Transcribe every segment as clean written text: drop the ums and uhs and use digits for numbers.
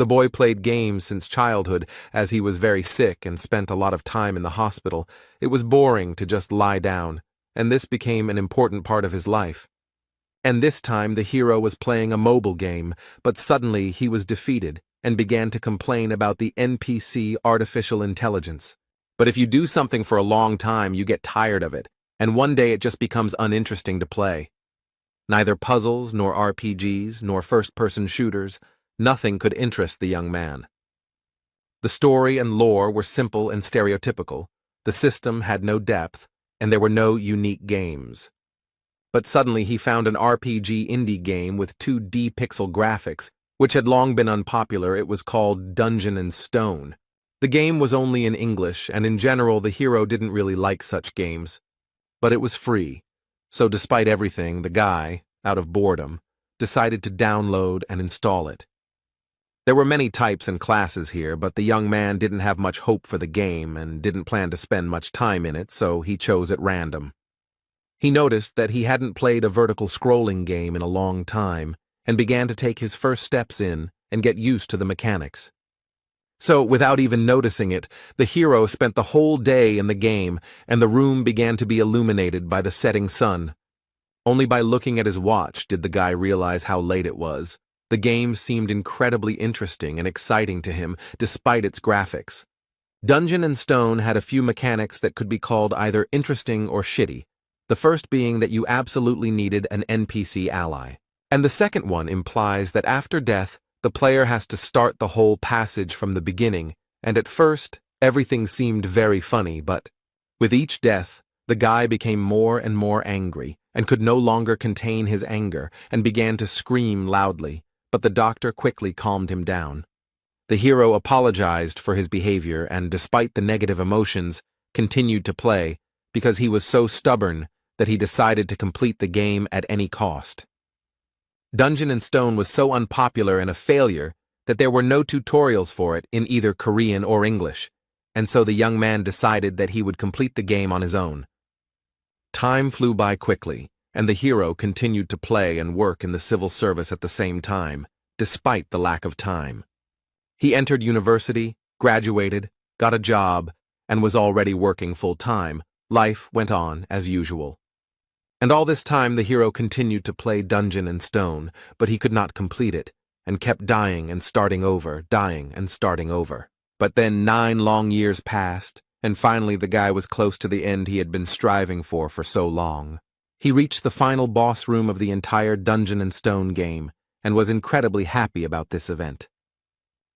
The boy played games since childhood, as he was very sick and spent a lot of time in the hospital. It was boring to just lie down, and this became an important part of his life. And this time the hero was playing a mobile game, but suddenly he was defeated and began to complain about the NPC artificial intelligence. But if you do something for a long time, you get tired of it, and one day it just becomes uninteresting to play. Neither puzzles, nor RPGs, nor first-person shooters, nothing could interest the young man. The story and lore were simple and stereotypical, the system had no depth, and there were no unique games. But suddenly he found an RPG indie game with 2D pixel graphics, which had long been unpopular. It was called Dungeon & Stone. The game was only in English, and in general the hero didn't really like such games. But it was free, so despite everything, the guy, out of boredom, decided to download and install it. There were many types and classes here, but the young man didn't have much hope for the game and didn't plan to spend much time in it, so he chose at random. He noticed that he hadn't played a vertical scrolling game in a long time and began to take his first steps in and get used to the mechanics. So, without even noticing it, the hero spent the whole day in the game and the room began to be illuminated by the setting sun. Only by looking at his watch did the guy realize how late it was. The game seemed incredibly interesting and exciting to him, despite its graphics. Dungeon & Stone had a few mechanics that could be called either interesting or shitty, the first being that you absolutely needed an NPC ally. And the second one implies that after death, the player has to start the whole passage from the beginning, and at first, everything seemed very funny, but with each death, the guy became more and more angry and could no longer contain his anger and began to scream loudly. But the doctor quickly calmed him down. The hero apologized for his behavior and, despite the negative emotions, continued to play because he was so stubborn that he decided to complete the game at any cost. Dungeon & Stone was so unpopular and a failure that there were no tutorials for it in either Korean or English, and so the young man decided that he would complete the game on his own. Time flew by quickly, and the hero continued to play and work in the civil service at the same time, despite the lack of time. He entered university, graduated, got a job, and was already working full-time. Life went on as usual. And all this time the hero continued to play Dungeon & Stone, but he could not complete it, and kept dying and starting over, dying and starting over. But then 9 long years passed, and finally the guy was close to the end he had been striving for so long. He reached the final boss room of the entire Dungeon & Stone game, and was incredibly happy about this event.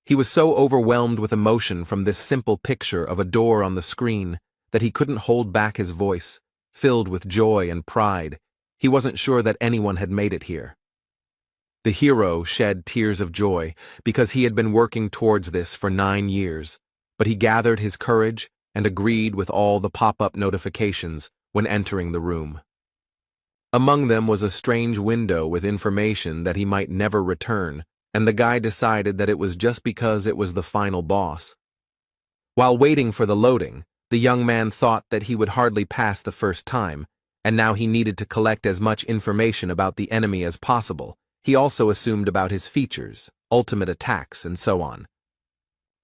He was so overwhelmed with emotion from this simple picture of a door on the screen that he couldn't hold back his voice, filled with joy and pride. He wasn't sure that anyone had made it here. The hero shed tears of joy because he had been working towards this for 9 years, but he gathered his courage and agreed with all the pop-up notifications when entering the room. Among them was a strange window with information that he might never return, and the guy decided that it was just because it was the final boss. While waiting for the loading, the young man thought that he would hardly pass the first time, and now he needed to collect as much information about the enemy as possible. He also assumed about his features, ultimate attacks, and so on.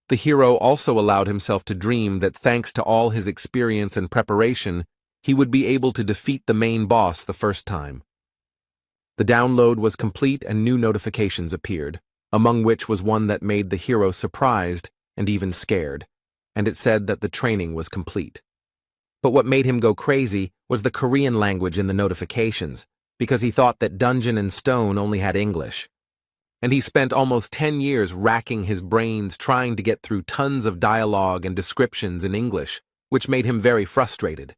The hero also allowed himself to dream that thanks to all his experience and preparation, he would be able to defeat the main boss the first time. The download was complete and new notifications appeared, among which was one that made the hero surprised and even scared, and it said that the training was complete. But what made him go crazy was the Korean language in the notifications, because he thought that Dungeon & Stone only had English. And he spent almost 10 years racking his brains trying to get through tons of dialogue and descriptions in English, which made him very frustrated.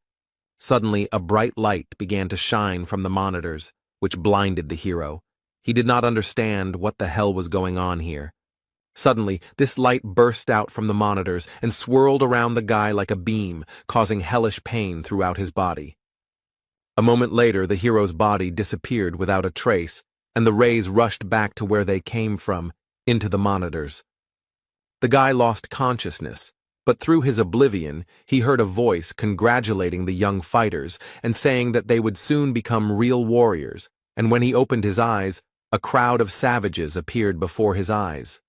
Suddenly, a bright light began to shine from the monitors, which blinded the hero. He did not understand what the hell was going on here. Suddenly, this light burst out from the monitors and swirled around the guy like a beam, causing hellish pain throughout his body. A moment later, the hero's body disappeared without a trace, and the rays rushed back to where they came from, into the monitors. The guy lost consciousness, but through his oblivion, he heard a voice congratulating the young fighters and saying that they would soon become real warriors, and when he opened his eyes, a crowd of savages appeared before his eyes.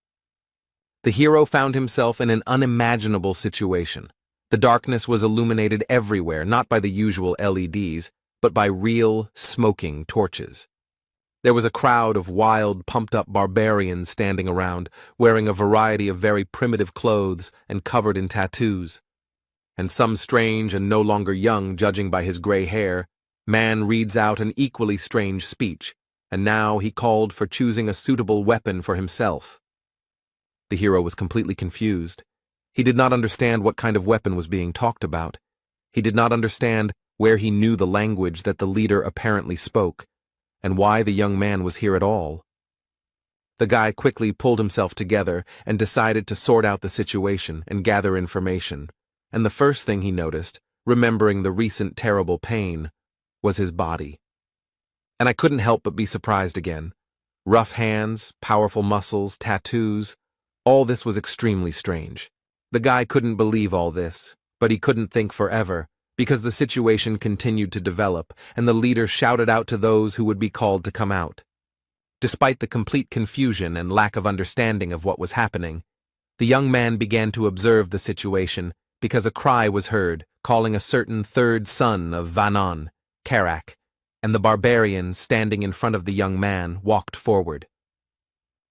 The hero found himself in an unimaginable situation. The darkness was illuminated everywhere, not by the usual LEDs, but by real, smoking torches. There was a crowd of wild, pumped-up barbarians standing around, wearing a variety of very primitive clothes and covered in tattoos. And some strange and no longer young, judging by his gray hair, man reads out an equally strange speech, and now he called for choosing a suitable weapon for himself. The hero was completely confused. He did not understand what kind of weapon was being talked about. He did not understand where he knew the language that the leader apparently spoke, and why the young man was here at all. The guy quickly pulled himself together and decided to sort out the situation and gather information, and the first thing he noticed, remembering the recent terrible pain, was his body. And I couldn't help but be surprised again. Rough hands, powerful muscles, tattoos, all this was extremely strange. The guy couldn't believe all this, but he couldn't think forever, because the situation continued to develop, and the leader shouted out to those who would be called to come out. Despite the complete confusion and lack of understanding of what was happening, the young man began to observe the situation because a cry was heard calling a certain third son of Vanon, Karak, and the barbarian standing in front of the young man walked forward.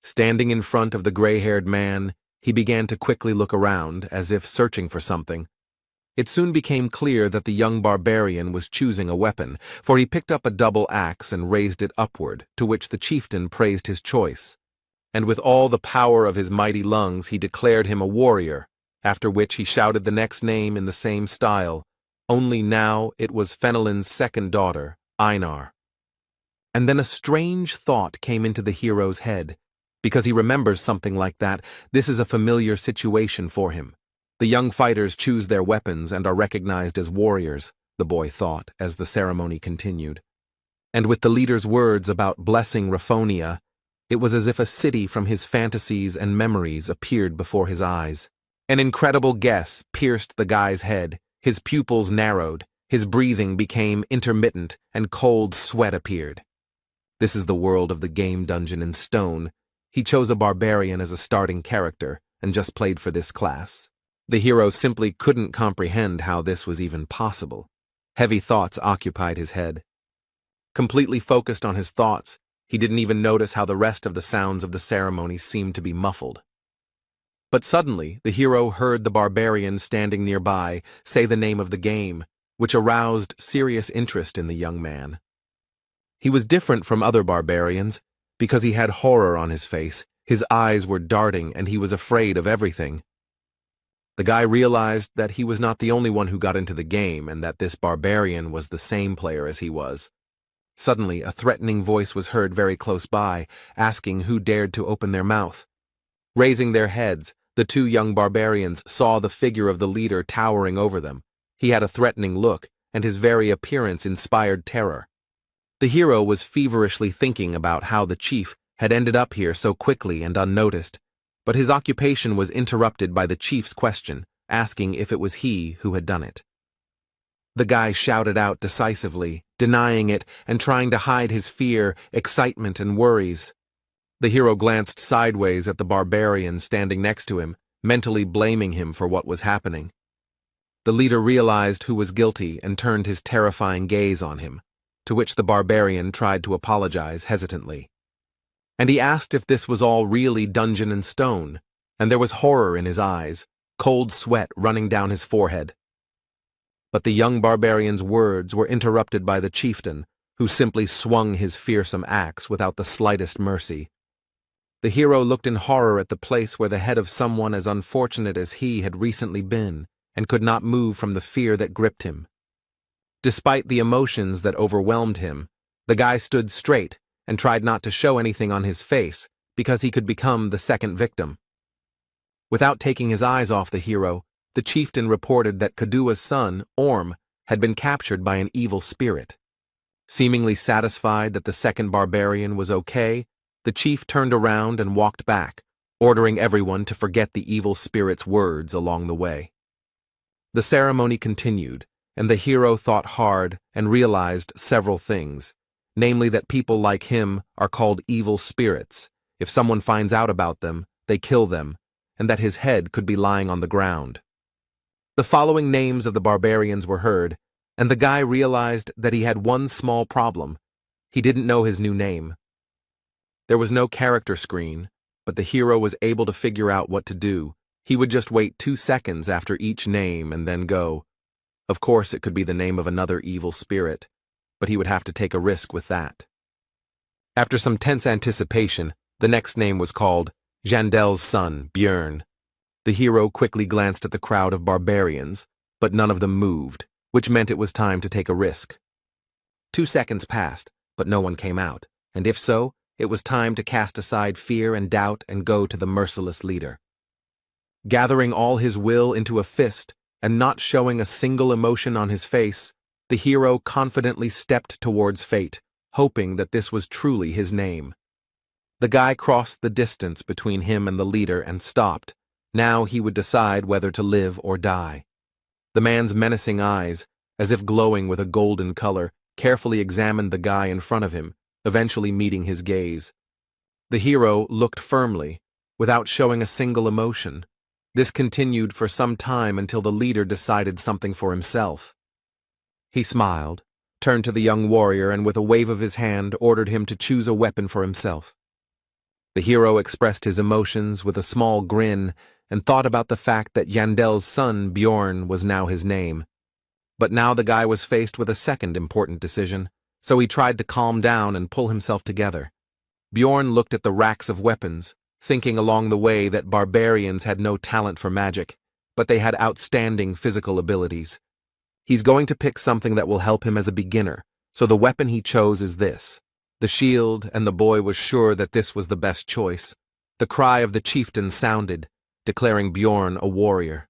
Standing in front of the gray-haired man, he began to quickly look around, as if searching for something. It soon became clear that the young barbarian was choosing a weapon, for he picked up a double axe and raised it upward, to which the chieftain praised his choice. And with all the power of his mighty lungs he declared him a warrior, after which he shouted the next name in the same style, only now it was Fenelon's second daughter, Einar. And then a strange thought came into the hero's head. Because he remembers something like that, this is a familiar situation for him. The young fighters choose their weapons and are recognized as warriors, the boy thought, as the ceremony continued. And with the leader's words about blessing Raphonia, it was as if a city from his fantasies and memories appeared before his eyes. An incredible guess pierced the guy's head, his pupils narrowed, his breathing became intermittent, and cold sweat appeared. This is the world of the game dungeon in stone. He chose a barbarian as a starting character, and just played for this class. The hero simply couldn't comprehend how this was even possible. Heavy thoughts occupied his head. Completely focused on his thoughts, he didn't even notice how the rest of the sounds of the ceremony seemed to be muffled. But suddenly, the hero heard the barbarian standing nearby say the name of the game, which aroused serious interest in the young man. He was different from other barbarians, because he had horror on his face, his eyes were darting, and he was afraid of everything. The guy realized that he was not the only one who got into the game, and that this barbarian was the same player as he was. Suddenly, a threatening voice was heard very close by, asking who dared to open their mouth. Raising their heads, the two young barbarians saw the figure of the leader towering over them. He had a threatening look, and his very appearance inspired terror. The hero was feverishly thinking about how the chief had ended up here so quickly and unnoticed, but his occupation was interrupted by the chief's question, asking if it was he who had done it. The guy shouted out decisively, denying it and trying to hide his fear, excitement, and worries. The hero glanced sideways at the barbarian standing next to him, mentally blaming him for what was happening. The leader realized who was guilty and turned his terrifying gaze on him, to which the barbarian tried to apologize hesitantly. And he asked if this was all really dungeon and stone, and there was horror in his eyes, cold sweat running down his forehead. But the young barbarian's words were interrupted by the chieftain, who simply swung his fearsome axe without the slightest mercy. The hero looked in horror at the place where the head of someone as unfortunate as he had recently been, and could not move from the fear that gripped him. Despite the emotions that overwhelmed him, the guy stood straight and tried not to show anything on his face because he could become the second victim. Without taking his eyes off the hero, the chieftain reported that Kadua's son, Orm, had been captured by an evil spirit. Seemingly satisfied that the second barbarian was okay, the chief turned around and walked back, ordering everyone to forget the evil spirit's words along the way. The ceremony continued, and the hero thought hard and realized several things, namely that people like him are called evil spirits. If someone finds out about them, they kill them, and that his head could be lying on the ground. The following names of the barbarians were heard, and the guy realized that he had one small problem. He didn't know his new name. There was no character screen, but the hero was able to figure out what to do. He would just wait 2 seconds after each name and then go. Of course, it could be the name of another evil spirit, but he would have to take a risk with that. After some tense anticipation, the next name was called Jandel's son, Björn. The hero quickly glanced at the crowd of barbarians, but none of them moved, which meant it was time to take a risk. 2 seconds passed, but no one came out, and if so, it was time to cast aside fear and doubt and go to the merciless leader. Gathering all his will into a fist and not showing a single emotion on his face, the hero confidently stepped towards fate, hoping that this was truly his name. The guy crossed the distance between him and the leader and stopped. Now he would decide whether to live or die. The man's menacing eyes, as if glowing with a golden color, carefully examined the guy in front of him, eventually meeting his gaze. The hero looked firmly, without showing a single emotion. This continued for some time until the leader decided something for himself. He smiled, turned to the young warrior, and with a wave of his hand ordered him to choose a weapon for himself. The hero expressed his emotions with a small grin and thought about the fact that Jandel's son, Bjorn, was now his name. But now the guy was faced with a second important decision, so he tried to calm down and pull himself together. Bjorn looked at the racks of weapons, thinking along the way that barbarians had no talent for magic, but they had outstanding physical abilities. He's going to pick something that will help him as a beginner, so the weapon he chose is this. The shield, and the boy was sure that this was the best choice. The cry of the chieftain sounded, declaring Bjorn a warrior.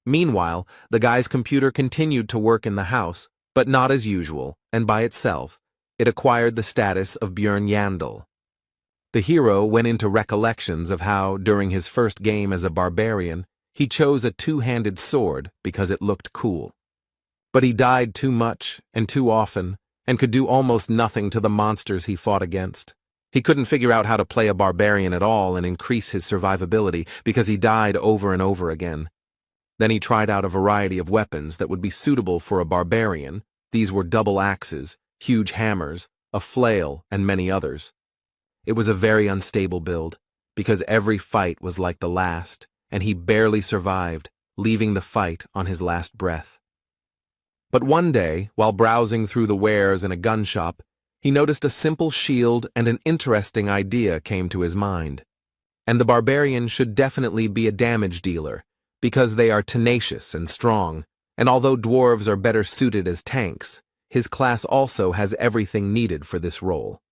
Meanwhile, the guy's computer continued to work in the house, but not as usual, and by itself, it acquired the status of Björn Yandel. The hero went into recollections of how, during his first game as a barbarian, he chose a two-handed sword because it looked cool. But he died too much and too often, and could do almost nothing to the monsters he fought against. He couldn't figure out how to play a barbarian at all and increase his survivability because he died over and over again. Then he tried out a variety of weapons that would be suitable for a barbarian. These were double axes, huge hammers, a flail, and many others. It was a very unstable build, because every fight was like the last, and he barely survived, leaving the fight on his last breath. But one day, while browsing through the wares in a gun shop, he noticed a simple shield and an interesting idea came to his mind. And the barbarian should definitely be a damage dealer, because they are tenacious and strong, and although dwarves are better suited as tanks, his class also has everything needed for this role.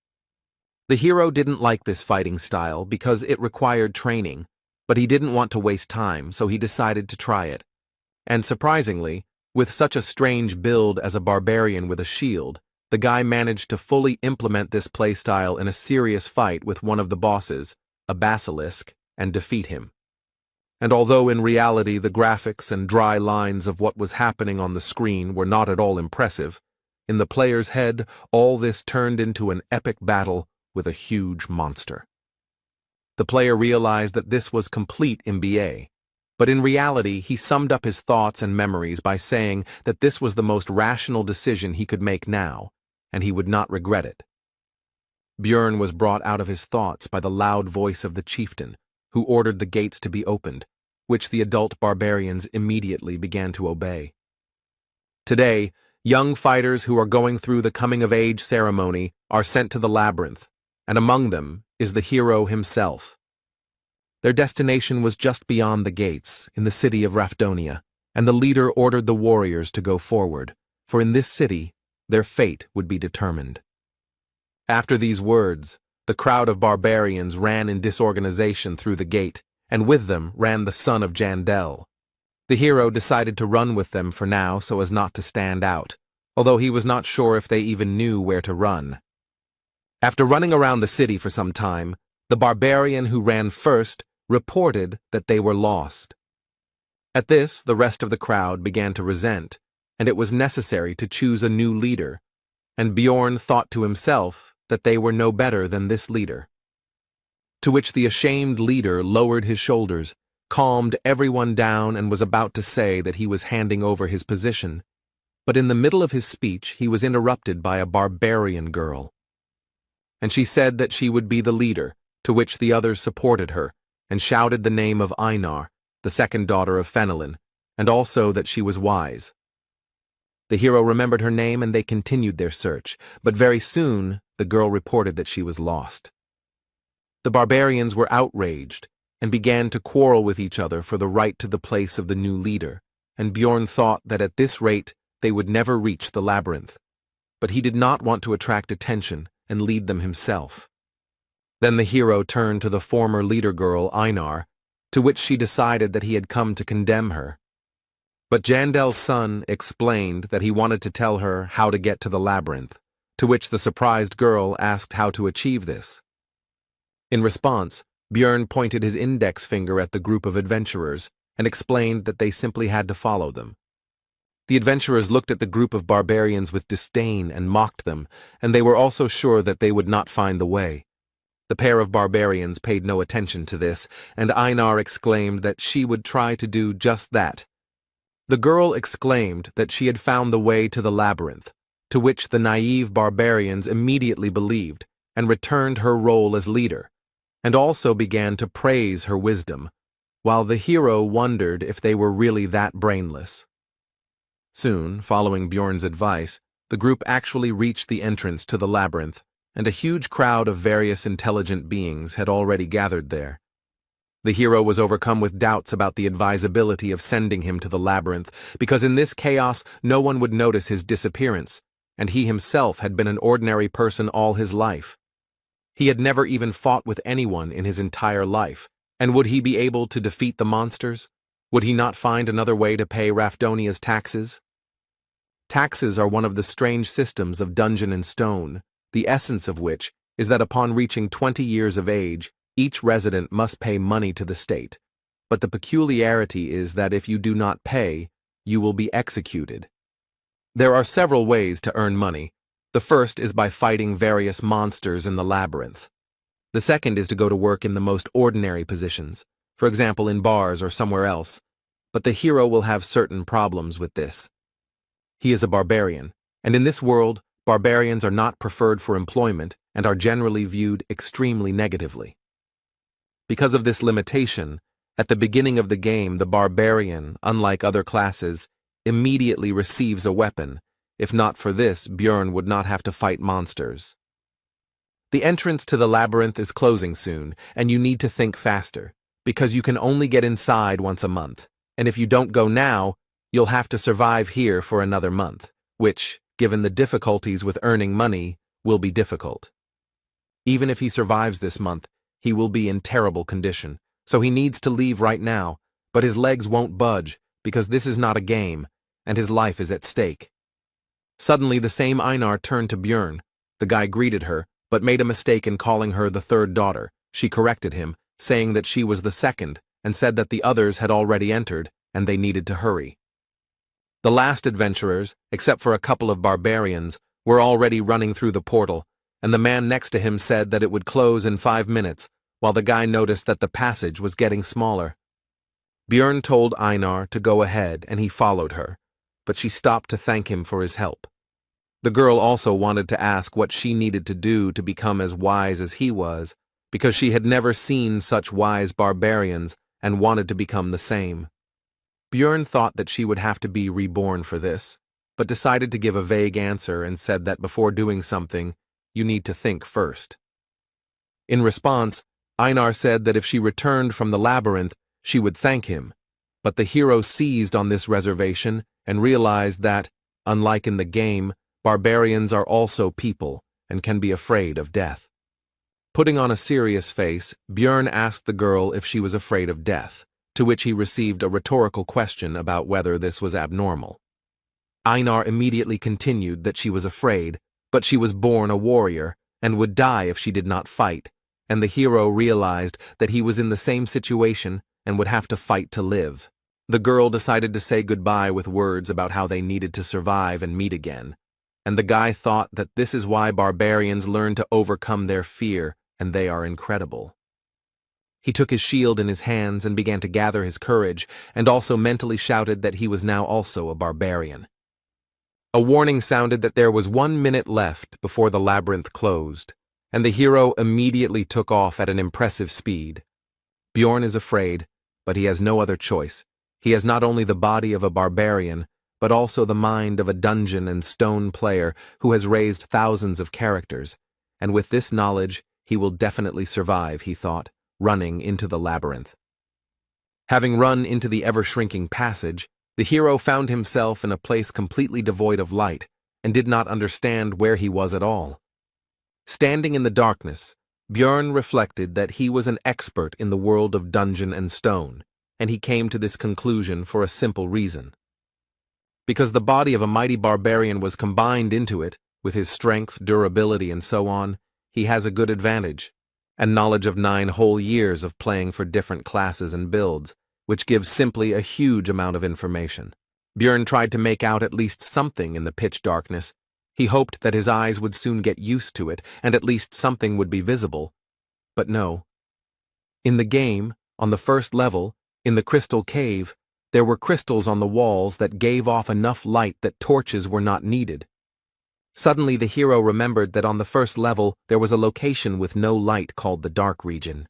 The hero didn't like this fighting style because it required training, but he didn't want to waste time, so he decided to try it. And surprisingly, with such a strange build as a barbarian with a shield, the guy managed to fully implement this playstyle in a serious fight with one of the bosses, a basilisk, and defeat him. And although in reality the graphics and dry lines of what was happening on the screen were not at all impressive, in the player's head all this turned into an epic battle with a huge monster. The player realized that this was complete MBA, but in reality he summed up his thoughts and memories by saying that this was the most rational decision he could make now, and he would not regret it. Björn was brought out of his thoughts by the loud voice of the chieftain, who ordered the gates to be opened, which the adult barbarians immediately began to obey. Today, young fighters who are going through the coming-of-age ceremony are sent to the labyrinth, and among them is the hero himself. Their destination was just beyond the gates, in the city of Rafdonia, and the leader ordered the warriors to go forward, for in this city, their fate would be determined. After these words, the crowd of barbarians ran in disorganization through the gate, and with them ran the son of Jandel. The hero decided to run with them for now so as not to stand out, although he was not sure if they even knew where to run. After running around the city for some time, the barbarian who ran first reported that they were lost. At this, the rest of the crowd began to resent, and it was necessary to choose a new leader, and Bjorn thought to himself that they were no better than this leader. To which the ashamed leader lowered his shoulders calmed everyone down and was about to say that he was handing over his position. But in the middle of his speech, he was interrupted by a barbarian girl. And she said that she would be the leader, to which the others supported her, and shouted the name of Einar, the second daughter of Fenelon, and also that she was wise. The hero remembered her name and they continued their search, but very soon the girl reported that she was lost. The barbarians were outraged and began to quarrel with each other for the right to the place of the new leader, and Bjorn thought that at this rate they would never reach the labyrinth. But he did not want to attract attention and lead them himself. Then the hero turned to the former leader girl, Einar, to which she decided that he had come to condemn her. But Jandel's son explained that he wanted to tell her how to get to the labyrinth, to which the surprised girl asked how to achieve this. In response, Bjorn pointed his index finger at the group of adventurers and explained that they simply had to follow them. The adventurers looked at the group of barbarians with disdain and mocked them, and they were also sure that they would not find the way. The pair of barbarians paid no attention to this, and Einar exclaimed that she would try to do just that. The girl exclaimed that she had found the way to the labyrinth, to which the naive barbarians immediately believed and returned her role as leader, and also began to praise her wisdom, while the hero wondered if they were really that brainless. Soon, following Bjorn's advice, the group actually reached the entrance to the labyrinth, and a huge crowd of various intelligent beings had already gathered there. The hero was overcome with doubts about the advisability of sending him to the labyrinth, because in this chaos no one would notice his disappearance, and he himself had been an ordinary person all his life. He had never even fought with anyone in his entire life, and would he be able to defeat the monsters? Would he not find another way to pay Rafdonia's taxes? Taxes are one of the strange systems of Dungeon and Stone, the essence of which is that upon reaching 20 years of age, each resident must pay money to the state. But the peculiarity is that if you do not pay, you will be executed. There are several ways to earn money. The first is by fighting various monsters in the labyrinth. The second is to go to work in the most ordinary positions, for example in bars or somewhere else, but the hero will have certain problems with this. He is a barbarian, and in this world, barbarians are not preferred for employment and are generally viewed extremely negatively. Because of this limitation, at the beginning of the game the barbarian, unlike other classes, immediately receives a weapon. If not for this, Bjorn would not have to fight monsters. The entrance to the labyrinth is closing soon, and you need to think faster, because you can only get inside once a month, and if you don't go now, you'll have to survive here for another month, which, given the difficulties with earning money, will be difficult. Even if he survives this month, he will be in terrible condition, so he needs to leave right now, but his legs won't budge, because this is not a game, and his life is at stake. Suddenly the same Einar turned to Bjorn. The guy greeted her, but made a mistake in calling her the third daughter. She corrected him, saying that she was the second, and said that the others had already entered, and they needed to hurry. The last adventurers, except for a couple of barbarians, were already running through the portal, and the man next to him said that it would close in 5 minutes, while the guy noticed that the passage was getting smaller. Bjorn told Einar to go ahead, and he followed her, but she stopped to thank him for his help. The girl also wanted to ask what she needed to do to become as wise as he was, because she had never seen such wise barbarians and wanted to become the same. Bjorn thought that she would have to be reborn for this, but decided to give a vague answer and said that before doing something, you need to think first. In response, Einar said that if she returned from the labyrinth, she would thank him, but the hero seized on this reservation and realized that, unlike in the game, barbarians are also people and can be afraid of death. Putting on a serious face, Bjorn asked the girl if she was afraid of death, to which he received a rhetorical question about whether this was abnormal. Einar immediately continued that she was afraid, but she was born a warrior and would die if she did not fight, and the hero realized that he was in the same situation and would have to fight to live. The girl decided to say goodbye with words about how they needed to survive and meet again, and the guy thought that this is why barbarians learn to overcome their fear, and they are incredible. He took his shield in his hands and began to gather his courage, and also mentally shouted that he was now also a barbarian. A warning sounded that there was 1 minute left before the labyrinth closed, and the hero immediately took off at an impressive speed. Bjorn is afraid, but he has no other choice. He has not only the body of a barbarian, but also the mind of a dungeon and stone player who has raised thousands of characters, and with this knowledge he will definitely survive, he thought, running into the labyrinth. Having run into the ever-shrinking passage, the hero found himself in a place completely devoid of light, and did not understand where he was at all. Standing in the darkness, Bjorn reflected that he was an expert in the world of dungeon and stone, and he came to this conclusion for a simple reason. Because the body of a mighty barbarian was combined into it, with his strength, durability, and so on, he has a good advantage, and knowledge of 9 whole years of playing for different classes and builds, which gives simply a huge amount of information. Bjorn tried to make out at least something in the pitch darkness. He hoped that his eyes would soon get used to it, and at least something would be visible. But no. In the game, on the first level, in the crystal cave, there were crystals on the walls that gave off enough light that torches were not needed. Suddenly the hero remembered that on the first level there was a location with no light called the Dark Region.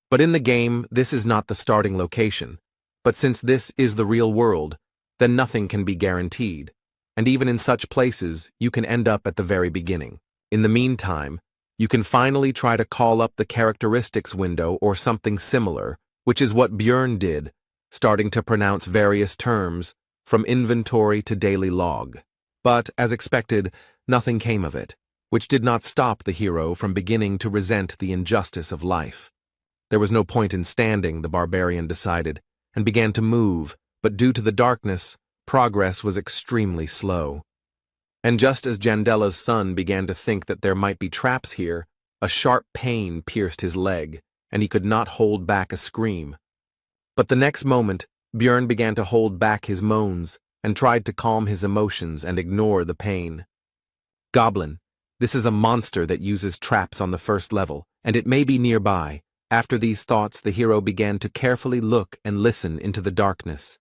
But in the game, this is not the starting location. But since this is the real world, then nothing can be guaranteed. And even in such places, you can end up at the very beginning. In the meantime, you can finally try to call up the characteristics window or something similar, which is what Bjorn did, starting to pronounce various terms, from inventory to daily log. But, as expected, nothing came of it, which did not stop the hero from beginning to resent the injustice of life. There was no point in standing, the barbarian decided, and began to move, but due to the darkness, progress was extremely slow. And just as Jandella's son began to think that there might be traps here, a sharp pain pierced his leg, and he could not hold back a scream. But the next moment, Bjorn began to hold back his moans, and tried to calm his emotions and ignore the pain. Goblin, this is a monster that uses traps on the first level, and it may be nearby. After these thoughts, the hero began to carefully look and listen into the darkness.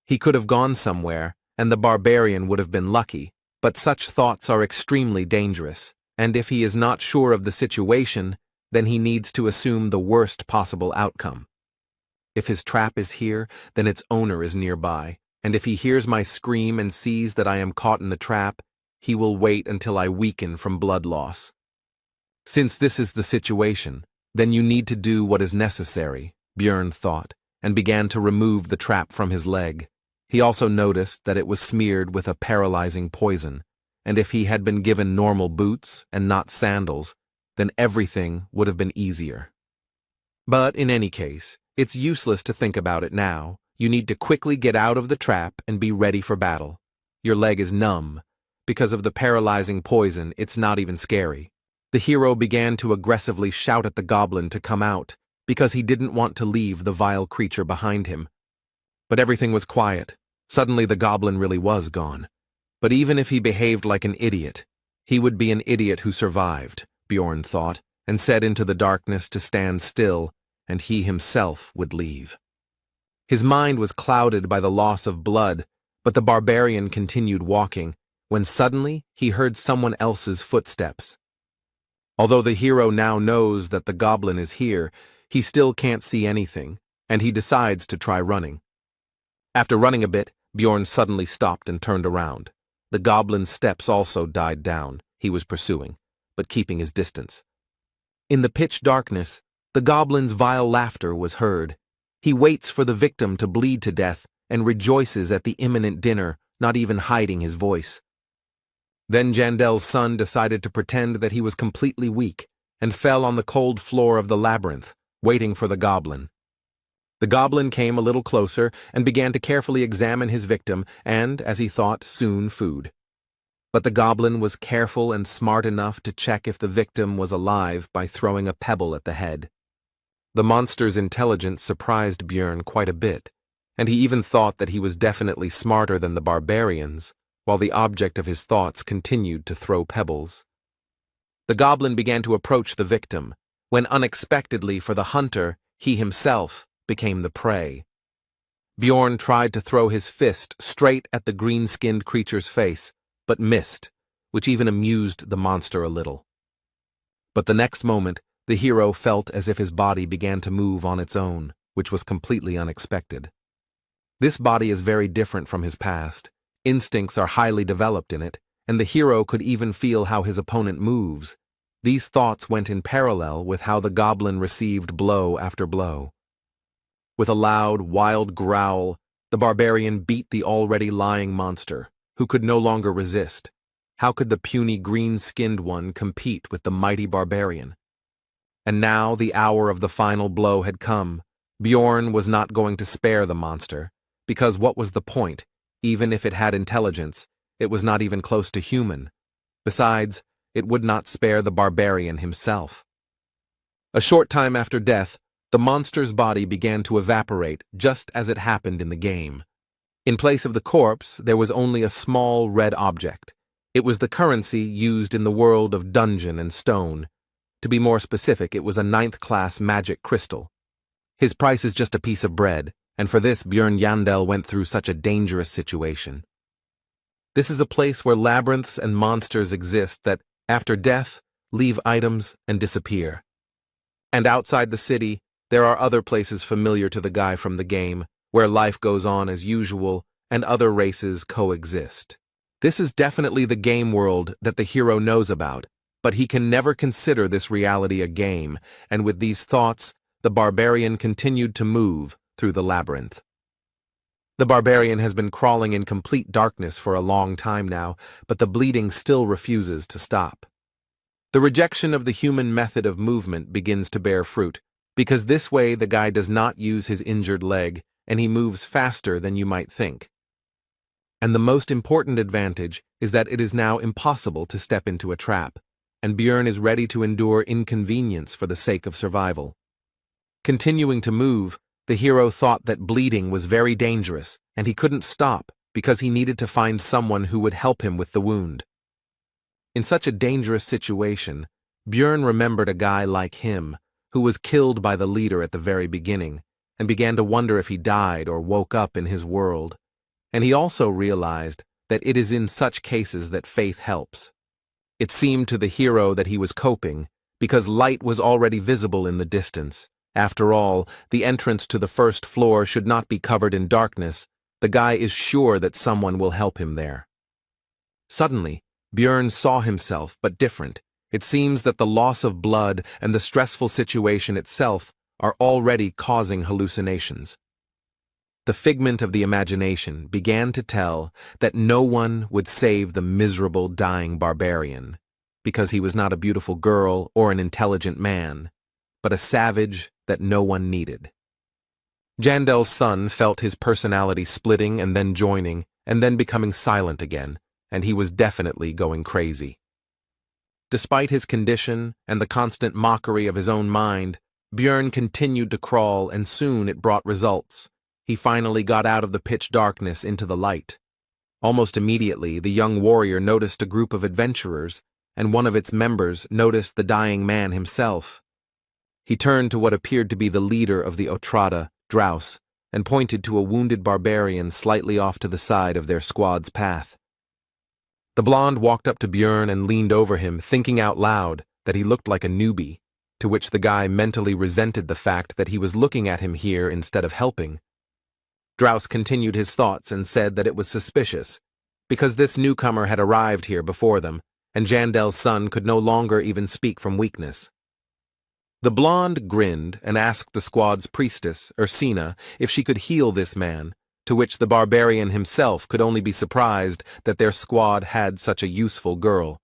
He could have gone somewhere, and the barbarian would have been lucky, but such thoughts are extremely dangerous, and if he is not sure of the situation, then he needs to assume the worst possible outcome. If his trap is here, then its owner is nearby, and if he hears my scream and sees that I am caught in the trap, he will wait until I weaken from blood loss. Since this is the situation, then you need to do what is necessary, Bjorn thought, and began to remove the trap from his leg. He also noticed that it was smeared with a paralyzing poison, and if he had been given normal boots and not sandals, then everything would have been easier. But in any case, it's useless to think about it now. You need to quickly get out of the trap and be ready for battle. Your leg is numb. Because of the paralyzing poison, it's not even scary. The hero began to aggressively shout at the goblin to come out, because he didn't want to leave the vile creature behind him. But everything was quiet. Suddenly the goblin really was gone. But even if he behaved like an idiot, he would be an idiot who survived, Bjorn thought, and said into the darkness to stand still, and he himself would leave. His mind was clouded by the loss of blood, but the barbarian continued walking, when suddenly he heard someone else's footsteps. Although the hero now knows that the goblin is here, he still can't see anything, and he decides to try running. After running a bit, Bjorn suddenly stopped and turned around. The goblin's steps also died down. He was pursuing, but keeping his distance. In the pitch darkness, the goblin's vile laughter was heard. He waits for the victim to bleed to death and rejoices at the imminent dinner, not even hiding his voice. Then Jandel's son decided to pretend that he was completely weak and fell on the cold floor of the labyrinth, waiting for the goblin. The goblin came a little closer and began to carefully examine his victim and, as he thought, soon food. But the goblin was careful and smart enough to check if the victim was alive by throwing a pebble at the head. The monster's intelligence surprised Bjorn quite a bit, and he even thought that he was definitely smarter than the barbarians, while the object of his thoughts continued to throw pebbles. The goblin began to approach the victim, when unexpectedly for the hunter, he himself became the prey. Bjorn tried to throw his fist straight at the green-skinned creature's face, but missed, which even amused the monster a little. But the next moment, the hero felt as if his body began to move on its own, which was completely unexpected. This body is very different from his past. Instincts are highly developed in it, and the hero could even feel how his opponent moves. These thoughts went in parallel with how the goblin received blow after blow. With a loud, wild growl, the barbarian beat the already lying monster, who could no longer resist. How could the puny green-skinned one compete with the mighty barbarian? And now the hour of the final blow had come. Bjorn was not going to spare the monster, because what was the point? Even if it had intelligence, it was not even close to human. Besides, it would not spare the barbarian himself. A short time after death, the monster's body began to evaporate just as it happened in the game. In place of the corpse, there was only a small red object. It was the currency used in the world of dungeon and stone. To be more specific, it was a 9th-class magic crystal. His price is just a piece of bread, and for this Bjorn Yandel went through such a dangerous situation. This is a place where labyrinths and monsters exist that, after death, leave items and disappear. And outside the city, there are other places familiar to the guy from the game, where life goes on as usual and other races coexist. This is definitely the game world that the hero knows about, but he can never consider this reality a game, and with these thoughts, the barbarian continued to move through the labyrinth. The barbarian has been crawling in complete darkness for a long time now, but the bleeding still refuses to stop. The rejection of the human method of movement begins to bear fruit, because this way the guy does not use his injured leg, and he moves faster than you might think. And the most important advantage is that it is now impossible to step into a trap, and Bjorn is ready to endure inconvenience for the sake of survival. Continuing to move, the hero thought that bleeding was very dangerous, and he couldn't stop because he needed to find someone who would help him with the wound. In such a dangerous situation, Bjorn remembered a guy like him, who was killed by the leader at the very beginning, and began to wonder if he died or woke up in his world. And he also realized that it is in such cases that faith helps. It seemed to the hero that he was coping, because light was already visible in the distance. After all, the entrance to the first floor should not be covered in darkness. The guy is sure that someone will help him there. Suddenly, Bjorn saw himself, but different. It seems that the loss of blood and the stressful situation itself are already causing hallucinations. The figment of the imagination began to tell that no one would save the miserable dying barbarian, because he was not a beautiful girl or an intelligent man, but a savage that no one needed. Jandel's son felt his personality splitting and then joining, and then becoming silent again, and he was definitely going crazy. Despite his condition and the constant mockery of his own mind, Bjorn continued to crawl, and soon it brought results. He finally got out of the pitch darkness into the light. Almost immediately, the young warrior noticed a group of adventurers, and one of its members noticed the dying man himself. He turned to what appeared to be the leader of the Otrada, Drouse, and pointed to a wounded barbarian slightly off to the side of their squad's path. The blonde walked up to Bjorn and leaned over him, thinking out loud that he looked like a newbie, to which the guy mentally resented the fact that he was looking at him here instead of helping. Drouse continued his thoughts and said that it was suspicious, because this newcomer had arrived here before them, and Jandel's son could no longer even speak from weakness. The blonde grinned and asked the squad's priestess, Ursina, if she could heal this man, to which the barbarian himself could only be surprised that their squad had such a useful girl.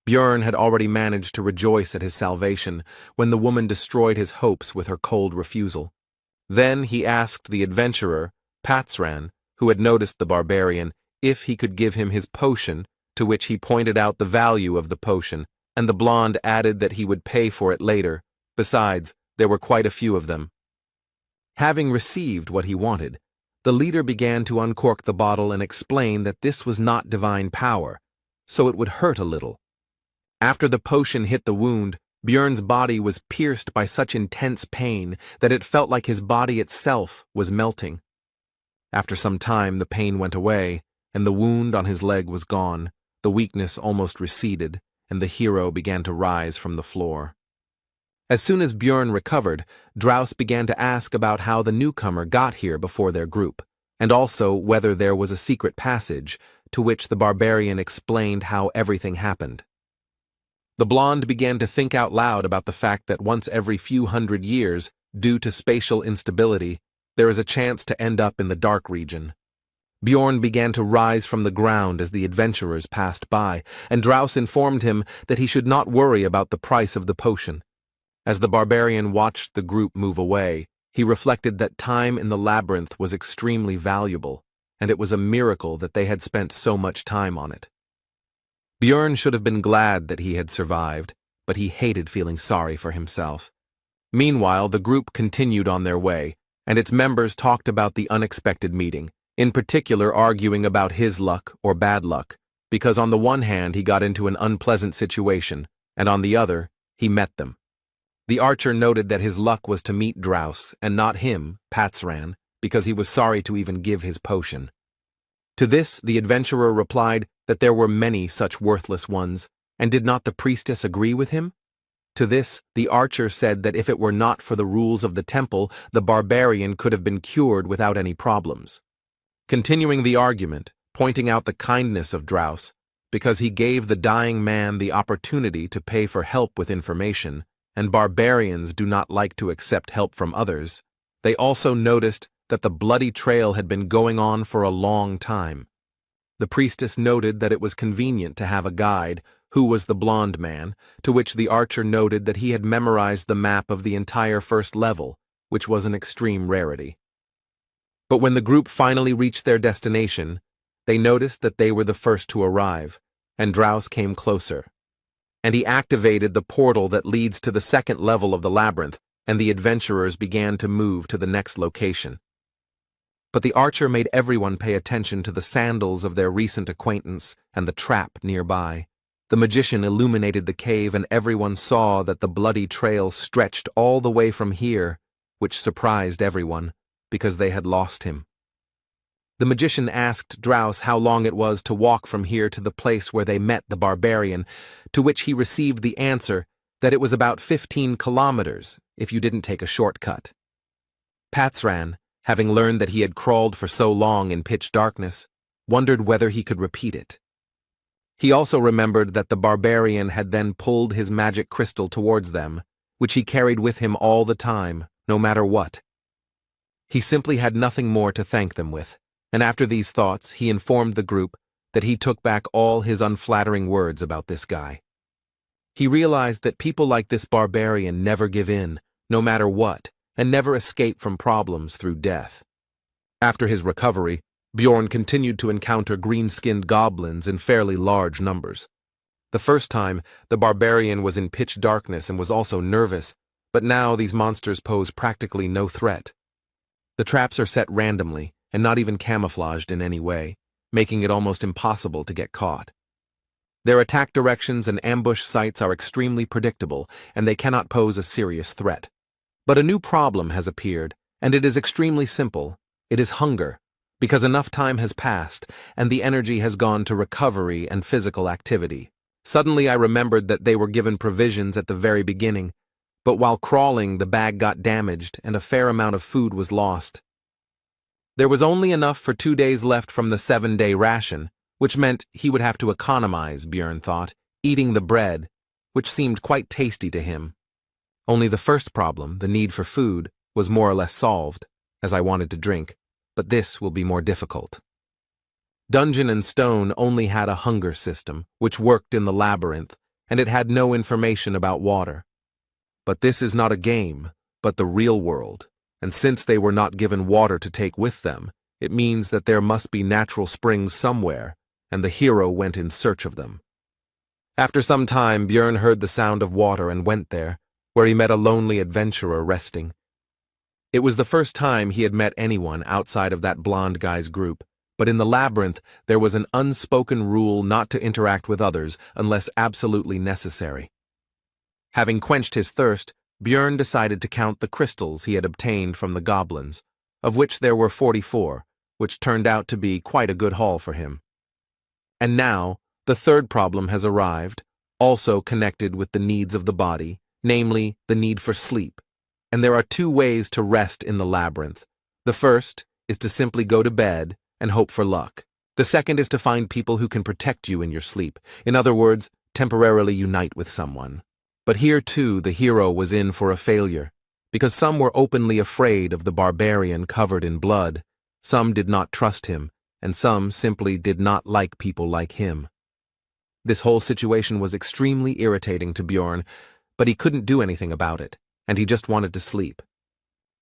Bjorn had already managed to rejoice at his salvation when the woman destroyed his hopes with her cold refusal. Then he asked the adventurer, Patsran, who had noticed the barbarian, if he could give him his potion, to which he pointed out the value of the potion, and the blonde added that he would pay for it later. Besides, there were quite a few of them. Having received what he wanted, the leader began to uncork the bottle and explain that this was not divine power, so it would hurt a little. After the potion hit the wound, Björn's body was pierced by such intense pain that it felt like his body itself was melting. After some time, the pain went away, and the wound on his leg was gone, the weakness almost receded, and the hero began to rise from the floor. As soon as Björn recovered, Draus began to ask about how the newcomer got here before their group, and also whether there was a secret passage, to which the barbarian explained how everything happened. The blonde began to think out loud about the fact that once every few hundred years, due to spatial instability, there is a chance to end up in the dark region. Bjorn began to rise from the ground as the adventurers passed by, and Draus informed him that he should not worry about the price of the potion. As the barbarian watched the group move away, he reflected that time in the labyrinth was extremely valuable, and it was a miracle that they had spent so much time on it. Björn should have been glad that he had survived, but he hated feeling sorry for himself. Meanwhile, the group continued on their way, and its members talked about the unexpected meeting, in particular arguing about his luck or bad luck, because on the one hand he got into an unpleasant situation, and on the other, he met them. The archer noted that his luck was to meet Draus, and not him, Patsran, because he was sorry to even give his potion. To this, the adventurer replied that there were many such worthless ones, and did not the priestess agree with him? To this, the archer said that if it were not for the rules of the temple, the barbarian could have been cured without any problems. Continuing the argument, pointing out the kindness of Draus, because he gave the dying man the opportunity to pay for help with information, and barbarians do not like to accept help from others, they also noticed that the bloody trail had been going on for a long time. The priestess noted that it was convenient to have a guide, who was the blonde man, to which the archer noted that he had memorized the map of the entire first level, which was an extreme rarity. But when the group finally reached their destination, they noticed that they were the first to arrive, and Draus came closer. And he activated the portal that leads to the second level of the labyrinth, and the adventurers began to move to the next location. But the archer made everyone pay attention to the sandals of their recent acquaintance and the trap nearby. The magician illuminated the cave, and everyone saw that the bloody trail stretched all the way from here, which surprised everyone, because they had lost him. The magician asked Draus how long it was to walk from here to the place where they met the barbarian, to which he received the answer that it was about 15 kilometers if you didn't take a shortcut. Patsran, having learned that he had crawled for so long in pitch darkness, wondered whether he could repeat it. He also remembered that the barbarian had then pulled his magic crystal towards them, which he carried with him all the time, no matter what. He simply had nothing more to thank them with, and after these thoughts he informed the group that he took back all his unflattering words about this guy. He realized that people like this barbarian never give in, no matter what, and never escape from problems through death. After his recovery, Bjorn continued to encounter green-skinned goblins in fairly large numbers. The first time, the barbarian was in pitch darkness and was also nervous, but now these monsters pose practically no threat. The traps are set randomly and not even camouflaged in any way, making it almost impossible to get caught. Their attack directions and ambush sites are extremely predictable, and they cannot pose a serious threat. But a new problem has appeared, and it is extremely simple. It is hunger, because enough time has passed, and the energy has gone to recovery and physical activity. Suddenly I remembered that they were given provisions at the very beginning, but while crawling the bag got damaged and a fair amount of food was lost. There was only enough for 2 days left from the 7-day ration, which meant he would have to economize, Björn thought, eating the bread, which seemed quite tasty to him. Only the first problem, the need for food, was more or less solved, as I wanted to drink, but this will be more difficult. Dungeon and Stone only had a hunger system, which worked in the labyrinth, and it had no information about water. But this is not a game, but the real world, and since they were not given water to take with them, it means that there must be natural springs somewhere, and the hero went in search of them. After some time, Björn heard the sound of water and went there, where he met a lonely adventurer resting. It was the first time he had met anyone outside of that blonde guy's group, but in the labyrinth there was an unspoken rule not to interact with others unless absolutely necessary. Having quenched his thirst, Björn decided to count the crystals he had obtained from the goblins, of which there were 44, which turned out to be quite a good haul for him. And now, the third problem has arrived, also connected with the needs of the body, namely, the need for sleep. And there are two ways to rest in the labyrinth. The first is to simply go to bed and hope for luck. The second is to find people who can protect you in your sleep. In other words, temporarily unite with someone. But here too the hero was in for a failure, because some were openly afraid of the barbarian covered in blood, some did not trust him, and some simply did not like people like him. This whole situation was extremely irritating to Björn, but he couldn't do anything about it, and he just wanted to sleep.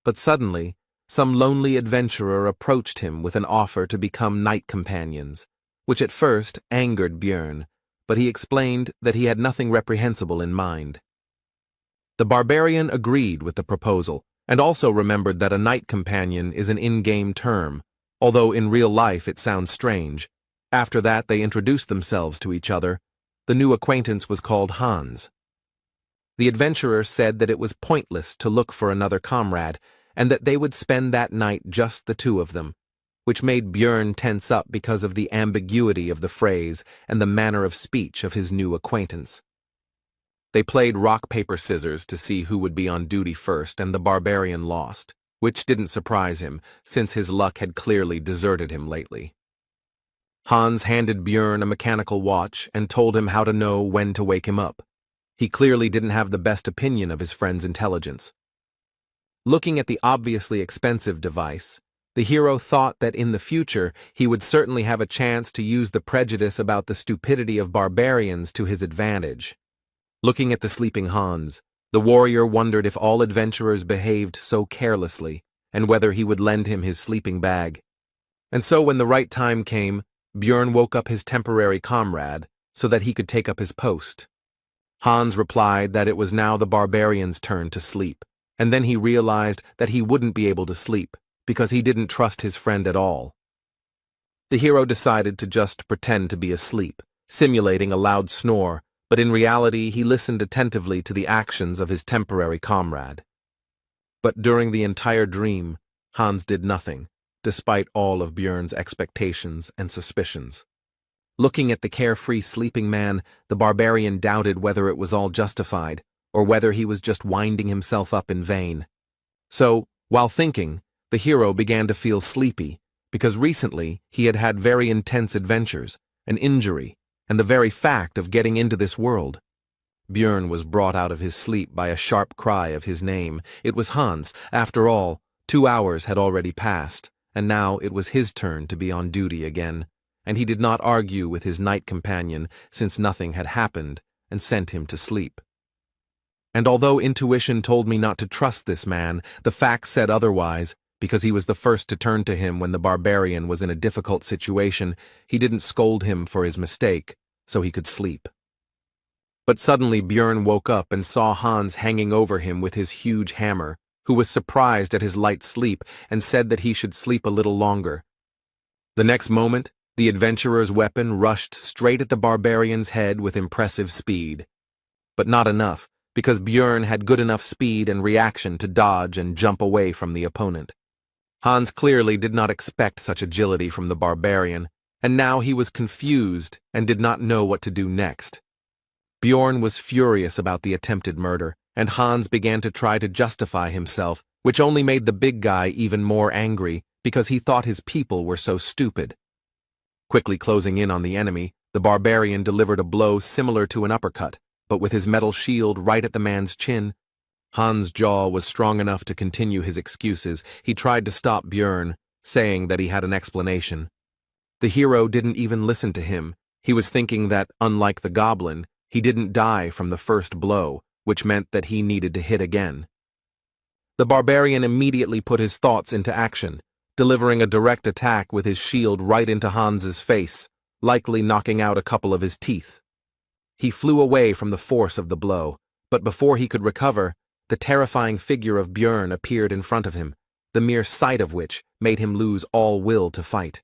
But suddenly, some lonely adventurer approached him with an offer to become night companions, which at first angered Björn, but he explained that he had nothing reprehensible in mind. The barbarian agreed with the proposal, and also remembered that a night companion is an in-game term, although in real life it sounds strange. After that they introduced themselves to each other. The new acquaintance was called Hans. The adventurer said that it was pointless to look for another comrade, and that they would spend that night just the two of them, which made Björn tense up because of the ambiguity of the phrase and the manner of speech of his new acquaintance. They played rock, paper, scissors to see who would be on duty first, and the barbarian lost, which didn't surprise him, since his luck had clearly deserted him lately. Hans handed Björn a mechanical watch and told him how to know when to wake him up. He clearly didn't have the best opinion of his friend's intelligence. Looking at the obviously expensive device, the hero thought that in the future he would certainly have a chance to use the prejudice about the stupidity of barbarians to his advantage. Looking at the sleeping Hans, the warrior wondered if all adventurers behaved so carelessly, and whether he would lend him his sleeping bag. And so when the right time came, Björn woke up his temporary comrade so that he could take up his post. Hans replied that it was now the barbarian's turn to sleep, and then he realized that he wouldn't be able to sleep because he didn't trust his friend at all. The hero decided to just pretend to be asleep, simulating a loud snore, but in reality he listened attentively to the actions of his temporary comrade. But during the entire dream, Hans did nothing, despite all of Björn's expectations and suspicions. Looking at the carefree sleeping man, the barbarian doubted whether it was all justified, or whether he was just winding himself up in vain. So, while thinking, the hero began to feel sleepy, because recently he had had very intense adventures, an injury, and the very fact of getting into this world. Björn was brought out of his sleep by a sharp cry of his name. It was Hans. After all, 2 hours had already passed, and now it was his turn to be on duty again, and he did not argue with his night companion since nothing had happened, and sent him to sleep. And although intuition told me not to trust this man, the facts said otherwise, because he was the first to turn to him when the barbarian was in a difficult situation. He didn't scold him for his mistake, so he could sleep. But suddenly Björn woke up and saw Hans hanging over him with his huge hammer, who was surprised at his light sleep and said that he should sleep a little longer. The next moment, the adventurer's weapon rushed straight at the barbarian's head with impressive speed. But not enough, because Björn had good enough speed and reaction to dodge and jump away from the opponent. Hans clearly did not expect such agility from the barbarian, and now he was confused and did not know what to do next. Björn was furious about the attempted murder, and Hans began to try to justify himself, which only made the big guy even more angry because he thought his people were so stupid. Quickly closing in on the enemy, the barbarian delivered a blow similar to an uppercut, but with his metal shield right at the man's chin. Hans' jaw was strong enough to continue his excuses. He tried to stop Björn, saying that he had an explanation. The hero didn't even listen to him. He was thinking that, unlike the goblin, he didn't die from the first blow, which meant that he needed to hit again. The barbarian immediately put his thoughts into action, delivering a direct attack with his shield right into Hans's face, likely knocking out a couple of his teeth. He flew away from the force of the blow, but before he could recover, the terrifying figure of Björn appeared in front of him, the mere sight of which made him lose all will to fight.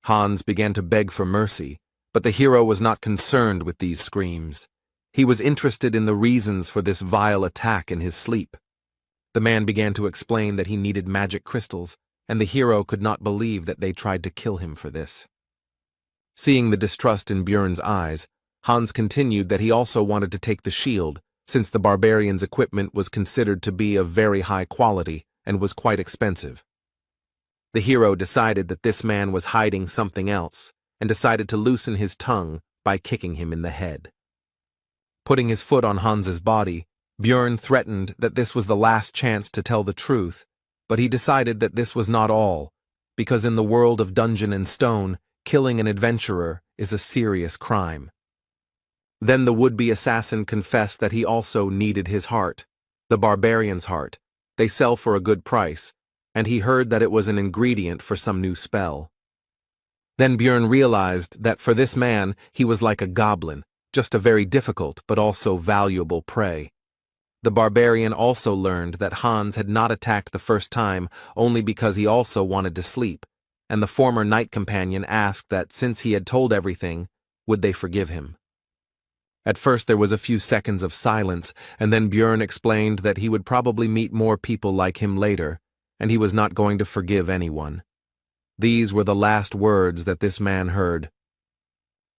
Hans began to beg for mercy, but the hero was not concerned with these screams. He was interested in the reasons for this vile attack in his sleep. The man began to explain that he needed magic crystals, and the hero could not believe that they tried to kill him for this. Seeing the distrust in Björn's eyes, Hans continued that he also wanted to take the shield, since the barbarian's equipment was considered to be of very high quality and was quite expensive. The hero decided that this man was hiding something else, and decided to loosen his tongue by kicking him in the head. Putting his foot on Hans's body, Björn threatened that this was the last chance to tell the truth, but he decided that this was not all, because in the world of Dungeon and Stone, killing an adventurer is a serious crime. Then the would-be assassin confessed that he also needed his heart, the barbarian's heart. They sell for a good price, and he heard that it was an ingredient for some new spell. Then Björn realized that for this man he was like a goblin, just a very difficult but also valuable prey. The barbarian also learned that Hans had not attacked the first time only because he also wanted to sleep, and the former knight companion asked that since he had told everything, would they forgive him. At first there was a few seconds of silence, and then Björn explained that he would probably meet more people like him later, and he was not going to forgive anyone. These were the last words that this man heard.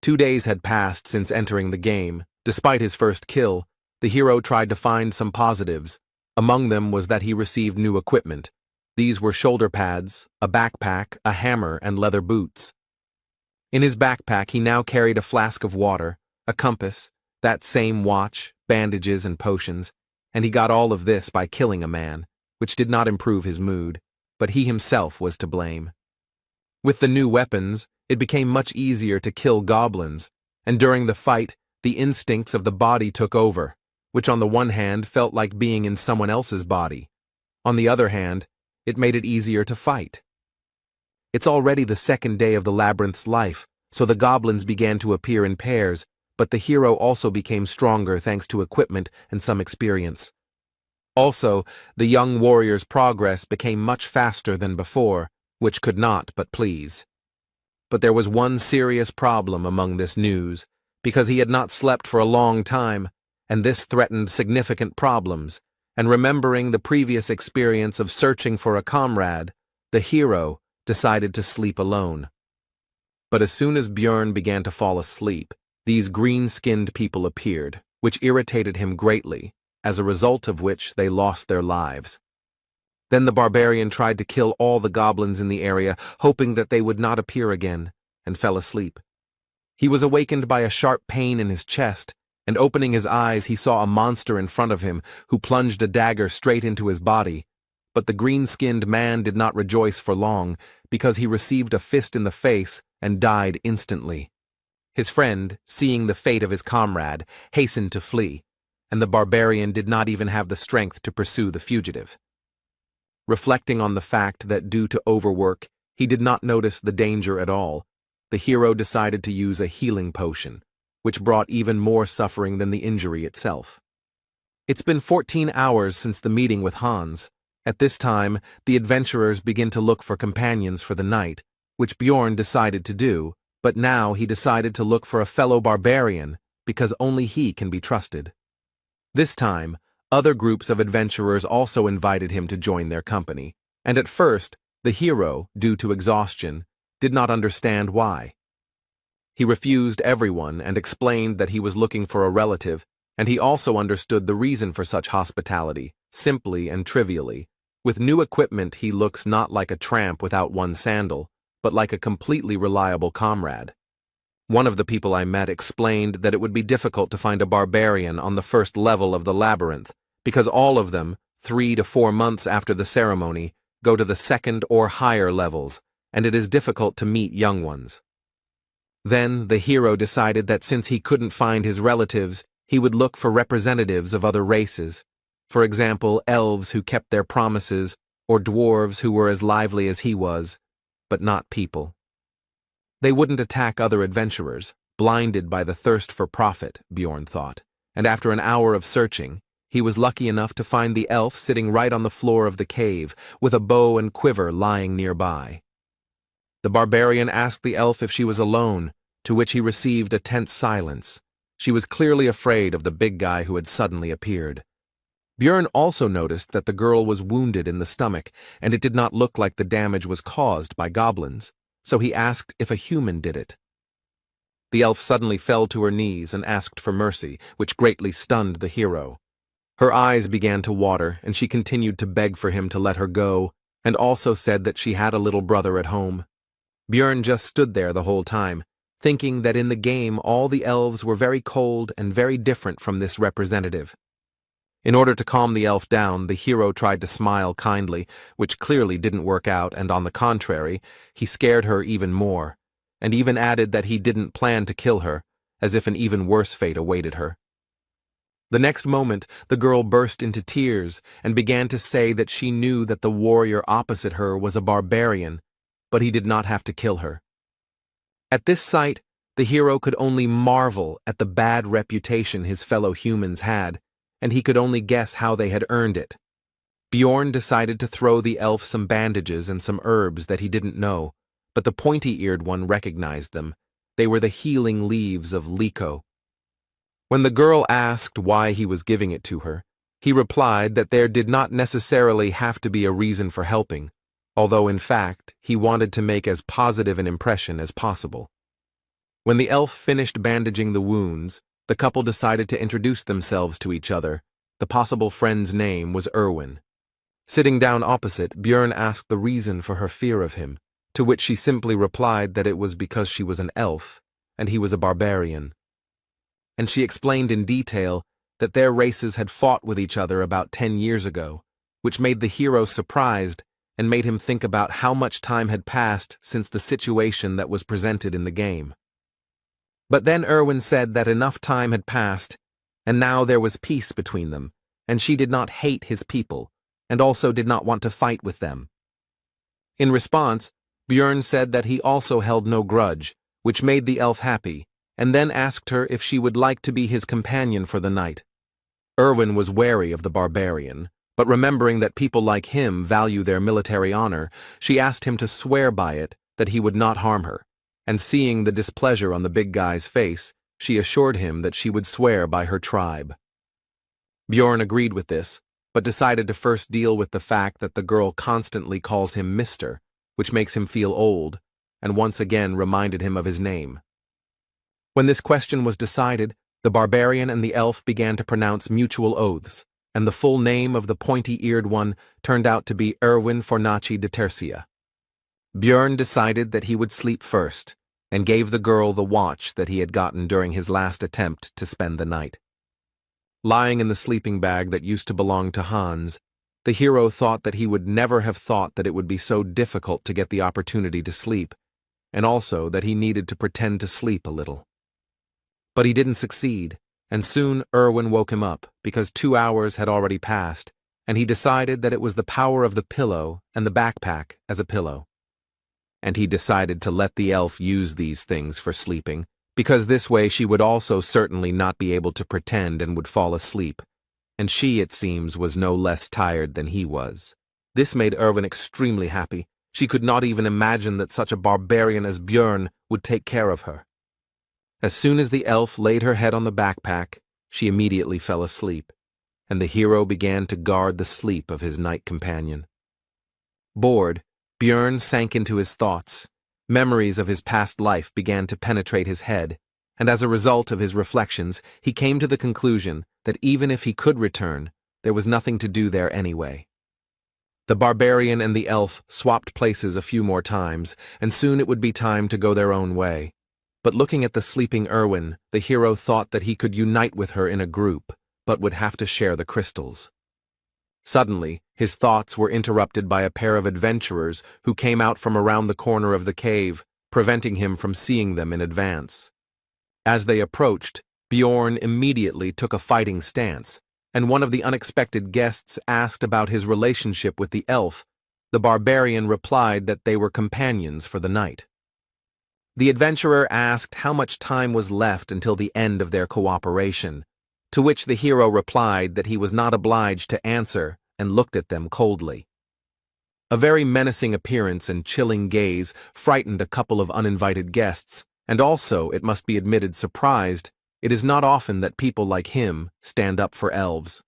2 days had passed since entering the game. Despite his first kill, the hero tried to find some positives. Among them was that he received new equipment. These were shoulder pads, a backpack, a hammer, and leather boots. In his backpack he now carried a flask of water, a compass, that same watch, bandages, and potions, and he got all of this by killing a man, which did not improve his mood, but he himself was to blame. With the new weapons, it became much easier to kill goblins, and during the fight, the instincts of the body took over, which on the one hand felt like being in someone else's body. On the other hand, it made it easier to fight. It's already the second day of the labyrinth's life, so the goblins began to appear in pairs, but the hero also became stronger thanks to equipment and some experience. Also, the young warrior's progress became much faster than before, which could not but please. But there was one serious problem among this news, because he had not slept for a long time, and this threatened significant problems, and remembering the previous experience of searching for a comrade, the hero decided to sleep alone. But as soon as Björn began to fall asleep, these green-skinned people appeared, which irritated him greatly, as a result of which they lost their lives. Then the barbarian tried to kill all the goblins in the area, hoping that they would not appear again, and fell asleep. He was awakened by a sharp pain in his chest, and opening his eyes he saw a monster in front of him who plunged a dagger straight into his body. But the green-skinned man did not rejoice for long, because he received a fist in the face and died instantly. His friend, seeing the fate of his comrade, hastened to flee, and the barbarian did not even have the strength to pursue the fugitive. Reflecting on the fact that due to overwork, he did not notice the danger at all, the hero decided to use a healing potion, which brought even more suffering than the injury itself. It's been 14 hours since the meeting with Hans. At this time, the adventurers begin to look for companions for the night, which Björn decided to do, but now he decided to look for a fellow barbarian, because only he can be trusted. This time, other groups of adventurers also invited him to join their company, and at first, the hero, due to exhaustion, did not understand why. He refused everyone and explained that he was looking for a relative, and he also understood the reason for such hospitality, simply and trivially. With new equipment, he looks not like a tramp without one sandal, but like a completely reliable comrade. One of the people I met explained that it would be difficult to find a barbarian on the first level of the labyrinth, because all of them, 3 to 4 months after the ceremony, go to the second or higher levels, and it is difficult to meet young ones. Then the hero decided that since he couldn't find his relatives, he would look for representatives of other races. For example, elves who kept their promises, or dwarves who were as lively as he was, but not people. They wouldn't attack other adventurers, blinded by the thirst for profit, Björn thought, and after an hour of searching, he was lucky enough to find the elf sitting right on the floor of the cave, with a bow and quiver lying nearby. The barbarian asked the elf if she was alone, to which he received a tense silence, She was clearly afraid of the big guy who had suddenly appeared. Björn also noticed that the girl was wounded in the stomach, and it did not look like the damage was caused by goblins, so he asked if a human did it. The elf suddenly fell to her knees and asked for mercy, which greatly stunned the hero. Her eyes began to water, and she continued to beg for him to let her go, and also said that she had a little brother at home. Björn just stood there the whole time, thinking that in the game all the elves were very cold and very different from this representative. In order to calm the elf down, the hero tried to smile kindly, which clearly didn't work out, and on the contrary, he scared her even more, and even added that he didn't plan to kill her, as if an even worse fate awaited her. The next moment, the girl burst into tears and began to say that she knew that the warrior opposite her was a barbarian, but he did not have to kill her. At this sight, the hero could only marvel at the bad reputation his fellow humans had, and he could only guess how they had earned it. Bjorn decided to throw the elf some bandages and some herbs that he didn't know, but the pointy-eared one recognized them. They were the healing leaves of Liko. When the girl asked why he was giving it to her, he replied that there did not necessarily have to be a reason for helping, although in fact he wanted to make as positive an impression as possible. When the elf finished bandaging the wounds, the couple decided to introduce themselves to each other. The possible friend's name was Erwin. Sitting down opposite, Björn asked the reason for her fear of him, to which she simply replied that it was because she was an elf, and he was a barbarian. And she explained in detail that their races had fought with each other about 10 years ago, which made the hero surprised and made him think about how much time had passed since the situation that was presented in the game. But then Erwin said that enough time had passed, and now there was peace between them, and she did not hate his people, and also did not want to fight with them. In response, Björn said that he also held no grudge, which made the elf happy, and then asked her if she would like to be his companion for the night. Erwin was wary of the barbarian, but remembering that people like him value their military honor, she asked him to swear by it that he would not harm her, and seeing the displeasure on the big guy's face, she assured him that she would swear by her tribe. Bjorn agreed with this, but decided to first deal with the fact that the girl constantly calls him Mr., which makes him feel old, and once again reminded him of his name. When this question was decided, the barbarian and the elf began to pronounce mutual oaths, and the full name of the pointy-eared one turned out to be Erwin Fornaci de Tercia. Björn decided that he would sleep first, and gave the girl the watch that he had gotten during his last attempt to spend the night. Lying in the sleeping bag that used to belong to Hans, the hero thought that he would never have thought that it would be so difficult to get the opportunity to sleep, and also that he needed to pretend to sleep a little. But he didn't succeed, and soon Erwin woke him up, because 2 hours had already passed, and he decided that it was the power of the pillow and the backpack as a pillow. And he decided to let the elf use these things for sleeping, because this way she would also certainly not be able to pretend and would fall asleep, and she, it seems, was no less tired than he was. This made Erwin extremely happy. She could not even imagine that such a barbarian as Björn would take care of her. As soon as the elf laid her head on the backpack, she immediately fell asleep, and the hero began to guard the sleep of his night companion. Bored, Björn sank into his thoughts. Memories of his past life began to penetrate his head, and as a result of his reflections, he came to the conclusion that even if he could return, there was nothing to do there anyway. The barbarian and the elf swapped places a few more times, and soon it would be time to go their own way. But looking at the sleeping Erwin, the hero thought that he could unite with her in a group, but would have to share the crystals. Suddenly, his thoughts were interrupted by a pair of adventurers who came out from around the corner of the cave, preventing him from seeing them in advance. As they approached, Bjorn immediately took a fighting stance, and one of the unexpected guests asked about his relationship with the elf. The barbarian replied that they were companions for the night. The adventurer asked how much time was left until the end of their cooperation, to which the hero replied that he was not obliged to answer and looked at them coldly. A very menacing appearance and chilling gaze frightened a couple of uninvited guests, and also, it must be admitted, surprised It is not often that people like him stand up for elves.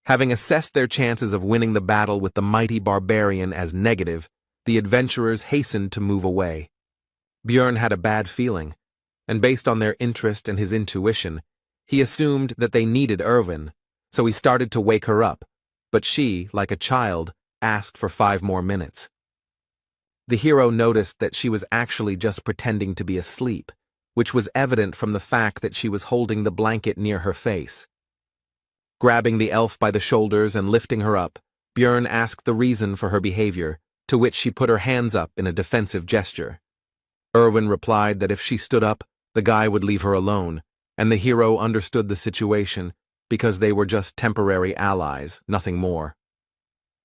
Having assessed their chances of winning the battle with the mighty barbarian as negative, the adventurers hastened to move away. Björn had a bad feeling, and based on their interest and his intuition, he assumed that they needed Erwin, so he started to wake her up, but she, like a child, asked for 5 more minutes. The hero noticed that she was actually just pretending to be asleep, which was evident from the fact that she was holding the blanket near her face. Grabbing the elf by the shoulders and lifting her up, Björn asked the reason for her behavior, to which she put her hands up in a defensive gesture. Erwin replied that if she stood up, the guy would leave her alone, and the hero understood the situation because they were just temporary allies, nothing more.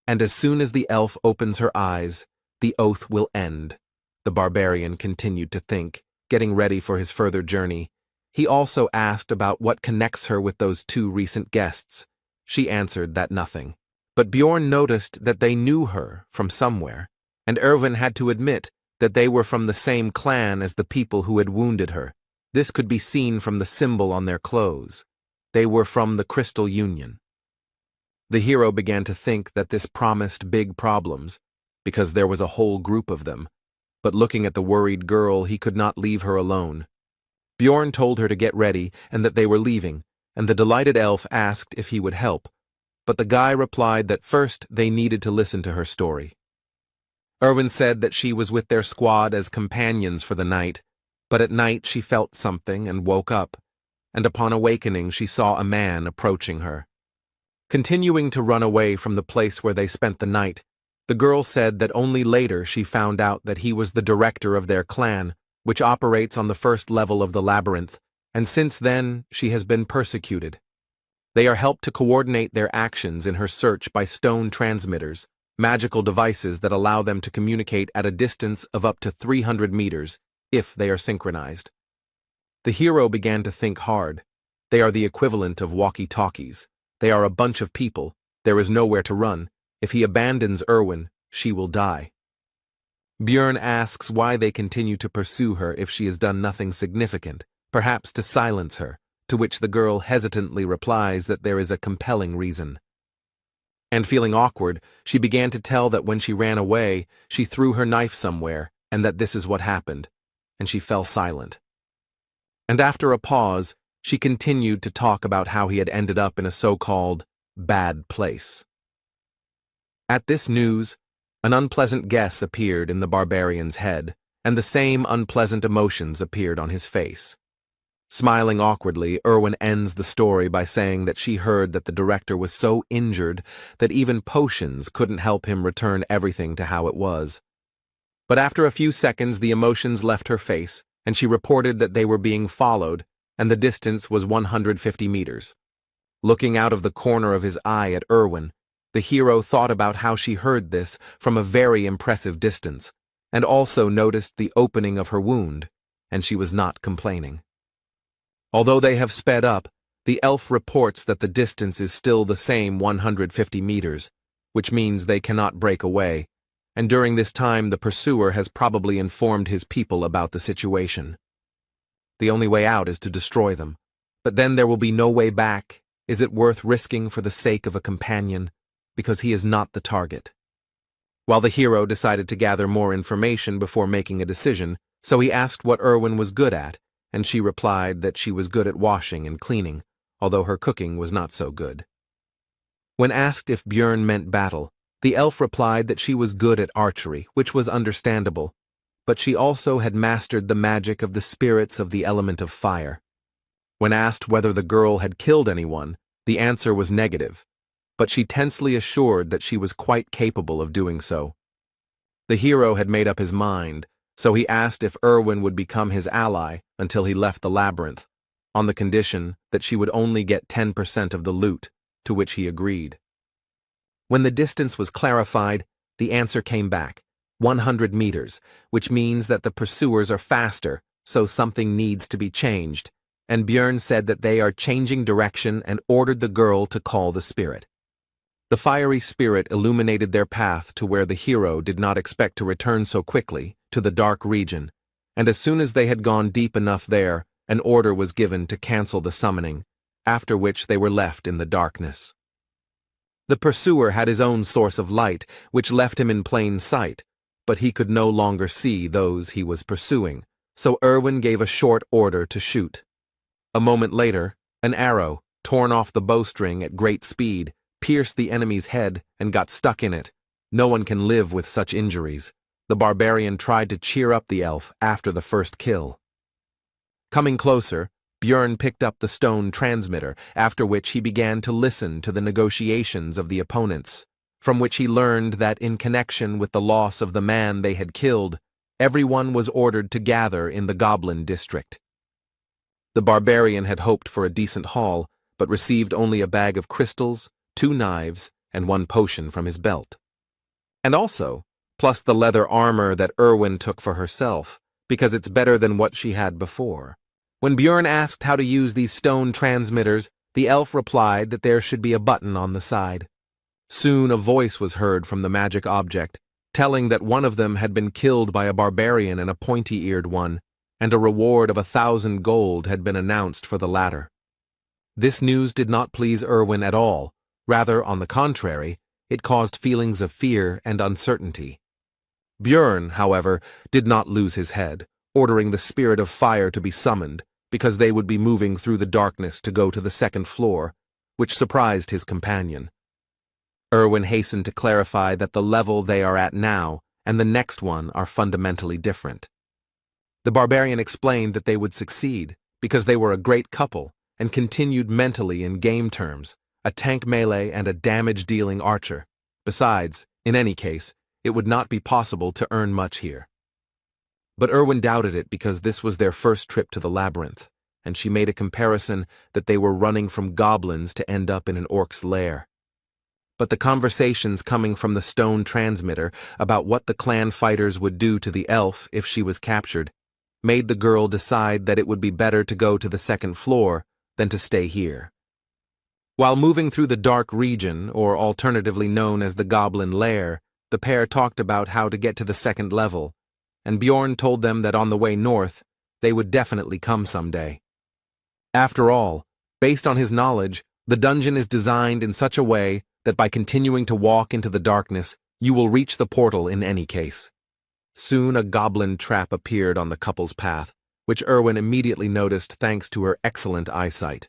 And as soon as the elf opens her eyes, the oath will end, the barbarian continued to think, getting ready for his further journey. He also asked about what connects her with those 2 recent guests. She answered that nothing. But Björn noticed that they knew her from somewhere, and Erwin had to admit that they were from the same clan as the people who had wounded her. This could be seen from the symbol on their clothes. They were from the Crystal Union. The hero began to think that this promised big problems, because there was a whole group of them, but looking at the worried girl, he could not leave her alone. Björn told her to get ready and that they were leaving, and the delighted elf asked if he would help, but the guy replied that first they needed to listen to her story. Erwin said that she was with their squad as companions for the night, but at night she felt something and woke up, and upon awakening she saw a man approaching her. Continuing to run away from the place where they spent the night, the girl said that only later she found out that he was the director of their clan, which operates on the first level of the labyrinth, and since then she has been persecuted. They are helped to coordinate their actions in her search by stone transmitters, magical devices that allow them to communicate at a distance of up to 300 meters, if they are synchronized. The hero began to think hard. They are the equivalent of walkie-talkies. They are a bunch of people. There is nowhere to run. If he abandons Erwin, she will die. Björn asks why they continue to pursue her if she has done nothing significant, perhaps to silence her, to which the girl hesitantly replies that there is a compelling reason. And feeling awkward, she began to tell that when she ran away, she threw her knife somewhere, and that this is what happened, and she fell silent. And after a pause, she continued to talk about how he had ended up in a so-called bad place. At this news, an unpleasant guess appeared in the barbarian's head, and the same unpleasant emotions appeared on his face. Smiling awkwardly, Erwin ends the story by saying that she heard that the director was so injured that even potions couldn't help him return everything to how it was. But after a few seconds, the emotions left her face, and she reported that they were being followed, and the distance was 150 meters. Looking out of the corner of his eye at Erwin, the hero thought about how she heard this from a very impressive distance, and also noticed the opening of her wound, and she was not complaining. Although they have sped up, the elf reports that the distance is still the same 150 meters, which means they cannot break away, and during this time the pursuer has probably informed his people about the situation. The only way out is to destroy them, but then there will be no way back. Is it worth risking for the sake of a companion, because he is not the target? While the hero decided to gather more information before making a decision, so he asked what Erwin was good at, and she replied that she was good at washing and cleaning, although her cooking was not so good. When asked if Björn meant battle, the elf replied that she was good at archery, which was understandable, but she also had mastered the magic of the spirits of the element of fire. When asked whether the girl had killed anyone, the answer was negative, but she tensely assured that she was quite capable of doing so. The hero had made up his mind, so he asked if Erwin would become his ally until he left the labyrinth, on the condition that she would only get 10% of the loot, to which he agreed. When the distance was clarified, the answer came back, 100 meters, which means that the pursuers are faster, so something needs to be changed, and Björn said that they are changing direction and ordered the girl to call the spirit. The fiery spirit illuminated their path to where the hero did not expect to return so quickly, to the dark region, and as soon as they had gone deep enough there, An order was given to cancel the summoning, after which they were left in the darkness. The pursuer had his own source of light, which left him in plain sight, but he could no longer see those he was pursuing, so Erwin gave a short order to shoot. A moment later, an arrow, torn off the bowstring at great speed, pierced the enemy's head and got stuck in it. No one can live with such injuries. The barbarian tried to cheer up the elf after the first kill. Coming closer, Björn picked up the stone transmitter, after which he began to listen to the negotiations of the opponents, from which he learned that in connection with the loss of the man they had killed, everyone was ordered to gather in the Goblin district. The barbarian had hoped for a decent haul, but received only a bag of crystals, 2 knives, and 1 potion from his belt. And also, plus the leather armor that Erwin took for herself, because it's better than what she had before. When Björn asked how to use these stone transmitters, the elf replied that there should be a button on the side. Soon a voice was heard from the magic object, telling that one of them had been killed by a barbarian and a pointy-eared one, and a reward of 1,000 gold had been announced for the latter. This news did not please Erwin at all. Rather, on the contrary, it caused feelings of fear and uncertainty. Björn, however, did not lose his head, ordering the spirit of fire to be summoned, because they would be moving through the darkness to go to the 2nd floor, which surprised his companion. Erwin hastened to clarify that the level they are at now and the next one are fundamentally different. The barbarian explained that they would succeed, because they were a great couple, and continued mentally in game terms, a tank melee and a damage-dealing archer. Besides, in any case, it would not be possible to earn much here. But Erwin doubted it because this was their first trip to the labyrinth, and she made a comparison that they were running from goblins to end up in an orc's lair. But the conversations coming from the stone transmitter about what the clan fighters would do to the elf if she was captured made the girl decide that it would be better to go to the 2nd floor than to stay here. While moving through the dark region, or alternatively known as the Goblin Lair, the pair talked about how to get to the 2nd level, and Björn told them that on the way north, they would definitely come someday. After all, based on his knowledge, the dungeon is designed in such a way that by continuing to walk into the darkness, you will reach the portal in any case. Soon a goblin trap appeared on the couple's path, which Erwin immediately noticed thanks to her excellent eyesight.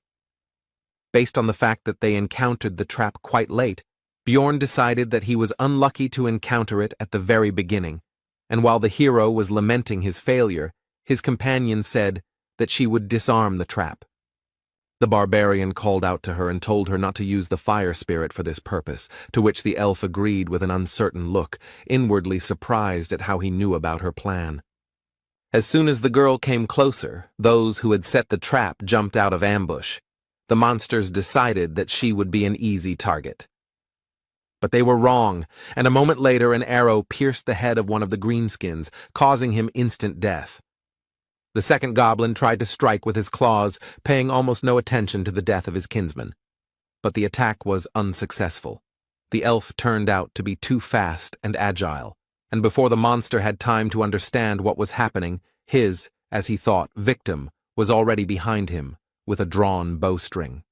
Based on the fact that they encountered the trap quite late, Björn decided that he was unlucky to encounter it at the very beginning, and while the hero was lamenting his failure, his companion said that she would disarm the trap. The barbarian called out to her and told her not to use the fire spirit for this purpose, to which the elf agreed with an uncertain look, inwardly surprised at how he knew about her plan. As soon as the girl came closer, those who had set the trap jumped out of ambush. The monsters decided that she would be an easy target. But they were wrong, and a moment later an arrow pierced the head of one of the greenskins, causing him instant death. The 2nd goblin tried to strike with his claws, paying almost no attention to the death of his kinsman. But the attack was unsuccessful. The elf turned out to be too fast and agile, and before the monster had time to understand what was happening, his, as he thought, victim was already behind him, with a drawn bowstring.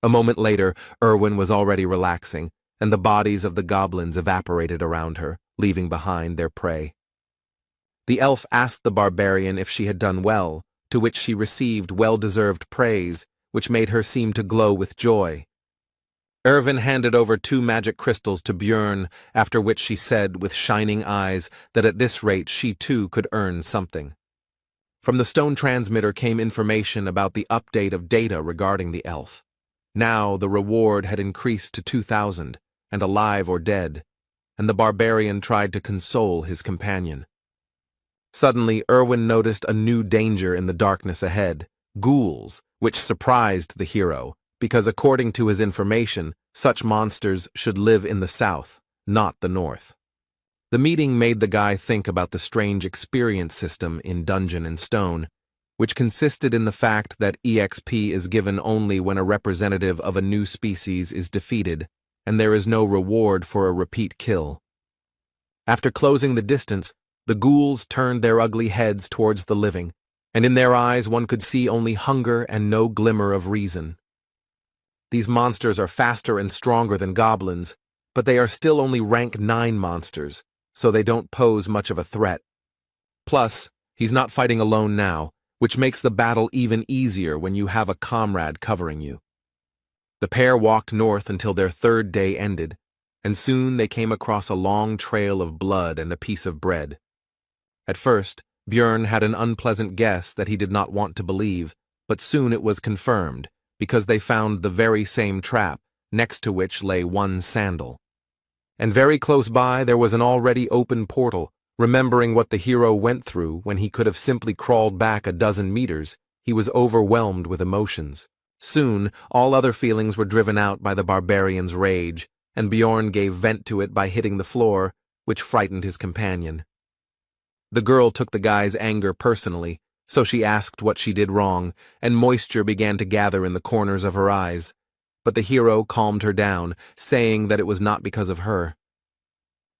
A moment later, Erwin was already relaxing, and the bodies of the goblins evaporated around her, leaving behind their prey. The elf asked the barbarian if she had done well, to which she received well-deserved praise, which made her seem to glow with joy. Erwin handed over 2 magic crystals to Björn, after which she said with shining eyes that at this rate she too could earn something. From the stone transmitter came information about the update of data regarding the elf. Now the reward had increased to 2,000, and alive or dead, and the barbarian tried to console his companion. Suddenly, Erwin noticed a new danger in the darkness ahead, ghouls, which surprised the hero, because according to his information, such monsters should live in the south, not the north. The meeting made the guy think about the strange experience system in Dungeon and Stone, which consisted in the fact that EXP is given only when a representative of a new species is defeated, and there is no reward for a repeat kill. After closing the distance, the ghouls turned their ugly heads towards the living, and in their eyes one could see only hunger and no glimmer of reason. These monsters are faster and stronger than goblins, but they are still only rank 9 monsters, so they don't pose much of a threat. Plus, he's not fighting alone now, which makes the battle even easier when you have a comrade covering you. The pair walked north until their 3rd day ended, and soon they came across a long trail of blood and a piece of bread. At first, Björn had an unpleasant guess that he did not want to believe, but soon it was confirmed, because they found the very same trap, next to which lay one sandal. And very close by there was an already open portal. Remembering what the hero went through when he could have simply crawled back a dozen meters, he was overwhelmed with emotions. Soon, all other feelings were driven out by the barbarian's rage, and Bjorn gave vent to it by hitting the floor, which frightened his companion. The girl took the guy's anger personally, so she asked what she did wrong, and moisture began to gather in the corners of her eyes. But the hero calmed her down, saying that it was not because of her.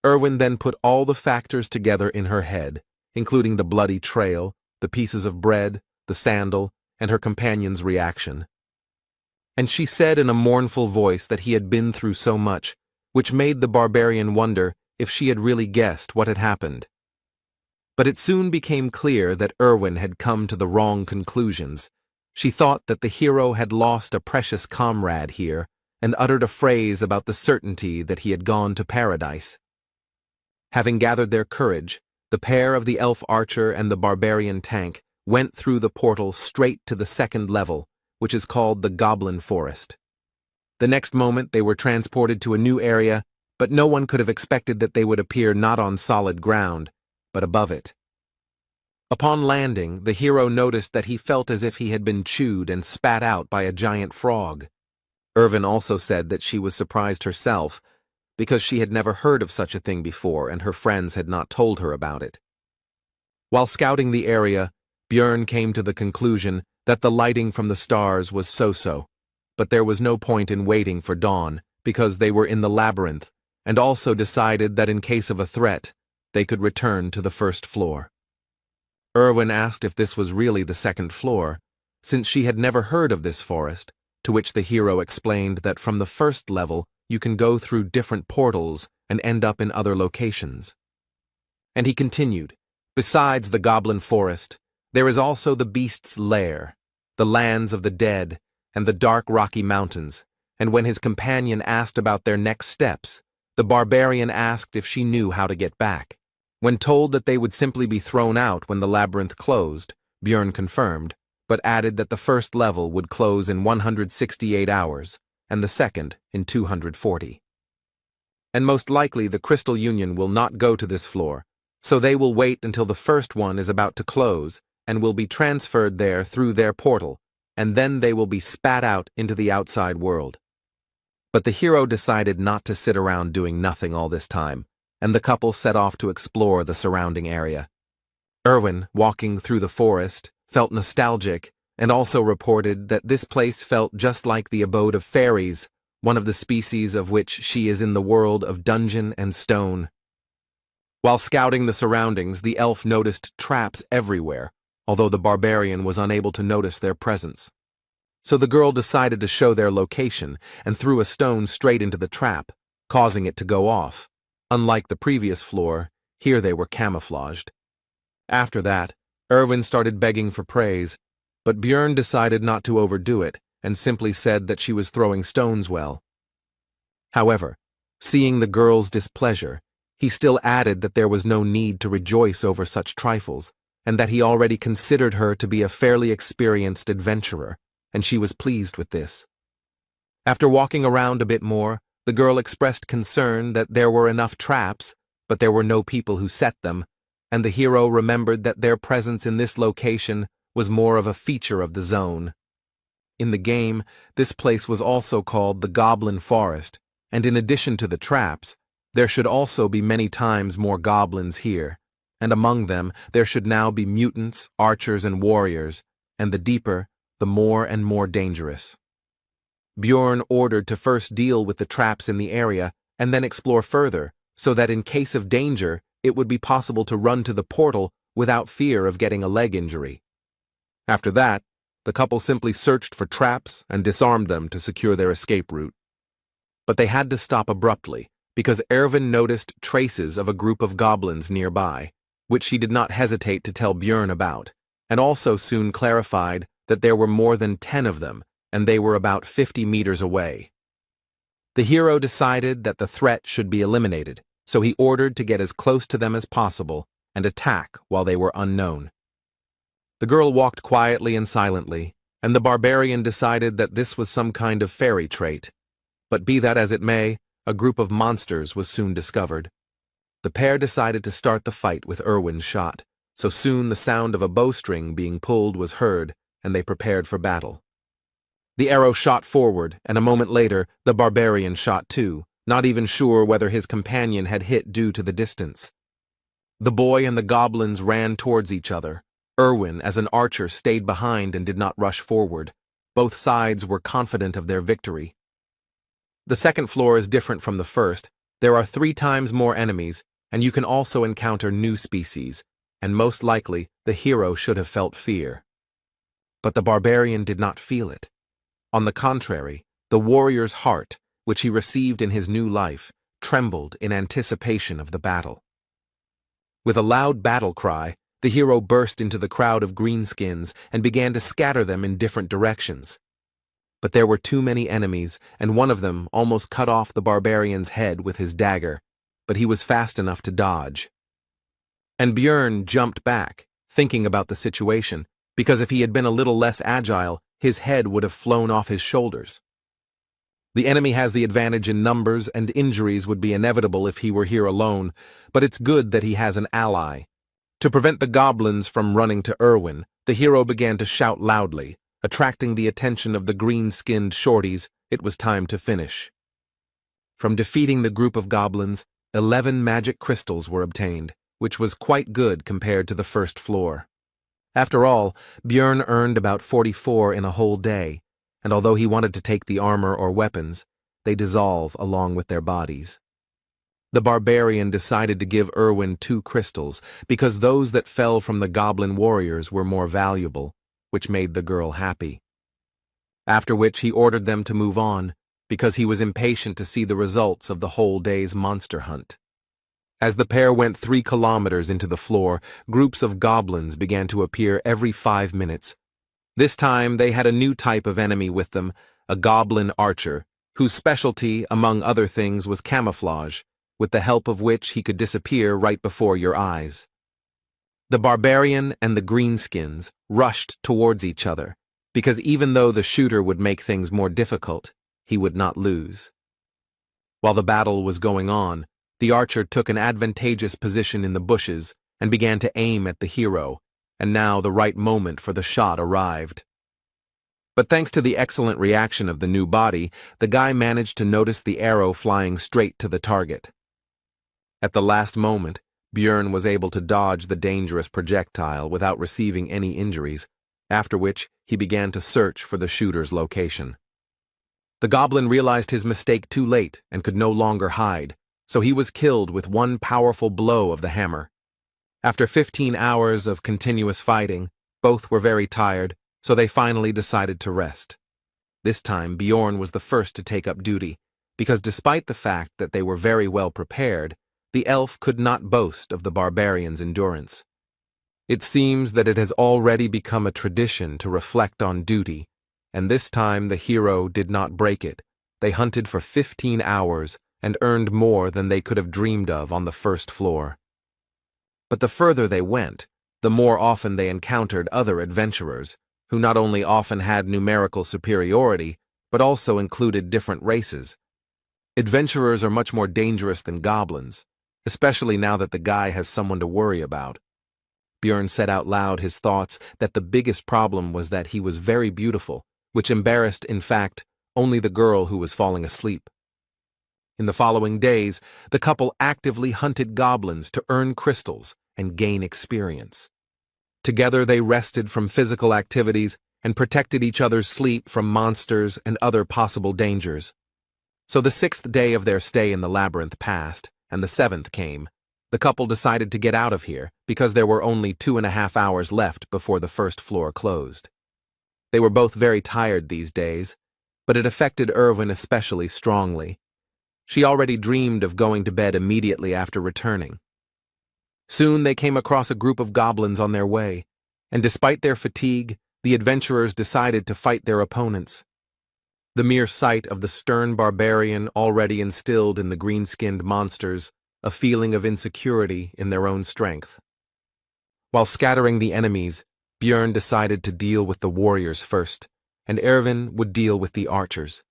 Erwin then put all the factors together in her head, including the bloody trail, the pieces of bread, the sandal, and her companion's reaction. And she said in a mournful voice that he had been through so much, which made the barbarian wonder if she had really guessed what had happened. But it soon became clear that Erwin had come to the wrong conclusions. She thought that the hero had lost a precious comrade here, and uttered a phrase about the certainty that he had gone to paradise. Having gathered their courage, the pair of the elf archer and the barbarian tank went through the portal straight to the 2nd level, which is called the Goblin Forest. The next moment they were transported to a new area, but no one could have expected that they would appear not on solid ground, but above it. Upon landing, the hero noticed that he felt as if he had been chewed and spat out by a giant frog. Erwin also said that she was surprised herself, because she had never heard of such a thing before and her friends had not told her about it. While scouting the area, Björn came to the conclusion that the lighting from the stars was so-so, but there was no point in waiting for dawn because they were in the labyrinth, and also decided that in case of a threat, they could return to the 1st floor. Erwin asked if this was really the 2nd floor, since she had never heard of this forest, to which the hero explained that from the 1st level you can go through different portals and end up in other locations. And he continued, besides the Goblin Forest, there is also the Beast's Lair, the lands of the dead, and the dark rocky mountains, and when his companion asked about their next steps, the barbarian asked if she knew how to get back. When told that they would simply be thrown out when the labyrinth closed, Björn confirmed, but added that the 1st level would close in 168 hours, and the 2nd in 240. And most likely the Crystal Union will not go to this floor, so they will wait until the 1st one is about to close, and will be transferred there through their portal, and then they will be spat out into the outside world. But the hero decided not to sit around doing nothing all this time, and the couple set off to explore the surrounding area. Erwin, walking through the forest, felt nostalgic, and also reported that this place felt just like the abode of fairies, one of the species of which she is in the world of dungeon and stone. While scouting the surroundings, the elf noticed traps everywhere, although the barbarian was unable to notice their presence. So the girl decided to show their location and threw a stone straight into the trap, causing it to go off. Unlike the previous floor, here they were camouflaged. After that, Erwin started begging for praise, but Björn decided not to overdo it and simply said that she was throwing stones well. However, seeing the girl's displeasure, he still added that there was no need to rejoice over such trifles, and that he already considered her to be a fairly experienced adventurer, and she was pleased with this. After walking around a bit more, the girl expressed concern that there were enough traps, but there were no people who set them, and the hero remembered that their presence in this location was more of a feature of the zone. In the game, this place was also called the Goblin Forest, and in addition to the traps, there should also be many times more goblins here, and among them there should now be mutants, archers, and warriors, and the deeper, the more and more dangerous. Björn ordered to first deal with the traps in the area and then explore further, so that in case of danger, it would be possible to run to the portal without fear of getting a leg injury. After that, the couple simply searched for traps and disarmed them to secure their escape route. But they had to stop abruptly, because Erwin noticed traces of a group of goblins nearby, which she did not hesitate to tell Björn about, and also soon clarified that there were more than 10 of them, and they were about 50 meters away. The hero decided that the threat should be eliminated, so he ordered to get as close to them as possible and attack while they were unknown. The girl walked quietly and silently, and the barbarian decided that this was some kind of fairy trait. But be that as it may, a group of monsters was soon discovered. The pair decided to start the fight with Erwin's shot, so soon the sound of a bowstring being pulled was heard, and they prepared for battle. The arrow shot forward, and a moment later, the barbarian shot too, not even sure whether his companion had hit due to the distance. The boy and the goblins ran towards each other. Erwin, as an archer, stayed behind and did not rush forward. Both sides were confident of their victory. The second floor is different from the first. There are 3 times more enemies, and you can also encounter new species, and most likely the hero should have felt fear. But the barbarian did not feel it. On the contrary, the warrior's heart, which he received in his new life, trembled in anticipation of the battle. With a loud battle cry, the hero burst into the crowd of greenskins and began to scatter them in different directions. But there were too many enemies, and one of them almost cut off the barbarian's head with his dagger, but he was fast enough to dodge. And Björn jumped back, thinking about the situation, because if he had been a little less agile, his head would have flown off his shoulders. The enemy has the advantage in numbers, and injuries would be inevitable if he were here alone, but it's good that he has an ally. To prevent the goblins from running to Erwin, the hero began to shout loudly, attracting the attention of the green-skinned shorties. It was time to finish. From defeating the group of goblins, 11 magic crystals were obtained, which was quite good compared to the first floor. After all, Björn earned about 44 in a whole day, and although he wanted to take the armor or weapons, they dissolve along with their bodies. The barbarian decided to give Erwin 2 crystals, because those that fell from the goblin warriors were more valuable, which made the girl happy. After which he ordered them to move on, because he was impatient to see the results of the whole day's monster hunt. As the pair went 3 kilometers into the floor, groups of goblins began to appear every 5 minutes. This time they had a new type of enemy with them, a goblin archer, whose specialty, among other things, was camouflage, with the help of which he could disappear right before your eyes. The barbarian and the greenskins rushed towards each other, because even though the shooter would make things more difficult, he would not lose. While the battle was going on, the archer took an advantageous position in the bushes and began to aim at the hero, and now the right moment for the shot arrived. But thanks to the excellent reaction of the new body, the guy managed to notice the arrow flying straight to the target. At the last moment, Björn was able to dodge the dangerous projectile without receiving any injuries, after which he began to search for the shooter's location. The goblin realized his mistake too late and could no longer hide, so he was killed with one powerful blow of the hammer. After 15 hours of continuous fighting, both were very tired, so they finally decided to rest. This time Björn was the first to take up duty, because despite the fact that they were very well prepared, the elf could not boast of the barbarian's endurance. It seems that it has already become a tradition to reflect on duty, and this time the hero did not break it. They hunted for 15 hours and earned more than they could have dreamed of on the first floor. But the further they went, the more often they encountered other adventurers, who not only often had numerical superiority, but also included different races. Adventurers are much more dangerous than goblins, especially now that the guy has someone to worry about. Björn said out loud his thoughts that the biggest problem was that he was very beautiful, which embarrassed, in fact, only the girl who was falling asleep. In the following days, the couple actively hunted goblins to earn crystals and gain experience. Together they rested from physical activities and protected each other's sleep from monsters and other possible dangers. So the 6th day of their stay in the labyrinth passed, and the 7th came, The couple decided to get out of here because there were only 2.5 hours left before the first floor closed. They were both very tired these days, but it affected Irwin especially strongly. She already dreamed of going to bed immediately after returning. Soon they came across a group of goblins on their way, and despite their fatigue, the adventurers decided to fight their opponents. The mere sight of the stern barbarian already instilled in the green-skinned monsters a feeling of insecurity in their own strength. While scattering the enemies, Björn decided to deal with the warriors first, and Erwin would deal with the archers.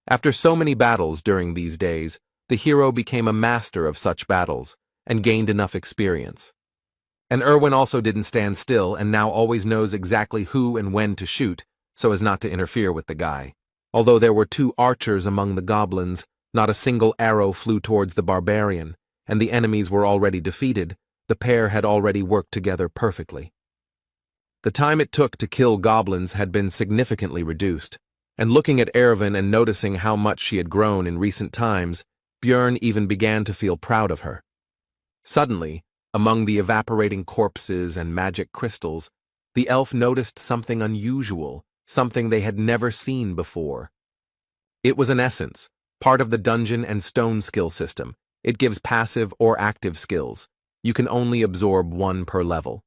After so many battles during these days, the hero became a master of such battles and gained enough experience. And Erwin also didn't stand still and now always knows exactly who and when to shoot so as not to interfere with the guy. Although there were 2 archers among the goblins, not a single arrow flew towards the barbarian, and the enemies were already defeated. The pair had already worked together perfectly. The time it took to kill goblins had been significantly reduced, and looking at Erwin and noticing how much she had grown in recent times, Björn even began to feel proud of her. Suddenly, among the evaporating corpses and magic crystals, the elf noticed something unusual, something they had never seen before. It was an essence, part of the dungeon and stone skill system. It gives passive or active skills. You can only absorb 1 per level.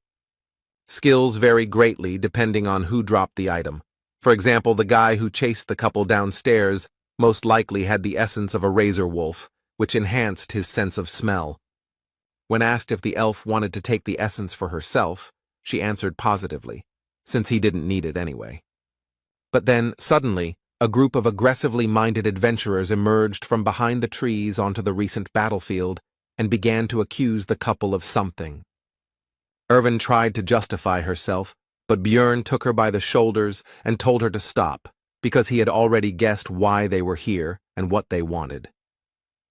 Skills vary greatly depending on who dropped the item. For example, the guy who chased the couple downstairs most likely had the essence of a razor wolf, which enhanced his sense of smell. When asked if the elf wanted to take the essence for herself, she answered positively, since he didn't need it anyway. But then, suddenly, a group of aggressively minded adventurers emerged from behind the trees onto the recent battlefield and began to accuse the couple of something. Erwin tried to justify herself, but Björn took her by the shoulders and told her to stop, because he had already guessed why they were here and what they wanted.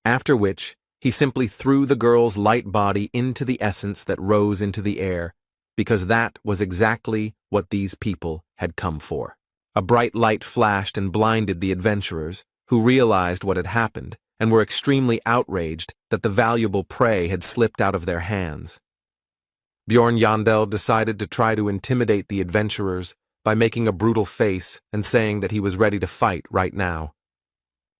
After which, he simply threw the girl's light body into the essence that rose into the air, because that was exactly what these people had come for. A bright light flashed and blinded the adventurers, who realized what had happened and were extremely outraged that the valuable prey had slipped out of their hands. Bjorn Yandel decided to try to intimidate the adventurers by making a brutal face and saying that he was ready to fight right now.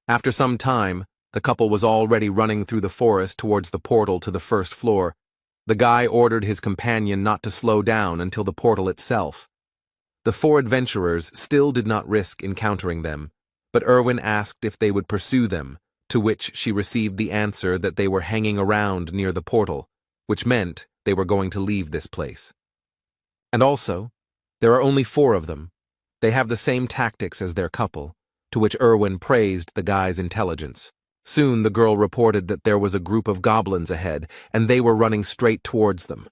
After some time, the couple was already running through the forest towards the portal to the first floor. The guy ordered his companion not to slow down until the portal itself. The 4 adventurers still did not risk encountering them, but Erwin asked if they would pursue them, to which she received the answer that they were hanging around near the portal, which meant they were going to leave this place. And also, there are only 4 of them. They have the same tactics as their couple, to which Erwin praised the guy's intelligence. Soon the girl reported that there was a group of goblins ahead, and they were running straight towards them.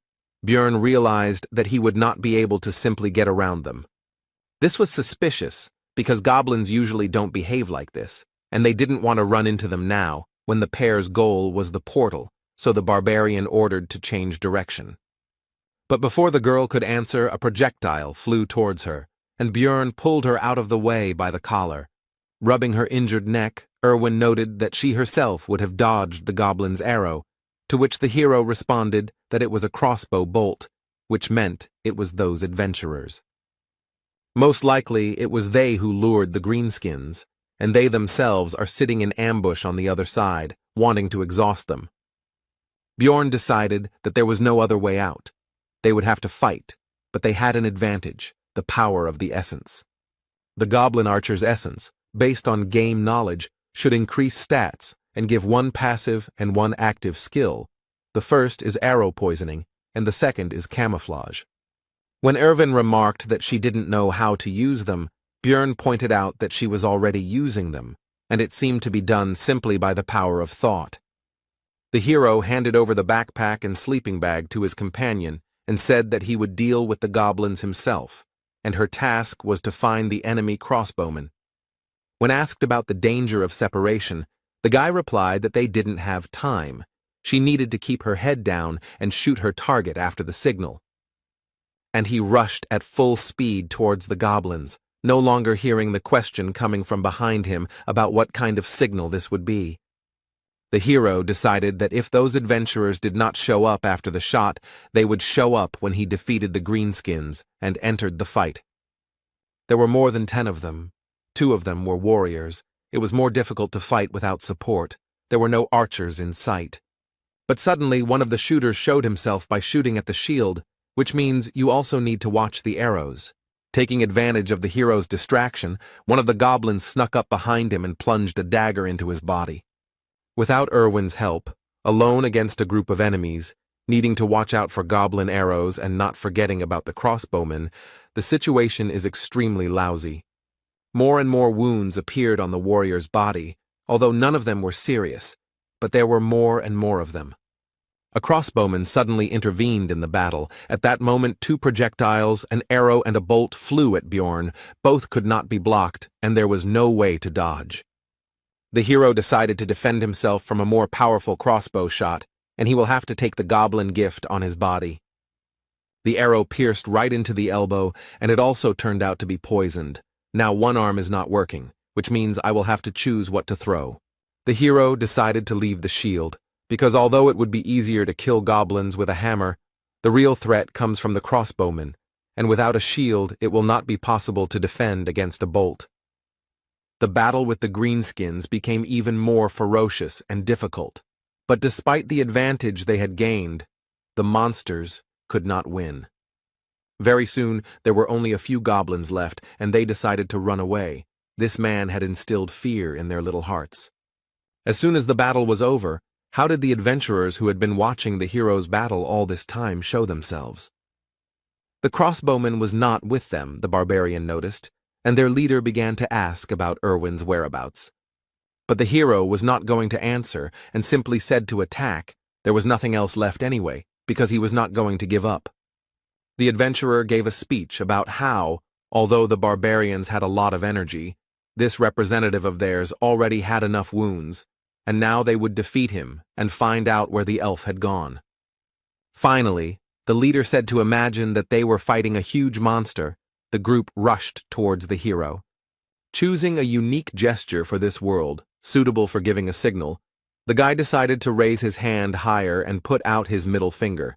Björn realized that he would not be able to simply get around them. This was suspicious, because goblins usually don't behave like this, and they didn't want to run into them now, when the pair's goal was the portal, so the barbarian ordered to change direction. But before the girl could answer, a projectile flew towards her, and Björn pulled her out of the way by the collar. Rubbing her injured neck, Erwin noted that she herself would have dodged the goblin's arrow, to which the hero responded that it was a crossbow bolt, which meant it was those adventurers. Most likely, it was they who lured the greenskins, and they themselves are sitting in ambush on the other side, wanting to exhaust them. Bjorn decided that there was no other way out. They would have to fight, but they had an advantage, the power of the essence. The goblin archer's essence, based on game knowledge, should increase stats and give 1 passive and 1 active skill. The first is arrow poisoning, and the second is camouflage. When Erwin remarked that she didn't know how to use them, Björn pointed out that she was already using them, and it seemed to be done simply by the power of thought. The hero handed over the backpack and sleeping bag to his companion and said that he would deal with the goblins himself, and her task was to find the enemy crossbowmen. When asked about the danger of separation, the guy replied that they didn't have time. She needed to keep her head down and shoot her target after the signal. And he rushed at full speed towards the goblins, no longer hearing the question coming from behind him about what kind of signal this would be. The hero decided that if those adventurers did not show up after the shot, they would show up when he defeated the greenskins and entered the fight. There were more than 10 of them. 2 of them were warriors. It was more difficult to fight without support. There were no archers in sight. But suddenly one of the shooters showed himself by shooting at the shield, which means you also need to watch the arrows. Taking advantage of the hero's distraction, one of the goblins snuck up behind him and plunged a dagger into his body. Without Erwin's help, alone against a group of enemies, needing to watch out for goblin arrows and not forgetting about the crossbowmen, the situation is extremely lousy. More and more wounds appeared on the warrior's body, although none of them were serious, but there were more and more of them. A crossbowman suddenly intervened in the battle. At that moment, 2 projectiles, an arrow and a bolt flew at Bjorn. Both could not be blocked, and there was no way to dodge. The hero decided to defend himself from a more powerful crossbow shot, and he will have to take the goblin gift on his body. The arrow pierced right into the elbow, and it also turned out to be poisoned. Now one arm is not working, which means I will have to choose what to throw. The hero decided to leave the shield, because although it would be easier to kill goblins with a hammer, the real threat comes from the crossbowmen, and without a shield it will not be possible to defend against a bolt. The battle with the greenskins became even more ferocious and difficult, but despite the advantage they had gained, the monsters could not win. Very soon there were only a few goblins left, and they decided to run away. This man had instilled fear in their little hearts. As soon as the battle was over, how did the adventurers who had been watching the hero's battle all this time show themselves? The crossbowman was not with them, the barbarian noticed, and their leader began to ask about Erwin's whereabouts. But the hero was not going to answer and simply said to attack. There was nothing else left anyway, because he was not going to give up. The adventurer gave a speech about how, although the barbarians had a lot of energy, this representative of theirs already had enough wounds, and now they would defeat him and find out where the elf had gone. Finally, the leader said to imagine that they were fighting a huge monster. The group rushed towards the hero. Choosing a unique gesture for this world, suitable for giving a signal, the guy decided to raise his hand higher and put out his middle finger.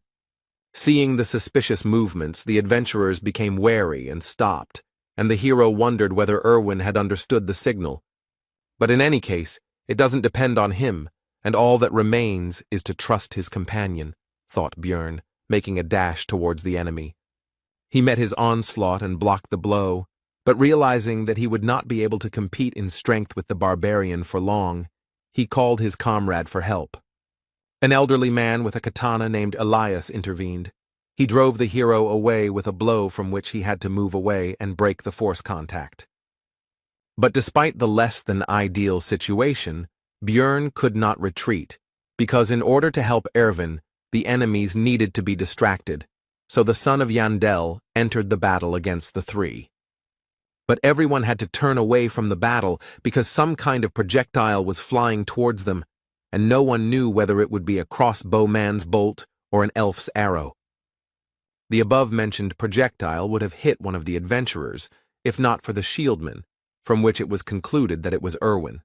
Seeing the suspicious movements, the adventurers became wary and stopped, and the hero wondered whether Erwin had understood the signal. But in any case, it doesn't depend on him, and all that remains is to trust his companion, thought Bjorn, making a dash towards the enemy. He met his onslaught and blocked the blow, but realizing that he would not be able to compete in strength with the barbarian for long, he called his comrade for help. An elderly man with a katana named Elias intervened. He drove the hero away with a blow from which he had to move away and break the force contact. But despite the less than ideal situation, Bjorn could not retreat, because in order to help Erwin, the enemies needed to be distracted, so the son of Yandel entered the battle against the 3. But everyone had to turn away from the battle because some kind of projectile was flying towards them, and no one knew whether it would be a crossbowman's bolt or an elf's arrow. The above-mentioned projectile would have hit one of the adventurers, if not for the shieldman, from which it was concluded that it was Erwin.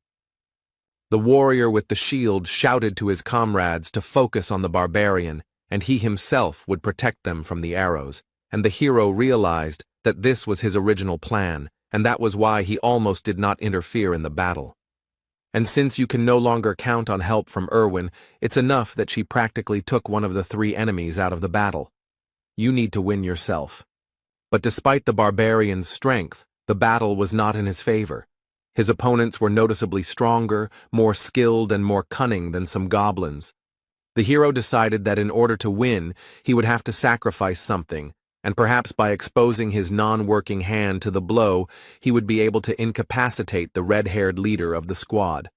The warrior with the shield shouted to his comrades to focus on the barbarian, and he himself would protect them from the arrows, and the hero realized that this was his original plan, and that was why he almost did not interfere in the battle. And since you can no longer count on help from Erwin, it's enough that she practically took one of the 3 enemies out of the battle. You need to win yourself. But despite the barbarian's strength, the battle was not in his favor. His opponents were noticeably stronger, more skilled, and more cunning than some goblins. The hero decided that in order to win, he would have to sacrifice something, and perhaps by exposing his non-working hand to the blow, he would be able to incapacitate the red-haired leader of the squad.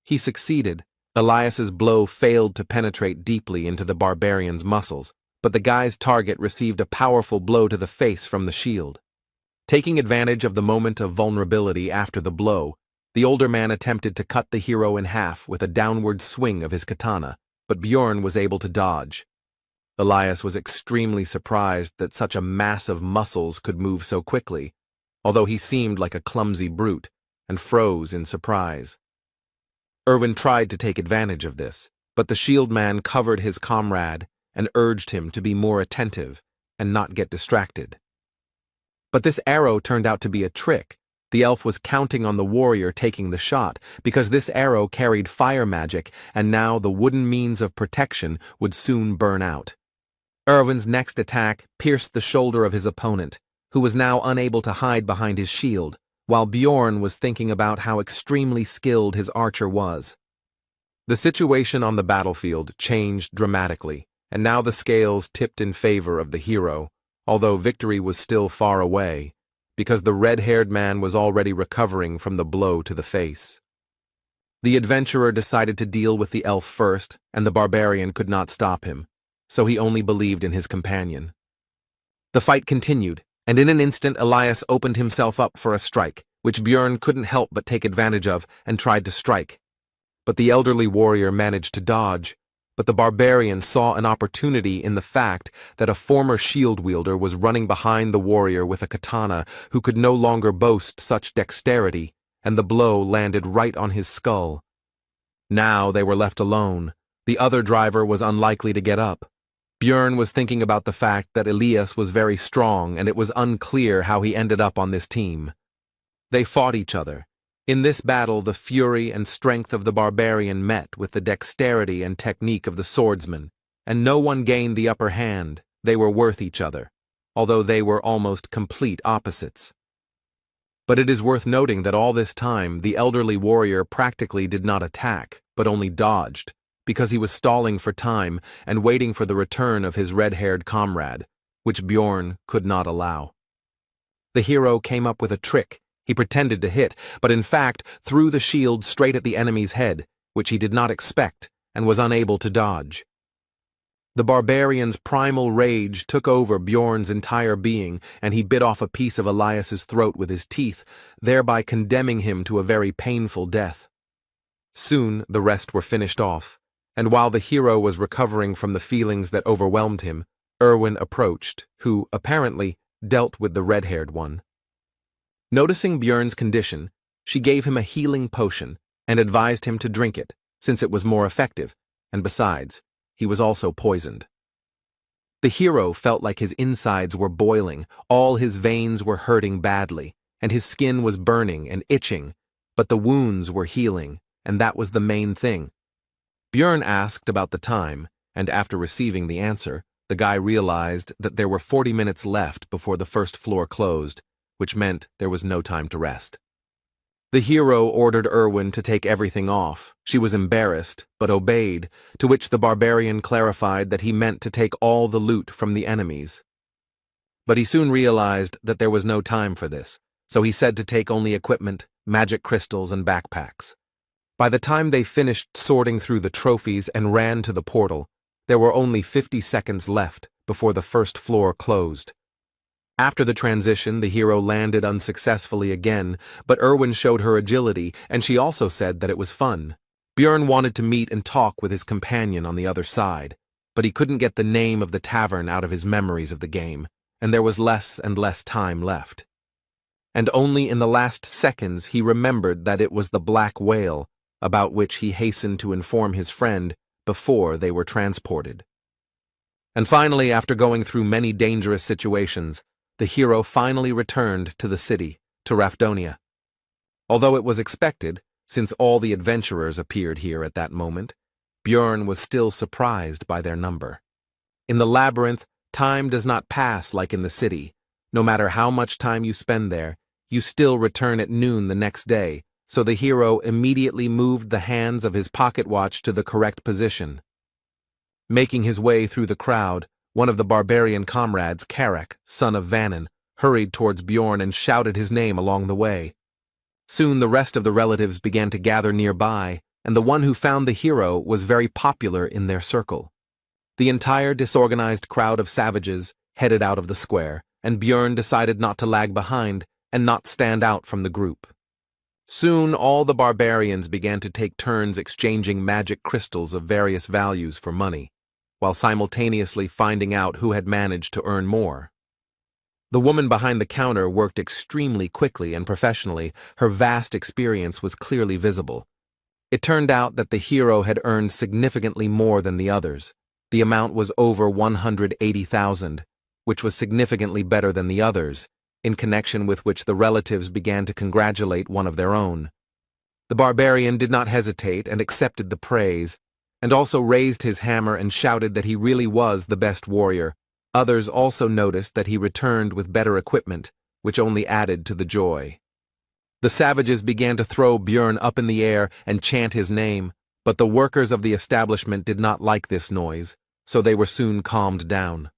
He succeeded. Elias's blow failed to penetrate deeply into the barbarian's muscles, but the guy's target received a powerful blow to the face from the shield. Taking advantage of the moment of vulnerability after the blow, the older man attempted to cut the hero in half with a downward swing of his katana, but Bjorn was able to dodge. Elias was extremely surprised that such a mass of muscles could move so quickly, although he seemed like a clumsy brute, and froze in surprise. Erwin tried to take advantage of this, but the shield man covered his comrade and urged him to be more attentive and not get distracted. But this arrow turned out to be a trick. The elf was counting on the warrior taking the shot, because this arrow carried fire magic, and now the wooden means of protection would soon burn out. Erwin's next attack pierced the shoulder of his opponent, who was now unable to hide behind his shield, while Bjorn was thinking about how extremely skilled his archer was. The situation on the battlefield changed dramatically, and now the scales tipped in favor of the hero, although victory was still far away, because the red-haired man was already recovering from the blow to the face. The adventurer decided to deal with the elf first, and the barbarian could not stop him, so he only believed in his companion. The fight continued, and in an instant Elias opened himself up for a strike, which Bjorn couldn't help but take advantage of and tried to strike. But the elderly warrior managed to dodge, but the barbarian saw an opportunity in the fact that a former shield wielder was running behind the warrior with a katana who could no longer boast such dexterity, and the blow landed right on his skull. Now they were left alone. The other driver was unlikely to get up. Bjorn was thinking about the fact that Elias was very strong, and it was unclear how he ended up on this team. They fought each other. In this battle, the fury and strength of the barbarian met with the dexterity and technique of the swordsman, and no one gained the upper hand. They were worth each other, although they were almost complete opposites. But it is worth noting that all this time, the elderly warrior practically did not attack, but only dodged, because he was stalling for time and waiting for the return of his red-haired comrade, which Bjorn could not allow. The hero came up with a trick. He pretended to hit, but in fact threw the shield straight at the enemy's head, which he did not expect and was unable to dodge. The barbarian's primal rage took over Bjorn's entire being, and he bit off a piece of Elias's throat with his teeth, thereby condemning him to a very painful death. Soon the rest were finished off, and while the hero was recovering from the feelings that overwhelmed him, Erwin approached, who, apparently, dealt with the red-haired one. Noticing Bjorn's condition, she gave him a healing potion and advised him to drink it, since it was more effective, and besides, he was also poisoned. The hero felt like his insides were boiling, all his veins were hurting badly, and his skin was burning and itching, but the wounds were healing, and that was the main thing. Bjorn asked about the time, and after receiving the answer, the guy realized that there were 40 minutes left before the first floor closed, which meant there was no time to rest. The hero ordered Erwin to take everything off. She was embarrassed, but obeyed, to which the barbarian clarified that he meant to take all the loot from the enemies. But he soon realized that there was no time for this, so he said to take only equipment, magic crystals, and backpacks. By the time they finished sorting through the trophies and ran to the portal, there were only 50 seconds left before the first floor closed. After the transition, the hero landed unsuccessfully again, but Erwin showed her agility, and she also said that it was fun. Bjorn wanted to meet and talk with his companion on the other side, but he couldn't get the name of the tavern out of his memories of the game, and there was less and less time left. And only in the last seconds he remembered that it was the Black Whale, about which he hastened to inform his friend before they were transported. And finally, after going through many dangerous situations, the hero finally returned to the city, to Rafdonia. Although it was expected, since all the adventurers appeared here at that moment, Bjorn was still surprised by their number. In the labyrinth, time does not pass like in the city. No matter how much time you spend there, you still return at noon the next day, so the hero immediately moved the hands of his pocket watch to the correct position. Making his way through the crowd, one of the barbarian comrades, Karak, son of Vannin, hurried towards Bjorn and shouted his name along the way. Soon the rest of the relatives began to gather nearby, and the one who found the hero was very popular in their circle. The entire disorganized crowd of savages headed out of the square, and Bjorn decided not to lag behind and not stand out from the group. Soon all the barbarians began to take turns exchanging magic crystals of various values for money, while simultaneously finding out who had managed to earn more. The woman behind the counter worked extremely quickly and professionally. Her vast experience was clearly visible. It turned out that the hero had earned significantly more than the others. The amount was over 180,000, which was significantly better than the others, in connection with which the relatives began to congratulate one of their own. The barbarian did not hesitate and accepted the praise, and also raised his hammer and shouted that he really was the best warrior. Others also noticed that he returned with better equipment, which only added to the joy. The savages began to throw Björn up in the air and chant his name, but the workers of the establishment did not like this noise, so they were soon calmed down.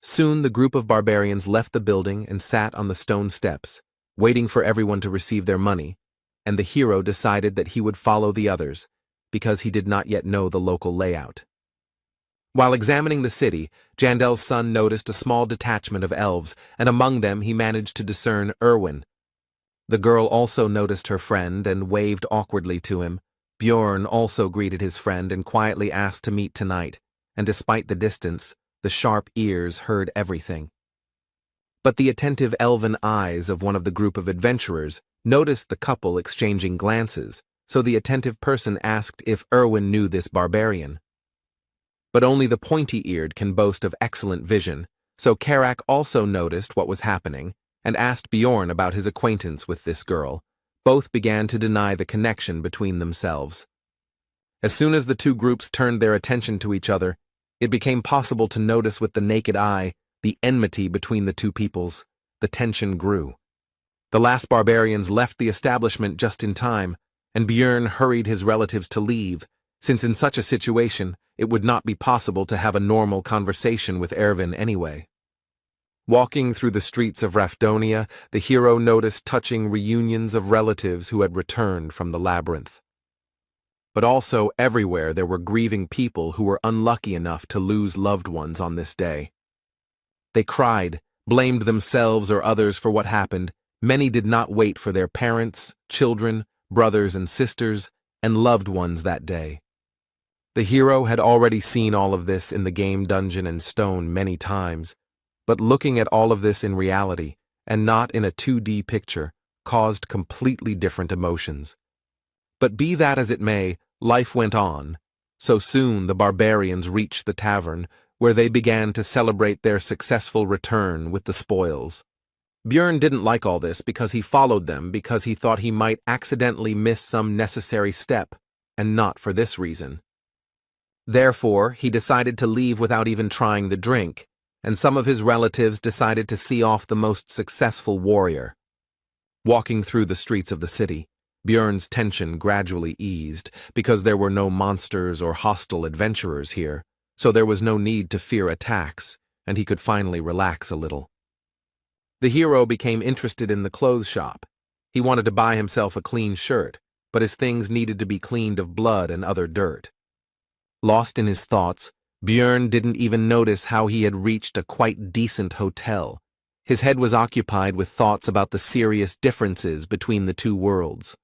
Soon the group of barbarians left the building and sat on the stone steps, waiting for everyone to receive their money, and the hero decided that he would follow the others, because he did not yet know the local layout. While examining the city, Jandel's son noticed a small detachment of elves, and among them he managed to discern Erwin. The girl also noticed her friend and waved awkwardly to him. Björn also greeted his friend and quietly asked to meet tonight, and despite the distance, the sharp ears heard everything. But the attentive elven eyes of one of the group of adventurers noticed the couple exchanging glances, so the attentive person asked if Erwin knew this barbarian. But only the pointy-eared can boast of excellent vision, so Karak also noticed what was happening and asked Bjorn about his acquaintance with this girl. Both began to deny the connection between themselves. As soon as the two groups turned their attention to each other, it became possible to notice with the naked eye the enmity between the two peoples. The tension grew. The last barbarians left the establishment just in time, and Björn hurried his relatives to leave, since in such a situation it would not be possible to have a normal conversation with Erwin anyway. Walking through the streets of Rafdonia, the hero noticed touching reunions of relatives who had returned from the labyrinth. But also everywhere there were grieving people who were unlucky enough to lose loved ones on this day. They cried, blamed themselves or others for what happened. Many did not wait for their parents, children, brothers and sisters, and loved ones that day. The hero had already seen all of this in the game Dungeon and Stone many times, but looking at all of this in reality, and not in a 2D picture, caused completely different emotions. But be that as it may, life went on. So soon the barbarians reached the tavern, where they began to celebrate their successful return with the spoils. Björn didn't like all this because he followed them because he thought he might accidentally miss some necessary step, and not for this reason. Therefore, he decided to leave without even trying the drink, and some of his relatives decided to see off the most successful warrior. Walking through the streets of the city, Björn's tension gradually eased because there were no monsters or hostile adventurers here, so there was no need to fear attacks, and he could finally relax a little. The hero became interested in the clothes shop. He wanted to buy himself a clean shirt, but his things needed to be cleaned of blood and other dirt. Lost in his thoughts, Björn didn't even notice how he had reached a quite decent hotel. His head was occupied with thoughts about the serious differences between the two worlds.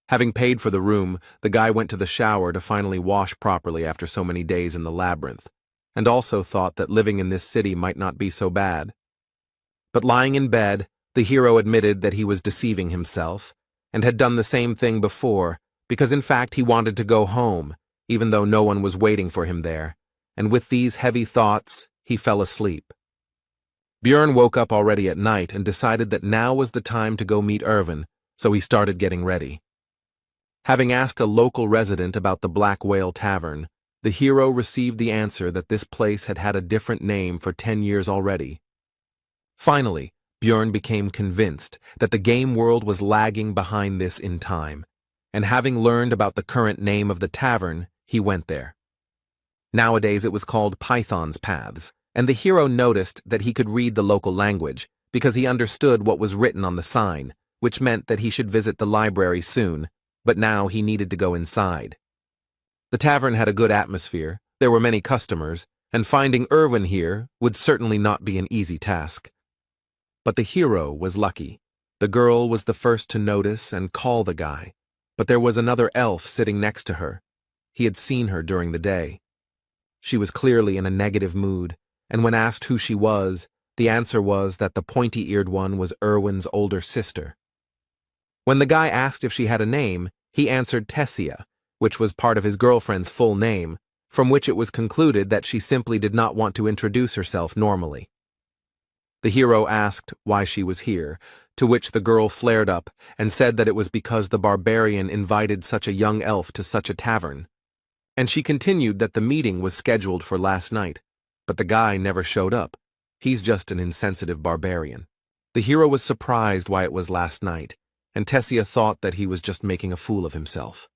Having paid for the room, the guy went to the shower to finally wash properly after so many days in the labyrinth, and also thought that living in this city might not be so bad. But lying in bed, the hero admitted that he was deceiving himself, and had done the same thing before, because in fact he wanted to go home, even though no one was waiting for him there, and with these heavy thoughts, he fell asleep. Björn woke up already at night and decided that now was the time to go meet Erwin, so he started getting ready. Having asked a local resident about the Black Whale Tavern, the hero received the answer that this place had had a different name for 10 years already. Finally, Björn became convinced that the game world was lagging behind this in time, and having learned about the current name of the tavern, he went there. Nowadays it was called Python's Paths, and the hero noticed that he could read the local language because he understood what was written on the sign, which meant that he should visit the library soon, but now he needed to go inside. The tavern had a good atmosphere, there were many customers, and finding Erwin here would certainly not be an easy task. But the hero was lucky. The girl was the first to notice and call the guy, but there was another elf sitting next to her. He had seen her during the day. She was clearly in a negative mood, and when asked who she was, the answer was that the pointy-eared one was Erwin's older sister. When the guy asked if she had a name, He answered Tessia, which was part of his girlfriend's full name, from which it was concluded that she simply did not want to introduce herself normally. The hero asked why she was here, to which the girl flared up and said that it was because the barbarian invited such a young elf to such a tavern. And she continued that the meeting was scheduled for last night, but the guy never showed up. He's just an insensitive barbarian. The hero was surprised why it was last night, and Tessia thought that he was just making a fool of himself.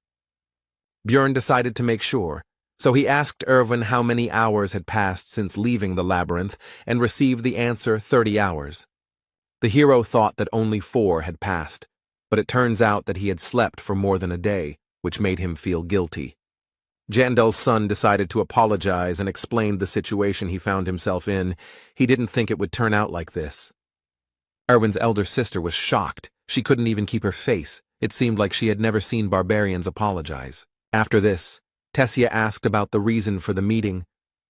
Björn decided to make sure, so he asked Erwin how many hours had passed since leaving the labyrinth and received the answer 30 hours. The hero thought that only 4 had passed, but it turns out that he had slept for more than a day, which made him feel guilty. Jandel's son decided to apologize and explained the situation he found himself in. He didn't think it would turn out like this. Erwin's elder sister was shocked. She couldn't even keep her face. It seemed like she had never seen barbarians apologize. After this, Tessia asked about the reason for the meeting,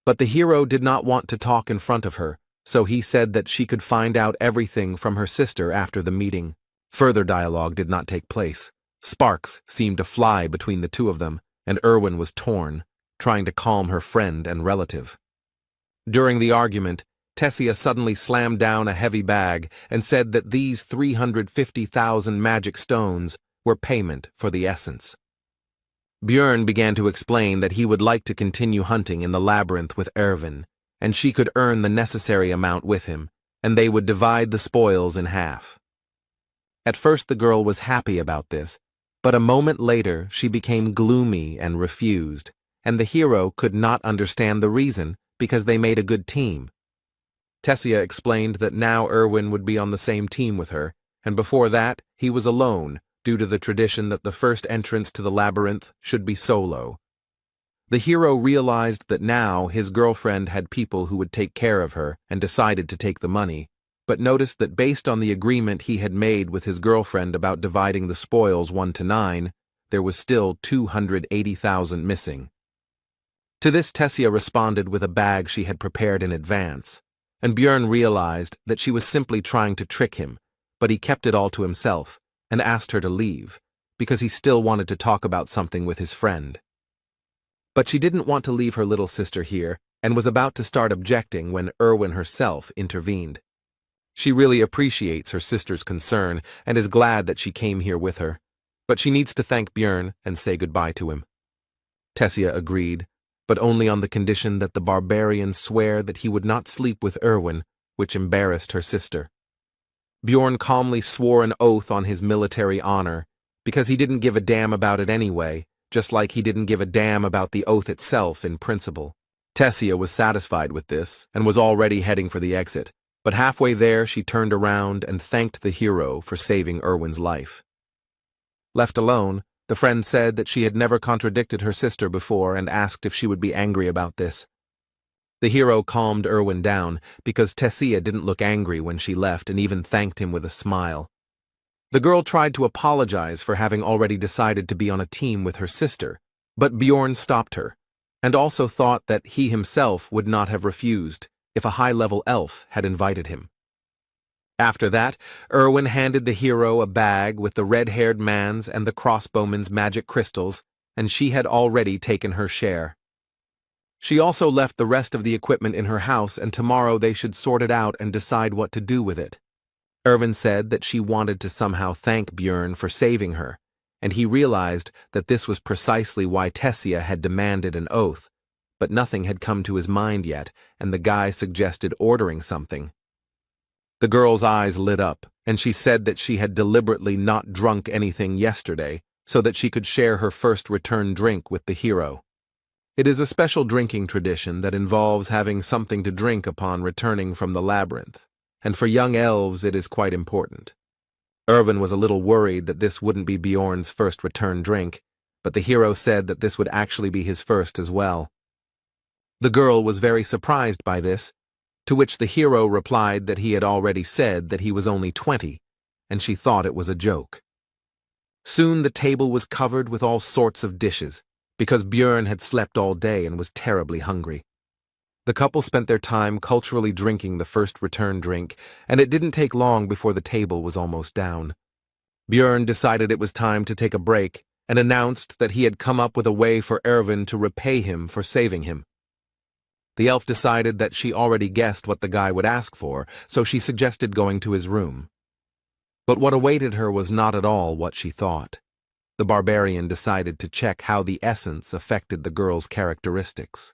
but the hero did not want to talk in front of her, so he said that she could find out everything from her sister after the meeting. Further dialogue did not take place. Sparks seemed to fly between the two of them, and Erwin was torn, trying to calm her friend and relative. During the argument, Tessia suddenly slammed down a heavy bag and said that these 350,000 magic stones were payment for the essence. Björn began to explain that he would like to continue hunting in the labyrinth with Erwin, and she could earn the necessary amount with him, and they would divide the spoils in half. At first the girl was happy about this, but a moment later she became gloomy and refused, and the hero could not understand the reason because they made a good team. Tessia explained that now Erwin would be on the same team with her, and before that he was alone due to the tradition that the first entrance to the labyrinth should be solo. The hero realized that now his girlfriend had people who would take care of her and decided to take the money, but noticed that based on the agreement he had made with his girlfriend about dividing the spoils 1 to 9, there was still 280,000 missing. To this Tessia responded with a bag she had prepared in advance, and Björn realized that she was simply trying to trick him, but he kept it all to himself and asked her to leave, because he still wanted to talk about something with his friend. But she didn't want to leave her little sister here, and was about to start objecting when Erwin herself intervened. She really appreciates her sister's concern and is glad that she came here with her, but she needs to thank Björn and say goodbye to him. Tessia agreed, but only on the condition that the barbarian swear that he would not sleep with Erwin, which embarrassed her sister. Björn calmly swore an oath on his military honor, because he didn't give a damn about it anyway, just like he didn't give a damn about the oath itself in principle. Tessia was satisfied with this and was already heading for the exit, but halfway there she turned around and thanked the hero for saving Erwin's life. Left alone, the friend said that she had never contradicted her sister before and asked if she would be angry about this. The hero calmed Erwin down because Tessia didn't look angry when she left and even thanked him with a smile. The girl tried to apologize for having already decided to be on a team with her sister, but Björn stopped her, and also thought that he himself would not have refused if a high-level elf had invited him. After that, Erwin handed the hero a bag with the red-haired man's and the crossbowman's magic crystals, and she had already taken her share. She also left the rest of the equipment in her house, and tomorrow they should sort it out and decide what to do with it. Erwin said that she wanted to somehow thank Björn for saving her, and he realized that this was precisely why Tessia had demanded an oath, but nothing had come to his mind yet, and the guy suggested ordering something. The girl's eyes lit up, and she said that she had deliberately not drunk anything yesterday so that she could share her first return drink with the hero. It is a special drinking tradition that involves having something to drink upon returning from the labyrinth, and for young elves it is quite important. Erwin was a little worried that this wouldn't be Bjorn's first return drink, but the hero said that this would actually be his first as well. The girl was very surprised by this, to which the hero replied that he had already said that he was only 20, and she thought it was a joke. Soon the table was covered with all sorts of dishes, because Björn had slept all day and was terribly hungry. The couple spent their time culturally drinking the first return drink, and it didn't take long before the table was almost down. Björn decided it was time to take a break, and announced that he had come up with a way for Erwin to repay him for saving him. The elf decided that she already guessed what the guy would ask for, so she suggested going to his room. But what awaited her was not at all what she thought. The barbarian decided to check how the essence affected the girl's characteristics.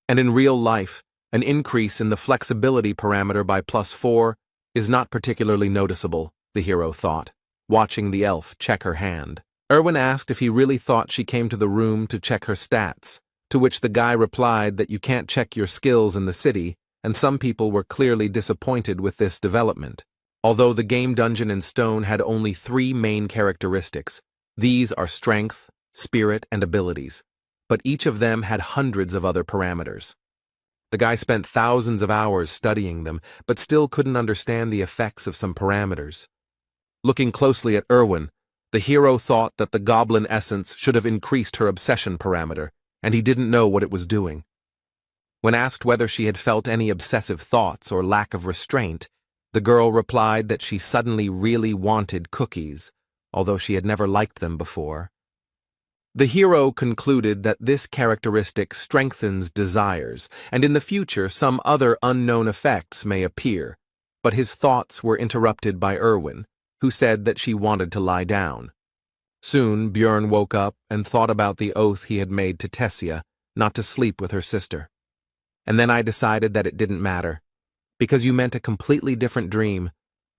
And in real life, an increase in the flexibility parameter by +4 is not particularly noticeable, the hero thought, watching the elf check her hand. Erwin asked if he really thought she came to the room to check her stats, to which the guy replied that you can't check your skills in the city, and some people were clearly disappointed with this development. Although the game Dungeon in Stone had only 3 main characteristics, these are strength, spirit, and abilities, but each of them had hundreds of other parameters. The guy spent thousands of hours studying them, but still couldn't understand the effects of some parameters. Looking closely at Erwin, the hero thought that the goblin essence should have increased her obsession parameter, and he didn't know what it was doing. When asked whether she had felt any obsessive thoughts or lack of restraint, the girl replied that she suddenly really wanted cookies, although she had never liked them before. The hero concluded that this characteristic strengthens desires, and in the future some other unknown effects may appear, but his thoughts were interrupted by Erwin, who said that she wanted to lie down. Soon Björn woke up and thought about the oath he had made to Tessia not to sleep with her sister. And then I decided that it didn't matter, because you meant a completely different dream,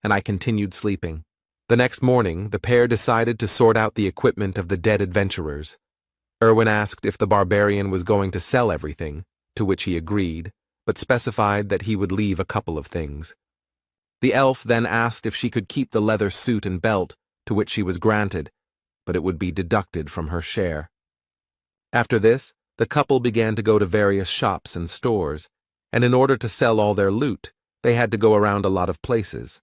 and I continued sleeping. The next morning, the pair decided to sort out the equipment of the dead adventurers. Erwin asked if the barbarian was going to sell everything, to which he agreed, but specified that he would leave a couple of things. The elf then asked if she could keep the leather suit and belt, to which she was granted, but it would be deducted from her share. After this, the couple began to go to various shops and stores, and in order to sell all their loot, they had to go around a lot of places.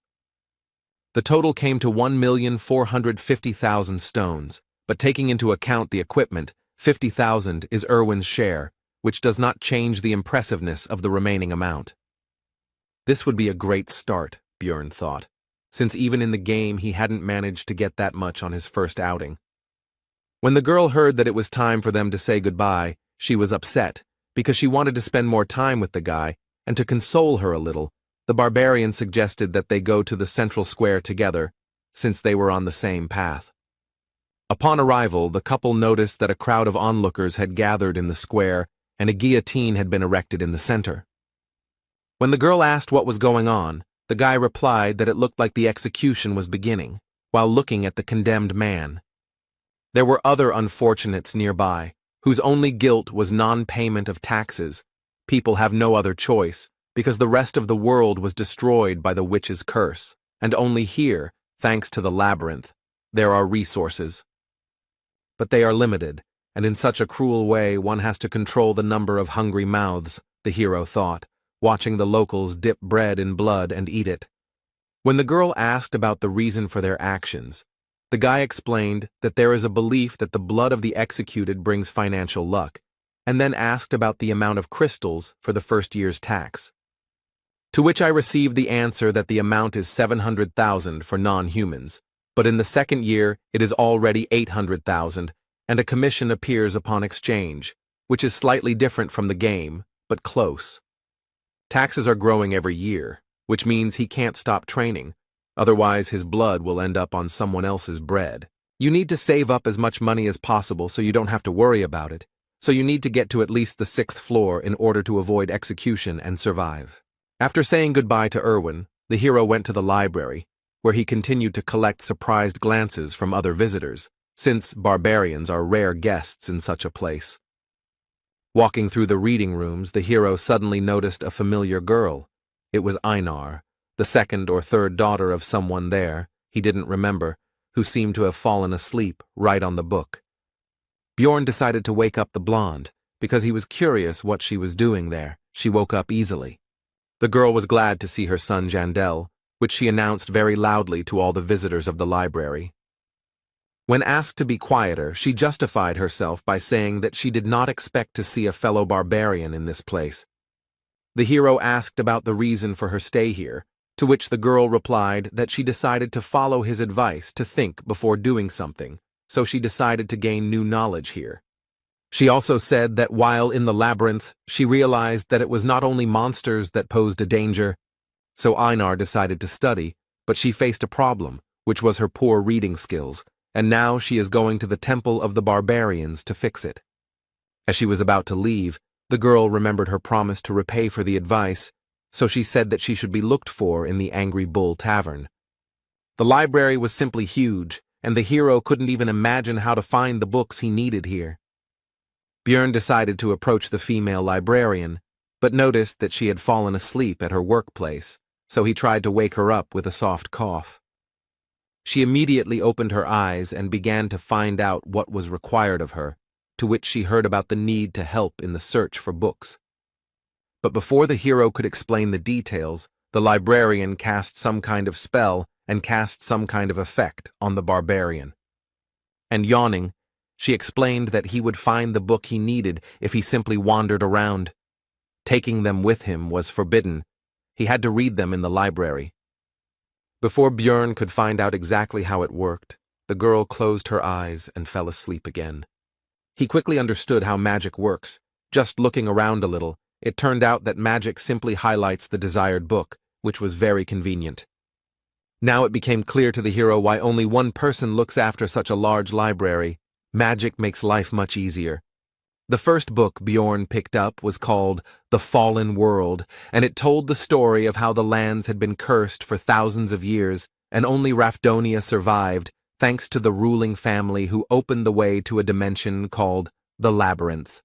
The total came to 1,450,000 stones, but taking into account the equipment, 50,000 is Erwin's share, which does not change the impressiveness of the remaining amount. This would be a great start, Björn thought, since even in the game he hadn't managed to get that much on his first outing. When the girl heard that it was time for them to say goodbye, she was upset, because she wanted to spend more time with the guy, and to console her a little, the barbarian suggested that they go to the central square together, since they were on the same path. Upon arrival, the couple noticed that a crowd of onlookers had gathered in the square, and a guillotine had been erected in the center. When the girl asked what was going on, the guy replied that it looked like the execution was beginning, while looking at the condemned man. There were other unfortunates nearby, whose only guilt was non-payment of taxes. People have no other choice, because the rest of the world was destroyed by the witch's curse, and only here, thanks to the labyrinth, there are resources. But they are limited, and in such a cruel way one has to control the number of hungry mouths, the hero thought, watching the locals dip bread in blood and eat it. When the girl asked about the reason for their actions, the guy explained that there is a belief that the blood of the executed brings financial luck, and then asked about the amount of crystals for the first year's tax. To which I received the answer that the amount is 700,000 for non-humans, but in the second year it is already 800,000, and a commission appears upon exchange, which is slightly different from the game, but close. Taxes are growing every year, which means he can't stop training, otherwise his blood will end up on someone else's bread. You need to save up as much money as possible so you don't have to worry about it, so you need to get to at least the 6th floor in order to avoid execution and survive. After saying goodbye to Erwin, the hero went to the library, where he continued to collect surprised glances from other visitors, since barbarians are rare guests in such a place. Walking through the reading rooms, the hero suddenly noticed a familiar girl. It was Einar, the second or third daughter of someone there, he didn't remember, who seemed to have fallen asleep right on the book. Björn decided to wake up the blonde, because he was curious what she was doing there. She woke up easily. The girl was glad to see her son Jandel, which she announced very loudly to all the visitors of the library. When asked to be quieter, she justified herself by saying that she did not expect to see a fellow barbarian in this place. The hero asked about the reason for her stay here, to which the girl replied that she decided to follow his advice to think before doing something, so she decided to gain new knowledge here. She also said that while in the labyrinth, she realized that it was not only monsters that posed a danger, so Einar decided to study, but she faced a problem, which was her poor reading skills, and now she is going to the Temple of the Barbarians to fix it. As she was about to leave, the girl remembered her promise to repay for the advice, so she said that she should be looked for in the Angry Bull Tavern. The library was simply huge, and the hero couldn't even imagine how to find the books he needed here. Björn decided to approach the female librarian, but noticed that she had fallen asleep at her workplace, so he tried to wake her up with a soft cough. She immediately opened her eyes and began to find out what was required of her, to which she heard about the need to help in the search for books. But before the hero could explain the details, the librarian cast some kind of spell and cast some kind of effect on the barbarian. And yawning, she explained that he would find the book he needed if he simply wandered around. Taking them with him was forbidden. He had to read them in the library. Before Björn could find out exactly how it worked, the girl closed her eyes and fell asleep again. He quickly understood how magic works. Just looking around a little, it turned out that magic simply highlights the desired book, which was very convenient. Now it became clear to the hero why only one person looks after such a large library. Magic makes life much easier. The first book Björn picked up was called The Fallen World, and it told the story of how the lands had been cursed for thousands of years, and only Rafdonia survived, thanks to the ruling family who opened the way to a dimension called the Labyrinth.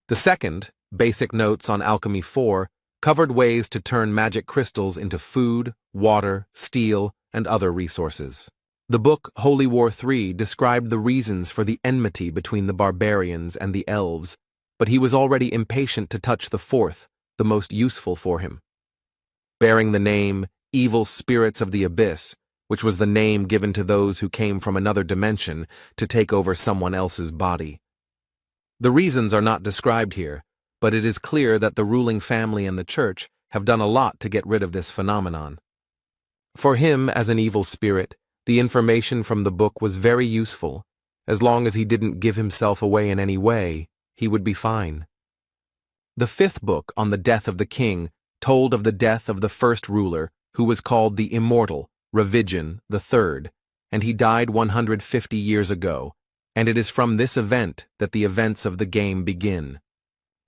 The second, Basic Notes on Alchemy 4, covered ways to turn magic crystals into food, water, steel, and other resources. The book Holy War 3 described the reasons for the enmity between the barbarians and the elves, but he was already impatient to touch the fourth, the most useful for him. Bearing the name Evil Spirits of the Abyss, which was the name given to those who came from another dimension to take over someone else's body. The reasons are not described here, but it is clear that the ruling family and the church have done a lot to get rid of this phenomenon. For him, as an evil spirit, the information from the book was very useful. As long as he didn't give himself away in any way, he would be fine. The fifth book on the death of the king told of the death of the first ruler, who was called the Immortal, Ravigian III, and he died 150 years ago, and it is from this event that the events of the game begin.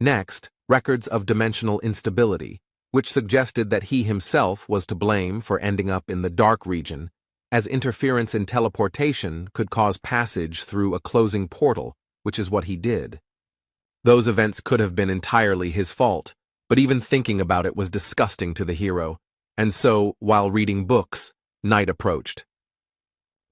Next, records of dimensional instability, which suggested that he himself was to blame for ending up in the dark region, as interference in teleportation could cause passage through a closing portal, which is what he did. Those events could have been entirely his fault, but even thinking about it was disgusting to the hero, and so, while reading books, night approached.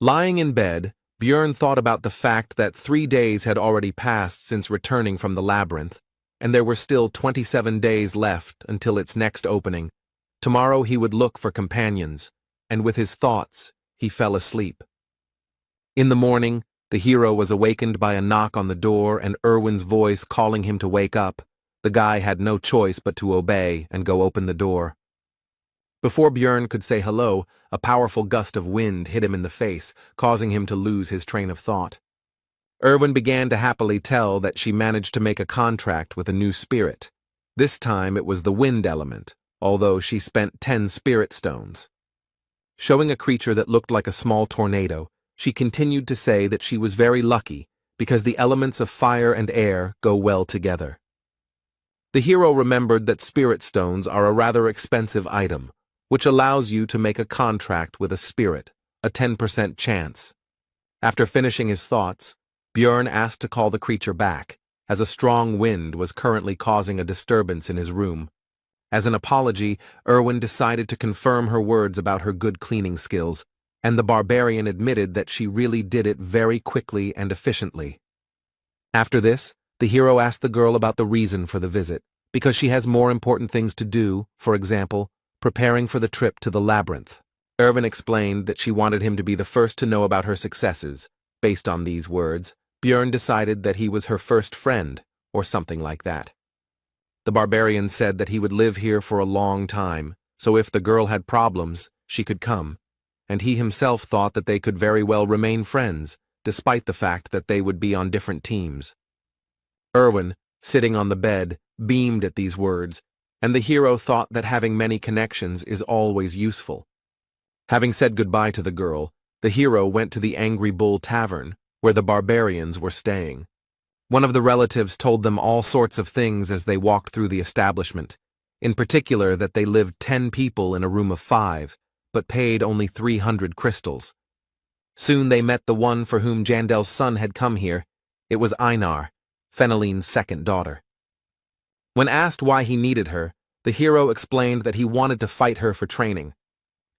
Lying in bed, Björn thought about the fact that 3 days had already passed since returning from the labyrinth, and there were still 27 days left until its next opening. Tomorrow he would look for companions, and with his thoughts, he fell asleep. In the morning, the hero was awakened by a knock on the door and Erwin's voice calling him to wake up. The guy had no choice but to obey and go open the door. Before Björn could say hello, a powerful gust of wind hit him in the face, causing him to lose his train of thought. Erwin began to happily tell that she managed to make a contract with a new spirit. This time it was the wind element, although she spent 10 spirit stones. Showing a creature that looked like a small tornado, she continued to say that she was very lucky because the elements of fire and air go well together. The hero remembered that spirit stones are a rather expensive item, which allows you to make a contract with a spirit, a 10% chance. After finishing his thoughts, Björn asked to call the creature back, as a strong wind was currently causing a disturbance in his room. As an apology, Erwin decided to confirm her words about her good cleaning skills, and the barbarian admitted that she really did it very quickly and efficiently. After this, the hero asked the girl about the reason for the visit, because she has more important things to do, for example, preparing for the trip to the labyrinth. Erwin explained that she wanted him to be the first to know about her successes. Based on these words, Björn decided that he was her first friend, or something like that. The barbarian said that he would live here for a long time, so if the girl had problems, she could come, and he himself thought that they could very well remain friends, despite the fact that they would be on different teams. Erwin, sitting on the bed, beamed at these words, and the hero thought that having many connections is always useful. Having said goodbye to the girl, the hero went to the Angry Bull Tavern, where the barbarians were staying. One of the relatives told them all sorts of things as they walked through the establishment, in particular that they lived 10 people in a room of 5, but paid only 300 crystals. Soon they met the one for whom Jandel's son had come here. It was Einar, Feneline's second daughter. When asked why he needed her, the hero explained that he wanted to fight her for training.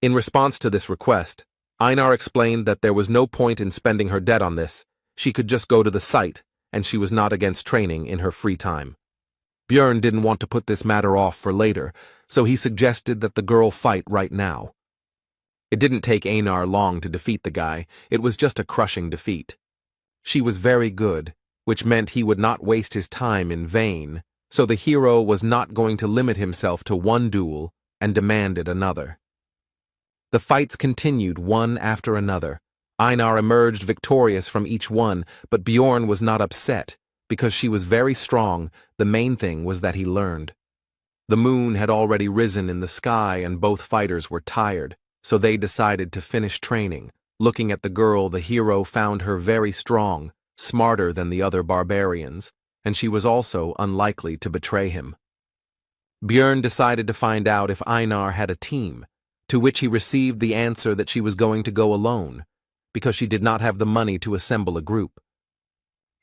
In response to this request, Einar explained that there was no point in spending her debt on this. She could just go to the site, and she was not against training in her free time. Björn didn't want to put this matter off for later, so he suggested that the girl fight right now. It didn't take Einar long to defeat the guy. It was just a crushing defeat. She was very good, which meant he would not waste his time in vain, so the hero was not going to limit himself to one duel and demanded another. The fights continued one after another. Einar emerged victorious from each one, but Bjorn was not upset. Because she was very strong, the main thing was that he learned. The moon had already risen in the sky and both fighters were tired, so they decided to finish training. Looking at the girl, the hero found her very strong, smarter than the other barbarians, and she was also unlikely to betray him. Björn decided to find out if Einar had a team, to which he received the answer that she was going to go alone, because she did not have the money to assemble a group.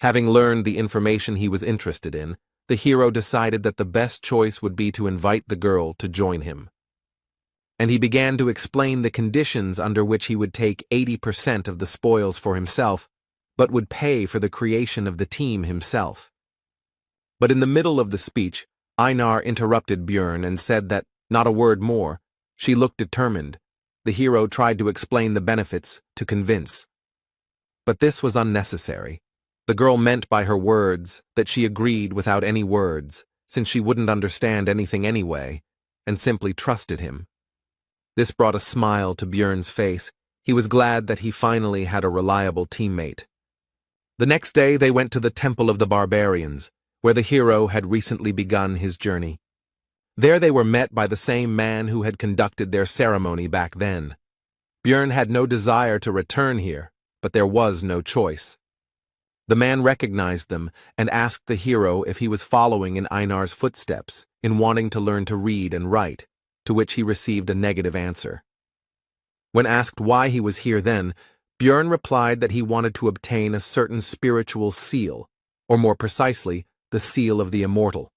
Having learned the information he was interested in, the hero decided that the best choice would be to invite the girl to join him. And he began to explain the conditions under which he would take 80% of the spoils for himself, but would pay for the creation of the team himself. But in the middle of the speech, Einar interrupted Björn and said that, not a word more. She looked determined. The hero tried to explain the benefits, to convince. But this was unnecessary. The girl meant by her words that she agreed without any words, since she wouldn't understand anything anyway, and simply trusted him. This brought a smile to Björn's face. He was glad that he finally had a reliable teammate. The next day they went to the Temple of the Barbarians, where the hero had recently begun his journey. There they were met by the same man who had conducted their ceremony back then. Björn had no desire to return here, but there was no choice. The man recognized them and asked the hero if he was following in Einar's footsteps in wanting to learn to read and write, to which he received a negative answer. When asked why he was here then, Björn replied that he wanted to obtain a certain spiritual seal, or more precisely, the seal of the immortal.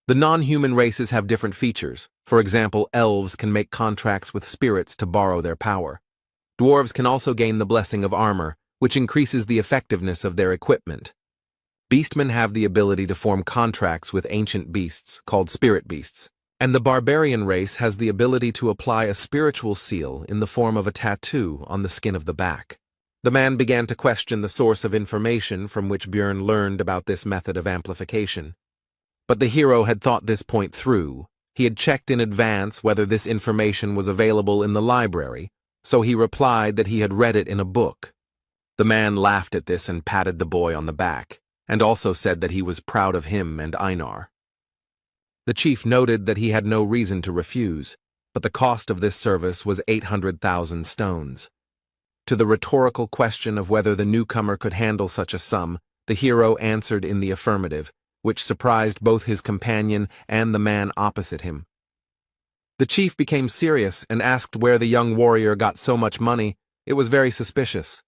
The non-human races have different features. For example, elves can make contracts with spirits to borrow their power. Dwarves can also gain the blessing of armor, which increases the effectiveness of their equipment. Beastmen have the ability to form contracts with ancient beasts, called spirit beasts, and the barbarian race has the ability to apply a spiritual seal in the form of a tattoo on the skin of the back. The man began to question the source of information from which Björn learned about this method of amplification. But the hero had thought this point through. He had checked in advance whether this information was available in the library, so he replied that he had read it in a book. The man laughed at this and patted the boy on the back, and also said that he was proud of him and Einar. The chief noted that he had no reason to refuse, but the cost of this service was 800,000 stones. To the rhetorical question of whether the newcomer could handle such a sum, the hero answered in the affirmative, which surprised both his companion and the man opposite him. The chief became serious and asked where the young warrior got so much money. It was very suspicious.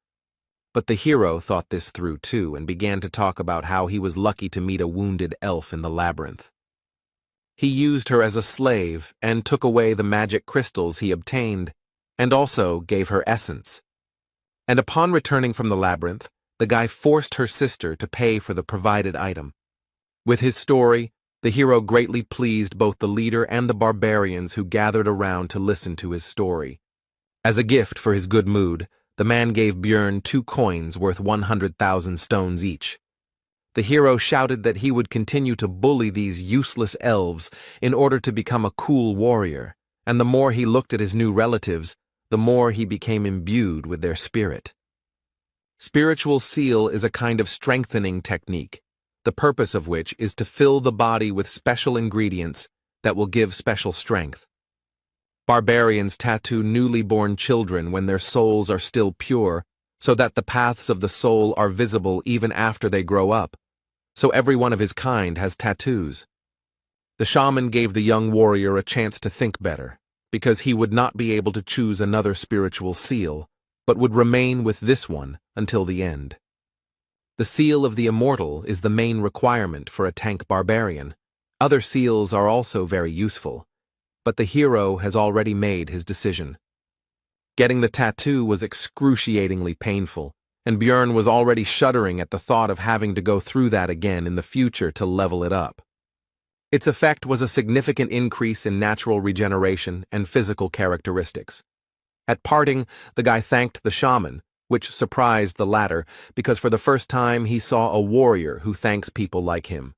But the hero thought this through too and began to talk about how he was lucky to meet a wounded elf in the labyrinth. He used her as a slave and took away the magic crystals he obtained, and also gave her essence. And upon returning from the labyrinth, the guy forced her sister to pay for the provided item. With his story, the hero greatly pleased both the leader and the barbarians who gathered around to listen to his story. As a gift for his good mood, the man gave Björn 2 coins worth 100,000 stones each. The hero shouted that he would continue to bully these useless elves in order to become a cool warrior, and the more he looked at his new relatives, the more he became imbued with their spirit. Spiritual seal is a kind of strengthening technique, the purpose of which is to fill the body with special ingredients that will give special strength. Barbarians tattoo newly born children when their souls are still pure, so that the paths of the soul are visible even after they grow up. So every one of his kind has tattoos. The shaman gave the young warrior a chance to think better, because he would not be able to choose another spiritual seal, but would remain with this one until the end. The seal of the immortal is the main requirement for a tank barbarian. Other seals are also very useful, but the hero has already made his decision. Getting the tattoo was excruciatingly painful, and Björn was already shuddering at the thought of having to go through that again in the future to level it up. Its effect was a significant increase in natural regeneration and physical characteristics. At parting, the guy thanked the shaman, which surprised the latter because for the first time he saw a warrior who thanks people like him.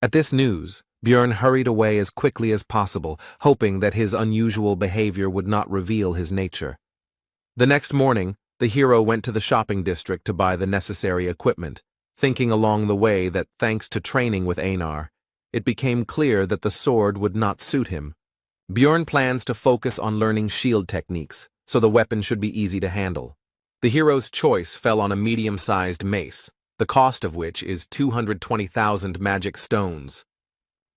At this news, Björn hurried away as quickly as possible, hoping that his unusual behavior would not reveal his nature. The next morning, the hero went to the shopping district to buy the necessary equipment, thinking along the way that thanks to training with Einar, it became clear that the sword would not suit him. Björn plans to focus on learning shield techniques, so the weapon should be easy to handle. The hero's choice fell on a medium-sized mace, the cost of which is 220,000 magic stones.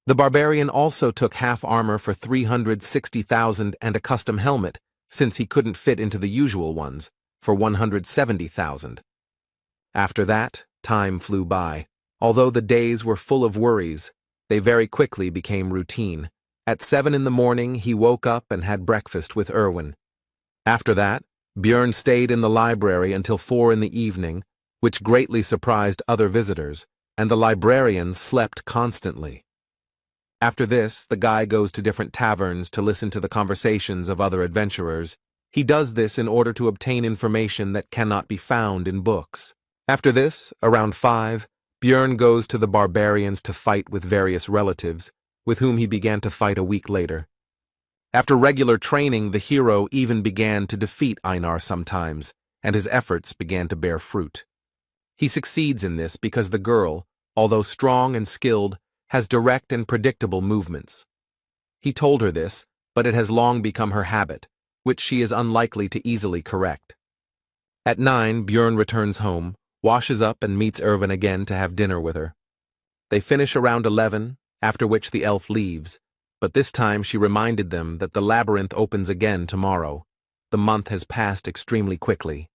The barbarian also took half armor for 360,000 and a custom helmet, since he couldn't fit into the usual ones, for 170,000. After that, time flew by. Although the days were full of worries, they very quickly became routine. At 7 in the morning, he woke up and had breakfast with Erwin. After that, Björn stayed in the library until 4 in the evening, which greatly surprised other visitors, and the librarian slept constantly. After this, the guy goes to different taverns to listen to the conversations of other adventurers. He does this in order to obtain information that cannot be found in books. After this, around 5, Björn goes to the barbarians to fight with various relatives, with whom he began to fight a week later. After regular training, the hero even began to defeat Einar sometimes, and his efforts began to bear fruit. He succeeds in this because the girl, although strong and skilled, has direct and predictable movements. He told her this, but it has long become her habit, which she is unlikely to easily correct. At 9, Björn returns home, washes up and meets Erwin again to have dinner with her. They finish around 11, after which the elf leaves, but this time she reminded them that the labyrinth opens again tomorrow. The month has passed extremely quickly.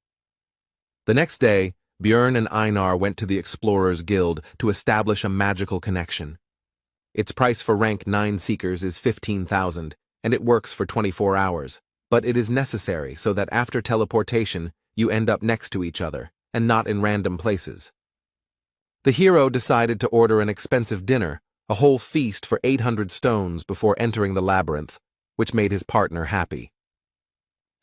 The next day, Björn and Einar went to the Explorers Guild to establish a magical connection. Its price for rank 9 seekers is 15,000, and it works for 24 hours, but it is necessary so that after teleportation, you end up next to each other, and not in random places. The hero decided to order an expensive dinner, a whole feast for 800 stones before entering the labyrinth, which made his partner happy.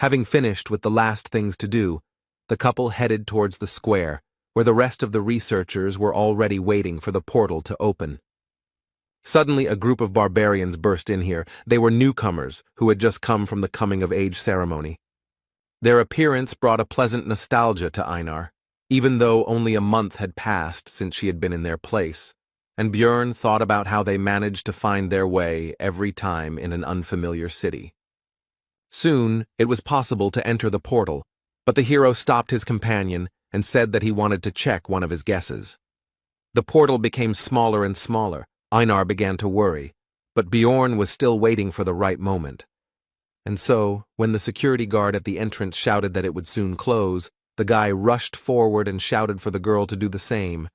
Having finished with the last things to do, the couple headed towards the square, where the rest of the researchers were already waiting for the portal to open. Suddenly, a group of barbarians burst in here. They were newcomers who had just come from the coming-of-age ceremony. Their appearance brought a pleasant nostalgia to Einar, even though only a month had passed since she had been in their place, and Björn thought about how they managed to find their way every time in an unfamiliar city. Soon, it was possible to enter the portal, but the hero stopped his companion and said that he wanted to check one of his guesses. The portal became smaller and smaller. Einar began to worry, but Björn was still waiting for the right moment. And so, when the security guard at the entrance shouted that it would soon close, the guy rushed forward and shouted for the girl to do the same.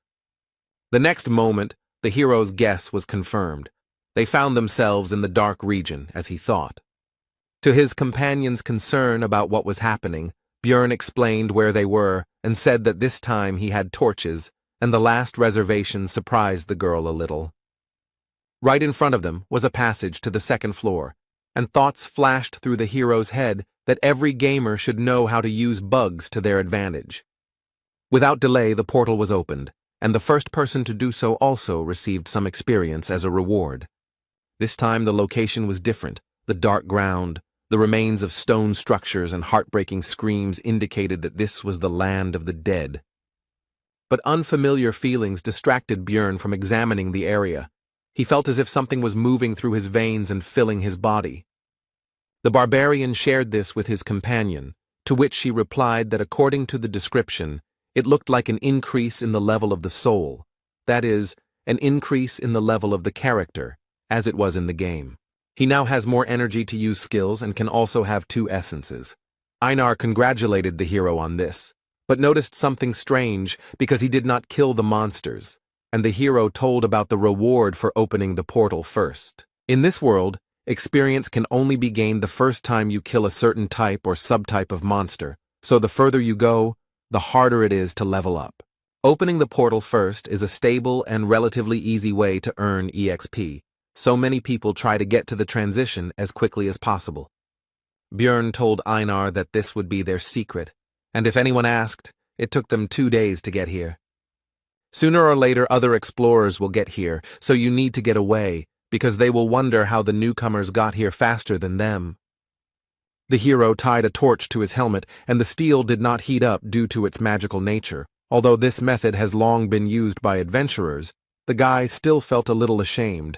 The next moment, the hero's guess was confirmed. They found themselves in the dark region, as he thought. To his companion's concern about what was happening, Björn explained where they were and said that this time he had torches, and the last reservation surprised the girl a little. Right in front of them was a passage to the second floor, and thoughts flashed through the hero's head that every gamer should know how to use bugs to their advantage. Without delay, the portal was opened, and the first person to do so also received some experience as a reward. This time the location was different, the dark ground, the The remains of stone structures and heartbreaking screams indicated that this was the land of the dead. But unfamiliar feelings distracted Björn from examining the area. He felt as if something was moving through his veins and filling his body. The barbarian shared this with his companion, to which she replied that according to the description, it looked like an increase in the level of the soul, that is, an increase in the level of the character, as it was in the game. He now has more energy to use skills and can also have 2 essences. Einar congratulated the hero on this, but noticed something strange because he did not kill the monsters, and the hero told about the reward for opening the portal first. In this world, experience can only be gained the first time you kill a certain type or subtype of monster, so the further you go, the harder it is to level up. Opening the portal first is a stable and relatively easy way to earn EXP, so many people try to get to the transition as quickly as possible. Björn told Einar that this would be their secret, and if anyone asked, it took them 2 days to get here. Sooner or later other explorers will get here, so you need to get away, because they will wonder how the newcomers got here faster than them. The hero tied a torch to his helmet, and the steel did not heat up due to its magical nature. Although this method has long been used by adventurers, the guy still felt a little ashamed.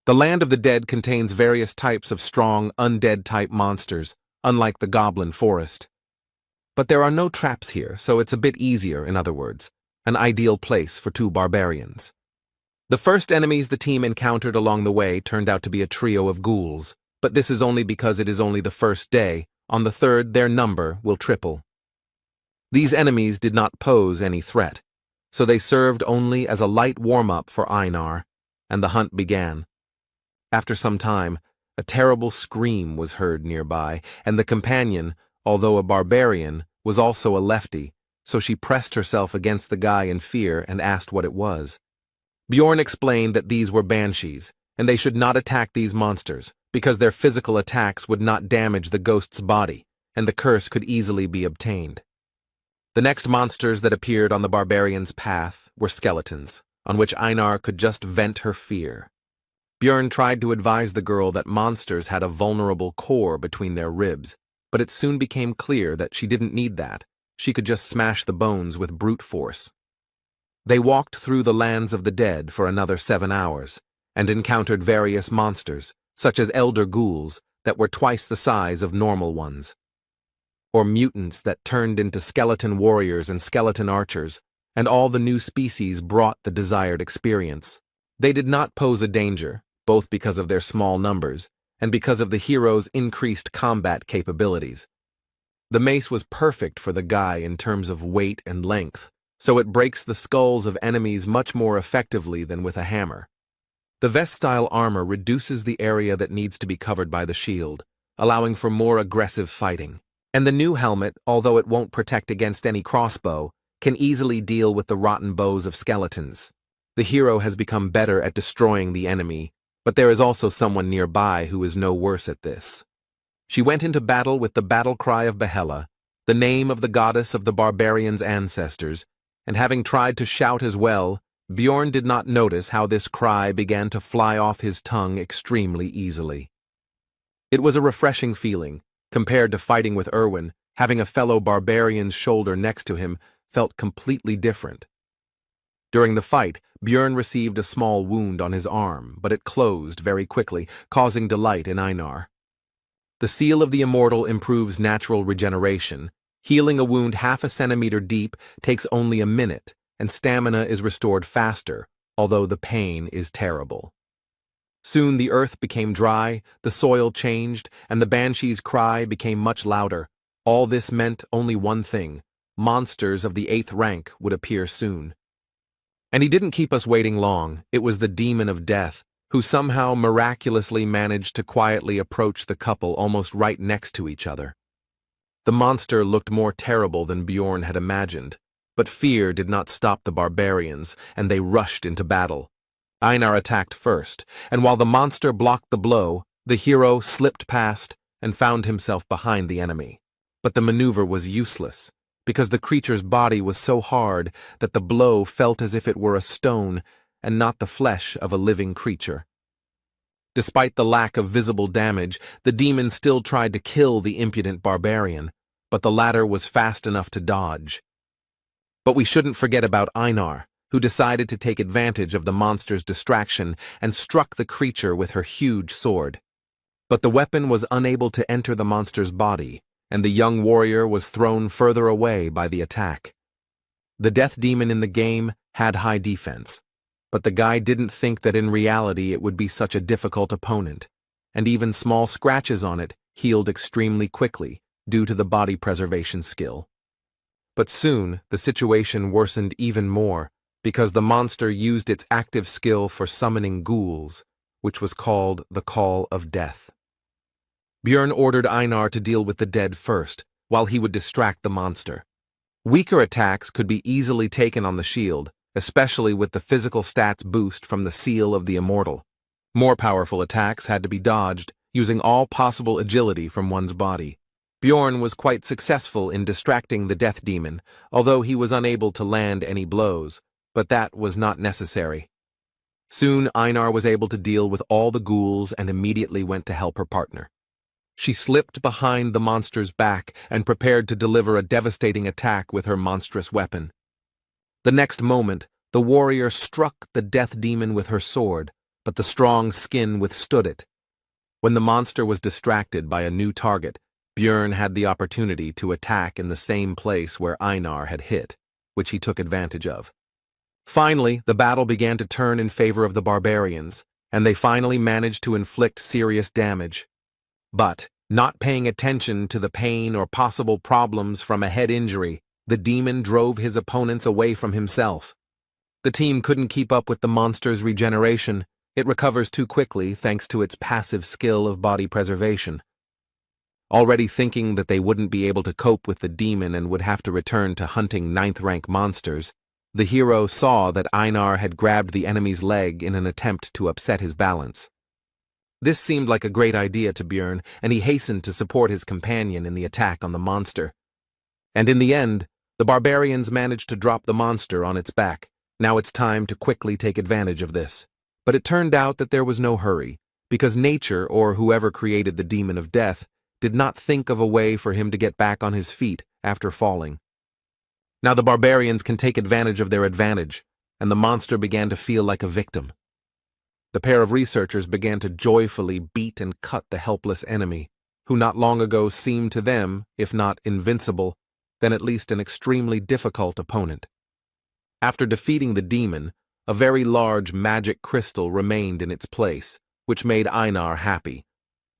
The land of the dead contains various types of strong, undead-type monsters, unlike the goblin forest. But there are no traps here, so it's a bit easier, in other words, an ideal place for 2 barbarians. The first enemies the team encountered along the way turned out to be a trio of ghouls, but this is only because it is only the first day. On the 3rd, their number will triple. These enemies did not pose any threat, so they served only as a light warm-up for Einar, and the hunt began. After some time, a terrible scream was heard nearby, and the companion, although a barbarian, was also a lefty, so she pressed herself against the guy in fear and asked what it was. Bjorn explained that these were banshees, and they should not attack these monsters, because their physical attacks would not damage the ghost's body, and the curse could easily be obtained. The next monsters that appeared on the barbarian's path were skeletons, on which Einar could just vent her fear. Björn tried to advise the girl that monsters had a vulnerable core between their ribs, but it soon became clear that she didn't need that. She could just smash the bones with brute force. They walked through the lands of the dead for another 7 hours, and encountered various monsters, such as elder ghouls that were twice the size of normal ones, or mutants that turned into skeleton warriors and skeleton archers, and all the new species brought the desired experience. They did not pose a danger, both because of their small numbers, and because of the hero's increased combat capabilities. The mace was perfect for the guy in terms of weight and length, so it breaks the skulls of enemies much more effectively than with a hammer. The vest-style armor reduces the area that needs to be covered by the shield, allowing for more aggressive fighting. And the new helmet, although it won't protect against any crossbow, can easily deal with the rotten bows of skeletons. The hero has become better at destroying the enemy, but there is also someone nearby who is no worse at this. She went into battle with the battle cry of Yahello, the name of the goddess of the barbarians' ancestors, and having tried to shout as well, Bjorn did not notice how this cry began to fly off his tongue extremely easily. It was a refreshing feeling. Compared to fighting with Erwin, having a fellow barbarian's shoulder next to him felt completely different. During the fight, Bjorn received a small wound on his arm, but it closed very quickly, causing delight in Einar. The seal of the immortal improves natural regeneration. Healing a wound half a centimeter deep takes only a minute, and stamina is restored faster, although the pain is terrible. Soon the earth became dry, the soil changed, and the banshee's cry became much louder. All this meant only one thing: monsters of the 8th rank would appear soon. And he didn't keep us waiting long. It was the demon of death, who somehow miraculously managed to quietly approach the couple almost right next to each other. The monster looked more terrible than Bjorn had imagined, but fear did not stop the barbarians, and they rushed into battle. Einar attacked first, and while the monster blocked the blow, the hero slipped past and found himself behind the enemy. But the maneuver was useless, because the creature's body was so hard that the blow felt as if it were a stone and not the flesh of a living creature. Despite the lack of visible damage, the demon still tried to kill the impudent barbarian, but the latter was fast enough to dodge. But we shouldn't forget about Einar, who decided to take advantage of the monster's distraction and struck the creature with her huge sword. But the weapon was unable to enter the monster's body, and the young warrior was thrown further away by the attack. The death demon in the game had high defense, but the guy didn't think that in reality it would be such a difficult opponent, and even small scratches on it healed extremely quickly due to the body preservation skill. But soon, the situation worsened even more, because the monster used its active skill for summoning ghouls, which was called the Call of Death. Björn ordered Einar to deal with the dead first, while he would distract the monster. Weaker attacks could be easily taken on the shield, especially with the physical stats boost from the Seal of the Immortal. More powerful attacks had to be dodged, using all possible agility from one's body. Bjorn was quite successful in distracting the death demon, although he was unable to land any blows, but that was not necessary. Soon Einar was able to deal with all the ghouls and immediately went to help her partner. She slipped behind the monster's back and prepared to deliver a devastating attack with her monstrous weapon. The next moment, the warrior struck the death demon with her sword, but the strong skin withstood it. When the monster was distracted by a new target, Björn had the opportunity to attack in the same place where Einar had hit, which he took advantage of. Finally, the battle began to turn in favor of the barbarians, and they finally managed to inflict serious damage. But, not paying attention to the pain or possible problems from a head injury, the demon drove his opponents away from himself. The team couldn't keep up with the monster's regeneration. It recovers too quickly thanks to its passive skill of body preservation. Already thinking that they wouldn't be able to cope with the demon and would have to return to hunting 9th-rank monsters, the hero saw that Einar had grabbed the enemy's leg in an attempt to upset his balance. This seemed like a great idea to Björn, and he hastened to support his companion in the attack on the monster. And in the end, the barbarians managed to drop the monster on its back. Now it's time to quickly take advantage of this. But it turned out that there was no hurry, because nature, or whoever created the demon of death, did not think of a way for him to get back on his feet after falling. Now the barbarians can take advantage of their advantage, and the monster began to feel like a victim. The pair of researchers began to joyfully beat and cut the helpless enemy, who not long ago seemed to them, if not invincible, then at least an extremely difficult opponent. After defeating the demon, a very large magic crystal remained in its place, which made Einar happy.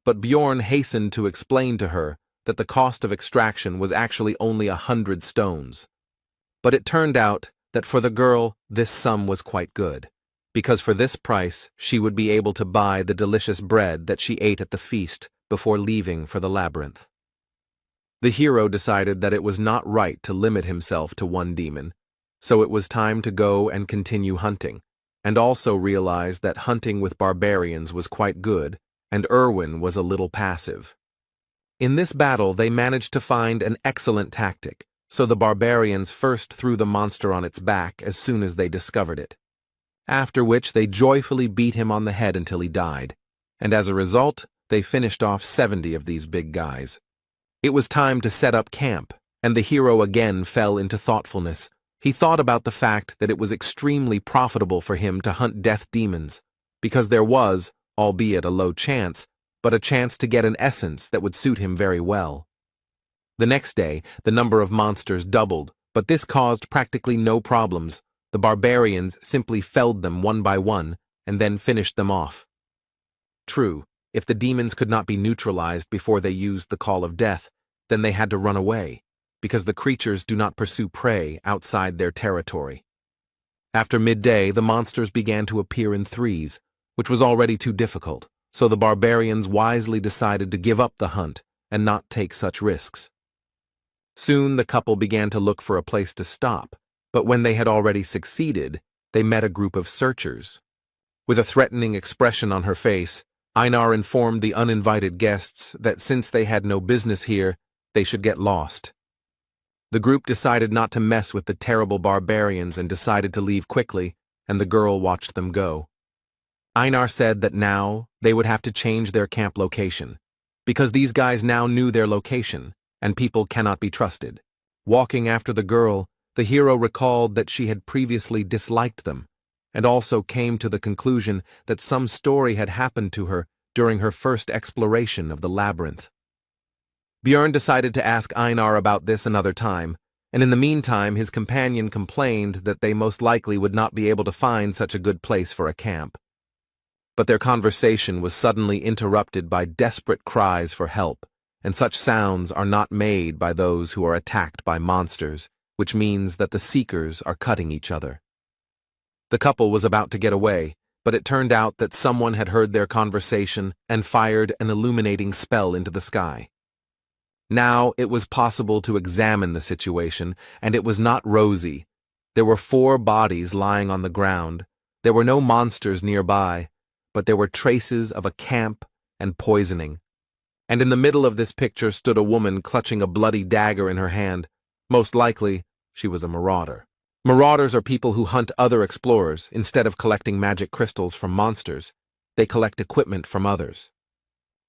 But Bjorn hastened to explain to her that the cost of extraction was actually only 100 stones. But it turned out that for the girl, this sum was quite good, because for this price she would be able to buy the delicious bread that she ate at the feast before leaving for the labyrinth. The hero decided that it was not right to limit himself to one demon, so it was time to go and continue hunting, and also realized that hunting with barbarians was quite good, and Erwin was a little passive. In this battle they managed to find an excellent tactic, so the barbarians first threw the monster on its back as soon as they discovered it. After which they joyfully beat him on the head until he died, and as a result, they finished off 70 of these big guys. It was time to set up camp, and the hero again fell into thoughtfulness. He thought about the fact that it was extremely profitable for him to hunt death demons, because there was, albeit a low chance, but a chance to get an essence that would suit him very well. The next day, the number of monsters doubled, but this caused practically no problems. The barbarians simply felled them one by one, and then finished them off. True, if the demons could not be neutralized before they used the Call of Death, then they had to run away, because the creatures do not pursue prey outside their territory. After midday, the monsters began to appear in threes, which was already too difficult, so the barbarians wisely decided to give up the hunt and not take such risks. Soon the couple began to look for a place to stop, but when they had already succeeded, they met a group of searchers. With a threatening expression on her face, Einar informed the uninvited guests that since they had no business here, they should get lost. The group decided not to mess with the terrible barbarians and decided to leave quickly, and the girl watched them go. Einar said that now they would have to change their camp location, because these guys now knew their location, and people cannot be trusted. Walking after the girl, the hero recalled that she had previously disliked them, and also came to the conclusion that some story had happened to her during her first exploration of the labyrinth. Björn decided to ask Einar about this another time, and in the meantime his companion complained that they most likely would not be able to find such a good place for a camp. But their conversation was suddenly interrupted by desperate cries for help, and such sounds are not made by those who are attacked by monsters, which means that the seekers are cutting each other. The couple was about to get away, but it turned out that someone had heard their conversation and fired an illuminating spell into the sky. Now it was possible to examine the situation, and it was not rosy. There were 4 bodies lying on the ground. There were no monsters nearby, but there were traces of a camp and poisoning. And in the middle of this picture stood a woman clutching a bloody dagger in her hand. Most likely, she was a marauder. Marauders are people who hunt other explorers instead of collecting magic crystals from monsters. They collect equipment from others.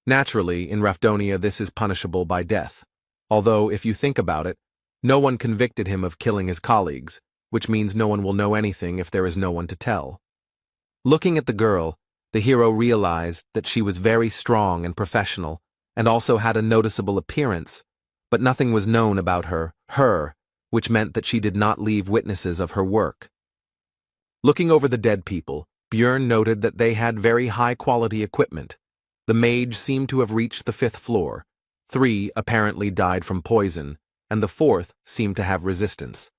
Naturally, in Rafdonia this is punishable by death, although if you think about it, no one convicted him of killing his colleagues, which means no one will know anything if there is no one to tell. Looking at the girl, the hero realized that she was very strong and professional, and also had a noticeable appearance, but nothing was known about her, which meant that she did not leave witnesses of her work. Looking over the dead people, Björn noted that they had very high-quality equipment. The mage seemed to have reached the 5th floor. 3 apparently died from poison, and the 4th seemed to have resistance.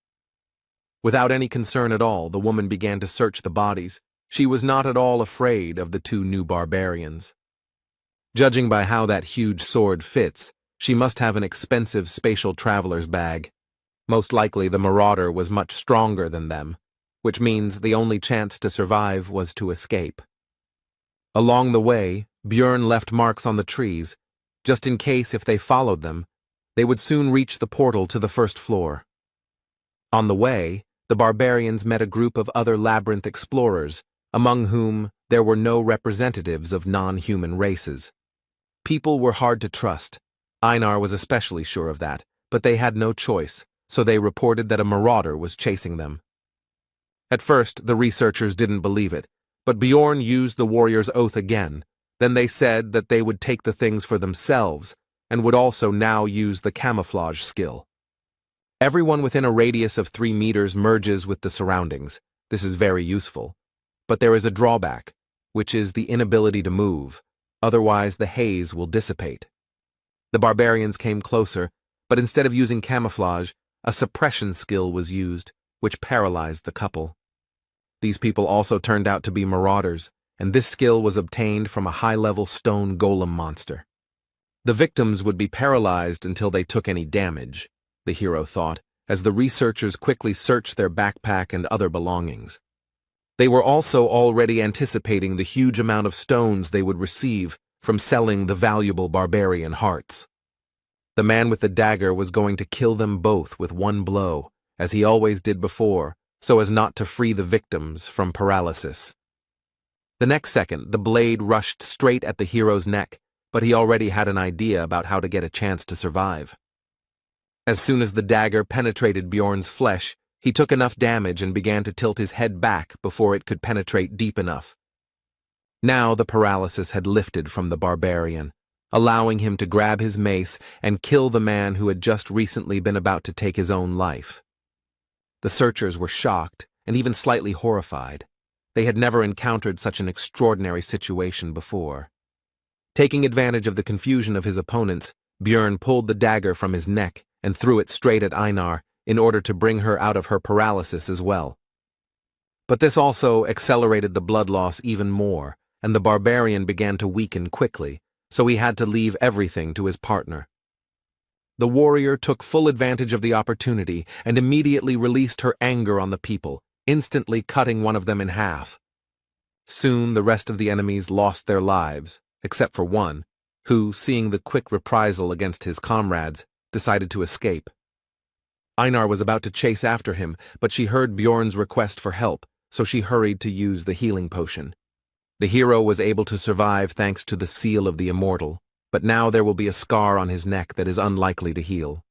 Without any concern at all, the woman began to search the bodies. She was not at all afraid of the 2 new barbarians. Judging by how that huge sword fits, she must have an expensive spatial traveler's bag. Most likely the marauder was much stronger than them, which means the only chance to survive was to escape. Along the way, Björn left marks on the trees, just in case if they followed them, they would soon reach the portal to the 1st floor. On the way, the barbarians met a group of other labyrinth explorers, among whom there were no representatives of non-human races. People were hard to trust. Einar was especially sure of that, but they had no choice, so they reported that a marauder was chasing them. At first, the researchers didn't believe it, but Bjorn used the warrior's oath again. Then they said that they would take the things for themselves, and would also now use the camouflage skill. Everyone within a radius of 3 meters merges with the surroundings. This is very useful. But there is a drawback, which is the inability to move, otherwise the haze will dissipate. The barbarians came closer, but instead of using camouflage, a suppression skill was used, which paralyzed the couple. These people also turned out to be marauders, and this skill was obtained from a high-level stone golem monster. The victims would be paralyzed until they took any damage, the hero thought, as the researchers quickly searched their backpack and other belongings. They were also already anticipating the huge amount of stones they would receive from selling the valuable barbarian hearts. The man with the dagger was going to kill them both with one blow, as he always did before, so as not to free the victims from paralysis. The next second, the blade rushed straight at the hero's neck, but he already had an idea about how to get a chance to survive. As soon as the dagger penetrated Bjorn's flesh, he took enough damage and began to tilt his head back before it could penetrate deep enough. Now the paralysis had lifted from the barbarian, allowing him to grab his mace and kill the man who had just recently been about to take his own life. The searchers were shocked and even slightly horrified. They had never encountered such an extraordinary situation before. Taking advantage of the confusion of his opponents, Björn pulled the dagger from his neck and threw it straight at Einar in order to bring her out of her paralysis as well. But this also accelerated the blood loss even more, and the barbarian began to weaken quickly, so he had to leave everything to his partner. The warrior took full advantage of the opportunity and immediately released her anger on the people, instantly cutting one of them in half. Soon the rest of the enemies lost their lives, except for one, who, seeing the quick reprisal against his comrades, decided to escape. Einar was about to chase after him, but she heard Bjorn's request for help, so she hurried to use the healing potion. The hero was able to survive thanks to the seal of the immortal, but now there will be a scar on his neck that is unlikely to heal.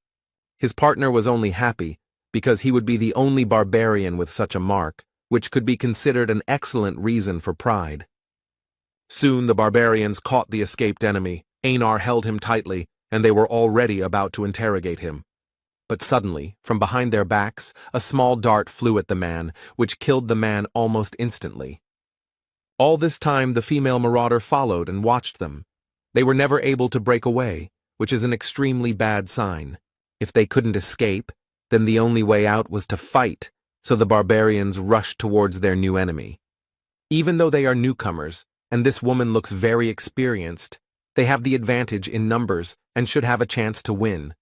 His partner was only happy because he would be the only barbarian with such a mark, which could be considered an excellent reason for pride. Soon the barbarians caught the escaped enemy. Einar held him tightly, and they were already about to interrogate him. But suddenly, from behind their backs, a small dart flew at the man, which killed the man almost instantly. All this time the female marauder followed and watched them. They were never able to break away, which is an extremely bad sign. If they couldn't escape, then the only way out was to fight, so the barbarians rushed towards their new enemy. Even though they are newcomers, and this woman looks very experienced, they have the advantage in numbers and should have a chance to win.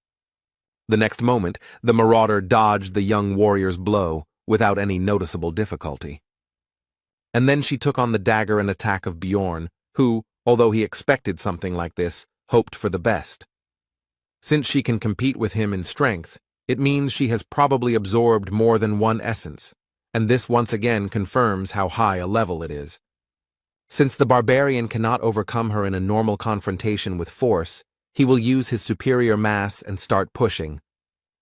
The next moment, the marauder dodged the young warrior's blow without any noticeable difficulty. And then she took on the dagger and attack of Bjorn, who, although he expected something like this, hoped for the best. Since she can compete with him in strength, it means she has probably absorbed more than one essence, and this once again confirms how high a level it is. Since the barbarian cannot overcome her in a normal confrontation with force, he will use his superior mass and start pushing.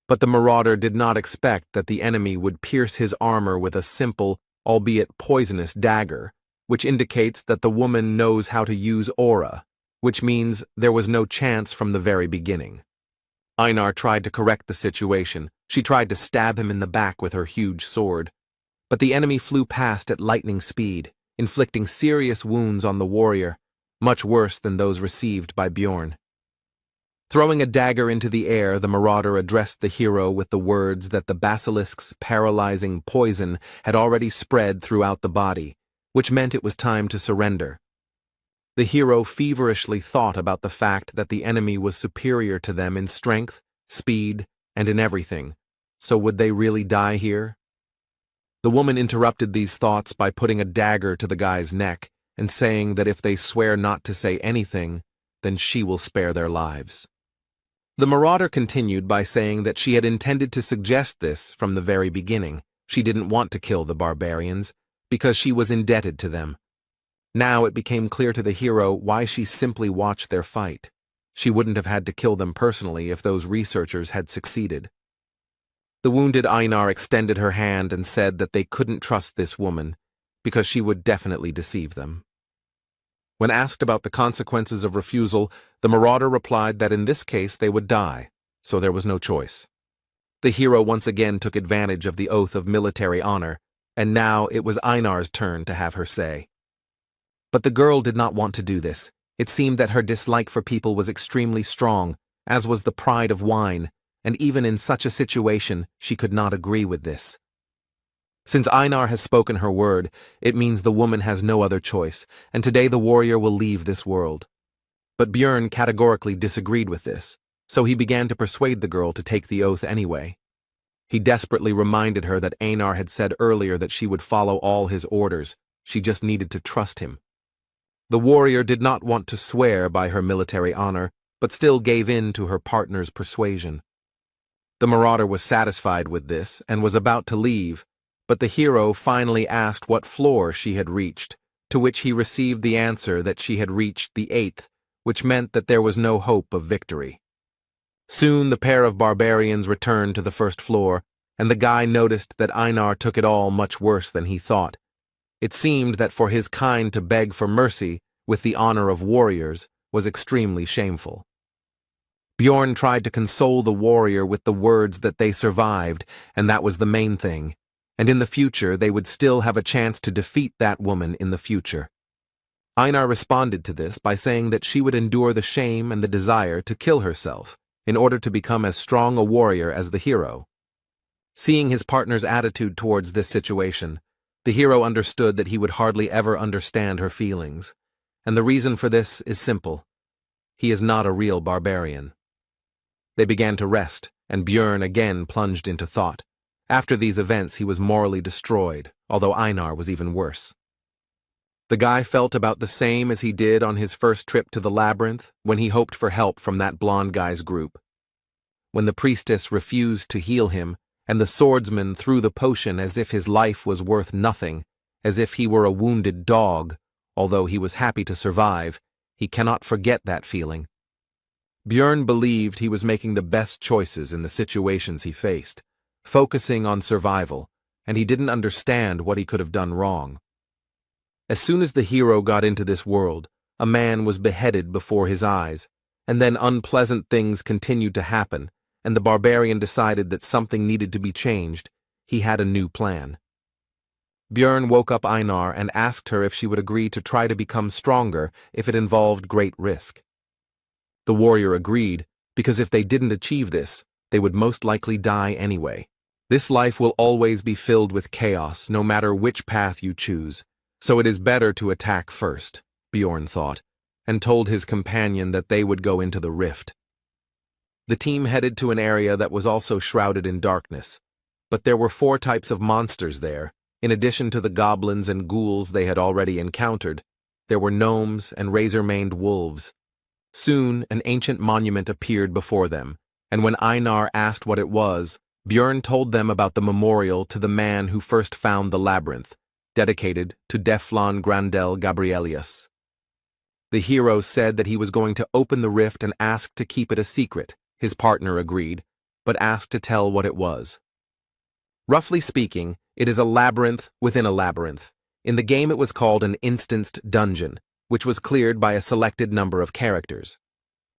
But the marauder did not expect that the enemy would pierce his armor with a simple, albeit poisonous dagger, which indicates that the woman knows how to use aura, which means there was no chance from the very beginning. Einar tried to correct the situation. She tried to stab him in the back with her huge sword. But the enemy flew past at lightning speed, inflicting serious wounds on the warrior, much worse than those received by Bjorn. Throwing a dagger into the air, the marauder addressed the hero with the words that the basilisk's paralyzing poison had already spread throughout the body, which meant it was time to surrender. The hero feverishly thought about the fact that the enemy was superior to them in strength, speed, and in everything, so would they really die here? The woman interrupted these thoughts by putting a dagger to the guy's neck and saying that if they swear not to say anything, then she will spare their lives. The marauder continued by saying that she had intended to suggest this from the very beginning. She didn't want to kill the barbarians, because she was indebted to them. Now it became clear to the hero why she simply watched their fight. She wouldn't have had to kill them personally if those researchers had succeeded. The wounded Einar extended her hand and said that they couldn't trust this woman, because she would definitely deceive them. When asked about the consequences of refusal, the marauder replied that in this case they would die, so there was no choice. The hero once again took advantage of the oath of military honor, and now it was Einar's turn to have her say. But the girl did not want to do this. It seemed that her dislike for people was extremely strong, as was the pride of wine, and even in such a situation she could not agree with this. Since Einar has spoken her word, it means the woman has no other choice, and today the warrior will leave this world. But Bjorn categorically disagreed with this, so he began to persuade the girl to take the oath anyway. He desperately reminded her that Einar had said earlier that she would follow all his orders. She just needed to trust him. The warrior did not want to swear by her military honor, but still gave in to her partner's persuasion. The marauder was satisfied with this and was about to leave, but the hero finally asked what floor she had reached, to which he received the answer that she had reached the 8th, which meant that there was no hope of victory. Soon the pair of barbarians returned to the first floor, and the guy noticed that Einar took it all much worse than he thought. It seemed that for his kind to beg for mercy, with the honor of warriors, was extremely shameful. Bjorn tried to console the warrior with the words that they survived, and that was the main thing. And in the future they would still have a chance to defeat that woman in the future. Einar responded to this by saying that she would endure the shame and the desire to kill herself in order to become as strong a warrior as the hero. Seeing his partner's attitude towards this situation, the hero understood that he would hardly ever understand her feelings, and the reason for this is simple. He is not a real barbarian. They began to rest, and Bjorn again plunged into thought. After these events he was morally destroyed, although Einar was even worse. The guy felt about the same as he did on his first trip to the labyrinth when he hoped for help from that blonde guy's group. When the priestess refused to heal him, and the swordsman threw the potion as if his life was worth nothing, as if he were a wounded dog, although he was happy to survive, he cannot forget that feeling. Björn believed he was making the best choices in the situations he faced, focusing on survival, and he didn't understand what he could have done wrong. As soon as the hero got into this world, a man was beheaded before his eyes, and then unpleasant things continued to happen, and the barbarian decided that something needed to be changed. He had a new plan. Björn woke up Einar and asked her if she would agree to try to become stronger if it involved great risk. The warrior agreed, because if they didn't achieve this, they would most likely die anyway. This life will always be filled with chaos, no matter which path you choose, so it is better to attack first, Bjorn thought, and told his companion that they would go into the rift. The team headed to an area that was also shrouded in darkness, but there were 4 types of monsters there. In addition to the goblins and ghouls they had already encountered, there were gnomes and razor-maned wolves. Soon, an ancient monument appeared before them, and when Einar asked what it was, Björn told them about the memorial to the man who first found the labyrinth, dedicated to Deflon Grandel Gabrielius. The hero said that he was going to open the rift and asked to keep it a secret. His partner agreed, but asked to tell what it was. Roughly speaking, it is a labyrinth within a labyrinth. In the game it was called an instanced dungeon, which was cleared by a selected number of characters.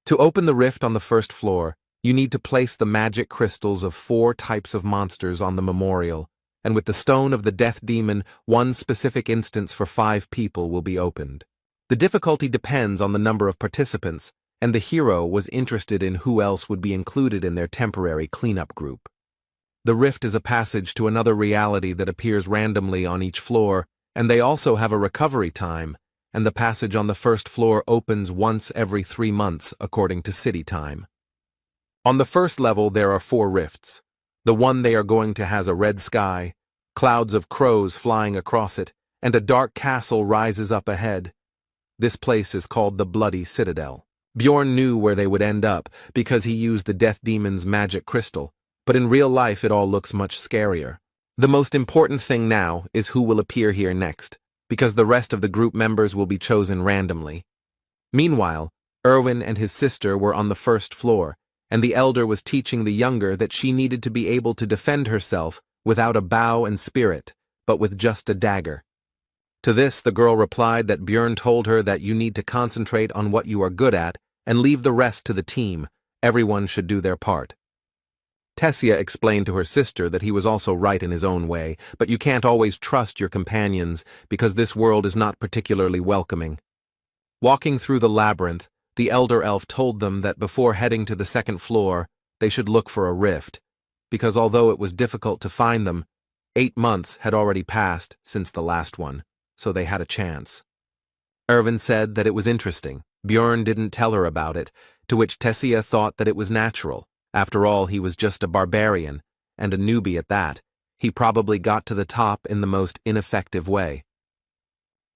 To open the rift on the first floor, you need to place the magic crystals of 4 types of monsters on the memorial, and with the stone of the death demon, 1 specific instance for 5 people will be opened. The difficulty depends on the number of participants, and the hero was interested in who else would be included in their temporary cleanup group. The rift is a passage to another reality that appears randomly on each floor, and they also have a recovery time, and the passage on the first floor opens once every 3 months according to city time. On the first level there are 4 rifts. The one they are going to has a red sky, clouds of crows flying across it, and a dark castle rises up ahead. This place is called the Bloody Citadel. Bjorn knew where they would end up because he used the Death Demon's magic crystal, but in real life it all looks much scarier. The most important thing now is who will appear here next, because the rest of the group members will be chosen randomly. Meanwhile, Erwin and his sister were on the first floor, and the elder was teaching the younger that she needed to be able to defend herself without a bow and spirit, but with just a dagger. To this, the girl replied that Björn told her that you need to concentrate on what you are good at and leave the rest to the team. Everyone should do their part. Tessia explained to her sister that he was also right in his own way, but you can't always trust your companions because this world is not particularly welcoming. Walking through the labyrinth, the elder elf told them that before heading to the second floor, they should look for a rift, because although it was difficult to find them, 8 months had already passed since the last one, so they had a chance. Erwin said that it was interesting. Björn didn't tell her about it, to which Tessia thought that it was natural. After all, he was just a barbarian, and a newbie at that. He probably got to the top in the most ineffective way.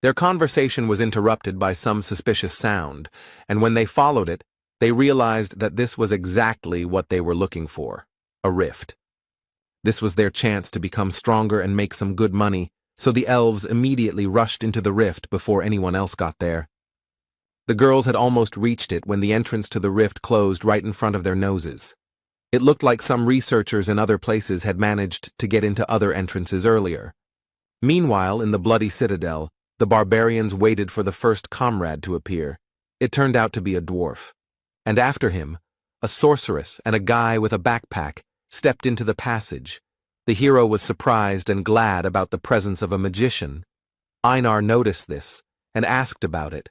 Their conversation was interrupted by some suspicious sound, and when they followed it, they realized that this was exactly what they were looking for, a rift. This was their chance to become stronger and make some good money, so the elves immediately rushed into the rift before anyone else got there. The girls had almost reached it when the entrance to the rift closed right in front of their noses. It looked like some researchers in other places had managed to get into other entrances earlier. Meanwhile, in the Bloody Citadel, the barbarians waited for the first comrade to appear. It turned out to be a dwarf. And after him, a sorceress and a guy with a backpack stepped into the passage. The hero was surprised and glad about the presence of a magician. Einar noticed this and asked about it,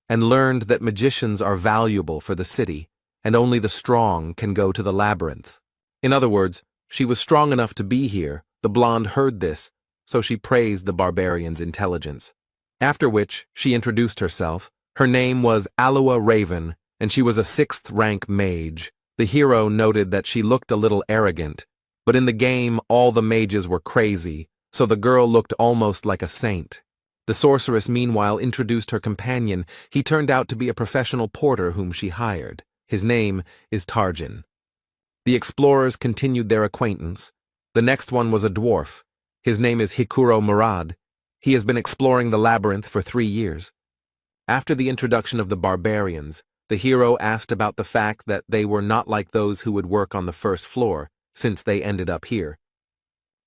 and learned that magicians are valuable for the city, and only the strong can go to the labyrinth. In other words, she was strong enough to be here. The blonde heard this, so she praised the barbarian's intelligence. After which, she introduced herself. Her name was Aloa Raven, and she was a 6th-rank mage. The hero noted that she looked a little arrogant, but in the game all the mages were crazy, so the girl looked almost like a saint. The sorceress meanwhile introduced her companion. He turned out to be a professional porter whom she hired. His name is Tarjan. The explorers continued their acquaintance. The next one was a dwarf. His name is Hikuro Murad. He has been exploring the labyrinth for 3 years. After the introduction of the barbarians, the hero asked about the fact that they were not like those who would work on the first floor, since they ended up here.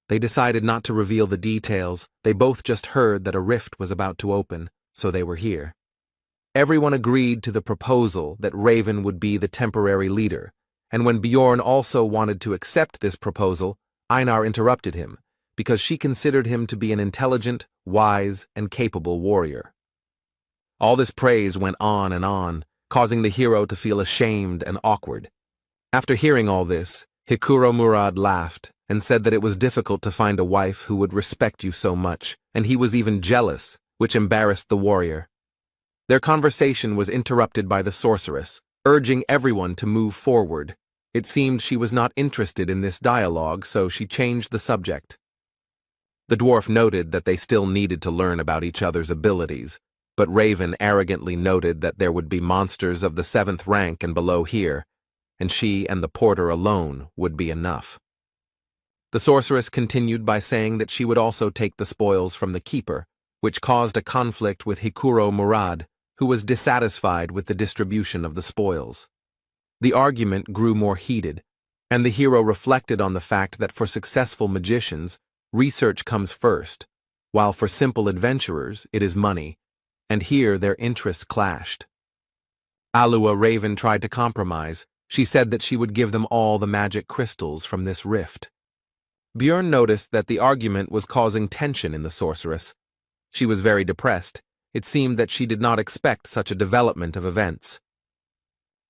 They decided not to reveal the details. They both just heard that a rift was about to open, so they were here. Everyone agreed to the proposal that Raven would be the temporary leader, and when Bjorn also wanted to accept this proposal, Einar interrupted him, because she considered him to be an intelligent, wise, and capable warrior. All this praise went on and on, causing the hero to feel ashamed and awkward. After hearing all this, Hikuro Murad laughed and said that it was difficult to find a wife who would respect you so much, and he was even jealous, which embarrassed the warrior. Their conversation was interrupted by the sorceress, urging everyone to move forward. It seemed she was not interested in this dialogue, so she changed the subject. The dwarf noted that they still needed to learn about each other's abilities, but Raven arrogantly noted that there would be monsters of the 7th rank and below here, and she and the porter alone would be enough. The sorceress continued by saying that she would also take the spoils from the keeper, which caused a conflict with Hikuro Murad, who was dissatisfied with the distribution of the spoils. The argument grew more heated, and the hero reflected on the fact that for successful magicians, research comes first, while for simple adventurers it is money, and here their interests clashed. Alua Raven tried to compromise. She said that she would give them all the magic crystals from this rift. Bjorn noticed that the argument was causing tension in the sorceress. She was very depressed. It seemed that she did not expect such a development of events.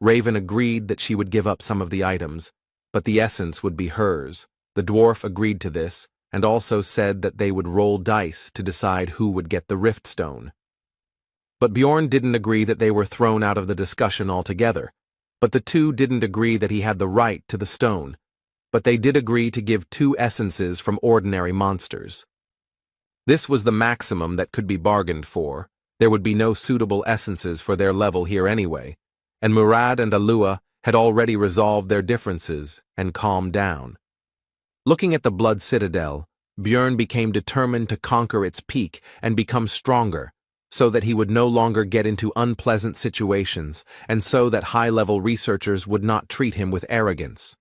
Raven agreed that she would give up some of the items, but the essence would be hers. The dwarf agreed to this, and also said that they would roll dice to decide who would get the rift stone. But Bjorn didn't agree that they were thrown out of the discussion altogether. But the two didn't agree that he had the right to the stone, but they did agree to give 2 essences from ordinary monsters. This was the maximum that could be bargained for. There would be no suitable essences for their level here anyway, and Murad and Alua had already resolved their differences and calmed down. Looking at the Blood Citadel, Bjorn became determined to conquer its peak and become stronger, so that he would no longer get into unpleasant situations, and so that high-level researchers would not treat him with arrogance.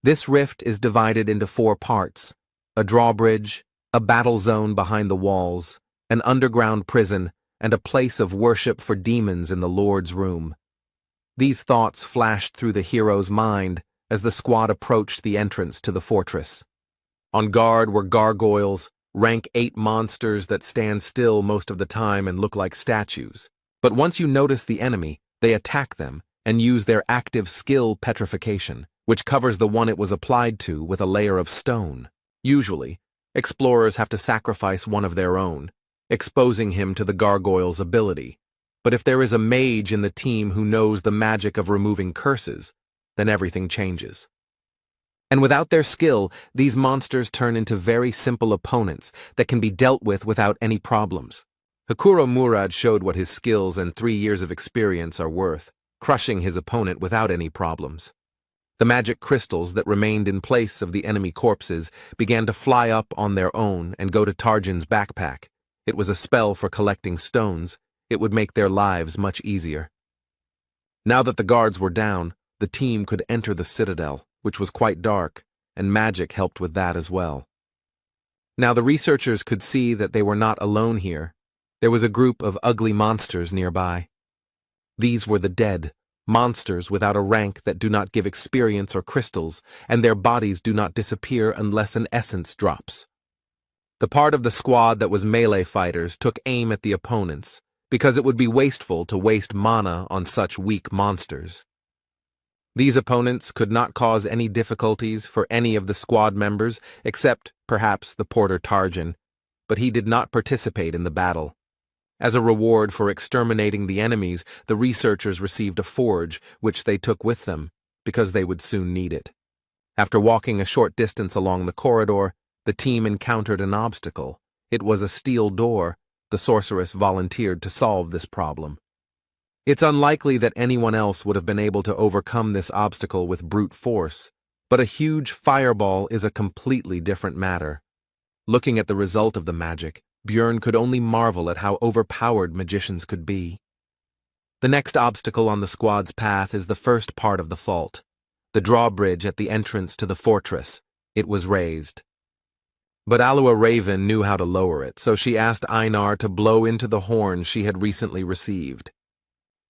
This rift is divided into 4 parts: a drawbridge, a battle zone behind the walls, an underground prison, and a place of worship for demons in the Lord's room. These thoughts flashed through the hero's mind as the squad approached the entrance to the fortress. On guard were gargoyles, rank 8 monsters that stand still most of the time and look like statues. But once you notice the enemy, they attack them and use their active skill petrification, which covers the one it was applied to with a layer of stone. Usually, explorers have to sacrifice one of their own, exposing him to the gargoyle's ability. But if there is a mage in the team who knows the magic of removing curses, then everything changes. And without their skill, these monsters turn into very simple opponents that can be dealt with without any problems. Hikuro Murad showed what his skills and 3 years of experience are worth, crushing his opponent without any problems. The magic crystals that remained in place of the enemy corpses began to fly up on their own and go to Tarjan's backpack. It was a spell for collecting stones. It would make their lives much easier. Now that the guards were down, the team could enter the citadel, which was quite dark, and magic helped with that as well. Now the researchers could see that they were not alone here. There was a group of ugly monsters nearby. These were the dead, monsters without a rank that do not give experience or crystals, and their bodies do not disappear unless an essence drops. The part of the squad that was melee fighters took aim at the opponents, because it would be wasteful to waste mana on such weak monsters. These opponents could not cause any difficulties for any of the squad members except, perhaps, the porter Tarjan, but he did not participate in the battle. As a reward for exterminating the enemies, the researchers received a forge, which they took with them, because they would soon need it. After walking a short distance along the corridor, the team encountered an obstacle. It was a steel door. The sorceress volunteered to solve this problem. It's unlikely that anyone else would have been able to overcome this obstacle with brute force, but a huge fireball is a completely different matter. Looking at the result of the magic, Björn could only marvel at how overpowered magicians could be. The next obstacle on the squad's path is the first part of the fault, the drawbridge at the entrance to the fortress. It was raised. But Alua Raven knew how to lower it, so she asked Einar to blow into the horn she had recently received.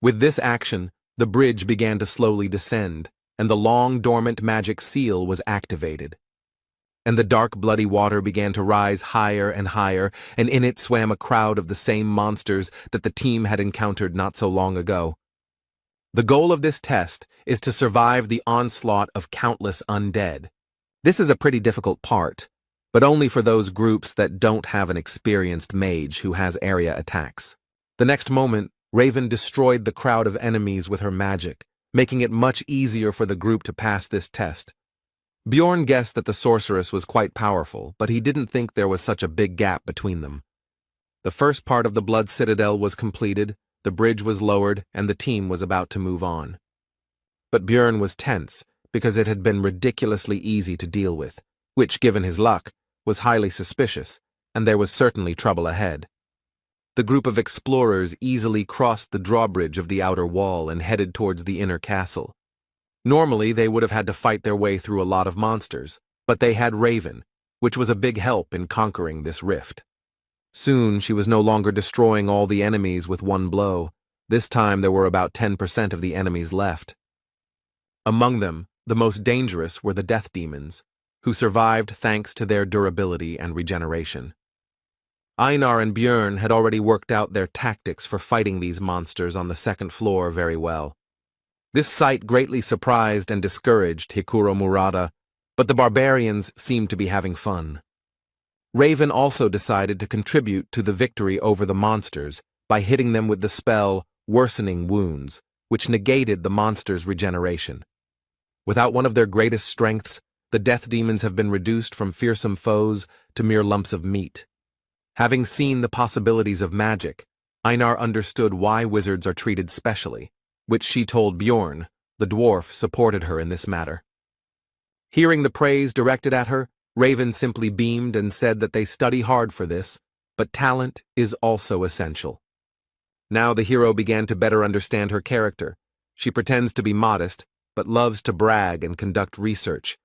With this action, the bridge began to slowly descend, and the long dormant magic seal was activated. And the dark bloody water began to rise higher and higher, and in it swam a crowd of the same monsters that the team had encountered not so long ago. The goal of this test is to survive the onslaught of countless undead. This is a pretty difficult part, but only for those groups that don't have an experienced mage who has area attacks. The next moment, Raven destroyed the crowd of enemies with her magic, making it much easier for the group to pass this test. Bjorn guessed that the sorceress was quite powerful, but he didn't think there was such a big gap between them. The first part of the Blood Citadel was completed, the bridge was lowered, and the team was about to move on. But Bjorn was tense, because it had been ridiculously easy to deal with, which, given his luck, was highly suspicious, and there was certainly trouble ahead. The group of explorers easily crossed the drawbridge of the outer wall and headed towards the inner castle. Normally, they would have had to fight their way through a lot of monsters, but they had Raven, which was a big help in conquering this rift. Soon, she was no longer destroying all the enemies with one blow. This time, there were about 10% of the enemies left. Among them, the most dangerous were the death demons, who survived thanks to their durability and regeneration. Einar and Björn had already worked out their tactics for fighting these monsters on the second floor very well. This sight greatly surprised and discouraged Hikuro Murata, but the barbarians seemed to be having fun. Raven also decided to contribute to the victory over the monsters by hitting them with the spell Worsening Wounds, which negated the monsters' regeneration. Without one of their greatest strengths, the death demons have been reduced from fearsome foes to mere lumps of meat. Having seen the possibilities of magic, Einar understood why wizards are treated specially, which she told Bjorn. The dwarf supported her in this matter. Hearing the praise directed at her, Raven simply beamed and said that they study hard for this, but talent is also essential. Now the hero began to better understand her character. She pretends to be modest, but loves to brag and conduct research.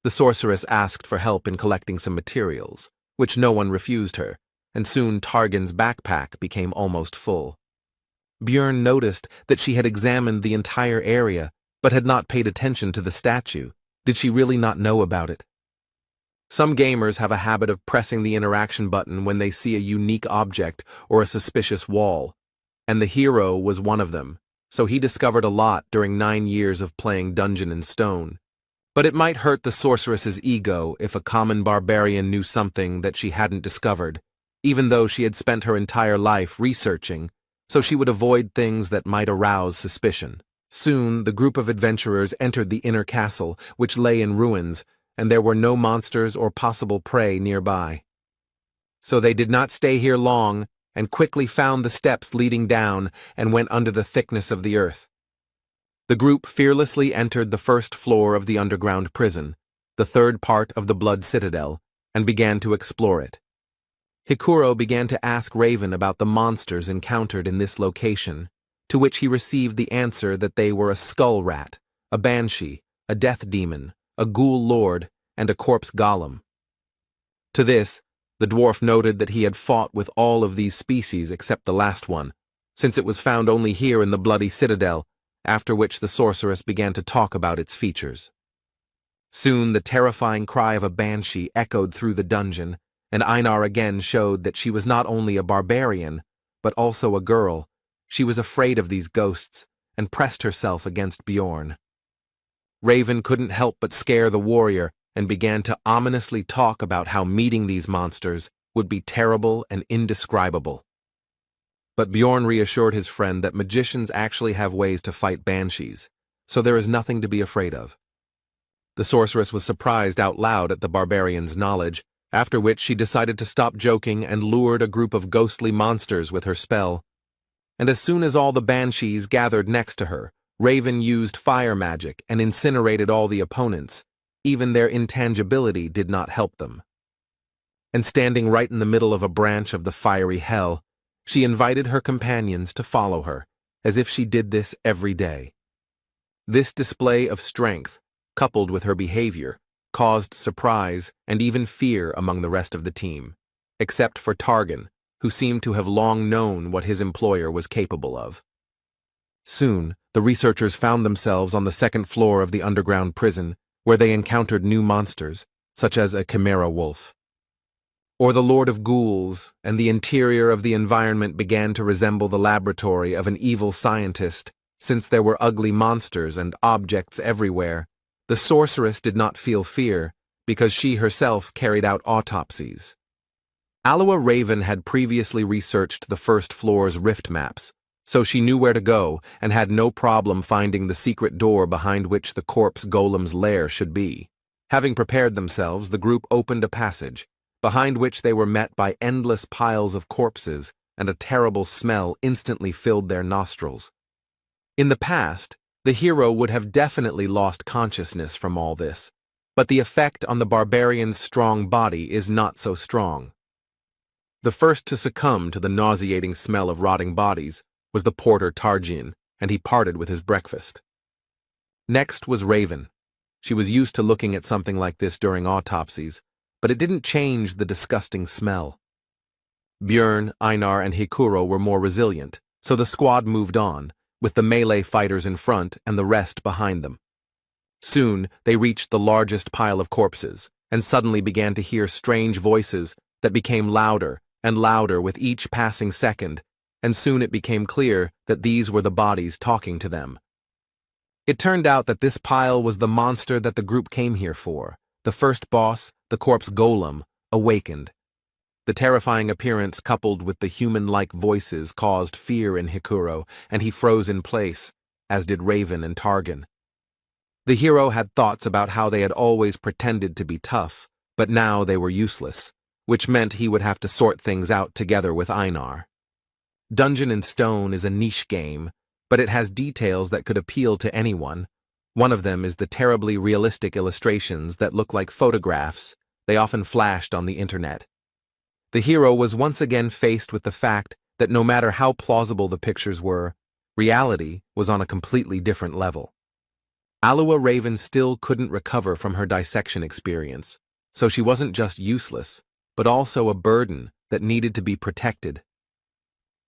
The sorceress asked for help in collecting some materials, which no one refused her, and soon Targan's backpack became almost full. Björn noticed that she had examined the entire area, but had not paid attention to the statue. Did she really not know about it? Some gamers have a habit of pressing the interaction button when they see a unique object or a suspicious wall, and the hero was one of them, so he discovered a lot during 9 years of playing Dungeon and Stone. But it might hurt the sorceress's ego if a common barbarian knew something that she hadn't discovered, even though she had spent her entire life researching, so she would avoid things that might arouse suspicion. Soon, the group of adventurers entered the inner castle, which lay in ruins, and there were no monsters or possible prey nearby. So they did not stay here long, and quickly found the steps leading down and went under the thickness of the earth. The group fearlessly entered the first floor of the underground prison, the third part of the Blood Citadel, and began to explore it. Hikuro began to ask Raven about the monsters encountered in this location, to which he received the answer that they were a skull rat, a banshee, a death demon, a ghoul lord, and a corpse golem. To this, the dwarf noted that he had fought with all of these species except the last one, since it was found only here in the Bloody Citadel, after which the sorceress began to talk about its features. Soon the terrifying cry of a banshee echoed through the dungeon, and Einar again showed that she was not only a barbarian, but also a girl. She was afraid of these ghosts, and pressed herself against Bjorn. Raven couldn't help but scare the warrior, and began to ominously talk about how meeting these monsters would be terrible and indescribable. But Bjorn reassured his friend that magicians actually have ways to fight banshees, so there is nothing to be afraid of. The sorceress was surprised out loud at the barbarian's knowledge, after which she decided to stop joking and lured a group of ghostly monsters with her spell. And as soon as all the banshees gathered next to her, Raven used fire magic and incinerated all the opponents. Even their intangibility did not help them. and standing right in the middle of a branch of the fiery hell, she invited her companions to follow her, as if she did this every day. This display of strength, coupled with her behavior, caused surprise and even fear among the rest of the team, except for Targan, who seemed to have long known what his employer was capable of. Soon, the researchers found themselves on the second floor of the underground prison, where they encountered new monsters, such as a chimera wolf. Or the Lord of Ghouls, and the interior of the environment began to resemble the laboratory of an evil scientist, since there were ugly monsters and objects everywhere. The sorceress did not feel fear, because she herself carried out autopsies. Aloha Raven had previously researched the first floor's rift maps, so she knew where to go and had no problem finding the secret door behind which the corpse golem's lair should be. Having prepared themselves, the group opened a passage, behind which they were met by endless piles of corpses, and a terrible smell instantly filled their nostrils. In the past, the hero would have definitely lost consciousness from all this, but the effect on the barbarian's strong body is not so strong. The first to succumb to the nauseating smell of rotting bodies was the porter Tarjin, and he parted with his breakfast. Next was Raven. She was used to looking at something like this during autopsies, but it didn't change the disgusting smell. Björn, Einar, and Hikuro were more resilient, so the squad moved on, with the melee fighters in front and the rest behind them. Soon, they reached the largest pile of corpses, and suddenly began to hear strange voices that became louder and louder with each passing second, and soon it became clear that these were the bodies talking to them. It turned out that this pile was the monster that the group came here for. The first boss, the corpse golem, awakened. The terrifying appearance coupled with the human-like voices caused fear in Hikuro, and he froze in place, as did Raven and Targan. The hero had thoughts about how they had always pretended to be tough, but now they were useless, which meant he would have to sort things out together with Einar. Dungeon and Stone is a niche game, but it has details that could appeal to anyone. One of them is the terribly realistic illustrations that look like photographs they often flashed on the internet. The hero was once again faced with the fact that no matter how plausible the pictures were, reality was on a completely different level. Aloha Raven still couldn't recover from her dissection experience, so she wasn't just useless, but also a burden that needed to be protected.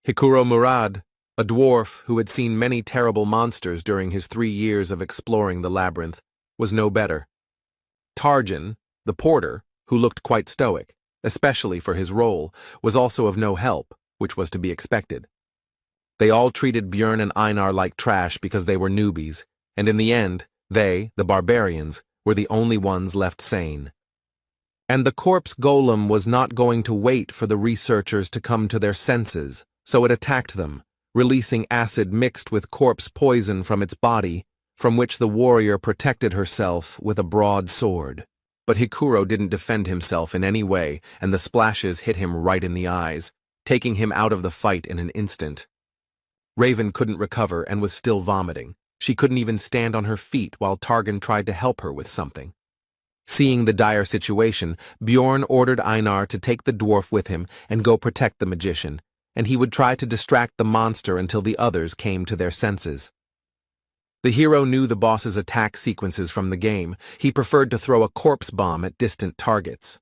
Hikuro Murad, a dwarf who had seen many terrible monsters during his 3 years of exploring the labyrinth, was no better. Tarjan, the porter, who looked quite stoic, especially for his role, was also of no help, which was to be expected. They all treated Björn and Einar like trash because they were newbies, and in the end, they, the barbarians, were the only ones left sane. And the corpse golem was not going to wait for the researchers to come to their senses, so it attacked them, releasing acid mixed with corpse poison from its body, from which the warrior protected herself with a broad sword. But Hikuro didn't defend himself in any way, and the splashes hit him right in the eyes, taking him out of the fight in an instant. Raven couldn't recover and was still vomiting. She couldn't even stand on her feet while Targan tried to help her with something. Seeing the dire situation, Bjorn ordered Einar to take the dwarf with him and go protect the magician, and he would try to distract the monster until the others came to their senses. The hero knew the boss's attack sequences from the game. He preferred to throw a corpse bomb at distant targets.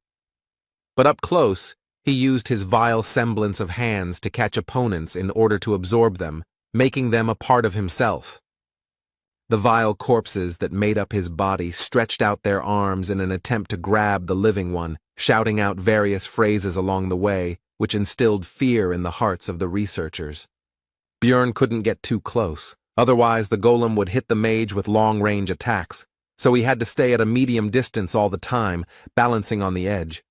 But up close, he used his vile semblance of hands to catch opponents in order to absorb them, making them a part of himself. The vile corpses that made up his body stretched out their arms in an attempt to grab the living one, shouting out various phrases along the way, which instilled fear in the hearts of the researchers. Björn couldn't get too close, otherwise the golem would hit the mage with long-range attacks, so he had to stay at a medium distance all the time, balancing on the edge.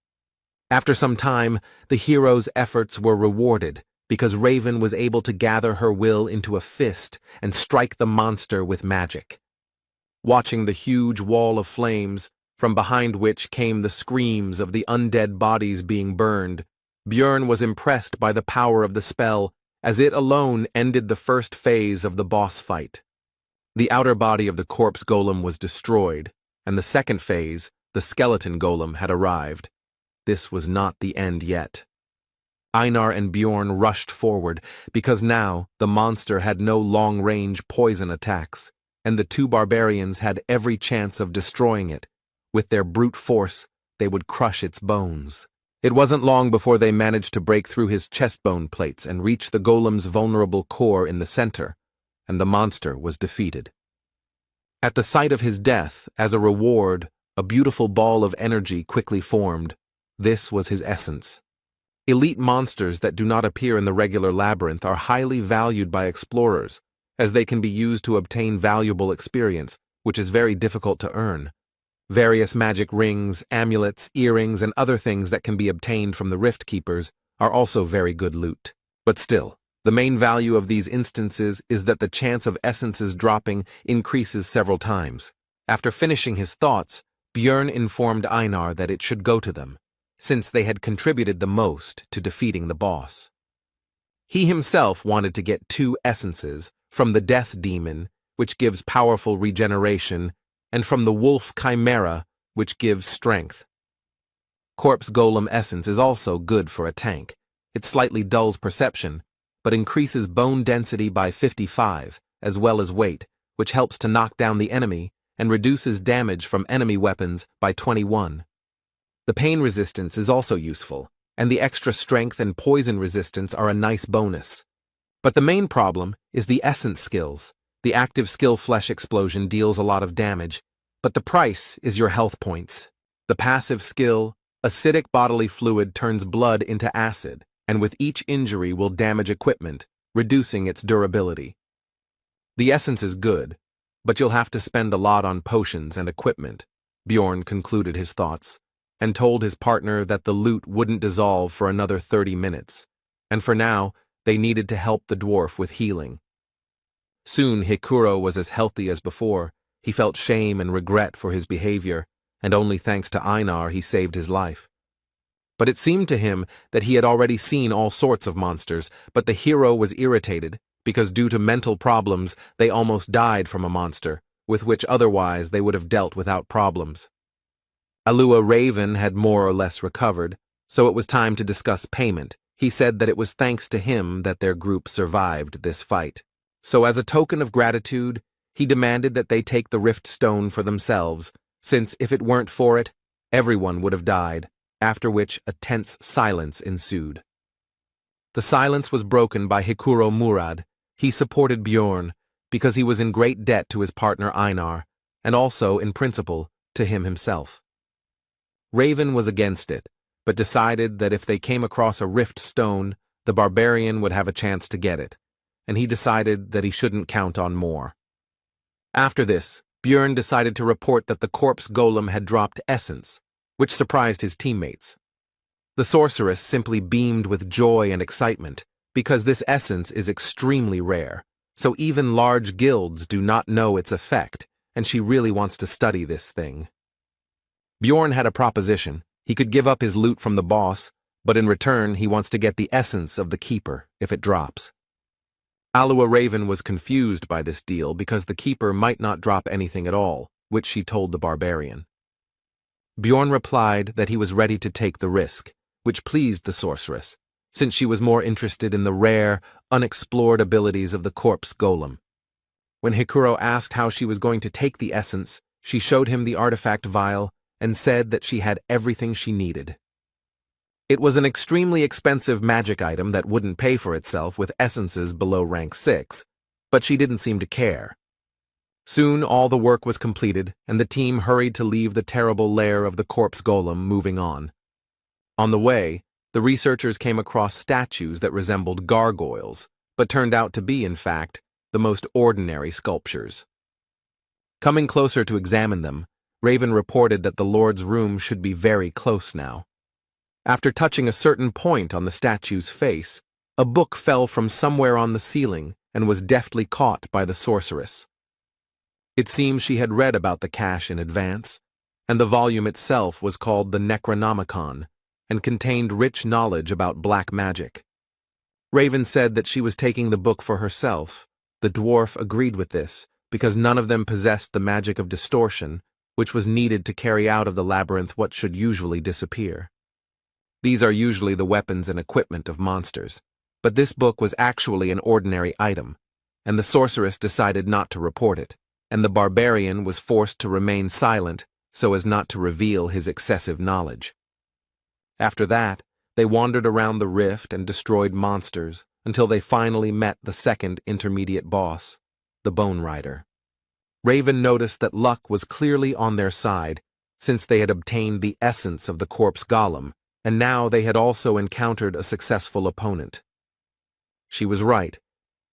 After some time, the hero's efforts were rewarded, because Raven was able to gather her will into a fist and strike the monster with magic. Watching the huge wall of flames, from behind which came the screams of the undead bodies being burned, Björn was impressed by the power of the spell, as it alone ended the first phase of the boss fight. The outer body of the corpse golem was destroyed, and the second phase, the skeleton golem, had arrived. this was not the end yet. Einar and Bjorn rushed forward, because now the monster had no long-range poison attacks, and the two barbarians had every chance of destroying it. With their brute force, they would crush its bones. It wasn't long before they managed to break through his chestbone plates and reach the golem's vulnerable core in the center, and the monster was defeated. At the sight of his death, as a reward, a beautiful ball of energy quickly formed. This was his essence. Elite monsters that do not appear in the regular labyrinth are highly valued by explorers, as they can be used to obtain valuable experience, which is very difficult to earn. Various magic rings, amulets, earrings, and other things that can be obtained from the Rift Keepers are also very good loot. But still, the main value of these instances is that the chance of essences dropping increases several times. After finishing his thoughts, Bjorn informed Einar that it should go to them, since they had contributed the most to defeating the boss. He himself wanted to get 2 essences, from the Death Demon, which gives powerful regeneration, and from the Wolf Chimera, which gives strength. Corpse Golem Essence is also good for a tank. It slightly dulls perception, but increases bone density by 55, as well as weight, which helps to knock down the enemy, and reduces damage from enemy weapons by 21. The pain resistance is also useful, and the extra strength and poison resistance are a nice bonus. But the main problem is the essence skills. The active skill Flesh Explosion deals a lot of damage, but the price is your health points. The passive skill, Acidic Bodily Fluid, turns blood into acid, and with each injury will damage equipment, reducing its durability. The essence is good, but you'll have to spend a lot on potions and equipment, Bjorn concluded his thoughts, and told his partner that the loot wouldn't dissolve for another 30 minutes, and for now, they needed to help the dwarf with healing. Soon Hikuro was as healthy as before. He felt shame and regret for his behavior, and only thanks to Einar he saved his life. But it seemed to him that he had already seen all sorts of monsters, but the hero was irritated, because due to mental problems they almost died from a monster, with which otherwise they would have dealt without problems. Alua Raven had more or less recovered, so it was time to discuss payment. He said that it was thanks to him that their group survived this fight. So as a token of gratitude, he demanded that they take the Rift Stone for themselves, since if it weren't for it, everyone would have died, after which a tense silence ensued. The silence was broken by Hikuro Murad. He supported Bjorn, because he was in great debt to his partner Einar, and also, in principle, to him himself. Raven was against it, but decided that if they came across a Rift Stone, the barbarian would have a chance to get it, and he decided that he shouldn't count on more. After this, Bjorn decided to report that the corpse golem had dropped essence, which surprised his teammates. The sorceress simply beamed with joy and excitement, because this essence is extremely rare, so even large guilds do not know its effect, and she really wants to study this thing. Bjorn had a proposition. He could give up his loot from the boss, but in return he wants to get the essence of the keeper if it drops. Alua Raven was confused by this deal because the keeper might not drop anything at all, which she told the barbarian. Bjorn replied that he was ready to take the risk, which pleased the sorceress, since she was more interested in the rare, unexplored abilities of the corpse golem. When Hikuro asked how she was going to take the essence, she showed him the artifact vial and said that she had everything she needed. It was an extremely expensive magic item that wouldn't pay for itself with essences below rank 6, but she didn't seem to care. Soon all the work was completed, and the team hurried to leave the terrible lair of the corpse golem, moving on. On the way, the researchers came across statues that resembled gargoyles, but turned out to be, in fact, the most ordinary sculptures. Coming closer to examine them, Raven reported that the Lord's room should be very close now. After touching a certain point on the statue's face, a book fell from somewhere on the ceiling and was deftly caught by the sorceress. It seems she had read about the cache in advance, and the volume itself was called the Necronomicon and contained rich knowledge about black magic. Raven said that she was taking the book for herself. The dwarf agreed with this, because none of them possessed the magic of distortion, which was needed to carry out of the labyrinth what should usually disappear. These are usually the weapons and equipment of monsters. But this book was actually an ordinary item, and the sorceress decided not to report it, and the barbarian was forced to remain silent so as not to reveal his excessive knowledge. After that, they wandered around the rift and destroyed monsters until they finally met the second intermediate boss, the Bone Rider. Raven noticed that luck was clearly on their side, since they had obtained the essence of the corpse golem, and now they had also encountered a successful opponent. She was right,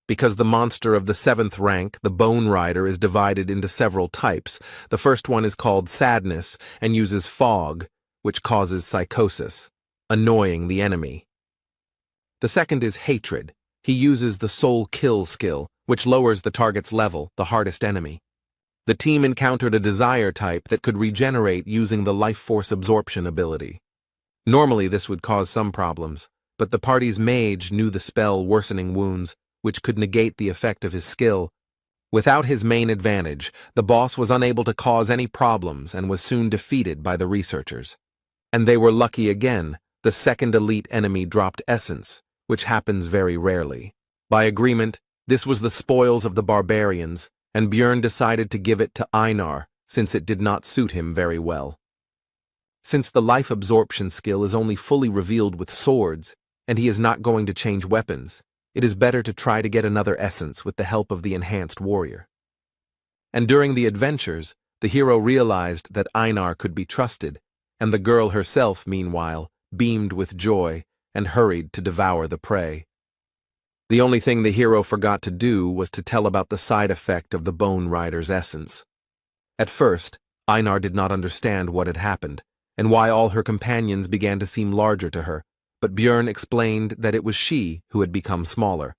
because the monster of the 7th rank, the Bone Rider, is divided into several types. The first one is called Sadness and uses fog, which causes psychosis, annoying the enemy. The second is Hatred. He uses the Soul Kill skill, which lowers the target's level, the hardest enemy. The team encountered a Desire type that could regenerate using the Life Force Absorption ability. Normally this would cause some problems, but the party's mage knew the spell Worsening Wounds, which could negate the effect of his skill. Without his main advantage, the boss was unable to cause any problems and was soon defeated by the researchers. And they were lucky again. The second elite enemy dropped Essence, which happens very rarely. By agreement, this was the spoils of the barbarians, and Björn decided to give it to Einar, since it did not suit him very well. Since the life absorption skill is only fully revealed with swords, and he is not going to change weapons, it is better to try to get another essence with the help of the enhanced warrior. And during the adventures, the hero realized that Einar could be trusted, and the girl herself, meanwhile, beamed with joy and hurried to devour the prey. The only thing the hero forgot to do was to tell about the side effect of the Bone Rider's essence. At first, Einar did not understand what had happened, and why all her companions began to seem larger to her, but Björn explained that it was she who had become smaller.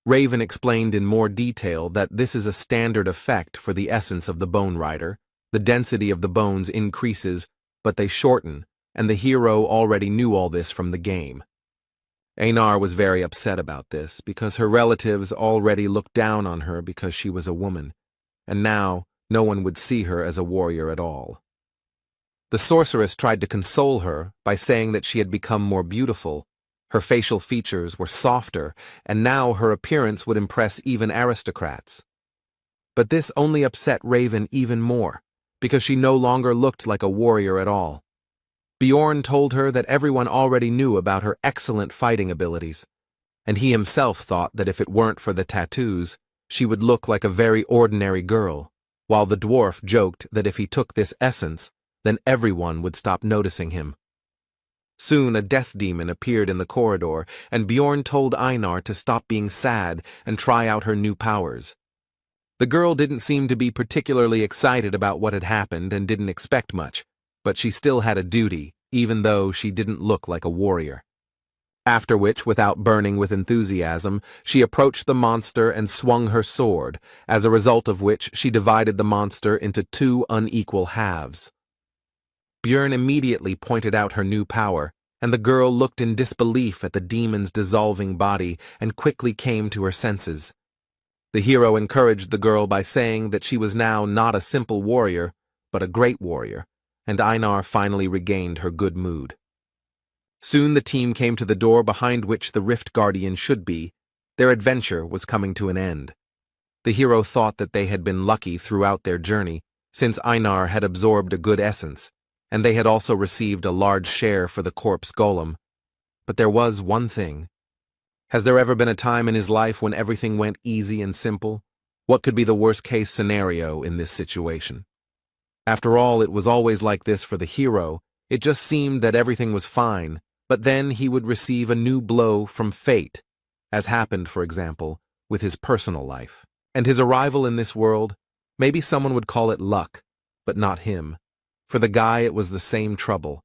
Raven explained in more detail that this is a standard effect for the essence of the Bone Rider. The density of the bones increases, but they shorten, and the hero already knew all this from the game. Einar was very upset about this, because her relatives already looked down on her because she was a woman, and now no one would see her as a warrior at all. The sorceress tried to console her by saying that she had become more beautiful. Her facial features were softer, and now her appearance would impress even aristocrats. But this only upset Raven even more, because she no longer looked like a warrior at all. Bjorn told her that everyone already knew about her excellent fighting abilities, and he himself thought that if it weren't for the tattoos, she would look like a very ordinary girl, while the dwarf joked that if he took this essence, then everyone would stop noticing him. Soon a death demon appeared in the corridor, and Bjorn told Einar to stop being sad and try out her new powers. The girl didn't seem to be particularly excited about what had happened and didn't expect much, but she still had a duty, even though she didn't look like a warrior. After which, without burning with enthusiasm, she approached the monster and swung her sword, as a result of which she divided the monster into 2 unequal halves. Björn immediately pointed out her new power, and the girl looked in disbelief at the demon's dissolving body and quickly came to her senses. The hero encouraged the girl by saying that she was now not a simple warrior, but a great warrior, and Einar finally regained her good mood. Soon the team came to the door behind which the Rift Guardian should be. Their adventure was coming to an end. The hero thought that they had been lucky throughout their journey, since Einar had absorbed a good essence, and they had also received a large share for the corpse golem. But there was one thing. Has there ever been a time in his life when everything went easy and simple? What could be the worst-case scenario in this situation? After all, it was always like this for the hero. It just seemed that everything was fine, but then he would receive a new blow from fate, as happened, for example, with his personal life. And his arrival in this world, maybe someone would call it luck, but not him. For the guy, it was the same trouble,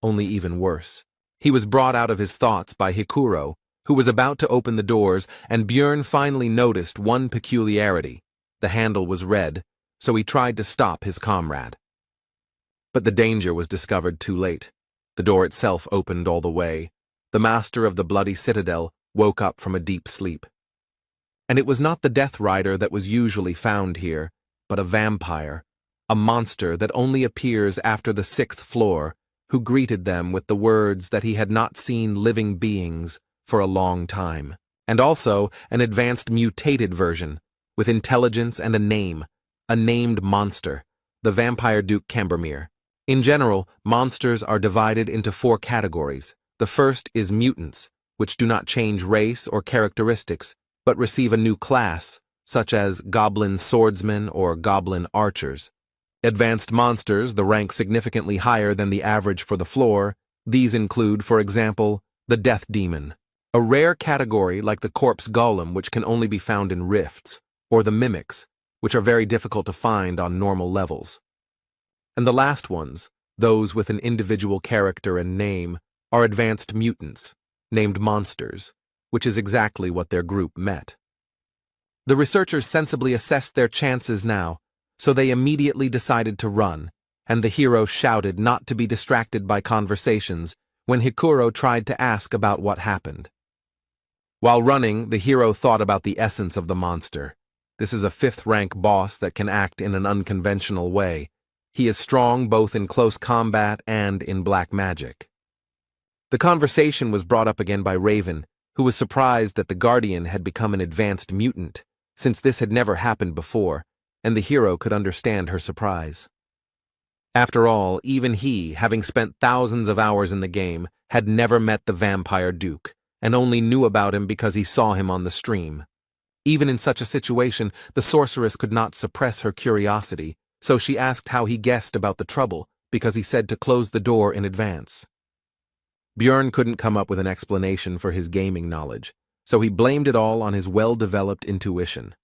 only even worse. He was brought out of his thoughts by Hikuro, who was about to open the doors, and Björn finally noticed one peculiarity. The handle was red, so he tried to stop his comrade. But the danger was discovered too late. The door itself opened all the way. The master of the bloody citadel woke up from a deep sleep. And it was not the Death Rider that was usually found here, but a vampire, a monster that only appears after the 6th floor, who greeted them with the words that he had not seen living beings for a long time, and also an advanced mutated version, with intelligence and a named monster, the Vampire Duke Cambermere. In general, monsters are divided into 4 categories. The first is mutants, which do not change race or characteristics, but receive a new class, such as goblin swordsmen or goblin archers. Advanced monsters, the rank significantly higher than the average for the floor. These include, for example, the Death Demon, a rare category like the Corpse Golem which can only be found in rifts, or the Mimics, which are very difficult to find on normal levels. And the last ones, those with an individual character and name, are advanced mutants, named monsters, which is exactly what their group met. The researchers sensibly assessed their chances now, so they immediately decided to run, and the hero shouted not to be distracted by conversations when Hikuro tried to ask about what happened. While running, the hero thought about the essence of the monster. This is a 5th-rank boss that can act in an unconventional way. He is strong both in close combat and in black magic. The conversation was brought up again by Raven, who was surprised that the Guardian had become an advanced mutant, since this had never happened before, and the hero could understand her surprise. After all, even he, having spent thousands of hours in the game, had never met the Vampire Duke, and only knew about him because he saw him on the stream. Even in such a situation, the sorceress could not suppress her curiosity, so she asked how he guessed about the trouble, because he said to close the door in advance. Björn couldn't come up with an explanation for his gaming knowledge, so he blamed it all on his well-developed intuition.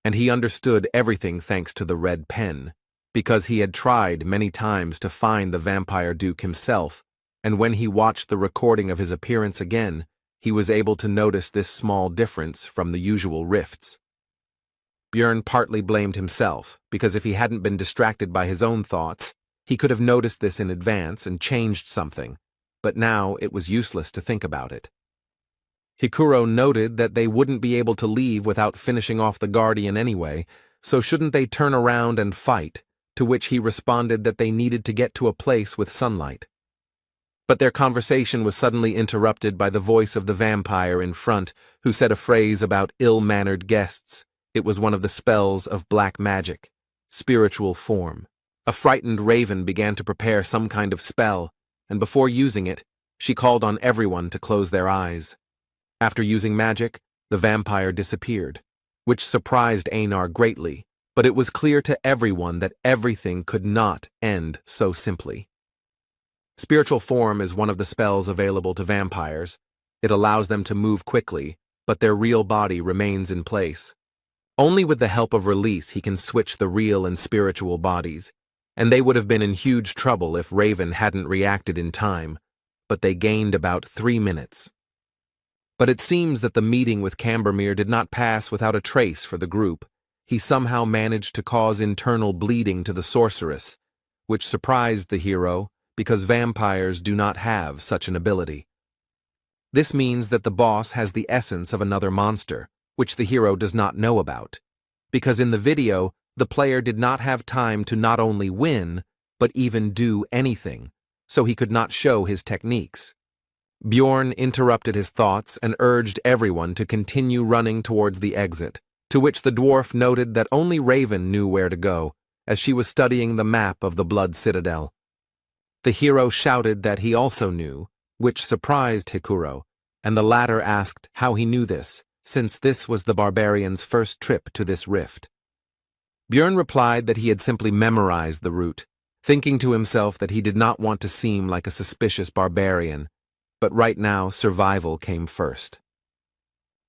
And he understood everything thanks to the red pen, because he had tried many times to find the Vampire Duke himself, and when he watched the recording of his appearance again, he was able to notice this small difference from the usual rifts. Björn partly blamed himself, because if he hadn't been distracted by his own thoughts, he could have noticed this in advance and changed something, but now it was useless to think about it. Hikuro noted that they wouldn't be able to leave without finishing off the Guardian anyway, so shouldn't they turn around and fight, to which he responded that they needed to get to a place with sunlight. But their conversation was suddenly interrupted by the voice of the vampire in front, who said a phrase about ill-mannered guests. It was one of the spells of black magic, spiritual form. A frightened Raven began to prepare some kind of spell, and before using it, she called on everyone to close their eyes. After using magic, the vampire disappeared, which surprised Einar greatly, but it was clear to everyone that everything could not end so simply. Spiritual form is one of the spells available to vampires. It allows them to move quickly, but their real body remains in place. Only with the help of release he can switch the real and spiritual bodies, and they would have been in huge trouble if Raven hadn't reacted in time, but they gained about 3 minutes. But it seems that the meeting with Cambermere did not pass without a trace for the group. He somehow managed to cause internal bleeding to the sorceress, which surprised the hero because vampires do not have such an ability. This means that the boss has the essence of another monster, which the hero does not know about, because in the video, the player did not have time to not only win, but even do anything, so he could not show his techniques. Bjorn interrupted his thoughts and urged everyone to continue running towards the exit, to which the dwarf noted that only Raven knew where to go, as she was studying the map of the Blood Citadel. The hero shouted that he also knew, which surprised Hikuro, and the latter asked how he knew this, since this was the barbarian's first trip to this rift. Björn replied that he had simply memorized the route, thinking to himself that he did not want to seem like a suspicious barbarian, but right now survival came first.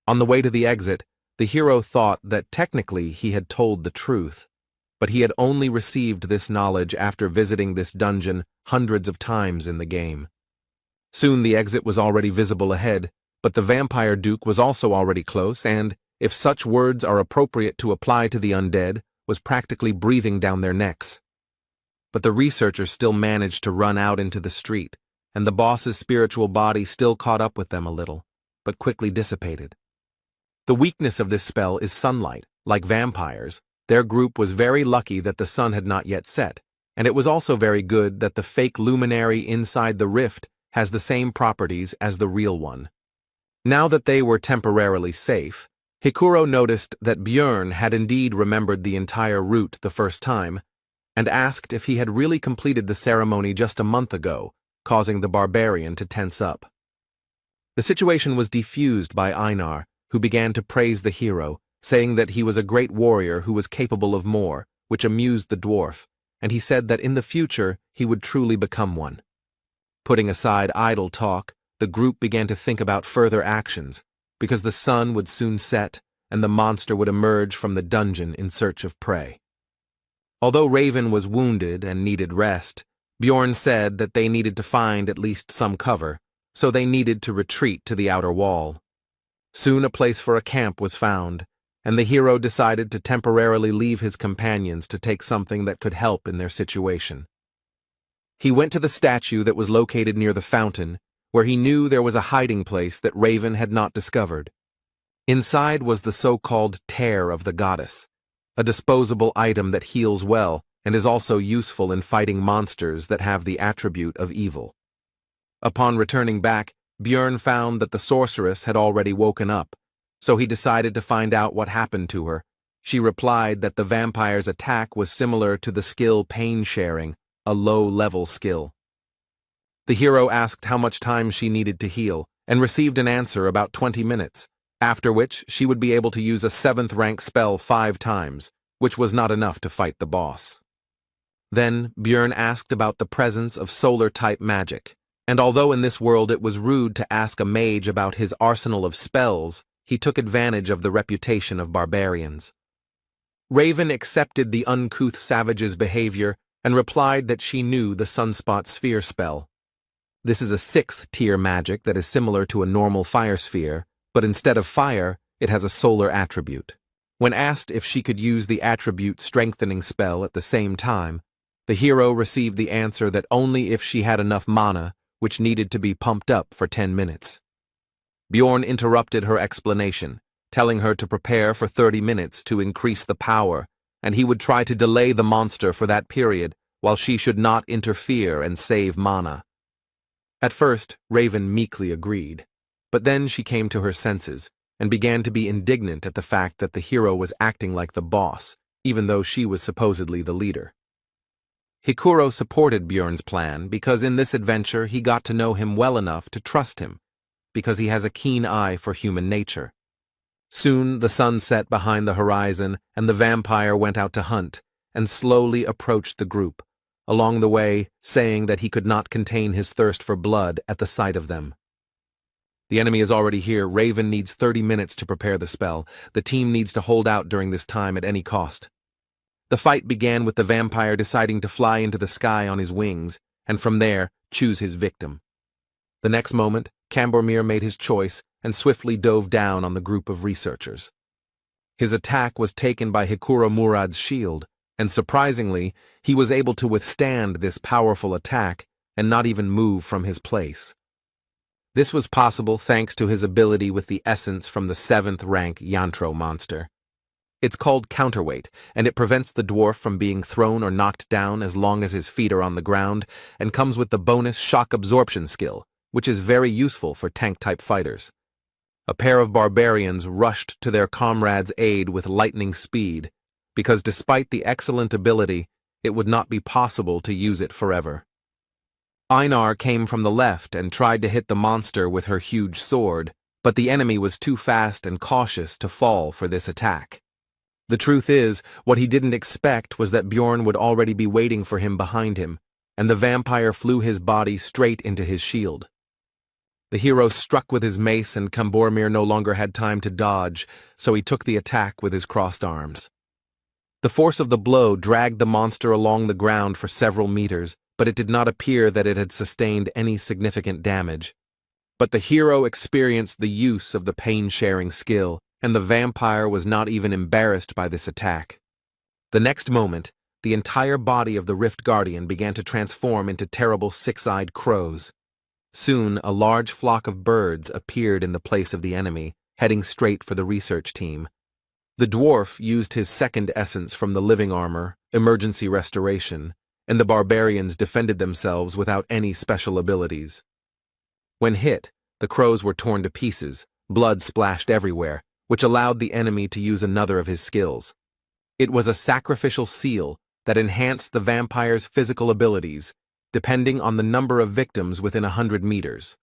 On the way to the exit, the hero thought that technically he had told the truth, but he had only received this knowledge after visiting this dungeon hundreds of times in the game. Soon the exit was already visible ahead, but the Vampire Duke was also already close and, if such words are appropriate to apply to the undead, was practically breathing down their necks. But the researchers still managed to run out into the street, and the boss's spiritual body still caught up with them a little, but quickly dissipated. The weakness of this spell is sunlight. Like vampires, their group was very lucky that the sun had not yet set, and it was also very good that the fake luminary inside the rift has the same properties as the real one. Now that they were temporarily safe, Hikuro noticed that Björn had indeed remembered the entire route the first time, and asked if he had really completed the ceremony just a month ago, causing the barbarian to tense up. The situation was defused by Einar, who began to praise the hero, saying that he was a great warrior who was capable of more, which amused the dwarf, and he said that in the future he would truly become one. Putting aside idle talk, the group began to think about further actions, because the sun would soon set and the monster would emerge from the dungeon in search of prey. Although Raven was wounded and needed rest, Bjorn said that they needed to find at least some cover, so they needed to retreat to the outer wall. Soon a place for a camp was found, and the hero decided to temporarily leave his companions to take something that could help in their situation. He went to the statue that was located near the fountain, where he knew there was a hiding place that Raven had not discovered. Inside was the so-called tear of the goddess, a disposable item that heals well and is also useful in fighting monsters that have the attribute of evil. Upon returning back, Björn found that the sorceress had already woken up, so he decided to find out what happened to her. She replied that the vampire's attack was similar to the skill pain sharing, a low-level skill. The hero asked how much time she needed to heal, and received an answer about 20 minutes, after which she would be able to use a 7th rank spell 5 times, which was not enough to fight the boss. Then Björn asked about the presence of solar-type magic, and although in this world it was rude to ask a mage about his arsenal of spells, he took advantage of the reputation of barbarians. Raven accepted the uncouth savage's behavior and replied that she knew the Sunspot Sphere spell. This is a 6th tier magic that is similar to a normal fire sphere, but instead of fire, it has a solar attribute. When asked if she could use the attribute strengthening spell at the same time, the hero received the answer that only if she had enough mana, which needed to be pumped up for 10 minutes. Bjorn interrupted her explanation, telling her to prepare for 30 minutes to increase the power, and he would try to delay the monster for that period while she should not interfere and save mana. At first, Raven meekly agreed, but then she came to her senses and began to be indignant at the fact that the hero was acting like the boss, even though she was supposedly the leader. Hikuro supported Bjorn's plan because in this adventure he got to know him well enough to trust him, because he has a keen eye for human nature. Soon the sun set behind the horizon and the vampire went out to hunt and slowly approached the group, along the way saying that he could not contain his thirst for blood at the sight of them. The enemy is already here. Raven needs 30 minutes to prepare the spell. The team needs to hold out during this time at any cost. The fight began with the vampire deciding to fly into the sky on his wings, and from there, choose his victim. The next moment, Cambormir made his choice and swiftly dove down on the group of researchers. His attack was taken by Hikuro Murad's shield, and surprisingly, he was able to withstand this powerful attack and not even move from his place. This was possible thanks to his ability with the essence from the 7th rank Yantro monster. It's called counterweight, and it prevents the dwarf from being thrown or knocked down as long as his feet are on the ground, and comes with the bonus shock absorption skill, which is very useful for tank-type fighters. A pair of barbarians rushed to their comrade's aid with lightning speed, because despite the excellent ability, it would not be possible to use it forever. Einar came from the left and tried to hit the monster with her huge sword, but the enemy was too fast and cautious to fall for this attack. The truth is, what he didn't expect was that Bjorn would already be waiting for him behind him, and the vampire flew his body straight into his shield. The hero struck with his mace and Cambormir no longer had time to dodge, so he took the attack with his crossed arms. The force of the blow dragged the monster along the ground for several meters, but it did not appear that it had sustained any significant damage. But the hero experienced the use of the pain-sharing skill, and the vampire was not even embarrassed by this attack. The next moment, the entire body of the Rift Guardian began to transform into terrible six-eyed crows. Soon, a large flock of birds appeared in the place of the enemy, heading straight for the research team. The dwarf used his second essence from the living armor, emergency restoration, and the barbarians defended themselves without any special abilities. When hit, the crows were torn to pieces, blood splashed everywhere, which allowed the enemy to use another of his skills. It was a sacrificial seal that enhanced the vampire's physical abilities, depending on the number of victims within 100 meters.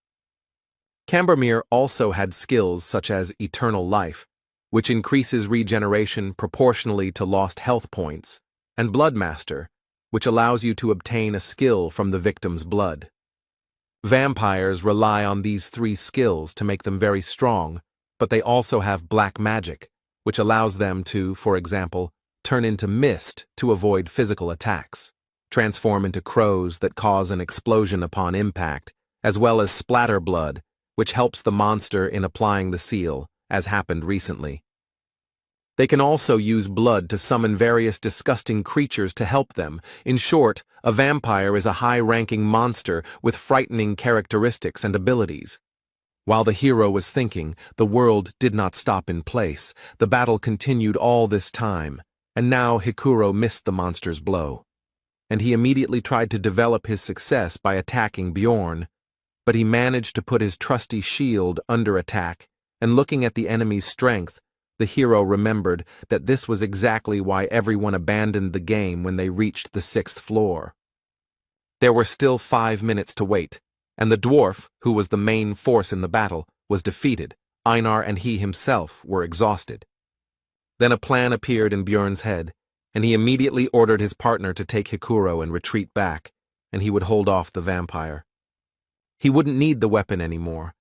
Cambermere also had skills such as Eternal Life, which increases regeneration proportionally to lost health points, and Bloodmaster, which allows you to obtain a skill from the victim's blood. Vampires rely on these three skills to make them very strong, but they also have black magic, which allows them to, for example, turn into mist to avoid physical attacks, transform into crows that cause an explosion upon impact, as well as splatter blood, which helps the monster in applying the seal, as happened recently. They can also use blood to summon various disgusting creatures to help them. In short, a vampire is a high-ranking monster with frightening characteristics and abilities. While the hero was thinking, the world did not stop in place. The battle continued all this time, and now Hikuro missed the monster's blow. And he immediately tried to develop his success by attacking Bjorn, but he managed to put his trusty shield under attack, and looking at the enemy's strength, the hero remembered that this was exactly why everyone abandoned the game when they reached the 6th floor. There were still 5 minutes to wait, and the dwarf, who was the main force in the battle, was defeated. Einar and he himself were exhausted. Then a plan appeared in Bjorn's head, and he immediately ordered his partner to take Hikuro and retreat back, and he would hold off the vampire. He wouldn't need the weapon anymore.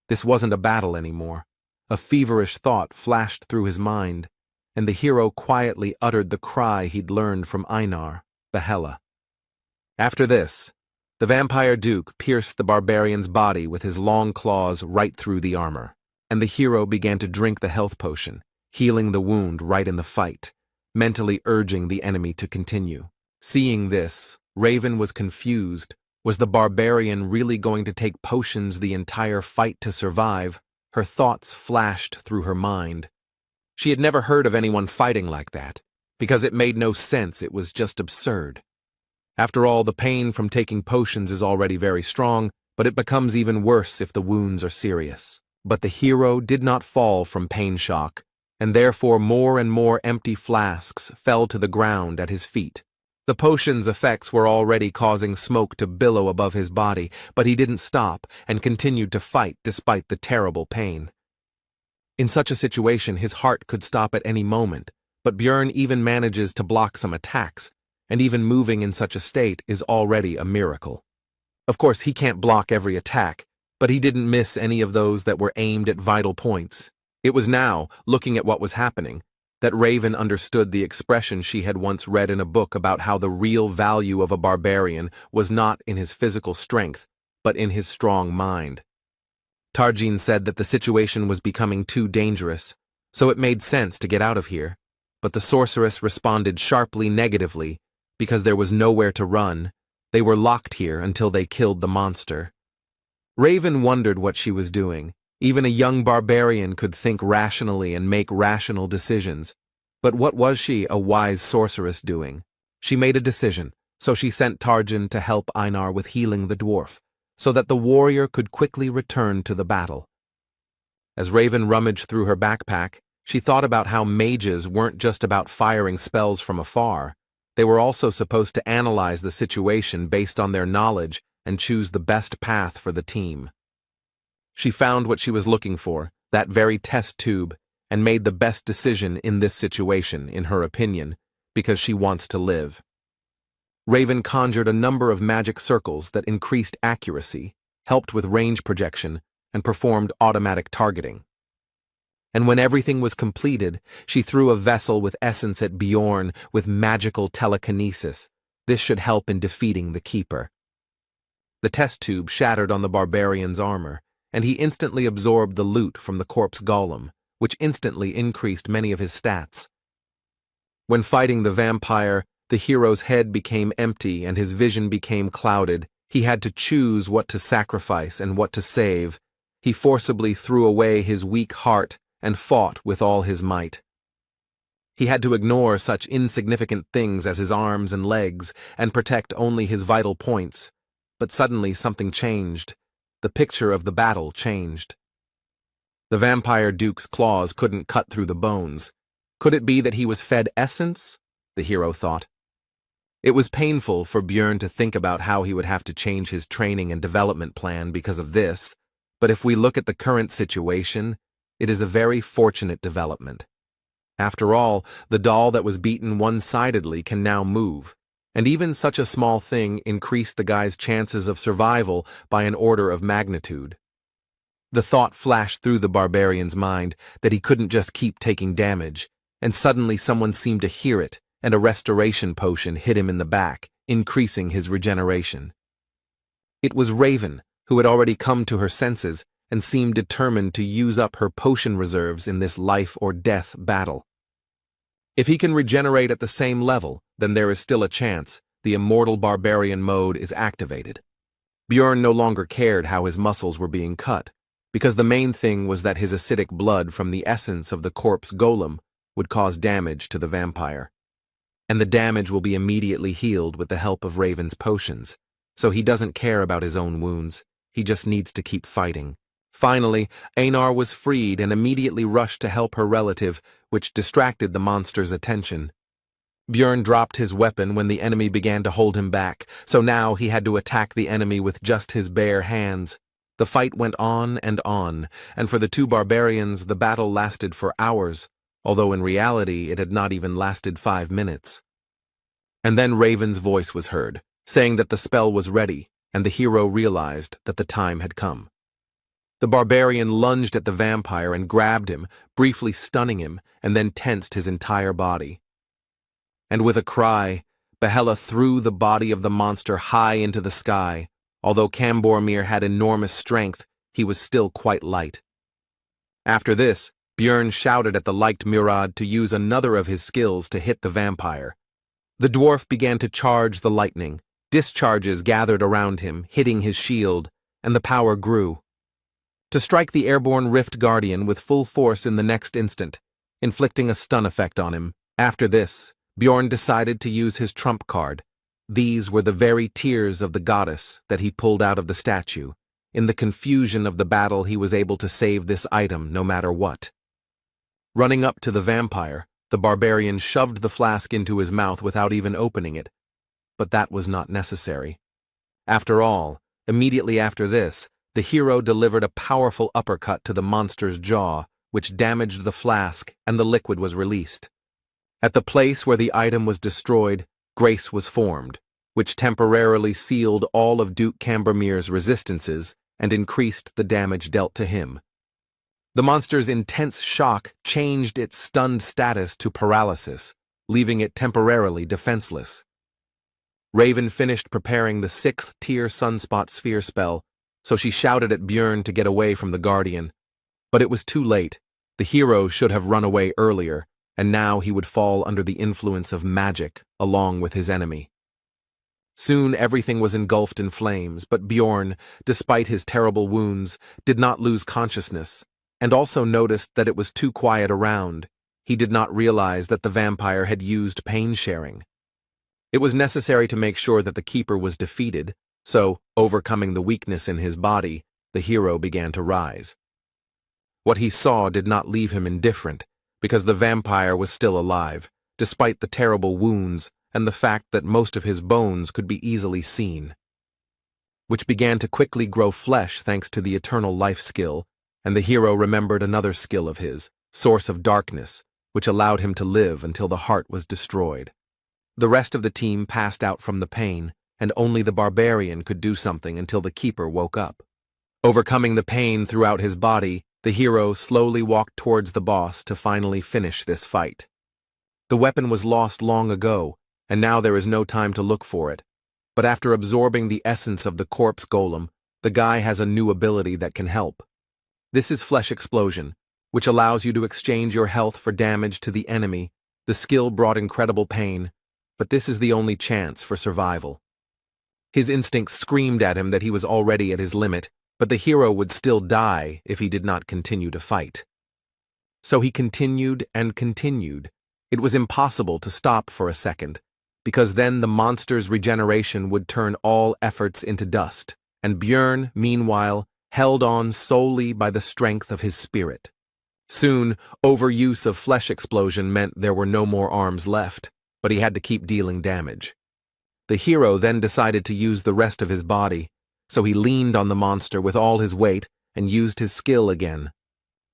This wasn't a battle anymore. A feverish thought flashed through his mind, and the hero quietly uttered the cry he'd learned from Einar, Yahello. After this, the vampire duke pierced the barbarian's body with his long claws right through the armor, and the hero began to drink the health potion, healing the wound right in the fight, mentally urging the enemy to continue. Seeing this, Raven was confused. Was the barbarian really going to take potions the entire fight to survive? Her thoughts flashed through her mind. She had never heard of anyone fighting like that, because it made no sense. It was just absurd. After all, the pain from taking potions is already very strong, but it becomes even worse if the wounds are serious. But the hero did not fall from pain shock, and therefore more and more empty flasks fell to the ground at his feet. The potion's effects were already causing smoke to billow above his body, but he didn't stop and continued to fight despite the terrible pain. In such a situation, his heart could stop at any moment, but Bjorn even manages to block some attacks, and even moving in such a state is already a miracle. Of course, he can't block every attack, but he didn't miss any of those that were aimed at vital points. It was now, looking at what was happening, that Raven understood the expression she had once read in a book about how the real value of a barbarian was not in his physical strength, but in his strong mind. Tarjin said that the situation was becoming too dangerous, so it made sense to get out of here, but the sorceress responded sharply negatively because there was nowhere to run. They were locked here until they killed the monster. Raven wondered what she was doing. Even a young barbarian could think rationally and make rational decisions. But what was she, a wise sorceress, doing? She made a decision, so she sent Tarjin to help Einar with healing the dwarf, so that the warrior could quickly return to the battle. As Raven rummaged through her backpack, she thought about how mages weren't just about firing spells from afar. They were also supposed to analyze the situation based on their knowledge and choose the best path for the team. She found what she was looking for, that very test tube, and made the best decision in this situation, in her opinion, because she wants to live. Raven conjured a number of magic circles that increased accuracy, helped with range projection, and performed automatic targeting. And when everything was completed, she threw a vessel with essence at Bjorn with magical telekinesis. This should help in defeating the Keeper. The test tube shattered on the barbarian's armor, and he instantly absorbed the loot from the corpse golem, which instantly increased many of his stats. When fighting the vampire, the hero's head became empty and his vision became clouded. He had to choose what to sacrifice and what to save. He forcibly threw away his weak heart and fought with all his might. He had to ignore such insignificant things as his arms and legs and protect only his vital points. But suddenly something changed. The picture of the battle changed. The vampire duke's claws couldn't cut through the bones. Could it be that he was fed essence? The hero thought. It was painful for Björn to think about how he would have to change his training and development plan because of this, but if we look at the current situation, it is a very fortunate development. After all, the doll that was beaten one-sidedly can now move, and even such a small thing increased the guy's chances of survival by an order of magnitude. The thought flashed through the barbarian's mind that he couldn't just keep taking damage, and suddenly someone seemed to hear it, and a restoration potion hit him in the back, increasing his regeneration. It was Raven, who had already come to her senses and seemed determined to use up her potion reserves in this life-or-death battle. If he can regenerate at the same level, then there is still a chance the immortal barbarian mode is activated. Björn no longer cared how his muscles were being cut, because the main thing was that his acidic blood from the essence of the corpse golem would cause damage to the vampire. And the damage will be immediately healed with the help of Raven's potions, so he doesn't care about his own wounds, he just needs to keep fighting. Finally, Einar was freed and immediately rushed to help her relative, which distracted the monster's attention. Björn dropped his weapon when the enemy began to hold him back, so now he had to attack the enemy with just his bare hands. The fight went on, and for the two barbarians the battle lasted for hours, although in reality it had not even lasted 5 minutes. And then Raven's voice was heard, saying that the spell was ready, and the hero realized that the time had come. The barbarian lunged at the vampire and grabbed him, briefly stunning him, and then tensed his entire body. And with a cry, Yahello threw the body of the monster high into the sky. Although Cambormir had enormous strength, he was still quite light. After this, Björn shouted at the liked Murad to use another of his skills to hit the vampire. The dwarf began to charge the lightning. Discharges gathered around him, hitting his shield, and the power grew. To strike the airborne Rift Guardian with full force in the next instant, inflicting a stun effect on him. After this, Björn decided to use his trump card. These were the very tears of the goddess that he pulled out of the statue. In the confusion of the battle, he was able to save this item no matter what. Running up to the vampire, the barbarian shoved the flask into his mouth without even opening it. But that was not necessary. After all, immediately after this, the hero delivered a powerful uppercut to the monster's jaw, which damaged the flask, and the liquid was released. At the place where the item was destroyed, grace was formed, which temporarily sealed all of Duke Cambormir's resistances and increased the damage dealt to him. The monster's intense shock changed its stunned status to paralysis, leaving it temporarily defenseless. Raven finished preparing the 6th tier Sunspot Sphere spell, so she shouted at Björn to get away from the Guardian. But it was too late. The hero should have run away earlier, and now he would fall under the influence of magic along with his enemy. Soon everything was engulfed in flames, but Björn, despite his terrible wounds, did not lose consciousness, and also noticed that it was too quiet around. He did not realize that the vampire had used pain sharing. It was necessary to make sure that the keeper was defeated, so, overcoming the weakness in his body, the hero began to rise. What he saw did not leave him indifferent, because the vampire was still alive, despite the terrible wounds and the fact that most of his bones could be easily seen, which began to quickly grow flesh thanks to the eternal life skill, and the hero remembered another skill of his, Source of Darkness, which allowed him to live until the heart was destroyed. The rest of the team passed out from the pain, and only the barbarian could do something until the keeper woke up. Overcoming the pain throughout his body, the hero slowly walked towards the boss to finally finish this fight. The weapon was lost long ago, and now there is no time to look for it. But after absorbing the essence of the corpse golem, the guy has a new ability that can help. This is Flesh Explosion, which allows you to exchange your health for damage to the enemy. The skill brought incredible pain, but this is the only chance for survival. His instincts screamed at him that he was already at his limit, but the hero would still die if he did not continue to fight. So he continued and continued, It was impossible to stop for a second, because then the monster's regeneration would turn all efforts into dust, and Björn, meanwhile, held on solely by the strength of his spirit. Soon, overuse of flesh explosion meant there were no more arms left, but he had to keep dealing damage. The hero then decided to use the rest of his body, so he leaned on the monster with all his weight and used his skill again.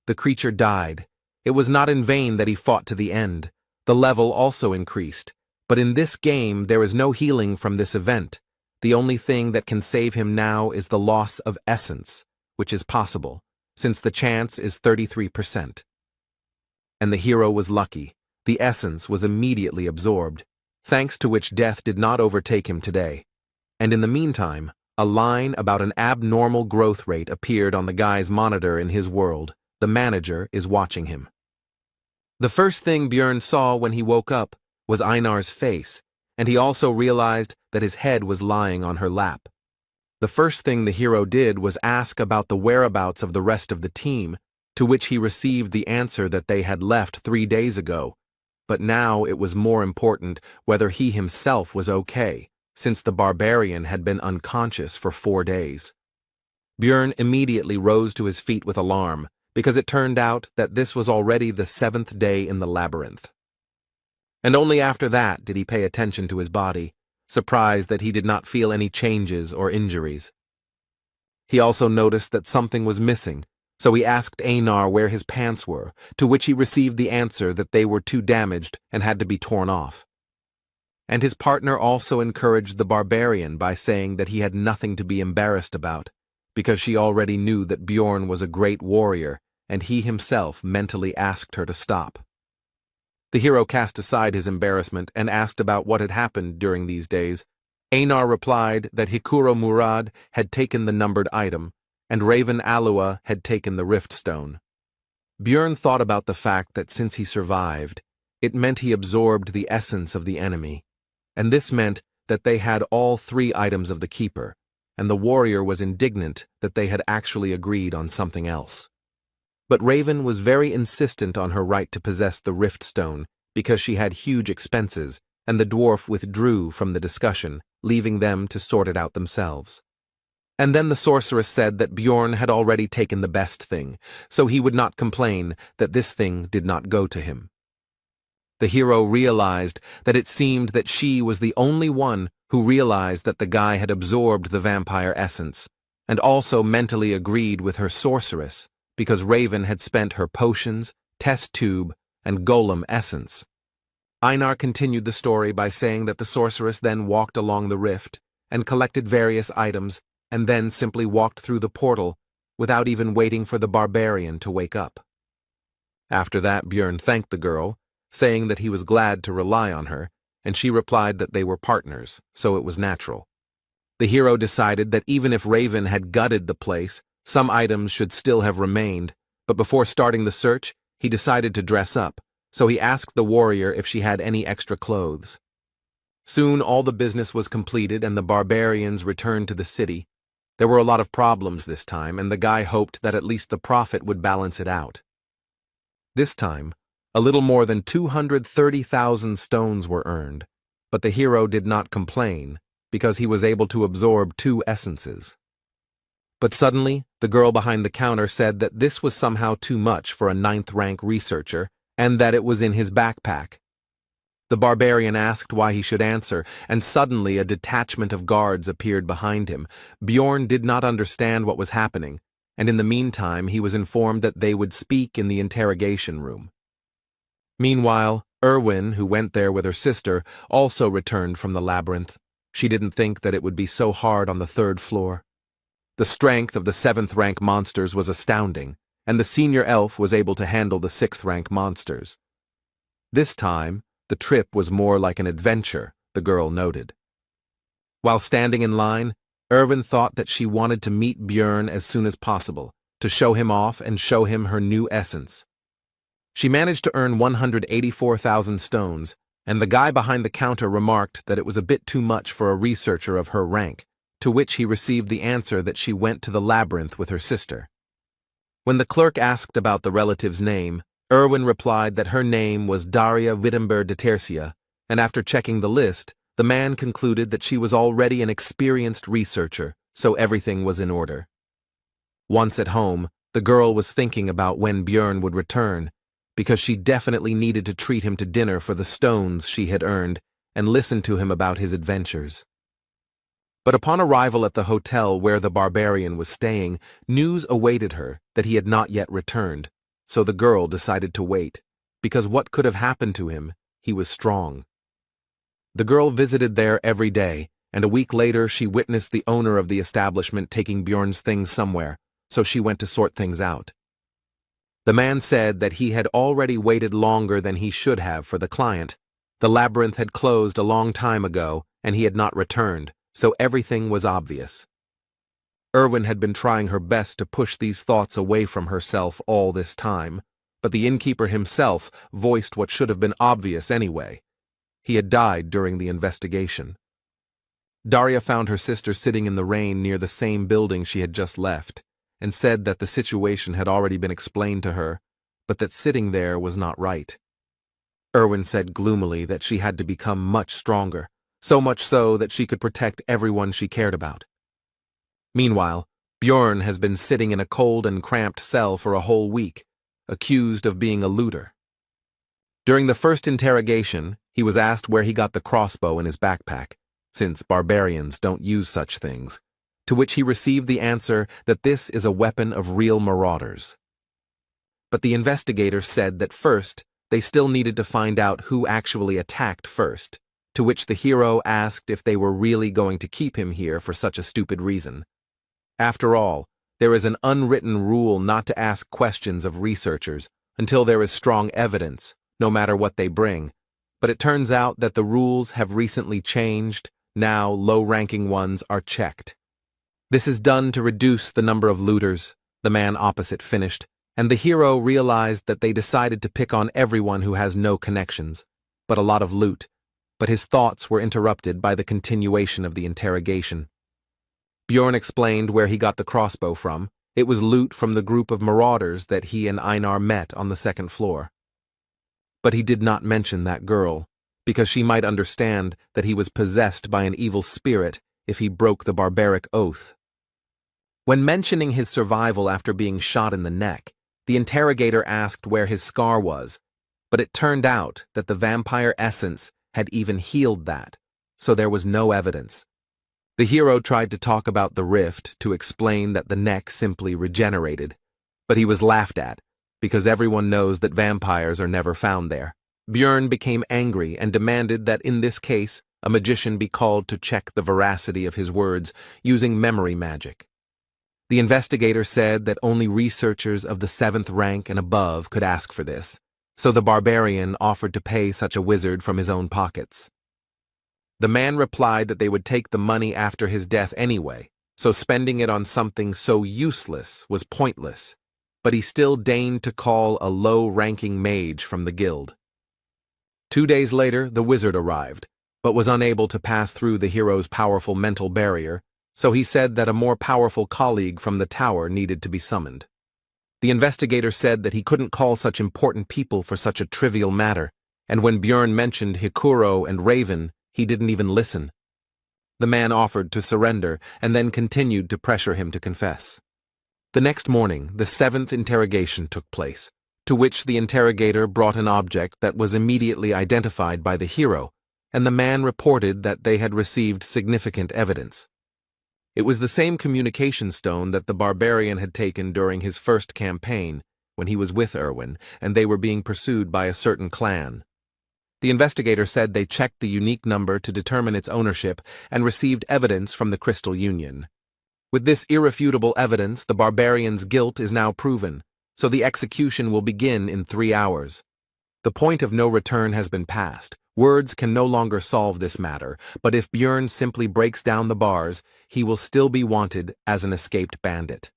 The creature died. It was not in vain that he fought to the end. The level also increased, but in this game there is no healing from this event. The only thing that can save him now is the loss of essence, which is possible, since the chance is 33%. And the hero was lucky. The essence was immediately absorbed, thanks to which death did not overtake him today. And in the meantime, a line about an abnormal growth rate appeared on the guy's monitor in his world. The manager is watching him. The first thing Björn saw when he woke up was Einar's face, and he also realized that his head was lying on her lap. The first thing the hero did was ask about the whereabouts of the rest of the team, to which he received the answer that they had left 3 days ago. But now it was more important whether he himself was okay, since the barbarian had been unconscious for 4 days. Björn immediately rose to his feet with alarm, because it turned out that this was already the 7th day in the labyrinth. And only after that did he pay attention to his body, surprised that he did not feel any changes or injuries. He also noticed that something was missing, so he asked Einar where his pants were, to which he received the answer that they were too damaged and had to be torn off. And his partner also encouraged the barbarian by saying that he had nothing to be embarrassed about, because she already knew that Björn was a great warrior, and he himself mentally asked her to stop. The hero cast aside his embarrassment and asked about what had happened during these days. Einar replied that Hikuro Murad had taken the numbered item, and Raven Alua had taken the rift stone. Björn thought about the fact that since he survived, it meant he absorbed the essence of the enemy, and this meant that they had all 3 items of the keeper, and the warrior was indignant that they had actually agreed on something else. But Raven was very insistent on her right to possess the rift stone because she had huge expenses, and the dwarf withdrew from the discussion, leaving them to sort it out themselves. And then the sorceress said that Björn had already taken the best thing, so he would not complain that this thing did not go to him. The hero realized that it seemed that she was the only one who realized that the guy had absorbed the vampire essence, and also mentally agreed with her sorceress, because Raven had spent her potions, test tube, and golem essence. Einar continued the story by saying that the sorceress then walked along the rift and collected various items and then simply walked through the portal without even waiting for the barbarian to wake up. After that, Björn thanked the girl, saying that he was glad to rely on her, and she replied that they were partners, so it was natural. The hero decided that even if Raven had gutted the place, some items should still have remained, but before starting the search, he decided to dress up, so he asked the warrior if she had any extra clothes. Soon all the business was completed and the barbarians returned to the city. There were a lot of problems this time, and the guy hoped that at least the profit would balance it out. This time, a little more than 230,000 stones were earned, but the hero did not complain, because he was able to absorb 2 essences. But suddenly, the girl behind the counter said that this was somehow too much for a 9th-rank researcher, and that it was in his backpack. The barbarian asked why he should answer, and suddenly a detachment of guards appeared behind him. Björn did not understand what was happening, and in the meantime he was informed that they would speak in the interrogation room. Meanwhile, Erwin, who went there with her sister, also returned from the labyrinth. She didn't think that it would be so hard on the 3rd floor. The strength of the 7th-rank monsters was astounding, and the senior elf was able to handle the 6th-rank monsters. This time, the trip was more like an adventure, the girl noted. While standing in line, Erwin thought that she wanted to meet Björn as soon as possible, to show him off and show him her new essence. She managed to earn 184,000 stones, and the guy behind the counter remarked that it was a bit too much for a researcher of her rank, to which he received the answer that she went to the labyrinth with her sister. When the clerk asked about the relative's name, Erwin replied that her name was Daria Wittenberg de Tercia, and after checking the list, the man concluded that she was already an experienced researcher, so everything was in order. Once at home, the girl was thinking about when Björn would return, because she definitely needed to treat him to dinner for the stones she had earned and listen to him about his adventures. But upon arrival at the hotel where the barbarian was staying, news awaited her that he had not yet returned, so the girl decided to wait, because what could have happened to him? He was strong. The girl visited there every day, and a week later she witnessed the owner of the establishment taking Björn's things somewhere, so she went to sort things out. The man said that he had already waited longer than he should have for the client. The labyrinth had closed a long time ago, and he had not returned, so everything was obvious. Erwin had been trying her best to push these thoughts away from herself all this time, but the innkeeper himself voiced what should have been obvious anyway. He had died during the investigation. Daria found her sister sitting in the rain near the same building she had just left, and said that the situation had already been explained to her, but that sitting there was not right. Erwin said gloomily that she had to become much stronger, so much so that she could protect everyone she cared about. Meanwhile, Björn has been sitting in a cold and cramped cell for a whole week, accused of being a looter. During the first interrogation, he was asked where he got the crossbow in his backpack, since barbarians don't use such things, to which he received the answer that this is a weapon of real marauders. But the investigator said that first, they still needed to find out who actually attacked first, to which the hero asked if they were really going to keep him here for such a stupid reason. After all, there is an unwritten rule not to ask questions of researchers until there is strong evidence, no matter what they bring, but it turns out that the rules have recently changed. Now low-ranking ones are checked. This is done to reduce the number of looters, the man opposite finished, and the hero realized that they decided to pick on everyone who has no connections, but a lot of loot, but his thoughts were interrupted by the continuation of the interrogation. Björn explained where he got the crossbow from. It was loot from the group of marauders that he and Einar met on the second floor. But he did not mention that girl, because she might understand that he was possessed by an evil spirit if he broke the barbaric oath. When mentioning his survival after being shot in the neck, the interrogator asked where his scar was, but it turned out that the vampire essence had even healed that, so there was no evidence. The hero tried to talk about the rift to explain that the neck simply regenerated, but he was laughed at, because everyone knows that vampires are never found there. Björn became angry and demanded that in this case, a magician be called to check the veracity of his words using memory magic. The investigator said that only researchers of the 7th rank and above could ask for this, so the barbarian offered to pay such a wizard from his own pockets. The man replied that they would take the money after his death anyway, so spending it on something so useless was pointless, but he still deigned to call a low-ranking mage from the guild. 2 days later, the wizard arrived, but was unable to pass through the hero's powerful mental barrier, so he said that a more powerful colleague from the tower needed to be summoned. The investigator said that he couldn't call such important people for such a trivial matter, and when Björn mentioned Hikuro and Raven, he didn't even listen. The man offered to surrender and then continued to pressure him to confess. The next morning, the 7th interrogation took place, to which the interrogator brought an object that was immediately identified by the hero, and the man reported that they had received significant evidence. It was the same communication stone that the barbarian had taken during his first campaign, when he was with Erwin, and they were being pursued by a certain clan. The investigator said they checked the unique number to determine its ownership and received evidence from the Crystal Union. With this irrefutable evidence, the barbarian's guilt is now proven, so the execution will begin in 3 hours. The point of no return has been passed. Words can no longer solve this matter, but if Björn simply breaks down the bars, he will still be wanted as an escaped bandit.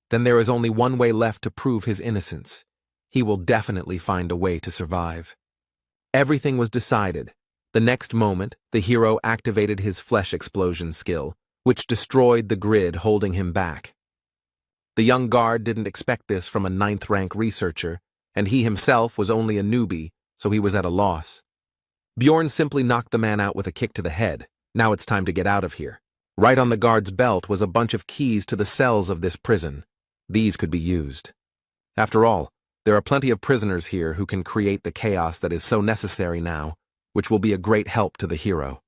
Then there is only one way left to prove his innocence. He will definitely find a way to survive. Everything was decided. The next moment, the hero activated his flesh explosion skill, which destroyed the grid holding him back. The young guard didn't expect this from a 9th-rank researcher, and he himself was only a newbie, so he was at a loss. Bjorn simply knocked the man out with a kick to the head. Now it's time to get out of here. Right on the guard's belt was a bunch of keys to the cells of this prison. These could be used. After all, there are plenty of prisoners here who can create the chaos that is so necessary now, which will be a great help to the hero.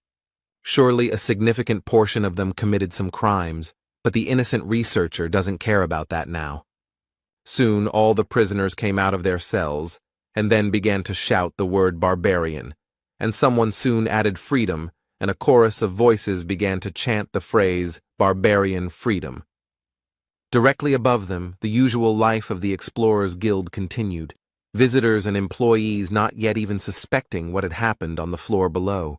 Surely a significant portion of them committed some crimes, but the innocent researcher doesn't care about that now. Soon all the prisoners came out of their cells, and then began to shout the word barbarian, and someone soon added freedom, and a chorus of voices began to chant the phrase barbarian freedom. Directly above them, the usual life of the Explorers Guild continued, visitors and employees not yet even suspecting what had happened on the floor below.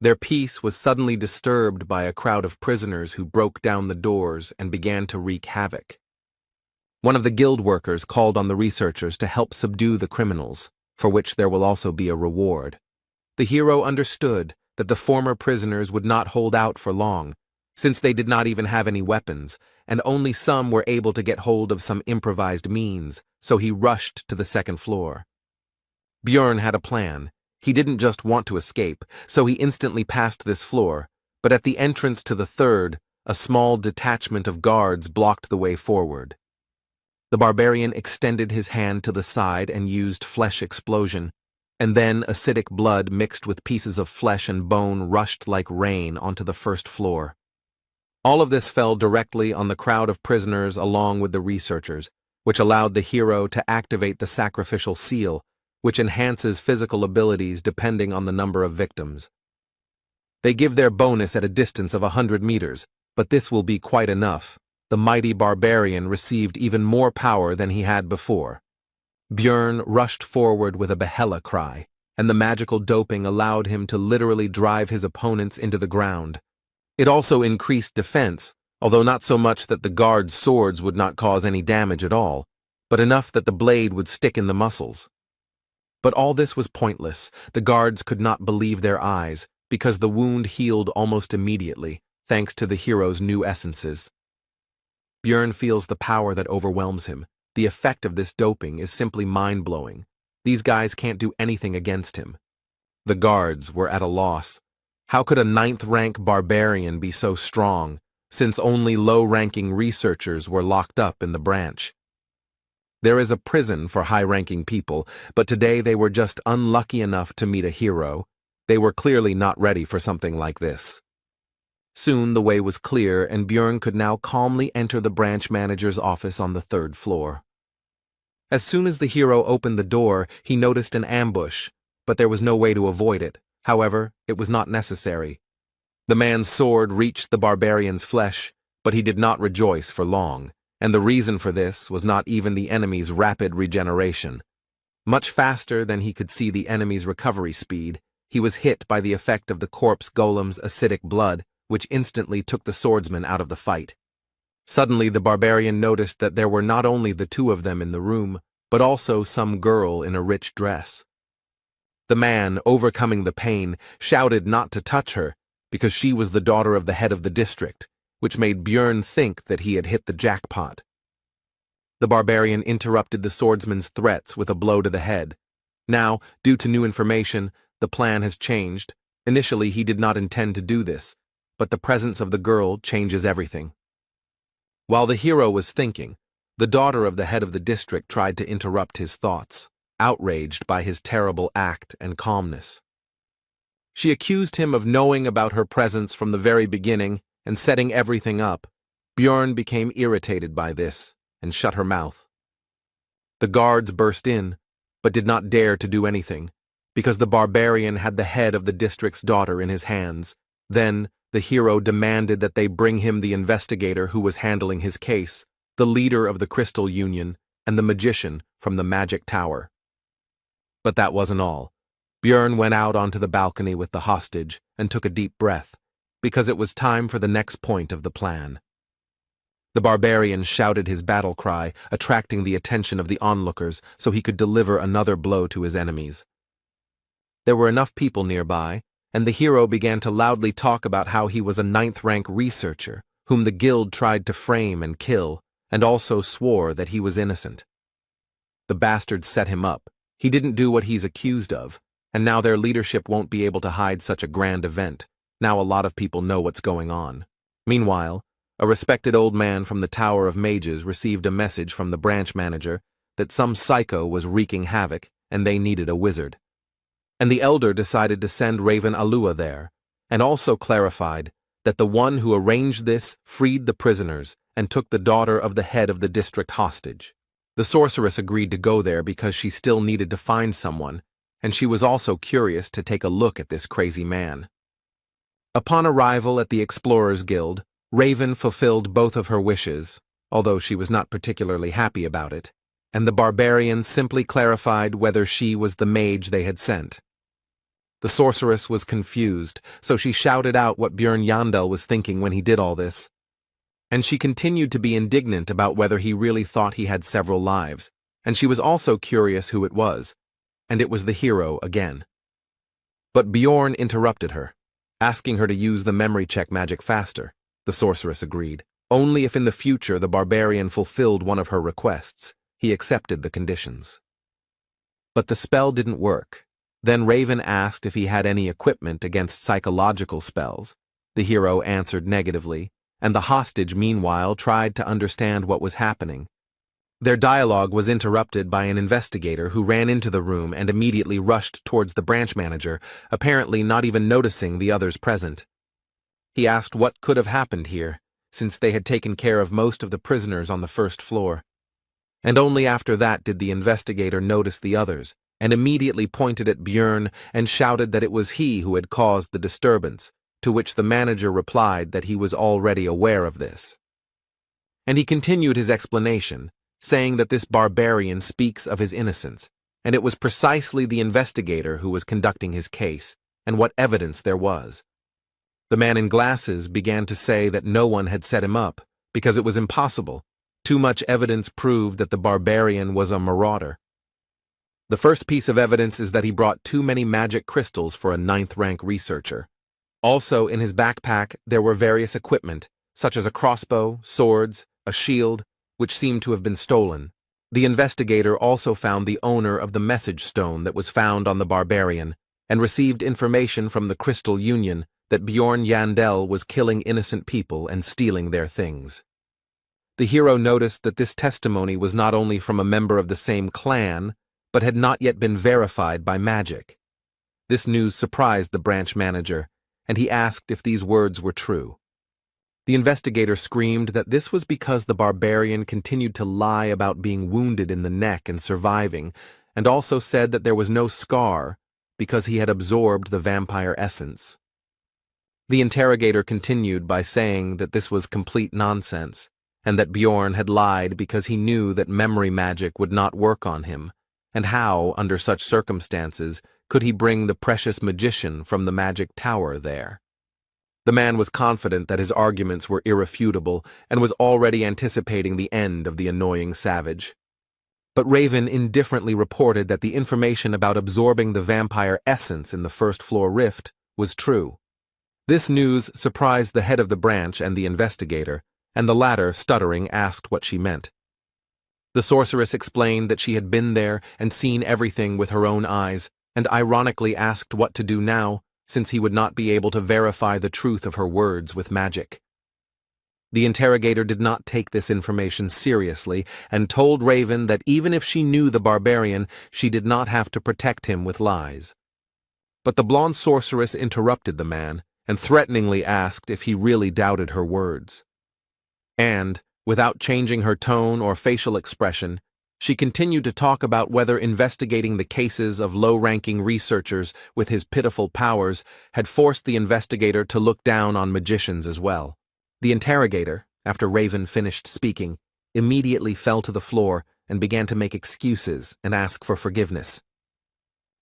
Their peace was suddenly disturbed by a crowd of prisoners who broke down the doors and began to wreak havoc. One of the guild workers called on the researchers to help subdue the criminals, for which there will also be a reward. The hero understood that the former prisoners would not hold out for long, since they did not even have any weapons, and only some were able to get hold of some improvised means, so he rushed to the second floor. Bjorn had a plan. He didn't just want to escape, so he instantly passed this floor, but at the entrance to the third, a small detachment of guards blocked the way forward. The barbarian extended his hand to the side and used flesh explosion, and then acidic blood mixed with pieces of flesh and bone rushed like rain onto the first floor. All of this fell directly on the crowd of prisoners along with the researchers, which allowed the hero to activate the sacrificial seal, which enhances physical abilities depending on the number of victims. They give their bonus at a distance of 100 meters, but this will be quite enough. The mighty barbarian received even more power than he had before. Bjorn rushed forward with a Yahello cry, and the magical doping allowed him to literally drive his opponents into the ground. It also increased defense, although not so much that the guards' swords would not cause any damage at all, but enough that the blade would stick in the muscles. But all this was pointless. The guards could not believe their eyes, because the wound healed almost immediately, thanks to the hero's new essences. Bjorn feels the power that overwhelms him. The effect of this doping is simply mind-blowing. These guys can't do anything against him. The guards were at a loss. How could a 9th-rank barbarian be so strong, since only low-ranking researchers were locked up in the branch? There is a prison for high-ranking people, but today they were just unlucky enough to meet a hero. They were clearly not ready for something like this. Soon the way was clear, and Bjorn could now calmly enter the branch manager's office on the 3rd floor. As soon as the hero opened the door, he noticed an ambush, but there was no way to avoid it. However, it was not necessary. The man's sword reached the barbarian's flesh, but he did not rejoice for long, and the reason for this was not even the enemy's rapid regeneration. Much faster than he could see the enemy's recovery speed, he was hit by the effect of the corpse golem's acidic blood, which instantly took the swordsman out of the fight. Suddenly the barbarian noticed that there were not only the two of them in the room, but also some girl in a rich dress. The man, overcoming the pain, shouted not to touch her, because she was the daughter of the head of the district, which made Bjorn think that he had hit the jackpot. The barbarian interrupted the swordsman's threats with a blow to the head. Now, due to new information, the plan has changed. Initially, he did not intend to do this, but the presence of the girl changes everything. While the hero was thinking, the daughter of the head of the district tried to interrupt his thoughts, outraged by his terrible act and calmness. She accused him of knowing about her presence from the very beginning and setting everything up. Bjorn became irritated by this and shut her mouth. The guards burst in, but did not dare to do anything, because the barbarian had the head of the district's daughter in his hands. Then, the hero demanded that they bring him the investigator who was handling his case, the leader of the Crystal Union, and the magician from the Magic Tower. But that wasn't all. Bjorn went out onto the balcony with the hostage and took a deep breath, because it was time for the next point of the plan. The barbarian shouted his battle cry, attracting the attention of the onlookers so he could deliver another blow to his enemies. There were enough people nearby, and the hero began to loudly talk about how he was a 9th-rank researcher, whom the guild tried to frame and kill, and also swore that he was innocent. The bastards set him up. He didn't do what he's accused of, and now their leadership won't be able to hide such a grand event. Now a lot of people know what's going on. Meanwhile, a respected old man from the Tower of Mages received a message from the branch manager that some psycho was wreaking havoc and they needed a wizard. And the elder decided to send Raven Alua there, and also clarified that the one who arranged this freed the prisoners and took the daughter of the head of the district hostage. The sorceress agreed to go there because she still needed to find someone, and she was also curious to take a look at this crazy man. Upon arrival at the Explorers Guild, Raven fulfilled both of her wishes, although she was not particularly happy about it, and the barbarian simply clarified whether she was the mage they had sent. The sorceress was confused, so she shouted out what Björn Yandel was thinking when he did all this. And she continued to be indignant about whether he really thought he had several lives, and she was also curious who it was, and it was the hero again. But Bjorn interrupted her, asking her to use the memory check magic faster. The sorceress agreed. Only if in the future the barbarian fulfilled one of her requests, he accepted the conditions. But the spell didn't work. Then Raven asked if he had any equipment against psychological spells. The hero answered negatively, and the hostage meanwhile tried to understand what was happening. Their dialogue was interrupted by an investigator who ran into the room and immediately rushed towards the branch manager, apparently not even noticing the others present. He asked what could have happened here, since they had taken care of most of the prisoners on the first floor. And only after that did the investigator notice the others, and immediately pointed at Björn and shouted that it was he who had caused the disturbance, to which the manager replied that he was already aware of this. And he continued his explanation, saying that this barbarian speaks of his innocence, and it was precisely the investigator who was conducting his case, and what evidence there was. The man in glasses began to say that no one had set him up, because it was impossible. Too much evidence proved that the barbarian was a marauder. The first piece of evidence is that he brought too many magic crystals for a 9th-rank researcher. Also, in his backpack, there were various equipment, such as a crossbow, swords, a shield, which seemed to have been stolen. The investigator also found the owner of the message stone that was found on the barbarian, and received information from the Crystal Union that Bjorn Yandel was killing innocent people and stealing their things. The hero noticed that this testimony was not only from a member of the same clan, but had not yet been verified by magic. This news surprised the branch manager, and he asked if these words were true. The investigator screamed that this was because the barbarian continued to lie about being wounded in the neck and surviving, and also said that there was no scar because he had absorbed the vampire essence. The interrogator continued by saying that this was complete nonsense, and that Bjorn had lied because he knew that memory magic would not work on him, and how, under such circumstances, could he bring the precious magician from the magic tower there? The man was confident that his arguments were irrefutable and was already anticipating the end of the annoying savage. But Raven indifferently reported that the information about absorbing the vampire essence in the first-floor rift was true. This news surprised the head of the branch and the investigator, and the latter, stuttering, asked what she meant. The sorceress explained that she had been there and seen everything with her own eyes, and ironically asked what to do now, since he would not be able to verify the truth of her words with magic. The interrogator did not take this information seriously and told Raven that even if she knew the barbarian, she did not have to protect him with lies. But the blonde sorceress interrupted the man and threateningly asked if he really doubted her words. And, without changing her tone or facial expression, she continued to talk about whether investigating the cases of low-ranking researchers with his pitiful powers had forced the investigator to look down on magicians as well. The interrogator, after Raven finished speaking, immediately fell to the floor and began to make excuses and ask for forgiveness.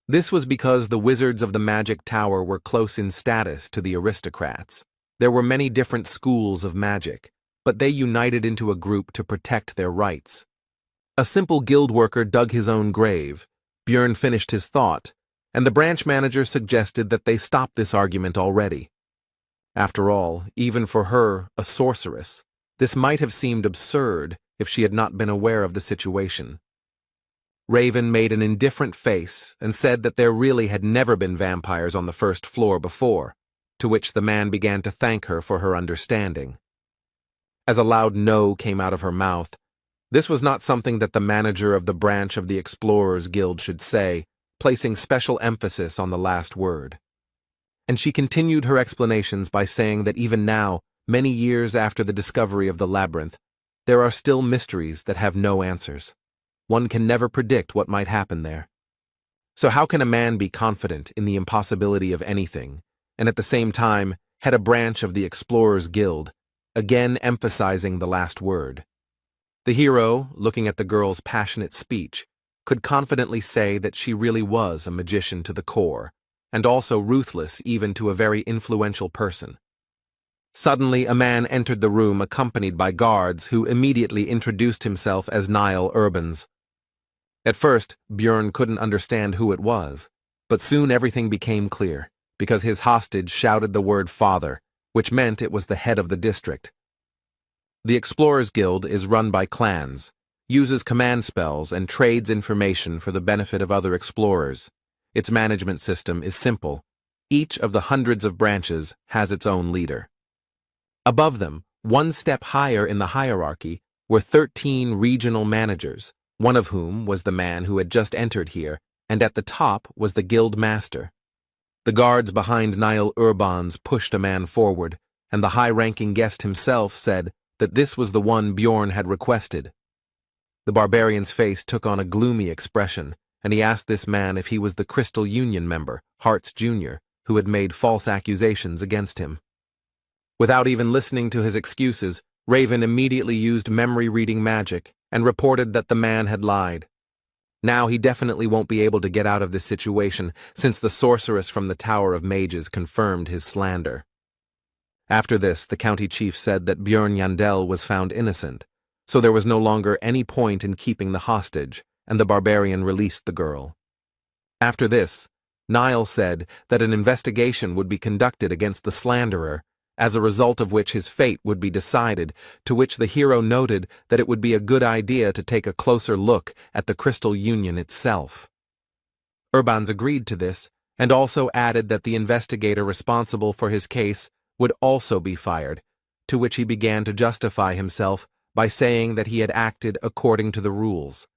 This was because the wizards of the magic tower were close in status to the aristocrats. There were many different schools of magic, but they united into a group to protect their rights. A simple guild worker dug his own grave. Björn finished his thought, and the branch manager suggested that they stop this argument already. After all, even for her, a sorceress, this might have seemed absurd if she had not been aware of the situation. Raven made an indifferent face and said that there really had never been vampires on the first floor before, to which the man began to thank her for her understanding. As a loud no came out of her mouth, this was not something that the manager of the branch of the Explorers Guild should say, placing special emphasis on the last word. And she continued her explanations by saying that even now, many years after the discovery of the labyrinth, there are still mysteries that have no answers. One can never predict what might happen there. So how can a man be confident in the impossibility of anything, and at the same time head a branch of the Explorers Guild, again emphasizing the last word? The hero, looking at the girl's passionate speech, could confidently say that she really was a magician to the core, and also ruthless even to a very influential person. Suddenly, a man entered the room accompanied by guards who immediately introduced himself as Niall Urbans. At first, Björn couldn't understand who it was, but soon everything became clear, because his hostage shouted the word father, which meant it was the head of the district. The Explorers Guild is run by clans, uses command spells, and trades information for the benefit of other explorers. Its management system is simple. Each of the hundreds of branches has its own leader. Above them, one step higher in the hierarchy, were 13 regional managers, one of whom was the man who had just entered here, and at the top was the guild master. The guards behind Niall Urbans pushed a man forward, and the high-ranking guest himself said that this was the one Bjorn had requested. The barbarian's face took on a gloomy expression, and he asked this man if he was the Crystal Union member, Hartz Jr., who had made false accusations against him. Without even listening to his excuses, Raven immediately used memory-reading magic and reported that the man had lied. Now he definitely won't be able to get out of this situation, since the sorceress from the Tower of Mages confirmed his slander. After this, the county chief said that Björn Yandel was found innocent, so there was no longer any point in keeping the hostage, and the barbarian released the girl. After this, Niall said that an investigation would be conducted against the slanderer, as a result of which his fate would be decided, to which the hero noted that it would be a good idea to take a closer look at the Crystal Union itself. Urbans agreed to this, and also added that the investigator responsible for his case would also be fired, to which he began to justify himself by saying that he had acted according to the rules.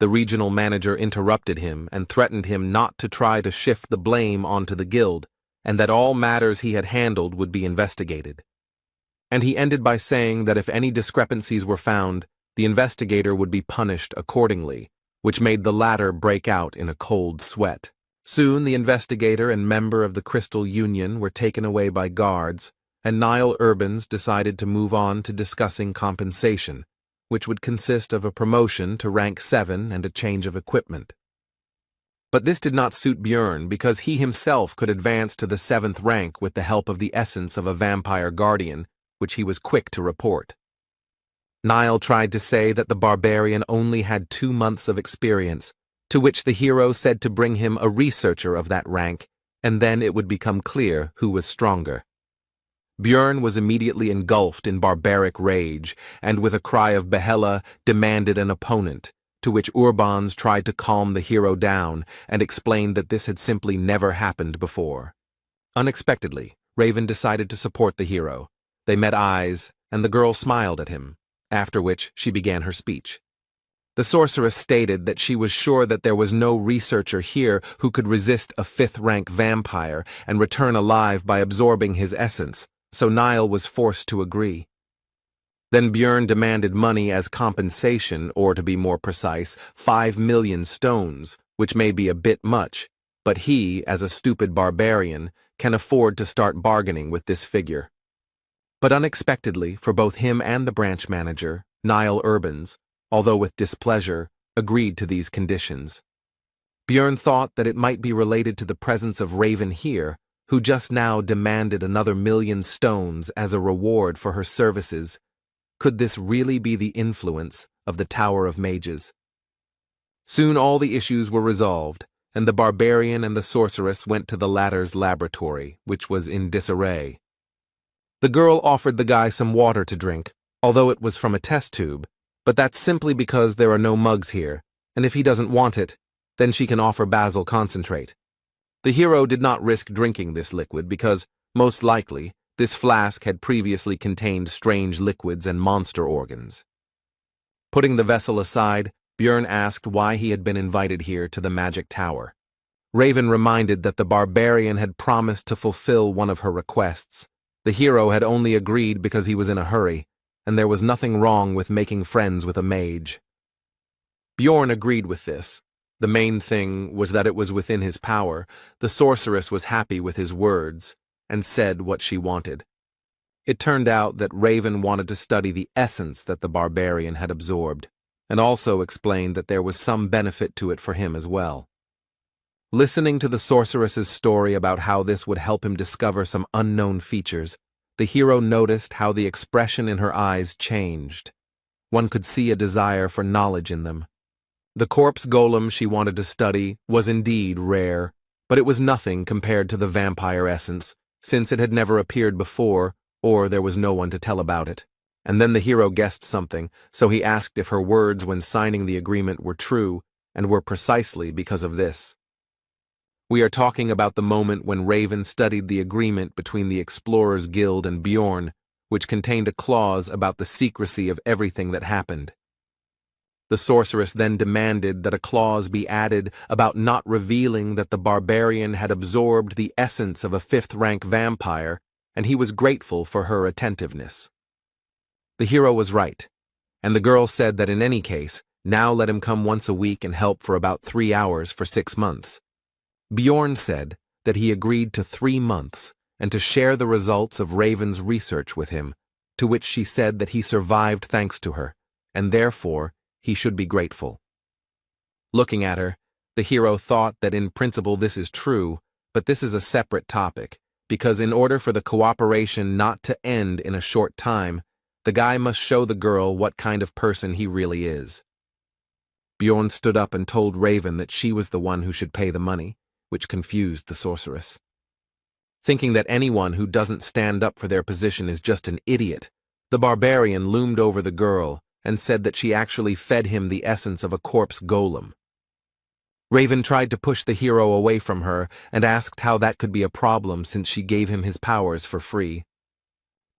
The regional manager interrupted him and threatened him not to try to shift the blame onto the guild, and that all matters he had handled would be investigated. And he ended by saying that if any discrepancies were found, the investigator would be punished accordingly, which made the latter break out in a cold sweat. Soon the investigator and member of the Crystal Union were taken away by guards, and Niall Urbans decided to move on to discussing compensation, which would consist of a promotion to rank 7 and a change of equipment. But this did not suit Björn because he himself could advance to the 7th rank with the help of the essence of a vampire guardian, which he was quick to report. Niall tried to say that the barbarian only had 2 months of experience, to which the hero said to bring him a researcher of that rank, and then it would become clear who was stronger. Björn was immediately engulfed in barbaric rage, and with a cry of Yahello demanded an opponent, to which Urbans tried to calm the hero down and explained that this had simply never happened before. Unexpectedly, Raven decided to support the hero. They met eyes, and the girl smiled at him, after which she began her speech. The sorceress stated that she was sure that there was no researcher here who could resist a 5th-rank vampire and return alive by absorbing his essence, so Niall was forced to agree. Then Björn demanded money as compensation, or to be more precise, 5 million stones, which may be a bit much, but he, as a stupid barbarian, can afford to start bargaining with this figure. But unexpectedly, for both him and the branch manager, Niall Urbans, although with displeasure, agreed to these conditions. Björn thought that it might be related to the presence of Raven here, who just now demanded another 1,000,000 stones as a reward for her services. Could this really be the influence of the Tower of Mages? Soon all the issues were resolved, and the barbarian and the sorceress went to the latter's laboratory, which was in disarray. The girl offered the guy some water to drink, although it was from a test tube, but that's simply because there are no mugs here, and if he doesn't want it, then she can offer basil concentrate. The hero did not risk drinking this liquid because, most likely, this flask had previously contained strange liquids and monster organs. Putting the vessel aside, Björn asked why he had been invited here to the magic tower. Raven reminded that the barbarian had promised to fulfill one of her requests. The hero had only agreed because he was in a hurry, and there was nothing wrong with making friends with a mage. Björn agreed with this. The main thing was that it was within his power. The sorceress was happy with his words, and said what she wanted. It turned out that Raven wanted to study the essence that the barbarian had absorbed, and also explained that there was some benefit to it for him as well. Listening to the sorceress's story about how this would help him discover some unknown features, the hero noticed how the expression in her eyes changed. One could see a desire for knowledge in them. The corpse golem she wanted to study was indeed rare, but it was nothing compared to the vampire essence, since it had never appeared before, or there was no one to tell about it. And then the hero guessed something, so he asked if her words when signing the agreement were true, and were precisely because of this. We are talking about the moment when Raven studied the agreement between the Explorers Guild and Bjorn, which contained a clause about the secrecy of everything that happened. The sorceress then demanded that a clause be added about not revealing that the barbarian had absorbed the essence of a fifth-rank vampire, and he was grateful for her attentiveness. The hero was right, and the girl said that in any case, now let him come once a week and help for about 3 hours for 6 months. Bjorn said that he agreed to 3 months and to share the results of Raven's research with him, to which she said that he survived thanks to her, and therefore he should be grateful. Looking at her, the hero thought that in principle this is true, but this is a separate topic, because in order for the cooperation not to end in a short time, the guy must show the girl what kind of person he really is. Bjorn stood up and told Raven that she was the one who should pay the money, which confused the sorceress. Thinking that anyone who doesn't stand up for their position is just an idiot, the barbarian loomed over the girl and said that she actually fed him the essence of a corpse golem. Raven tried to push the hero away from her and asked how that could be a problem since she gave him his powers for free.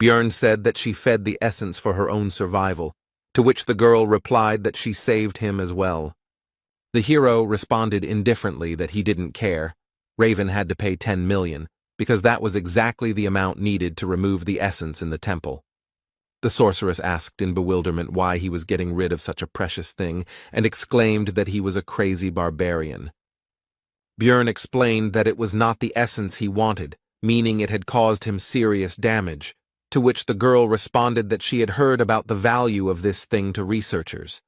Björn said that she fed the essence for her own survival, to which the girl replied that she saved him as well. The hero responded indifferently that he didn't care. Raven had to pay 10 million, because that was exactly the amount needed to remove the essence in the temple. The sorceress asked in bewilderment why he was getting rid of such a precious thing, and exclaimed that he was a crazy barbarian. Björn explained that it was not the essence he wanted, meaning it had caused him serious damage, to which the girl responded that she had heard about the value of this thing to researchers.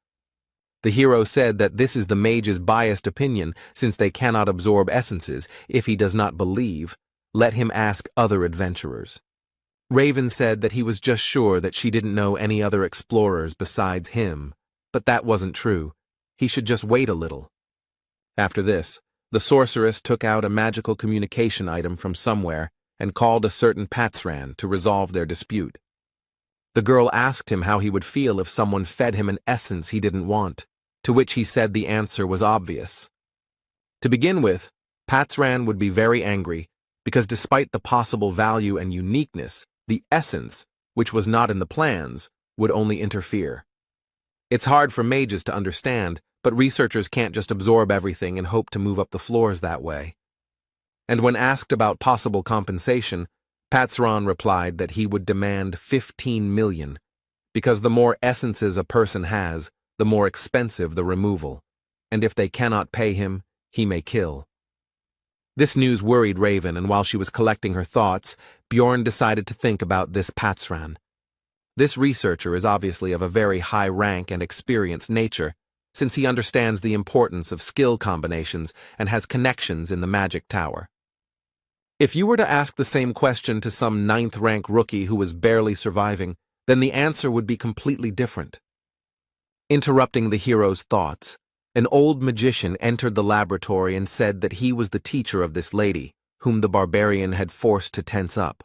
The hero said that this is the mage's biased opinion, since they cannot absorb essences. If he does not believe, let him ask other adventurers. Raven said that he was just sure that she didn't know any other explorers besides him, but that wasn't true. He should just wait a little. After this, the sorceress took out a magical communication item from somewhere and called a certain Patsran to resolve their dispute. The girl asked him how he would feel if someone fed him an essence he didn't want, to which he said the answer was obvious. To begin with, Patsran would be very angry, because despite the possible value and uniqueness, the essence, which was not in the plans, would only interfere. It's hard for mages to understand, but researchers can't just absorb everything and hope to move up the floors that way. And when asked about possible compensation, Patsran replied that he would demand 15 million, because the more essences a person has, the more expensive the removal, and if they cannot pay him, he may kill. This news worried Raven, and while she was collecting her thoughts, Bjorn decided to think about this Patsran. This researcher is obviously of a very high rank and experienced nature, since he understands the importance of skill combinations and has connections in the magic tower. If you were to ask the same question to some 9th-rank rookie who was barely surviving, then the answer would be completely different. Interrupting the hero's thoughts, an old magician entered the laboratory and said that he was the teacher of this lady, whom the barbarian had forced to tense up.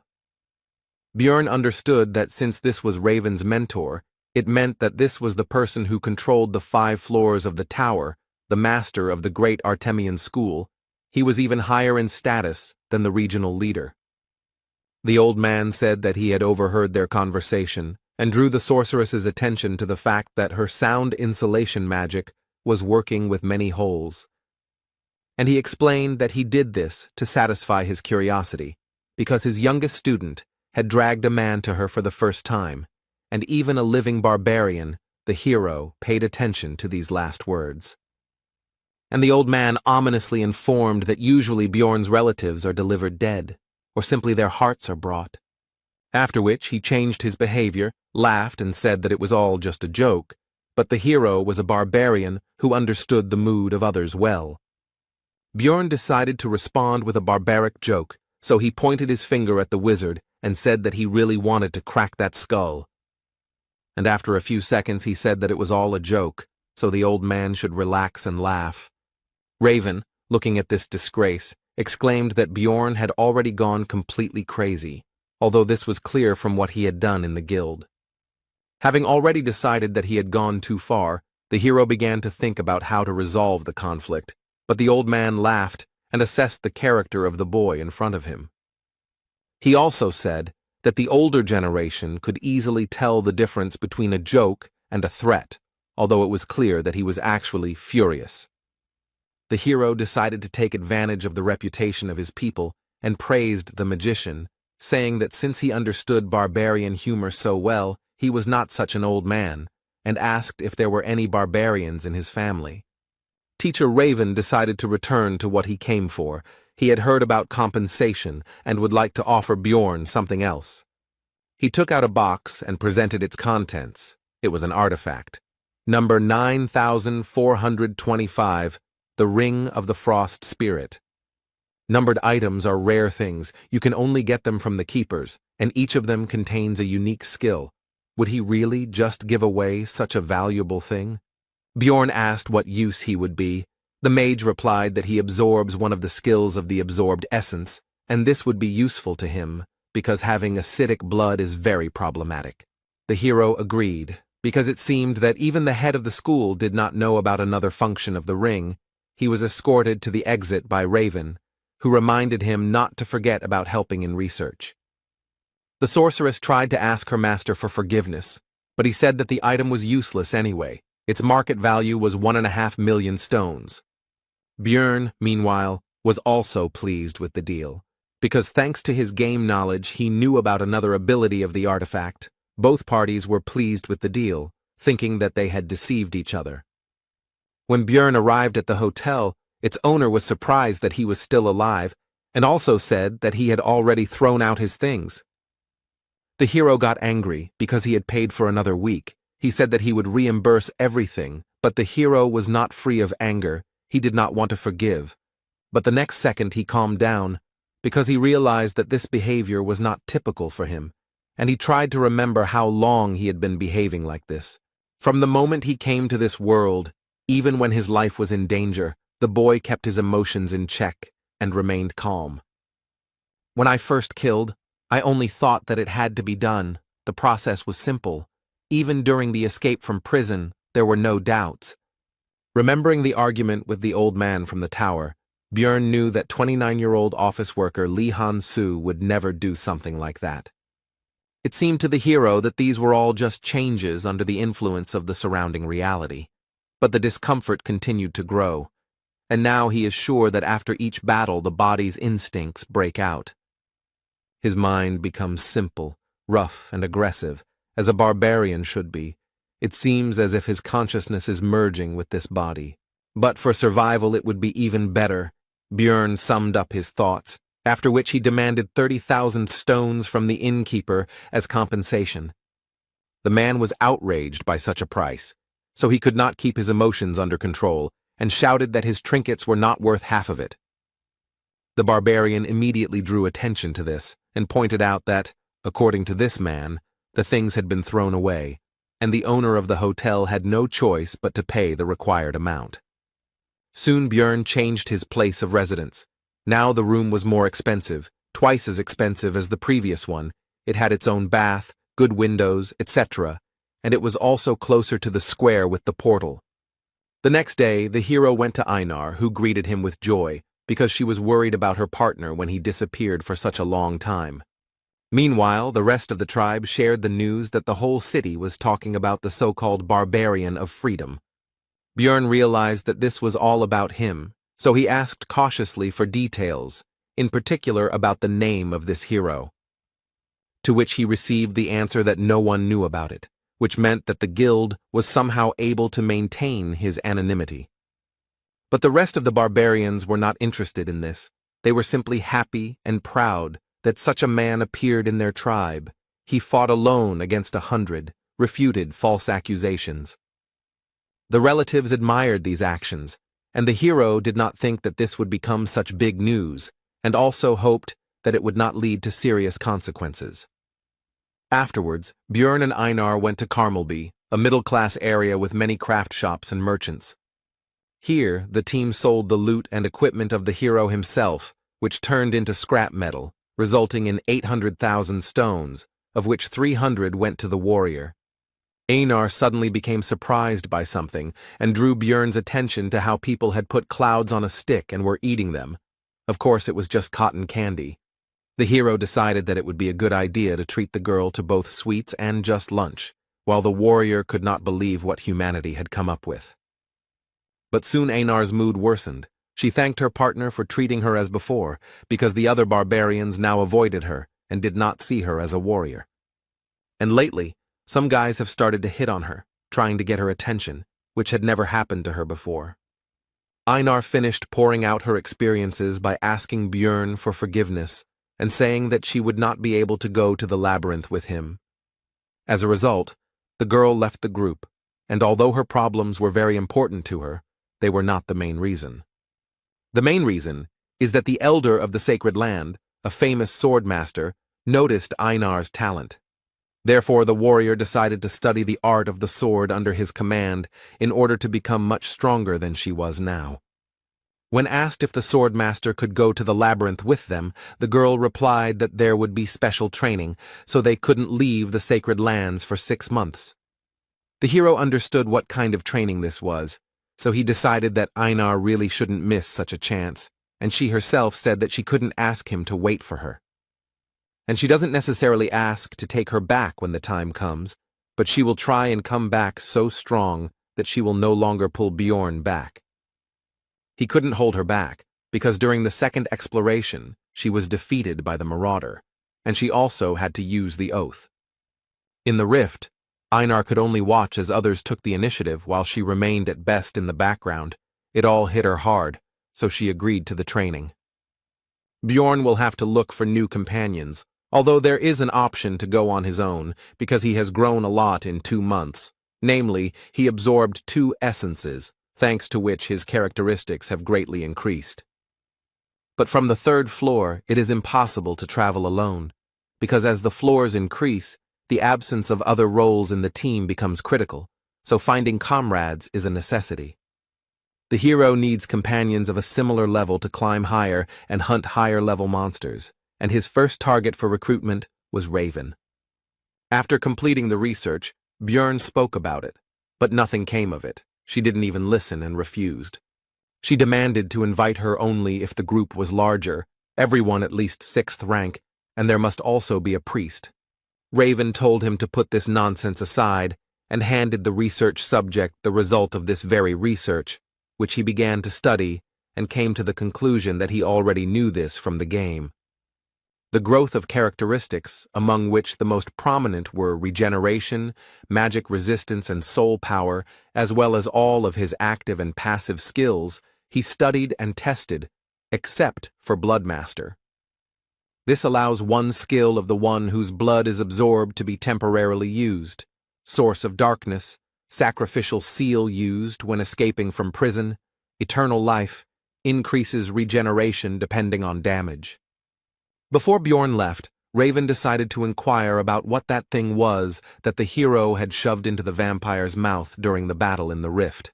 Björn understood that since this was Raven's mentor, it meant that this was the person who controlled the 5 floors of the tower, the master of the great Artemian school. He was even higher in status than the regional leader. The old man said that he had overheard their conversation and drew the sorceress's attention to the fact that her sound insulation magic was working with many holes. And he explained that he did this to satisfy his curiosity, because his youngest student had dragged a man to her for the first time, and even a living barbarian, the hero, paid attention to these last words. And the old man ominously informed that usually Bjorn's relatives are delivered dead, or simply their hearts are brought. After which he changed his behavior, laughed, and said that it was all just a joke, but the hero was a barbarian who understood the mood of others well. Bjorn decided to respond with a barbaric joke, so he pointed his finger at the wizard and said that he really wanted to crack that skull. And after a few seconds he said that it was all a joke, so the old man should relax and laugh. Raven, looking at this disgrace, exclaimed that Bjorn had already gone completely crazy, although this was clear from what he had done in the guild. Having already decided that he had gone too far, the hero began to think about how to resolve the conflict, but the old man laughed and assessed the character of the boy in front of him. He also said that the older generation could easily tell the difference between a joke and a threat, although it was clear that he was actually furious. The hero decided to take advantage of the reputation of his people and praised the magician, saying that since he understood barbarian humor so well, he was not such an old man, and asked if there were any barbarians in his family. Teacher Raven decided to return to what he came for. He had heard about compensation and would like to offer Bjorn something else. He took out a box and presented its contents. It was an artifact. Number 9425, the Ring of the Frost Spirit. Numbered items are rare things. You can only get them from the keepers, and each of them contains a unique skill. Would he really just give away such a valuable thing? Bjorn asked what use he would be. The mage replied that he absorbs one of the skills of the absorbed essence, and this would be useful to him, because having acidic blood is very problematic. The hero agreed, because it seemed that even the head of the school did not know about another function of the ring. He was escorted to the exit by Raven, who reminded him not to forget about helping in research. The sorceress tried to ask her master for forgiveness, but he said that the item was useless anyway. Its market value was 1.5 million stones. Bjorn, meanwhile, was also pleased with the deal, because thanks to his game knowledge he knew about another ability of the artifact. Both parties were pleased with the deal, thinking that they had deceived each other. When Bjorn arrived at the hotel, its owner was surprised that he was still alive, and also said that he had already thrown out his things. The hero got angry because he had paid for another week. He said that he would reimburse everything, but the hero was not free of anger. He did not want to forgive. But the next second he calmed down, because he realized that this behavior was not typical for him, and he tried to remember how long he had been behaving like this. From the moment he came to this world, even when his life was in danger, the boy kept his emotions in check and remained calm. When I first killed, I only thought that it had to be done. The process was simple. Even during the escape from prison, there were no doubts. Remembering the argument with the old man from the tower, Bjorn knew that 29-year-old office worker Lee Han-soo would never do something like that. It seemed to the hero that these were all just changes under the influence of the surrounding reality. But the discomfort continued to grow, and now he is sure that after each battle the body's instincts break out. His mind becomes simple, rough, and aggressive, as a barbarian should be. It seems as if his consciousness is merging with this body. But for survival it would be even better. Bjorn summed up his thoughts, after which he demanded 30,000 stones from the innkeeper as compensation. The man was outraged by such a price, so he could not keep his emotions under control, and shouted that his trinkets were not worth half of it. The barbarian immediately drew attention to this, and pointed out that, according to this man, the things had been thrown away, and the owner of the hotel had no choice but to pay the required amount. Soon Bjorn changed his place of residence. Now the room was more expensive, twice as expensive as the previous one. It had its own bath, good windows, etc., and it was also closer to the square with the portal. The next day, the hero went to Einar, who greeted him with joy, because she was worried about her partner when he disappeared for such a long time. Meanwhile, the rest of the tribe shared the news that the whole city was talking about the so-called barbarian of freedom. Björn realized that this was all about him, so he asked cautiously for details, in particular about the name of this hero. To which he received the answer that no one knew about it, which meant that the guild was somehow able to maintain his anonymity. But the rest of the barbarians were not interested in this. They were simply happy and proud that such a man appeared in their tribe. He fought alone against 100, refuted false accusations. The relatives admired these actions, and the hero did not think that this would become such big news, and also hoped that it would not lead to serious consequences. Afterwards, Björn and Einar went to Karmelby, a middle-class area with many craft shops and merchants. Here, the team sold the loot and equipment of the hero himself, which turned into scrap metal, resulting in 800,000 stones, of which 300 went to the warrior. Einar suddenly became surprised by something and drew Björn's attention to how people had put clouds on a stick and were eating them. Of course, it was just cotton candy. The hero decided that it would be a good idea to treat the girl to both sweets and just lunch, while the warrior could not believe what humanity had come up with. But soon Einar's mood worsened. She thanked her partner for treating her as before, because the other barbarians now avoided her and did not see her as a warrior. And lately, some guys have started to hit on her, trying to get her attention, which had never happened to her before. Einar finished pouring out her experiences by asking Björn for forgiveness and saying that she would not be able to go to the labyrinth with him. As a result, the girl left the group, and although her problems were very important to her, they were not the main reason. The main reason is that the elder of the sacred land, a famous sword master, noticed Einar's talent. Therefore, the warrior decided to study the art of the sword under his command in order to become much stronger than she was now. When asked if the sword master could go to the labyrinth with them, the girl replied that there would be special training, so they couldn't leave the sacred lands for 6 months. The hero understood what kind of training this was, so he decided that Einar really shouldn't miss such a chance, and she herself said that she couldn't ask him to wait for her. And she doesn't necessarily ask to take her back when the time comes, but she will try and come back so strong that she will no longer pull Björn back. He couldn't hold her back, because during the second exploration, she was defeated by the marauder, and she also had to use the oath. In the rift, Einar could only watch as others took the initiative while she remained at best in the background. It all hit her hard, so she agreed to the training. Björn will have to look for new companions, although there is an option to go on his own, because he has grown a lot in 2 months. Namely, he absorbed 2 essences, thanks to which his characteristics have greatly increased. But from the 3rd floor, it is impossible to travel alone, because as the floors increase, the absence of other roles in the team becomes critical, so finding comrades is a necessity. The hero needs companions of a similar level to climb higher and hunt higher-level monsters, and his first target for recruitment was Raven. After completing the research, Björn spoke about it, but nothing came of it. She didn't even listen and refused. She demanded to invite her only if the group was larger, everyone at least 6th rank, and there must also be a priest. Raven told him to put this nonsense aside and handed the research subject the result of this very research, which he began to study and came to the conclusion that he already knew this from the game. The growth of characteristics, among which the most prominent were regeneration, magic resistance, and soul power, as well as all of his active and passive skills, he studied and tested, except for Bloodmaster. This allows one skill of the one whose blood is absorbed to be temporarily used, Source of Darkness, Sacrificial Seal used when escaping from prison, Eternal Life, increases regeneration depending on damage. Before Björn left, Raven decided to inquire about what that thing was that the hero had shoved into the vampire's mouth during the battle in the rift.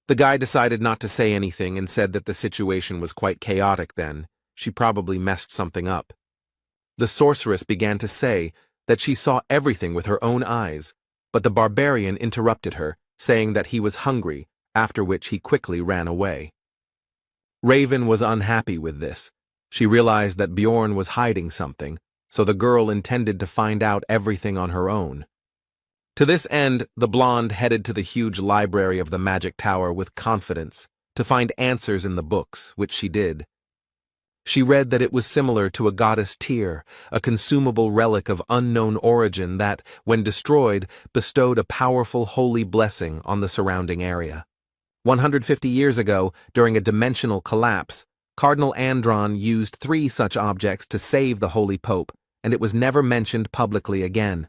The guy decided not to say anything and said that the situation was quite chaotic then. She probably messed something up. The sorceress began to say that she saw everything with her own eyes, but the barbarian interrupted her, saying that he was hungry, after which he quickly ran away. Raven was unhappy with this. She realized that Bjorn was hiding something, so the girl intended to find out everything on her own. To this end, the blonde headed to the huge library of the Magic Tower with confidence to find answers in the books, which she did. She read that it was similar to a goddess tear, a consumable relic of unknown origin that, when destroyed, bestowed a powerful holy blessing on the surrounding area. 150 years ago, during a dimensional collapse, Cardinal Andron used 3 such objects to save the Holy Pope, and it was never mentioned publicly again.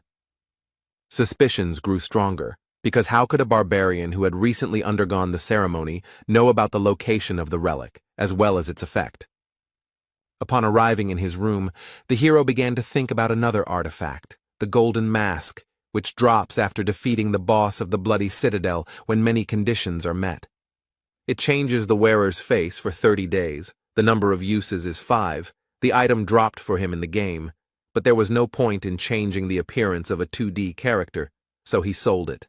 Suspicions grew stronger, because how could a barbarian who had recently undergone the ceremony know about the location of the relic, as well as its effect? Upon arriving in his room, the hero began to think about another artifact, the Golden Mask, which drops after defeating the boss of the Bloody Citadel when many conditions are met. It changes the wearer's face for 30 days, the number of uses is 5, the item dropped for him in the game, but there was no point in changing the appearance of a 2D character, so he sold it.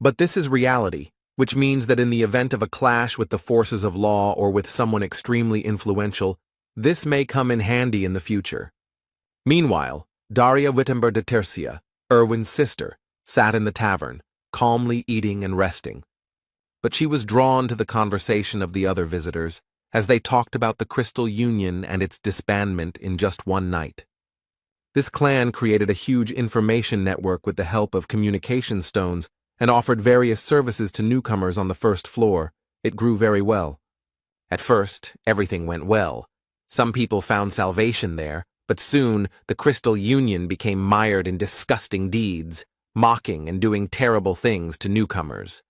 But this is reality, which means that in the event of a clash with the forces of law or with someone extremely influential, this may come in handy in the future. Meanwhile, Daria Wittenberg de Tercia, Erwin's sister, sat in the tavern, calmly eating and resting. But she was drawn to the conversation of the other visitors, as they talked about the Crystal Union and its disbandment in just one night. This clan created a huge information network with the help of communication stones and offered various services to newcomers on the first floor. It grew very well. At first, everything went well. Some people found salvation there, but soon the Crystal Union became mired in disgusting deeds, mocking and doing terrible things to newcomers.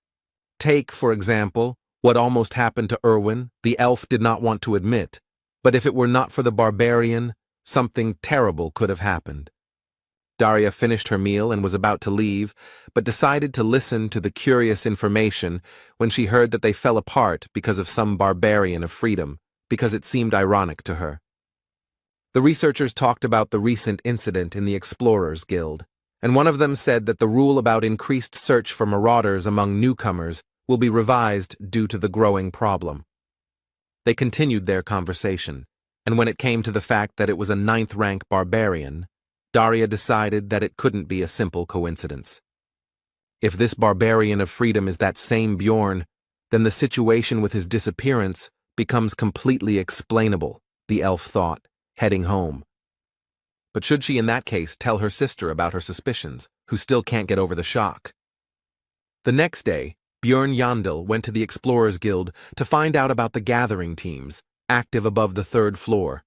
Take, for example, what almost happened to Erwin. The elf did not want to admit, but if it were not for the barbarian, something terrible could have happened. Daria finished her meal and was about to leave, but decided to listen to the curious information when she heard that they fell apart because of some barbarian of freedom, because it seemed ironic to her. The researchers talked about the recent incident in the Explorers Guild, and one of them said that the rule about increased search for marauders among newcomers will be revised due to the growing problem. They continued their conversation, and when it came to the fact that it was a 9th-rank barbarian, Daria decided that it couldn't be a simple coincidence. If this barbarian of freedom is that same Bjorn, then the situation with his disappearance becomes completely explainable, the elf thought, heading home. But should she in that case tell her sister about her suspicions, who still can't get over the shock? The next day, Bjorn Yandel went to the Explorers Guild to find out about the gathering teams, active above the 3rd floor.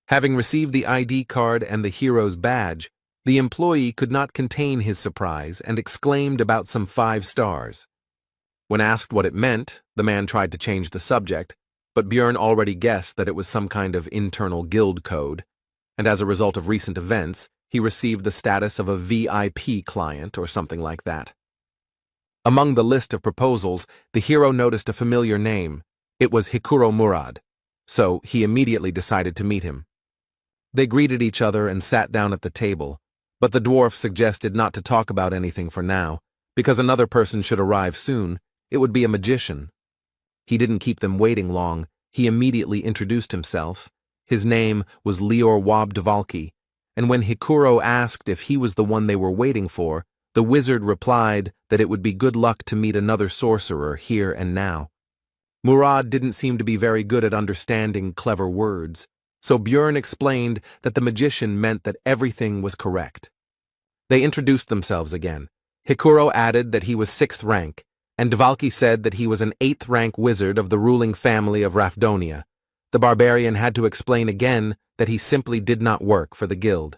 Having received the ID card and the hero's badge, the employee could not contain his surprise and exclaimed about some 5 stars. When asked what it meant, the man tried to change the subject, but Bjorn already guessed that it was some kind of internal guild code, and as a result of recent events, he received the status of a VIP client or something like that. Among the list of proposals, the hero noticed a familiar name. It was Hikuro Murad, so he immediately decided to meet him. They greeted each other and sat down at the table, but the dwarf suggested not to talk about anything for now, because another person should arrive soon. It would be a magician. He didn't keep them waiting long. He immediately introduced himself. His name was Lior Wabdvalki, and when Hikuro asked if he was the one they were waiting for, the wizard replied that it would be good luck to meet another sorcerer here and now. Murad didn't seem to be very good at understanding clever words, so Bjorn explained that the magician meant that everything was correct. They introduced themselves again. Hikuro added that he was 6th rank, and Dvalki said that he was an 8th-rank wizard of the ruling family of Rafdonia. The barbarian had to explain again that he simply did not work for the guild.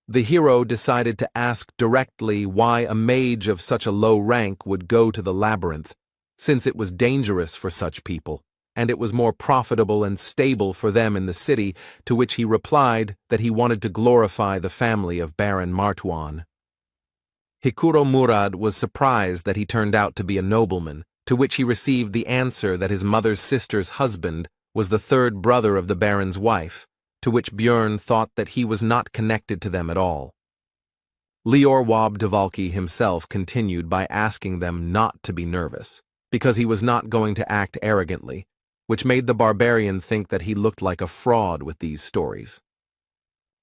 The hero decided to ask directly why a mage of such a low rank would go to the labyrinth, since it was dangerous for such people, and it was more profitable and stable for them in the city, to which he replied that he wanted to glorify the family of Baron Martuan. Hikuro Murad was surprised that he turned out to be a nobleman, to which he received the answer that his mother's sister's husband was the 3rd brother of the Baron's wife, to which Bjorn thought that he was not connected to them at all. Lior Wabdvalki himself continued by asking them not to be nervous, because he was not going to act arrogantly, which made the barbarian think that he looked like a fraud with these stories.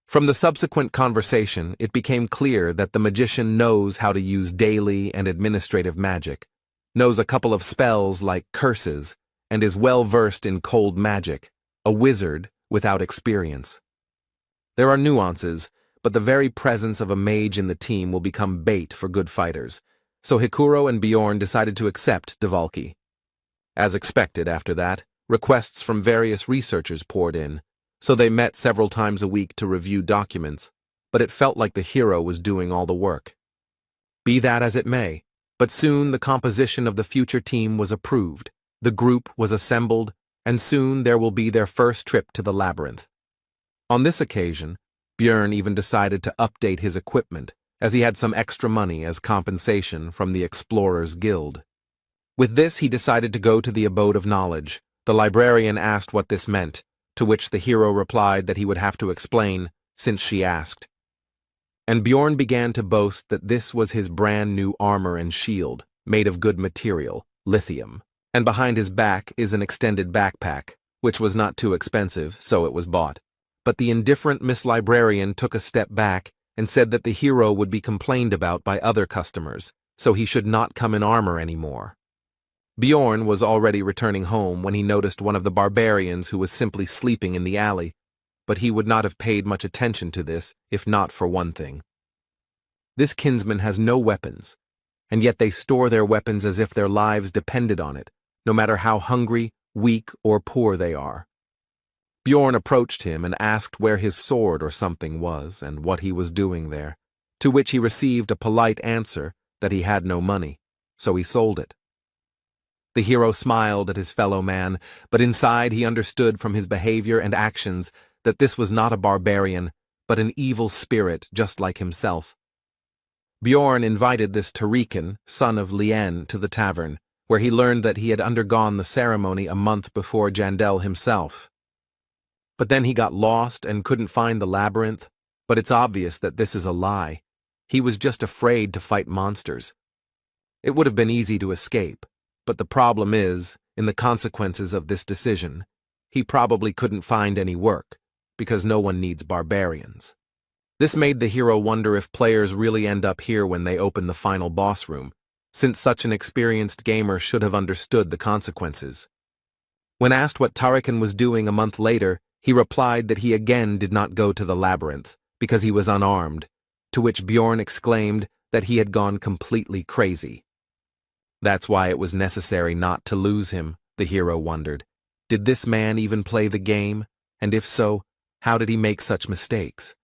From the subsequent conversation, it became clear that the magician knows how to use daily and administrative magic, knows a couple of spells like curses, and is well versed in cold magic, a wizard without experience. There are nuances, but the very presence of a mage in the team will become bait for good fighters, so Hikuro and Bjorn decided to accept Dvalki. As expected after that, requests from various researchers poured in, so they met several times a week to review documents, but it felt like the hero was doing all the work. Be that as it may, but soon the composition of the future team was approved, the group was assembled, and soon there will be their first trip to the labyrinth. On this occasion, Bjorn even decided to update his equipment, as he had some extra money as compensation from the Explorers Guild. With this, he decided to go to the Abode of Knowledge. The librarian asked what this meant, to which the hero replied that he would have to explain, since she asked. And Bjorn began to boast that this was his brand new armor and shield, made of good material, lithium, and behind his back is an extended backpack, which was not too expensive, so it was bought. But the indifferent Miss Librarian took a step back and said that the hero would be complained about by other customers, so he should not come in armor anymore. Bjorn was already returning home when he noticed one of the barbarians who was simply sleeping in the alley, but he would not have paid much attention to this if not for one thing. This kinsman has no weapons, and yet they store their weapons as if their lives depended on it, no matter how hungry, weak, or poor they are. Bjorn approached him and asked where his sword or something was and what he was doing there, to which he received a polite answer that he had no money, so he sold it. The hero smiled at his fellow man, but inside he understood from his behavior and actions that this was not a barbarian, but an evil spirit just like himself. Bjorn invited this Tarikan, son of Lien, to the tavern, where he learned that he had undergone the ceremony a month before Jandel himself. But then he got lost and couldn't find the labyrinth, but it's obvious that this is a lie. He was just afraid to fight monsters. It would have been easy to escape, but the problem is, in the consequences of this decision, he probably couldn't find any work, because no one needs barbarians. This made the hero wonder if players really end up here when they open the final boss room, since such an experienced gamer should have understood the consequences. When asked what Tarikan was doing a month later, he replied that he again did not go to the labyrinth, because he was unarmed, to which Bjorn exclaimed that he had gone completely crazy. That's why it was necessary not to lose him, the hero wondered. Did this man even play the game? And if so, how did he make such mistakes?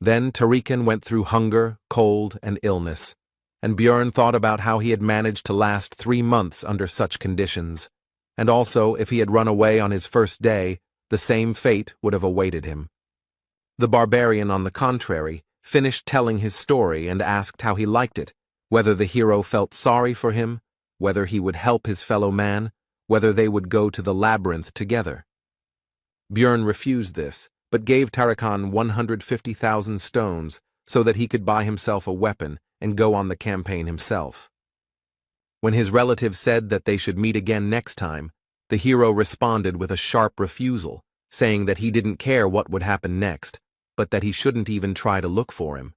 Then Tarikan went through hunger, cold, and illness, and Bjorn thought about how he had managed to last 3 months under such conditions, and also if he had run away on his first day, the same fate would have awaited him. The barbarian, on the contrary, finished telling his story and asked how he liked it, whether the hero felt sorry for him, whether he would help his fellow man, whether they would go to the labyrinth together. Bjorn refused this, but gave Tarikan 150,000 stones so that he could buy himself a weapon and go on the campaign himself. When his relative said that they should meet again next time, the hero responded with a sharp refusal, saying that he didn't care what would happen next, but that he shouldn't even try to look for him.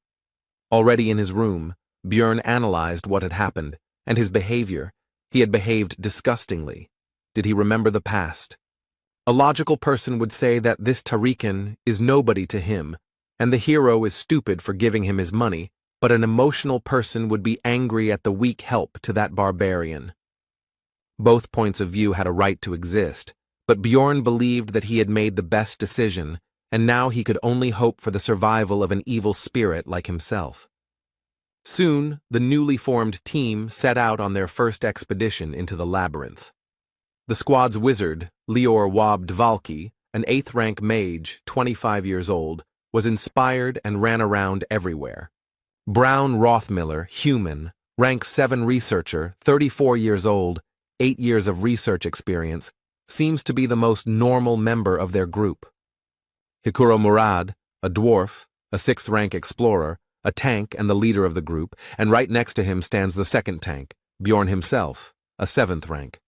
Already in his room, Bjorn analyzed what had happened, and his behavior. He had behaved disgustingly. Did he remember the past? A logical person would say that this Tarikan is nobody to him, and the hero is stupid for giving him his money, but an emotional person would be angry at the weak help to that barbarian. Both points of view had a right to exist, but Bjorn believed that he had made the best decision, and now he could only hope for the survival of an evil spirit like himself. Soon, the newly formed team set out on their first expedition into the labyrinth. The squad's wizard, Lior Wab Dvalki, an 8th-rank mage, 25 years old, was inspired and ran around everywhere. Brown Rothmiller, human, rank 7 researcher, 34 years old, 8 years of research experience, seems to be the most normal member of their group. Hikuro Murad, a dwarf, a 6th-rank explorer, a tank and the leader of the group, and right next to him stands the 2nd tank, Bjorn himself, a 7th rank.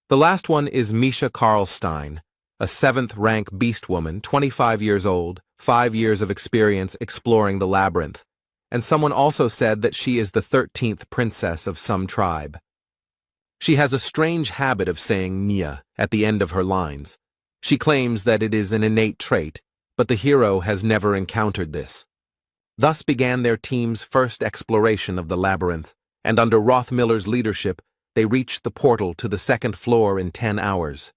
The last one is Misha Karlstein, a 7th rank beast woman, 25 years old, 5 years of experience exploring the labyrinth, and someone also said that she is the 13th princess of some tribe. She has a strange habit of saying Nya at the end of her lines. She claims that it is an innate trait, but the hero has never encountered this. Thus began their team's first exploration of the labyrinth, and under Rothmiller's leadership, they reached the portal to the 2nd floor in 10 hours.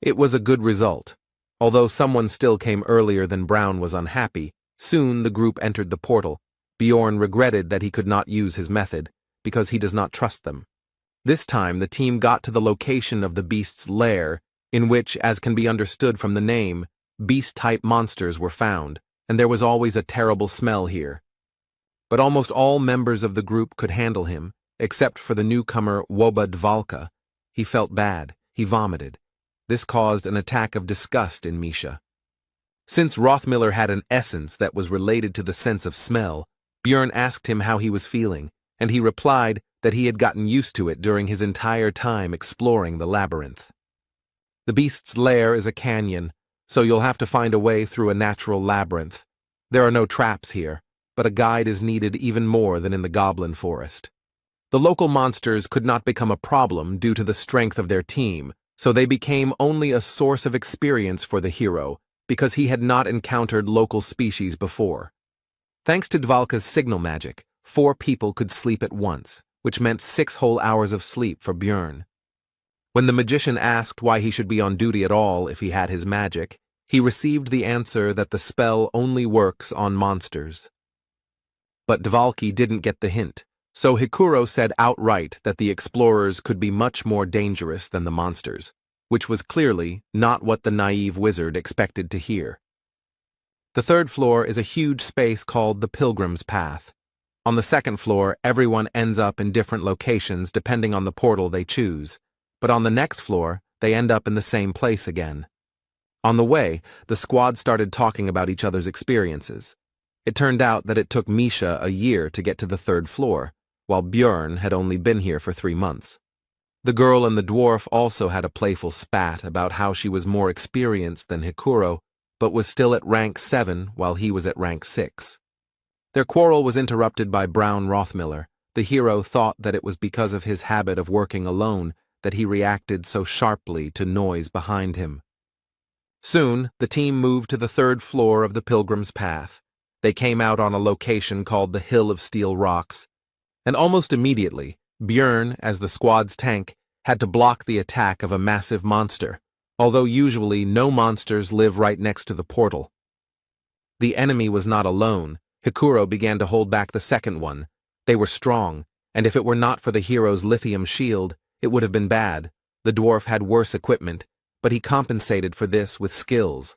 It was a good result. Although someone still came earlier than Brown was unhappy, soon the group entered the portal. Bjorn regretted that he could not use his method, because he does not trust them. This time the team got to the location of the beast's lair, in which, as can be understood from the name, beast-type monsters were found, and there was always a terrible smell here. But almost all members of the group could handle him, except for the newcomer Woba Dvalka. He felt bad. He vomited. This caused an attack of disgust in Misha. Since Rothmiller had an essence that was related to the sense of smell, Bjorn asked him how he was feeling, and he replied that he had gotten used to it during his entire time exploring the labyrinth. The beast's lair is a canyon, so you'll have to find a way through a natural labyrinth. There are no traps here, but a guide is needed even more than in the goblin forest. The local monsters could not become a problem due to the strength of their team, so they became only a source of experience for the hero, because he had not encountered local species before. Thanks to Dvalka's signal magic, 4 people could sleep at once, which meant 6 whole hours of sleep for Bjorn. When the magician asked why he should be on duty at all if he had his magic, he received the answer that the spell only works on monsters. But Dvalki didn't get the hint, so Hikuro said outright that the explorers could be much more dangerous than the monsters, which was clearly not what the naive wizard expected to hear. The 3rd floor is a huge space called the Pilgrim's Path. On the 2nd floor, everyone ends up in different locations depending on the portal they choose, but on the next floor, they end up in the same place again. On the way, the squad started talking about each other's experiences. It turned out that it took Misha a year to get to the 3rd floor, while Bjorn had only been here for 3 months. The girl and the dwarf also had a playful spat about how she was more experienced than Hikuro, but was still at rank 7 while he was at rank 6. Their quarrel was interrupted by Brown Rothmiller. The hero thought that it was because of his habit of working alone that he reacted so sharply to noise behind him. Soon, the team moved to the 3rd floor of the Pilgrim's Path. They came out on a location called the Hill of Steel Rocks, and almost immediately, Bjorn, as the squad's tank, had to block the attack of a massive monster, although usually no monsters live right next to the portal. The enemy was not alone. Hikuro began to hold back the 2nd one. They were strong, and if it were not for the hero's lithium shield, it would have been bad. The dwarf had worse equipment, but he compensated for this with skills.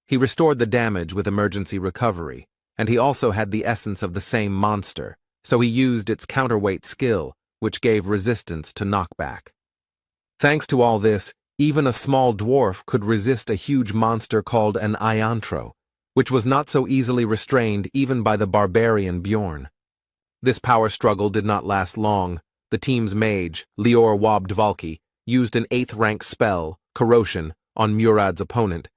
He restored the damage with emergency recovery, and he also had the essence of the same monster, so he used its counterweight skill, which gave resistance to knockback. Thanks to all this, even a small dwarf could resist a huge monster called an iantro, which was not so easily restrained even by the barbarian Bjorn. This power struggle did not last long. The team's mage, Lior Wobdvalki, used an 8th rank spell, Corrosion, on Murad's opponent.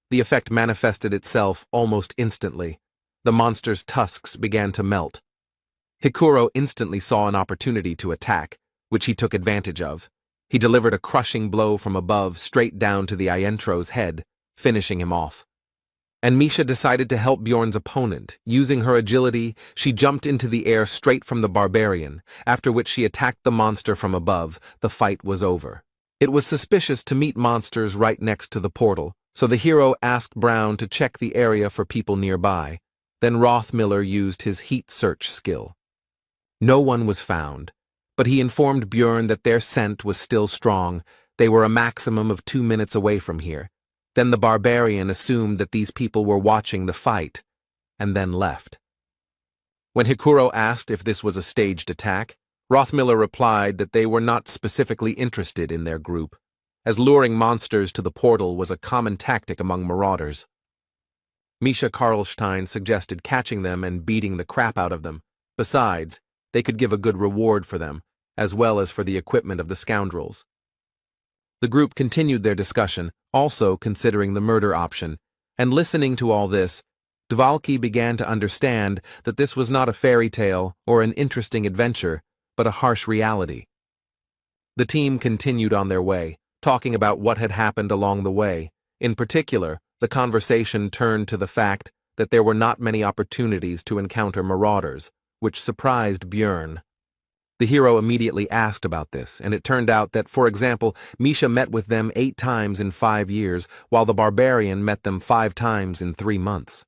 The effect manifested itself almost instantly. The monster's tusks began to melt. Hikuro instantly saw an opportunity to attack, which he took advantage of. He delivered a crushing blow from above straight down to the iantro's head, finishing him off. And Misha decided to help Bjorn's opponent. Using her agility, she jumped into the air straight from the barbarian, after which she attacked the monster from above. The fight was over. It was suspicious to meet monsters right next to the portal, so the hero asked Brown to check the area for people nearby. Then Rothmiller used his heat search skill. No one was found, but he informed Bjorn that their scent was still strong. They were a maximum of 2 minutes away from here. Then the barbarian assumed that these people were watching the fight, and then left. When Hikuro asked if this was a staged attack, Rothmiller replied that they were not specifically interested in their group, as luring monsters to the portal was a common tactic among marauders. Misha Karlstein suggested catching them and beating the crap out of them. Besides, they could give a good reward for them, as well as for the equipment of the scoundrels. The group continued their discussion, also considering the murder option, and listening to all this, Dvalki began to understand that this was not a fairy tale or an interesting adventure, but a harsh reality. The team continued on their way, talking about what had happened along the way. In particular, the conversation turned to the fact that there were not many opportunities to encounter marauders, which surprised Björn. The hero immediately asked about this, and it turned out that, for example, Misha met with them 8 times in 5 years, while the barbarian met them 5 times in 3 months.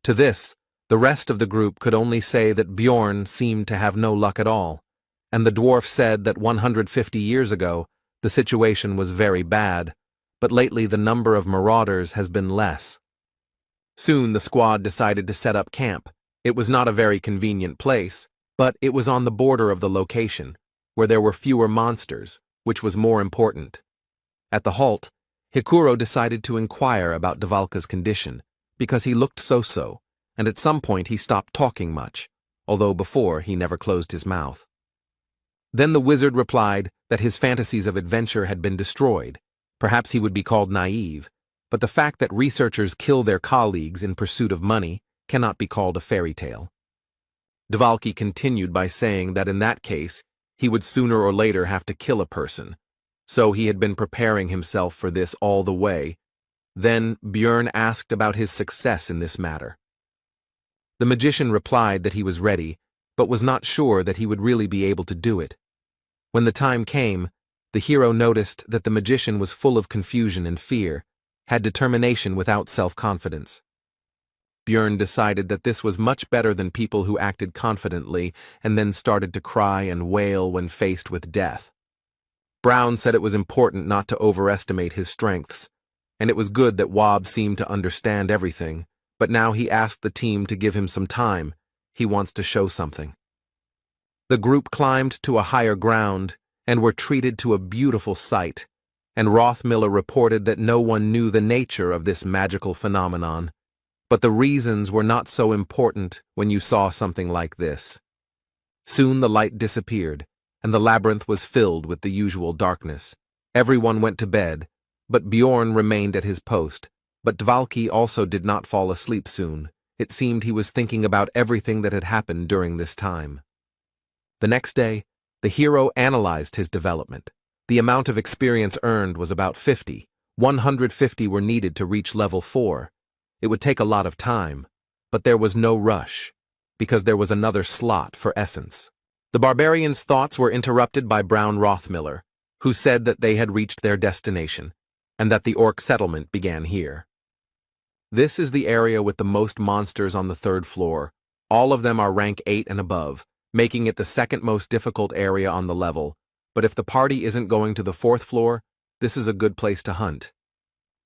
To this, the rest of the group could only say that Björn seemed to have no luck at all, and the dwarf said that 150 years ago, the situation was very bad, but lately the number of marauders has been less. Soon the squad decided to set up camp. It was not a very convenient place, but it was on the border of the location, where there were fewer monsters, which was more important. At the halt, Hikuro decided to inquire about Dvalka's condition, because he looked so-so, and at some point he stopped talking much, although before he never closed his mouth. Then the wizard replied that his fantasies of adventure had been destroyed. Perhaps he would be called naive, but the fact that researchers kill their colleagues in pursuit of money cannot be called a fairy tale. Dvalki continued by saying that in that case, he would sooner or later have to kill a person, so he had been preparing himself for this all the way. Then Björn asked about his success in this matter. The magician replied that he was ready, but was not sure that he would really be able to do it. When the time came, the hero noticed that the magician was full of confusion and fear, had determination without self-confidence. Björn decided that this was much better than people who acted confidently and then started to cry and wail when faced with death. Brown said it was important not to overestimate his strengths, and it was good that Wob seemed to understand everything, but now he asked the team to give him some time. He wants to show something. The group climbed to a higher ground and were treated to a beautiful sight, and Rothmiller reported that no one knew the nature of this magical phenomenon. But the reasons were not so important when you saw something like this. Soon the light disappeared, and the labyrinth was filled with the usual darkness. Everyone went to bed, but Bjorn remained at his post. But Dvalki also did not fall asleep soon. It seemed he was thinking about everything that had happened during this time. The next day, the hero analyzed his development. The amount of experience earned was about 50. 150 were needed to reach level 4. It would take a lot of time, but there was no rush, because there was another slot for essence. The barbarians' thoughts were interrupted by Brown Rothmiller, who said that they had reached their destination, and that the orc settlement began here. This is the area with the most monsters on the 3rd floor. All of them are rank 8 and above, making it the second most difficult area on the level, but if the party isn't going to the 4th floor, this is a good place to hunt.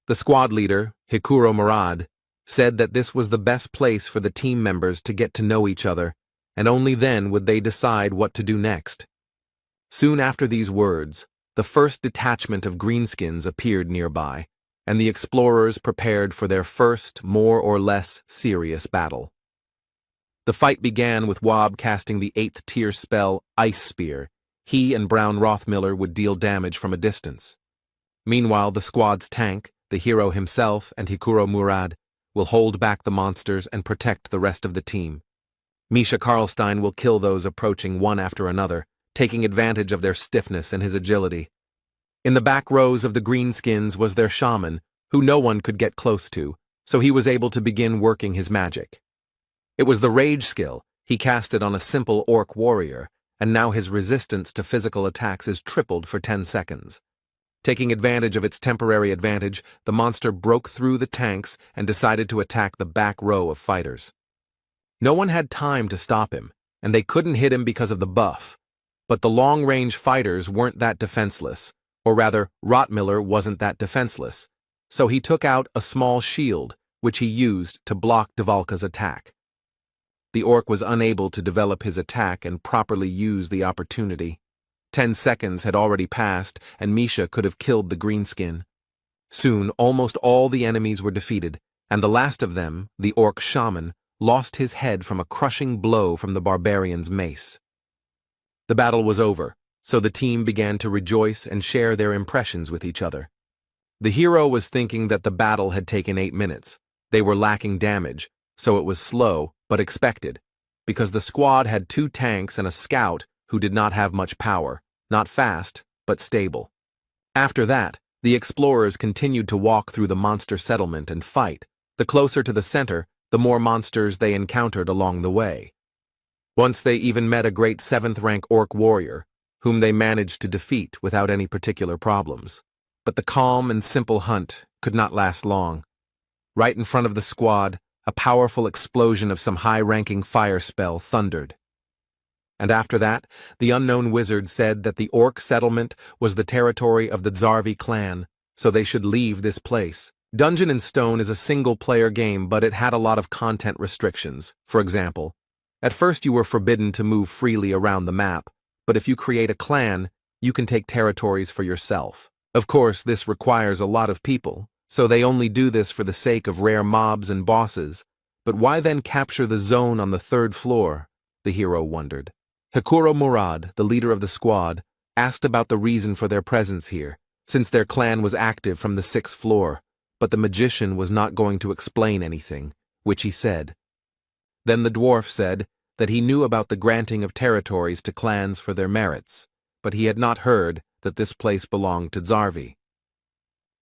The squad leader, Hikuro Murad, said that this was the best place for the team members to get to know each other, and only then would they decide what to do next. Soon after these words, the first detachment of greenskins appeared nearby, and the explorers prepared for their first, more or less serious battle. The fight began with Wob casting the 8th tier spell Ice Spear. He and Brown Rothmiller would deal damage from a distance. Meanwhile, the squad's tank, the hero himself, and Hikuro Murad will hold back the monsters and protect the rest of the team. Misha Karlstein will kill those approaching one after another, taking advantage of their stiffness and his agility. In the back rows of the greenskins was their shaman, who no one could get close to, so he was able to begin working his magic. It was the rage skill. He cast it on a simple orc warrior, and now his resistance to physical attacks is tripled for 10 seconds. Taking advantage of its temporary advantage, the monster broke through the tanks and decided to attack the back row of fighters. No one had time to stop him, and they couldn't hit him because of the buff. But the long-range fighters weren't that defenseless, or rather, Rothmiller wasn't that defenseless, so he took out a small shield, which he used to block Dvalka's attack. The orc was unable to develop his attack and properly use the opportunity. 10 seconds had already passed, and Misha could have killed the greenskin. Soon, almost all the enemies were defeated, and the last of them, the orc shaman, lost his head from a crushing blow from the barbarian's mace. The battle was over, so the team began to rejoice and share their impressions with each other. The hero was thinking that the battle had taken 8 minutes. They were lacking damage, so it was slow, but expected, because the squad had 2 tanks and a scout who did not have much power, not fast, but stable. After that, the explorers continued to walk through the monster settlement and fight. The closer to the center, the more monsters they encountered along the way. Once they even met a great 7th-rank orc warrior, whom they managed to defeat without any particular problems. But the calm and simple hunt could not last long. Right in front of the squad, a powerful explosion of some high-ranking fire spell thundered. And after that, the unknown wizard said that the orc settlement was the territory of the Zarvi clan, so they should leave this place. Dungeon & Stone is a single-player game, but it had a lot of content restrictions. For example, at first you were forbidden to move freely around the map, but if you create a clan, you can take territories for yourself. Of course, this requires a lot of people, so they only do this for the sake of rare mobs and bosses. But why then capture the zone on the 3rd floor? The hero wondered. Hikuro Murad, the leader of the squad, asked about the reason for their presence here, since their clan was active from the 6th floor, but the magician was not going to explain anything, which he said. Then the dwarf said that he knew about the granting of territories to clans for their merits, but he had not heard that this place belonged to Zarvi.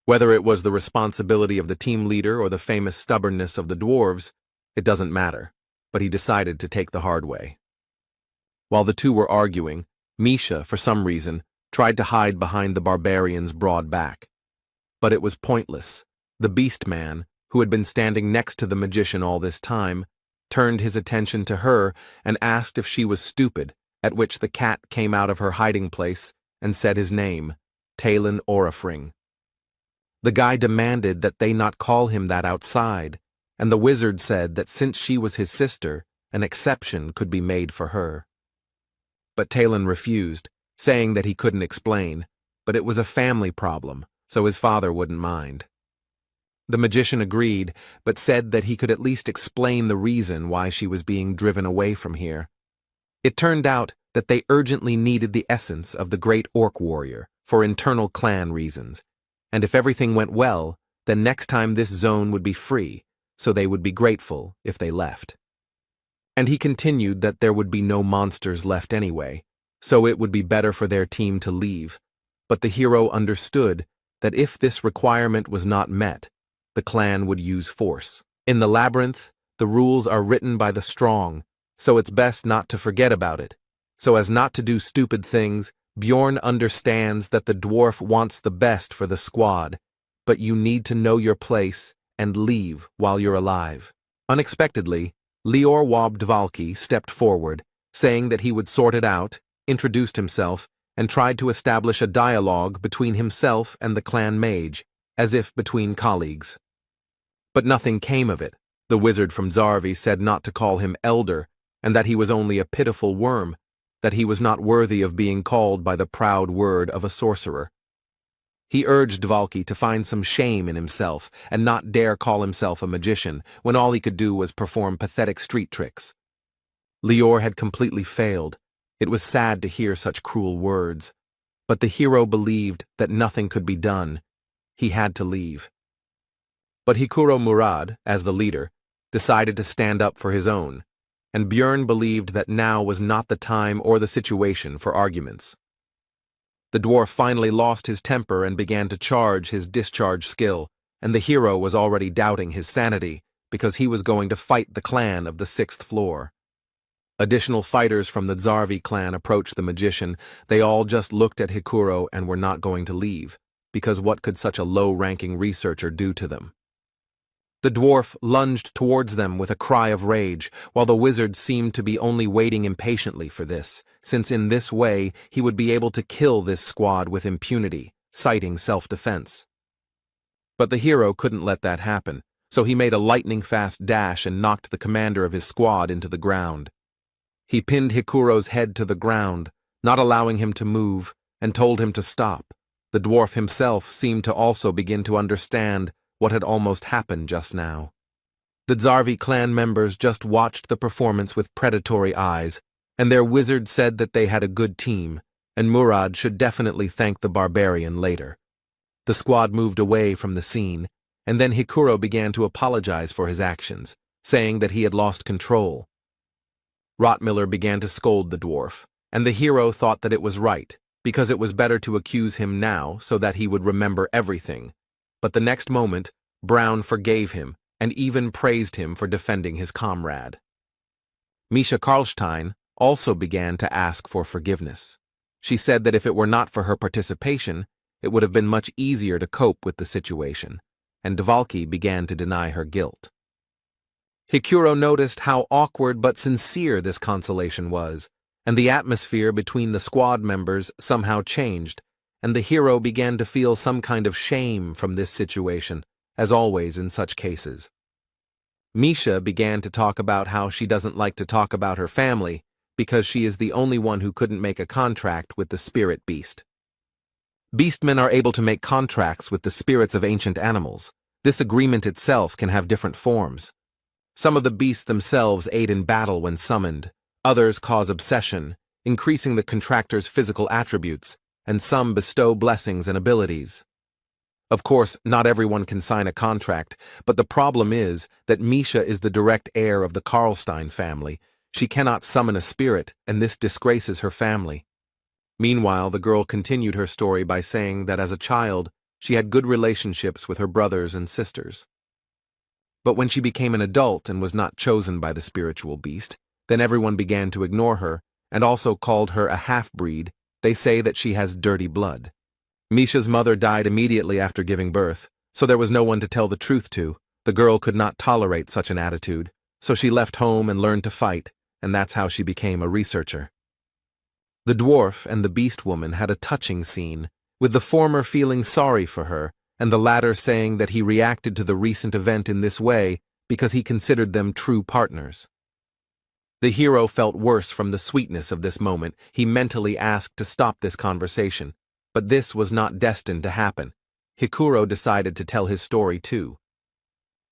Whether it was the responsibility of the team leader or the famous stubbornness of the dwarves, it doesn't matter, but he decided to take the hard way. While the two were arguing, Misha, for some reason, tried to hide behind the barbarian's broad back. But it was pointless. The beast man, who had been standing next to the magician all this time, turned his attention to her and asked if she was stupid, at which the cat came out of her hiding place and said his name, Talon Orifring. The guy demanded that they not call him that outside, and the wizard said that since she was his sister, an exception could be made for her. But Talon refused, saying that he couldn't explain, but it was a family problem, so his father wouldn't mind. The magician agreed, but said that he could at least explain the reason why she was being driven away from here. It turned out that they urgently needed the essence of the great orc warrior for internal clan reasons, and if everything went well, then next time this zone would be free, so they would be grateful if they left. And he continued that there would be no monsters left anyway, so it would be better for their team to leave. But the hero understood that if this requirement was not met, the clan would use force. In the labyrinth, the rules are written by the strong, so it's best not to forget about it. So as not to do stupid things, Bjorn understands that the dwarf wants the best for the squad, but you need to know your place and leave while you're alive. Unexpectedly, Lior Wobdvalki stepped forward, saying that he would sort it out, introduced himself, and tried to establish a dialogue between himself and the clan mage, as if between colleagues. But nothing came of it. The wizard from Zarvi said not to call him elder, and that he was only a pitiful worm, that he was not worthy of being called by the proud word of a sorcerer. He urged Dvalki to find some shame in himself and not dare call himself a magician when all he could do was perform pathetic street tricks. Lior had completely failed. It was sad to hear such cruel words. But the hero believed that nothing could be done. He had to leave. But Hikuro Murad, as the leader, decided to stand up for his own, and Björn believed that now was not the time or the situation for arguments. The dwarf finally lost his temper and began to charge his discharge skill, and the hero was already doubting his sanity because he was going to fight the clan of the 6th floor. Additional fighters from the Zarvi clan approached the magician. They all just looked at Hikuro and were not going to leave, because what could such a low-ranking researcher do to them? The dwarf lunged towards them with a cry of rage, while the wizard seemed to be only waiting impatiently for this, since in this way he would be able to kill this squad with impunity, citing self-defense. But the hero couldn't let that happen, so he made a lightning-fast dash and knocked the commander of his squad into the ground. He pinned Hikuro's head to the ground, not allowing him to move, and told him to stop. The dwarf himself seemed to also begin to understand what had almost happened just now. The Zarvi clan members just watched the performance with predatory eyes, and their wizard said that they had a good team, and Murad should definitely thank the barbarian later. The squad moved away from the scene, and then Hikuro began to apologize for his actions, saying that he had lost control. Rottmiller began to scold the dwarf, and the hero thought that it was right, because it was better to accuse him now so that he would remember everything. But the next moment, Brown forgave him and even praised him for defending his comrade. Misha Karlstein also began to ask for forgiveness. She said that if it were not for her participation, it would have been much easier to cope with the situation, and Dvalki began to deny her guilt. Hikuro noticed how awkward but sincere this consolation was, and the atmosphere between the squad members somehow changed, and the hero began to feel some kind of shame from this situation, as always in such cases. Misha began to talk about how she doesn't like to talk about her family because she is the only one who couldn't make a contract with the spirit beast. Beastmen are able to make contracts with the spirits of ancient animals. This agreement itself can have different forms. Some of the beasts themselves aid in battle when summoned, others cause obsession, increasing the contractor's physical attributes, and some bestow blessings and abilities. Of course, not everyone can sign a contract, but the problem is that Misha is the direct heir of the Karlstein family. She cannot summon a spirit, and this disgraces her family. Meanwhile, the girl continued her story by saying that as a child, she had good relationships with her brothers and sisters. But when she became an adult and was not chosen by the spiritual beast, then everyone began to ignore her, and also called her a half-breed. They say that she has dirty blood. Misha's mother died immediately after giving birth, so there was no one to tell the truth to. The girl could not tolerate such an attitude, so she left home and learned to fight, and that's how she became a researcher. The dwarf and the beast woman had a touching scene, with the former feeling sorry for her, and the latter saying that he reacted to the recent event in this way because he considered them true partners. The hero felt worse from the sweetness of this moment. He mentally asked to stop this conversation, but this was not destined to happen. Hikuro decided to tell his story too.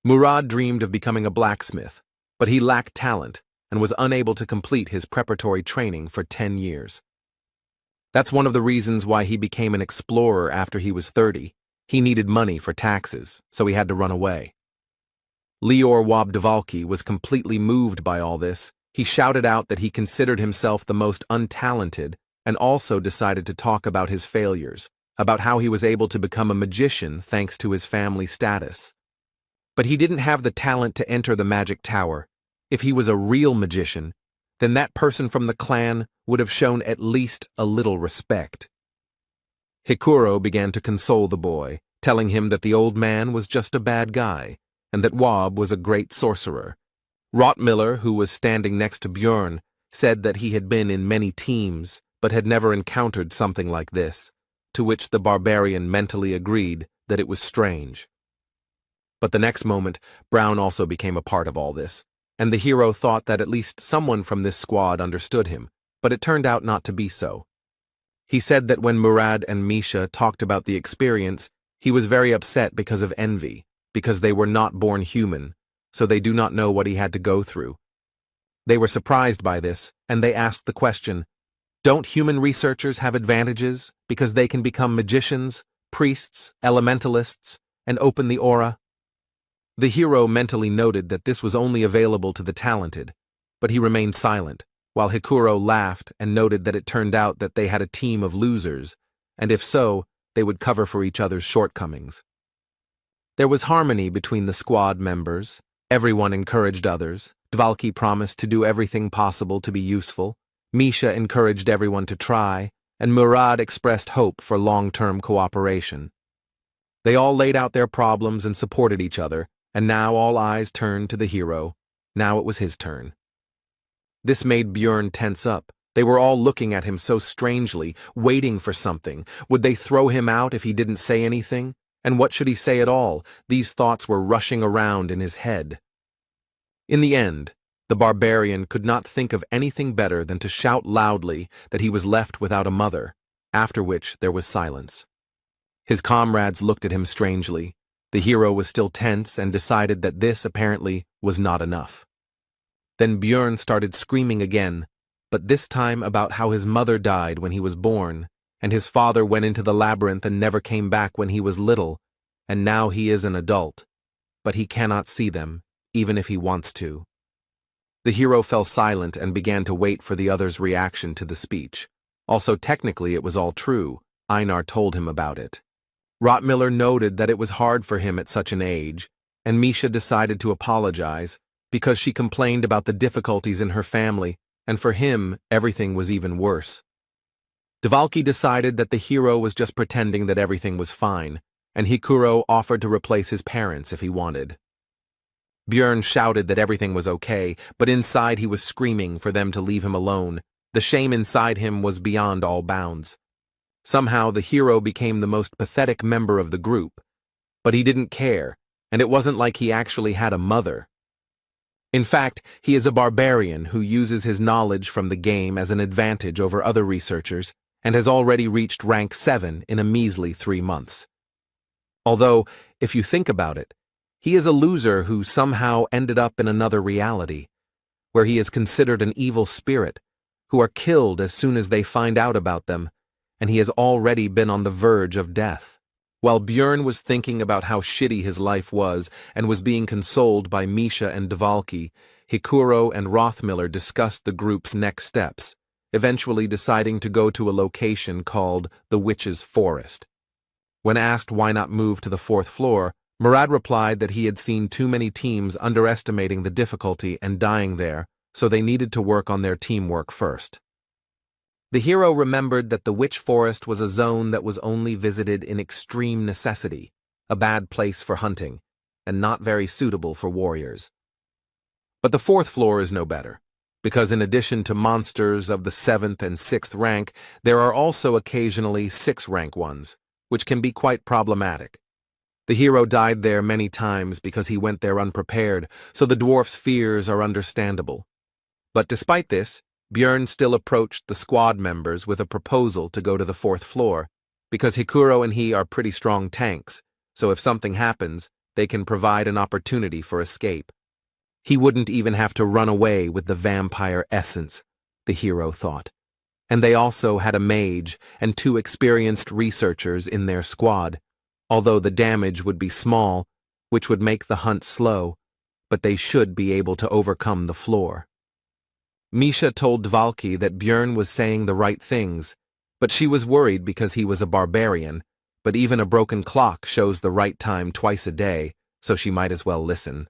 Murad dreamed of becoming a blacksmith, but he lacked talent and was unable to complete his preparatory training for 10 years. That's one of the reasons why he became an explorer after he was 30. He needed money for taxes, so he had to run away. Lior Wabdvalki was completely moved by all this. He shouted out that he considered himself the most untalented and also decided to talk about his failures, about how he was able to become a magician thanks to his family status. But he didn't have the talent to enter the magic tower. If he was a real magician, then that person from the clan would have shown at least a little respect. Hikuro began to console the boy, telling him that the old man was just a bad guy, and that Wab was a great sorcerer. Rottmiller, who was standing next to Björn, said that he had been in many teams, but had never encountered something like this, to which the barbarian mentally agreed that it was strange. But the next moment, Brown also became a part of all this, and the hero thought that at least someone from this squad understood him, but it turned out not to be so. He said that when Murad and Misha talked about the experience, he was very upset because of envy, because they were not born human, so they do not know what he had to go through. They were surprised by this, and they asked the question, don't human researchers have advantages because they can become magicians, priests, elementalists, and open the aura? The hero mentally noted that this was only available to the talented, but he remained silent, while Hikuro laughed and noted that it turned out that they had a team of losers, and if so, they would cover for each other's shortcomings. There was harmony between the squad members. Everyone encouraged others. Dvalki promised to do everything possible to be useful. Misha encouraged everyone to try, and Murad expressed hope for long-term cooperation. They all laid out their problems and supported each other, and now all eyes turned to the hero. Now it was his turn. This made Björn tense up. They were all looking at him so strangely, waiting for something. Would they throw him out if he didn't say anything? And what should he say at all? These thoughts were rushing around in his head. In the end, the barbarian could not think of anything better than to shout loudly that he was left without a mother, after which there was silence. His comrades looked at him strangely. The hero was still tense and decided that this, apparently, was not enough. Then Björn started screaming again. but this time about how his mother died when he was born, and his father went into the labyrinth and never came back when he was little, and now he is an adult, but he cannot see them, even if he wants to. The hero fell silent and began to wait for the other's reaction to the speech. Also, technically, it was all true. Einar told him about it. Rottmiller noted that it was hard for him at such an age, and Misha decided to apologize because she complained about the difficulties in her family, and for him, everything was even worse. Dvalki decided that the hero was just pretending that everything was fine, and Hikuro offered to replace his parents if he wanted. Björn shouted that everything was okay, but inside he was screaming for them to leave him alone. The shame inside him was beyond all bounds. Somehow the hero became the most pathetic member of the group, but he didn't care, and it wasn't like he actually had a mother. In fact, he is a barbarian who uses his knowledge from the game as an advantage over other researchers, and has already reached rank 7 in a measly 3 months. Although, if you think about it, he is a loser who somehow ended up in another reality, where he is considered an evil spirit, who are killed as soon as they find out about them, and he has already been on the verge of death. While Björn was thinking about how shitty his life was and was being consoled by Misha and Dvalki, Hikuro and Rothmiller discussed the group's next steps, eventually deciding to go to a location called the Witch's Forest. When asked why not move to the 4th floor, Murad replied that he had seen too many teams underestimating the difficulty and dying there, so they needed to work on their teamwork first. The hero remembered that the Witch Forest was a zone that was only visited in extreme necessity, a bad place for hunting, and not very suitable for warriors. But the 4th floor is no better, because in addition to monsters of the 7th and 6th rank, there are also occasionally 6th rank ones, which can be quite problematic. The hero died there many times because he went there unprepared, so the dwarf's fears are understandable. But despite this, Björn still approached the squad members with a proposal to go to the 4th floor, because Hikuro and he are pretty strong tanks, so if something happens, they can provide an opportunity for escape. He wouldn't even have to run away with the vampire essence, the hero thought. And they also had a mage and 2 experienced researchers in their squad, although the damage would be small, which would make the hunt slow, but they should be able to overcome the floor. Misha told Dvalki that Björn was saying the right things, but she was worried because he was a barbarian, but even a broken clock shows the right time twice a day, so she might as well listen.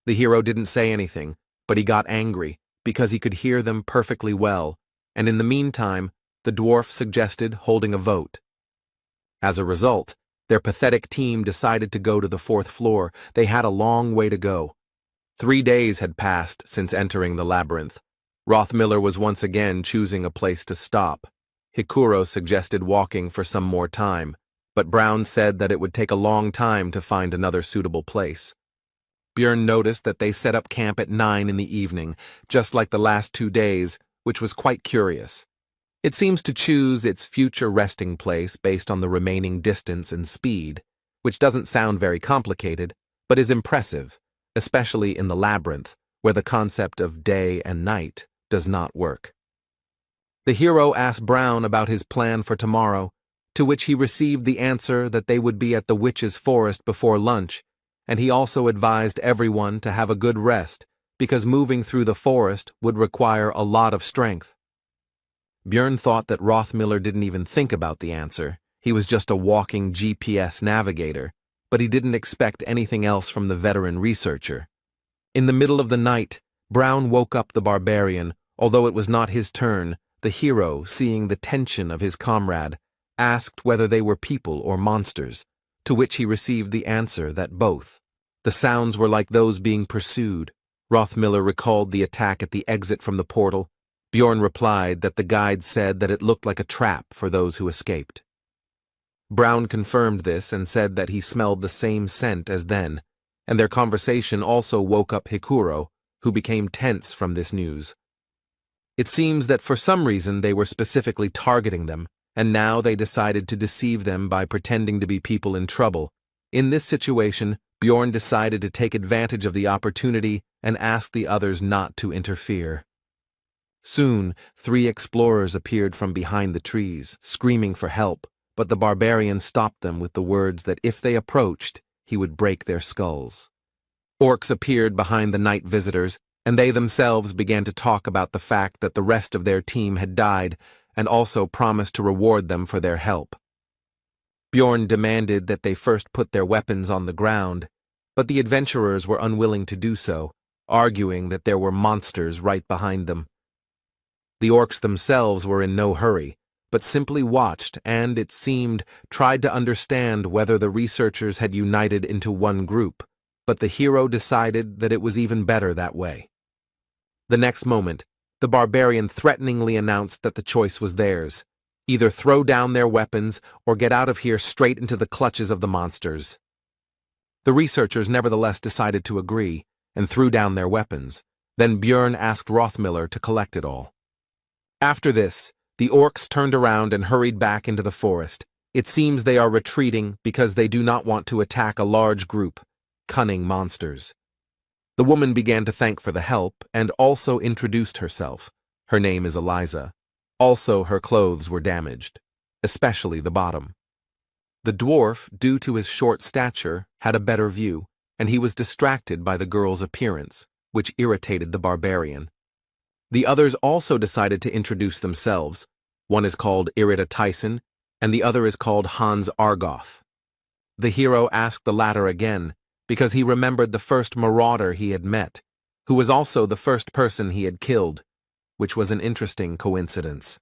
The hero didn't say anything, but he got angry because he could hear them perfectly well, and in the meantime, the dwarf suggested holding a vote. As a result, their pathetic team decided to go to the 4th floor. They had a long way to go. 3 days had passed since entering the labyrinth. Rothmiller was once again choosing a place to stop. Hikuro suggested walking for some more time, but Brown said that it would take a long time to find another suitable place. Björn noticed that they set up camp at 9 in the evening, just like the last 2 days, which was quite curious. It seems to choose its future resting place based on the remaining distance and speed, which doesn't sound very complicated, but is impressive, especially in the labyrinth, where the concept of day and night does not work. The hero asked Brown about his plan for tomorrow, to which he received the answer that they would be at the Witch's Forest before lunch, and he also advised everyone to have a good rest, because moving through the forest would require a lot of strength. Björn thought that Rothmiller didn't even think about the answer. He was just a walking GPS navigator, but he didn't expect anything else from the veteran researcher. In the middle of the night, Brown woke up the barbarian. Although it was not his turn, the hero, seeing the tension of his comrade, asked whether they were people or monsters, to which he received the answer that both. The sounds were like those being pursued. Rothmiller recalled the attack at the exit from the portal. Björn replied that the guide said that it looked like a trap for those who escaped. Brown confirmed this and said that he smelled the same scent as then, and their conversation also woke up Hikuro, who became tense from this news. It seems that for some reason they were specifically targeting them, and now they decided to deceive them by pretending to be people in trouble. In this situation, Björn decided to take advantage of the opportunity and ask the others not to interfere. Soon, 3 explorers appeared from behind the trees, screaming for help, but the barbarian stopped them with the words that if they approached, he would break their skulls. Orcs appeared behind the night visitors, and they themselves began to talk about the fact that the rest of their team had died, and also promised to reward them for their help. Bjorn demanded that they first put their weapons on the ground, but the adventurers were unwilling to do so, arguing that there were monsters right behind them. The orcs themselves were in no hurry, but simply watched and, it seemed, tried to understand whether the researchers had united into one group, but the hero decided that it was even better that way. The next moment, the barbarian threateningly announced that the choice was theirs: either throw down their weapons or get out of here straight into the clutches of the monsters. The researchers nevertheless decided to agree, and threw down their weapons. Then Bjorn asked Rothmiller to collect it all. After this, the orcs turned around and hurried back into the forest. It seems they are retreating because they do not want to attack a large group, cunning monsters. The woman began to thank for the help and also introduced herself. Her name is Eliza. Also, her clothes were damaged, especially the bottom. The dwarf, due to his short stature, had a better view, and he was distracted by the girl's appearance, which irritated the barbarian. The others also decided to introduce themselves. One is called Irida Tyson, and the other is called Hans Argoth. The hero asked the latter again, because he remembered the first marauder he had met, who was also the first person he had killed, which was an interesting coincidence.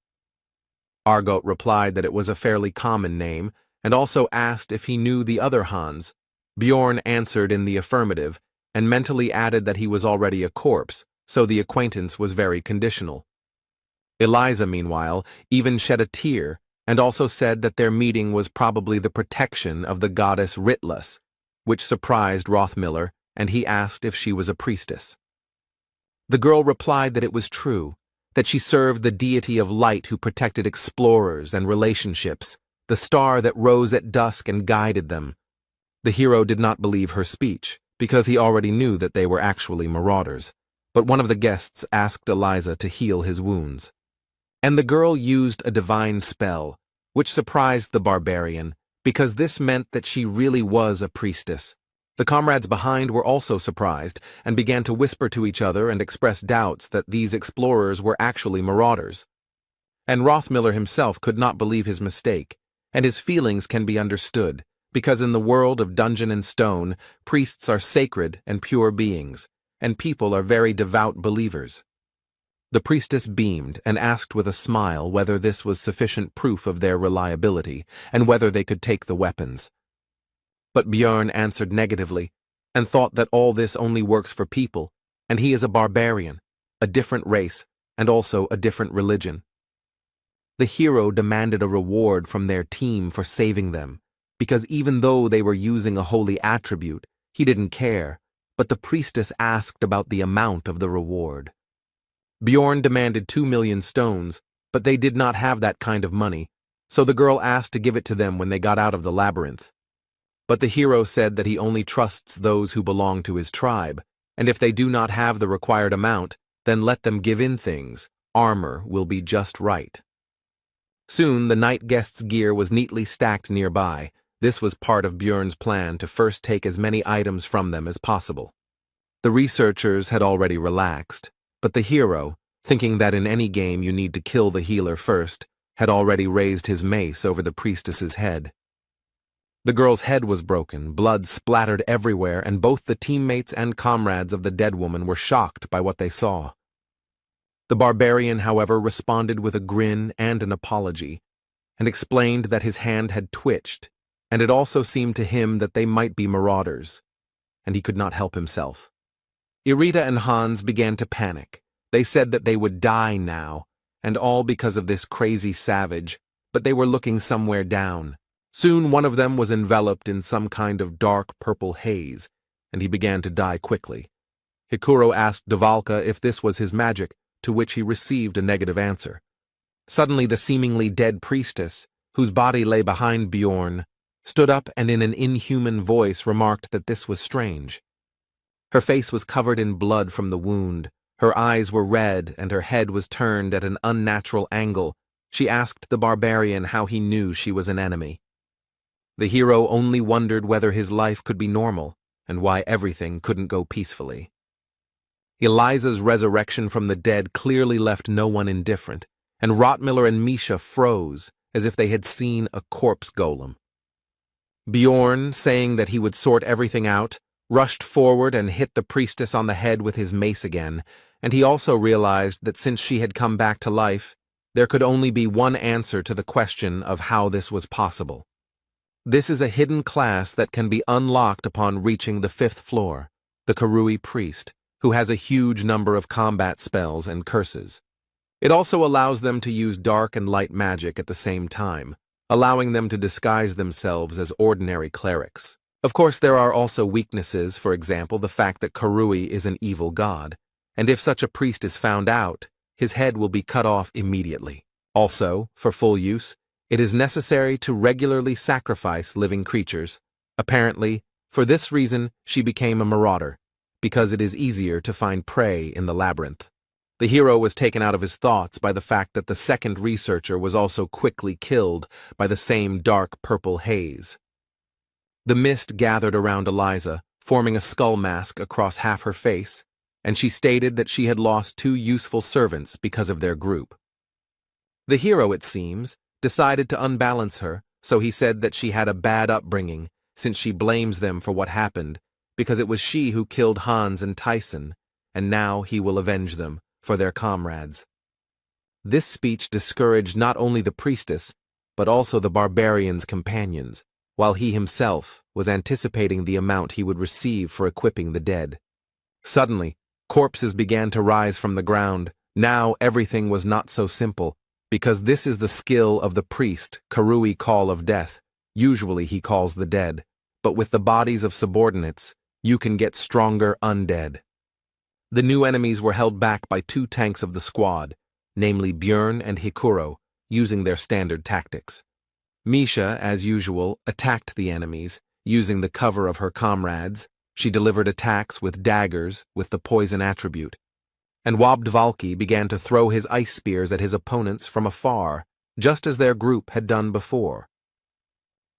Argoth replied that it was a fairly common name, and also asked if he knew the other Hans. Bjorn answered in the affirmative, and mentally added that he was already a corpse, so the acquaintance was very conditional. Eliza, meanwhile, even shed a tear, and also said that their meeting was probably the protection of the goddess Ritlus, which surprised Rothmiller, and he asked if she was a priestess. The girl replied that it was true, that she served the deity of light who protected explorers and relationships, the star that rose at dusk and guided them. The hero did not believe her speech, because he already knew that they were actually marauders, but one of the guests asked Eliza to heal his wounds. And the girl used a divine spell, which surprised the barbarian, because this meant that she really was a priestess. The comrades behind were also surprised, and began to whisper to each other and express doubts that these explorers were actually marauders. And Rothmiller himself could not believe his mistake, and his feelings can be understood, because in the world of Dungeon and Stone, priests are sacred and pure beings, and people are very devout believers. The priestess beamed and asked with a smile whether this was sufficient proof of their reliability, and whether they could take the weapons. But Bjorn answered negatively, and thought that all this only works for people, and he is a barbarian, a different race, and also a different religion. The hero demanded a reward from their team for saving them, because even though they were using a holy attribute, he didn't care, but the priestess asked about the amount of the reward. Bjorn demanded 2 million stones, but they did not have that kind of money, so the girl asked to give it to them when they got out of the labyrinth. But the hero said that he only trusts those who belong to his tribe, and if they do not have the required amount, then let them give in things. Armor will be just right. Soon the night guests' gear was neatly stacked nearby. This was part of Bjorn's plan to first take as many items from them as possible. The researchers had already relaxed, but the hero, thinking that in any game you need to kill the healer first, had already raised his mace over the priestess's head. The girl's head was broken, blood splattered everywhere, and both the teammates and comrades of the dead woman were shocked by what they saw. The barbarian, however, responded with a grin and an apology, and explained that his hand had twitched, and it also seemed to him that they might be marauders, and he could not help himself. Irida and Hans began to panic. They said that they would die now, and all because of this crazy savage, but they were looking somewhere down. Soon one of them was enveloped in some kind of dark purple haze, and he began to die quickly. Hikuro asked Dvalka if this was his magic, to which he received a negative answer. Suddenly the seemingly dead priestess, whose body lay behind Bjorn, stood up and in an inhuman voice remarked that this was strange. Her face was covered in blood from the wound, Her eyes were red and her head was turned at an unnatural angle. She asked the barbarian how he knew she was an enemy. The hero only wondered whether his life could be normal and why everything couldn't go peacefully. Eliza's resurrection from the dead clearly left no one indifferent, and Rottmiller and Misha froze as if they had seen a corpse golem. Bjorn, saying that he would sort everything out, rushed forward and hit the priestess on the head with his mace again, and he also realized that since she had come back to life, there could only be one answer to the question of how this was possible. This is a hidden class that can be unlocked upon reaching the 5th floor, the Karui priest, who has a huge number of combat spells and curses. It also allows them to use dark and light magic at the same time, allowing them to disguise themselves as ordinary clerics. Of course, there are also weaknesses, for example, the fact that Karui is an evil god, and if such a priest is found out, his head will be cut off immediately. Also, for full use, it is necessary to regularly sacrifice living creatures. Apparently, for this reason, she became a marauder, because it is easier to find prey in the labyrinth. The hero was taken out of his thoughts by the fact that the second researcher was also quickly killed by the same dark purple haze. The mist gathered around Eliza, forming a skull mask across half her face, and she stated that she had lost 2 useful servants because of their group. The hero, it seems, decided to unbalance her, so he said that she had a bad upbringing, since she blames them for what happened, because it was she who killed Hans and Tyson, and now he will avenge them for their comrades. This speech discouraged not only the priestess, but also the barbarian's companions, while he himself was anticipating the amount he would receive for equipping the dead. Suddenly, corpses began to rise from the ground. Now everything was not so simple, because this is the skill of the priest, Karui Call of Death. Usually he calls the dead, but with the bodies of subordinates, you can get stronger undead. The new enemies were held back by 2 tanks of the squad, namely Björn and Hikuro, using their standard tactics. Misha, as usual, attacked the enemies, using the cover of her comrades. She delivered attacks with daggers with the poison attribute. And Wabdvalki began to throw his ice spears at his opponents from afar, just as their group had done before.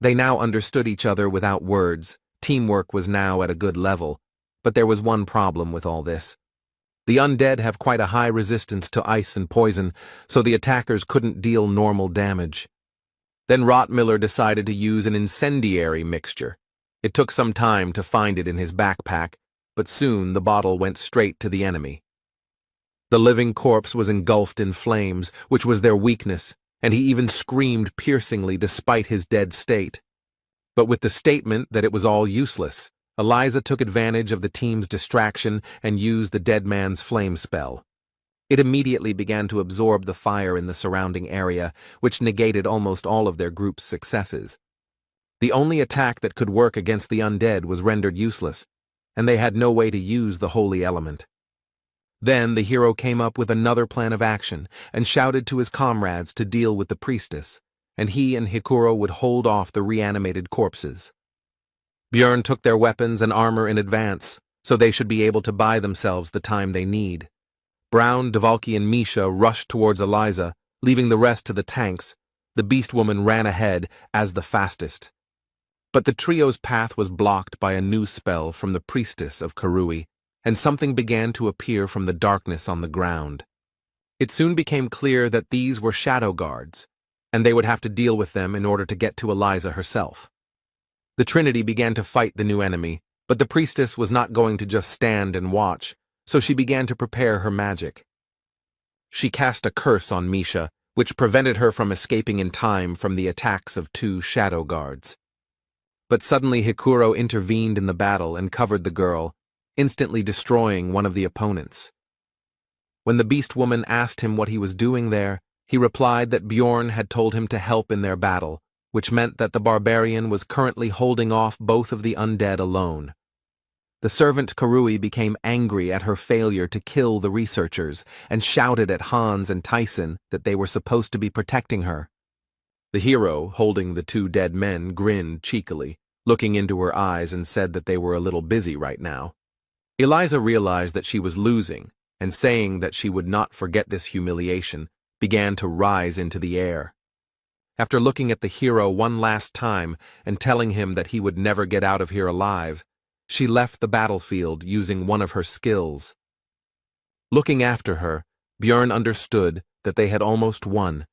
They now understood each other without words. Teamwork was now at a good level, but there was one problem with all this. The undead have quite a high resistance to ice and poison, so the attackers couldn't deal normal damage. Then Rottmiller decided to use an incendiary mixture. It took some time to find it in his backpack, but soon the bottle went straight to the enemy. The living corpse was engulfed in flames, which was their weakness, and he even screamed piercingly despite his dead state. But with the statement that it was all useless, Eliza took advantage of the team's distraction and used the dead man's flame spell. It immediately began to absorb the fire in the surrounding area, which negated almost all of their group's successes. The only attack that could work against the undead was rendered useless, and they had no way to use the holy element. Then the hero came up with another plan of action and shouted to his comrades to deal with the priestess, and he and Hikuro would hold off the reanimated corpses. Björn took their weapons and armor in advance, so they should be able to buy themselves the time they need. Brown, Dvalki, and Misha rushed towards Eliza, leaving the rest to the tanks. The beast woman ran ahead as the fastest. But the trio's path was blocked by a new spell from the priestess of Karui, and something began to appear from the darkness on the ground. It soon became clear that these were shadow guards, and they would have to deal with them in order to get to Eliza herself. The Trinity began to fight the new enemy, but the priestess was not going to just stand and watch, so she began to prepare her magic. She cast a curse on Misha, which prevented her from escaping in time from the attacks of 2 shadow guards. But suddenly Hikuro intervened in the battle and covered the girl, instantly destroying one of the opponents. When the beast woman asked him what he was doing there, he replied that Bjorn had told him to help in their battle, which meant that the barbarian was currently holding off both of the undead alone. The servant Karui became angry at her failure to kill the researchers and shouted at Hans and Tyson that they were supposed to be protecting her. The hero, holding the 2 dead men, grinned cheekily, looking into her eyes, and said that they were a little busy right now. Eliza realized that she was losing, and saying that she would not forget this humiliation, began to rise into the air. After looking at the hero one last time and telling him that he would never get out of here alive, she left the battlefield using one of her skills. Looking after her, Björn understood that they had almost won,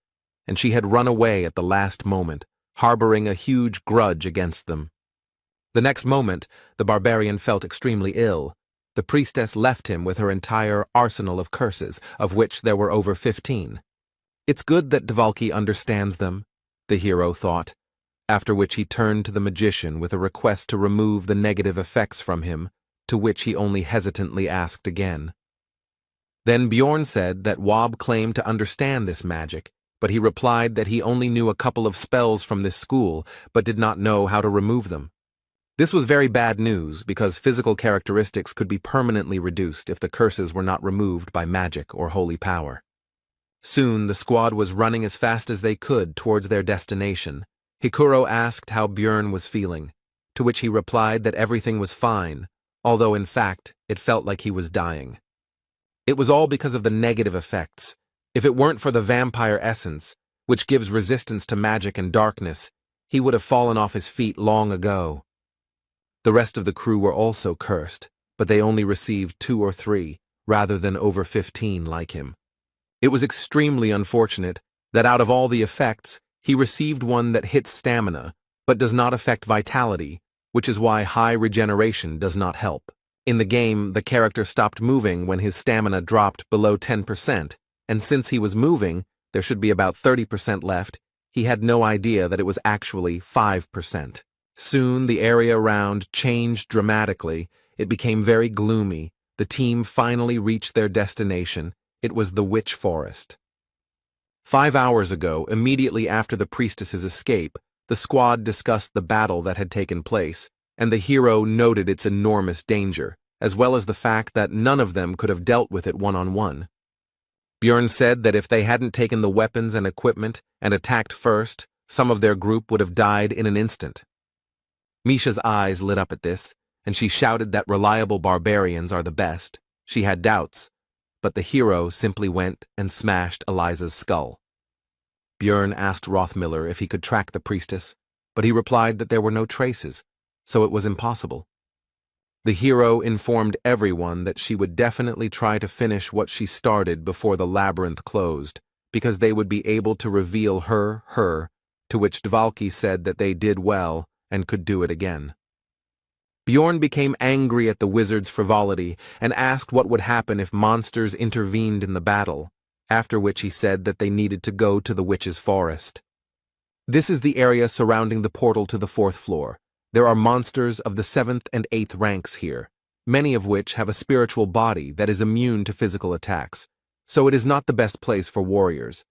and she had run away at the last moment, harboring a huge grudge against them. The next moment, the barbarian felt extremely ill. The priestess left him with her entire arsenal of curses, of which there were over 15. It's good that Dvalki understands them, the hero thought, after which he turned to the magician with a request to remove the negative effects from him, to which he only hesitantly asked again. Then Bjorn said that Wob claimed to understand this magic, but he replied that he only knew a couple of spells from this school, but did not know how to remove them. This was very bad news because physical characteristics could be permanently reduced if the curses were not removed by magic or holy power. Soon the squad was running as fast as they could towards their destination. Hikuro asked how Björn was feeling, to which he replied that everything was fine, although in fact it felt like he was dying. It was all because of the negative effects. If it weren't for the vampire essence, which gives resistance to magic and darkness, he would have fallen off his feet long ago. The rest of the crew were also cursed, but they only received 2 or 3, rather than over 15 like him. It was extremely unfortunate that out of all the effects, he received one that hits stamina, but does not affect vitality, which is why high regeneration does not help. In the game, the character stopped moving when his stamina dropped below 10%, and since he was moving, there should be about 30% left. He had no idea that it was actually 5%. Soon the area around changed dramatically. It became very gloomy. The team finally reached their destination. It was the Witch Forest. 5 hours ago, immediately after the priestess's escape, the squad discussed the battle that had taken place, and the hero noted its enormous danger, as well as the fact that none of them could have dealt with it one-on-one. Björn said that if they hadn't taken the weapons and equipment and attacked first, some of their group would have died in an instant. Misha's eyes lit up at this, and she shouted that reliable barbarians are the best. She had doubts, but the hero simply went and smashed Eliza's skull. Björn asked Rothmiller if he could track the priestess, but he replied that there were no traces, so it was impossible. The hero informed everyone that she would definitely try to finish what she started before the labyrinth closed, because they would be able to reveal her, to which Dvalki said that they did well and could do it again. Bjorn became angry at the wizard's frivolity and asked what would happen if monsters intervened in the battle, after which he said that they needed to go to the witch's forest. This is the area surrounding the portal to the 4th floor. There are monsters of the 7th and 8th ranks here, many of which have a spiritual body that is immune to physical attacks, so it is not the best place for warriors.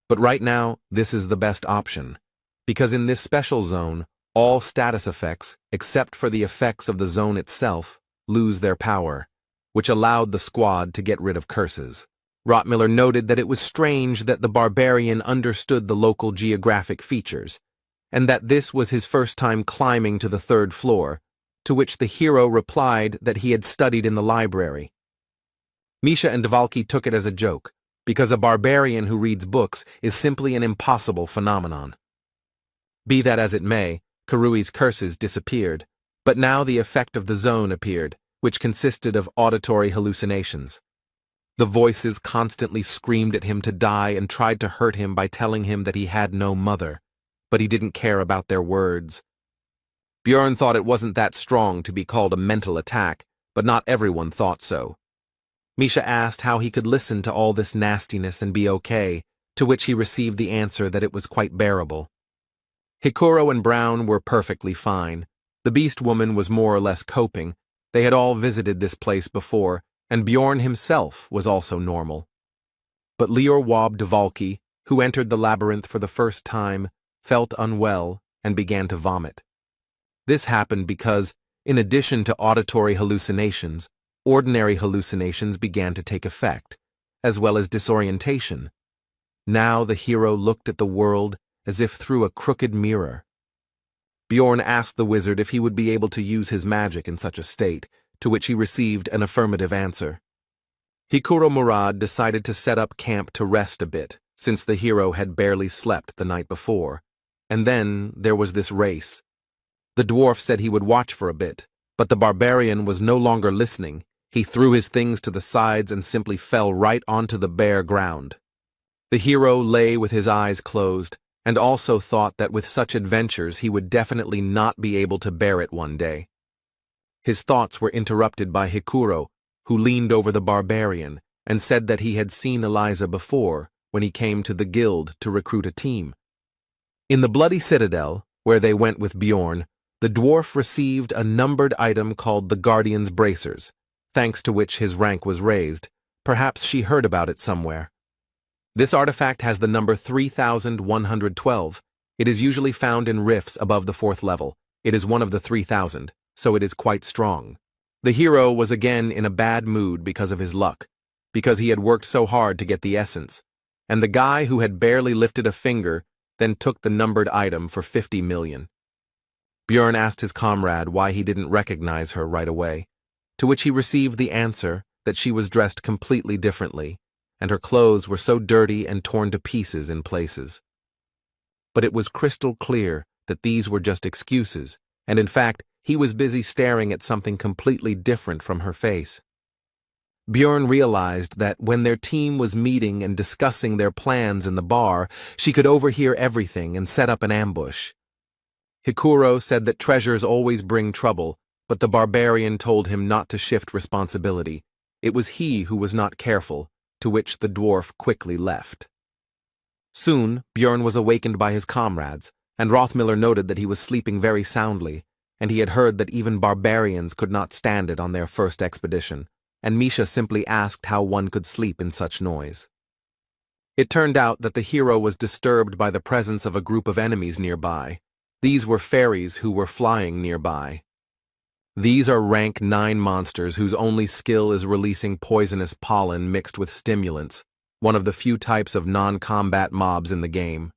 But right now, this is the best option, because in this special zone, all status effects, except for the effects of the zone itself, lose their power, which allowed the squad to get rid of curses. Rothmiller noted that it was strange that the barbarian understood the local geographic features, and that this was his first time climbing to the 3rd floor, to which the hero replied that he had studied in the library. Misha and Dvalki took it as a joke, because a barbarian who reads books is simply an impossible phenomenon. Be that as it may, Karui's curses disappeared, but now the effect of the zone appeared, which consisted of auditory hallucinations. The voices constantly screamed at him to die and tried to hurt him by telling him that he had no mother, but he didn't care about their words. Björn thought it wasn't that strong to be called a mental attack, but not everyone thought so. Misha asked how he could listen to all this nastiness and be okay, to which he received the answer that it was quite bearable. Hikuro and Brown were perfectly fine. The beast woman was more or less coping. They had all visited this place before, and Bjorn himself was also normal. But Lior Wob Dvalki, who entered the labyrinth for the first time, felt unwell and began to vomit. This happened because, in addition to auditory hallucinations, ordinary hallucinations began to take effect, as well as disorientation. Now the hero looked at the world as if through a crooked mirror. Bjorn asked the wizard if he would be able to use his magic in such a state, to which he received an affirmative answer. Hikuro Murad decided to set up camp to rest a bit, since the hero had barely slept the night before. And then there was this race. The dwarf said he would watch for a bit, but the barbarian was no longer listening. He threw his things to the sides and simply fell right onto the bare ground. The hero lay with his eyes closed, and also thought that with such adventures he would definitely not be able to bear it one day. His thoughts were interrupted by Hikuro, who leaned over the barbarian and said that he had seen Eliza before when he came to the guild to recruit a team. In the Bloody Citadel, where they went with Bjorn, the dwarf received a numbered item called the Guardian's Bracers, thanks to which his rank was raised. Perhaps she heard about it somewhere. This artifact has the number 3112. It is usually found in rifts above the 4th level. It is one of the 3000, so it is quite strong. The hero was again in a bad mood because of his luck, because he had worked so hard to get the essence, and the guy who had barely lifted a finger then took the numbered item for 50 million. Bjorn asked his comrade why he didn't recognize her right away, to which he received the answer that she was dressed completely differently, and her clothes were so dirty and torn to pieces in places. But it was crystal clear that these were just excuses, and in fact, he was busy staring at something completely different from her face. Bjorn realized that when their team was meeting and discussing their plans in the bar, she could overhear everything and set up an ambush. Hikuro said that treasures always bring trouble, but the barbarian told him not to shift responsibility. It was he who was not careful, to which the dwarf quickly left. Soon, Bjorn was awakened by his comrades, and Rothmiller noted that he was sleeping very soundly, and he had heard that even barbarians could not stand it on their first expedition, and Misha simply asked how one could sleep in such noise. It turned out that the hero was disturbed by the presence of a group of enemies nearby. These were fairies who were flying nearby. These are rank 9 monsters whose only skill is releasing poisonous pollen mixed with stimulants, one of the few types of non-combat mobs in the game.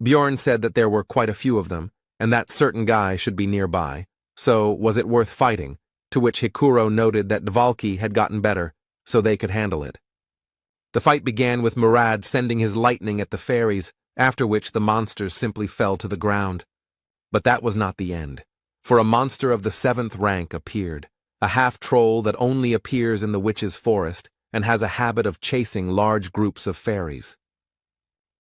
Bjorn said that there were quite a few of them, and that certain guy should be nearby, so was it worth fighting, to which Hikuro noted that Dvalki had gotten better, so they could handle it. The fight began with Murad sending his lightning at the fairies, after which the monsters simply fell to the ground. But that was not the end, for a monster of the 7th rank appeared, a half-troll that only appears in the witch's forest and has a habit of chasing large groups of fairies.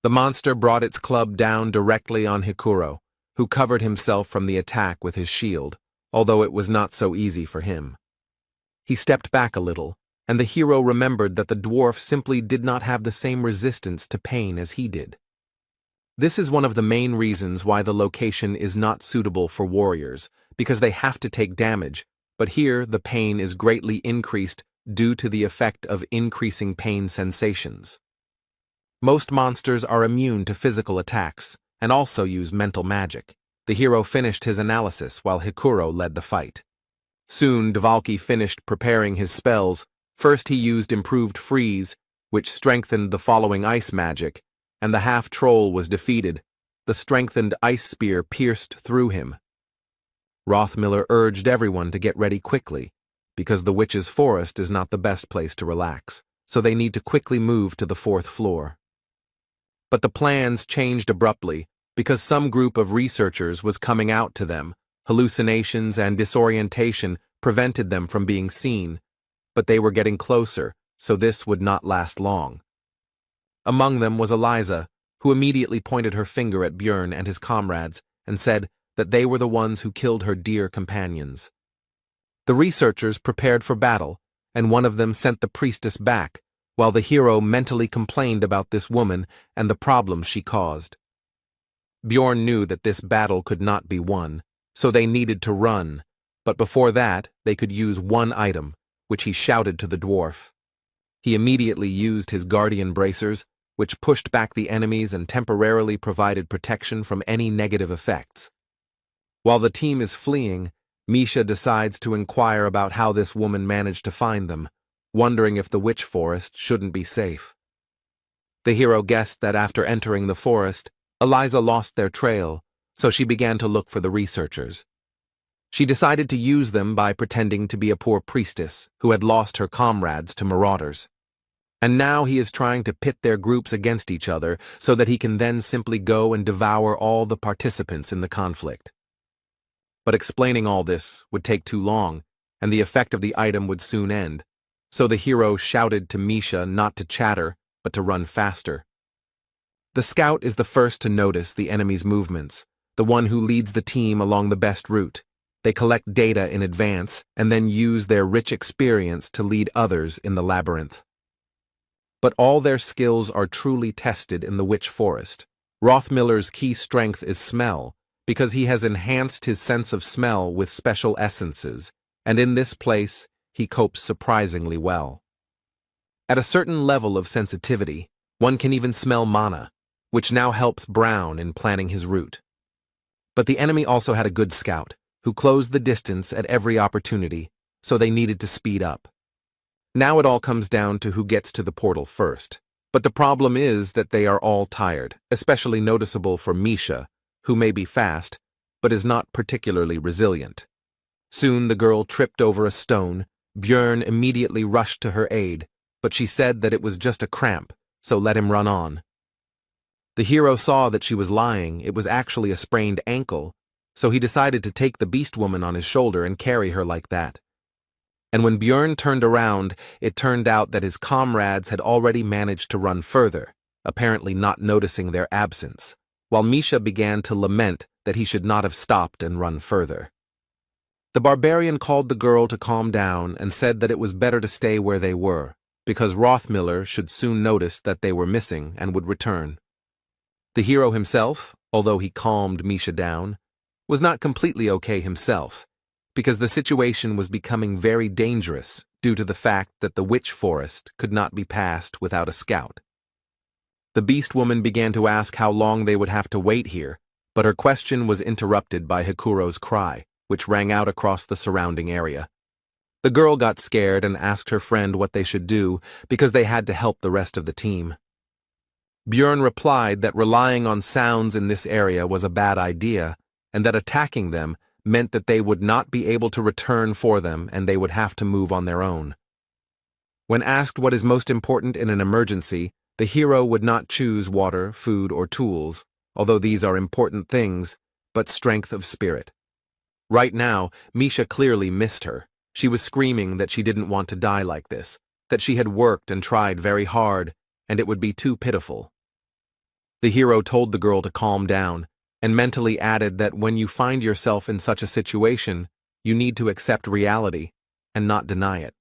The monster brought its club down directly on Hikuro, who covered himself from the attack with his shield, although it was not so easy for him. He stepped back a little, and the hero remembered that the dwarf simply did not have the same resistance to pain as he did. This is one of the main reasons why the location is not suitable for warriors, because they have to take damage, but here the pain is greatly increased due to the effect of increasing pain sensations. Most monsters are immune to physical attacks, and also use mental magic. The hero finished his analysis while Hikuro led the fight. Soon Dvalki finished preparing his spells. First he used Improved Freeze, which strengthened the following ice magic, and the half-troll was defeated. The strengthened ice spear pierced through him. Rothmiller urged everyone to get ready quickly, because the witch's forest is not the best place to relax, so they need to quickly move to the 4th floor. But the plans changed abruptly, because some group of researchers was coming out to them. Hallucinations and disorientation prevented them from being seen, but they were getting closer, so this would not last long. Among them was Eliza, who immediately pointed her finger at Bjorn and his comrades and said that they were the ones who killed her dear companions. The researchers prepared for battle, and one of them sent the priestess back, while the hero mentally complained about this woman and the problems she caused. Bjorn knew that this battle could not be won, so they needed to run, but before that they could use one item, which he shouted to the dwarf. He immediately used his guardian bracers, which pushed back the enemies and temporarily provided protection from any negative effects. While the team is fleeing, Misha decides to inquire about how this woman managed to find them, wondering if the witch forest shouldn't be safe. The hero guessed that after entering the forest, Eliza lost their trail, so she began to look for the researchers. She decided to use them by pretending to be a poor priestess who had lost her comrades to marauders. And now he is trying to pit their groups against each other so that he can then simply go and devour all the participants in the conflict. But explaining all this would take too long, and the effect of the item would soon end. So the hero shouted to Misha not to chatter, but to run faster. The scout is the first to notice the enemy's movements, the one who leads the team along the best route. They collect data in advance and then use their rich experience to lead others in the labyrinth. But all their skills are truly tested in the Witch Forest. Rothmiller's key strength is smell, because he has enhanced his sense of smell with special essences, and in this place, he copes surprisingly well. At a certain level of sensitivity, one can even smell mana, which now helps Brown in planning his route. But the enemy also had a good scout, who closed the distance at every opportunity, so they needed to speed up. Now it all comes down to who gets to the portal first. But the problem is that they are all tired, especially noticeable for Misha, who may be fast, but is not particularly resilient. Soon the girl tripped over a stone. Björn immediately rushed to her aid, but she said that it was just a cramp, so let him run on. The hero saw that she was lying. It was actually a sprained ankle, so he decided to take the beast woman on his shoulder and carry her like that. And when Björn turned around, it turned out that his comrades had already managed to run further, apparently not noticing their absence, while Misha began to lament that he should not have stopped and run further. The barbarian called the girl to calm down and said that it was better to stay where they were, because Rothmiller should soon notice that they were missing and would return. The hero himself, although he calmed Misha down, was not completely okay himself, because the situation was becoming very dangerous due to the fact that the Witch Forest could not be passed without a scout. The beast woman began to ask how long they would have to wait here, but her question was interrupted by Hikuro's cry, which rang out across the surrounding area. The girl got scared and asked her friend what they should do because they had to help the rest of the team. Björn replied that relying on sounds in this area was a bad idea, and that attacking them meant that they would not be able to return for them and they would have to move on their own. When asked what is most important in an emergency, the hero would not choose water, food, or tools, although these are important things, but strength of spirit. Right now, Misha clearly missed her. She was screaming that she didn't want to die like this, that she had worked and tried very hard, and it would be too pitiful. The hero told the girl to calm down, and mentally added that when you find yourself in such a situation, you need to accept reality and not deny it.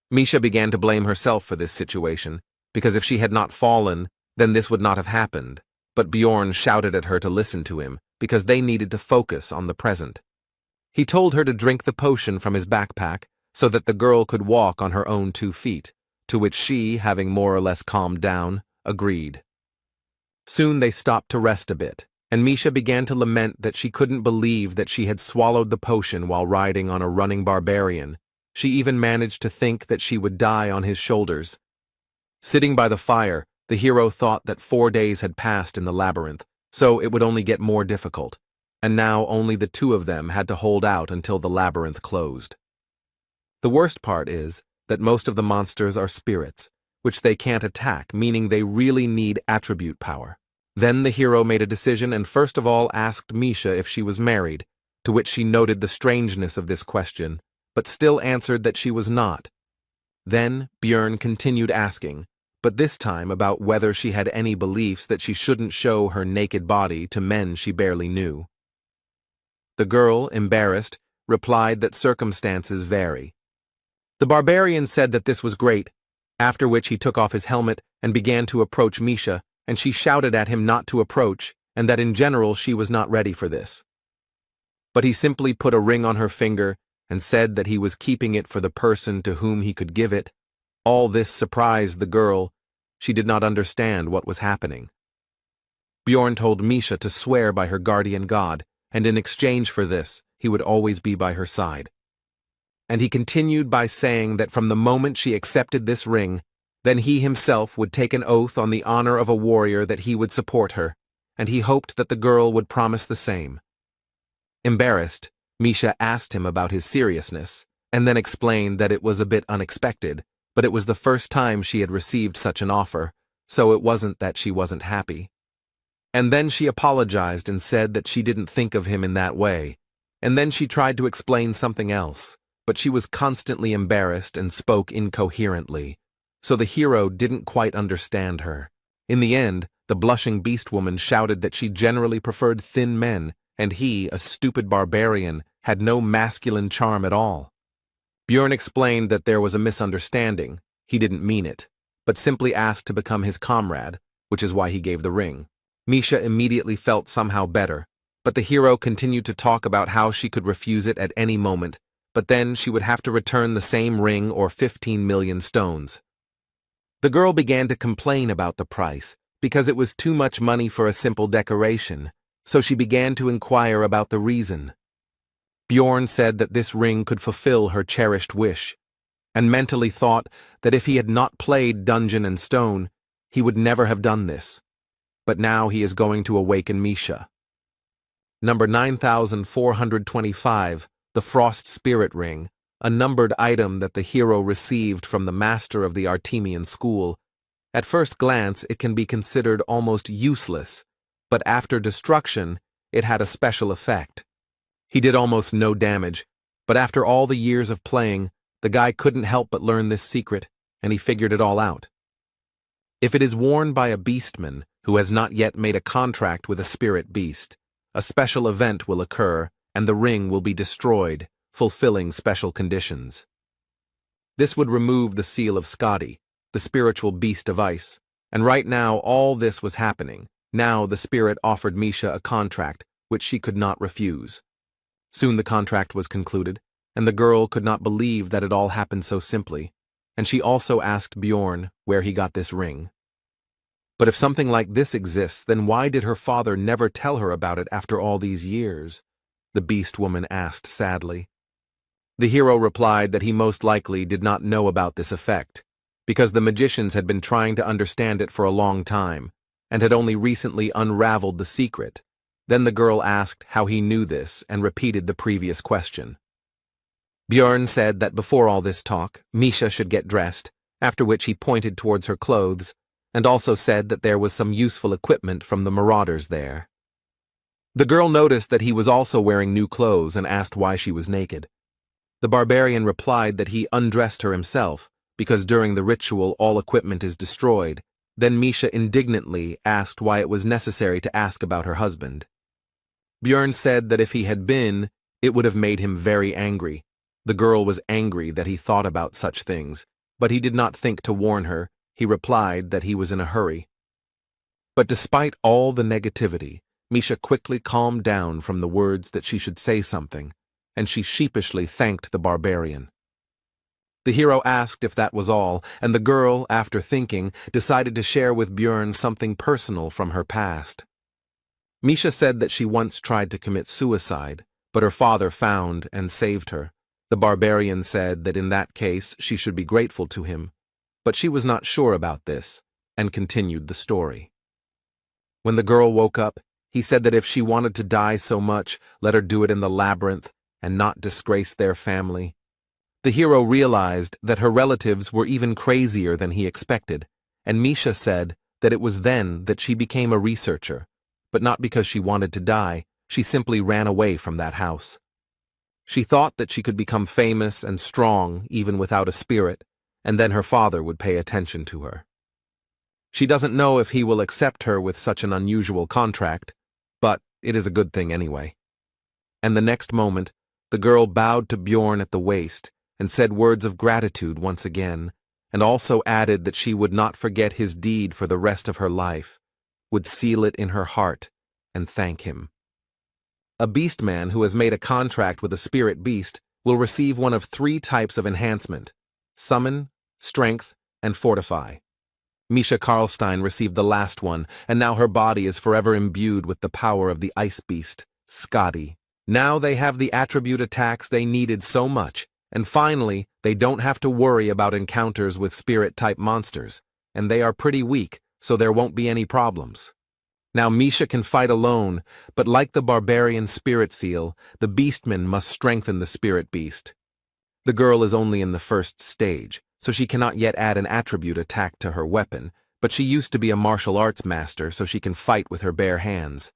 Misha began to blame herself for this situation, because if she had not fallen, then this would not have happened, but Bjorn shouted at her to listen to him, because they needed to focus on the present. He told her to drink the potion from his backpack so that the girl could walk on her own 2 feet, to which she, having more or less calmed down, agreed. Soon they stopped to rest a bit, and Misha began to lament that she couldn't believe that she had swallowed the potion while riding on a running barbarian. She even managed to think that she would die on his shoulders. Sitting by the fire, the hero thought that 4 days had passed in the labyrinth, so it would only get more difficult, and now only the 2 of them had to hold out until the labyrinth closed. The worst part is that most of the monsters are spirits, which they can't attack, meaning they really need attribute power. Then the hero made a decision and first of all asked Misha if she was married, to which she noted the strangeness of this question, but still answered that she was not. Then Björn continued asking, but this time about whether she had any beliefs that she shouldn't show her naked body to men she barely knew. The girl, embarrassed, replied that circumstances vary. The barbarian said that this was great, after which he took off his helmet and began to approach Misha, and she shouted at him not to approach, and that in general she was not ready for this. But he simply put a ring on her finger and said that he was keeping it for the person to whom he could give it. All this surprised the girl. She did not understand what was happening. Bjorn told Misha to swear by her guardian god, and in exchange for this, he would always be by her side. And he continued by saying that from the moment she accepted this ring, then he himself would take an oath on the honor of a warrior that he would support her, and he hoped that the girl would promise the same. Embarrassed, Misha asked him about his seriousness, and then explained that it was a bit unexpected, but it was the first time she had received such an offer, so it wasn't that she wasn't happy. And then she apologized and said that she didn't think of him in that way, and then she tried to explain something else, but she was constantly embarrassed and spoke incoherently, so the hero didn't quite understand her. In the end, the blushing beast woman shouted that she generally preferred thin men, and he, a stupid barbarian, had no masculine charm at all. Bjorn explained that there was a misunderstanding. He didn't mean it, but simply asked to become his comrade, which is why he gave the ring. Misha immediately felt somehow better, but the hero continued to talk about how she could refuse it at any moment, but then she would have to return the same ring or 15 million stones. The girl began to complain about the price, because it was too much money for a simple decoration, so she began to inquire about the reason. Bjorn said that this ring could fulfill her cherished wish, and mentally thought that if he had not played Dungeon and Stone, he would never have done this. But now he is going to awaken Misha. Number 9425, the Frost Spirit Ring, a numbered item that the hero received from the master of the Artemian school. At first glance, it can be considered almost useless, but after destruction, it had a special effect. He did almost no damage, but after all the years of playing, the guy couldn't help but learn this secret, and he figured it all out. If it is worn by a beastman who has not yet made a contract with a spirit beast, a special event will occur, and the ring will be destroyed, fulfilling special conditions. This would remove the seal of Skadi, the spiritual beast of ice, and right now all this was happening. Now the spirit offered Misha a contract, which she could not refuse. Soon the contract was concluded, and the girl could not believe that it all happened so simply, and she also asked Bjorn where he got this ring. But if something like this exists, then why did her father never tell her about it after all these years? The beast woman asked sadly. The hero replied that he most likely did not know about this effect, because the magicians had been trying to understand it for a long time, and had only recently unraveled the secret. Then the girl asked how he knew this and repeated the previous question. Bjorn said that before all this talk, Misha should get dressed, after which he pointed towards her clothes, and also said that there was some useful equipment from the marauders there. The girl noticed that he was also wearing new clothes and asked why she was naked. The barbarian replied that he undressed her himself, because during the ritual all equipment is destroyed. Then Misha indignantly asked why it was necessary to ask about her husband. Bjorn said that if he had been, it would have made him very angry. The girl was angry that he thought about such things, but he did not think to warn her. He replied that he was in a hurry. But despite all the negativity, Misha quickly calmed down from the words that she should say something, and she sheepishly thanked the barbarian. The hero asked if that was all, and the girl, after thinking, decided to share with Bjorn something personal from her past. Misha said that she once tried to commit suicide, but her father found and saved her. The barbarian said that in that case she should be grateful to him, but she was not sure about this, and continued the story. When the girl woke up, he said that if she wanted to die so much, let her do it in the labyrinth and not disgrace their family. The hero realized that her relatives were even crazier than he expected, and Misha said that it was then that she became a researcher, but not because she wanted to die. She simply ran away from that house. She thought that she could become famous and strong even without a spirit, and then her father would pay attention to her. She doesn't know if he will accept her with such an unusual contract, but it is a good thing anyway. And the next moment, the girl bowed to Bjorn at the waist and said words of gratitude once again, and also added that she would not forget his deed for the rest of her life, would seal it in her heart and thank him. A beastman who has made a contract with a spirit beast will receive one of 3 types of enhancement: Summon, Strength, and Fortify. Misha Karlstein received the last one, and now her body is forever imbued with the power of the ice beast, Skadi. Now they have the attribute attacks they needed so much, and finally, they don't have to worry about encounters with spirit-type monsters, and they are pretty weak, so there won't be any problems. Now Misha can fight alone, but like the barbarian spirit seal, the beastman must strengthen the spirit beast. The girl is only in the first stage, so she cannot yet add an attribute attack to her weapon, but she used to be a martial arts master, so she can fight with her bare hands.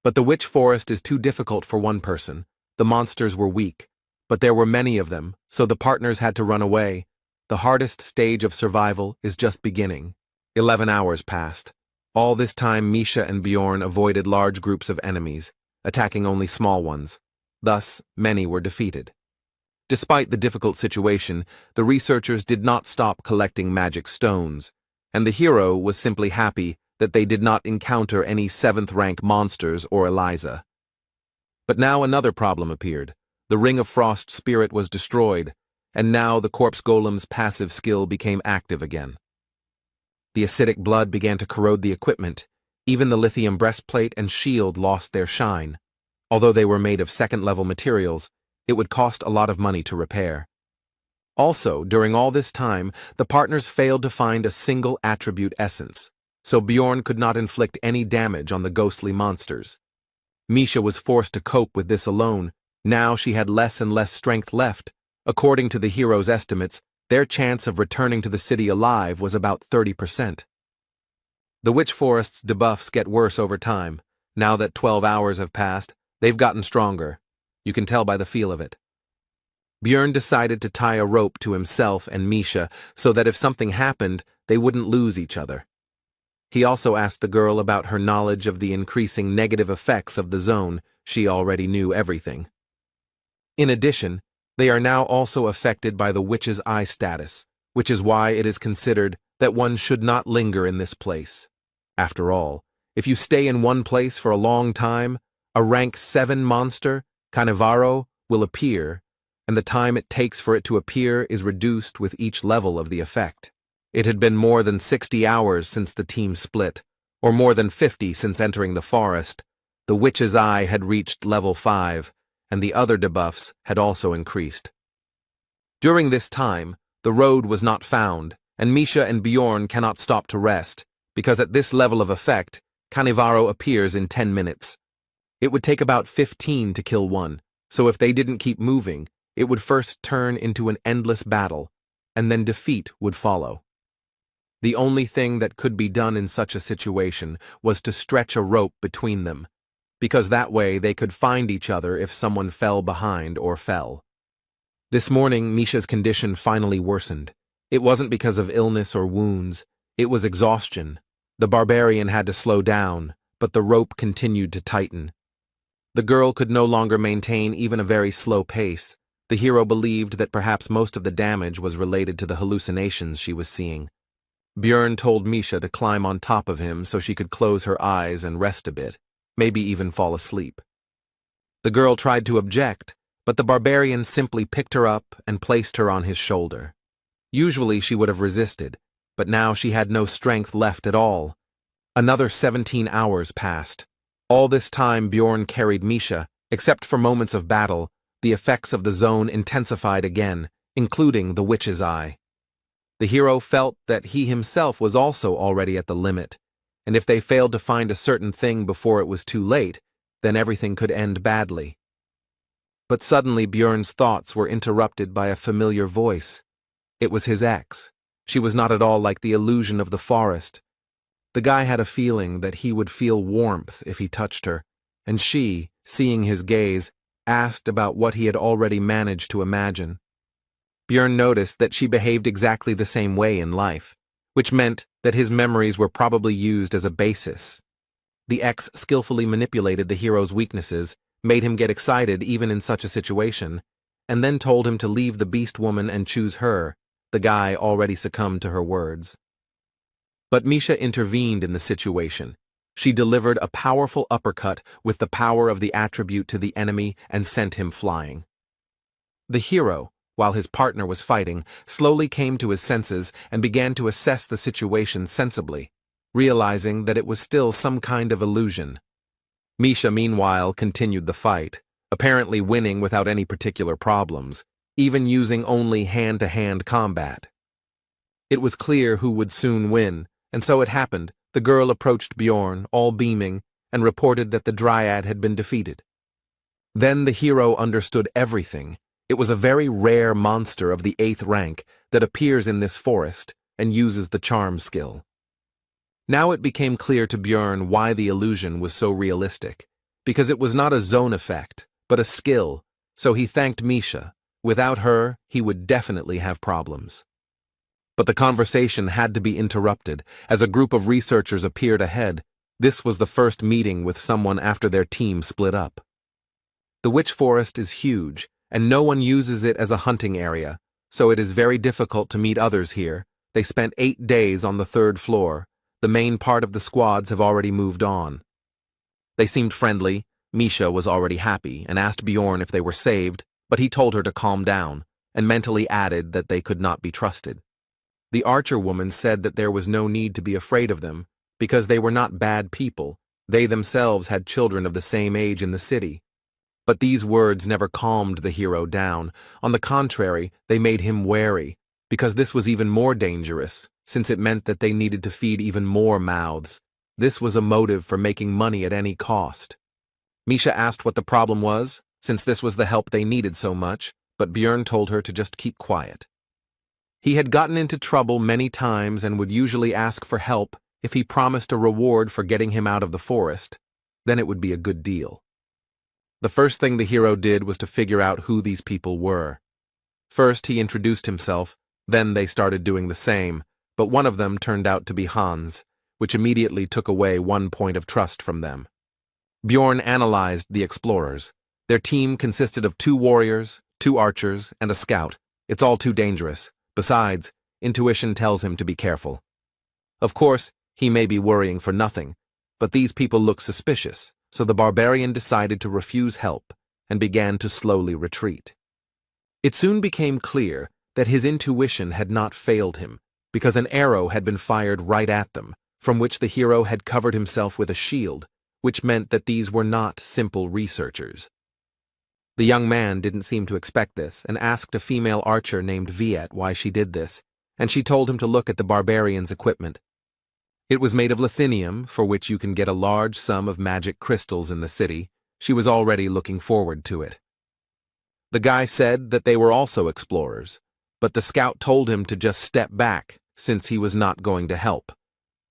But the witch forest is too difficult for one person. The monsters were weak, but there were many of them, so the partners had to run away. The hardest stage of survival is just beginning. 11 hours passed. All this time Misha and Bjorn avoided large groups of enemies, attacking only small ones. Thus, many were defeated. Despite the difficult situation, the researchers did not stop collecting magic stones, and the hero was simply happy that they did not encounter any 7th-rank monsters or Eliza. But now another problem appeared. The Ring of Frost spirit was destroyed, and now the corpse golem's passive skill became active again. The acidic blood began to corrode the equipment. Even the lithium breastplate and shield lost their shine. Although they were made of 2nd-level materials, it would cost a lot of money to repair. Also, during all this time, the partners failed to find a single attribute essence, so Bjorn could not inflict any damage on the ghostly monsters. Misha was forced to cope with this alone. Now she had less and less strength left. According to the hero's estimates, their chance of returning to the city alive was about 30%. The Witch Forest's debuffs get worse over time. Now that 12 hours have passed, they've gotten stronger. You can tell by the feel of it. Bjorn decided to tie a rope to himself and Misha so that if something happened, they wouldn't lose each other. He also asked the girl about her knowledge of the increasing negative effects of the zone. She already knew everything. In addition, they are now also affected by the witch's eye status, which is why it is considered that one should not linger in this place. After all, if you stay in one place for a long time, a rank 7 monster, Canevaro, will appear, and the time it takes for it to appear is reduced with each level of the effect. It had been more than 60 hours since the team split, or more than 50 since entering the forest. The witch's eye had reached level 5, and the other debuffs had also increased. During this time, the road was not found, and Misha and Bjorn cannot stop to rest, because at this level of effect, Canevaro appears in 10 minutes. It would take about 15 to kill one, so if they didn't keep moving, it would first turn into an endless battle, and then defeat would follow. The only thing that could be done in such a situation was to stretch a rope between them, because that way they could find each other if someone fell behind or fell. This morning, Misha's condition finally worsened. It wasn't because of illness or wounds, it was exhaustion. The barbarian had to slow down, but the rope continued to tighten. The girl could no longer maintain even a very slow pace. The hero believed that perhaps most of the damage was related to the hallucinations she was seeing. Bjorn told Misha to climb on top of him so she could close her eyes and rest a bit, maybe even fall asleep. The girl tried to object, but the barbarian simply picked her up and placed her on his shoulder. Usually she would have resisted, but now she had no strength left at all. Another 17 hours passed. All this time Bjorn carried Misha. Except for moments of battle, the effects of the zone intensified again, including the witch's eye. The hero felt that he himself was also already at the limit, and if they failed to find a certain thing before it was too late, then everything could end badly. But suddenly Bjorn's thoughts were interrupted by a familiar voice. It was his ex. She was not at all like the illusion of the forest. The guy had a feeling that he would feel warmth if he touched her, and she, seeing his gaze, asked about what he had already managed to imagine. Bjorn noticed that she behaved exactly the same way in life, which meant that his memories were probably used as a basis. The ex skillfully manipulated the hero's weaknesses, made him get excited even in such a situation, and then told him to leave the beast woman and choose her. The guy already succumbed to her words. But Misha intervened in the situation. She delivered a powerful uppercut with the power of the attribute to the enemy and sent him flying. The hero, while his partner was fighting, slowly came to his senses and began to assess the situation sensibly, realizing that it was still some kind of illusion. Misha, meanwhile, continued the fight, apparently winning without any particular problems, even using only hand-to-hand combat. It was clear who would soon win, and so it happened. The girl approached Bjorn, all beaming, and reported that the Dryad had been defeated. Then the hero understood everything. It was a very rare monster of the 8th rank that appears in this forest and uses the charm skill. Now it became clear to Björn why the illusion was so realistic, because it was not a zone effect, but a skill, so he thanked Misha. Without her, he would definitely have problems. But the conversation had to be interrupted as a group of researchers appeared ahead. This was the first meeting with someone after their team split up. The witch forest is huge, and no one uses it as a hunting area, so it is very difficult to meet others here. They spent 8 days on the 3rd floor. The main part of the squads have already moved on. They seemed friendly. Misha was already happy and asked Bjorn if they were saved, but he told her to calm down and mentally added that they could not be trusted. The archer woman said that there was no need to be afraid of them because they were not bad people. They themselves had children of the same age in the city. But these words never calmed the hero down. On the contrary, they made him wary, because this was even more dangerous, since it meant that they needed to feed even more mouths. This was a motive for making money at any cost. Misha asked what the problem was, since this was the help they needed so much, but Björn told her to just keep quiet. He had gotten into trouble many times and would usually ask for help if he promised a reward for getting him out of the forest. Then it would be a good deal. The first thing the hero did was to figure out who these people were. First, he introduced himself, then they started doing the same, but one of them turned out to be Hans, which immediately took away one point of trust from them. Bjorn analyzed the explorers. Their team consisted of 2 warriors, 2 archers, and a scout. It's all too dangerous. Besides, intuition tells him to be careful. Of course, he may be worrying for nothing, but these people look suspicious, so the barbarian decided to refuse help and began to slowly retreat. It soon became clear that his intuition had not failed him, because an arrow had been fired right at them, from which the hero had covered himself with a shield, which meant that these were not simple researchers. The young man didn't seem to expect this and asked a female archer named Viet why she did this, and she told him to look at the barbarian's equipment. It was made of lithinium, for which you can get a large sum of magic crystals in the city. She was already looking forward to it. The guy said that they were also explorers, but the scout told him to just step back, since he was not going to help.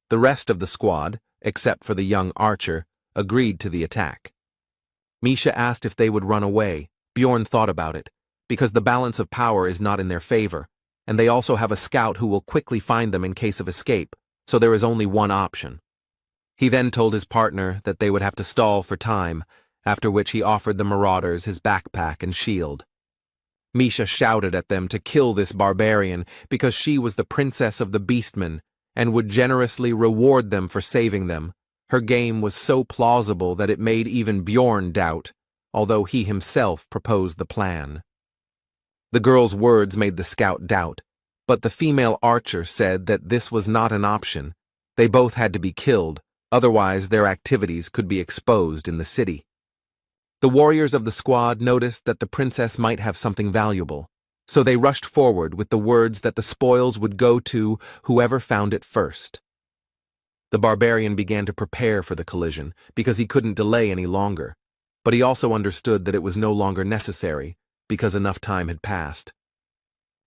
The rest of the squad, except for the young archer, agreed to the attack. Misha asked if they would run away. Bjorn thought about it, because the balance of power is not in their favor, and they also have a scout who will quickly find them in case of escape, so there is only one option. He then told his partner that they would have to stall for time, after which he offered the marauders his backpack and shield. Misha shouted at them to kill this barbarian because she was the princess of the beastmen and would generously reward them for saving them. Her game was so plausible that it made even Bjorn doubt, although he himself proposed the plan. The girl's words made the scout doubt, but the female archer said that this was not an option. They both had to be killed, otherwise their activities could be exposed in the city. The warriors of the squad noticed that the princess might have something valuable, so they rushed forward with the words that the spoils would go to whoever found it first. The barbarian began to prepare for the collision because he couldn't delay any longer, but he also understood that it was no longer necessary because enough time had passed.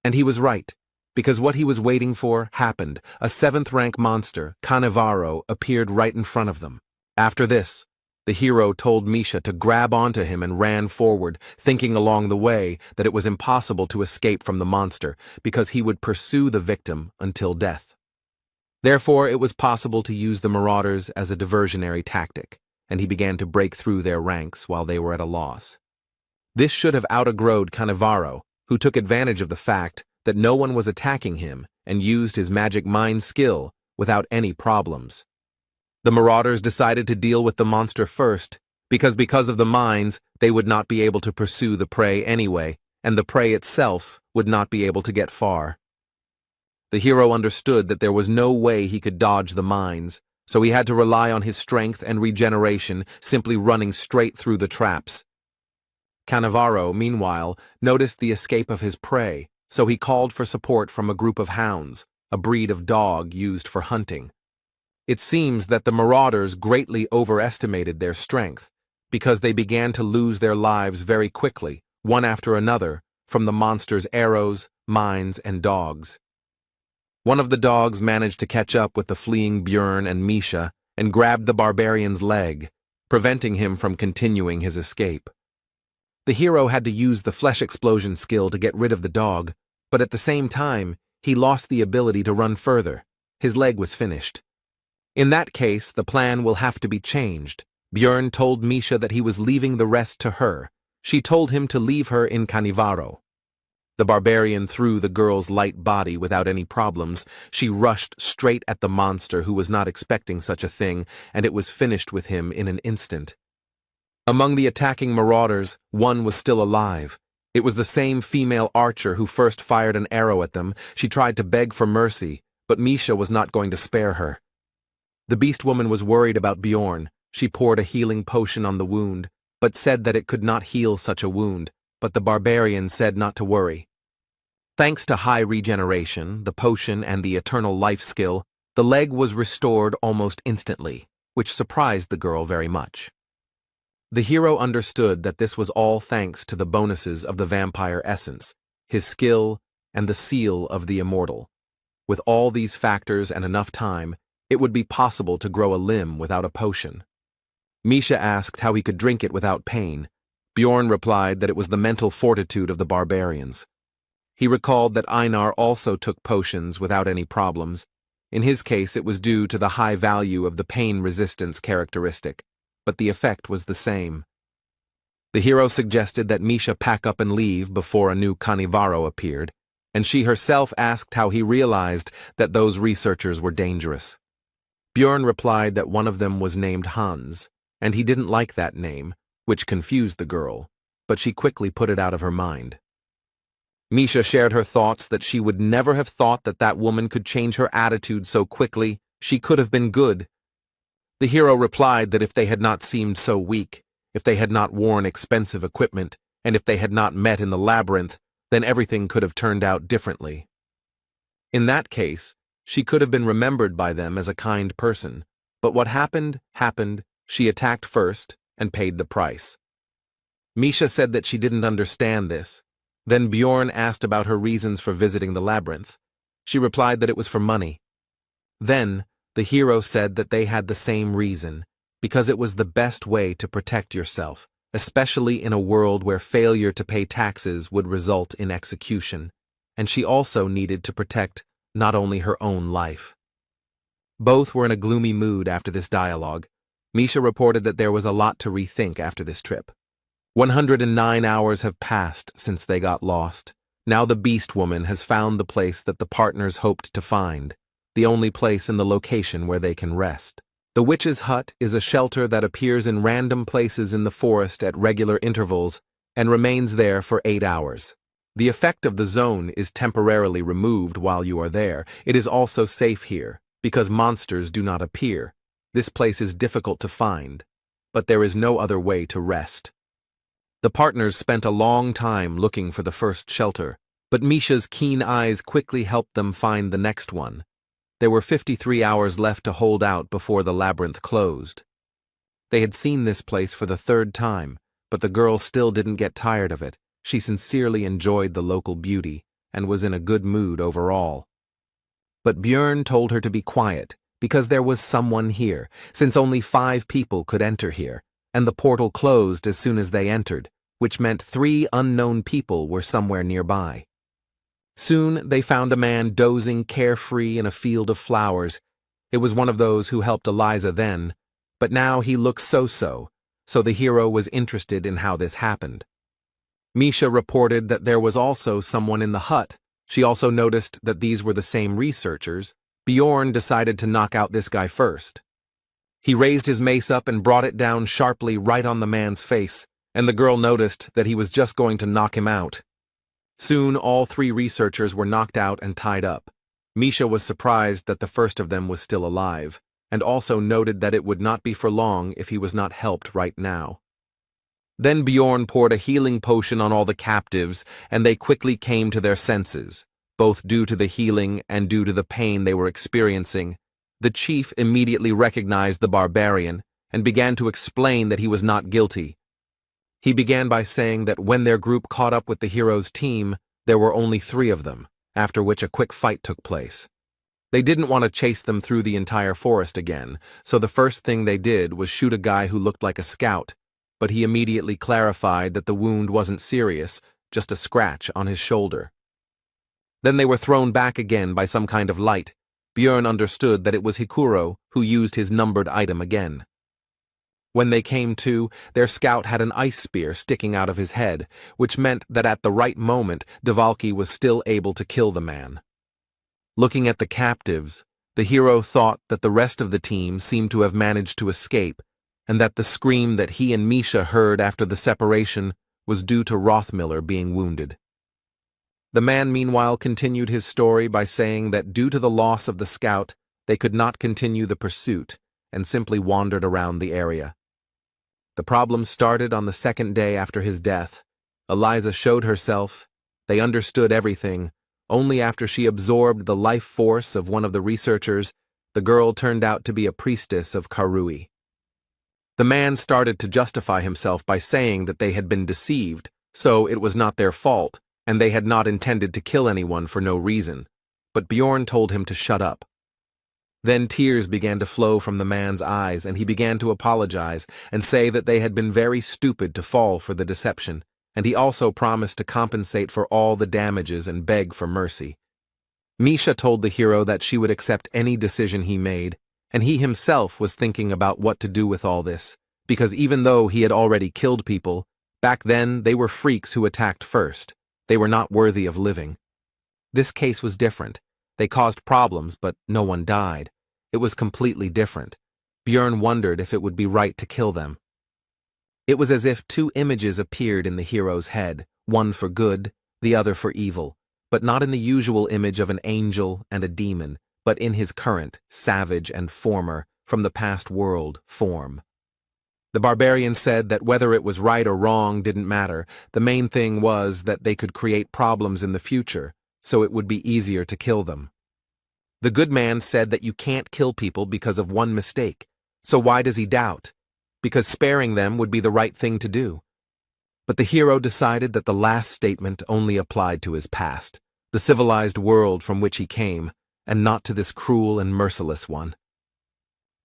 And he was right, because what he was waiting for happened. A 7th-rank monster, Cannavaro, appeared right in front of them. After this, the hero told Misha to grab onto him and ran forward, thinking along the way that it was impossible to escape from the monster because he would pursue the victim until death. Therefore, it was possible to use the marauders as a diversionary tactic, and he began to break through their ranks while they were at a loss. This should have out-aggroed Cannavaro, who took advantage of the fact that no one was attacking him and used his magic mind skill without any problems. The marauders decided to deal with the monster first, because of the mines, they would not be able to pursue the prey anyway, and the prey itself would not be able to get far. The hero understood that there was no way he could dodge the mines, so he had to rely on his strength and regeneration, simply running straight through the traps. Cannavaro, meanwhile, noticed the escape of his prey, so he called for support from a group of hounds, a breed of dog used for hunting. It seems that the marauders greatly overestimated their strength, because they began to lose their lives very quickly, one after another, from the monster's arrows, mines, and dogs. One of the dogs managed to catch up with the fleeing Björn and Misha and grabbed the barbarian's leg, preventing him from continuing his escape. The hero had to use the flesh explosion skill to get rid of the dog, but at the same time, he lost the ability to run further. His leg was finished. In that case, the plan will have to be changed. Björn told Misha that he was leaving the rest to her. She told him to leave her in Canivaro. The barbarian threw the girl's light body without any problems. She rushed straight at the monster, who was not expecting such a thing, and it was finished with him in an instant. Among the attacking marauders, one was still alive. It was the same female archer who first fired an arrow at them. She tried to beg for mercy, but Misha was not going to spare her. The beast woman was worried about Bjorn. She poured a healing potion on the wound, but said that it could not heal such a wound, but the barbarian said not to worry. Thanks to high regeneration, the potion, and the eternal life skill, the leg was restored almost instantly, which surprised the girl very much. The hero understood that this was all thanks to the bonuses of the vampire essence, his skill, and the seal of the immortal. With all these factors and enough time, it would be possible to grow a limb without a potion. Misha asked how he could drink it without pain. Bjorn replied that it was the mental fortitude of the barbarians. He recalled that Einar also took potions without any problems. In his case, it was due to the high value of the pain resistance characteristic, but the effect was the same. The hero suggested that Misha pack up and leave before a new Canivaro appeared, and she herself asked how he realized that those researchers were dangerous. Bjorn replied that one of them was named Hans, and he didn't like that name, which confused the girl, but she quickly put it out of her mind. Misha shared her thoughts that she would never have thought that that woman could change her attitude so quickly. She could have been good. The hero replied that if they had not seemed so weak, if they had not worn expensive equipment, and if they had not met in the labyrinth, then everything could have turned out differently. In that case, she could have been remembered by them as a kind person, but what happened, happened. She attacked first and paid the price. Misha said that she didn't understand this. Then Bjorn asked about her reasons for visiting the labyrinth. She replied that it was for money. Then, the hero said that they had the same reason, because it was the best way to protect yourself, especially in a world where failure to pay taxes would result in execution, and she also needed to protect not only her own life. Both were in a gloomy mood after this dialogue. Misha reported that there was a lot to rethink after this trip. 109 hours have passed since they got lost. Now the beast woman has found the place that the partners hoped to find, the only place in the location where they can rest. The witch's hut is a shelter that appears in random places in the forest at regular intervals and remains there for 8 hours. The effect of the zone is temporarily removed while you are there. It is also safe here, because monsters do not appear. This place is difficult to find, but there is no other way to rest. The partners spent a long time looking for the first shelter, but Misha's keen eyes quickly helped them find the next one. There were 53 hours left to hold out before the labyrinth closed. They had seen this place for the 3rd time, but the girl still didn't get tired of it. She sincerely enjoyed the local beauty and was in a good mood overall. But Björn told her to be quiet, because there was someone here, since only 5 people could enter here, and the portal closed as soon as they entered, which meant 3 unknown people were somewhere nearby. Soon they found a man dozing carefree in a field of flowers. It was one of those who helped Eliza then, but now he looked so-so, so the hero was interested in how this happened. Misha reported that there was also someone in the hut. She also noticed that these were the same researchers. Bjorn decided to knock out this guy first. He raised his mace up and brought it down sharply right on the man's face, and the girl noticed that he was just going to knock him out. Soon all 3 researchers were knocked out and tied up. Misha was surprised that the first of them was still alive, and also noted that it would not be for long if he was not helped right now. Then Bjorn poured a healing potion on all the captives, and they quickly came to their senses, both due to the healing and due to the pain they were experiencing. The chief immediately recognized the barbarian and began to explain that he was not guilty. He began by saying that when their group caught up with the hero's team, there were only 3 of them, after which a quick fight took place. They didn't want to chase them through the entire forest again, so the first thing they did was shoot a guy who looked like a scout, but he immediately clarified that the wound wasn't serious, just a scratch on his shoulder. Then they were thrown back again by some kind of light. Björn understood that it was Hikuro who used his numbered item again. When they came to, their scout had an ice spear sticking out of his head, which meant that at the right moment, Dvalki was still able to kill the man. Looking at the captives, the hero thought that the rest of the team seemed to have managed to escape, and that the scream that he and Misha heard after the separation was due to Rothmiller being wounded. The man meanwhile continued his story by saying that due to the loss of the scout, they could not continue the pursuit, and simply wandered around the area. The problem started on the 2nd day after his death. Eliza showed herself. They understood everything. Only after she absorbed the life force of one of the researchers, the girl turned out to be a priestess of Karui. The man started to justify himself by saying that they had been deceived, so it was not their fault, and they had not intended to kill anyone for no reason. But Bjorn told him to shut up. Then tears began to flow from the man's eyes, and he began to apologize and say that they had been very stupid to fall for the deception, and he also promised to compensate for all the damages and beg for mercy. Misha told the hero that she would accept any decision he made, and he himself was thinking about what to do with all this, because even though he had already killed people, back then they were freaks who attacked first. They were not worthy of living. This case was different. They caused problems, but no one died. It was completely different. Björn wondered if it would be right to kill them. It was as if 2 images appeared in the hero's head, one for good, the other for evil, but not in the usual image of an angel and a demon, but in his current, savage and former, from the past world, form. The barbarian said that whether it was right or wrong didn't matter. The main thing was that they could create problems in the future, so it would be easier to kill them. The good man said that you can't kill people because of one mistake, so why does he doubt? Because sparing them would be the right thing to do. But the hero decided that the last statement only applied to his past, the civilized world from which he came, and not to this cruel and merciless one.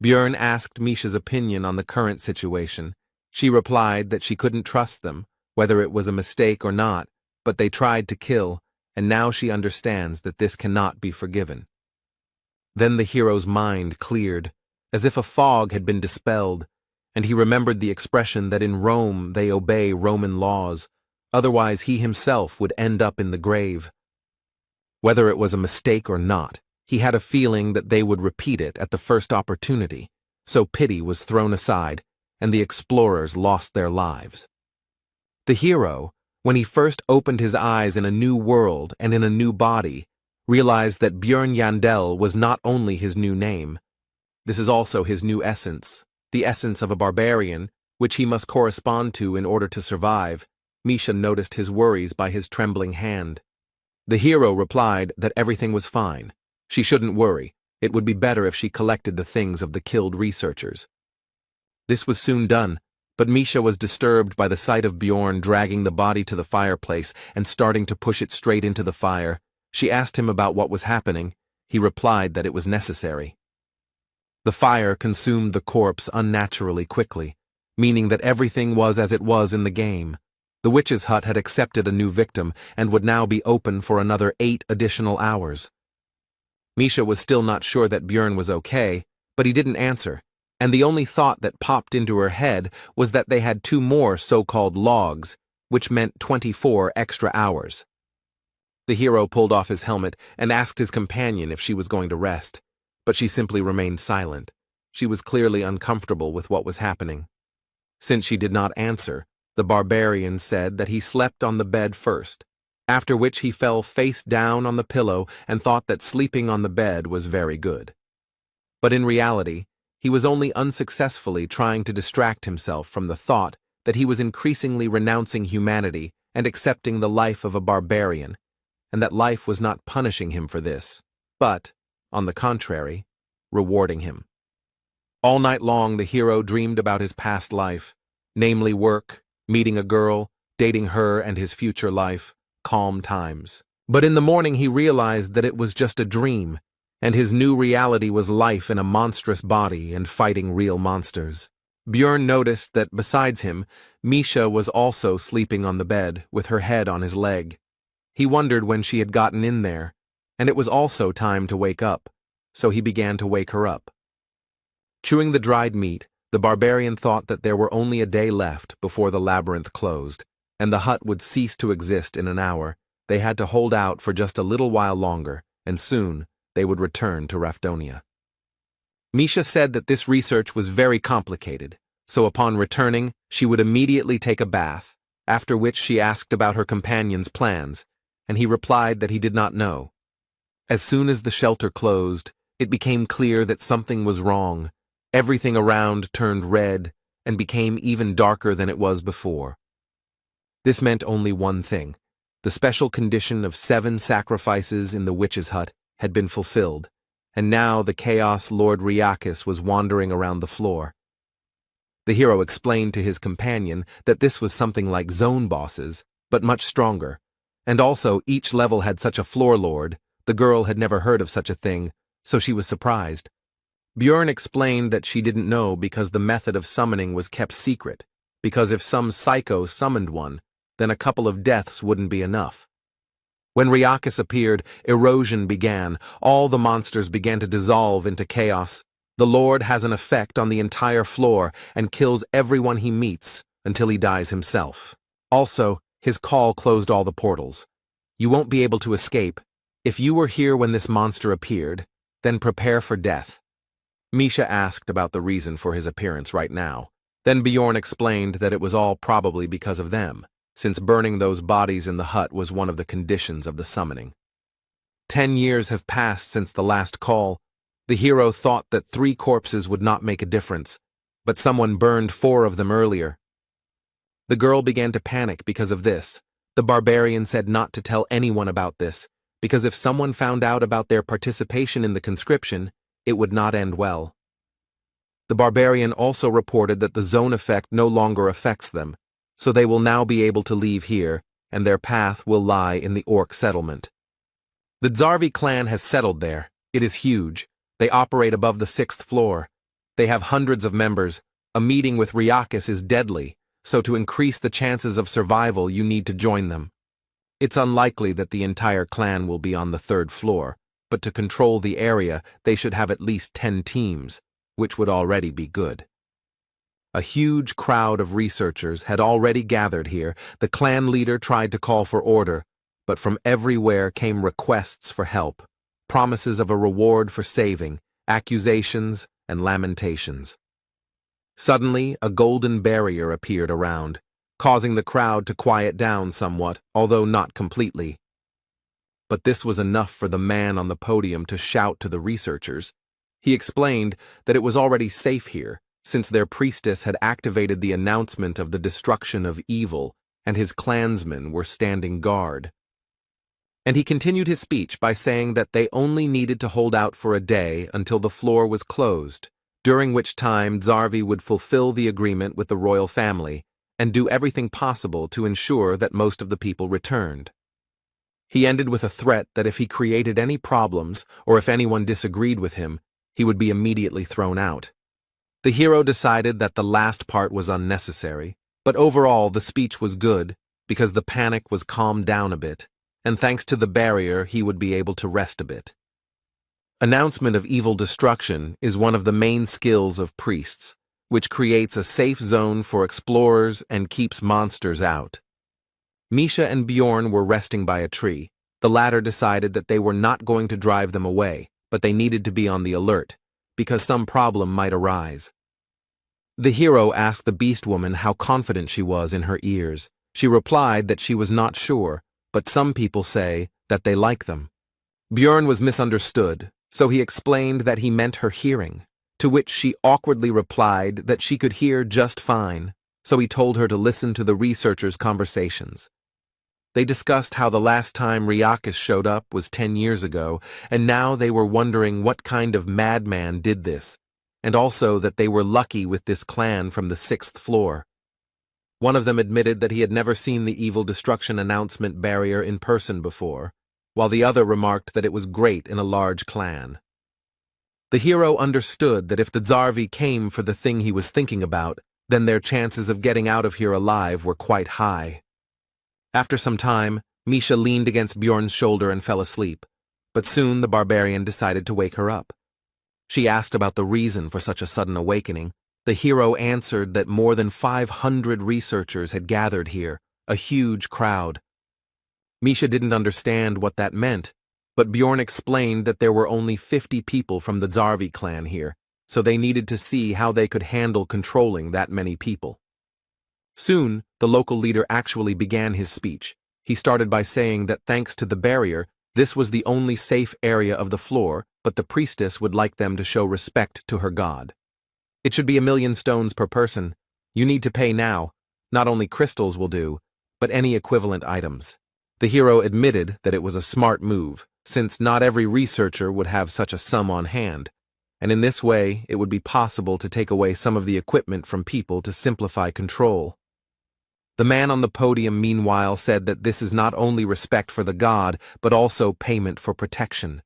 Björn asked Misha's opinion on the current situation. She replied that she couldn't trust them, whether it was a mistake or not, but they tried to kill, and now she understands that this cannot be forgiven. Then the hero's mind cleared, as if a fog had been dispelled, and he remembered the expression that in Rome they obey Roman laws, otherwise he himself would end up in the grave. Whether it was a mistake or not, he had a feeling that they would repeat it at the first opportunity, so pity was thrown aside, and the explorers lost their lives. The hero, when he first opened his eyes in a new world and in a new body, realized that Björn Yandel was not only his new name. This is also his new essence, the essence of a barbarian, which he must correspond to in order to survive. Misha noticed his worries by his trembling hand. The hero replied that everything was fine. She shouldn't worry. It would be better if she collected the things of the killed researchers. This was soon done, but Misha was disturbed by the sight of Bjorn dragging the body to the fireplace and starting to push it straight into the fire. She asked him about what was happening. He replied that it was necessary. The fire consumed the corpse unnaturally quickly, meaning that everything was as it was in the game. The witch's hut had accepted a new victim and would now be open for another 8 additional hours. Misha was still not sure that Björn was okay, but he didn't answer, and the only thought that popped into her head was that they had 2 more so-called logs, which meant 24 extra hours. The hero pulled off his helmet and asked his companion if she was going to rest, but she simply remained silent. She was clearly uncomfortable with what was happening. Since she did not answer, the barbarian said that he slept on the bed first, after which he fell face down on the pillow and thought that sleeping on the bed was very good. But in reality, he was only unsuccessfully trying to distract himself from the thought that he was increasingly renouncing humanity and accepting the life of a barbarian, and that life was not punishing him for this, but, on the contrary, rewarding him. All night long the hero dreamed about his past life, namely work, meeting a girl, dating her and his future life, calm times. But in the morning he realized that it was just a dream, and his new reality was life in a monstrous body and fighting real monsters. Björn noticed that besides him, Misha was also sleeping on the bed with her head on his leg. He wondered when she had gotten in there, and it was also time to wake up, so he began to wake her up. Chewing the dried meat, the barbarian thought that there were only a day left before the labyrinth closed, and the hut would cease to exist in an hour. They had to hold out for just a little while longer, and soon they would return to Rafdonia. Misha said that this research was very complicated, so upon returning, she would immediately take a bath, after which she asked about her companion's plans, and he replied that he did not know. As soon as the shelter closed, it became clear that something was wrong. Everything around turned red and became even darker than it was before. This meant only one thing. The special condition of 7 sacrifices in the witch's hut had been fulfilled, and now the Chaos Lord Riakis was wandering around the floor. The hero explained to his companion that this was something like zone bosses, but much stronger, and also each level had such a floor lord. The girl had never heard of such a thing, so she was surprised. Björn explained that she didn't know because the method of summoning was kept secret, because if some psycho summoned one, then a couple of deaths wouldn't be enough. When Riakis appeared, erosion began. All the monsters began to dissolve into chaos. The Lord has an effect on the entire floor and kills everyone he meets until he dies himself. Also, his call closed all the portals. You won't be able to escape. If you were here when this monster appeared, then prepare for death. Misha asked about the reason for his appearance right now. Then Bjorn explained that it was all probably because of them, since burning those bodies in the hut was one of the conditions of the summoning. 10 years have passed since the last call. The hero thought that 3 corpses would not make a difference, but someone burned 4 of them earlier. The girl began to panic because of this. The barbarian said not to tell anyone about this, because if someone found out about their participation in the conscription, it would not end well. The barbarian also reported that the zone effect no longer affects them, so they will now be able to leave here, and their path will lie in the orc settlement. The Zarvi clan has settled there. It is huge. They operate above the 6th floor. They have hundreds of members. A meeting with Riakis is deadly, so to increase the chances of survival you need to join them. It's unlikely that the entire clan will be on the 3rd floor, but to control the area they should have at least 10 teams, which would already be good. A huge crowd of researchers had already gathered here. The clan leader tried to call for order, but from everywhere came requests for help, promises of a reward for saving, accusations, and lamentations. Suddenly, a golden barrier appeared around, causing the crowd to quiet down somewhat, although not completely. But this was enough for the man on the podium to shout to the researchers. He explained that it was already safe here, since their priestess had activated the announcement of the destruction of evil, and his clansmen were standing guard. And he continued his speech by saying that they only needed to hold out for a day until the floor was closed, during which time Zarvi would fulfill the agreement with the royal family and do everything possible to ensure that most of the people returned. He ended with a threat that if he created any problems or if anyone disagreed with him, he would be immediately thrown out. The hero decided that the last part was unnecessary, but overall the speech was good because the panic was calmed down a bit, and thanks to the barrier he would be able to rest a bit. Announcement of evil destruction is one of the main skills of priests, which creates a safe zone for explorers and keeps monsters out. Misha and Bjorn were resting by a tree. The latter decided that they were not going to drive them away, but they needed to be on the alert, because some problem might arise. The hero asked the beast woman how confident she was in her ears. She replied that she was not sure, but some people say that they like them. Bjorn was misunderstood, so he explained that he meant her hearing, to which she awkwardly replied that she could hear just fine, so he told her to listen to the researchers' conversations. They discussed how the last time Riakis showed up was 10 years ago, and now they were wondering what kind of madman did this, and also that they were lucky with this clan from the 6th floor. One of them admitted that he had never seen the evil destruction announcement barrier in person before, while the other remarked that it was great in a large clan. The hero understood that if the Zarvi came for the thing he was thinking about, then their chances of getting out of here alive were quite high. After some time, Misha leaned against Bjorn's shoulder and fell asleep, but soon the barbarian decided to wake her up. She asked about the reason for such a sudden awakening. The hero answered that more than 500 researchers had gathered here, a huge crowd. Misha didn't understand what that meant, but Bjorn explained that there were only 50 people from the Zarvi clan here, so they needed to see how they could handle controlling that many people. Soon, the local leader actually began his speech. He started by saying that thanks to the barrier, this was the only safe area of the floor, but the priestess would like them to show respect to her god. It should be 1,000,000 stones per person. You need to pay now. Not only crystals will do, but any equivalent items. The hero admitted that it was a smart move, since not every researcher would have such a sum on hand, and in this way it would be possible to take away some of the equipment from people to simplify control. The man on the podium meanwhile said that this is not only respect for the god, but also payment for protection.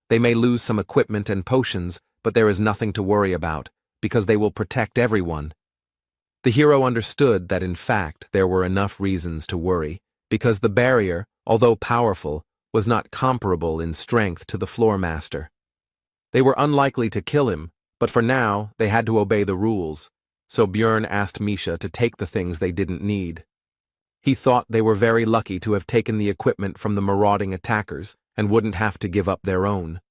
They may lose some equipment and potions, but there is nothing to worry about, because they will protect everyone. The hero understood that in fact there were enough reasons to worry, because the barrier, although powerful, was not comparable in strength to the floor master. They were unlikely to kill him, but for now they had to obey the rules, so Bjorn asked Misha to take the things they didn't need. He thought they were very lucky to have taken the equipment from the marauding attackers and wouldn't have to give up their own.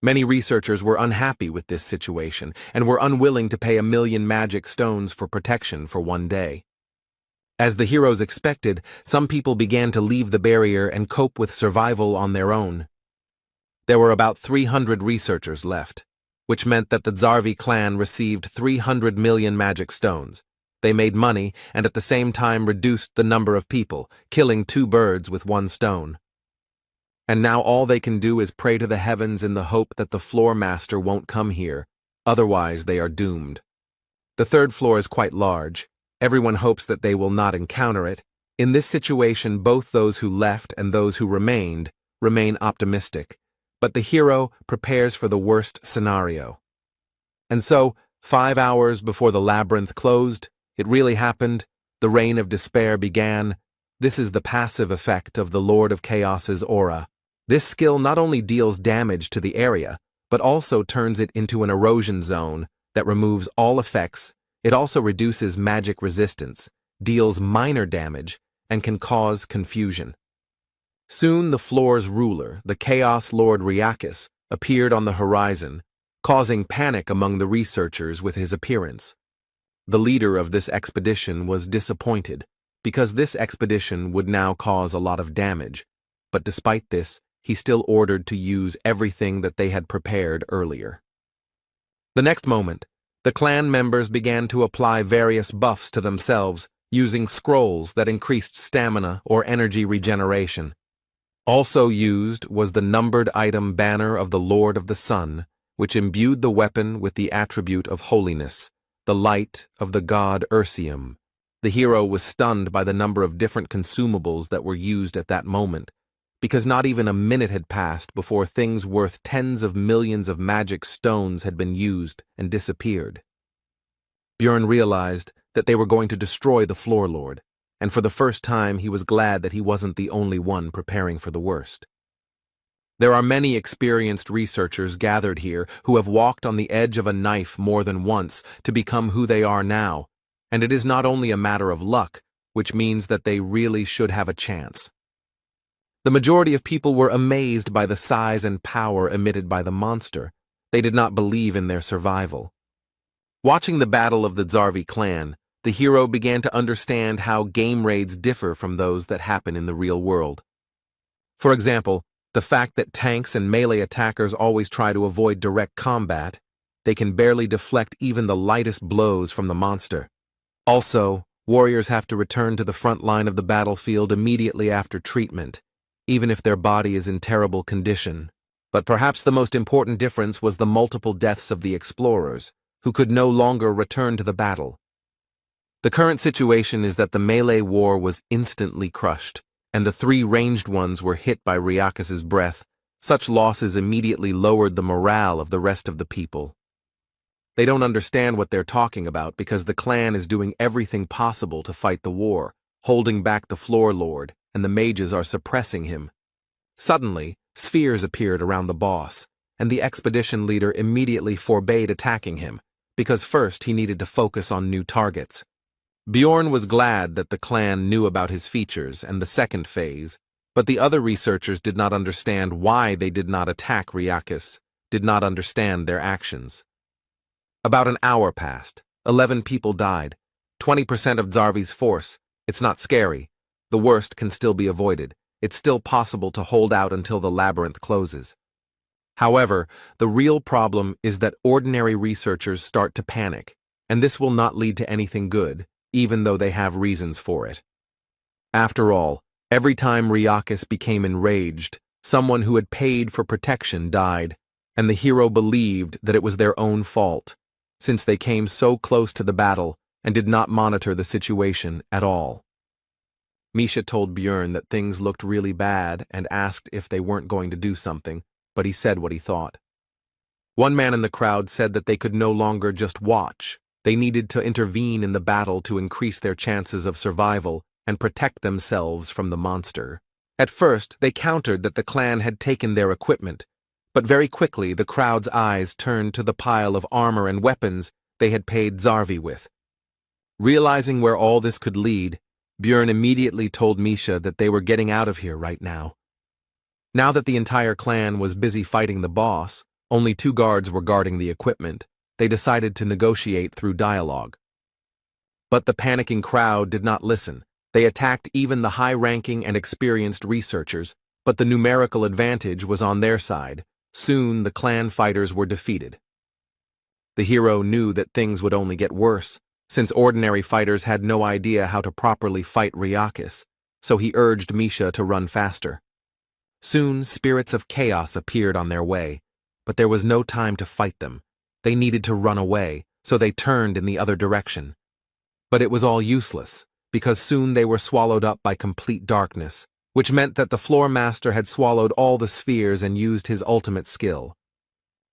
Many researchers were unhappy with this situation and were unwilling to pay 1,000,000 magic stones for protection for one day. As the heroes expected, some people began to leave the barrier and cope with survival on their own. There were about 300 researchers left, which meant that the Zarvi clan received 300 million magic stones. They made money and at the same time reduced the number of people, killing 2 birds with 1 stone. And now all they can do is pray to the heavens in the hope that the floor master won't come here, otherwise they are doomed. The 3rd floor is quite large. Everyone hopes that they will not encounter it. In this situation, both those who left and those who remain optimistic, but the hero prepares for the worst scenario. And so, 5 hours before the labyrinth closed, it really happened. The reign of despair began. This is the passive effect of the Lord of Chaos's aura. This skill not only deals damage to the area, but also turns it into an erosion zone that removes all effects. It also reduces magic resistance, deals minor damage, and can cause confusion. Soon the floor's ruler, the Chaos Lord Ryakis, appeared on the horizon, causing panic among the researchers with his appearance. The leader of this expedition was disappointed, because this expedition would now cause a lot of damage, but despite this, he still ordered to use everything that they had prepared earlier. The next moment, the clan members began to apply various buffs to themselves, using scrolls that increased stamina or energy regeneration. Also used was the numbered item banner of the Lord of the Sun, which imbued the weapon with the attribute of holiness, the light of the god Ursium. The hero was stunned by the number of different consumables that were used at that moment, because not even a minute had passed before things worth tens of millions of magic stones had been used and disappeared. Bjorn realized that they were going to destroy the Floor Lord, and for the first time he was glad that he wasn't the only one preparing for the worst. There are many experienced researchers gathered here who have walked on the edge of a knife more than once to become who they are now, and it is not only a matter of luck, which means that they really should have a chance. The majority of people were amazed by the size and power emitted by the monster. They did not believe in their survival. Watching the battle of the Zarvi clan, the hero began to understand how game raids differ from those that happen in the real world. For example, the fact that tanks and melee attackers always try to avoid direct combat, they can barely deflect even the lightest blows from the monster. Also, warriors have to return to the front line of the battlefield immediately after treatment, even if their body is in terrible condition. But perhaps the most important difference was the multiple deaths of the explorers, who could no longer return to the battle. The current situation is that the melee war was instantly crushed, and the three ranged ones were hit by Ryakis's breath. Such losses immediately lowered the morale of the rest of the people. They don't understand what they're talking about because the clan is doing everything possible to fight the war, holding back the floor lord, and the mages are suppressing him. Suddenly, spheres appeared around the boss, and the expedition leader immediately forbade attacking him, because first he needed to focus on new targets. Bjorn was glad that the clan knew about his features and the second phase, but the other researchers did not understand why they did not attack Ryakis, did not understand their actions. About an hour passed. 11 people died. 20% of Zarvi's force. It's not scary. The worst can still be avoided. It's still possible to hold out until the labyrinth closes. However, the real problem is that ordinary researchers start to panic, and this will not lead to anything good, even though they have reasons for it. After all, every time Ryakis became enraged, someone who had paid for protection died, and the hero believed that it was their own fault, since they came so close to the battle and did not monitor the situation at all. Misha told Bjorn that things looked really bad and asked if they weren't going to do something, but he said what he thought. One man in the crowd said that they could no longer just watch. They needed to intervene in the battle to increase their chances of survival and protect themselves from the monster. At first, they countered that the clan had taken their equipment, but very quickly the crowd's eyes turned to the pile of armor and weapons they had paid Zarvi with. Realizing where all this could lead, Bjorn immediately told Misha that they were getting out of here right now. Now that the entire clan was busy fighting the boss, only 2 guards were guarding the equipment. They decided to negotiate through dialogue. But the panicking crowd did not listen. They attacked even the high-ranking and experienced researchers, but the numerical advantage was on their side. Soon the clan fighters were defeated. The hero knew that things would only get worse, since ordinary fighters had no idea how to properly fight Ryakis, so he urged Misha to run faster. Soon spirits of chaos appeared on their way, but there was no time to fight them. They needed to run away, so they turned in the other direction. But it was all useless, because soon they were swallowed up by complete darkness, which meant that the floor master had swallowed all the spheres and used his ultimate skill.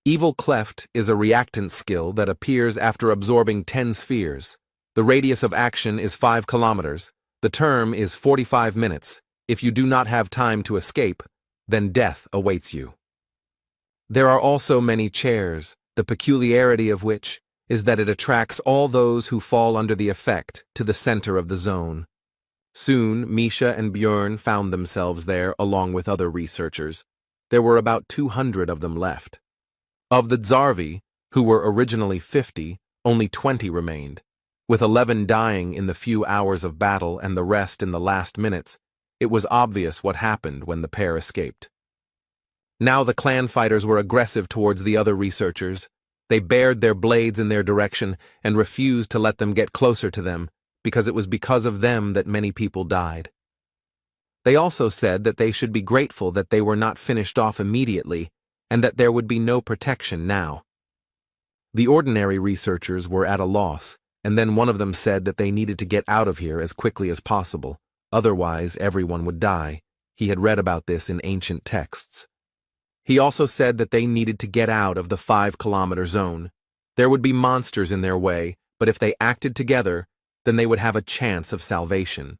Evil Cleft is a reactant skill that appears after absorbing 10 spheres. The radius of action is 5 kilometers. The term is 45 minutes. If you do not have time to escape, then death awaits you. There are also many chairs, the peculiarity of which is that it attracts all those who fall under the effect to the center of the zone. Soon, Misha and Bjorn found themselves there along with other researchers. There were about 200 of them left. Of the Zarvi, who were originally 50, only 20 remained. With 11 dying in the few hours of battle and the rest in the last minutes, it was obvious what happened when the pair escaped. Now the clan fighters were aggressive towards the other researchers. They bared their blades in their direction and refused to let them get closer to them, because it was because of them that many people died. They also said that they should be grateful that they were not finished off immediately, and that there would be no protection now. The ordinary researchers were at a loss, and then one of them said that they needed to get out of here as quickly as possible, otherwise everyone would die. He had read about this in ancient texts. He also said that they needed to get out of the 5-kilometer zone. There would be monsters in their way, but if they acted together, then they would have a chance of salvation.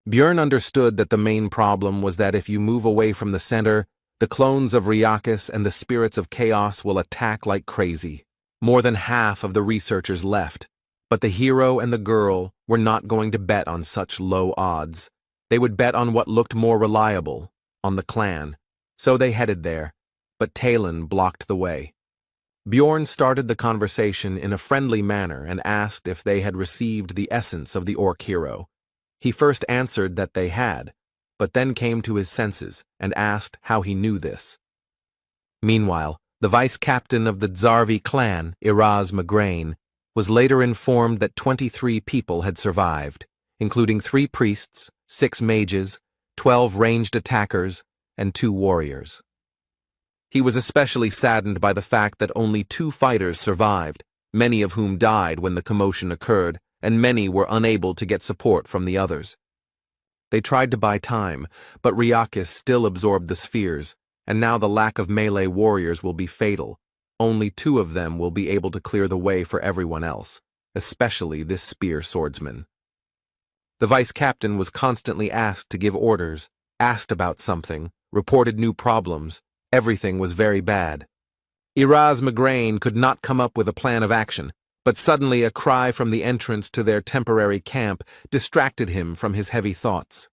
Bjorn understood that the main problem was that if you move away from the center, the clones of Ryakis and the spirits of chaos will attack like crazy. More than half of the researchers left, but the hero and the girl were not going to bet on such low odds. They would bet on what looked more reliable, on the clan. So they headed there, but Talon blocked the way. Bjorn started the conversation in a friendly manner and asked if they had received the essence of the orc hero. He first answered that they had, but then came to his senses and asked how he knew this. Meanwhile, the vice-captain of the Zarvi clan, Iraz Magrain, was later informed that 23 people had survived, including 3 priests, 6 mages, 12 ranged attackers, and 2 warriors. He was especially saddened by the fact that only 2 fighters survived, many of whom died when the commotion occurred, and many were unable to get support from the others. They tried to buy time, but Ryakis still absorbed the spheres, and now the lack of melee warriors will be fatal. Only 2 of them will be able to clear the way for everyone else, especially this spear swordsman. The vice-captain was constantly asked to give orders, asked about something, reported new problems. Everything was very bad. Iraz Migraine could not come up with a plan of action, but suddenly a cry from the entrance to their temporary camp distracted him from his heavy thoughts.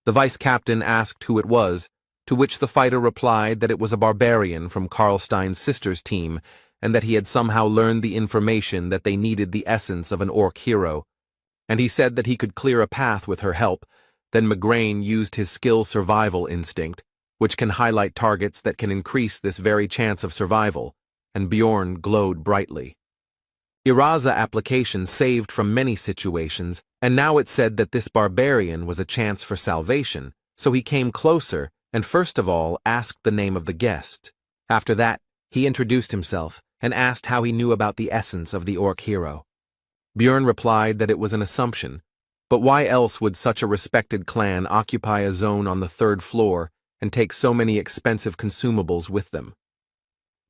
The vice-captain asked who it was, to which the fighter replied that it was a barbarian from Karlstein's sister's team, and that he had somehow learned the information that they needed the essence of an orc hero. And he said that he could clear a path with her help. Then Migraine used his skill survival instinct, which can highlight targets that can increase this very chance of survival, and Bjorn glowed brightly. Iraza application saved from many situations, and now it said that this barbarian was a chance for salvation, so he came closer and first of all asked the name of the guest. After that, he introduced himself and asked how he knew about the essence of the orc hero. Bjorn replied that it was an assumption, but why else would such a respected clan occupy a zone on the 3rd floor and take so many expensive consumables with them?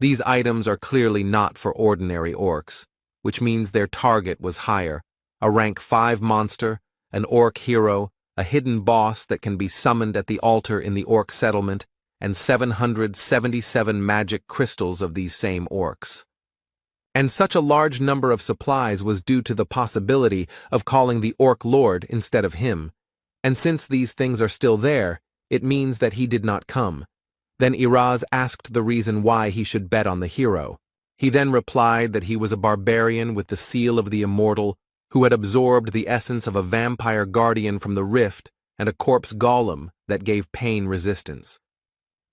These items are clearly not for ordinary orcs, which means their target was higher, a rank 5 monster, an orc hero, a hidden boss that can be summoned at the altar in the orc settlement, and 777 magic crystals of these same orcs. And such a large number of supplies was due to the possibility of calling the orc lord instead of him, and since these things are still there, it means that he did not come. Then Iraz asked the reason why he should bet on the hero. He then replied that he was a barbarian with the seal of the immortal, who had absorbed the essence of a vampire guardian from the rift and a corpse golem that gave pain resistance.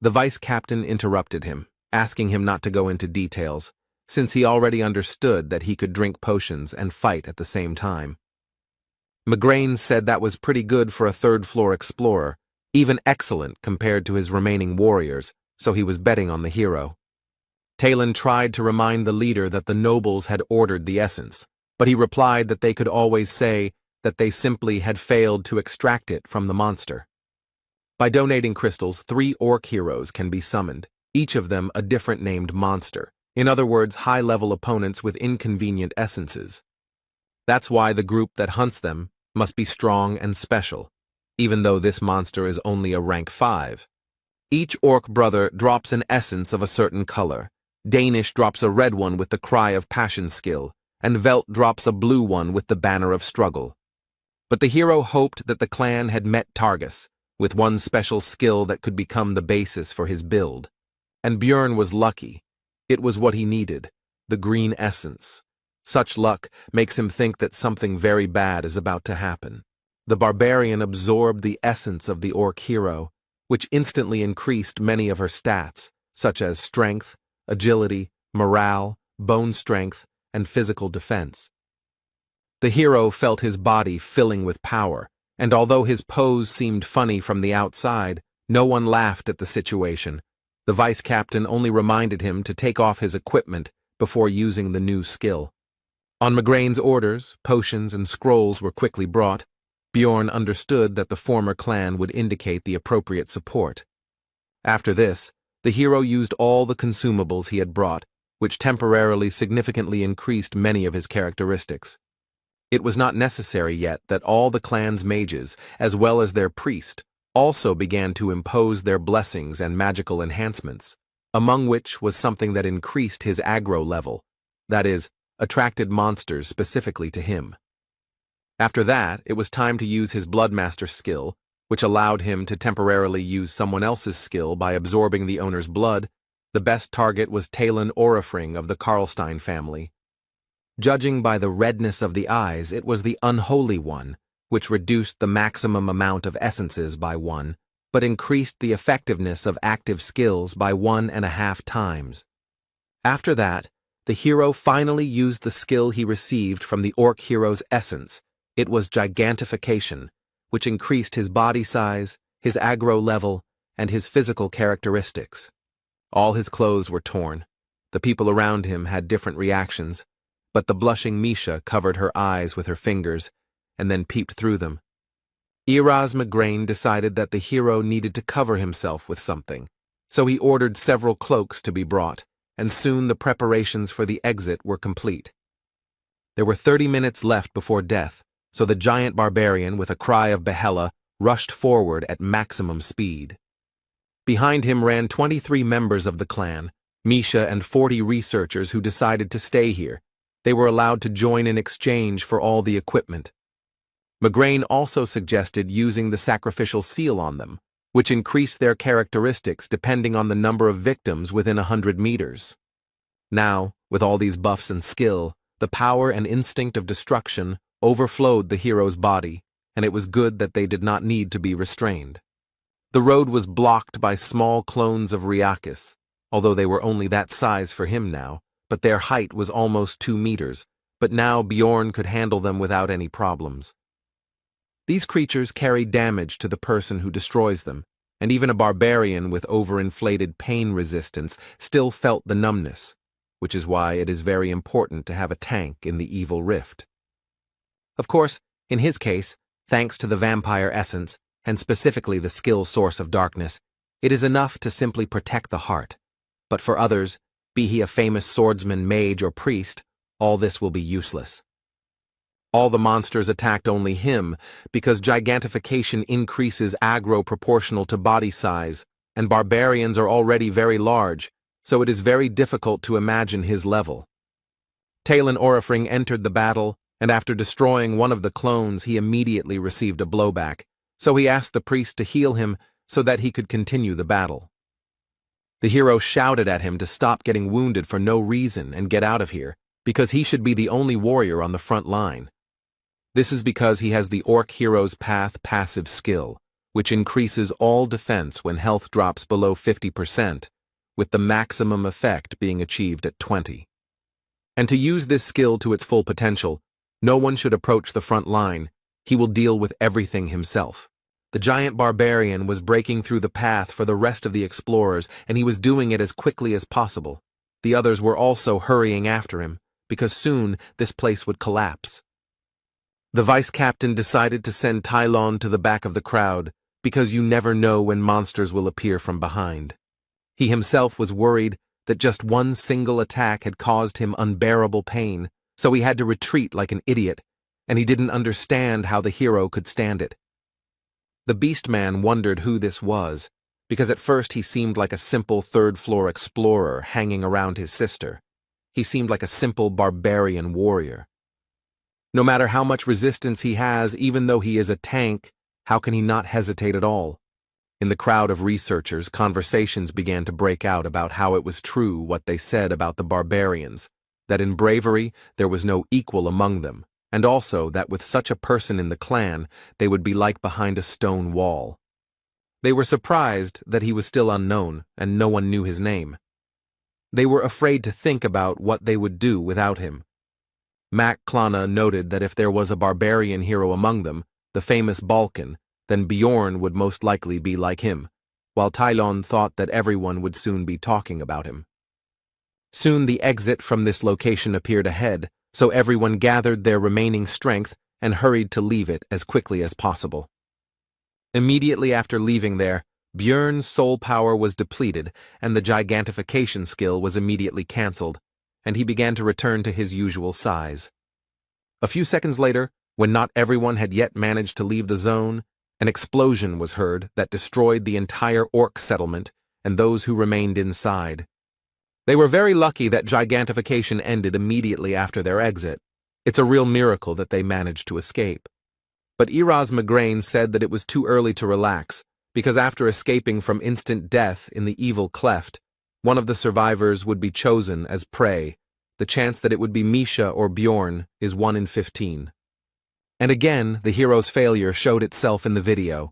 The vice-captain interrupted him, asking him not to go into details, since he already understood that he could drink potions and fight at the same time. Migraine said that was pretty good for a 3rd-floor explorer, even excellent compared to his remaining warriors, so he was betting on the hero. Talon tried to remind the leader that the nobles had ordered the essence, but he replied that they could always say that they simply had failed to extract it from the monster. By donating crystals, 3 orc heroes can be summoned, each of them a different named monster, in other words, high-level opponents with inconvenient essences. That's why the group that hunts them must be strong and special, even though this monster is only a rank 5. Each orc brother drops an essence of a certain color. Danish drops a red one with the Cry of Passion skill, and Velt drops a blue one with the Banner of Struggle. But the hero hoped that the clan had met Targus, with one special skill that could become the basis for his build. And Bjorn was lucky. It was what he needed, the green essence. Such luck makes him think that something very bad is about to happen. The barbarian absorbed the essence of the orc hero, which instantly increased many of her stats, such as strength, agility, morale, bone strength, and physical defense. The hero felt his body filling with power, and although his pose seemed funny from the outside, no one laughed at the situation. The vice-captain only reminded him to take off his equipment before using the new skill. On Migraine's orders, potions and scrolls were quickly brought. Bjorn understood that the former clan would indicate the appropriate support. After this, the hero used all the consumables he had brought, which temporarily significantly increased many of his characteristics. It was not necessary yet that all the clan's mages, as well as their priest, also began to impose their blessings and magical enhancements, among which was something that increased his aggro level, that is, attracted monsters specifically to him. After that, it was time to use his Bloodmaster skill, which allowed him to temporarily use someone else's skill by absorbing the owner's blood. The best target was Talon Orifring of the Karlstein family. Judging by the redness of the eyes, it was the unholy one, which reduced the maximum amount of essences by 1, but increased the effectiveness of active skills by 1.5 times. After that, the hero finally used the skill he received from the orc hero's essence. It was gigantification, which increased his body size, his aggro level, and his physical characteristics. All his clothes were torn. The people around him had different reactions. but the blushing Misha covered her eyes with her fingers and then peeped through them. Erasmus decided that the hero needed to cover himself with something, so he ordered several cloaks to be brought, and soon the preparations for the exit were complete. There were 30 minutes left before death, so the giant barbarian, with a cry of Yahello, rushed forward at maximum speed. Behind him ran 23 members of the clan, Misha and 40 researchers who decided to stay here. They were allowed to join in exchange for all the equipment. Migraine also suggested using the sacrificial seal on them, which increased their characteristics depending on the number of victims within 100 meters. Now, with all these buffs and skill, the power and instinct of destruction overflowed the hero's body, and it was good that they did not need to be restrained. The road was blocked by small clones of Ryakis, although they were only that size for him now, but their height was almost 2 meters, but now Bjorn could handle them without any problems. These creatures carry damage to the person who destroys them, and even a barbarian with overinflated pain resistance still felt the numbness, which is why it is very important to have a tank in the evil rift. Of course, in his case, thanks to the vampire essence, and specifically the skill source of darkness, it is enough to simply protect the heart. But for others, be he a famous swordsman, mage, or priest, all this will be useless. All the monsters attacked only him because gigantification increases aggro proportional to body size, and barbarians are already very large, so it is very difficult to imagine his level. Talon Orifring entered the battle, and after destroying one of the clones he immediately received a blowback, so he asked the priest to heal him so that he could continue the battle. The hero shouted at him to stop getting wounded for no reason and get out of here, because he should be the only warrior on the front line. This is because he has the Orc Hero's Path passive skill, which increases all defense when health drops below 50%, with the maximum effect being achieved at 20. And to use this skill to its full potential, no one should approach the front line. He will deal with everything himself. The giant barbarian was breaking through the path for the rest of the explorers, and he was doing it as quickly as possible. The others were also hurrying after him, because soon this place would collapse. The vice-captain decided to send Tylon to the back of the crowd, because you never know when monsters will appear from behind. He himself was worried that just one single attack had caused him unbearable pain, so he had to retreat like an idiot, and he didn't understand how the hero could stand it. The Beastman wondered who this was, because at first he seemed like a simple third-floor explorer hanging around his sister. He seemed like a simple barbarian warrior. No matter how much resistance he has, even though he is a tank, how can he not hesitate at all? In the crowd of researchers, conversations began to break out about how it was true what they said about the barbarians, that in bravery there was no equal among them, and also that with such a person in the clan, they would be like behind a stone wall. They were surprised that he was still unknown, and no one knew his name. They were afraid to think about what they would do without him. Mac Klana noted that if there was a barbarian hero among them, the famous Balkan, then Bjorn would most likely be like him, while Tylon thought that everyone would soon be talking about him. Soon the exit from this location appeared ahead, so everyone gathered their remaining strength and hurried to leave it as quickly as possible. Immediately after leaving there, Bjorn's soul power was depleted and the gigantification skill was immediately cancelled, and he began to return to his usual size. A few seconds later, when not everyone had yet managed to leave the zone, an explosion was heard that destroyed the entire orc settlement and those who remained inside. They were very lucky that gigantification ended immediately after their exit. It's a real miracle that they managed to escape. But Erasmus said that it was too early to relax, because after escaping from instant death in the evil cleft, one of the survivors would be chosen as prey. The chance that it would be Misha or Bjorn is 1 in 15. And again, the hero's failure showed itself in the video.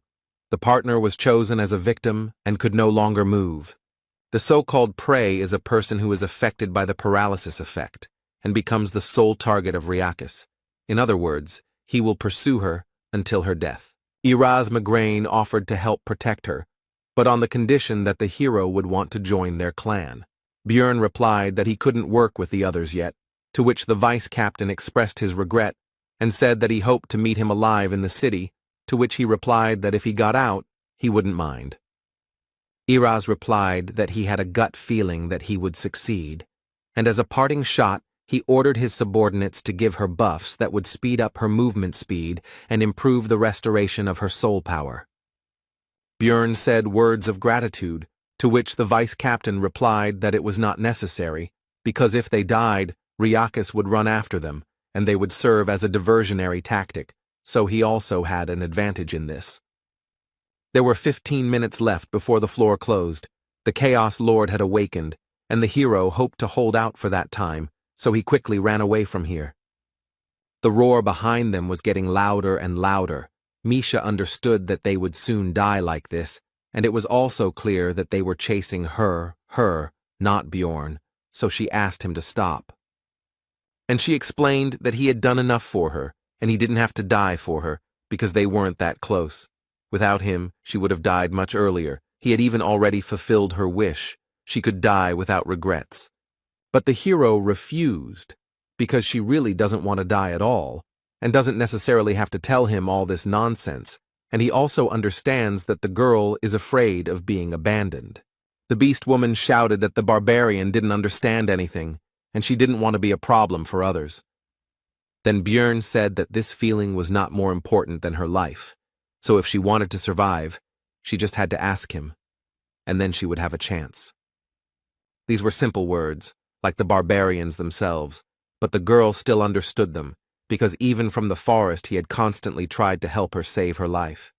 The partner was chosen as a victim and could no longer move. The so-called prey is a person who is affected by the paralysis effect and becomes the sole target of Ryakis. In other words, he will pursue her until her death. Erasmus offered to help protect her, but on the condition that the hero would want to join their clan. Bjorn replied that he couldn't work with the others yet, to which the vice-captain expressed his regret and said that he hoped to meet him alive in the city, to which he replied that if he got out, he wouldn't mind. Iraz replied that he had a gut feeling that he would succeed, and as a parting shot, he ordered his subordinates to give her buffs that would speed up her movement speed and improve the restoration of her soul power. Björn said words of gratitude, to which the vice-captain replied that it was not necessary, because if they died, Riakis would run after them, and they would serve as a diversionary tactic, so he also had an advantage in this. There were 15 minutes left before the floor closed. The Chaos Lord had awakened, and the hero hoped to hold out for that time, so he quickly ran away from here. The roar behind them was getting louder and louder. Misha understood that they would soon die like this, and it was also clear that they were chasing her, not Bjorn, so she asked him to stop. And she explained that he had done enough for her, and he didn't have to die for her, because they weren't that close. Without him, she would have died much earlier. He had even already fulfilled her wish. She could die without regrets. But the hero refused, because she really doesn't want to die at all, and doesn't necessarily have to tell him all this nonsense, and he also understands that the girl is afraid of being abandoned. The beast woman shouted that the barbarian didn't understand anything, and she didn't want to be a problem for others. Then Björn said that this feeling was not more important than her life, so if she wanted to survive, she just had to ask him, and then she would have a chance. These were simple words, like the barbarians themselves, but the girl still understood them, because even from the forest he had constantly tried to help her save her life.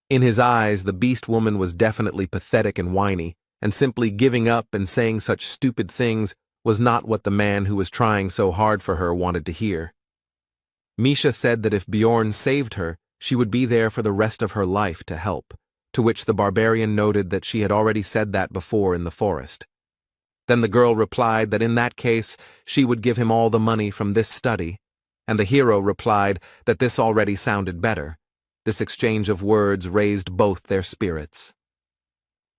In his eyes, the beast woman was definitely pathetic and whiny, and simply giving up and saying such stupid things was not what the man who was trying so hard for her wanted to hear. Misha said that if Bjorn saved her, she would be there for the rest of her life to help, to which the barbarian noted that she had already said that before in the forest. Then the girl replied that in that case she would give him all the money from this study, and the hero replied that this already sounded better. This exchange of words raised both their spirits.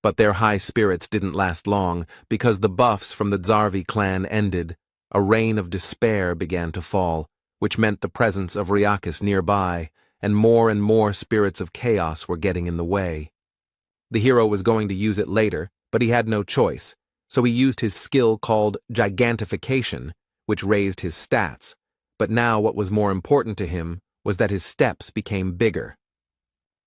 But their high spirits didn't last long, because the buffs from the Zarvi clan ended. A rain of despair began to fall, which meant the presence of Riakis nearby, and more spirits of chaos were getting in the way. The hero was going to use it later, but he had no choice, so he used his skill called Gigantification, which raised his stats, but now what was more important to him was that his steps became bigger.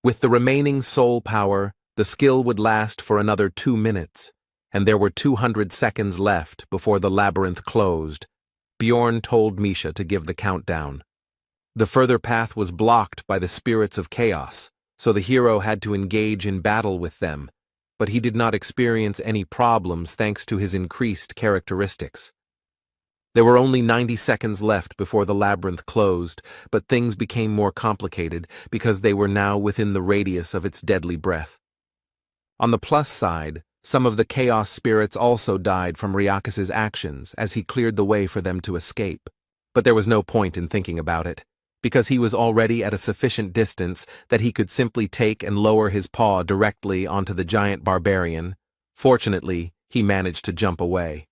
With the remaining soul power, the skill would last for another 2 minutes, and there were 200 seconds left before the labyrinth closed. Bjorn told Misha to give the countdown. The further path was blocked by the spirits of chaos, so the hero had to engage in battle with them, but he did not experience any problems thanks to his increased characteristics. There were only 90 seconds left before the labyrinth closed, but things became more complicated because they were now within the radius of its deadly breath. On the plus side, some of the chaos spirits also died from Riakis' actions as he cleared the way for them to escape, but there was no point in thinking about it, because he was already at a sufficient distance that he could simply take and lower his paw directly onto the giant barbarian. Fortunately, he managed to jump away.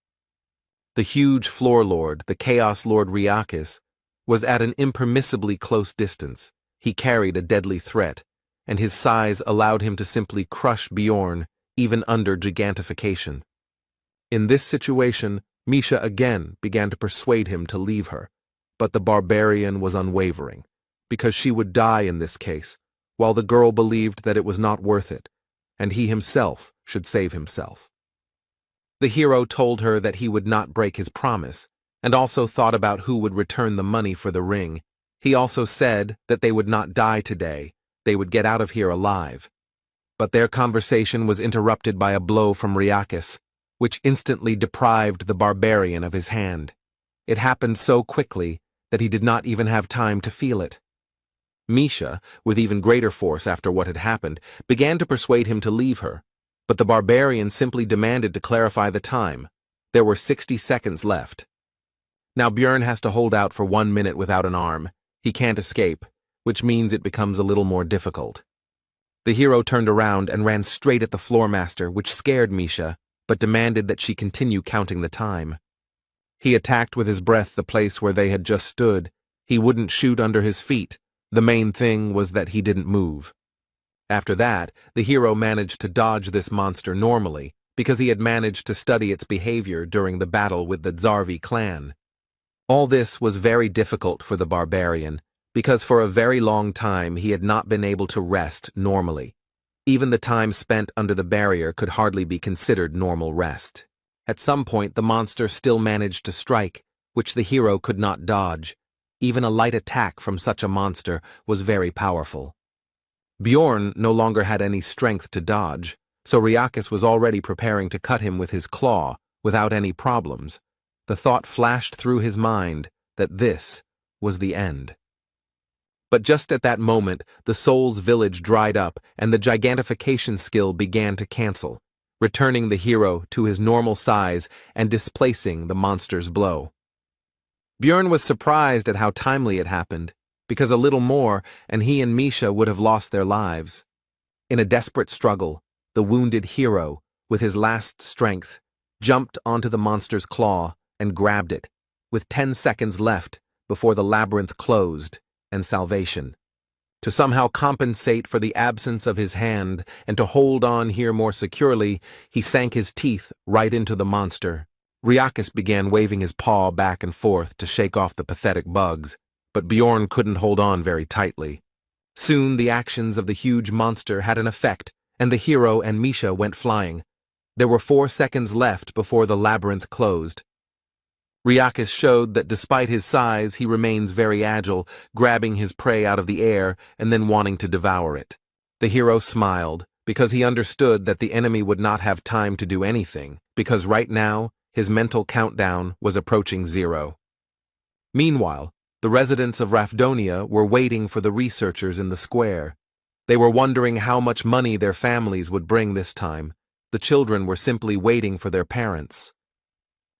The huge floor lord, the Chaos Lord Riakis, was at an impermissibly close distance. He carried a deadly threat, and his size allowed him to simply crush Bjorn, even under gigantification. In this situation, Misha again began to persuade him to leave her, but the barbarian was unwavering, because she would die in this case, while the girl believed that it was not worth it, and he himself should save himself. The hero told her that he would not break his promise, and also thought about who would return the money for the ring. He also said that they would not die today, they would get out of here alive. But their conversation was interrupted by a blow from Riakis, which instantly deprived the barbarian of his hand. It happened so quickly that he did not even have time to feel it. Misha, with even greater force after what had happened, began to persuade him to leave her, but the barbarian simply demanded to clarify the time. There were 60 seconds left. Now Bjorn has to hold out for 1 minute without an arm. He can't escape, which means it becomes a little more difficult. The hero turned around and ran straight at the floormaster, which scared Misha, but demanded that she continue counting the time. He attacked with his breath the place where they had just stood. He wouldn't shoot under his feet. The main thing was that he didn't move. After that, the hero managed to dodge this monster normally, because he had managed to study its behavior during the battle with the Zarvi clan. All this was very difficult for the barbarian, because for a very long time he had not been able to rest normally. Even the time spent under the barrier could hardly be considered normal rest. At some point, the monster still managed to strike, which the hero could not dodge. Even a light attack from such a monster was very powerful. Bjorn no longer had any strength to dodge, so Riakis was already preparing to cut him with his claw, without any problems. The thought flashed through his mind that this was the end. But just at that moment, the soul's village dried up and the gigantification skill began to cancel, returning the hero to his normal size and displacing the monster's blow. Bjorn was surprised at how timely it happened, because a little more and he and Misha would have lost their lives. In a desperate struggle, the wounded hero, with his last strength, jumped onto the monster's claw and grabbed it, with 10 seconds left before the labyrinth closed and salvation. To somehow compensate for the absence of his hand and to hold on here more securely, he sank his teeth right into the monster. Riakis began waving his paw back and forth to shake off the pathetic bugs, but Bjorn couldn't hold on very tightly. Soon the actions of the huge monster had an effect, and the hero and Misha went flying. There were 4 seconds left before the labyrinth closed. Riakis showed that despite his size, he remains very agile, grabbing his prey out of the air and then wanting to devour it. The hero smiled, because he understood that the enemy would not have time to do anything, because right now, his mental countdown was approaching 0. Meanwhile, the residents of Rafdonia were waiting for the researchers in the square. They were wondering how much money their families would bring this time. The children were simply waiting for their parents.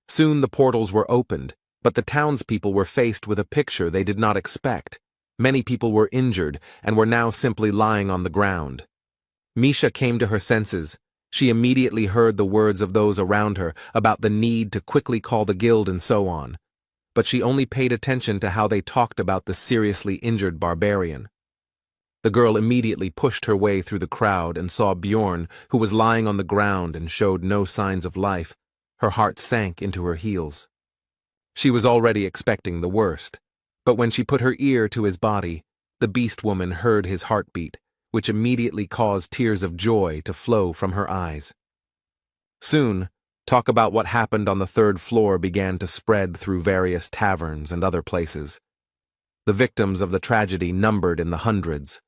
Soon the portals were opened, but the townspeople were faced with a picture they did not expect. Many people were injured and were now simply lying on the ground. Misha came to her senses. She immediately heard the words of those around her about the need to quickly call the guild and so on. But she only paid attention to how they talked about the seriously injured barbarian. The girl immediately pushed her way through the crowd and saw Bjorn, who was lying on the ground and showed no signs of life. Her heart sank into her heels. She was already expecting the worst, but when she put her ear to his body, the beast woman heard his heartbeat, which immediately caused tears of joy to flow from her eyes. Soon, talk about what happened on the 3rd floor began to spread through various taverns and other places. The victims of the tragedy numbered in the hundreds.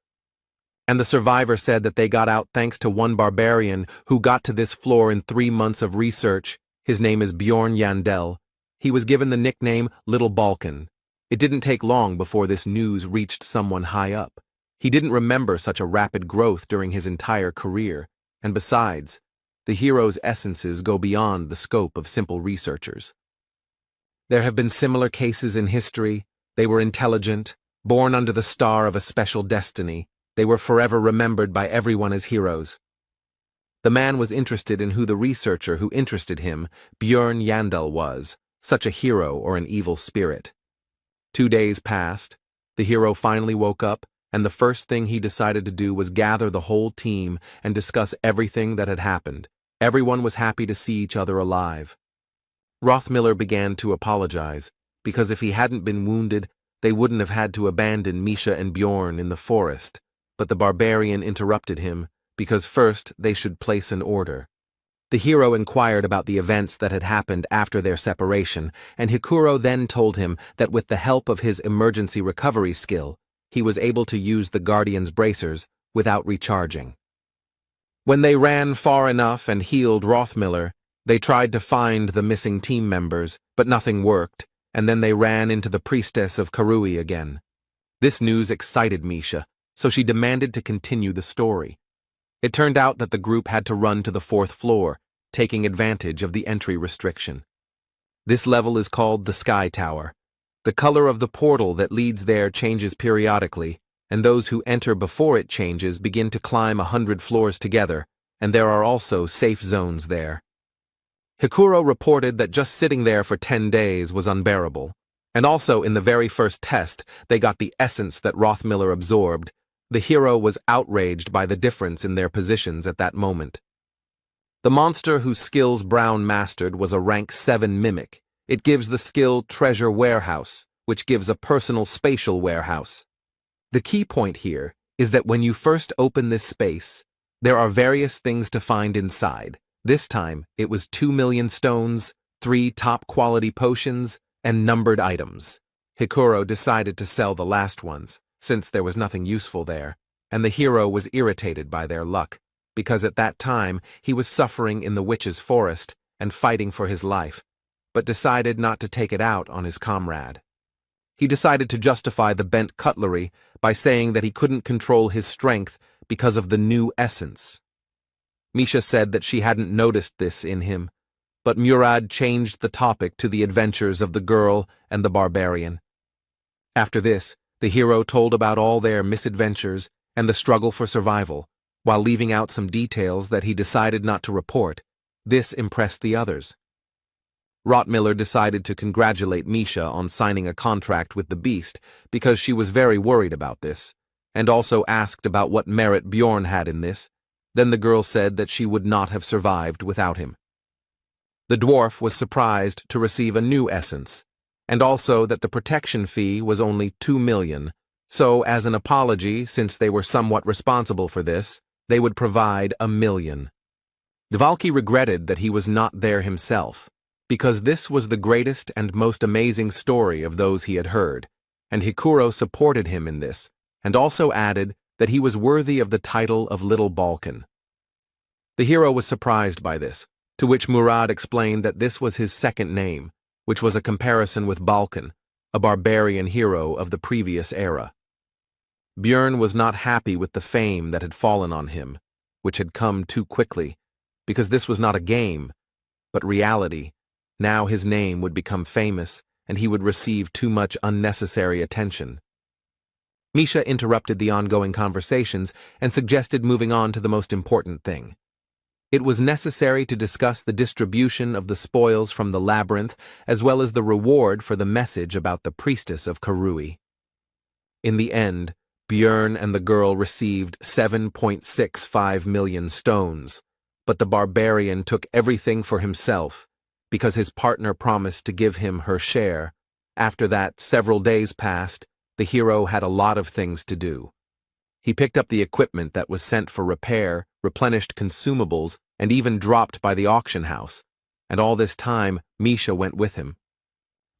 And the survivor said that they got out thanks to one barbarian who got to this floor in 3 months of research. His name is Bjorn Yandel. He was given the nickname Little Balkan. It didn't take long before this news reached someone high up. He didn't remember such a rapid growth during his entire career, and besides, the hero's essences go beyond the scope of simple researchers. There have been similar cases in history. They were intelligent, born under the star of a special destiny. They were forever remembered by everyone as heroes. The man was interested in who the researcher who interested him, Bjorn Yandel, was, such a hero or an evil spirit. 2 days passed. The hero finally woke up, and the first thing he decided to do was gather the whole team and discuss everything that had happened. Everyone was happy to see each other alive. Rothmiller began to apologize, because if he hadn't been wounded, they wouldn't have had to abandon Misha and Bjorn in the forest. But the barbarian interrupted him, because first they should place an order. The hero inquired about the events that had happened after their separation, and Hikuro then told him that with the help of his emergency recovery skill, he was able to use the Guardian's bracers without recharging. When they ran far enough and healed Rothmiller, they tried to find the missing team members, but nothing worked, and then they ran into the priestess of Karui again. This news excited Misha, so she demanded to continue the story. It turned out that the group had to run to the 4th floor, taking advantage of the entry restriction. This level is called the Sky Tower. The color of the portal that leads there changes periodically, and those who enter before it changes begin to climb 100 floors together, and there are also safe zones there. Hikuro reported that just sitting there for 10 days was unbearable. And also, in the very first test, they got the essence that Rothmiller absorbed. The hero was outraged by the difference in their positions at that moment. The monster whose skills Brown mastered was a rank 7 mimic. It gives the skill Treasure Warehouse, which gives a personal spatial warehouse. The key point here is that when you first open this space, there are various things to find inside. This time, it was 2 million stones, 3 top-quality potions, and numbered items. Hikuro decided to sell the last ones, since there was nothing useful there, and the hero was irritated by their luck, because at that time he was suffering in the witch's forest and fighting for his life, but decided not to take it out on his comrade. He decided to justify the bent cutlery by saying that he couldn't control his strength because of the new essence. Misha said that she hadn't noticed this in him, but Murad changed the topic to the adventures of the girl and the barbarian. After this, the hero told about all their misadventures and the struggle for survival, while leaving out some details that he decided not to report. This impressed the others. Rothmiller decided to congratulate Misha on signing a contract with the beast because she was very worried about this, and also asked about what merit Bjorn had in this. Then the girl said that she would not have survived without him. The dwarf was surprised to receive a new essence, and also that the protection fee was only 2 million, so as an apology, since they were somewhat responsible for this, they would provide 1 million. Dvalki regretted that he was not there himself, because this was the greatest and most amazing story of those he had heard, and Hikuro supported him in this, and also added that he was worthy of the title of Little Balkan. The hero was surprised by this, to which Murad explained that this was his second name, which was a comparison with Balkan, a barbarian hero of the previous era. Bjorn was not happy with the fame that had fallen on him, which had come too quickly, because this was not a game, but reality. Now his name would become famous, and he would receive too much unnecessary attention. Misha interrupted the ongoing conversations and suggested moving on to the most important thing. It was necessary to discuss the distribution of the spoils from the labyrinth, as well as the reward for the message about the priestess of Karui. In the end, Bjorn and the girl received 7.65 million stones, but the barbarian took everything for himself, because his partner promised to give him her share. After that, several days passed. The hero had a lot of things to do. He picked up the equipment that was sent for repair, replenished consumables, and even dropped by the auction house, and all this time Misha went with him.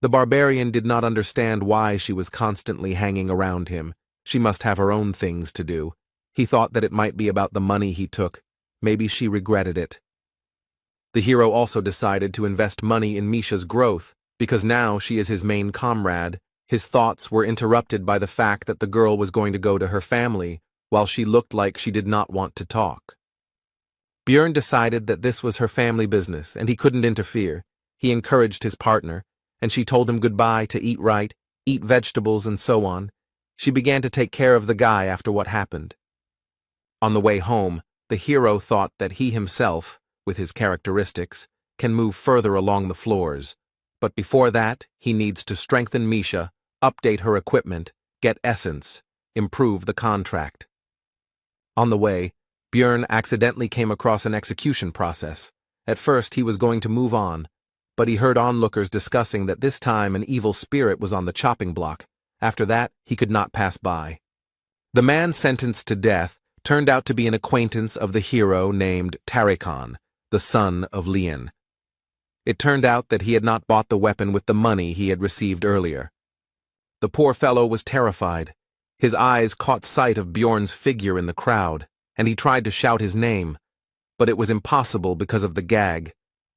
The barbarian did not understand why she was constantly hanging around him. She must have her own things to do. He thought that it might be about the money he took. Maybe she regretted it. The hero also decided to invest money in Misha's growth, because now she is his main comrade. His thoughts were interrupted by the fact that the girl was going to go to her family, while she looked like she did not want to talk. Bjorn decided that this was her family business, and he couldn't interfere. He encouraged his partner, and she told him goodbye to eat right, eat vegetables, and so on. She began to take care of the guy after what happened. On the way home, the hero thought that he himself, with his characteristics, can move further along the floors. But before that, he needs to strengthen Misha, update her equipment, get essence, improve the contract. On the way, Bjorn accidentally came across an execution process. At first, he was going to move on, but he heard onlookers discussing that this time an evil spirit was on the chopping block. After that, he could not pass by. The man sentenced to death turned out to be an acquaintance of the hero named Tarikon, the son of Lian. It turned out that he had not bought the weapon with the money he had received earlier. The poor fellow was terrified. His eyes caught sight of Bjorn's figure in the crowd, and he tried to shout his name, but it was impossible because of the gag.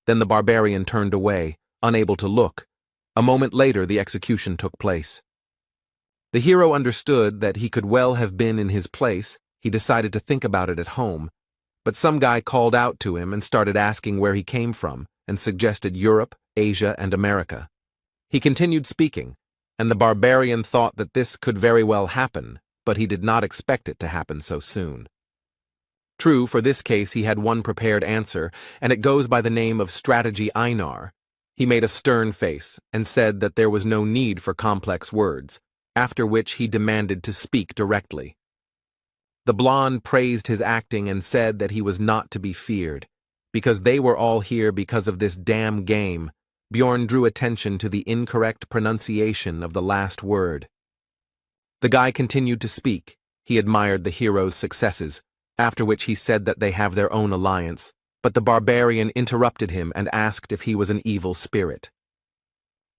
Then the barbarian turned away, unable to look. A moment later, the execution took place. The hero understood that he could well have been in his place. He decided to think about it at home, but some guy called out to him and started asking where he came from, and suggested Europe, Asia, and America. He continued speaking, and the barbarian thought that this could very well happen, but he did not expect it to happen so soon. True, for this case he had one prepared answer, and it goes by the name of Strategy Einar. He made a stern face and said that there was no need for complex words, after which he demanded to speak directly. The blonde praised his acting and said that he was not to be feared. Because they were all here because of this damn game, Bjorn drew attention to the incorrect pronunciation of the last word. The guy continued to speak. He admired the hero's successes, after which he said that they have their own alliance, but the barbarian interrupted him and asked if he was an evil spirit.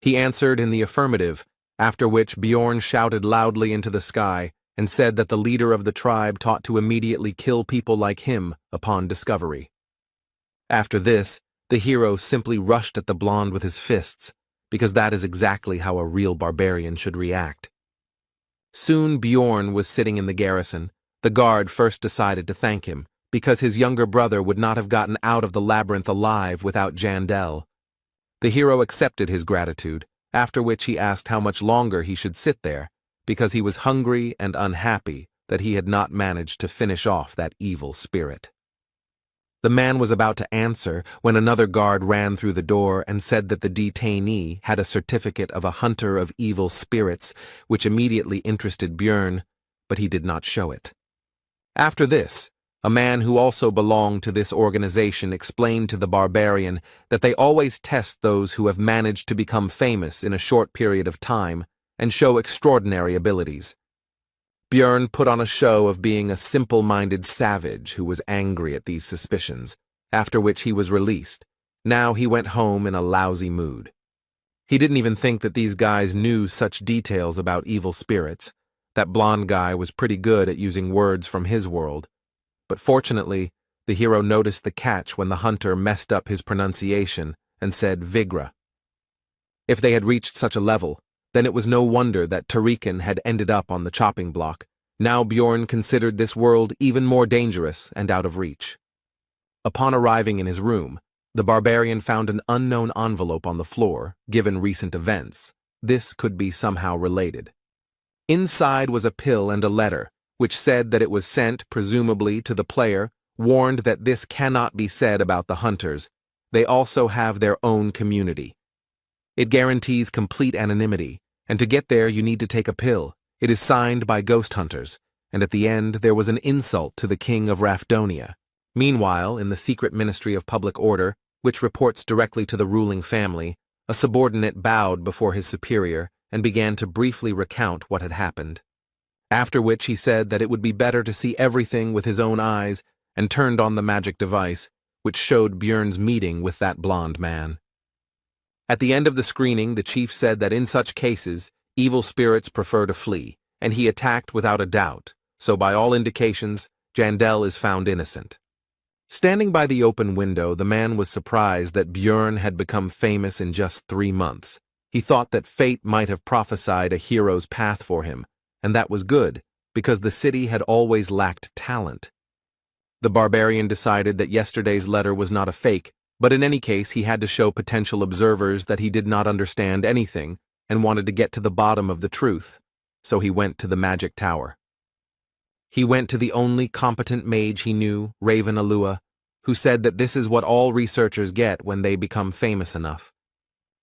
He answered in the affirmative, after which Bjorn shouted loudly into the sky and said that the leader of the tribe taught to immediately kill people like him upon discovery. After this, the hero simply rushed at the blonde with his fists, because that is exactly how a real barbarian should react. Soon Bjorn was sitting in the garrison. The guard first decided to thank him, because his younger brother would not have gotten out of the labyrinth alive without Jandel. The hero accepted his gratitude, after which he asked how much longer he should sit there, because he was hungry and unhappy that he had not managed to finish off that evil spirit. The man was about to answer when another guard ran through the door and said that the detainee had a certificate of a hunter of evil spirits, which immediately interested Bjorn, but he did not show it. After this, a man who also belonged to this organization explained to the barbarian that they always test those who have managed to become famous in a short period of time and show extraordinary abilities. Bjorn put on a show of being a simple-minded savage who was angry at these suspicions, after which he was released. Now he went home in a lousy mood. He didn't even think that these guys knew such details about evil spirits. That blonde guy was pretty good at using words from his world. But fortunately, the hero noticed the catch when the hunter messed up his pronunciation and said Vigra. If they had reached such a level, then it was no wonder that Tarikan had ended up on the chopping block. Now Bjorn considered this world even more dangerous and out of reach. Upon arriving in his room, the barbarian found an unknown envelope on the floor, given recent events. This could be somehow related. Inside was a pill and a letter, which said that it was sent, presumably, to the player, warned that this cannot be said about the hunters. They also have their own community. It guarantees complete anonymity, and to get there you need to take a pill. It is signed by ghost hunters, and at the end there was an insult to the king of Rafdonia. Meanwhile, in the secret Ministry of Public Order, which reports directly to the ruling family, a subordinate bowed before his superior and began to briefly recount what had happened. After which he said that it would be better to see everything with his own eyes and turned on the magic device, which showed Bjorn's meeting with that blonde man. At the end of the screening, the chief said that in such cases, evil spirits prefer to flee, and he attacked without a doubt, so by all indications, Jandel is found innocent. Standing by the open window, the man was surprised that Bjorn had become famous in just 3 months. He thought that fate might have prophesied a hero's path for him, and that was good, because the city had always lacked talent. The barbarian decided that yesterday's letter was not a fake, but in any case he had to show potential observers that he did not understand anything and wanted to get to the bottom of the truth, so he went to the magic tower. He went to the only competent mage he knew, Raven Alua, who said that this is what all researchers get when they become famous enough.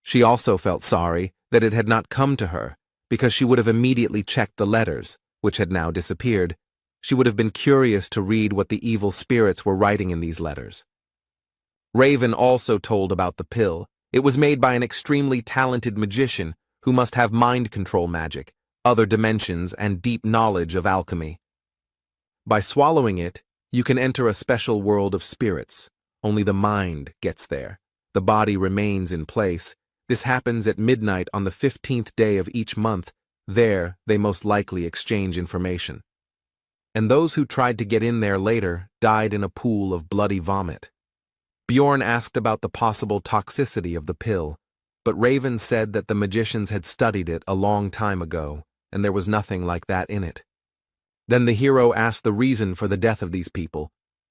She also felt sorry that it had not come to her, because she would have immediately checked the letters, which had now disappeared. She would have been curious to read what the evil spirits were writing in these letters. Raven also told about the pill. It was made by an extremely talented magician who must have mind control magic, other dimensions, and deep knowledge of alchemy. By swallowing it, you can enter a special world of spirits. Only the mind gets there. The body remains in place. This happens at midnight on the 15th day of each month. There, they most likely exchange information. And those who tried to get in there later died in a pool of bloody vomit. Bjorn asked about the possible toxicity of the pill, but Raven said that the magicians had studied it a long time ago, and there was nothing like that in it. Then the hero asked the reason for the death of these people.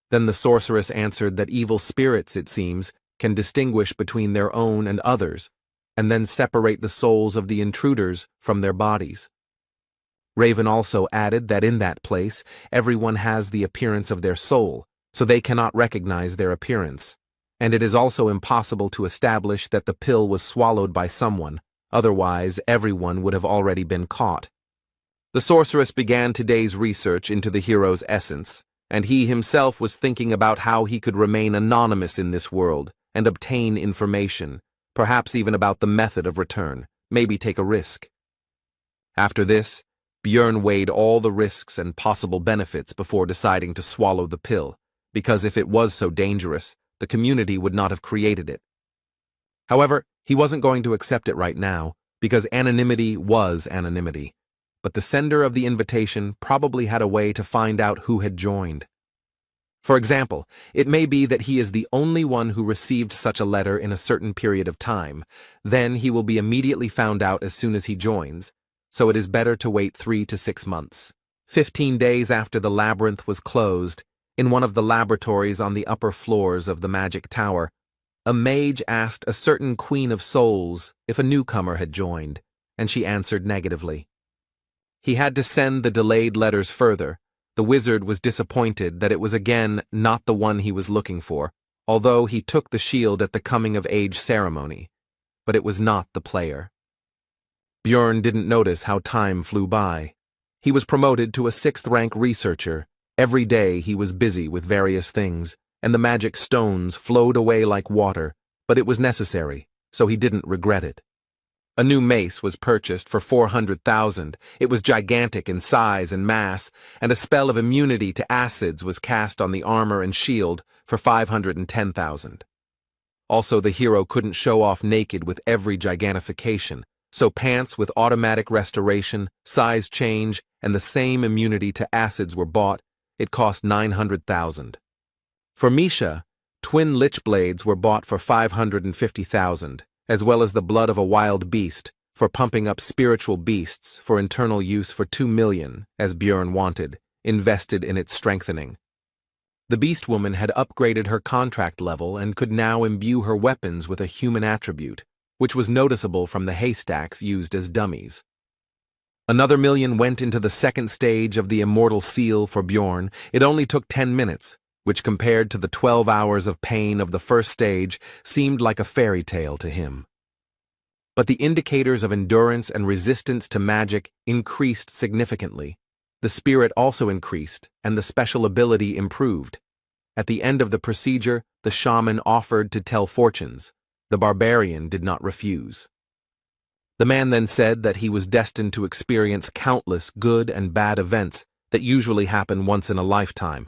Then the sorceress answered that evil spirits, it seems, can distinguish between their own and others, and then separate the souls of the intruders from their bodies. Raven also added that in that place, everyone has the appearance of their soul, so they cannot recognize their appearance. And it is also impossible to establish that the pill was swallowed by someone, otherwise everyone would have already been caught. The sorceress began today's research into the hero's essence, and he himself was thinking about how he could remain anonymous in this world and obtain information, perhaps even about the method of return, maybe take a risk. After this, Björn weighed all the risks and possible benefits before deciding to swallow the pill, because if it was so dangerous, the community would not have created it. However, he wasn't going to accept it right now, because anonymity was anonymity, but the sender of the invitation probably had a way to find out who had joined. For example, it may be that he is the only one who received such a letter in a certain period of time. Then he will be immediately found out as soon as he joins, so it is better to wait 3 to 6 months. 15 days after the labyrinth was closed, in one of the laboratories on the upper floors of the magic tower, a mage asked a certain Queen of Souls if a newcomer had joined, and she answered negatively. He had to send the delayed letters further. The wizard was disappointed that it was again not the one he was looking for, although he took the shield at the coming-of-age ceremony, but it was not the player. Björn didn't notice how time flew by. He was promoted to a 6th-rank researcher. Every day he was busy with various things, and the magic stones flowed away like water, but it was necessary, so he didn't regret it. A new mace was purchased for 400,000. It was gigantic in size and mass, and a spell of immunity to acids was cast on the armor and shield for 510,000. Also, the hero couldn't show off naked with every gigantification, so pants with automatic restoration, size change, and the same immunity to acids were bought. It cost 900,000. For Misha, twin lich blades were bought for 550,000, as well as the blood of a wild beast, for pumping up spiritual beasts for internal use for 2 million, as Björn wanted, invested in its strengthening. The beast woman had upgraded her contract level and could now imbue her weapons with a human attribute, which was noticeable from the haystacks used as dummies. Another 1 million went into the 2nd stage of the immortal seal for Björn. It only took 10 minutes, which compared to the 12 hours of pain of the 1st stage seemed like a fairy tale to him. But the indicators of endurance and resistance to magic increased significantly. The spirit also increased, and the special ability improved. At the end of the procedure, the shaman offered to tell fortunes. The barbarian did not refuse. The man then said that he was destined to experience countless good and bad events that usually happen once in a lifetime,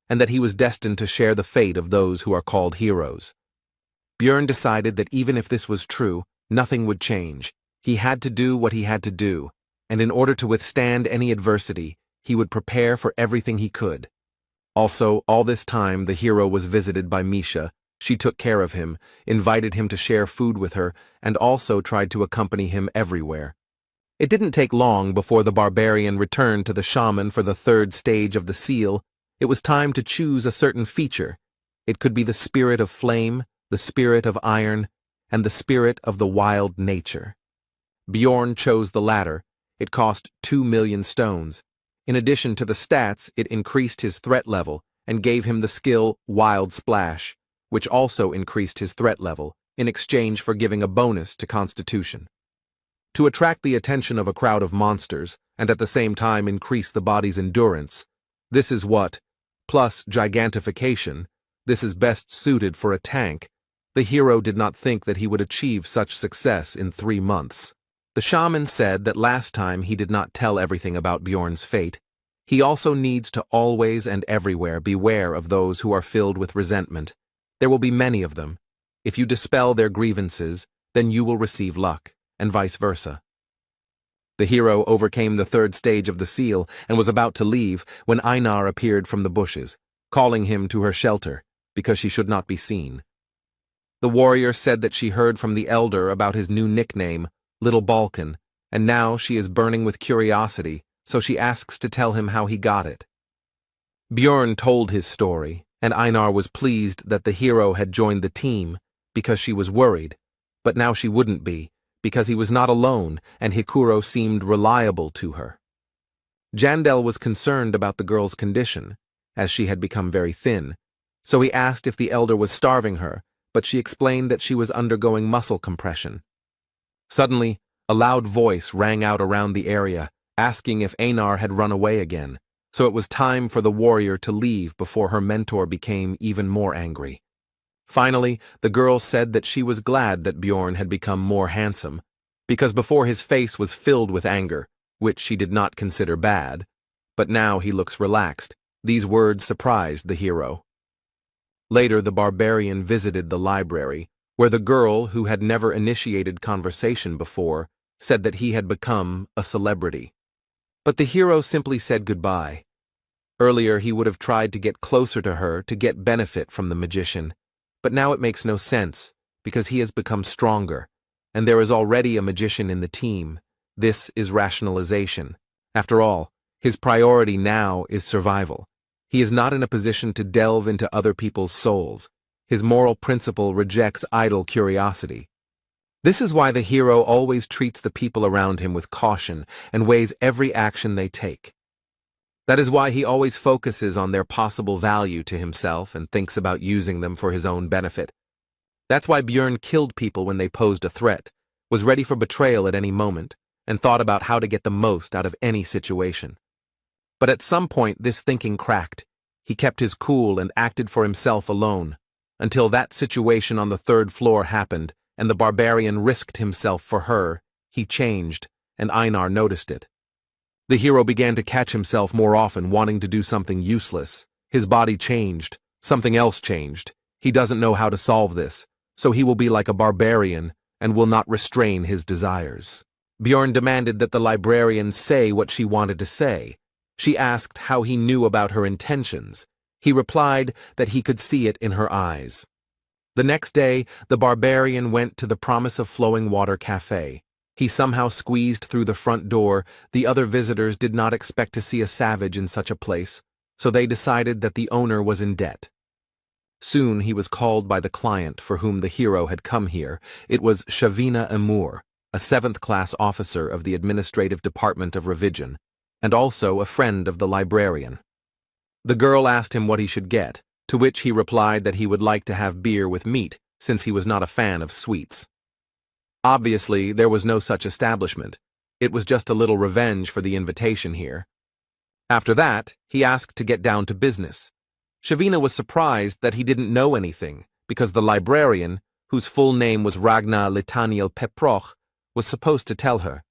and that he was destined to share the fate of those who are called heroes. Björn decided that even if this was true, nothing would change. He had to do what he had to do, and in order to withstand any adversity, he would prepare for everything he could. Also, all this time the hero was visited by Misha. She took care of him, invited him to share food with her, and also tried to accompany him everywhere. It didn't take long before the barbarian returned to the shaman for the 3rd stage of the seal. It was time to choose a certain feature. It could be the spirit of flame, the spirit of iron, and the spirit of the wild nature. Björn chose the latter. It cost 2 million stones. In addition to the stats, it increased his threat level and gave him the skill Wild Splash, which also increased his threat level, in exchange for giving a bonus to Constitution. To attract the attention of a crowd of monsters, and at the same time increase the body's endurance, this is what, plus gigantification, this is best suited for a tank. The hero did not think that he would achieve such success in 3 months. The shaman said that last time he did not tell everything about Björn's fate. He also needs to always and everywhere beware of those who are filled with resentment. There will be many of them. If you dispel their grievances, then you will receive luck, and vice versa. The hero overcame the 3rd stage of the seal and was about to leave when Einar appeared from the bushes, calling him to her shelter, because she should not be seen. The warrior said that she heard from the elder about his new nickname, Little Balkan, and now she is burning with curiosity, so she asks to tell him how he got it. Björn told his story, and Einar was pleased that the hero had joined the team, because she was worried, but now she wouldn't be, because he was not alone and Hikuro seemed reliable to her. Jandel was concerned about the girl's condition, as she had become very thin, So he asked if the elder was starving her, but she explained that she was undergoing muscle compression. Suddenly, a loud voice rang out around the area, asking if Einar had run away again, so it was time for the warrior to leave before her mentor became even more angry. Finally, the girl said that she was glad that Bjorn had become more handsome, because before his face was filled with anger, which she did not consider bad, but now he looks relaxed. These words surprised the hero. Later, the barbarian visited the library, where the girl, who had never initiated conversation before, said that he had become a celebrity. But the hero simply said goodbye. Earlier, he would have tried to get closer to her to get benefit from the magician, but now it makes no sense, because he has become stronger, and there is already a magician in the team. This is rationalization. After all, his priority now is survival. He is not in a position to delve into other people's souls. His moral principle rejects idle curiosity. This is why the hero always treats the people around him with caution and weighs every action they take. That is why he always focuses on their possible value to himself and thinks about using them for his own benefit. That's why Bjorn killed people when they posed a threat, was ready for betrayal at any moment, and thought about how to get the most out of any situation. But at some point this thinking cracked. He kept his cool and acted for himself alone, until that situation on the 3rd floor happened, and the barbarian risked himself for her. He changed, and Einar noticed it. The hero began to catch himself more often wanting to do something useless. His body changed. Something else changed. He doesn't know how to solve this, so he will be like a barbarian and will not restrain his desires. Bjorn demanded that the librarian say what she wanted to say. She asked how he knew about her intentions. He replied that he could see it in her eyes. The next day, the barbarian went to the Promise of Flowing Water Cafe. He somehow squeezed through the front door. The other visitors did not expect to see a savage in such a place, so they decided that the owner was in debt. Soon he was called by the client for whom the hero had come here. It was Shavina Amur, a 7th-class officer of the Administrative Department of Revision, and also a friend of the librarian. The girl asked him what he should get, to which he replied that he would like to have beer with meat, since he was not a fan of sweets. Obviously, there was no such establishment. It was just a little revenge for the invitation here. After that, he asked to get down to business. Shavina was surprised that he didn't know anything, because the librarian, whose full name was Ragna Litaniel Peproch, was supposed to tell her.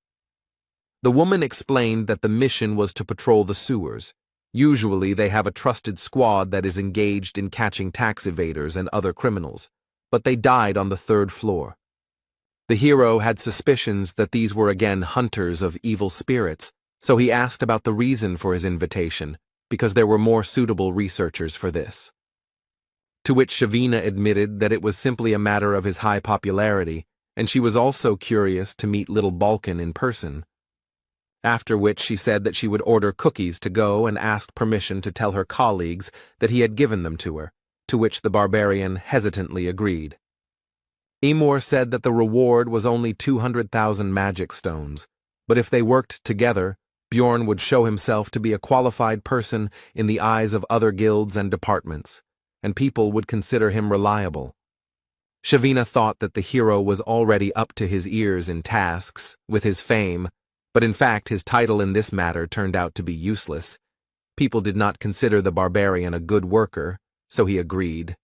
The woman explained that the mission was to patrol the sewers. Usually they have a trusted squad that is engaged in catching tax evaders and other criminals, but they died on the 3rd floor. The hero had suspicions that these were again hunters of evil spirits, so he asked about the reason for his invitation, because there were more suitable researchers for this. To which Shavina admitted that it was simply a matter of his high popularity, and she was also curious to meet little Balkan in person. After which she said that she would order cookies to go and asked permission to tell her colleagues that he had given them to her, to which the barbarian hesitantly agreed. Amur said that the reward was only 200,000 magic stones, but if they worked together, Bjorn would show himself to be a qualified person in the eyes of other guilds and departments, and people would consider him reliable. Shavina thought that the hero was already up to his ears in tasks, with his fame, but in fact his title in this matter turned out to be useless. People did not consider the barbarian a good worker, so he agreed.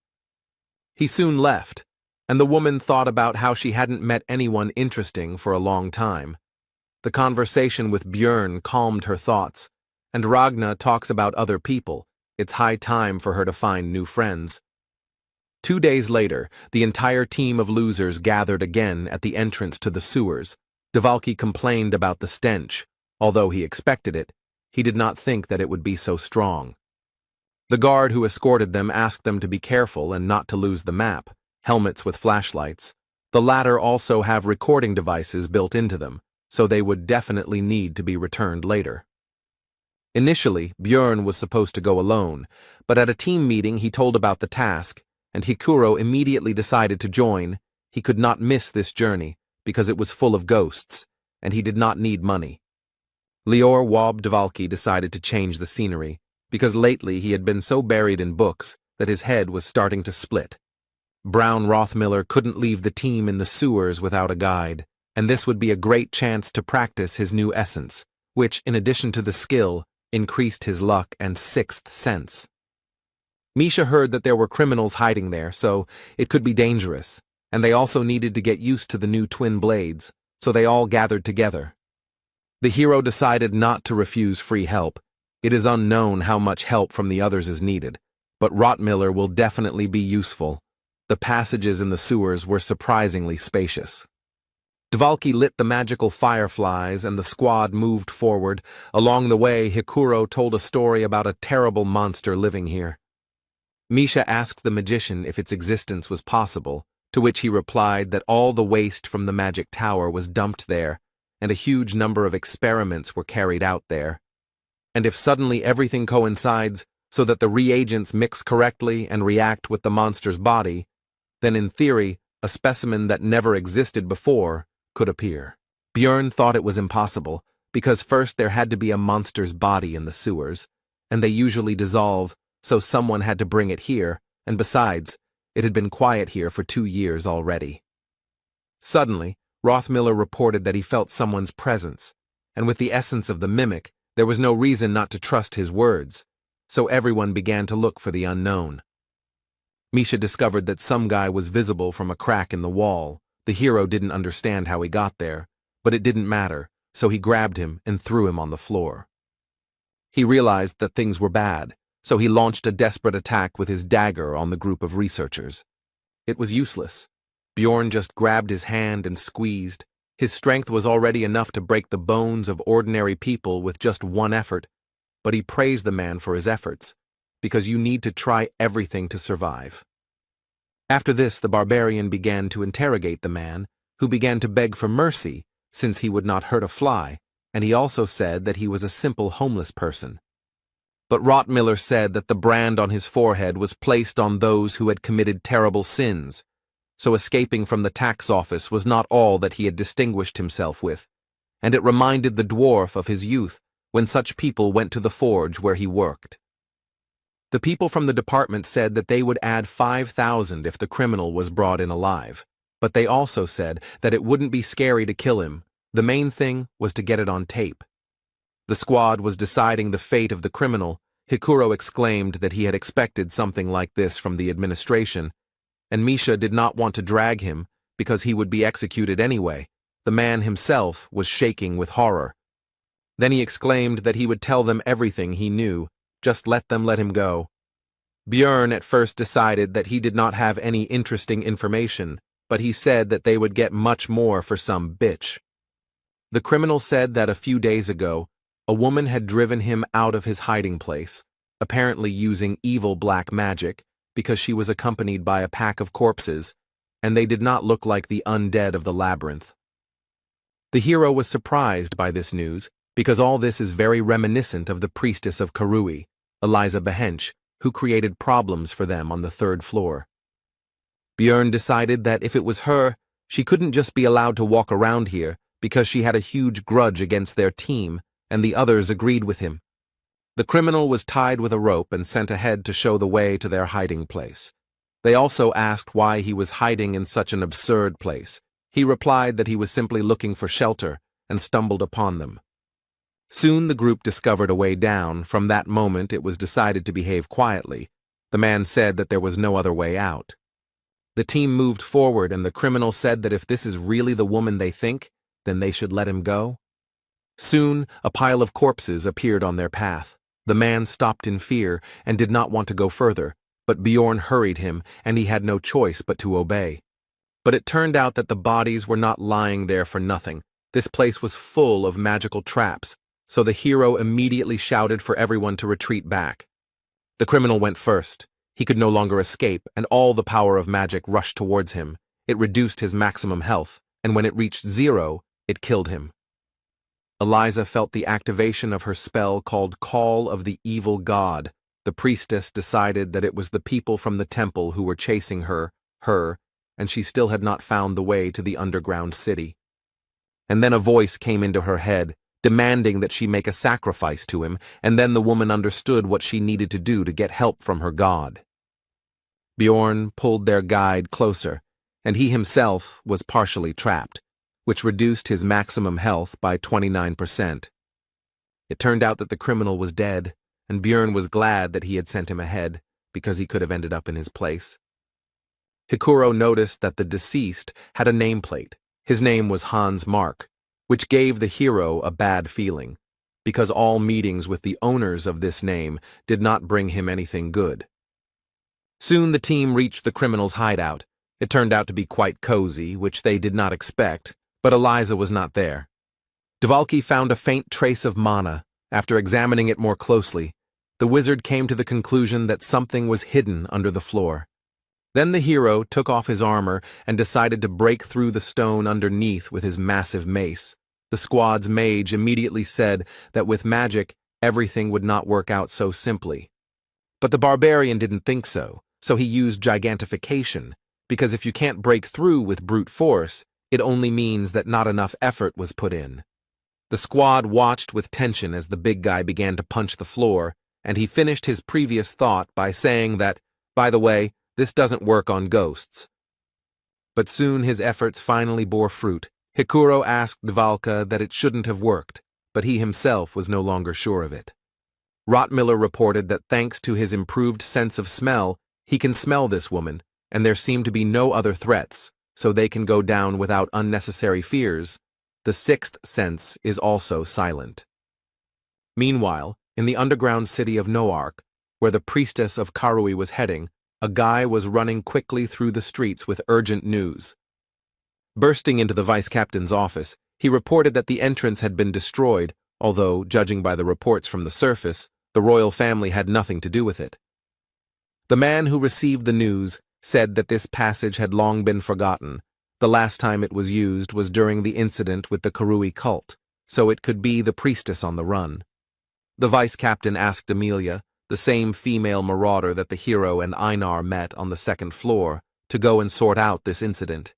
He soon left, and the woman thought about how she hadn't met anyone interesting for a long time. The conversation with Bjorn calmed her thoughts, and Ragna talks about other people. It's high time for her to find new friends. 2 days later, the entire team of losers gathered again at the entrance to the sewers. Dvalki complained about the stench. Although he expected it, he did not think that it would be so strong. The guard who escorted them asked them to be careful and not to lose the map, helmets with flashlights. The latter also have recording devices built into them, so they would definitely need to be returned later. Initially, Bjorn was supposed to go alone, but at a team meeting he told about the task, and Hikuro immediately decided to join. He could not miss this journey, because it was full of ghosts, and he did not need money. Lior Wob Dvalki decided to change the scenery, because lately he had been so buried in books that his head was starting to split. Brown Rothmiller couldn't leave the team in the sewers without a guide, and this would be a great chance to practice his new essence, which, in addition to the skill, increased his luck and sixth sense. Misha heard that there were criminals hiding there, so it could be dangerous, and they also needed to get used to the new twin blades, so they all gathered together. The hero decided not to refuse free help. It is unknown how much help from the others is needed, but Rothmiller will definitely be useful. The passages in the sewers were surprisingly spacious. Dvalki lit the magical fireflies and the squad moved forward. Along the way, Hikuro told a story about a terrible monster living here. Misha asked the magician if its existence was possible, to which he replied that all the waste from the magic tower was dumped there, and a huge number of experiments were carried out there. And if suddenly everything coincides so that the reagents mix correctly and react with the monster's body, then in theory, a specimen that never existed before could appear. Björn thought it was impossible, because first there had to be a monster's body in the sewers, and they usually dissolve, so someone had to bring it here, and besides, it had been quiet here for 2 years already. Suddenly, Rothmiller reported that he felt someone's presence, and with the essence of the mimic, there was no reason not to trust his words, so everyone began to look for the unknown. Misha discovered that some guy was visible from a crack in the wall. The hero didn't understand how he got there, but it didn't matter, so he grabbed him and threw him on the floor. He realized that things were bad, so he launched a desperate attack with his dagger on the group of researchers. It was useless. Bjorn just grabbed his hand and squeezed. His strength was already enough to break the bones of ordinary people with just one effort, but he praised the man for his efforts, because you need to try everything to survive. After this, the barbarian began to interrogate the man, who began to beg for mercy, since he would not hurt a fly, and he also said that he was a simple homeless person. But Rothmiller said that the brand on his forehead was placed on those who had committed terrible sins, so escaping from the tax office was not all that he had distinguished himself with, and it reminded the dwarf of his youth when such people went to the forge where he worked. The people from the department said that they would add 5,000 if the criminal was brought in alive, but they also said that it wouldn't be scary to kill him. The main thing was to get it on tape. The squad was deciding the fate of the criminal. Hikuro exclaimed that he had expected something like this from the administration, and Misha did not want to drag him because he would be executed anyway. The man himself was shaking with horror. Then he exclaimed that he would tell them everything he knew, just let him go. Björn at first decided that he did not have any interesting information, but he said that they would get much more for some bitch. The criminal said that a few days ago, a woman had driven him out of his hiding place, apparently using evil black magic, because she was accompanied by a pack of corpses, and they did not look like the undead of the labyrinth. The hero was surprised by this news, because all this is very reminiscent of the priestess of Karui, Eliza Behench, who created problems for them on the 3rd floor. Björn decided that if it was her, she couldn't just be allowed to walk around here because she had a huge grudge against their team, and the others agreed with him. The criminal was tied with a rope and sent ahead to show the way to their hiding place. They also asked why he was hiding in such an absurd place. He replied that he was simply looking for shelter and stumbled upon them. Soon the group discovered a way down. From that moment it was decided to behave quietly. The man said that there was no other way out. The team moved forward and the criminal said that if this is really the woman they think, then they should let him go. Soon a pile of corpses appeared on their path. The man stopped in fear and did not want to go further, but Bjorn hurried him and he had no choice but to obey. But it turned out that the bodies were not lying there for nothing. This place was full of magical traps, so the hero immediately shouted for everyone to retreat back. The criminal went first. He could no longer escape, and all the power of magic rushed towards him. It reduced his maximum health, and when it reached 0, it killed him. Eliza felt the activation of her spell called Call of the Evil God. The priestess decided that it was the people from the temple who were chasing her, and she still had not found the way to the underground city. And then a voice came into her head, demanding that she make a sacrifice to him, and then the woman understood what she needed to do to get help from her god. Bjorn pulled their guide closer, and he himself was partially trapped, which reduced his maximum health by 29%. It turned out that the criminal was dead, and Bjorn was glad that he had sent him ahead, because he could have ended up in his place. Hikuro noticed that the deceased had a nameplate. His name was Hans Mark, which gave the hero a bad feeling, because all meetings with the owners of this name did not bring him anything good. Soon the team reached the criminal's hideout. It turned out to be quite cozy, which they did not expect, but Eliza was not there. Dvalki found a faint trace of mana. After examining it more closely, the wizard came to the conclusion that something was hidden under the floor. Then the hero took off his armor and decided to break through the stone underneath with his massive mace. The squad's mage immediately said that with magic, everything would not work out so simply. But the barbarian didn't think so he used gigantification, because if you can't break through with brute force, it only means that not enough effort was put in. The squad watched with tension as the big guy began to punch the floor, and he finished his previous thought by saying that, by the way, this doesn't work on ghosts. But soon his efforts finally bore fruit. Hikuro asked Dvalka that it shouldn't have worked, but he himself was no longer sure of it. Rottmiller reported that thanks to his improved sense of smell, he can smell this woman, and there seem to be no other threats, so they can go down without unnecessary fears. The sixth sense is also silent. Meanwhile, in the underground city of Noark, where the priestess of Karui was heading, a guy was running quickly through the streets with urgent news. Bursting into the vice-captain's office, he reported that the entrance had been destroyed, although, judging by the reports from the surface, the royal family had nothing to do with it. The man who received the news said that this passage had long been forgotten. The last time it was used was during the incident with the Karui cult, so it could be the priestess on the run. The vice-captain asked Amelia, the same female marauder that the hero and Einar met on the second floor, to go and sort out this incident.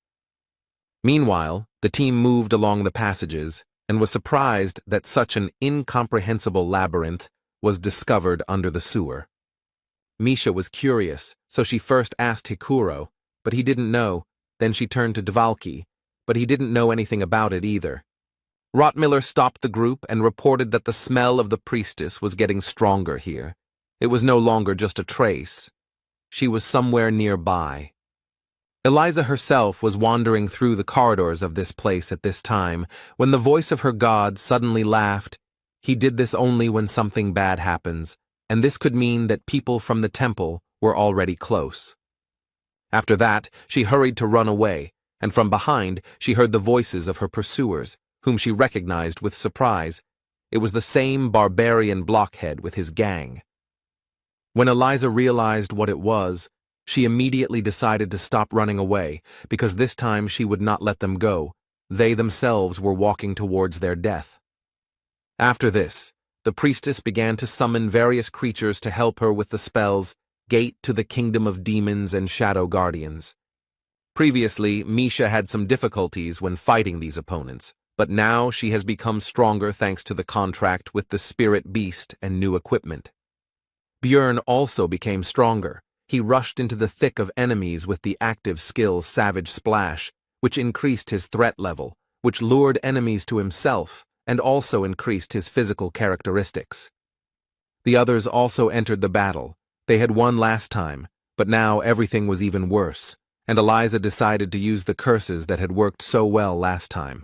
Meanwhile, the team moved along the passages and was surprised that such an incomprehensible labyrinth was discovered under the sewer. Misha was curious, so she first asked Hikuro, but he didn't know. Then she turned to Dvalki, but he didn't know anything about it either. Rottmiller stopped the group and reported that the smell of the priestess was getting stronger here. It was no longer just a trace. She was somewhere nearby. Eliza herself was wandering through the corridors of this place at this time when the voice of her god suddenly laughed. He did this only when something bad happens, and this could mean that people from the temple were already close. After that, she hurried to run away, and from behind she heard the voices of her pursuers, whom she recognized with surprise. It was the same barbarian blockhead with his gang. When Eliza realized what it was, she immediately decided to stop running away, because this time she would not let them go. They themselves were walking towards their death. After this, the priestess began to summon various creatures to help her with the spells Gate to the Kingdom of Demons and Shadow Guardians. Previously, Misha had some difficulties when fighting these opponents, but now she has become stronger thanks to the contract with the spirit beast and new equipment. Björn also became stronger. He rushed into the thick of enemies with the active skill Savage Splash, which increased his threat level, which lured enemies to himself, and also increased his physical characteristics. The others also entered the battle. They had won last time, but now everything was even worse, and Eliza decided to use the curses that had worked so well last time.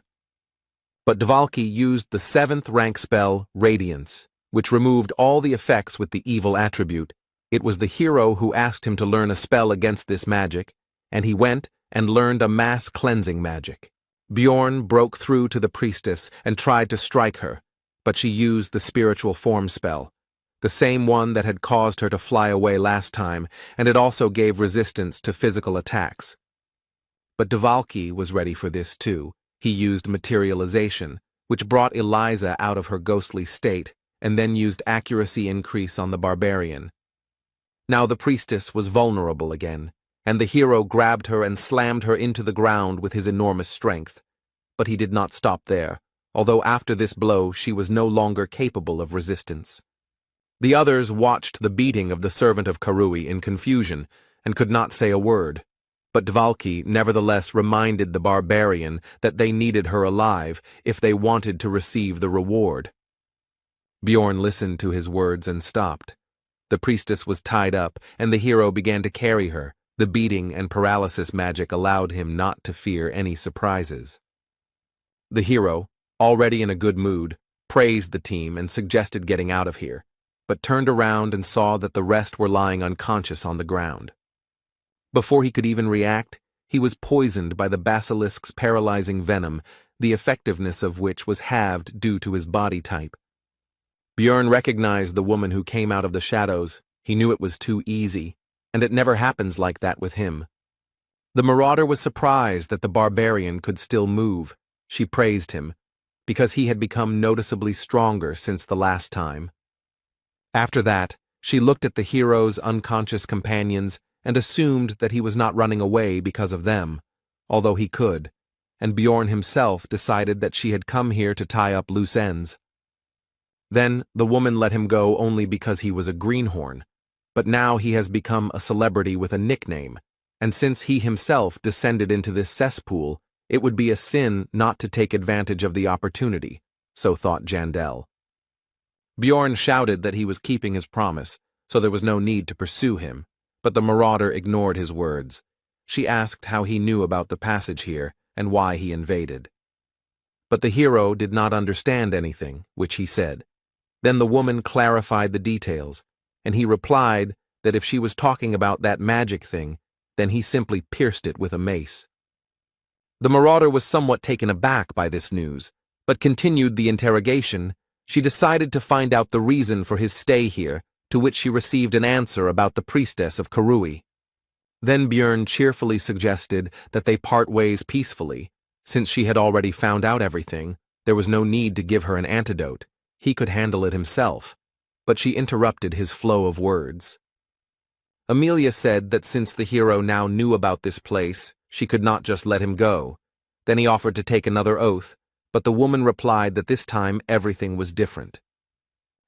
But Dvalki used the 7th rank spell, Radiance, which removed all the effects with the evil attribute. It was the hero who asked him to learn a spell against this magic, and he went and learned a mass cleansing magic. Bjorn broke through to the priestess and tried to strike her, but she used the spiritual form spell, the same one that had caused her to fly away last time, and it also gave resistance to physical attacks. But Dvalki was ready for this too. He used materialization, which brought Eliza out of her ghostly state, and then used accuracy increase on the barbarian. Now the priestess was vulnerable again, and the hero grabbed her and slammed her into the ground with his enormous strength. But he did not stop there, although after this blow she was no longer capable of resistance. The others watched the beating of the servant of Karui in confusion, and could not say a word. But Dvalki nevertheless reminded the barbarian that they needed her alive if they wanted to receive the reward. Bjorn listened to his words and stopped. The priestess was tied up, and the hero began to carry her. The beating and paralysis magic allowed him not to fear any surprises. The hero, already in a good mood, praised the team and suggested getting out of here, but turned around and saw that the rest were lying unconscious on the ground. Before he could even react, he was poisoned by the basilisk's paralyzing venom, the effectiveness of which was halved due to his body type. Bjorn recognized the woman who came out of the shadows. He knew it was too easy, and it never happens like that with him. The marauder was surprised that the barbarian could still move. She praised him, because he had become noticeably stronger since the last time. After that, she looked at the hero's unconscious companions and assumed that he was not running away because of them, although he could, and Bjorn himself decided that she had come here to tie up loose ends. Then the woman let him go only because he was a greenhorn, but now he has become a celebrity with a nickname, and since he himself descended into this cesspool, it would be a sin not to take advantage of the opportunity, so thought Jandel. Bjorn shouted that he was keeping his promise, so there was no need to pursue him, but the marauder ignored his words. She asked how he knew about the passage here and why he invaded. But the hero did not understand anything, which he said. Then the woman clarified the details, and he replied that if she was talking about that magic thing, then he simply pierced it with a mace. The marauder was somewhat taken aback by this news, but continued the interrogation. She decided to find out the reason for his stay here, to which she received an answer about the priestess of Karui. Then Bjorn cheerfully suggested that they part ways peacefully. Since she had already found out everything, there was no need to give her an antidote. He could handle it himself. But she interrupted his flow of words. Amelia said that since the hero now knew about this place, she could not just let him go. Then he offered to take another oath, but the woman replied that this time everything was different.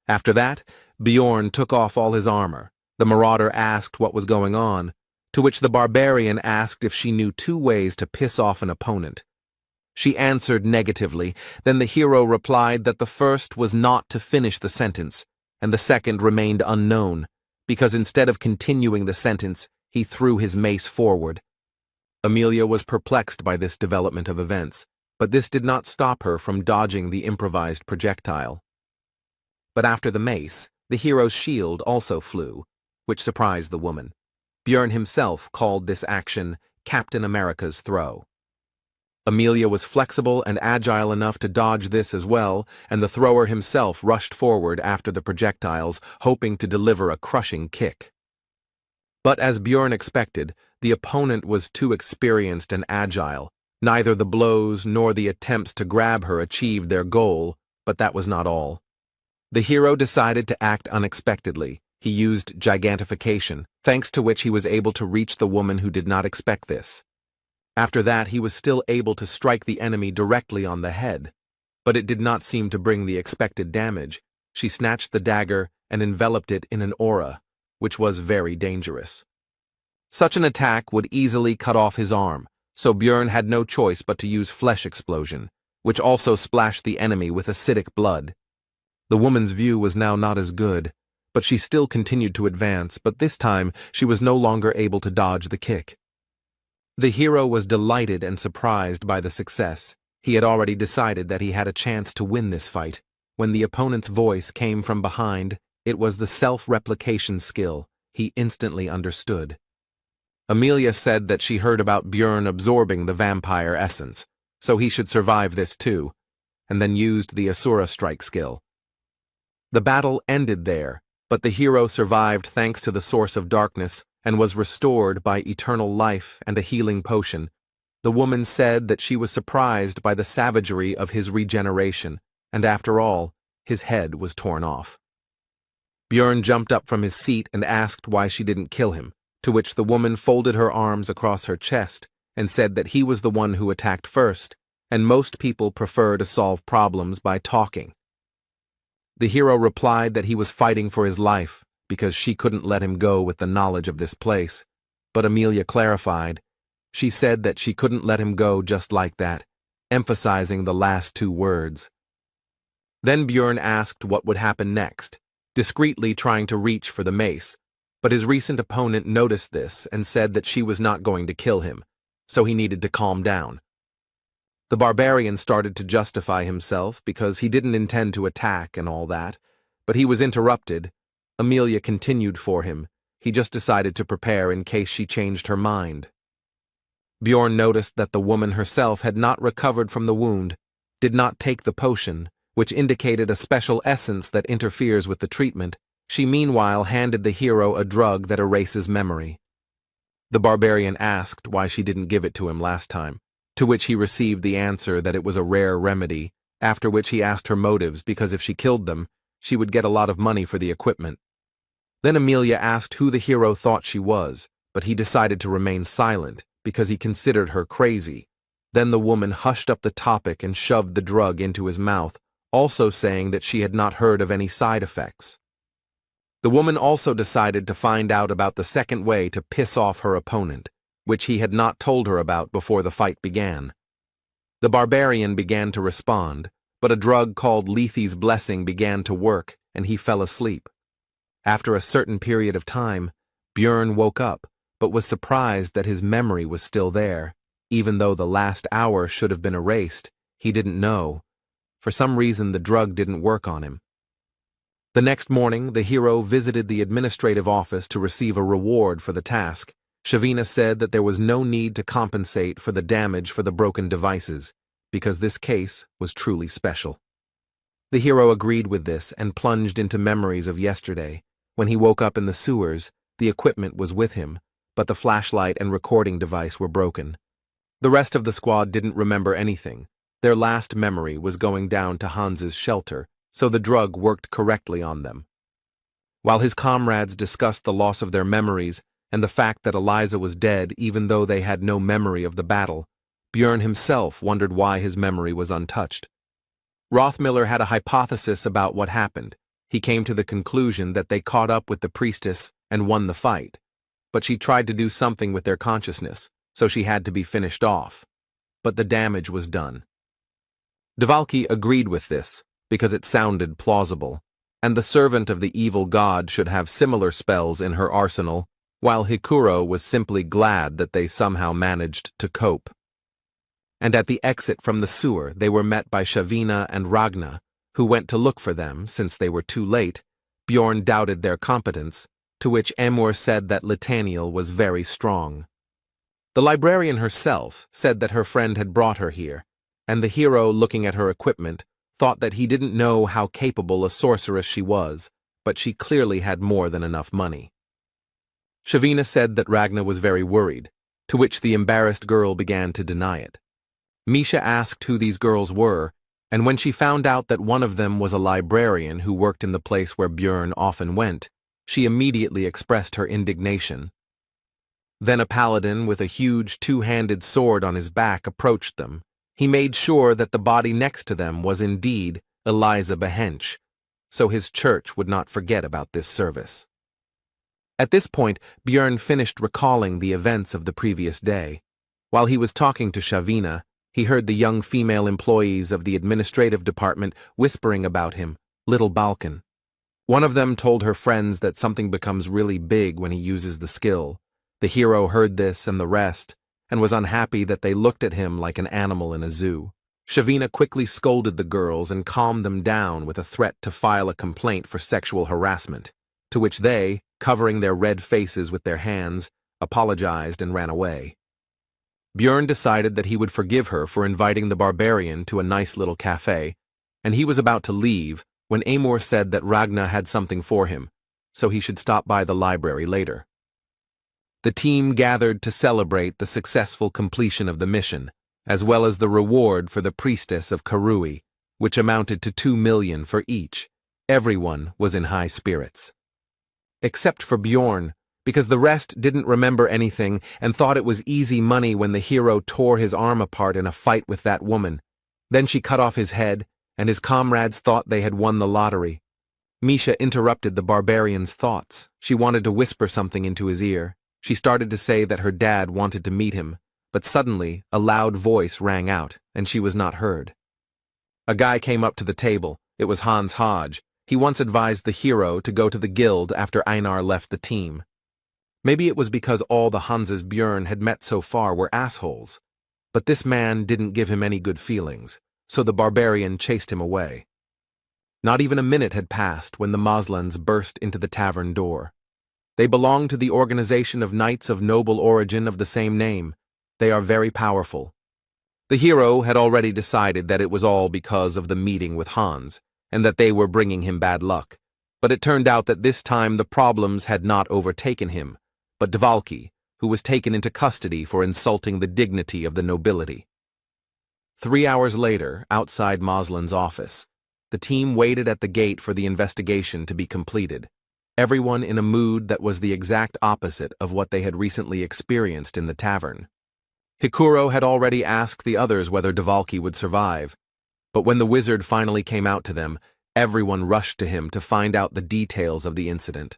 After that, Bjorn took off all his armor. The marauder asked what was going on, to which the barbarian asked if she knew 2 ways to piss off an opponent. She answered negatively. Then the hero replied that the first was not to finish the sentence, and the second remained unknown, because instead of continuing the sentence, he threw his mace forward. Amelia was perplexed by this development of events, but this did not stop her from dodging the improvised projectile. But after the mace, the hero's shield also flew, which surprised the woman. Bjorn himself called this action Captain America's throw. Amelia was flexible and agile enough to dodge this as well, and the thrower himself rushed forward after the projectiles, hoping to deliver a crushing kick. But as Bjorn expected, the opponent was too experienced and agile. Neither the blows nor the attempts to grab her achieved their goal, but that was not all. The hero decided to act unexpectedly. He used gigantification, thanks to which he was able to reach the woman who did not expect this. After that, he was still able to strike the enemy directly on the head, but it did not seem to bring the expected damage. She snatched the dagger and enveloped it in an aura, which was very dangerous. Such an attack would easily cut off his arm, so Bjorn had no choice but to use flesh explosion, which also splashed the enemy with acidic blood. The woman's view was now not as good, but she still continued to advance, but this time she was no longer able to dodge the kick. The hero was delighted and surprised by the success. He had already decided that he had a chance to win this fight. When the opponent's voice came from behind, it was the self-replication skill. He instantly understood. Amelia said that she heard about Bjorn absorbing the vampire essence, so he should survive this too, and then used the Asura strike skill. The battle ended there, but the hero survived thanks to the source of darkness and was restored by eternal life and a healing potion. The woman said that she was surprised by the savagery of his regeneration, and after all, his head was torn off. Bjorn jumped up from his seat and asked why she didn't kill him, to which the woman folded her arms across her chest and said that he was the one who attacked first, and most people prefer to solve problems by talking. The hero replied that he was fighting for his life because she couldn't let him go with the knowledge of this place, but Amelia clarified. She said that she couldn't let him go just like that, emphasizing the last two words. Then Björn asked what would happen next, discreetly trying to reach for the mace, but his recent opponent noticed this and said that she was not going to kill him, so he needed to calm down. The barbarian started to justify himself because he didn't intend to attack and all that, but he was interrupted. Amelia continued for him. He just decided to prepare in case she changed her mind. Björn noticed that the woman herself had not recovered from the wound, did not take the potion, which indicated a special essence that interferes with the treatment. She meanwhile handed the hero a drug that erases memory. The barbarian asked why she didn't give it to him last time, to which he received the answer that it was a rare remedy, after which he asked her motives because if she killed them, she would get a lot of money for the equipment. Then Amelia asked who the hero thought she was, but he decided to remain silent because he considered her crazy. Then the woman hushed up the topic and shoved the drug into his mouth, also saying that she had not heard of any side effects. The woman also decided to find out about the second way to piss off her opponent, which he had not told her about before the fight began. The barbarian began to respond, but a drug called Lethe's Blessing began to work, and he fell asleep. After a certain period of time, Björn woke up, but was surprised that his memory was still there. Even though the last hour should have been erased, he didn't know. For some reason, the drug didn't work on him. The next morning, the hero visited the administrative office to receive a reward for the task. Shavina said that there was no need to compensate for the damage for the broken devices, because this case was truly special. The hero agreed with this and plunged into memories of yesterday. When he woke up in the sewers, the equipment was with him, but the flashlight and recording device were broken. The rest of the squad didn't remember anything. Their last memory was going down to Hans's shelter, so the drug worked correctly on them. While his comrades discussed the loss of their memories and the fact that Eliza was dead even though they had no memory of the battle, Björn himself wondered why his memory was untouched. Rothmiller had a hypothesis about what happened. He came to the conclusion that they caught up with the priestess and won the fight, but she tried to do something with their consciousness, so she had to be finished off. But the damage was done. Devalki agreed with this, because it sounded plausible, and the servant of the evil god should have similar spells in her arsenal, while Hikuro was simply glad that they somehow managed to cope. And at the exit from the sewer they were met by Shavina and Ragna, who went to look for them. Since they were too late, Björn doubted their competence, to which Amor said that Litaniel was very strong. The librarian herself said that her friend had brought her here, and the hero, looking at her equipment, thought that he didn't know how capable a sorceress she was, but she clearly had more than enough money. Shavina said that Ragna was very worried, to which the embarrassed girl began to deny it. Misha asked who these girls were, and when she found out that one of them was a librarian who worked in the place where Björn often went, she immediately expressed her indignation. Then a paladin with a huge two-handed sword on his back approached them. He made sure that the body next to them was indeed Eliza Behench, so his church would not forget about this service. At this point, Björn finished recalling the events of the previous day. While he was talking to Shavina, he heard the young female employees of the administrative department whispering about him, Little Balkan. One of them told her friends that something becomes really big when he uses the skill. The hero heard this and the rest, and was unhappy that they looked at him like an animal in a zoo. Shavina quickly scolded the girls and calmed them down with a threat to file a complaint for sexual harassment, to which they, covering their red faces with their hands, apologized and ran away. Björn decided that he would forgive her for inviting the barbarian to a nice little cafe, and he was about to leave when Amor said that Ragna had something for him, so he should stop by the library later. The team gathered to celebrate the successful completion of the mission, as well as the reward for the priestess of Karui, which amounted to 2 million for each. Everyone was in high spirits. Except for Björn, because the rest didn't remember anything and thought it was easy money when the hero tore his arm apart in a fight with that woman. Then she cut off his head, and his comrades thought they had won the lottery. Misha interrupted the barbarian's thoughts. She wanted to whisper something into his ear. She started to say that her dad wanted to meet him, but suddenly a loud voice rang out, and she was not heard. A guy came up to the table. It was Hans Hodge. He once advised the hero to go to the guild after Einar left the team. Maybe it was because all the Hanses Björn had met so far were assholes. But this man didn't give him any good feelings, so the barbarian chased him away. Not even a minute had passed when the Moslans burst into the tavern door. They belong to the organization of knights of noble origin of the same name. They are very powerful. The hero had already decided that it was all because of the meeting with Hans, and that they were bringing him bad luck. But it turned out that this time the problems had not overtaken him, but Dvalki, who was taken into custody for insulting the dignity of the nobility. 3 hours later, outside Moslin's office, the team waited at the gate for the investigation to be completed, everyone in a mood that was the exact opposite of what they had recently experienced in the tavern. Hikuro had already asked the others whether Dvalki would survive, but when the wizard finally came out to them, everyone rushed to him to find out the details of the incident.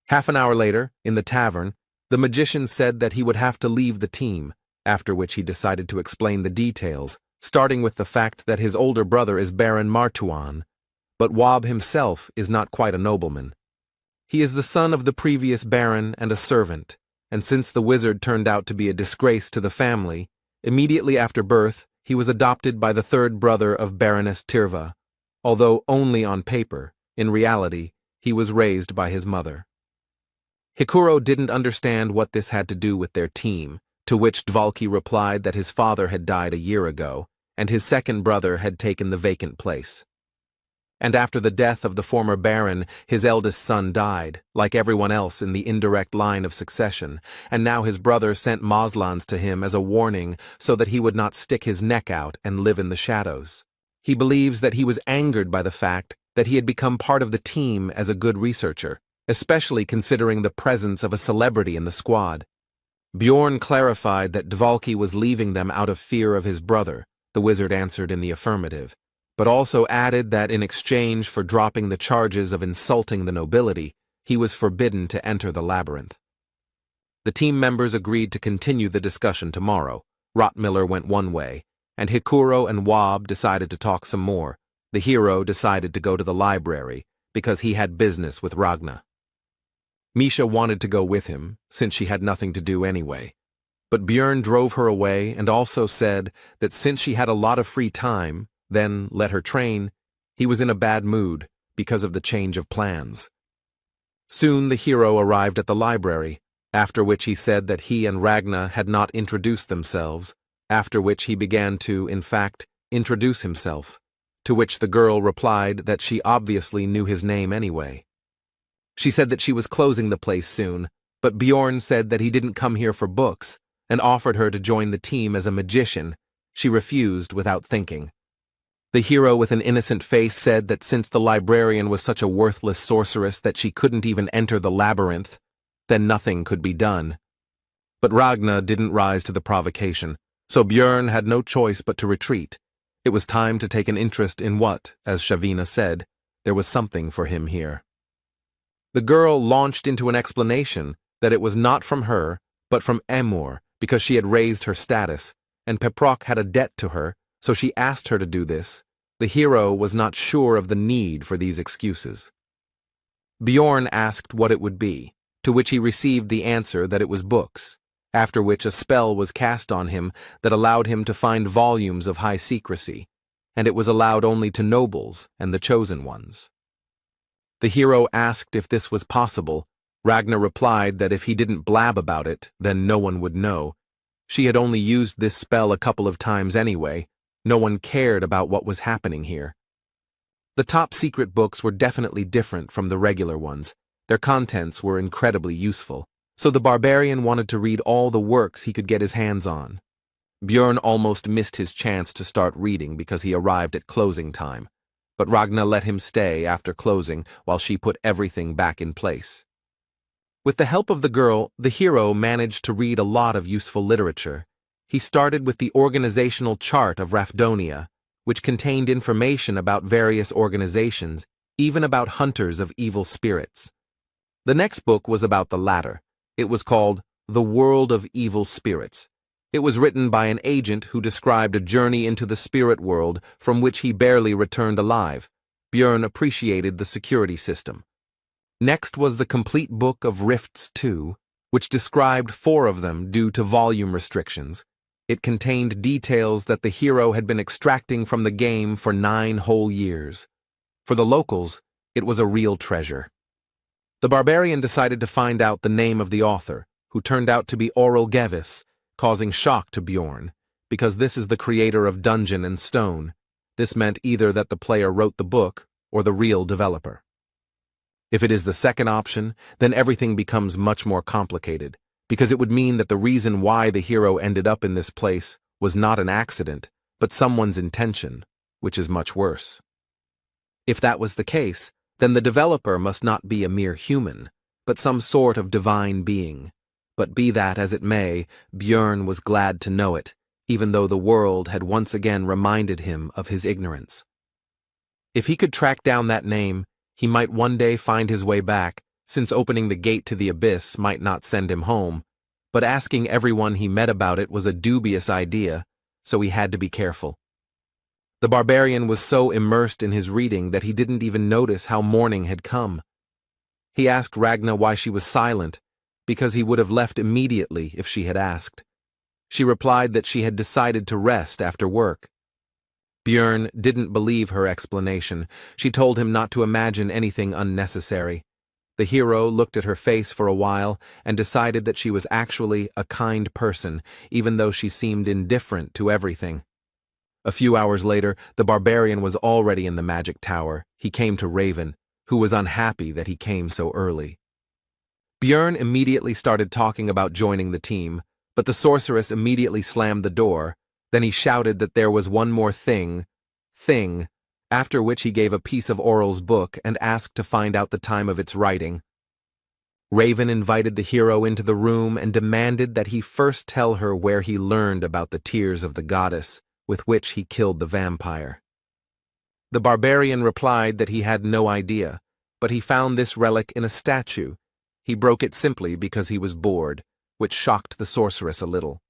Half an hour later, in the tavern, the magician said that he would have to leave the team, after which he decided to explain the details, starting with the fact that his older brother is Baron Martuan, but Wab himself is not quite a nobleman. He is the son of the previous baron and a servant, and since the wizard turned out to be a disgrace to the family, immediately after birth he was adopted by the third brother of Baroness Tirva, although only on paper. In reality, he was raised by his mother. Hikuro didn't understand what this had to do with their team, to which Dvalki replied that his father had died a year ago, and his second brother had taken the vacant place. And after the death of the former baron, his eldest son died, like everyone else in the indirect line of succession, and now his brother sent Moslans to him as a warning so that he would not stick his neck out and live in the shadows. He believes that he was angered by the fact that he had become part of the team as a good researcher, especially considering the presence of a celebrity in the squad. Bjorn clarified that Dvalki was leaving them out of fear of his brother. The wizard answered in the affirmative, but also added that in exchange for dropping the charges of insulting the nobility, he was forbidden to enter the labyrinth. The team members agreed to continue the discussion tomorrow. Rottmiller went one way, and Hikuro and Wab decided to talk some more. The hero decided to go to the library, because he had business with Ragna. Misha wanted to go with him, since she had nothing to do anyway. But Björn drove her away and also said that since she had a lot of free time, then let her train, he was in a bad mood because of the change of plans. Soon the hero arrived at the library, after which he said that he and Ragna had not introduced themselves, after which he began to, in fact, introduce himself, to which the girl replied that she obviously knew his name anyway. She said that she was closing the place soon, but Bjorn said that he didn't come here for books, and offered her to join the team as a magician. She refused without thinking. The hero with an innocent face said that since the librarian was such a worthless sorceress that she couldn't even enter the labyrinth, then nothing could be done. But Ragna didn't rise to the provocation, so Bjorn had no choice but to retreat. It was time to take an interest in what, as Shavina said, there was something for him here. The girl launched into an explanation that it was not from her, but from Emor, because she had raised her status, and Peprok had a debt to her, so she asked her to do this. The hero was not sure of the need for these excuses. Bjorn asked what it would be, to which he received the answer that it was books, after which a spell was cast on him that allowed him to find volumes of high secrecy, and it was allowed only to nobles and the chosen ones. The hero asked if this was possible. Ragna replied that if he didn't blab about it, then no one would know. She had only used this spell a couple of times anyway. No one cared about what was happening here. The top secret books were definitely different from the regular ones. Their contents were incredibly useful, so the barbarian wanted to read all the works he could get his hands on. Bjorn almost missed his chance to start reading because he arrived at closing time, but Ragna let him stay after closing while she put everything back in place. With the help of the girl, the hero managed to read a lot of useful literature. He started with the organizational chart of Rafdonia, which contained information about various organizations, even about hunters of evil spirits. The next book was about the latter. It was called The World of Evil Spirits. It was written by an agent who described a journey into the spirit world from which he barely returned alive. Björn appreciated the security system. Next was the complete book of Rifts 2, which described 4 of them due to volume restrictions. It contained details that the hero had been extracting from the game for 9 whole years. For the locals, it was a real treasure. The barbarian decided to find out the name of the author, who turned out to be Oral Gevis, causing shock to Björn, because this is the creator of Dungeon and Stone. This meant either that the player wrote the book or the real developer. If it is the second option, then everything becomes much more complicated, because it would mean that the reason why the hero ended up in this place was not an accident, but someone's intention, which is much worse. If that was the case, then the developer must not be a mere human, but some sort of divine being. But be that as it may, Björn was glad to know it, even though the world had once again reminded him of his ignorance. If he could track down that name, he might one day find his way back, since opening the gate to the abyss might not send him home, but asking everyone he met about it was a dubious idea, so he had to be careful. The barbarian was so immersed in his reading that he didn't even notice how morning had come. He asked Ragna why she was silent, because he would have left immediately if she had asked. She replied that she had decided to rest after work. Björn didn't believe her explanation. She told him not to imagine anything unnecessary. The hero looked at her face for a while and decided that she was actually a kind person, even though she seemed indifferent to everything. A few hours later, the barbarian was already in the magic tower. He came to Raven, who was unhappy that he came so early. Björn immediately started talking about joining the team, but the sorceress immediately slammed the door. Then he shouted that there was one more thing, after which he gave a piece of Oral's book and asked to find out the time of its writing. Raven invited the hero into the room and demanded that he first tell her where he learned about the tears of the goddess, with which he killed the vampire. The barbarian replied that he had no idea, but he found this relic in a statue. He broke it simply because he was bored, which shocked the sorceress a little.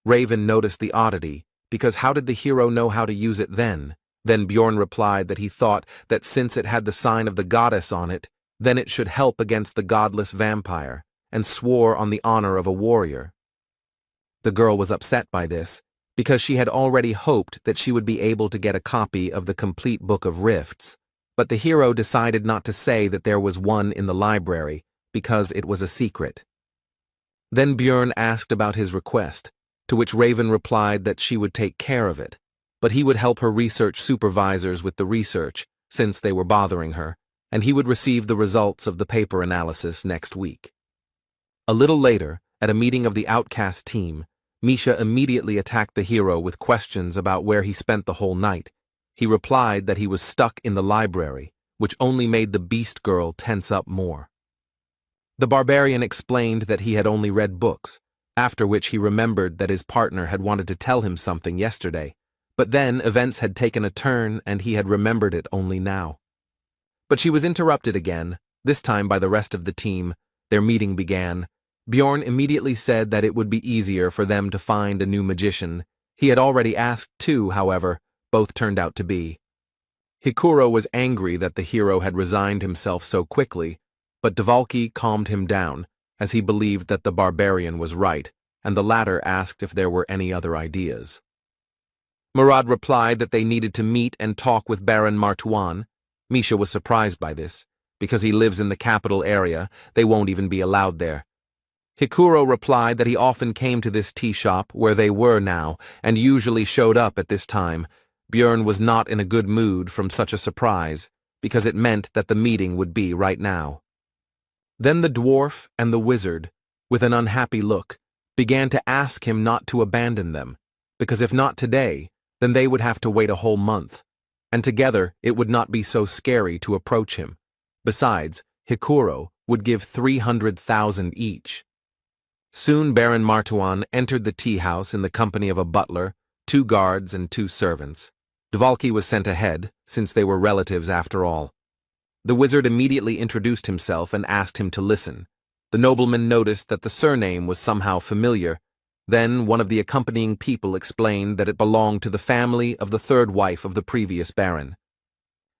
Raven noticed the oddity, because how did the hero know how to use it then? Then Björn replied that he thought that since it had the sign of the goddess on it, then it should help against the godless vampire, and swore on the honor of a warrior. The girl was upset by this, because she had already hoped that she would be able to get a copy of the complete Book of Rifts, but the hero decided not to say that there was one in the library, because it was a secret. Then Björn asked about his request, to which Raven replied that she would take care of it, but he would help her research supervisors with the research, since they were bothering her, and he would receive the results of the paper analysis next week. A little later, at a meeting of the Outcast team, Misha immediately attacked the hero with questions about where he spent the whole night. He replied that he was stuck in the library, which only made the beast girl tense up more. The barbarian explained that he had only read books, after which he remembered that his partner had wanted to tell him something yesterday, but then events had taken a turn and he had remembered it only now. But she was interrupted again, this time by the rest of the team. Their meeting began. Björn immediately said that it would be easier for them to find a new magician. He had already asked 2, however, both turned out to be. Hikuro was angry that the hero had resigned himself so quickly, but Dvalki calmed him down, as he believed that the barbarian was right, and the latter asked if there were any other ideas. Murad replied that they needed to meet and talk with Baron Martuan. Misha was surprised by this. Because he lives in the capital area, they won't even be allowed there. Hikuro replied that he often came to this tea shop where they were now, and usually showed up at this time. Björn was not in a good mood from such a surprise, because it meant that the meeting would be right now. Then the dwarf and the wizard, with an unhappy look, began to ask him not to abandon them, because if not today, then they would have to wait a whole month, and together it would not be so scary to approach him. Besides, Hikuro would give 300,000 each. Soon Baron Martuan entered the tea house in the company of a butler, 2 guards, and 2 servants. Dvalki was sent ahead, since they were relatives after all. The wizard immediately introduced himself and asked him to listen. The nobleman noticed that the surname was somehow familiar. Then one of the accompanying people explained that it belonged to the family of the third wife of the previous baron.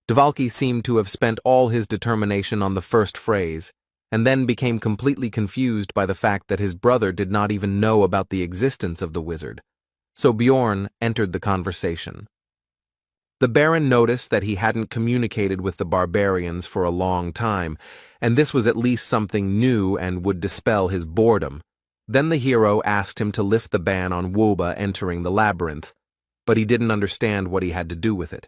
Dvalki seemed to have spent all his determination on the first phrase, and then became completely confused by the fact that his brother did not even know about the existence of the wizard. So Bjorn entered the conversation. The baron noticed that he hadn't communicated with the barbarians for a long time, and this was at least something new and would dispel his boredom. Then the hero asked him to lift the ban on Woba entering the labyrinth, but he didn't understand what he had to do with it.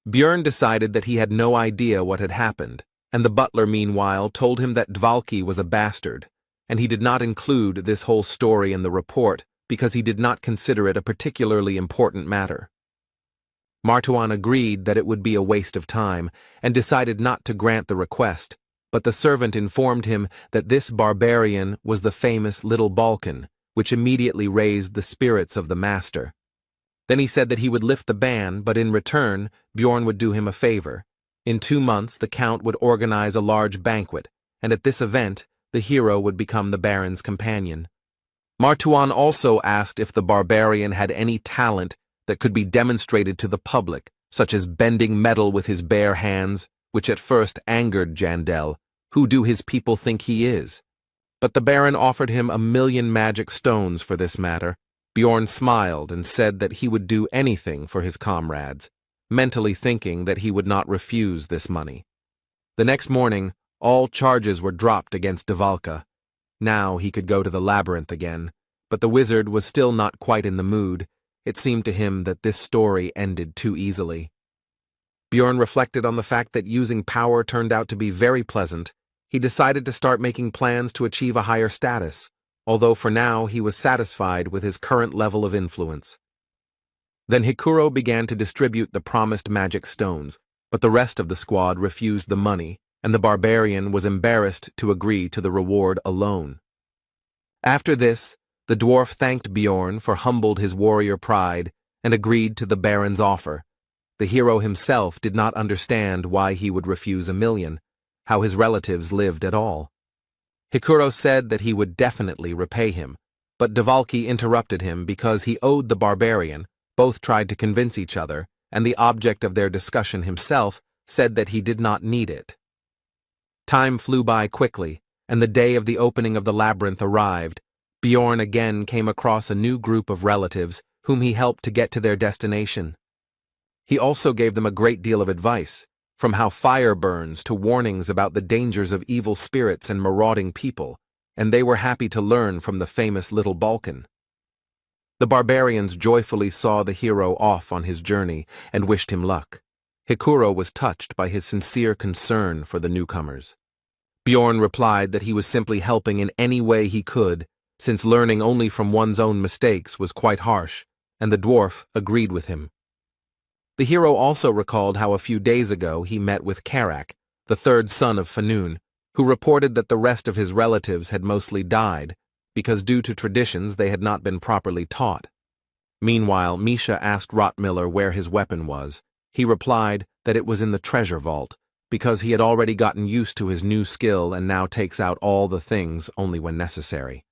Bjorn decided that he had no idea what had happened, and the butler meanwhile told him that Dvalki was a bastard, and he did not include this whole story in the report because he did not consider it a particularly important matter. Martuan agreed that it would be a waste of time, and decided not to grant the request, but the servant informed him that this barbarian was the famous Little Balkan, which immediately raised the spirits of the master. Then he said that he would lift the ban, but in return, Bjorn would do him a favor. In 2 months, the count would organize a large banquet, and at this event, the hero would become the baron's companion. Martuan also asked if the barbarian had any talent that could be demonstrated to the public, such as bending metal with his bare hands, which at first angered Jandel. Who do his people think he is? But the baron offered him 1,000,000 magic stones for this matter. Bjorn smiled and said that he would do anything for his comrades, mentally thinking that he would not refuse this money. The next morning, all charges were dropped against Dvalka. Now he could go to the labyrinth again, but the wizard was still not quite in the mood. It seemed to him that this story ended too easily. Bjorn reflected on the fact that using power turned out to be very pleasant. He decided to start making plans to achieve a higher status, although for now he was satisfied with his current level of influence. Then Hikuro began to distribute the promised magic stones, but the rest of the squad refused the money, and the barbarian was embarrassed to agree to the reward alone. After this, the dwarf thanked Bjorn for humbled his warrior pride and agreed to the baron's offer. The hero himself did not understand why he would refuse 1,000,000, how his relatives lived at all. Hikuro said that he would definitely repay him, but Dvalki interrupted him because he owed the barbarian. Both tried to convince each other, and the object of their discussion himself said that he did not need it. Time flew by quickly, and the day of the opening of the labyrinth arrived. Bjorn again came across a new group of relatives whom he helped to get to their destination. He also gave them a great deal of advice, from how fire burns to warnings about the dangers of evil spirits and marauding people, and they were happy to learn from the famous Little Balkan. The barbarians joyfully saw the hero off on his journey and wished him luck. Hikuro was touched by his sincere concern for the newcomers. Bjorn replied that he was simply helping in any way he could, since learning only from one's own mistakes was quite harsh, and the dwarf agreed with him. The hero also recalled how a few days ago he met with Karak, the third son of Fanun, who reported that the rest of his relatives had mostly died, because due to traditions they had not been properly taught. Meanwhile, Misha asked Rotmiller where his weapon was. He replied that it was in the treasure vault, because he had already gotten used to his new skill and now takes out all the things only when necessary.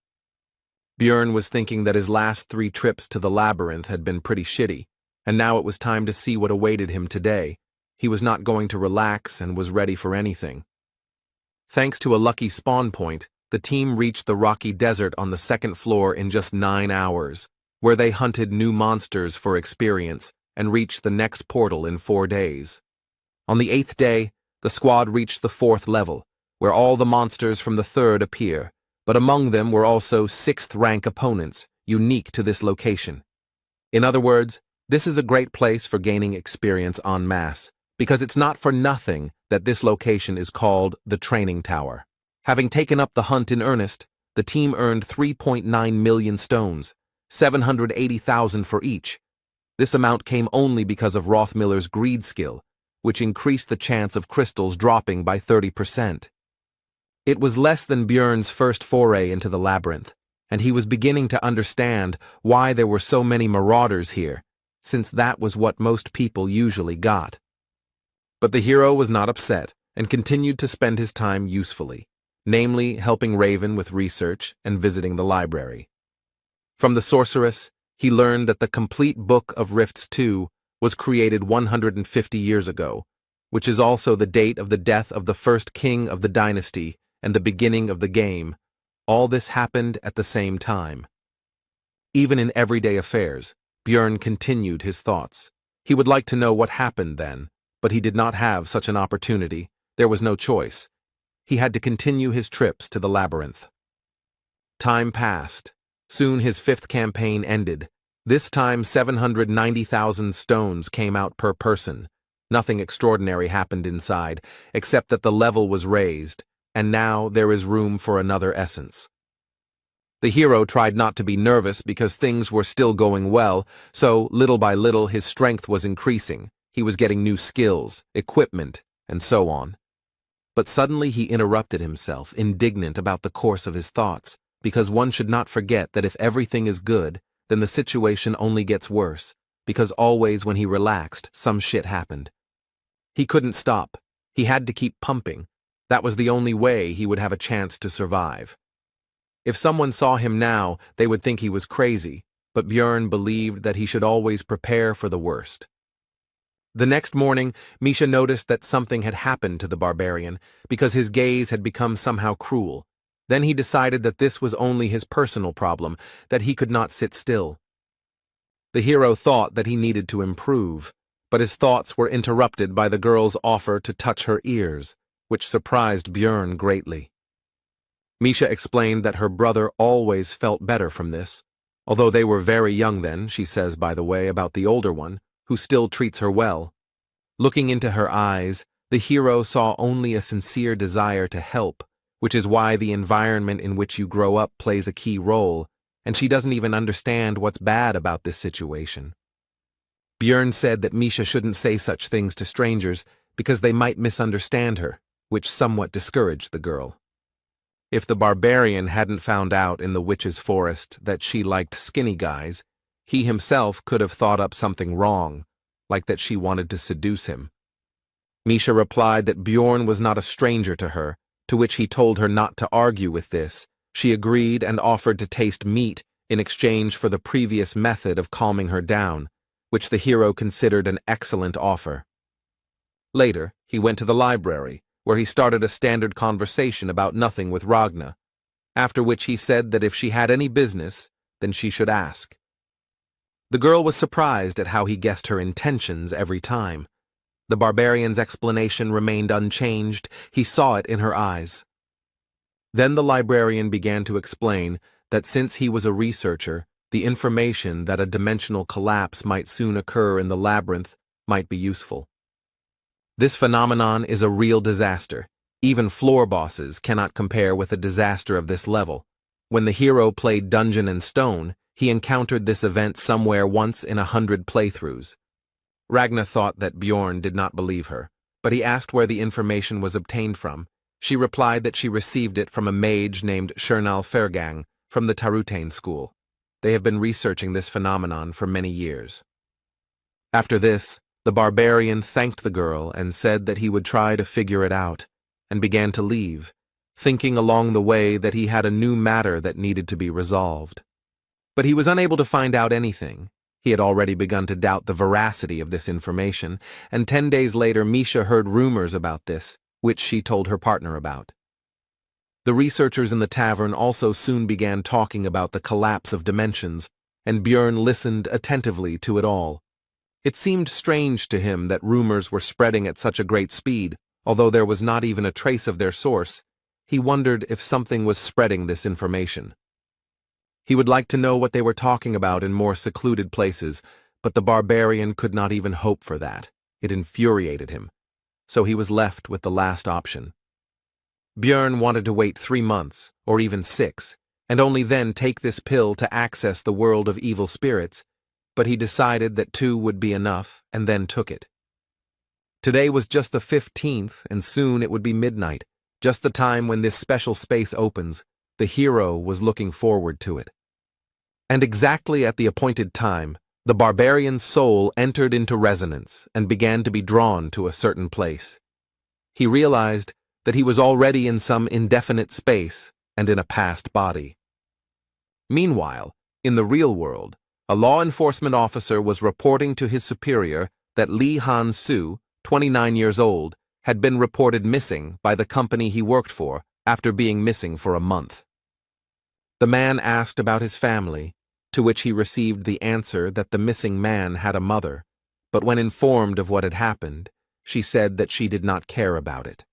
Bjorn was thinking that his last 3 trips to the labyrinth had been pretty shitty, and now it was time to see what awaited him today. He was not going to relax and was ready for anything. Thanks to a lucky spawn point, the team reached the rocky desert on the 2nd floor in just 9 hours, where they hunted new monsters for experience and reached the next portal in 4 days. On the 8th day, the squad reached the 4th level, where all the monsters from the 3rd appear, but among them were also 6th-rank opponents, unique to this location. In other words, this is a great place for gaining experience en masse, because it's not for nothing that this location is called the Training Tower. Having taken up the hunt in earnest, the team earned 3.9 million stones, 780,000 for each. This amount came only because of Rothmiller's greed skill, which increased the chance of crystals dropping by 30%. It was less than Bjorn's first foray into the labyrinth, and he was beginning to understand why there were so many marauders here, since that was what most people usually got. But the hero was not upset and continued to spend his time usefully. namely helping Raven with research and visiting the library. From the sorceress, he learned that the complete Book of Rifts 2 was created 150 years ago, which is also the date of the death of the first king of the dynasty and the beginning of the game. All this happened at the same time. Even in everyday affairs, Björn continued his thoughts. He would like to know what happened then, but he did not have such an opportunity. There was no choice. He had to continue his trips to the labyrinth. Time passed. Soon his fifth campaign ended. This time 790,000 stones came out per person. Nothing extraordinary happened inside, except that the level was raised, and now there is room for another essence. The hero tried not to be nervous because things were still going well, so little by little his strength was increasing. He was getting new skills, equipment, and so on. But suddenly he interrupted himself, indignant about the course of his thoughts, because one should not forget that if everything is good, then the situation only gets worse, because always when he relaxed, some shit happened. He couldn't stop. He had to keep pumping. That was the only way he would have a chance to survive. If someone saw him now, they would think he was crazy, but Björn believed that he should always prepare for the worst. The next morning, Misha noticed that something had happened to the barbarian, because his gaze had become somehow cruel. Then he decided that this was only his personal problem, that he could not sit still. The hero thought that he needed to improve, but his thoughts were interrupted by the girl's offer to touch her ears, which surprised Björn greatly. Misha explained that her brother always felt better from this, although they were very young then, she says by the way about the older one, who still treats her well. Looking into her eyes, the hero saw only a sincere desire to help, which is why the environment in which you grow up plays a key role, and she doesn't even understand what's bad about this situation. Björn said that Misha shouldn't say such things to strangers because they might misunderstand her, which somewhat discouraged the girl. If the barbarian hadn't found out in the witch's forest that she liked skinny guys, he himself could have thought up something wrong, like that she wanted to seduce him. Misha replied that Björn was not a stranger to her, to which he told her not to argue with this. She agreed and offered to taste meat in exchange for the previous method of calming her down, which the hero considered an excellent offer. Later, he went to the library, where he started a standard conversation about nothing with Ragna, after which he said that if she had any business, then she should ask. The girl was surprised at how he guessed her intentions every time. The barbarian's explanation remained unchanged. He saw it in her eyes. Then the librarian began to explain that since he was a researcher, the information that a dimensional collapse might soon occur in the labyrinth might be useful. This phenomenon is a real disaster. Even floor bosses cannot compare with a disaster of this level. When the hero played Dungeon and Stone, he encountered this event somewhere once in 100 playthroughs. Ragna thought that Björn did not believe her, but he asked where the information was obtained from. She replied that she received it from a mage named Shernal Fergang from the Tarutane school. They have been researching this phenomenon for many years. After this, the barbarian thanked the girl and said that he would try to figure it out, and began to leave, thinking along the way that he had a new matter that needed to be resolved. But he was unable to find out anything. He had already begun to doubt the veracity of this information, and 10 days later Misha heard rumors about this, which she told her partner about. The researchers in the tavern also soon began talking about the collapse of dimensions, and Björn listened attentively to it all. It seemed strange to him that rumors were spreading at such a great speed, although there was not even a trace of their source. He wondered if something was spreading this information. He would like to know what they were talking about in more secluded places, but the barbarian could not even hope for that. It infuriated him. So he was left with the last option. Björn wanted to wait 3 months, or even 6, and only then take this pill to access the world of evil spirits, but he decided that 2 would be enough, and then took it. Today was just the 15th, and soon it would be midnight, just the time when this special space opens. The hero was looking forward to it. And exactly at the appointed time, the barbarian's soul entered into resonance and began to be drawn to a certain place. He realized that he was already in some indefinite space and in a past body. Meanwhile, in the real world, a law enforcement officer was reporting to his superior that Lee Han-soo, 29 years old, had been reported missing by the company he worked for after being missing for a month. The man asked about his family, to which he received the answer that the missing man had a mother, but when informed of what had happened, she said that she did not care about it.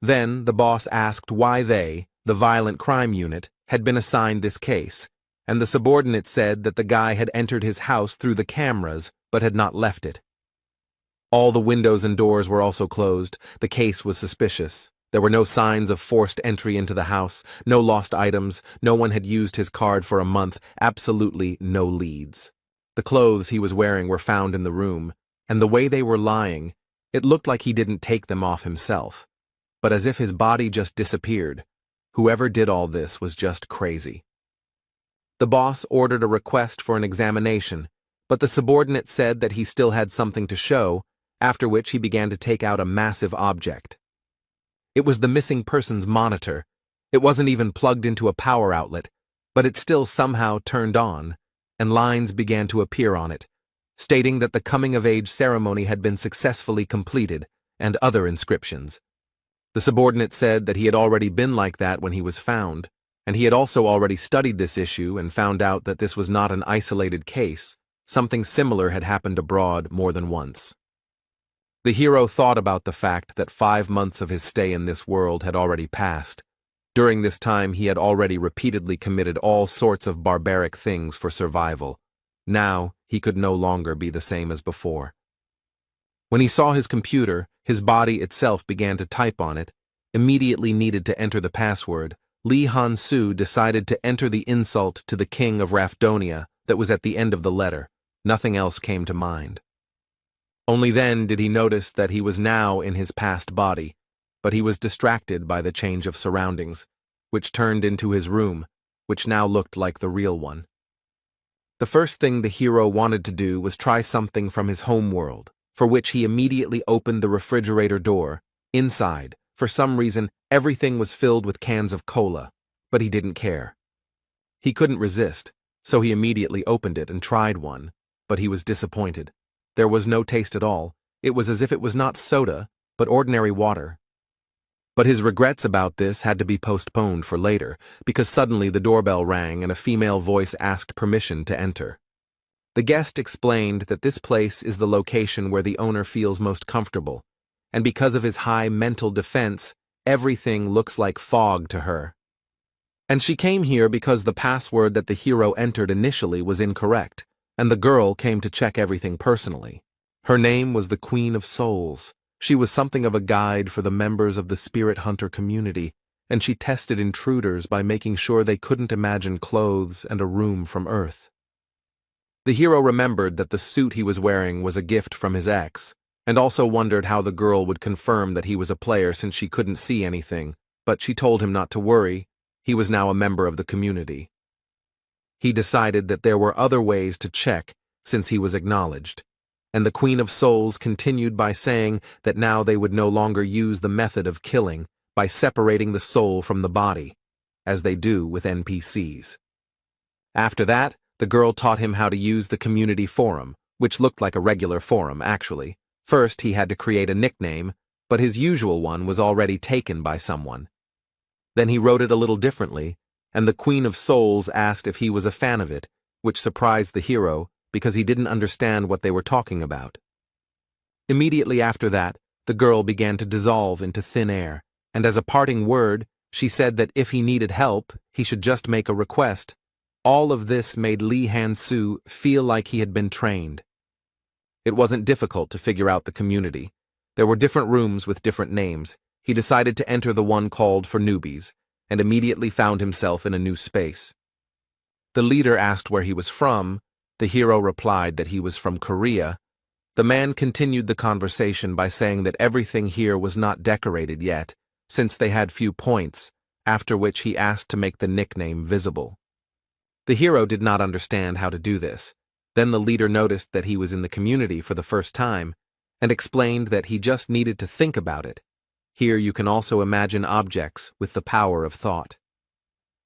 Then the boss asked why they, the violent crime unit, had been assigned this case, and the subordinate said that the guy had entered his house through the cameras but had not left it. All the windows and doors were also closed. The case was suspicious. There were no signs of forced entry into the house, no lost items, no one had used his card for a month, absolutely no leads. The clothes he was wearing were found in the room, and the way they were lying, it looked like he didn't take them off himself, but as if his body just disappeared. Whoever did all this was just crazy. The boss ordered a request for an examination, but the subordinate said that he still had something to show, after which he began to take out a massive object. It was the missing person's monitor. It wasn't even plugged into a power outlet, but it still somehow turned on, and lines began to appear on it, stating that the coming-of-age ceremony had been successfully completed, and other inscriptions. The subordinate said that he had already been like that when he was found, and he had also already studied this issue and found out that this was not an isolated case. Something similar had happened abroad more than once. The hero thought about the fact that 5 months of his stay in this world had already passed. During this time he had already repeatedly committed all sorts of barbaric things for survival. Now he could no longer be the same as before. When he saw his computer, his body itself began to type on it, immediately needed to enter the password. Lee Han-soo decided to enter the insult to the king of Rafdonia that was at the end of the letter. Nothing else came to mind. Only then did he notice that he was now in his past body, but he was distracted by the change of surroundings, which turned into his room, which now looked like the real one. The first thing the hero wanted to do was try something from his home world, for which he immediately opened the refrigerator door. Inside, for some reason, everything was filled with cans of cola, but he didn't care. He couldn't resist, so he immediately opened it and tried one, but he was disappointed. There was no taste at all. It was as if it was not soda, but ordinary water. But his regrets about this had to be postponed for later, because suddenly the doorbell rang and a female voice asked permission to enter. The guest explained that this place is the location where the owner feels most comfortable, and because of his high mental defense, everything looks like fog to her. And she came here because the password that the hero entered initially was incorrect, and the girl came to check everything personally. Her name was the Queen of Souls. She was something of a guide for the members of the spirit hunter community, and she tested intruders by making sure they couldn't imagine clothes and a room from Earth. The hero remembered that the suit he was wearing was a gift from his ex, and also wondered how the girl would confirm that he was a player since she couldn't see anything, but she told him not to worry. He was now a member of the community. He decided that there were other ways to check since he was acknowledged, and the Queen of Souls continued by saying that now they would no longer use the method of killing by separating the soul from the body, as they do with NPCs. After that, the girl taught him how to use the community forum, which looked like a regular forum, actually. First, he had to create a nickname, but his usual one was already taken by someone. Then he wrote it a little differently, and the Queen of Souls asked if he was a fan of it, which surprised the hero because he didn't understand what they were talking about. Immediately after that, the girl began to dissolve into thin air, and as a parting word, she said that if he needed help, he should just make a request. All of this made Lee Han-soo feel like he had been trained. It wasn't difficult to figure out the community. There were different rooms with different names. He decided to enter the one called for newbies, and immediately found himself in a new space. The leader asked where he was from. The hero replied that he was from Korea. The man continued the conversation by saying that everything here was not decorated yet, since they had few points, after which he asked to make the nickname visible. The hero did not understand how to do this. Then the leader noticed that he was in the community for the first time, and explained that he just needed to think about it. Here you can also imagine objects with the power of thought.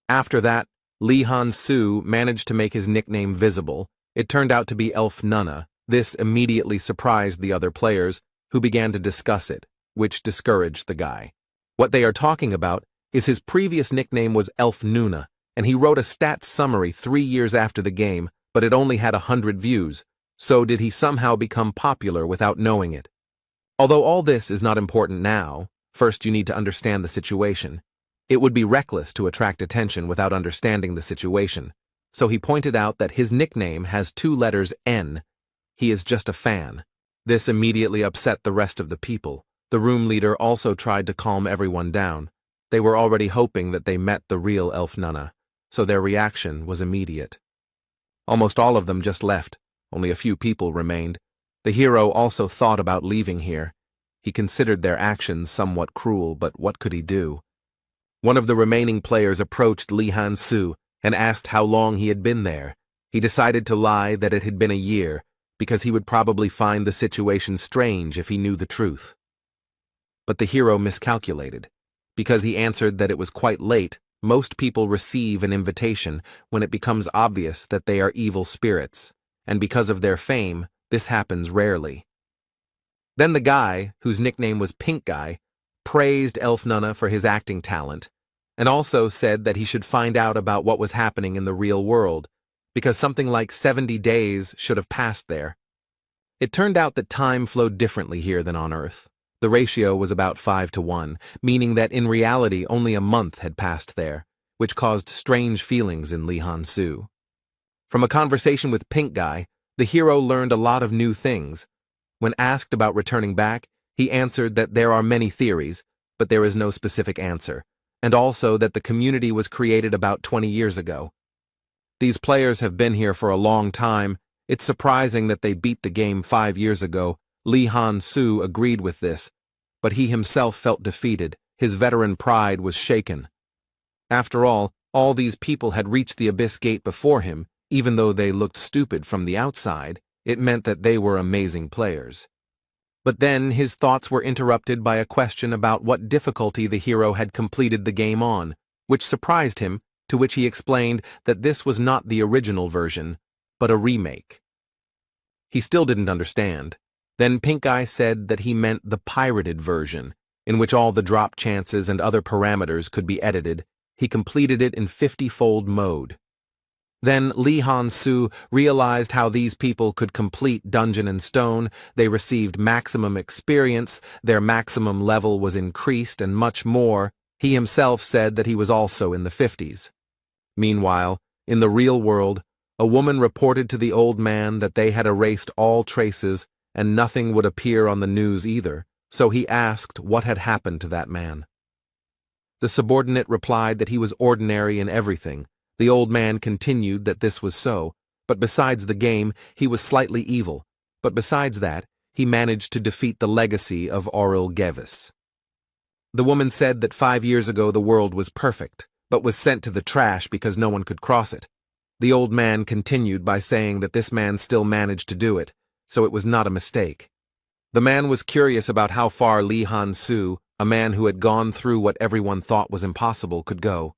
After that, Lee Han-soo managed to make his nickname visible. It turned out to be Elf Nunna. This immediately surprised the other players, who began to discuss it, which discouraged the guy. What they are talking about is his previous nickname was Elf Nuna, and he wrote a stats summary 3 years after the game, but it only had 100 views. So did he somehow become popular without knowing it? Although all this is not important now, first you need to understand the situation. It would be reckless to attract attention without understanding the situation. So he pointed out that his nickname has 2 letters N. He is just a fan. This immediately upset the rest of the people. The room leader also tried to calm everyone down. They were already hoping that they met the real Elf Nunna, so their reaction was immediate. Almost all of them just left. Only a few people remained. The hero also thought about leaving here. He considered their actions somewhat cruel, but what could he do? One of the remaining players approached Lee Han-soo and asked how long he had been there. He decided to lie that it had been a year, because he would probably find the situation strange if he knew the truth. But the hero miscalculated. Because he answered that it was quite late, most people receive an invitation when it becomes obvious that they are evil spirits, and because of their fame, this happens rarely. Then the guy, whose nickname was Pink Guy, praised Elf Nunna for his acting talent, and also said that he should find out about what was happening in the real world, because something like 70 days should have passed there. It turned out that time flowed differently here than on Earth. The ratio was about 5 to 1, meaning that in reality only a month had passed there, which caused strange feelings in Lee Han-soo. From a conversation with Pink Guy, the hero learned a lot of new things. When asked about returning back, he answered that there are many theories, but there is no specific answer, and also that the community was created about 20 years ago. These players have been here for a long time. It's surprising that they beat the game 5 years ago. Lee Han-soo agreed with this, but he himself felt defeated. His veteran pride was shaken. After all these people had reached the Abyss Gate before him. Even though they looked stupid from the outside, it meant that they were amazing players. But then his thoughts were interrupted by a question about what difficulty the hero had completed the game on, which surprised him, to which he explained that this was not the original version, but a remake. He still didn't understand. Then Pink Eye said that he meant the pirated version, in which all the drop chances and other parameters could be edited. He completed it in 50-fold mode. Then Lee Han-soo realized how these people could complete Dungeon and Stone. They received maximum experience, their maximum level was increased, and much more. He himself said that he was also in the 50s. Meanwhile, in the real world, a woman reported to the old man that they had erased all traces and nothing would appear on the news either, so he asked what had happened to that man. The subordinate replied that he was ordinary in everything. The old man continued that this was so, but besides the game, he was slightly evil, but besides that, he managed to defeat the legacy of Auril Gevis. The woman said that 5 years ago the world was perfect, but was sent to the trash because no one could cross it. The old man continued by saying that this man still managed to do it, so it was not a mistake. The man was curious about how far Lee Han-soo, a man who had gone through what everyone thought was impossible, could go.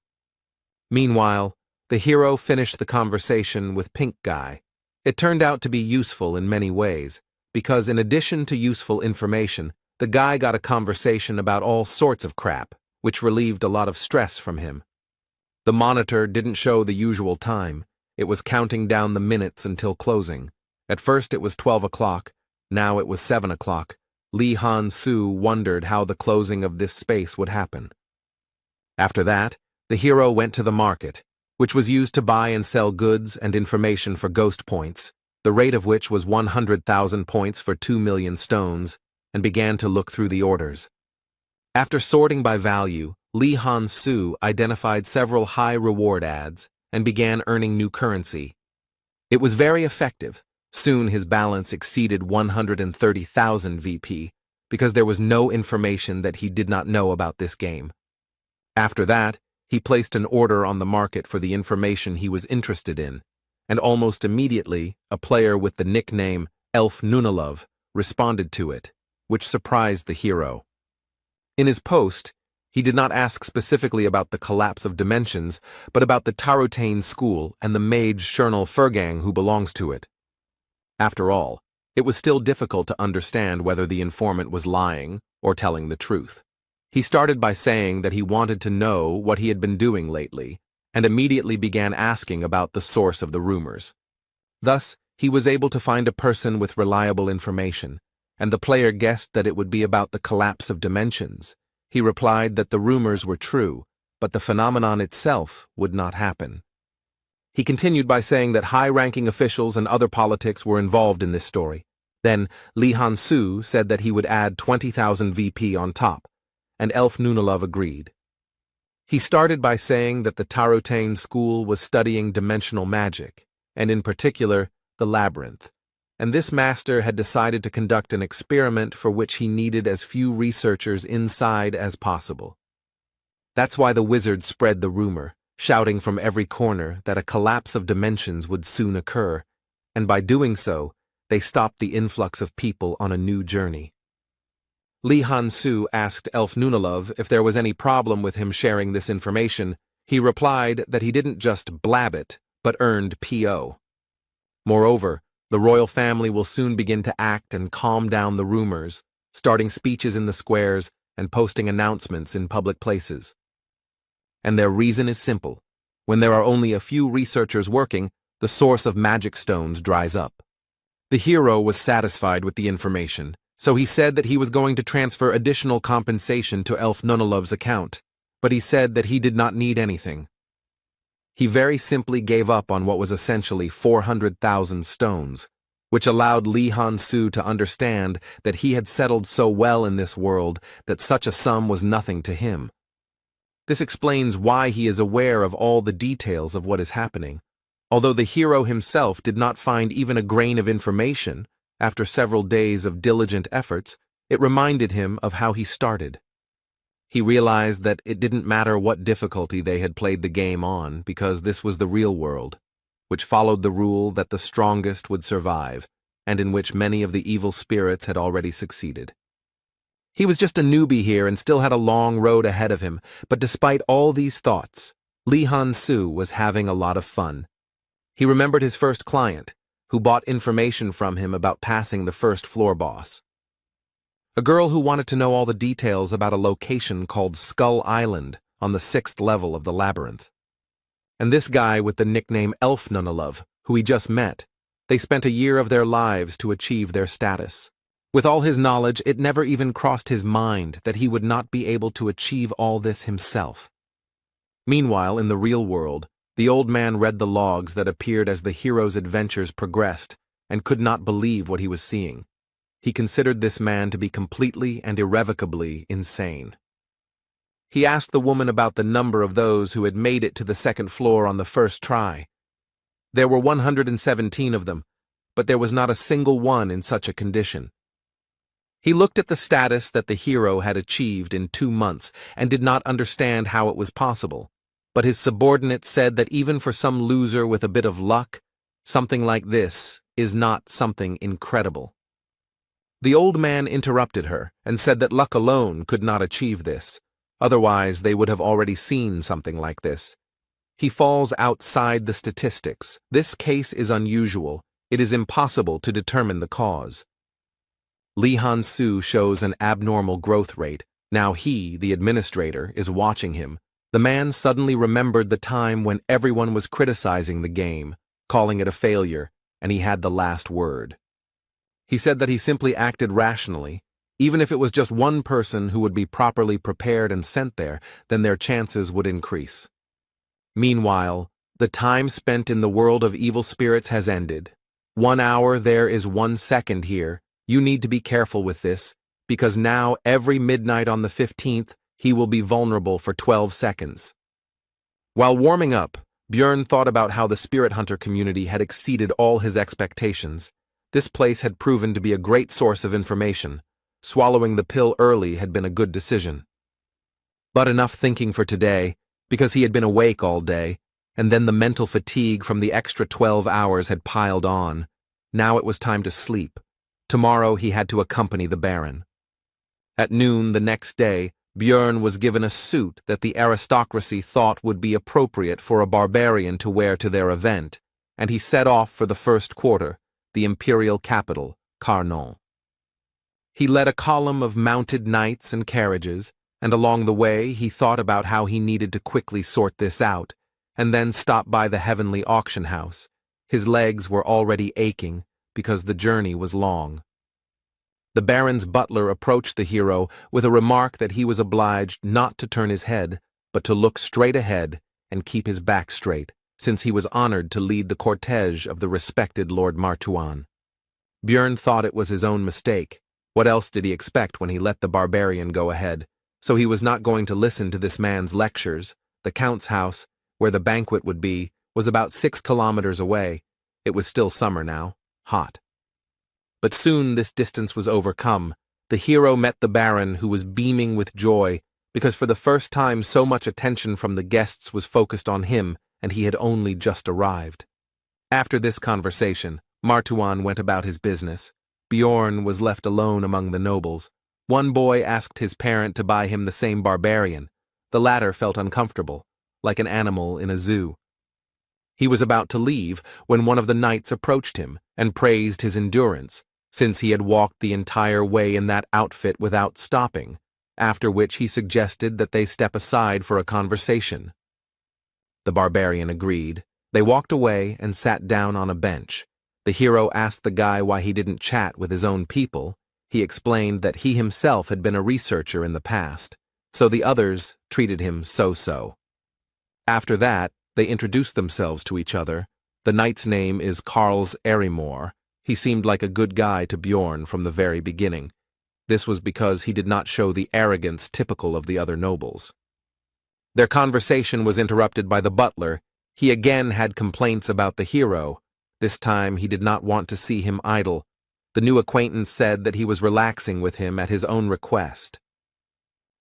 Meanwhile, the hero finished the conversation with Pink Guy. It turned out to be useful in many ways, because in addition to useful information, the guy got a conversation about all sorts of crap, which relieved a lot of stress from him. The monitor didn't show the usual time. It was counting down the minutes until closing. At first it was 12 o'clock, now it was 7 o'clock. Lee Han-soo wondered how the closing of this space would happen. After that, the hero went to the market, which was used to buy and sell goods and information for ghost points, the rate of which was 100,000 points for 2 million stones, and began to look through the orders. After sorting by value, Lee Han-soo identified several high-reward ads and began earning new currency. It was very effective. Soon his balance exceeded 130,000 VP, because there was no information that he did not know about this game. After that, he placed an order on the market for the information he was interested in, and almost immediately, a player with the nickname Elf Nunalove responded to it, which surprised the hero. In his post, he did not ask specifically about the collapse of dimensions, but about the Tarotane school and the mage Shernal Furgang who belongs to it. After all, it was still difficult to understand whether the informant was lying or telling the truth. He started by saying that he wanted to know what he had been doing lately, and immediately began asking about the source of the rumors. Thus, he was able to find a person with reliable information, and the player guessed that it would be about the collapse of dimensions. He replied that the rumors were true, but the phenomenon itself would not happen. He continued by saying that high-ranking officials and other politics were involved in this story. Then, Lee Han-soo said that he would add 20,000 VP on top, and Elf Nunalov agreed. He started by saying that the Tarotane school was studying dimensional magic, and in particular, the labyrinth, and this master had decided to conduct an experiment for which he needed as few researchers inside as possible. That's why the wizard spread the rumor, shouting from every corner that a collapse of dimensions would soon occur, and by doing so, they stopped the influx of people on a new journey. Lee Han-soo asked Elf Nunalov if there was any problem with him sharing this information. He replied that he didn't just blab it, but earned P.O. Moreover, the royal family will soon begin to act and calm down the rumors, starting speeches in the squares and posting announcements in public places. And their reason is simple. When there are only a few researchers working, the source of magic stones dries up. The hero was satisfied with the information, so he said that he was going to transfer additional compensation to Elf Nunalov's account, but he said that he did not need anything. He very simply gave up on what was essentially 400,000 stones, which allowed Lee Han-soo to understand that he had settled so well in this world that such a sum was nothing to him. This explains why he is aware of all the details of what is happening. Although the hero himself did not find even a grain of information, after several days of diligent efforts, it reminded him of how he started. He realized that it didn't matter what difficulty they had played the game on, because this was the real world, which followed the rule that the strongest would survive, and in which many of the evil spirits had already succeeded. He was just a newbie here and still had a long road ahead of him, but despite all these thoughts, Lee Han-soo was having a lot of fun. He remembered his first client, who bought information from him about passing the first floor boss. A girl who wanted to know all the details about a location called Skull Island on the 6th level of the labyrinth. And this guy with the nickname Elf Nunalov, who he just met, they spent a year of their lives to achieve their status. With all his knowledge, it never even crossed his mind that he would not be able to achieve all this himself. Meanwhile, in the real world, the old man read the logs that appeared as the hero's adventures progressed and could not believe what he was seeing. He considered this man to be completely and irrevocably insane. He asked the woman about the number of those who had made it to the 2nd floor on the first try. There were 117 of them, but there was not a single one in such a condition. He looked at the status that the hero had achieved in 2 months and did not understand how it was possible, but his subordinate said that even for some loser with a bit of luck, something like this is not something incredible. The old man interrupted her and said that luck alone could not achieve this, otherwise they would have already seen something like this. He falls outside the statistics. This case is unusual. It is impossible to determine the cause. Lee Han-soo shows an abnormal growth rate. Now he, the administrator, is watching him. The man suddenly remembered the time when everyone was criticizing the game, calling it a failure, and he had the last word. He said that he simply acted rationally. Even if it was just one person who would be properly prepared and sent there, then their chances would increase. Meanwhile, the time spent in the world of evil spirits has ended. 1 hour there is 1 second here. You need to be careful with this, because now every midnight on the 15th, he will be vulnerable for 12 seconds. While warming up, Björn thought about how the spirit hunter community had exceeded all his expectations. This place had proven to be a great source of information. Swallowing the pill early had been a good decision. But enough thinking for today, because he had been awake all day, and then the mental fatigue from the extra 12 hours had piled on. Now it was time to sleep. Tomorrow he had to accompany the Baron. At noon the next day, Björn was given a suit that the aristocracy thought would be appropriate for a barbarian to wear to their event, and he set off for the first quarter, the imperial capital, Carnon. He led a column of mounted knights and carriages, and along the way he thought about how he needed to quickly sort this out, and then stop by the heavenly auction house. His legs were already aching because the journey was long. The Baron's butler approached the hero with a remark that he was obliged not to turn his head, but to look straight ahead and keep his back straight, since he was honored to lead the cortege of the respected Lord Martuan. Björn thought it was his own mistake. What else did he expect when he let the barbarian go ahead? So he was not going to listen to this man's lectures. The Count's house, where the banquet would be, was about 6 kilometers away. It was still summer now, hot. But soon this distance was overcome. The hero met the Baron, who was beaming with joy, because for the first time so much attention from the guests was focused on him, and he had only just arrived. After this conversation, Martuan went about his business. Bjorn was left alone among the nobles. One boy asked his parent to buy him the same barbarian. The latter felt uncomfortable, like an animal in a zoo. He was about to leave when one of the knights approached him and praised his endurance, since he had walked the entire way in that outfit without stopping, after which he suggested that they step aside for a conversation. The barbarian agreed. They walked away and sat down on a bench. The hero asked the guy why he didn't chat with his own people. He explained that he himself had been a researcher in the past, so the others treated him so-so. After that, they introduced themselves to each other. The knight's name is Karls Erimor. He seemed like a good guy to Bjorn from the very beginning. This was because he did not show the arrogance typical of the other nobles. Their conversation was interrupted by the butler. He again had complaints about the hero. This time he did not want to see him idle. The new acquaintance said that he was relaxing with him at his own request.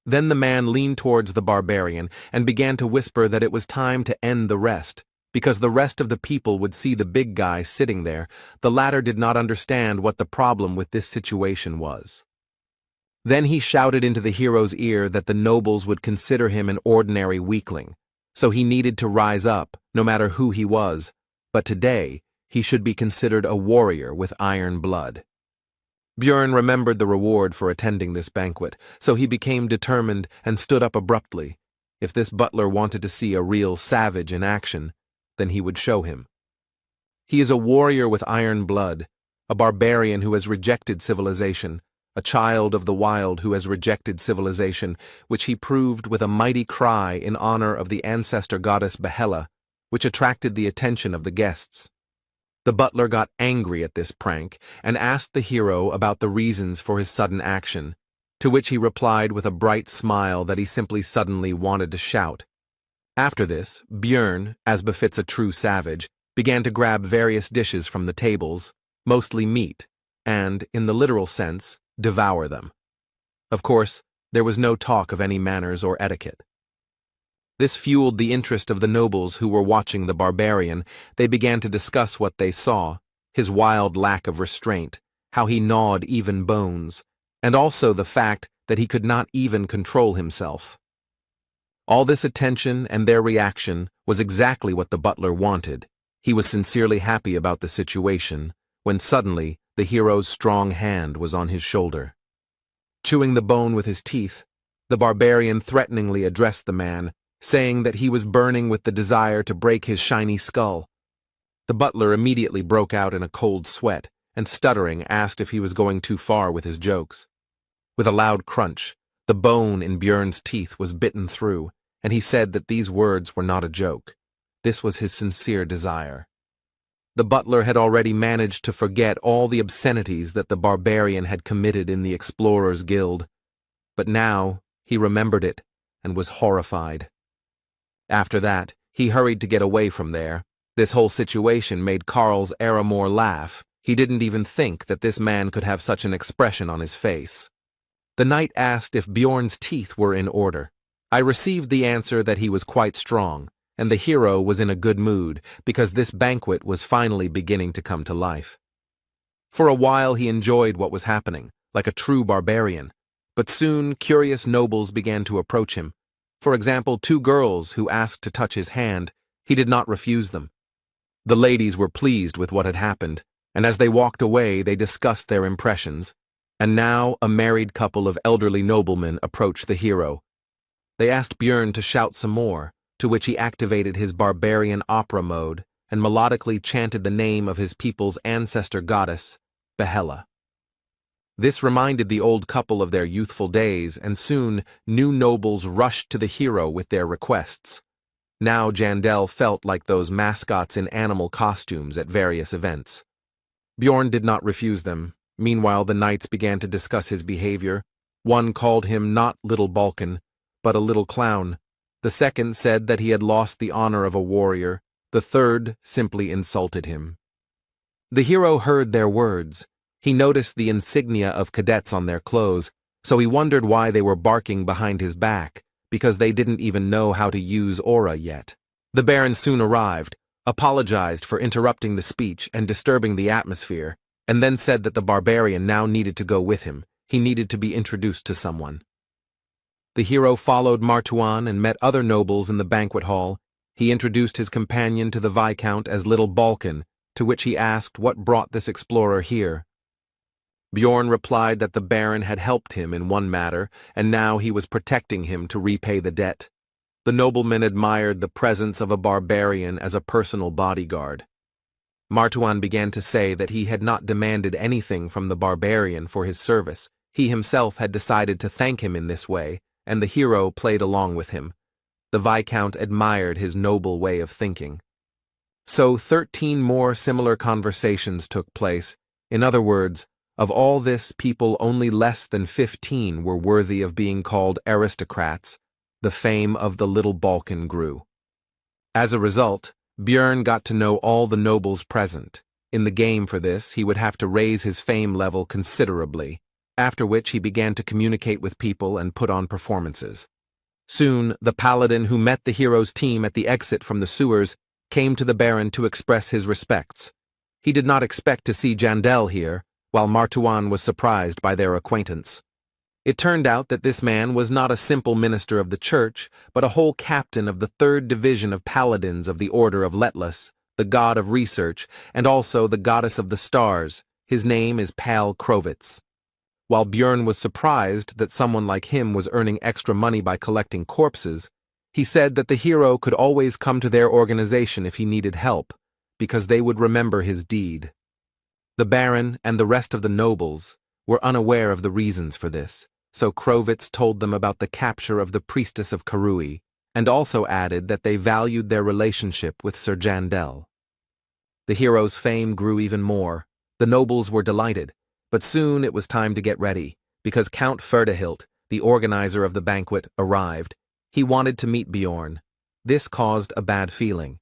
Then the man leaned towards the barbarian and began to whisper that it was time to end the rest, because the rest of the people would see the big guy sitting there. The latter did not understand what the problem with this situation was. Then he shouted into the hero's ear that the nobles would consider him an ordinary weakling, so he needed to rise up, no matter who he was, but today he should be considered a warrior with iron blood. Björn remembered the reward for attending this banquet, so he became determined and stood up abruptly. If this butler wanted to see a real savage in action, then he would show him. He is a warrior with iron blood, a barbarian who has rejected civilization, a child of the wild who has rejected civilization, which he proved with a mighty cry in honor of the ancestor goddess Yahello, which attracted the attention of the guests. The butler got angry at this prank and asked the hero about the reasons for his sudden action, to which he replied with a bright smile that he simply suddenly wanted to shout. After this, Björn, as befits a true savage, began to grab various dishes from the tables, mostly meat, and, in the literal sense, devour them. Of course, there was no talk of any manners or etiquette. This fueled the interest of the nobles who were watching the barbarian. They began to discuss what they saw, his wild lack of restraint, how he gnawed even bones, and also the fact that he could not even control himself. All this attention and their reaction was exactly what the butler wanted. He was sincerely happy about the situation, when suddenly the hero's strong hand was on his shoulder. Chewing the bone with his teeth, the barbarian threateningly addressed the man, saying that he was burning with the desire to break his shiny skull. The butler immediately broke out in a cold sweat, and stuttering asked if he was going too far with his jokes. With a loud crunch, the bone in Björn's teeth was bitten through, and he said that these words were not a joke. This was his sincere desire. The butler had already managed to forget all the obscenities that the barbarian had committed in the Explorers' Guild, but now he remembered it and was horrified. After that, he hurried to get away from there. This whole situation made Karls Erimor laugh. He didn't even think that this man could have such an expression on his face. The knight asked if Bjorn's teeth were in order. I received the answer that he was quite strong, and the hero was in a good mood because this banquet was finally beginning to come to life. For a while he enjoyed what was happening, like a true barbarian, But soon, curious nobles began to approach him. For example, two girls who asked to touch his hand. He did not refuse them. The ladies were pleased with what had happened, and as they walked away, they discussed their impressions. And now a married couple of elderly noblemen approached the hero. They asked Björn to shout some more, to which he activated his barbarian opera mode and melodically chanted the name of his people's ancestor goddess, Yahello. This reminded the old couple of their youthful days, and soon new nobles rushed to the hero with their requests. Now Jandel felt like those mascots in animal costumes at various events. Bjorn did not refuse them. Meanwhile, the knights began to discuss his behavior. One called him not Little Balkan, but a little clown. The second said that he had lost the honor of a warrior. The third simply insulted him. The hero heard their words. He noticed the insignia of cadets on their clothes, so he wondered why they were barking behind his back, because they didn't even know how to use aura yet. The Baron soon arrived, apologized for interrupting the speech and disturbing the atmosphere, and then said that the barbarian now needed to go with him. He needed to be introduced to someone. The hero followed Martuan and met other nobles in the banquet hall. He introduced his companion to the Viscount as Little Balkan, to which he asked what brought this explorer here. Bjorn replied that the Baron had helped him in one matter, and now he was protecting him to repay the debt. The nobleman admired the presence of a barbarian as a personal bodyguard. Martuan began to say that he had not demanded anything from the barbarian for his service. He himself had decided to thank him in this way, and the hero played along with him. The Viscount admired his noble way of thinking. So 13 more similar conversations took place. In other words, of all this, people only less than 15 were worthy of being called aristocrats. The fame of the Little Balkan grew. As a result, Björn got to know all the nobles present. In the game for this, he would have to raise his fame level considerably, after which he began to communicate with people and put on performances. Soon, the paladin who met the hero's team at the exit from the sewers came to the Baron to express his respects. He did not expect to see Jandel here, while Martuan was surprised by their acquaintance. It turned out that this man was not a simple minister of the church, but a whole captain of the 3rd Division of Paladins of the Order of Letless, the god of research, and also the goddess of the stars. His name is Pal Krovitz. While Björn was surprised that someone like him was earning extra money by collecting corpses, he said that the hero could always come to their organization if he needed help, because they would remember his deed. The Baron and the rest of the nobles were unaware of the reasons for this, so Krovitz told them about the capture of the priestess of Karui, and also added that they valued their relationship with Sir Jandel. The hero's fame grew even more. The nobles were delighted, but soon it was time to get ready, because Count Ferdehilt, the organizer of the banquet, arrived. He wanted to meet Bjorn. This caused a bad feeling.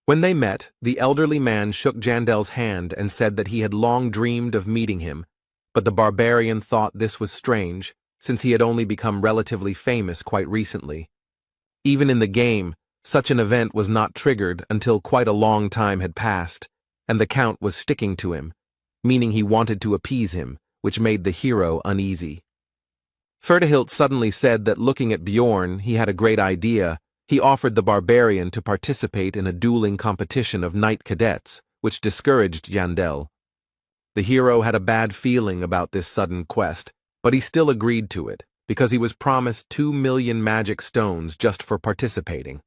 When they met, the elderly man shook Jandel's hand and said that he had long dreamed of meeting him, but the barbarian thought this was strange, since he had only become relatively famous quite recently. Even in the game, such an event was not triggered until quite a long time had passed, and the Count was sticking to him, meaning he wanted to appease him, which made the hero uneasy. Ferdehilt suddenly said that looking at Bjorn, he had a great idea. He offered the barbarian to participate in a dueling competition of knight cadets, which discouraged Jandel. The hero had a bad feeling about this sudden quest, but he still agreed to it, because he was promised 2 million magic stones just for participating.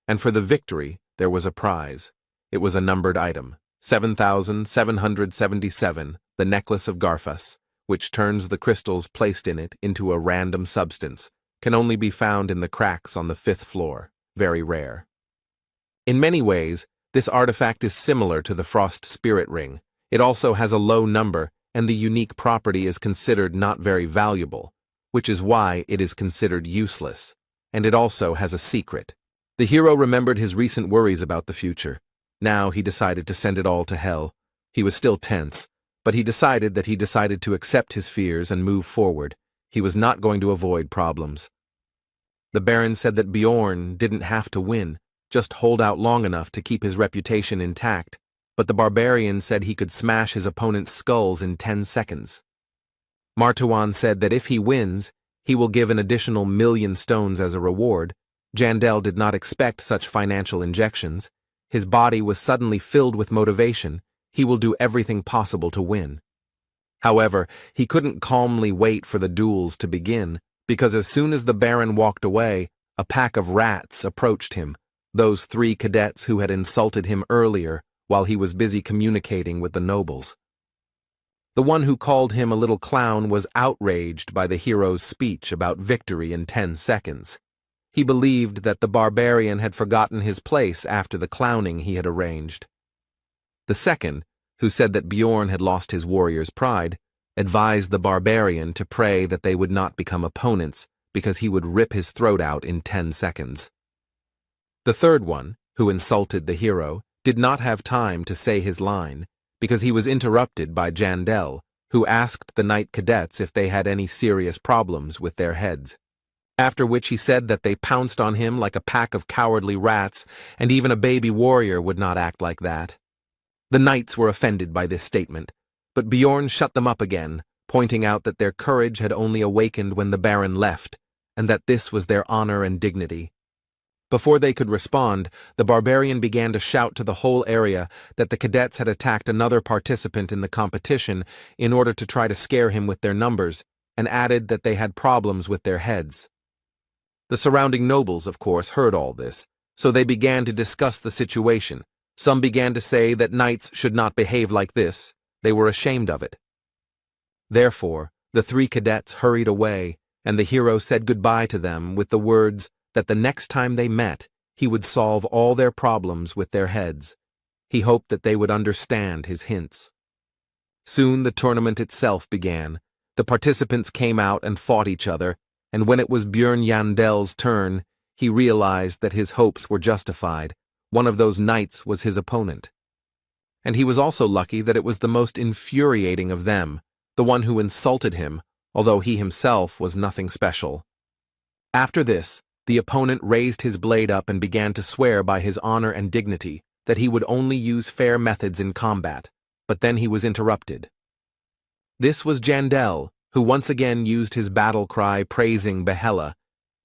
And for the victory, there was a prize. It was a numbered item, 7,777, the necklace of Garfus, which turns the crystals placed in it into a random substance, can only be found in the cracks on the 5th floor, very rare. In many ways, this artifact is similar to the Frost Spirit Ring. It also has a low number, and the unique property is considered not very valuable, which is why it is considered useless, and it also has a secret. The hero remembered his recent worries about the future. Now he decided to send it all to hell. He was still tense, but he decided to accept his fears and move forward. He was not going to avoid problems. The Baron said that Bjorn didn't have to win, just hold out long enough to keep his reputation intact, but the barbarian said he could smash his opponent's skulls in 10 seconds. Martawan said that if he wins, he will give an additional 1,000,000 stones as a reward. Jandel did not expect such financial injections. His body was suddenly filled with motivation. He will do everything possible to win. However, he couldn't calmly wait for the duels to begin, because as soon as the Baron walked away, a pack of rats approached him, those 3 cadets who had insulted him earlier while he was busy communicating with the nobles. The one who called him a little clown was outraged by the hero's speech about victory in 10 seconds. He believed that the barbarian had forgotten his place after the clowning he had arranged. The second, who said that Bjorn had lost his warrior's pride, advised the barbarian to pray that they would not become opponents because he would rip his throat out in 10 seconds. The third one, who insulted the hero, did not have time to say his line because he was interrupted by Jandel, who asked the knight cadets if they had any serious problems with their heads. After which he said that they pounced on him like a pack of cowardly rats, and even a baby warrior would not act like that. The knights were offended by this statement, but Bjorn shut them up again, pointing out that their courage had only awakened when the Baron left, and that this was their honor and dignity. Before they could respond, the barbarian began to shout to the whole area that the cadets had attacked another participant in the competition in order to try to scare him with their numbers, and added that they had problems with their heads. The surrounding nobles, of course, heard all this, so they began to discuss the situation. Some began to say that knights should not behave like this. They were ashamed of it. Therefore, the 3 cadets hurried away, and the hero said goodbye to them with the words that the next time they met, he would solve all their problems with their heads. He hoped that they would understand his hints. Soon the tournament itself began. The participants came out and fought each other, and when it was Bjorn Jandel's turn, he realized that his hopes were justified. One of those knights was his opponent. And he was also lucky that it was the most infuriating of them, the one who insulted him, although he himself was nothing special. After this, the opponent raised his blade up and began to swear by his honor and dignity that he would only use fair methods in combat, but then he was interrupted. This was Jandel, who once again used his battle cry praising Yahello.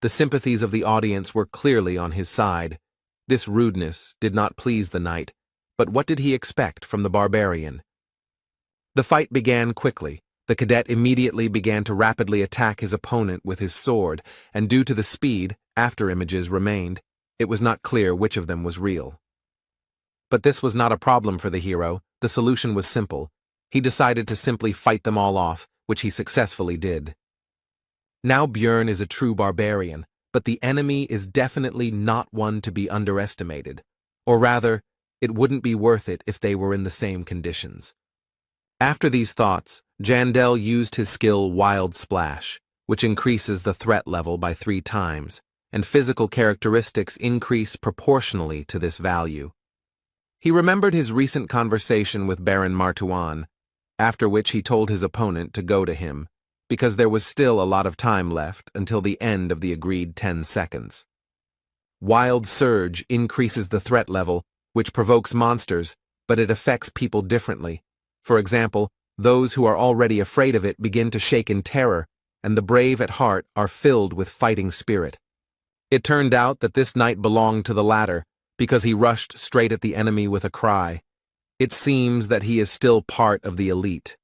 The sympathies of the audience were clearly on his side. This rudeness did not please the knight, but what did he expect from the barbarian? The fight began quickly. The cadet immediately began to rapidly attack his opponent with his sword, and due to the speed, after-images remained. It was not clear which of them was real. But this was not a problem for the hero. The solution was simple. He decided to simply fight them all off, which he successfully did. Now Bjorn is a true barbarian, but the enemy is definitely not one to be underestimated. Or rather, it wouldn't be worth it if they were in the same conditions. After these thoughts, Jandel used his skill Wild Splash, which increases the threat level by 3 times, and physical characteristics increase proportionally to this value. He remembered his recent conversation with Baron Martawan, after which he told his opponent to go to him, because there was still a lot of time left until the end of the agreed 10 seconds. Wild Surge increases the threat level, which provokes monsters, but it affects people differently. For example, those who are already afraid of it begin to shake in terror, and the brave at heart are filled with fighting spirit. It turned out that this knight belonged to the latter, because he rushed straight at the enemy with a cry. It seems that he is still part of the elite.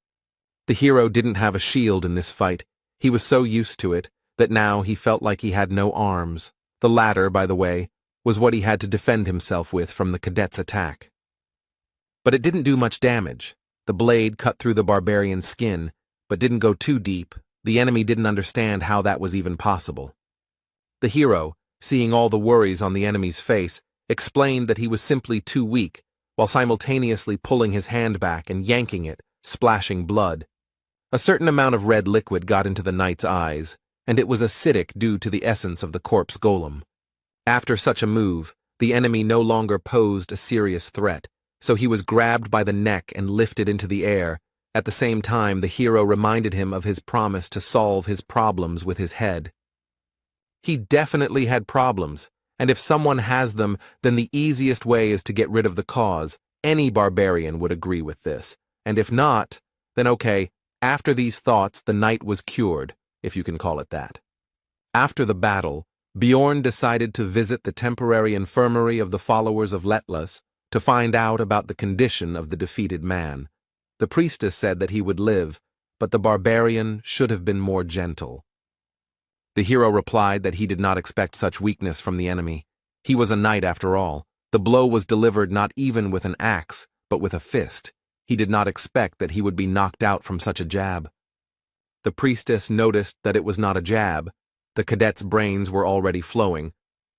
The hero didn't have a shield in this fight. He was so used to it that now he felt like he had no arms. The latter, by the way, was what he had to defend himself with from the cadet's attack. But it didn't do much damage. The blade cut through the barbarian's skin, but didn't go too deep. The enemy didn't understand how that was even possible. The hero, seeing all the worries on the enemy's face, explained that he was simply too weak, while simultaneously pulling his hand back and yanking it, splashing blood. A certain amount of red liquid got into the knight's eyes, and it was acidic due to the essence of the corpse golem. After such a move, the enemy no longer posed a serious threat, so he was grabbed by the neck and lifted into the air. At the same time, the hero reminded him of his promise to solve his problems with his head. He definitely had problems, and if someone has them, then the easiest way is to get rid of the cause. Any barbarian would agree with this, and if not, then okay, After these thoughts, the knight was cured, if you can call it that. After the battle, Bjorn decided to visit the temporary infirmary of the followers of Letlas to find out about the condition of the defeated man. The priestess said that he would live, but the barbarian should have been more gentle. The hero replied that he did not expect such weakness from the enemy. He was a knight after all. The blow was delivered not even with an axe, but with a fist. He did not expect that he would be knocked out from such a jab. The priestess noticed that it was not a jab. The cadet's brains were already flowing.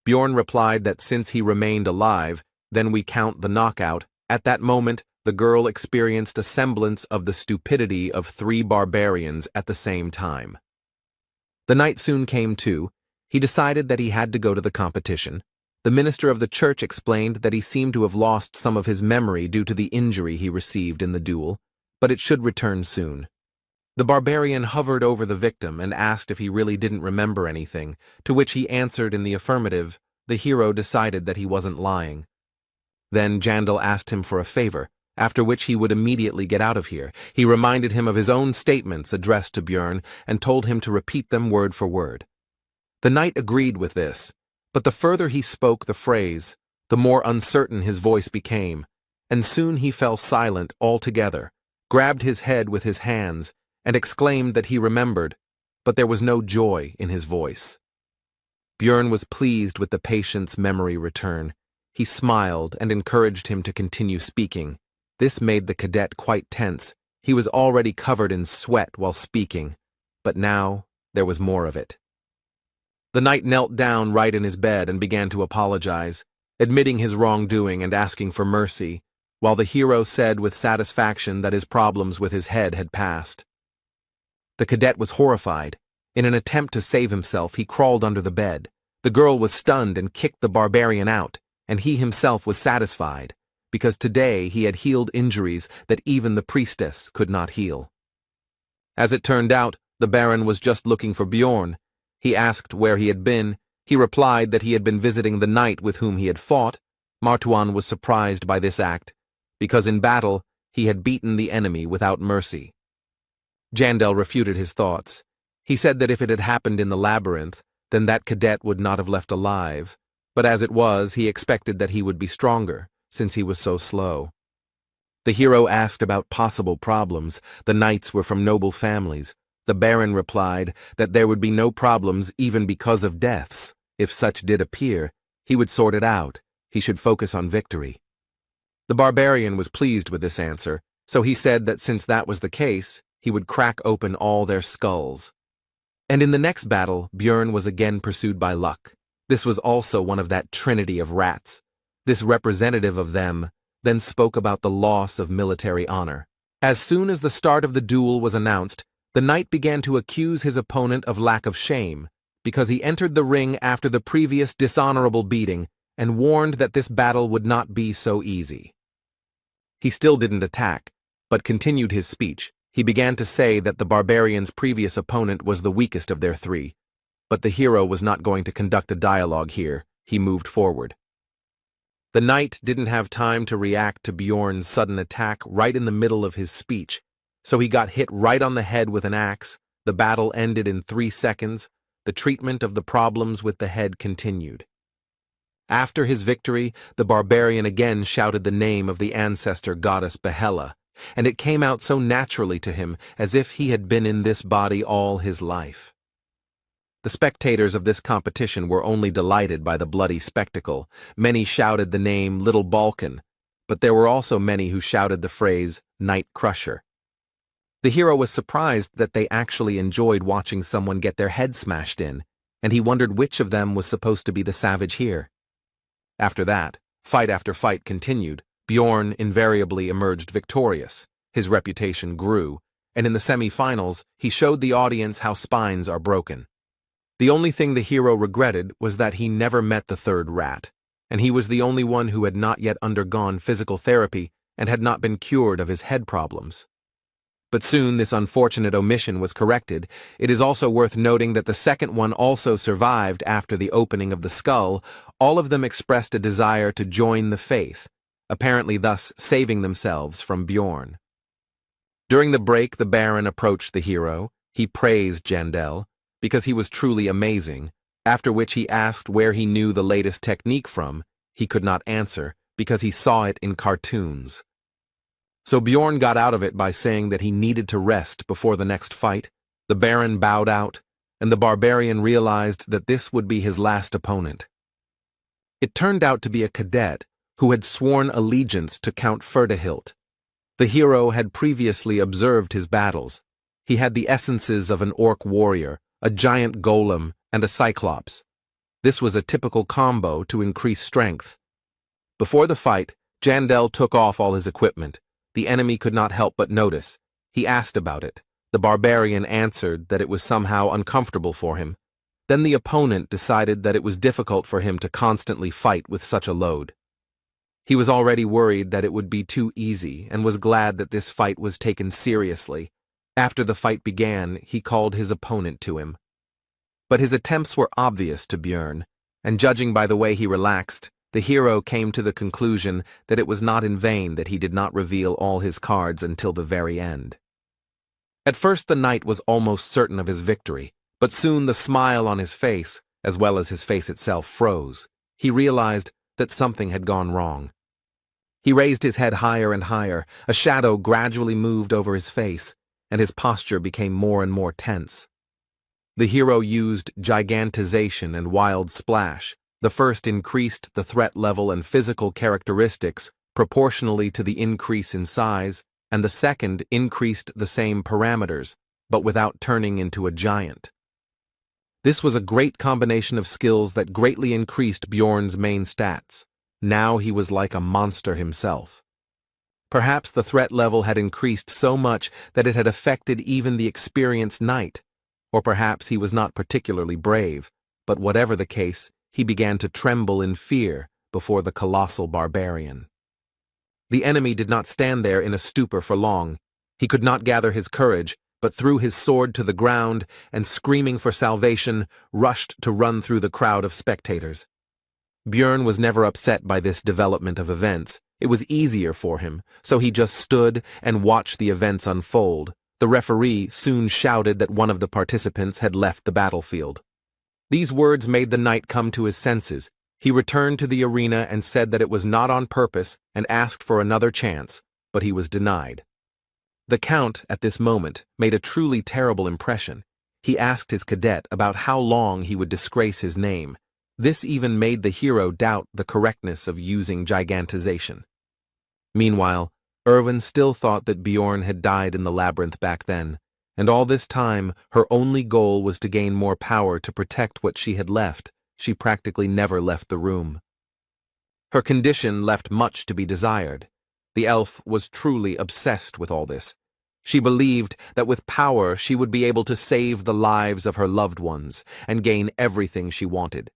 Bjorn replied that since he remained alive, then we count the knockout. At that moment, the girl experienced a semblance of the stupidity of 3 barbarians at the same time. The knight soon came to. He decided that he had to go to the competition. The minister of the church explained that he seemed to have lost some of his memory due to the injury he received in the duel, but it should return soon. The barbarian hovered over the victim and asked if he really didn't remember anything, to which he answered in the affirmative. The hero decided that he wasn't lying. Then Jandal asked him for a favor, after which he would immediately get out of here. He reminded him of his own statements addressed to Bjorn and told him to repeat them word for word. The knight agreed with this, but the further he spoke the phrase, the more uncertain his voice became, and soon he fell silent altogether, grabbed his head with his hands, and exclaimed that he remembered, but there was no joy in his voice. Bjorn was pleased with the patient's memory return. He smiled and encouraged him to continue speaking. This made the cadet quite tense. He was already covered in sweat while speaking, but now there was more of it. The knight knelt down right in his bed and began to apologize, admitting his wrongdoing and asking for mercy, while the hero said with satisfaction that his problems with his head had passed. The cadet was horrified. In an attempt to save himself, he crawled under the bed. The girl was stunned and kicked the barbarian out, and he himself was satisfied, because today he had healed injuries that even the priestess could not heal. As it turned out, the Baron was just looking for Bjorn. He asked where he had been. He replied that he had been visiting the knight with whom he had fought. Martuan was surprised by this act, because in battle he had beaten the enemy without mercy. Jandal refuted his thoughts. He said that if it had happened in the labyrinth, then that cadet would not have left alive, but as it was, he expected that he would be stronger, since he was so slow. The hero asked about possible problems. The knights were from noble families. The Baron replied that there would be no problems even because of deaths. If such did appear, he would sort it out. He should focus on victory. The barbarian was pleased with this answer, so he said that since that was the case, he would crack open all their skulls. And in the next battle, Bjorn was again pursued by luck. This was also one of that trinity of rats. This representative of them then spoke about the loss of military honor. As soon as the start of the duel was announced, the knight began to accuse his opponent of lack of shame, because he entered the ring after the previous dishonorable beating and warned that this battle would not be so easy. He still didn't attack, but continued his speech. He began to say that the barbarian's previous opponent was the weakest of their 3, but the hero was not going to conduct a dialogue here. He moved forward. The knight didn't have time to react to Bjorn's sudden attack right in the middle of his speech, so he got hit right on the head with an axe. The battle ended in 3 seconds. The treatment of the problems with the head continued. After his victory, the barbarian again shouted the name of the ancestor goddess Yahello, and it came out so naturally to him as if he had been in this body all his life. The spectators of this competition were only delighted by the bloody spectacle. Many shouted the name Little Balkan, but there were also many who shouted the phrase Night Crusher. The hero was surprised that they actually enjoyed watching someone get their head smashed in, and he wondered which of them was supposed to be the savage here. After that, fight after fight continued. Bjorn invariably emerged victorious. His reputation grew, and in the semi-finals, he showed the audience how spines are broken. The only thing the hero regretted was that he never met the 3rd rat, and he was the only one who had not yet undergone physical therapy and had not been cured of his head problems. But soon this unfortunate omission was corrected. It is also worth noting that the second one also survived after the opening of the skull. All of them expressed a desire to join the faith, apparently thus saving themselves from Bjorn. During the break, the Baron approached the hero. He praised Jandel because he was truly amazing, after which he asked where he knew the latest technique from. He could not answer because he saw it in cartoons. So Bjorn got out of it by saying that he needed to rest before the next fight. The Baron bowed out, and the barbarian realized that this would be his last opponent. It turned out to be a cadet who had sworn allegiance to Count Ferdehilt. The hero had previously observed his battles. He had the essences of an orc warrior, a giant golem, and a cyclops. This was a typical combo to increase strength. Before the fight, Jandel took off all his equipment. The enemy could not help but notice. He asked about it. The barbarian answered that it was somehow uncomfortable for him. Then the opponent decided that it was difficult for him to constantly fight with such a load. He was already worried that it would be too easy and was glad that this fight was taken seriously. After the fight began, he called his opponent to him. But his attempts were obvious to Bjorn, and judging by the way he relaxed, the hero came to the conclusion that it was not in vain that he did not reveal all his cards until the very end. At first the knight was almost certain of his victory, but soon the smile on his face, as well as his face itself, froze. He realized that something had gone wrong. He raised his head higher and higher, a shadow gradually moved over his face, and his posture became more and more tense. The hero used gigantization and wild splash. The first increased the threat level and physical characteristics proportionally to the increase in size, and the second increased the same parameters, but without turning into a giant. This was a great combination of skills that greatly increased Bjorn's main stats. Now he was like a monster himself. Perhaps the threat level had increased so much that it had affected even the experienced knight, or perhaps he was not particularly brave, but whatever the case, he began to tremble in fear before the colossal barbarian. The enemy did not stand there in a stupor for long. He could not gather his courage, but threw his sword to the ground and, screaming for salvation, rushed to run through the crowd of spectators. Bjorn was never upset by this development of events. It was easier for him, so he just stood and watched the events unfold. The referee soon shouted that one of the participants had left the battlefield. These words made the knight come to his senses. He returned to the arena and said that it was not on purpose and asked for another chance, but he was denied. The count, at this moment, made a truly terrible impression. He asked his cadet about how long he would disgrace his name. This even made the hero doubt the correctness of using gigantization. Meanwhile, Erwin still thought that Bjorn had died in the labyrinth back then, and all this time her only goal was to gain more power to protect what she had left. She practically never left the room. Her condition left much to be desired. The elf was truly obsessed with all this. She believed that with power she would be able to save the lives of her loved ones and gain everything she wanted.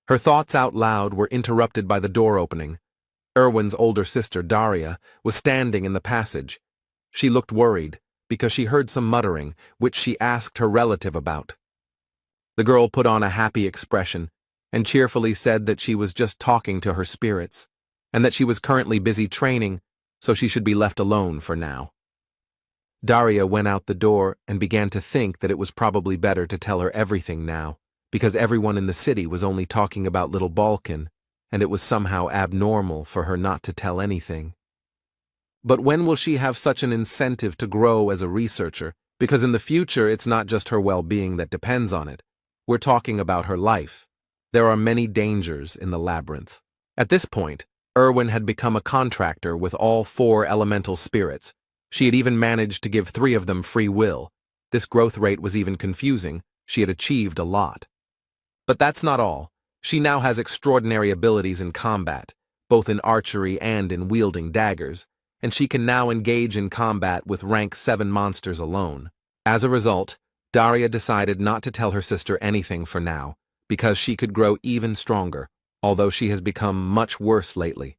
Her thoughts out loud were interrupted by the door opening. Erwin's older sister, Daria, was standing in the passage. She looked worried because she heard some muttering, which she asked her relative about. The girl put on a happy expression and cheerfully said that she was just talking to her spirits, and that she was currently busy training, so she should be left alone for now. Daria went out the door and began to think that it was probably better to tell her everything now, because everyone in the city was only talking about little Balkan, and it was somehow abnormal for her not to tell anything. But when will she have such an incentive to grow as a researcher? Because in the future, it's not just her well-being that depends on it. We're talking about her life. There are many dangers in the labyrinth. At this point, Erwin had become a contractor with all 4 elemental spirits. She had even managed to give 3 of them free will. This growth rate was even confusing. She had achieved a lot. But that's not all. She now has extraordinary abilities in combat, both in archery and in wielding daggers, and she can now engage in combat with rank 7 monsters alone. As a result, Daria decided not to tell her sister anything for now, because she could grow even stronger, although she has become much worse lately.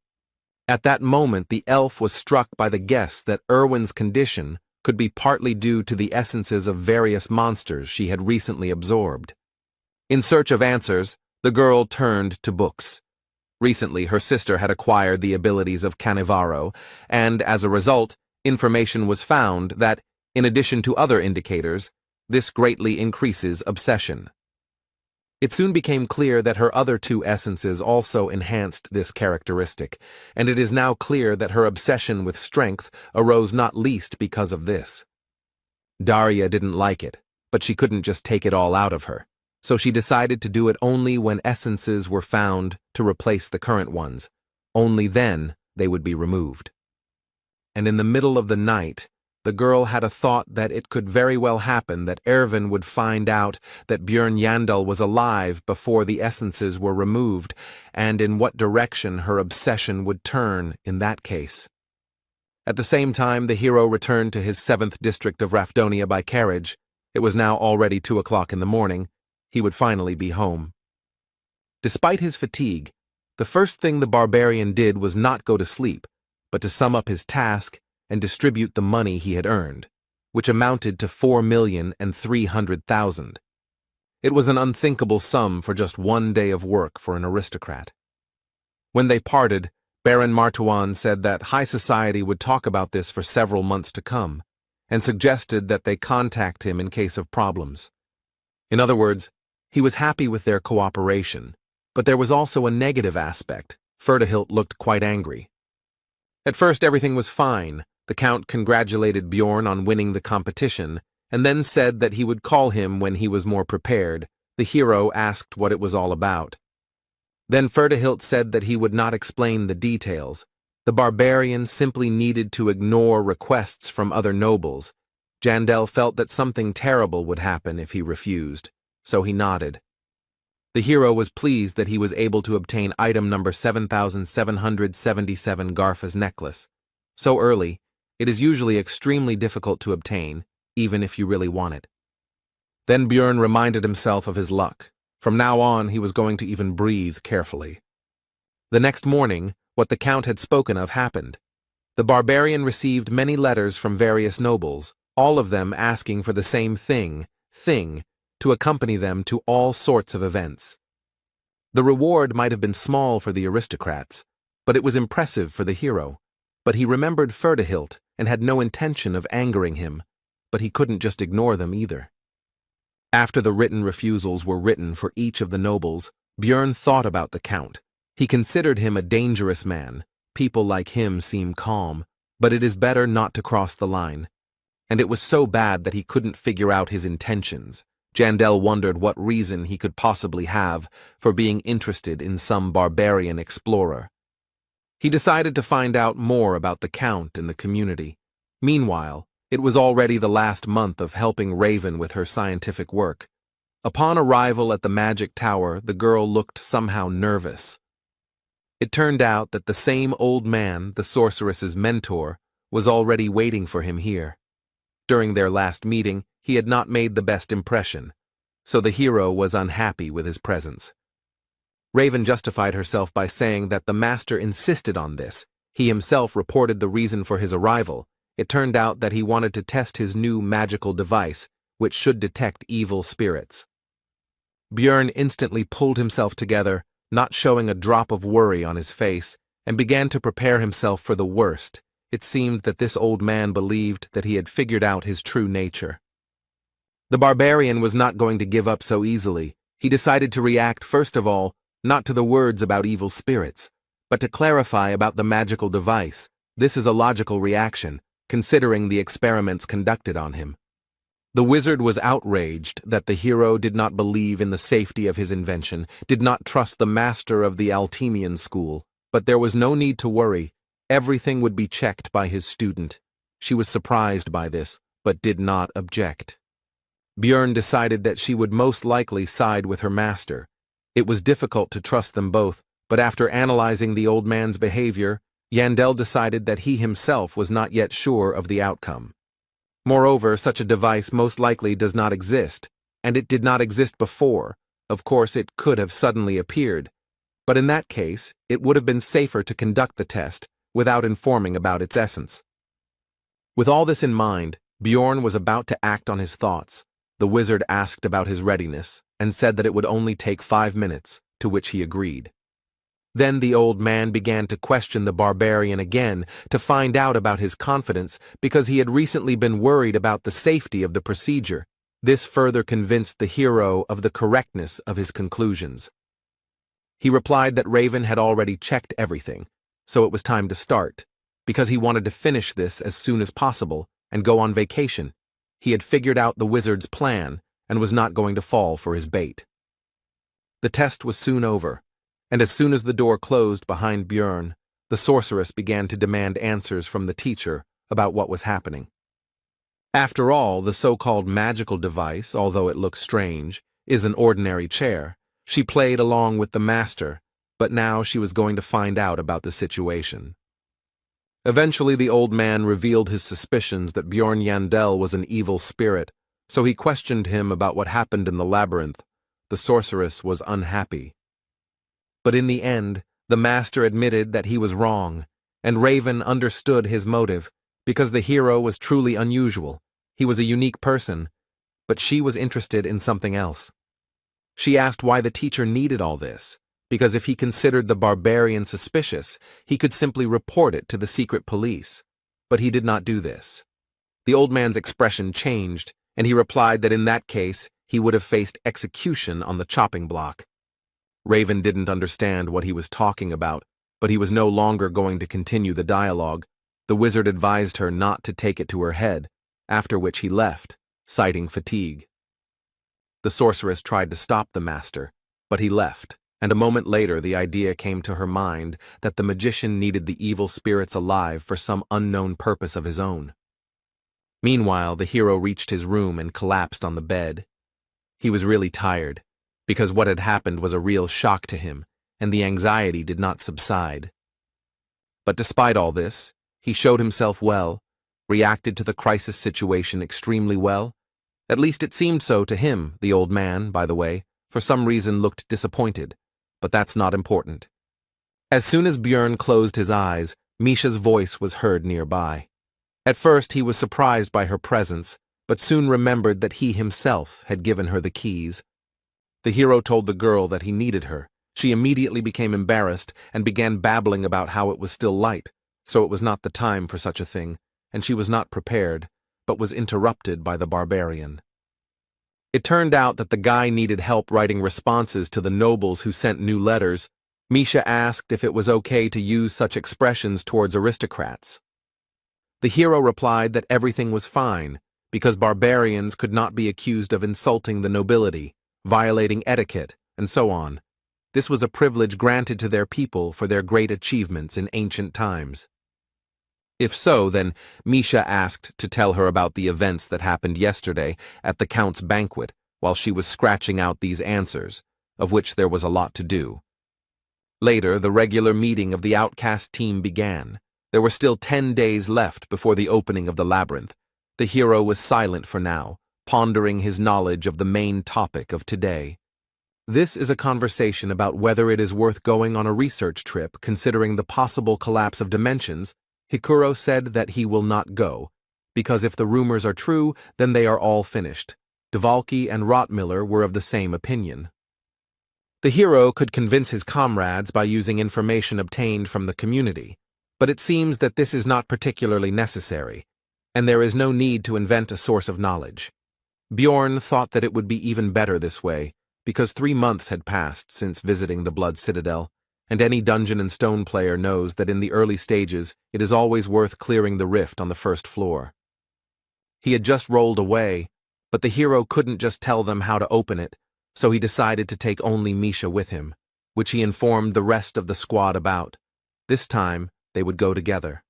At that moment, the elf was struck by the guess that Erwin's condition could be partly due to the essences of various monsters she had recently absorbed. In search of answers, the girl turned to books. Recently, her sister had acquired the abilities of Canevaro, and as a result, Information was found that, in addition to other indicators, this greatly increases obsession. It soon became clear that her other two essences also enhanced this characteristic, and it is now clear that her obsession with strength arose not least because of this. Daria didn't like it, but she couldn't just take it all out of her, so she decided to do it only when essences were found to replace the current ones. Only then they would be removed. And in the middle of the night, the girl had a thought that it could very well happen that Ervin would find out that Björn Yandel was alive before the essences were removed, and in what direction her obsession would turn in that case. At the same time, the hero returned to his 7th district of Rafdonia by carriage. It was now already 2 o'clock in the morning. He would finally be home. Despite his fatigue, the first thing the barbarian did was not go to sleep, but to sum up his task and distribute the money he had earned, which amounted to 4,300,000. It was an unthinkable sum for just 1 day of work for an aristocrat. When they parted, Baron Martuan said that high society would talk about this for several months to come, and suggested that they contact him in case of problems. In other words, he was happy with their cooperation, but there was also a negative aspect. Ferdahilt looked quite angry. At first everything was fine. The Count congratulated Bjorn on winning the competition, and then said that he would call him when he was more prepared. The hero asked what it was all about. Then Ferdahilt said that he would not explain the details. The barbarian simply needed to ignore requests from other nobles. Jandel felt that something terrible would happen if he refused, so he nodded. The hero was pleased that he was able to obtain item number 7777 Garfa's necklace. So early, it is usually extremely difficult to obtain, even if you really want it. Then Björn reminded himself of his luck. From now on, he was going to even breathe carefully. The next morning, what the Count had spoken of happened. The barbarian received many letters from various nobles, all of them asking for the same thing, to accompany them to all sorts of events. The reward might have been small for the aristocrats, but it was impressive for the hero. But he remembered Ferdahilt and had no intention of angering him, but he couldn't just ignore them either. After the written refusals were written for each of the nobles, Björn thought about the Count. He considered him a dangerous man. People like him seem calm, but it is better not to cross the line. And it was so bad that he couldn't figure out his intentions. Jandel wondered what reason he could possibly have for being interested in some barbarian explorer. He decided to find out more about the Count and the community. Meanwhile, it was already the last month of helping Raven with her scientific work. Upon arrival at the magic tower, the girl looked somehow nervous. It turned out that the same old man, the sorceress's mentor, was already waiting for him here. During their last meeting, he had not made the best impression, so the hero was unhappy with his presence. Raven justified herself by saying that the master insisted on this. He himself reported the reason for his arrival. It turned out that he wanted to test his new magical device, which should detect evil spirits. Björn instantly pulled himself together, not showing a drop of worry on his face, and began to prepare himself for the worst. It seemed that this old man believed that he had figured out his true nature. The barbarian was not going to give up so easily. He decided to react first of all, not to the words about evil spirits, but to clarify about the magical device. This is a logical reaction, considering the experiments conducted on him. The wizard was outraged that the hero did not believe in the safety of his invention, did not trust the master of the Altemian school, but there was no need to worry. Everything would be checked by his student. She was surprised by this, but did not object. Björn decided that she would most likely side with her master. It was difficult to trust them both, but after analyzing the old man's behavior, Yandel decided that he himself was not yet sure of the outcome. Moreover, such a device most likely does not exist, and it did not exist before. Of course, it could have suddenly appeared, but in that case, it would have been safer to conduct the test without informing about its essence. With all this in mind, Bjorn was about to act on his thoughts. The wizard asked about his readiness and said that it would only take 5 minutes, to which he agreed. Then the old man began to question the barbarian again to find out about his confidence because he had recently been worried about the safety of the procedure. This further convinced the hero of the correctness of his conclusions. He replied that Raven had already checked everything, so it was time to start, because he wanted to finish this as soon as possible and go on vacation. He had figured out the wizard's plan and was not going to fall for his bait. The test was soon over, and as soon as the door closed behind Björn, the sorceress began to demand answers from the teacher about what was happening. After all, the so-called magical device, although it looks strange, is an ordinary chair. She played along with the master, but now she was going to find out about the situation. Eventually, the old man revealed his suspicions that Björn Yandel was an evil spirit, so he questioned him about what happened in the labyrinth. The sorceress was unhappy. But in the end, the master admitted that he was wrong, and Raven understood his motive, because the hero was truly unusual. He was a unique person, but she was interested in something else. She asked why the teacher needed all this, because if he considered the barbarian suspicious, he could simply report it to the secret police. But he did not do this. The old man's expression changed, and he replied that in that case, he would have faced execution on the chopping block. Raven didn't understand what he was talking about, but he was no longer going to continue the dialogue. The wizard advised her not to take it to her head, after which he left, citing fatigue. The sorceress tried to stop the master, but he left, and a moment later the idea came to her mind that the magician needed the evil spirits alive for some unknown purpose of his own. Meanwhile, the hero reached his room and collapsed on the bed. He was really tired, because what had happened was a real shock to him, and the anxiety did not subside. But despite all this, he showed himself well, reacted to the crisis situation extremely well. At least it seemed so to him. The old man, by the way, for some reason looked disappointed, but that's not important. As soon as Björn closed his eyes, Misha's voice was heard nearby. At first he was surprised by her presence, but soon remembered that he himself had given her the keys. The hero told the girl that he needed her. She immediately became embarrassed and began babbling about how it was still light, so it was not the time for such a thing, and she was not prepared, but was interrupted by the barbarian. It turned out that the guy needed help writing responses to the nobles who sent new letters. Misha asked if it was okay to use such expressions towards aristocrats. The hero replied that everything was fine, because barbarians could not be accused of insulting the nobility, violating etiquette, and so on. This was a privilege granted to their people for their great achievements in ancient times. If so, then Misha asked to tell her about the events that happened yesterday at the Count's banquet while she was scratching out these answers, of which there was a lot to do. Later, the regular meeting of the outcast team began. There were still 10 days left before the opening of the labyrinth. The hero was silent for now, pondering his knowledge of the main topic of today. This is a conversation about whether it is worth going on a research trip considering the possible collapse of dimensions. Hikuro said that he will not go, because if the rumors are true, then they are all finished. Dvalki and Rottmiller were of the same opinion. The hero could convince his comrades by using information obtained from the community, but it seems that this is not particularly necessary, and there is no need to invent a source of knowledge. Björn thought that it would be even better this way, because 3 months had passed since visiting the Blood Citadel, and any Dungeon and Stone player knows that in the early stages it is always worth clearing the rift on the first floor. He had just rolled away, but the hero couldn't just tell them how to open it, so he decided to take only Misha with him, which he informed the rest of the squad about. This time, they would go together.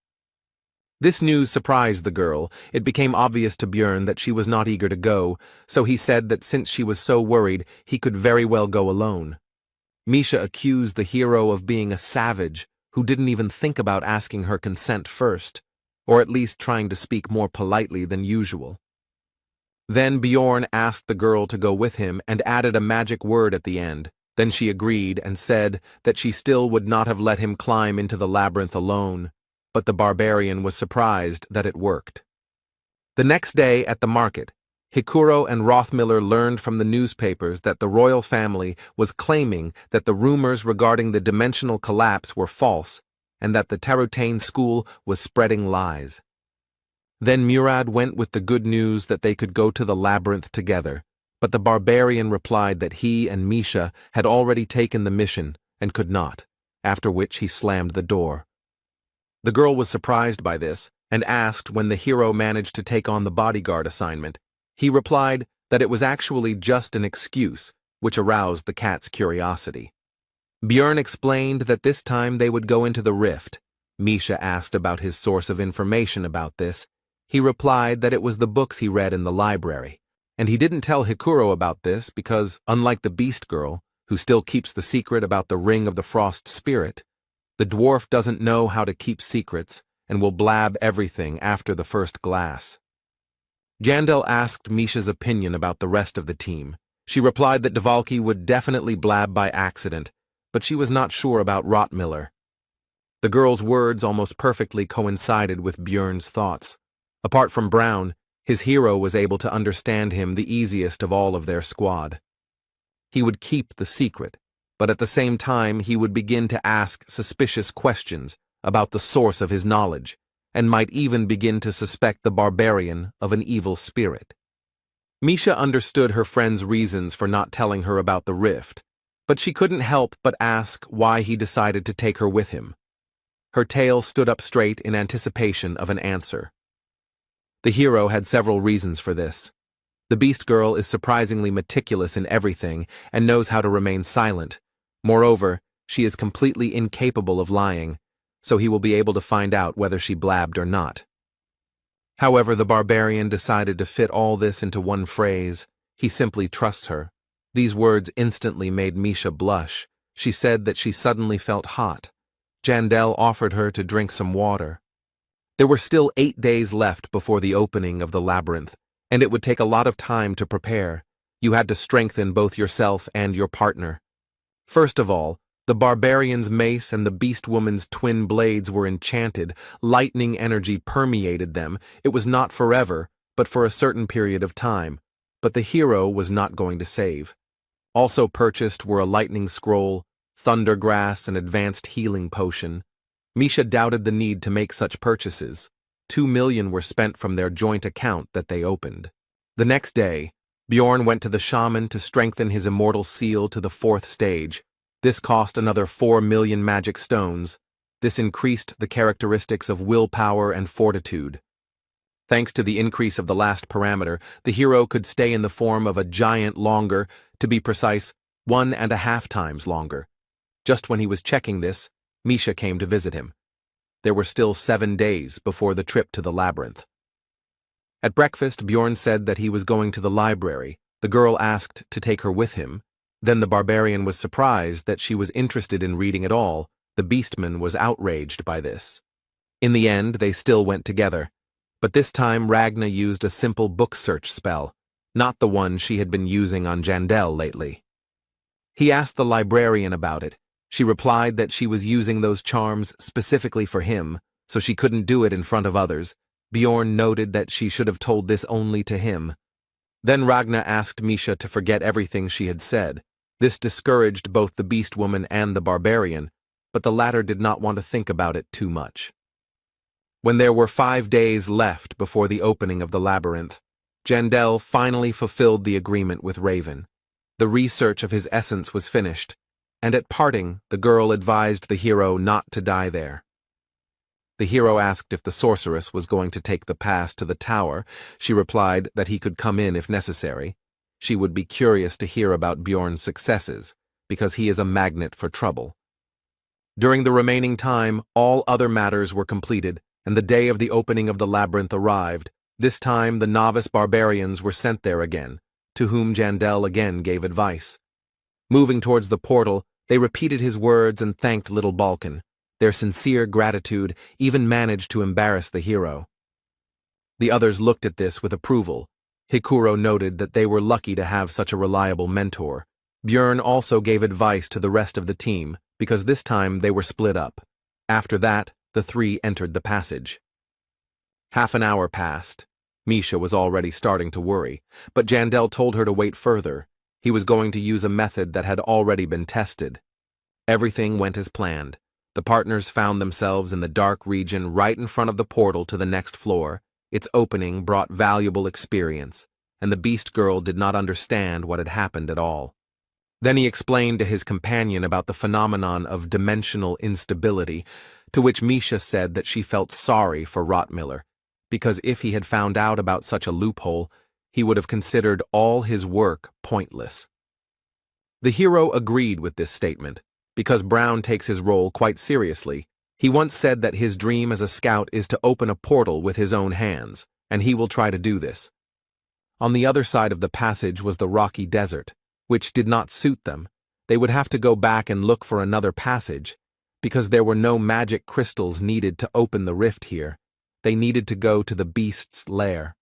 This news surprised the girl. It became obvious to Björn that she was not eager to go, so he said that since she was so worried, he could very well go alone. Misha accused the hero of being a savage who didn't even think about asking her consent first, or at least trying to speak more politely than usual. Then Björn asked the girl to go with him and added a magic word at the end. Then she agreed and said that she still would not have let him climb into the labyrinth alone, but the barbarian was surprised that it worked. The next day at the market, Hikuro and Rothmiller learned from the newspapers that the royal family was claiming that the rumors regarding the dimensional collapse were false and that the Tarutane school was spreading lies. Then Murad went with the good news that they could go to the labyrinth together, but the barbarian replied that he and Misha had already taken the mission and could not, after which he slammed the door. The girl was surprised by this and asked when the hero managed to take on the bodyguard assignment. He replied that it was actually just an excuse, which aroused the cat's curiosity. Björn explained that this time they would go into the rift. Misha asked about his source of information about this. He replied that it was the books he read in the library, and he didn't tell Hikuro about this because, unlike the Beast Girl, who still keeps the secret about the Ring of the Frost Spirit, the dwarf doesn't know how to keep secrets and will blab everything after the first glass. Jandel asked Misha's opinion about the rest of the team. She replied that Dvalki would definitely blab by accident, but she was not sure about Rottmiller. The girl's words almost perfectly coincided with Björn's thoughts. Apart from Brown, his hero was able to understand him the easiest of all of their squad. He would keep the secret, but at the same time he would begin to ask suspicious questions about the source of his knowledge, and might even begin to suspect the barbarian of an evil spirit. Misha understood her friend's reasons for not telling her about the rift, but she couldn't help but ask why he decided to take her with him. Her tail stood up straight in anticipation of an answer. The hero had several reasons for this. The Beast Girl is surprisingly meticulous in everything and knows how to remain silent. Moreover, she is completely incapable of lying, so he will be able to find out whether she blabbed or not. However, the barbarian decided to fit all this into one phrase. He simply trusts her. These words instantly made Misha blush. She said that she suddenly felt hot. Jandel offered her to drink some water. There were still 8 days left before the opening of the labyrinth, and it would take a lot of time to prepare. You had to strengthen both yourself and your partner. First of all, the barbarian's mace and the beast woman's twin blades were enchanted. Lightning energy permeated them. It was not forever, but for a certain period of time. But the hero was not going to save. Also purchased were a lightning scroll, thunder grass, and advanced healing potion. Misha doubted the need to make such purchases. 2 million were spent from their joint account that they opened. The next day, Bjorn went to the shaman to strengthen his immortal seal to the 4th stage. This cost another 4 million magic stones. This increased the characteristics of willpower and fortitude. Thanks to the increase of the last parameter, the hero could stay in the form of a giant longer, to be precise, 1.5 times longer. Just when he was checking this, Misha came to visit him. There were still 7 days before the trip to the labyrinth. At breakfast, Bjorn said that he was going to the library. The girl asked to take her with him. Then the barbarian was surprised that she was interested in reading at all. The beastman was outraged by this. In the end, they still went together. But this time Ragna used a simple book search spell, not the one she had been using on Jandel lately. He asked the librarian about it. She replied that she was using those charms specifically for him, so she couldn't do it in front of others. Bjorn noted that she should have told this only to him. Then Ragna asked Misha to forget everything she had said. This discouraged both the beast woman and the barbarian, but the latter did not want to think about it too much. When there were 5 days left before the opening of the labyrinth, Jandel finally fulfilled the agreement with Raven. The research of his essence was finished, and at parting, the girl advised the hero not to die there. The hero asked if the sorceress was going to take the pass to the tower. She replied that he could come in if necessary. She would be curious to hear about Bjorn's successes, because he is a magnet for trouble. During the remaining time, all other matters were completed, and the day of the opening of the labyrinth arrived. This time, the novice barbarians were sent there again, to whom Jandel again gave advice. Moving towards the portal, they repeated his words and thanked little Balkan. Their sincere gratitude even managed to embarrass the hero. The others looked at this with approval. Hikuro noted that they were lucky to have such a reliable mentor. Bjorn also gave advice to the rest of the team, because this time they were split up. After that, the 3 entered the passage. Half an hour passed. Misha was already starting to worry, but Jandel told her to wait further. He was going to use a method that had already been tested. Everything went as planned. The partners found themselves in the dark region right in front of the portal to the next floor. Its opening brought valuable experience, and the beast girl did not understand what had happened at all. Then he explained to his companion about the phenomenon of dimensional instability, to which Misha said that she felt sorry for Rottmiller, because if he had found out about such a loophole, he would have considered all his work pointless. The hero agreed with this statement, because Brown takes his role quite seriously. He once said that his dream as a scout is to open a portal with his own hands, and he will try to do this. On the other side of the passage was the rocky desert, which did not suit them. They would have to go back and look for another passage, because there were no magic crystals needed to open the rift here. They needed to go to the beast's lair.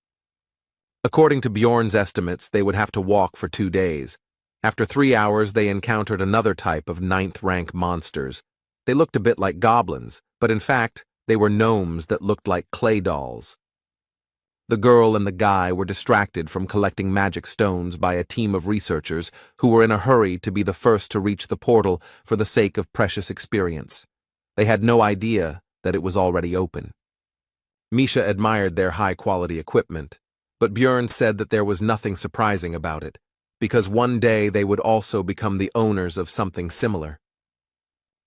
According to Bjorn's estimates, they would have to walk for 2 days. After 3 hours, they encountered another type of 9th-rank monsters. They looked a bit like goblins, but in fact, they were gnomes that looked like clay dolls. The girl and the guy were distracted from collecting magic stones by a team of researchers who were in a hurry to be the first to reach the portal for the sake of precious experience. They had no idea that it was already open. Misha admired their high-quality equipment, but Bjorn said that there was nothing surprising about it, because one day they would also become the owners of something similar.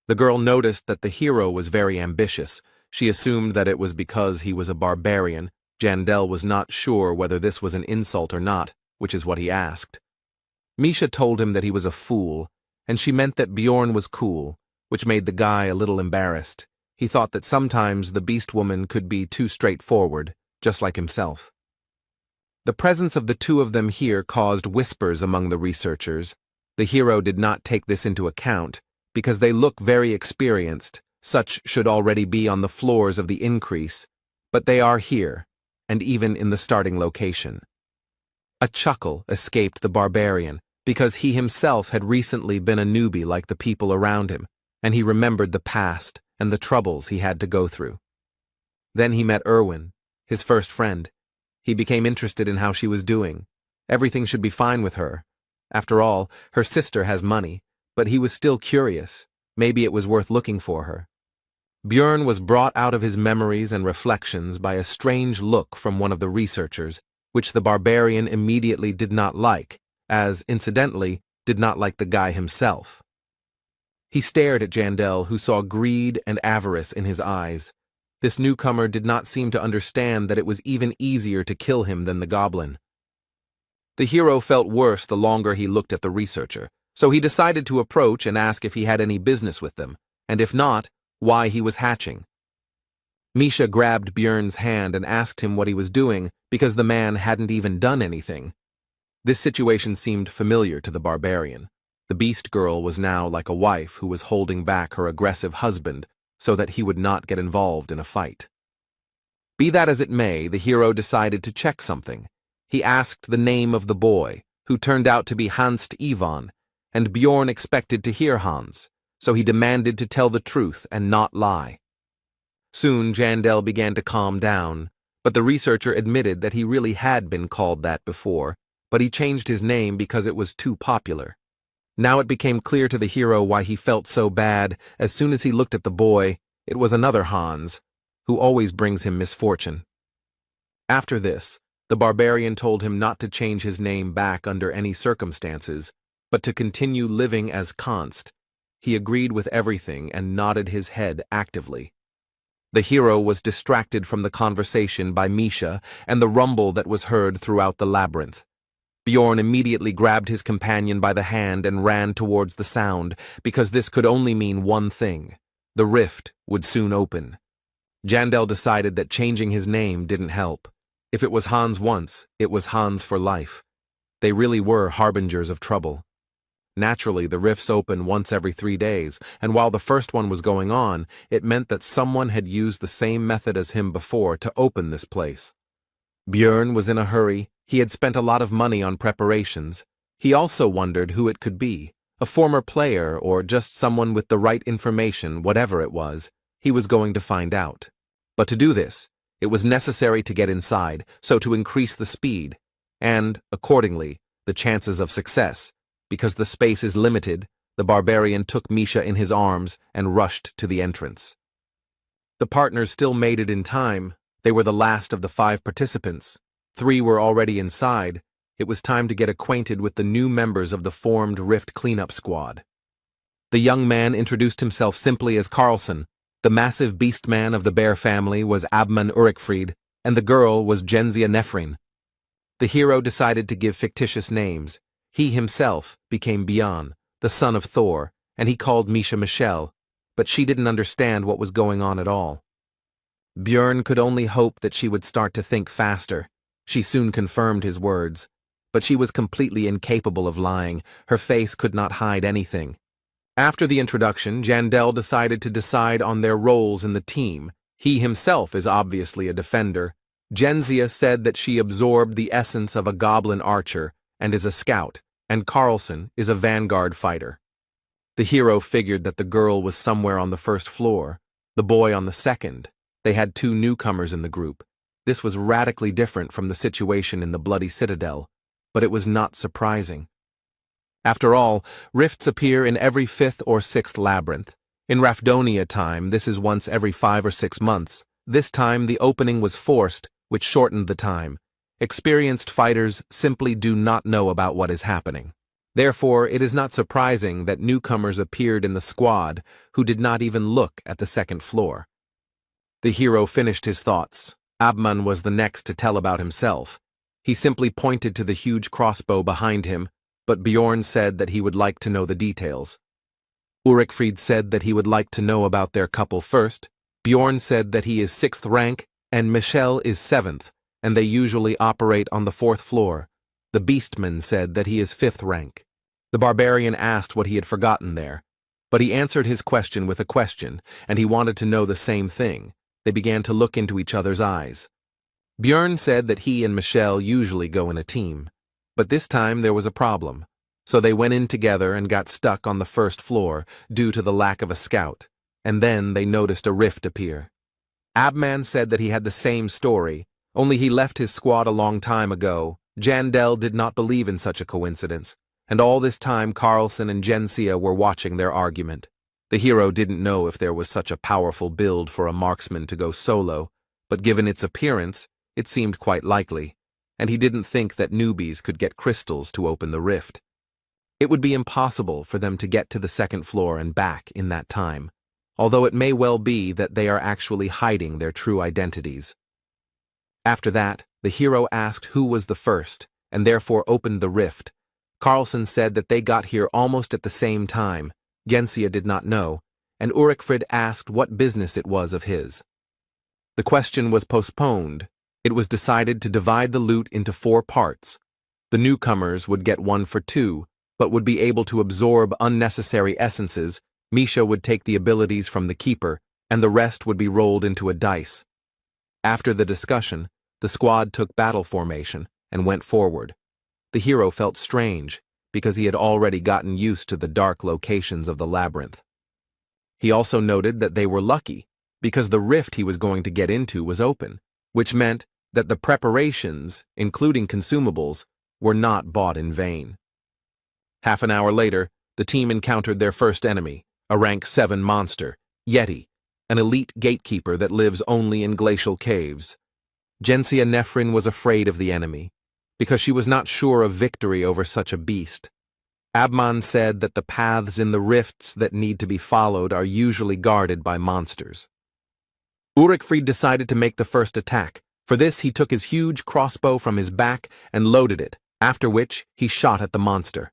The girl noticed that the hero was very ambitious. She assumed that it was because he was a barbarian. Jandel was not sure whether this was an insult or not, which is what he asked. Misha told him that he was a fool, and she meant that Bjorn was cool, which made the guy a little embarrassed. He thought that sometimes the beast woman could be too straightforward, just like himself. The presence of the two of them here caused whispers among the researchers. The hero did not take this into account, because they look very experienced. Such should already be on the floors of the increase, but they are here, and even in the starting location. A chuckle escaped the barbarian, because he himself had recently been a newbie like the people around him, and he remembered the past and the troubles he had to go through. Then he met Erwin, his first friend. He became interested in how she was doing. Everything should be fine with her. After all, her sister has money, but he was still curious. Maybe it was worth looking for her. Bjorn was brought out of his memories and reflections by a strange look from one of the researchers, which the barbarian immediately did not like, as, incidentally, did not like the guy himself. He stared at Jandel, who saw greed and avarice in his eyes. This newcomer did not seem to understand that it was even easier to kill him than the goblin. The hero felt worse the longer he looked at the researcher, so he decided to approach and ask if he had any business with them, and if not, why he was hatching. Misha grabbed Bjorn's hand and asked him what he was doing, because the man hadn't even done anything. This situation seemed familiar to the barbarian. The beast girl was now like a wife who was holding back her aggressive husband so that he would not get involved in a fight. Be that as it may, the hero decided to check something. He asked the name of the boy, who turned out to be Hans Ivan, and Bjorn expected to hear Hans, so he demanded to tell the truth and not lie. Soon Jandel began to calm down, but the researcher admitted that he really had been called that before, but he changed his name because it was too popular. Now it became clear to the hero why he felt so bad. As soon as he looked at the boy, it was another Hans, who always brings him misfortune. After this, the barbarian told him not to change his name back under any circumstances, but to continue living as Konst. He agreed with everything and nodded his head actively. The hero was distracted from the conversation by Misha and the rumble that was heard throughout the labyrinth. Bjorn immediately grabbed his companion by the hand and ran towards the sound, because this could only mean one thing. The rift would soon open. Jandel decided that changing his name didn't help. If it was Hans once, it was Hans for life. They really were harbingers of trouble. Naturally, the rifts open once every 3 days, and while the first one was going on, it meant that someone had used the same method as him before to open this place. Bjorn was in a hurry. He had spent a lot of money on preparations. He also wondered who it could be, a former player or just someone with the right information, whatever it was. He was going to find out. But to do this, It was necessary to get inside, so to increase the speed, and, accordingly, the chances of success. Because the space is limited, the barbarian took Misha in his arms and rushed to the entrance. The partners still made it in time. They were the last of the 5 participants. 3 were already inside. It was time to get acquainted with the new members of the formed Rift cleanup squad. The young man introduced himself simply as Carlson. The massive beast man of the bear family was Abman Urikfried, and the girl was Genzia Nefrin. The hero decided to give fictitious names. He himself became Bjorn, the son of Thor, and he called Misha Michelle, but she didn't understand what was going on at all. Bjorn could only hope that she would start to think faster. She soon confirmed his words, but she was completely incapable of lying. Her face could not hide anything. After the introduction, Jandel decided to decide on their roles in the team. He himself is obviously a defender. Genzia said that she absorbed the essence of a goblin archer and is a scout, and Carlson is a vanguard fighter. The hero figured that the girl was somewhere on the first floor, the boy on the second. They had 2 newcomers in the group. This was radically different from the situation in the Bloody Citadel, but it was not surprising. After all, rifts appear in every 5th or 6th labyrinth. In Rafdonia time, this is once every 5 or 6 months. This time the opening was forced, which shortened the time. Experienced fighters simply do not know about what is happening. Therefore, it is not surprising that newcomers appeared in the squad who did not even look at the 2nd floor. The hero finished his thoughts. Abman was the next to tell about himself. He simply pointed to the huge crossbow behind him, but Bjorn said that he would like to know the details. Urikfried said that he would like to know about their couple first. Bjorn said that he is 6th rank, and Michelle is 7th, and they usually operate on the 4th floor. The Beastman said that he is 5th rank. The barbarian asked what he had forgotten there, but he answered his question with a question, and he wanted to know the same thing. They began to look into each other's eyes. Bjorn said that he and Michelle usually go in a team, but this time there was a problem, so they went in together and got stuck on the 1st floor due to the lack of a scout, and then they noticed a rift appear. Abman said that he had the same story, only he left his squad a long time ago. Jandel did not believe in such a coincidence, and all this time Carlson and Genzia were watching their argument. The hero didn't know if there was such a powerful build for a marksman to go solo, but given its appearance, it seemed quite likely, and he didn't think that newbies could get crystals to open the rift. It would be impossible for them to get to the 2nd floor and back in that time, although it may well be that they are actually hiding their true identities. After that, the hero asked who was the first, and therefore opened the rift. Carlson said that they got here almost at the same time. Genzia did not know, and Urikfried asked what business it was of his. The question was postponed. It was decided to divide the loot into 4 parts. The newcomers would get 1 for 2, but would be able to absorb unnecessary essences. Misha would take the abilities from the keeper, and the rest would be rolled into a dice. After the discussion, the squad took battle formation and went forward. The hero felt strange, because he had already gotten used to the dark locations of the labyrinth. He also noted that they were lucky, because the rift he was going to get into was open, which meant that the preparations, including consumables, were not bought in vain. Half an hour later, the team encountered their first enemy, a rank 7 monster, Yeti, an elite gatekeeper that lives only in glacial caves. Genzia Nefrin was afraid of the enemy, because she was not sure of victory over such a beast. Abman said that the paths in the rifts that need to be followed are usually guarded by monsters. Urikfried decided to make the first attack. For this, he took his huge crossbow from his back and loaded it, after which he shot at the monster.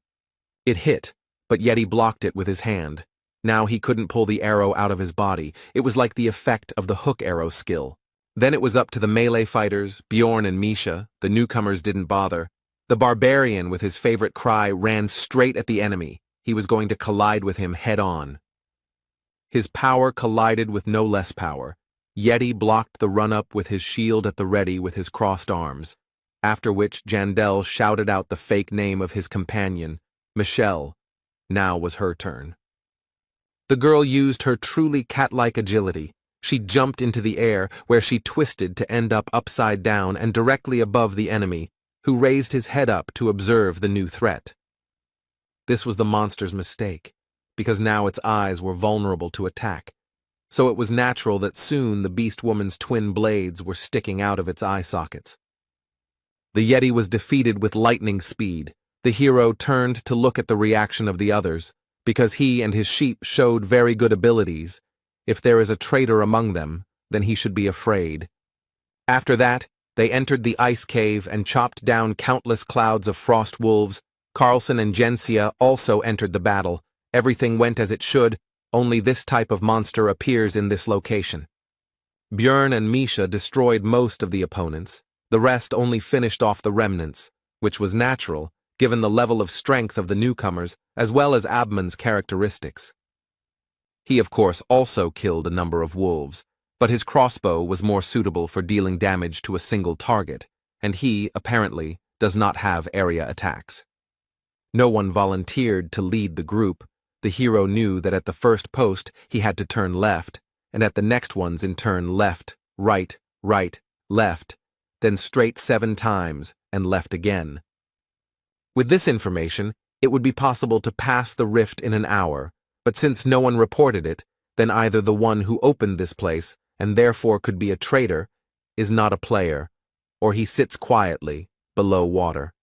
It hit, but Yeti blocked it with his hand. Now he couldn't pull the arrow out of his body. It was like the effect of the hook arrow skill. Then it was up to the melee fighters, Bjorn and Misha. The newcomers didn't bother. The barbarian, with his favorite cry, ran straight at the enemy. He was going to collide with him head-on. His power collided with no less power. Yeti blocked the run-up with his shield at the ready with his crossed arms, after which Jandel shouted out the fake name of his companion, Michelle. Now was her turn. The girl used her truly cat-like agility. She jumped into the air, where she twisted to end up upside down and directly above the enemy, who raised his head up to observe the new threat. This was the monster's mistake, because now its eyes were vulnerable to attack, so it was natural that soon the beast woman's twin blades were sticking out of its eye sockets. The Yeti was defeated with lightning speed. The hero turned to look at the reaction of the others, because he and his sheep showed very good abilities. If there is a traitor among them, then he should be afraid. After that, they entered the ice cave and chopped down countless clouds of frost wolves. Carlson and Jensia also entered the battle. Everything went as it should, only this type of monster appears in this location. Björn and Misha destroyed most of the opponents. The rest only finished off the remnants, which was natural, given the level of strength of the newcomers, as well as Abman's characteristics. He, of course, also killed a number of wolves, but his crossbow was more suitable for dealing damage to a single target, and he, apparently, does not have area attacks. No one volunteered to lead the group. The hero knew that at the first post he had to turn left, and at the next ones in turn left, right, left, then straight 7 times, and left again. With this information, it would be possible to pass the rift in an hour, but since no one reported it, then either the one who opened this place, and therefore could be a traitor, is not a player, or he sits quietly, below water.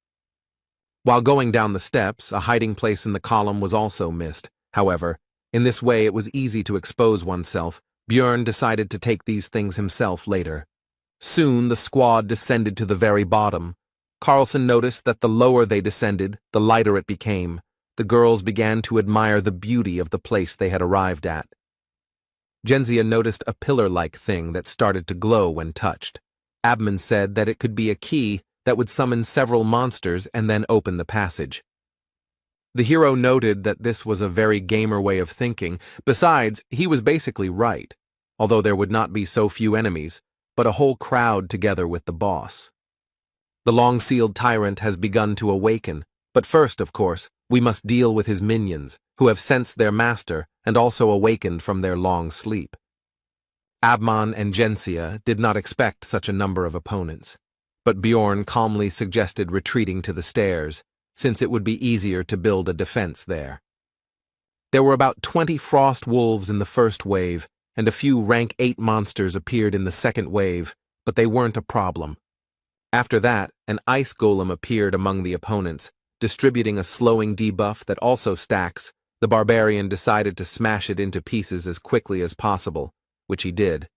While going down the steps, a hiding place in the column was also missed. However, in this way it was easy to expose oneself. Björn decided to take these things himself later. Soon the squad descended to the very bottom. Carlson noticed that the lower they descended, the lighter it became. The girls began to admire the beauty of the place they had arrived at. Jensia noticed a pillar-like thing that started to glow when touched. Abman said that it could be a key that would summon several monsters and then open the passage. The hero noted that this was a very gamer way of thinking. Besides, he was basically right, although there would not be so few enemies, but a whole crowd together with the boss. The long-sealed tyrant has begun to awaken, but first, of course, we must deal with his minions, who have sensed their master and also awakened from their long sleep. Abman and Jensia did not expect such a number of opponents, but Bjorn calmly suggested retreating to the stairs, since it would be easier to build a defense there. There were about 20 frost wolves in the first wave, and a few rank 8 monsters appeared in the second wave, but they weren't a problem. After that, an ice golem appeared among the opponents, distributing a slowing debuff that also stacks. The barbarian decided to smash it into pieces as quickly as possible, which he did.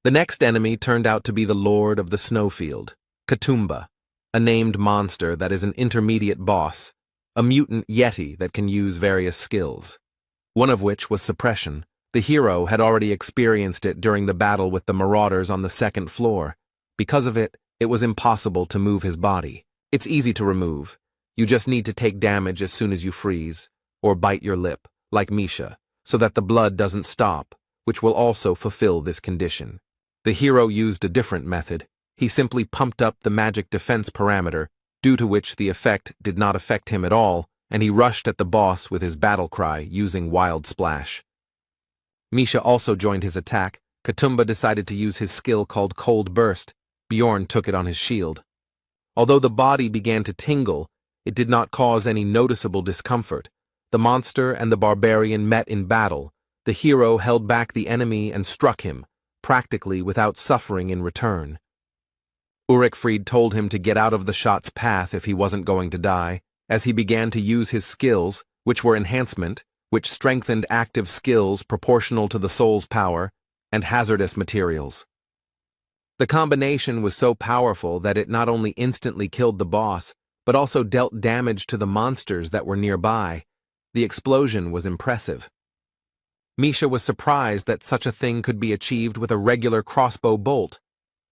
The next enemy turned out to be the Lord of the Snowfield, Katumba, a named monster that is an intermediate boss, a mutant yeti that can use various skills, one of which was suppression. The hero had already experienced it during the battle with the marauders on the second floor. Because of it, it was impossible to move his body. It's easy to remove. You just need to take damage as soon as you freeze, or bite your lip, like Misha, so that the blood doesn't stop, which will also fulfill this condition. The hero used a different method. He simply pumped up the magic defense parameter, due to which the effect did not affect him at all, and he rushed at the boss with his battle cry using Wild Splash. Misha also joined his attack. Katumba decided to use his skill called Cold Burst. Bjorn took it on his shield. Although the body began to tingle, it did not cause any noticeable discomfort. The monster and the barbarian met in battle. The hero held back the enemy and struck him, practically without suffering in return. Ulrichfried told him to get out of the shot's path if he wasn't going to die, as he began to use his skills, which were enhancement, which strengthened active skills proportional to the soul's power, and hazardous materials. The combination was so powerful that it not only instantly killed the boss, but also dealt damage to the monsters that were nearby. The explosion was impressive. Misha was surprised that such a thing could be achieved with a regular crossbow bolt,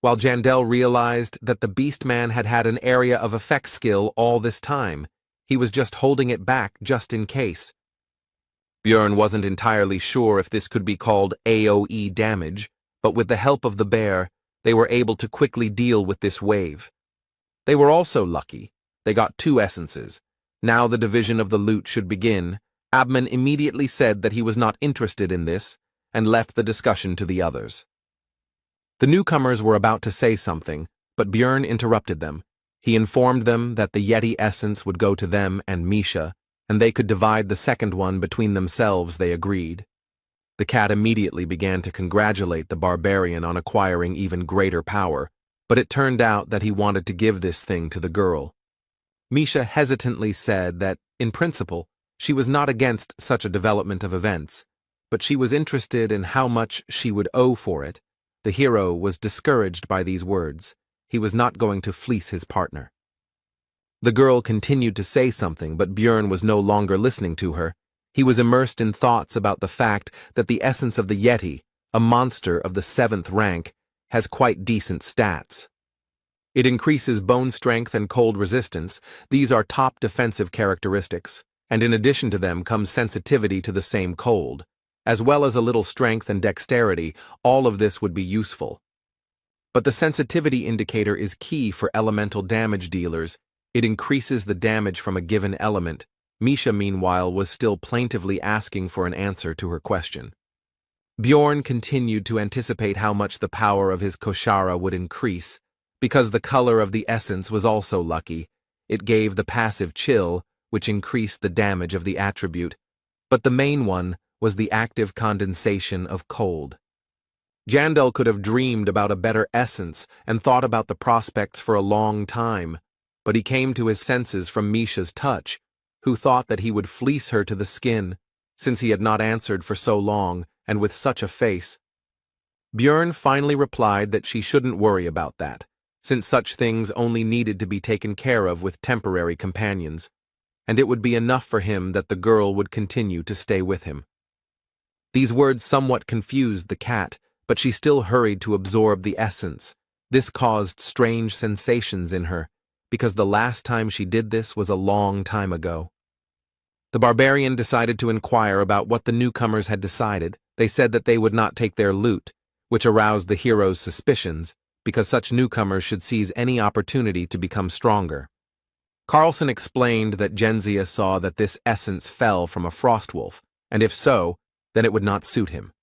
while Jandel realized that the Beastman had had an area of effect skill all this time. He was just holding it back just in case. Björn wasn't entirely sure if this could be called AoE damage, but with the help of the bear, they were able to quickly deal with this wave. They were also lucky. They got 2 essences. Now the division of the loot should begin. Abman immediately said that he was not interested in this, and left the discussion to the others. The newcomers were about to say something, but Björn interrupted them. He informed them that the Yeti essence would go to them and Misha, and they could divide the second one between themselves. They agreed. The cat immediately began to congratulate the barbarian on acquiring even greater power, but it turned out that he wanted to give this thing to the girl. Misha hesitantly said that, in principle, she was not against such a development of events, but she was interested in how much she would owe for it. The hero was discouraged by these words. He was not going to fleece his partner. The girl continued to say something, but Björn was no longer listening to her. He was immersed in thoughts about the fact that the essence of the Yeti, a monster of the 7th rank, has quite decent stats. It increases bone strength and cold resistance. These are top defensive characteristics, and in addition to them comes sensitivity to the same cold, as well as a little strength and dexterity. All of this would be useful. But the sensitivity indicator is key for elemental damage dealers. It increases the damage from a given element. Misha, meanwhile, was still plaintively asking for an answer to her question. Björn continued to anticipate how much the power of his Koshara would increase. Because the color of the essence was also lucky, it gave the passive chill, which increased the damage of the attribute. But the main one was the active condensation of cold. Jandel could have dreamed about a better essence and thought about the prospects for a long time, but he came to his senses from Misha's touch, who thought that he would fleece her to the skin, since he had not answered for so long and with such a face. Björn finally replied that she shouldn't worry about that, since such things only needed to be taken care of with temporary companions, and it would be enough for him that the girl would continue to stay with him. These words somewhat confused the cat, but she still hurried to absorb the essence. This caused strange sensations in her, because the last time she did this was a long time ago. The barbarian decided to inquire about what the newcomers had decided. They said that they would not take their loot, which aroused the hero's suspicions, because such newcomers should seize any opportunity to become stronger. Carlson explained that Genzia saw that this essence fell from a frostwolf, and if so, then it would not suit him.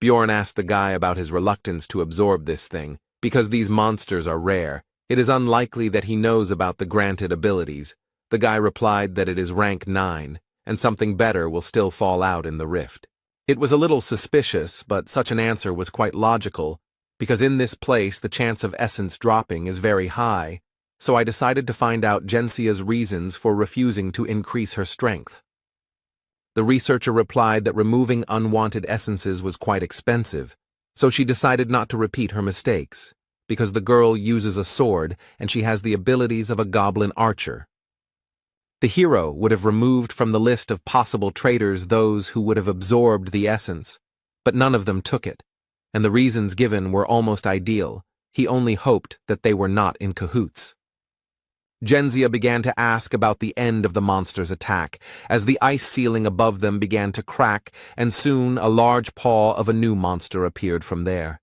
Björn asked the guy about his reluctance to absorb this thing. Because these monsters are rare, it is unlikely that he knows about the granted abilities. The guy replied that it is rank 9, and something better will still fall out in the rift. It was a little suspicious, but such an answer was quite logical, because in this place the chance of essence dropping is very high, so I decided to find out Gensia's reasons for refusing to increase her strength. The researcher replied that removing unwanted essences was quite expensive, so she decided not to repeat her mistakes, because the girl uses a sword and she has the abilities of a goblin archer. The hero would have removed from the list of possible traitors those who would have absorbed the essence, but none of them took it, and the reasons given were almost ideal. He only hoped that they were not in cahoots. Genzia began to ask about the end of the monster's attack, as the ice ceiling above them began to crack, and soon a large paw of a new monster appeared from there.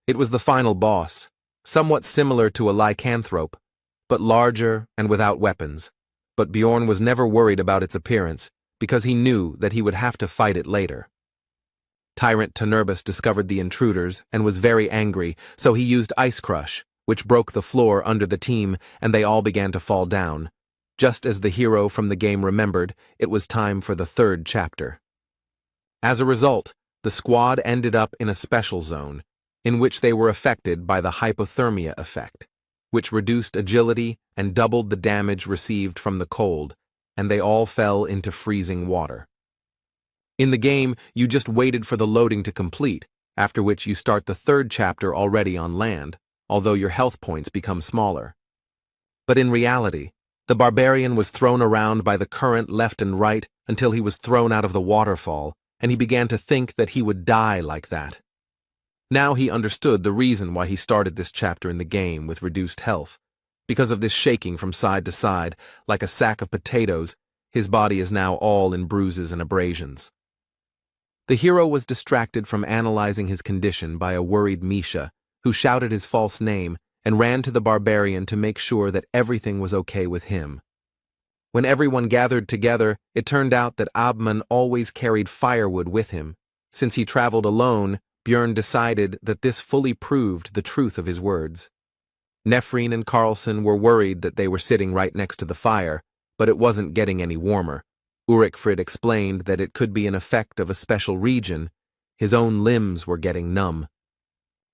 It was the final boss, somewhat similar to a lycanthrope, but larger and without weapons. But Björn was never worried about its appearance, because he knew that he would have to fight it later. Tyrant Tenerbus discovered the intruders and was very angry, so he used Ice Crush, which broke the floor under the team, and they all began to fall down. Just as the hero from the game remembered, it was time for the 3rd chapter. As a result, the squad ended up in a special zone, in which they were affected by the hypothermia effect, which reduced agility and doubled the damage received from the cold, and they all fell into freezing water. In the game, you just waited for the loading to complete, after which you start the 3rd chapter already on land, although your health points become smaller. But in reality, the barbarian was thrown around by the current left and right until he was thrown out of the waterfall, and he began to think that he would die like that. Now he understood the reason why he started this chapter in the game with reduced health. Because of this shaking from side to side, like a sack of potatoes, his body is now all in bruises and abrasions. The hero was distracted from analyzing his condition by a worried Misha, who shouted his false name and ran to the barbarian to make sure that everything was okay with him. When everyone gathered together, it turned out that Abman always carried firewood with him. Since he traveled alone, Björn decided that this fully proved the truth of his words. Nefrine and Carlson were worried that they were sitting right next to the fire, but it wasn't getting any warmer. Ulrichfrid explained that it could be an effect of a special region. His own limbs were getting numb.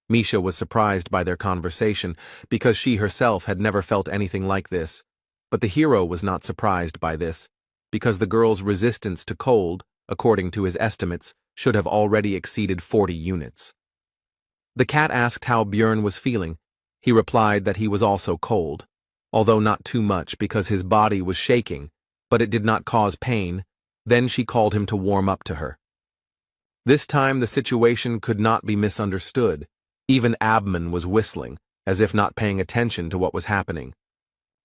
Misha was surprised by their conversation because she herself had never felt anything like this, but the hero was not surprised by this because the girl's resistance to cold, according to his estimates, should have already exceeded 40 units. The cat asked how Björn was feeling. He replied that he was also cold, although not too much because his body was shaking, but it did not cause pain. Then she called him to warm up to her. This time the situation could not be misunderstood. Even Abman was whistling, as if not paying attention to what was happening.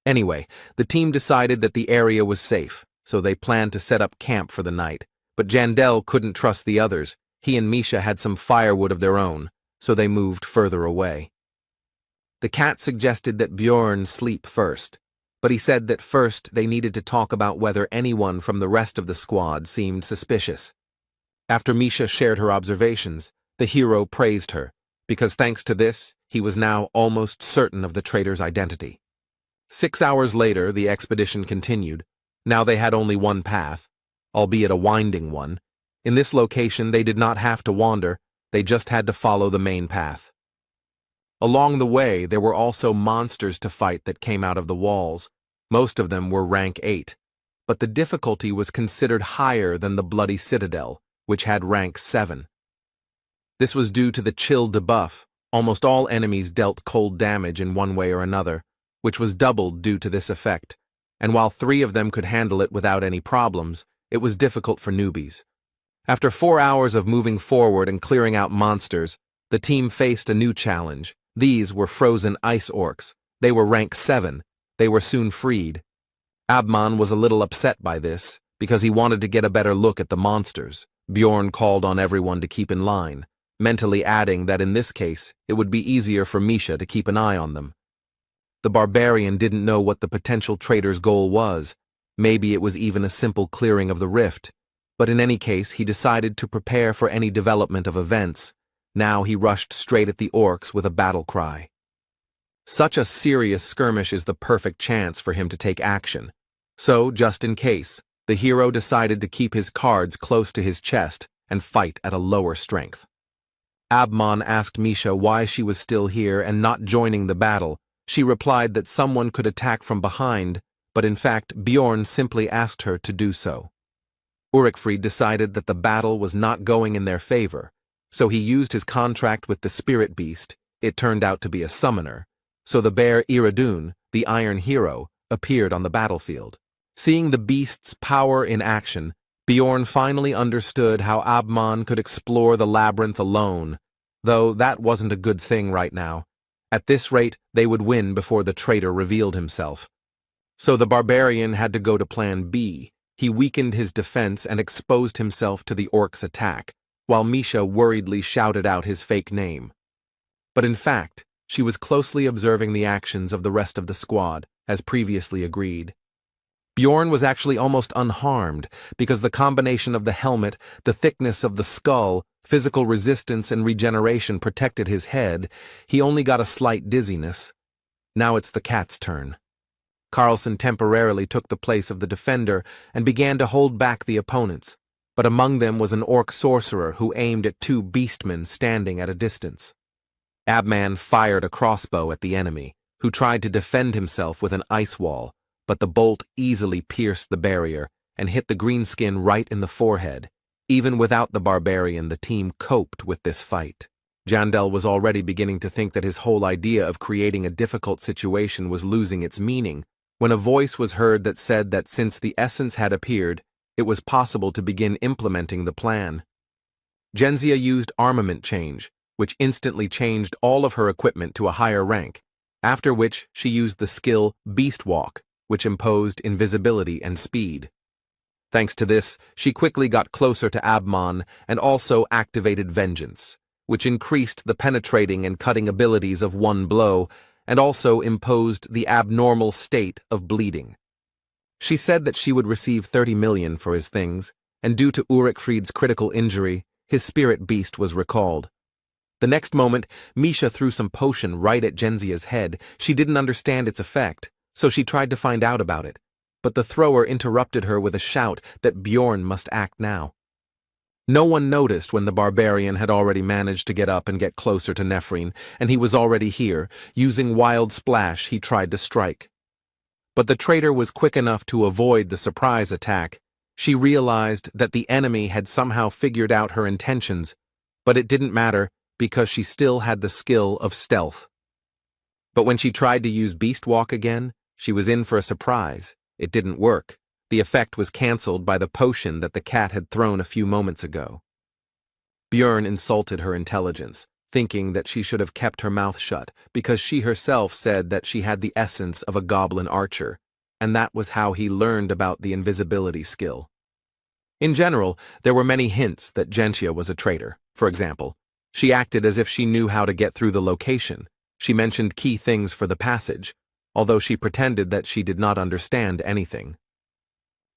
Anyway, the team decided that the area was safe, so they planned to set up camp for the night. But Jandel couldn't trust the others. He and Misha had some firewood of their own, so they moved further away. The cat suggested that Björn sleep first, but he said that first they needed to talk about whether anyone from the rest of the squad seemed suspicious. After Misha shared her observations, the hero praised her, because thanks to this, he was now almost certain of the traitor's identity. 6 hours later, the expedition continued. Now they had only one path, albeit a winding one. In this location, they did not have to wander, they just had to follow the main path. Along the way, there were also monsters to fight that came out of the walls. Most of them were rank 8, but the difficulty was considered higher than the Bloody Citadel, which had rank 7. This was due to the chill debuff. Almost all enemies dealt cold damage in one way or another, which was doubled due to this effect, and while 3 of them could handle it without any problems, it was difficult for newbies. After 4 hours of moving forward and clearing out monsters, the team faced a new challenge. These were frozen ice orcs. They were rank 7. They were soon freed. Abman was a little upset by this, because he wanted to get a better look at the monsters. Björn called on everyone to keep in line, mentally adding that in this case, it would be easier for Misha to keep an eye on them. The barbarian didn't know what the potential traitor's goal was. Maybe it was even a simple clearing of the rift. But in any case, he decided to prepare for any development of events. Now he rushed straight at the orcs with a battle cry. Such a serious skirmish is the perfect chance for him to take action. So, just in case, the hero decided to keep his cards close to his chest and fight at a lower strength. Abman asked Misha why she was still here and not joining the battle. She replied that someone could attack from behind, but in fact Björn simply asked her to do so. Ulrichfrid decided that the battle was not going in their favor, so he used his contract with the spirit beast. It turned out to be a summoner, so the bear Iradun, the Iron Hero, appeared on the battlefield. Seeing the beast's power in action, Björn finally understood how Abman could explore the labyrinth alone, though that wasn't a good thing right now. At this rate, they would win before the traitor revealed himself. So the barbarian had to go to plan B. He weakened his defense and exposed himself to the orc's attack, while Misha worriedly shouted out his fake name. But in fact, she was closely observing the actions of the rest of the squad, as previously agreed. Björn was actually almost unharmed, because the combination of the helmet, the thickness of the skull, physical resistance and regeneration protected his head. He only got a slight dizziness. Now it's the cat's turn. Carlson temporarily took the place of the defender and began to hold back the opponents, but among them was an orc sorcerer who aimed at 2 beastmen standing at a distance. Abman fired a crossbow at the enemy, who tried to defend himself with an ice wall, but the bolt easily pierced the barrier and hit the greenskin right in the forehead. Even without the barbarian, the team coped with this fight. Jandel was already beginning to think that his whole idea of creating a difficult situation was losing its meaning, when a voice was heard that said that since the essence had appeared, it was possible to begin implementing the plan. Genzia used armament change, which instantly changed all of her equipment to a higher rank, after which she used the skill Beast Walk, which imposed invisibility and speed. Thanks to this, she quickly got closer to Abman and also activated Vengeance, which increased the penetrating and cutting abilities of one blow and also imposed the abnormal state of bleeding. She said that she would receive 30 million for his things, and due to Ulrichfried's critical injury, his spirit beast was recalled. The next moment, Misha threw some potion right at Genzia's head. She didn't understand its effect, so she tried to find out about it. But the thrower interrupted her with a shout that Bjorn must act now. No one noticed when the barbarian had already managed to get up and get closer to Nephrine, and he was already here. Using Wild Splash, he tried to strike. But the traitor was quick enough to avoid the surprise attack. She realized that the enemy had somehow figured out her intentions, but it didn't matter because she still had the skill of stealth. But when she tried to use Beast Walk again, she was in for a surprise. It didn't work. The effect was cancelled by the potion that the cat had thrown a few moments ago. Bjorn insulted her intelligence, thinking that she should have kept her mouth shut because she herself said that she had the essence of a goblin archer, and that was how he learned about the invisibility skill. In general, there were many hints that Gentia was a traitor. For example, she acted as if she knew how to get through the location. She mentioned key things for the passage, although she pretended that she did not understand anything.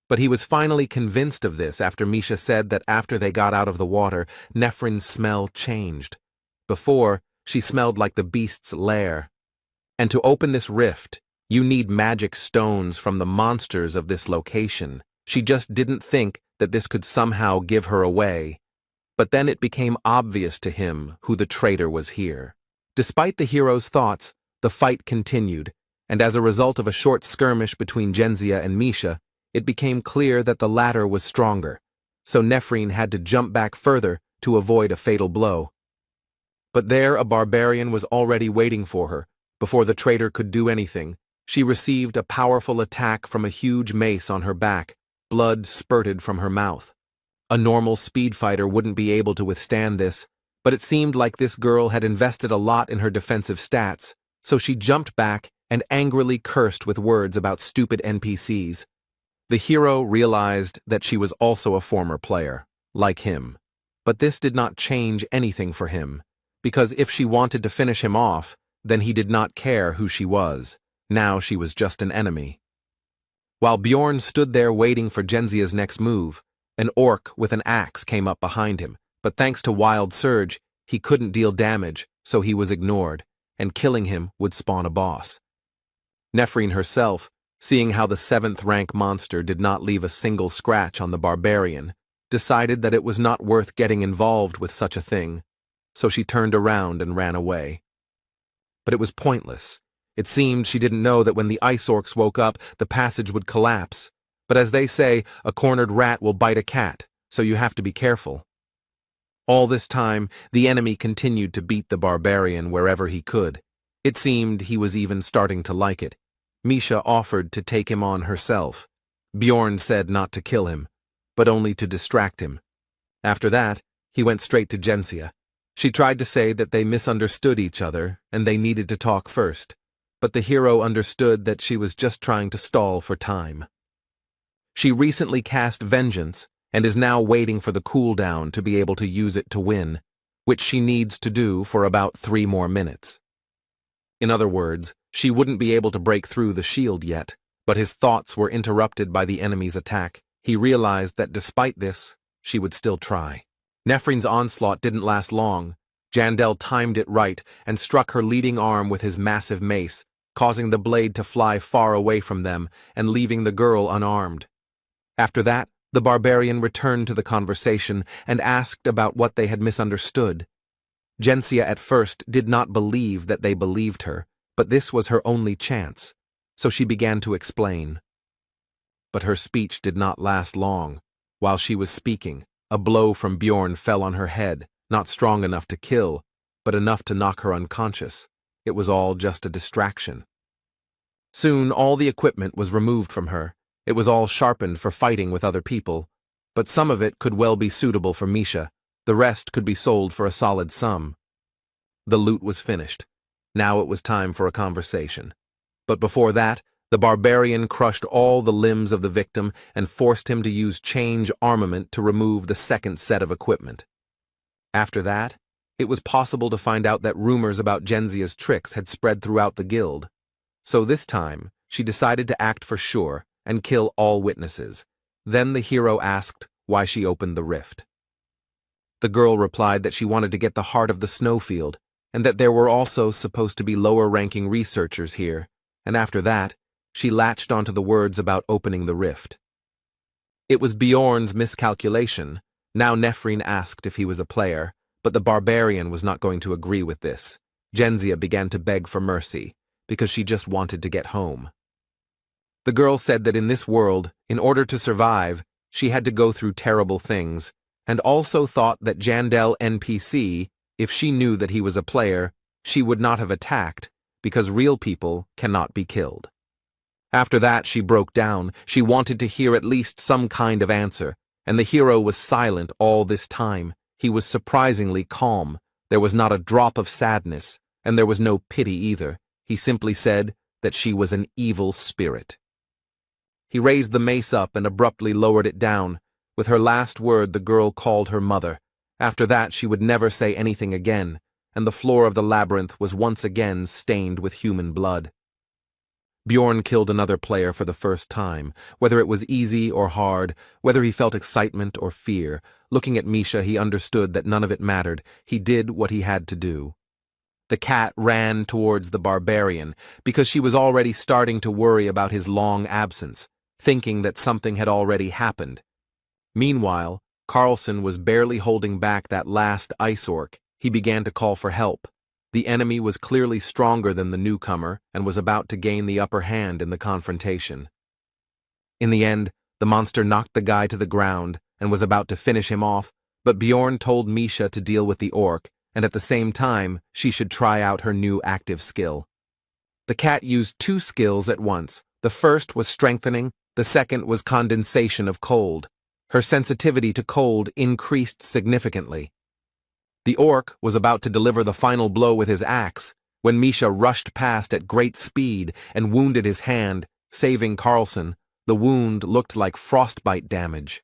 But he was finally convinced of this after Misha said that after they got out of the water, Nephrine's smell changed. Before, she smelled like the beast's lair. And to open this rift, you need magic stones from the monsters of this location. She just didn't think that this could somehow give her away. But then it became obvious to him who the traitor was here. Despite the hero's thoughts, the fight continued, and as a result of a short skirmish between Genzia and Misha, it became clear that the latter was stronger, so Nephrine had to jump back further to avoid a fatal blow. But there a barbarian was already waiting for her. Before the traitor could do anything, she received a powerful attack from a huge mace on her back. Blood spurted from her mouth. A normal speed fighter wouldn't be able to withstand this, but it seemed like this girl had invested a lot in her defensive stats, so she jumped back and angrily cursed with words about stupid NPCs. The hero realized that she was also a former player, like him. But this did not change anything for him, because if she wanted to finish him off, then he did not care who she was. Now she was just an enemy. While Bjorn stood there waiting for Genzia's next move, an orc with an axe came up behind him, but thanks to Wild Surge, he couldn't deal damage, so he was ignored, and killing him would spawn a boss. Nephrine herself, seeing how the 7th rank monster did not leave a single scratch on the barbarian, decided that it was not worth getting involved with such a thing, so she turned around and ran away. But it was pointless. It seemed she didn't know that when the ice orcs woke up, the passage would collapse. But as they say, a cornered rat will bite a cat, so you have to be careful. All this time, the enemy continued to beat the barbarian wherever he could. It seemed he was even starting to like it. Misha offered to take him on herself. Bjorn said not to kill him, but only to distract him. After that, he went straight to Genzia. She tried to say that they misunderstood each other and they needed to talk first, but the hero understood that she was just trying to stall for time. She recently cast Vengeance and is now waiting for the cooldown to be able to use it to win, which she needs to do for about 3 more minutes. In other words, she wouldn't be able to break through the shield yet, but his thoughts were interrupted by the enemy's attack. He realized that despite this, she would still try. Nephrine's onslaught didn't last long. Jandel timed it right and struck her leading arm with his massive mace, causing the blade to fly far away from them and leaving the girl unarmed. After that, the barbarian returned to the conversation and asked about what they had misunderstood. Genzia at first did not believe that they believed her, but this was her only chance, so she began to explain. But her speech did not last long. While she was speaking, a blow from Bjorn fell on her head, not strong enough to kill, but enough to knock her unconscious. It was all just a distraction. Soon all the equipment was removed from her. It was all sharpened for fighting with other people, but some of it could well be suitable for Misha. The rest could be sold for a solid sum. The loot was finished. Now it was time for a conversation. But before that, the barbarian crushed all the limbs of the victim and forced him to use change armament to remove the second set of equipment. After that, it was possible to find out that rumors about Genzia's tricks had spread throughout the guild. So this time, she decided to act for sure and kill all witnesses. Then the hero asked why she opened the rift. The girl replied that she wanted to get the heart of the snowfield, and that there were also supposed to be lower-ranking researchers here, and after that, she latched onto the words about opening the rift. It was Bjorn's miscalculation. Now Nephrine asked if he was a player, but the barbarian was not going to agree with this. Genzia began to beg for mercy, because she just wanted to get home. The girl said that in this world, in order to survive, she had to go through terrible things, and also thought that Jandel NPC, if she knew that he was a player, she would not have attacked, because real people cannot be killed. After that, she broke down. She wanted to hear at least some kind of answer, and the hero was silent all this time. He was surprisingly calm. There was not a drop of sadness, and there was no pity either. He simply said that she was an evil spirit. He raised the mace up and abruptly lowered it down. With her last word, the girl called her mother. After that, she would never say anything again, and the floor of the labyrinth was once again stained with human blood. Bjorn killed another player for the first time, whether it was easy or hard, whether he felt excitement or fear. Looking at Misha, he understood that none of it mattered. He did what he had to do. The cat ran towards the barbarian, because she was already starting to worry about his long absence, thinking that something had already happened. Meanwhile, Carlson was barely holding back that last ice orc. He began to call for help. The enemy was clearly stronger than the newcomer and was about to gain the upper hand in the confrontation. In the end, the monster knocked the guy to the ground and was about to finish him off, but Bjorn told Misha to deal with the orc, and at the same time, she should try out her new active skill. The cat used two skills at once. The first was strengthening, the second was condensation of cold. Her sensitivity to cold increased significantly. The orc was about to deliver the final blow with his axe when Misha rushed past at great speed and wounded his hand, saving Carlson. The wound looked like frostbite damage.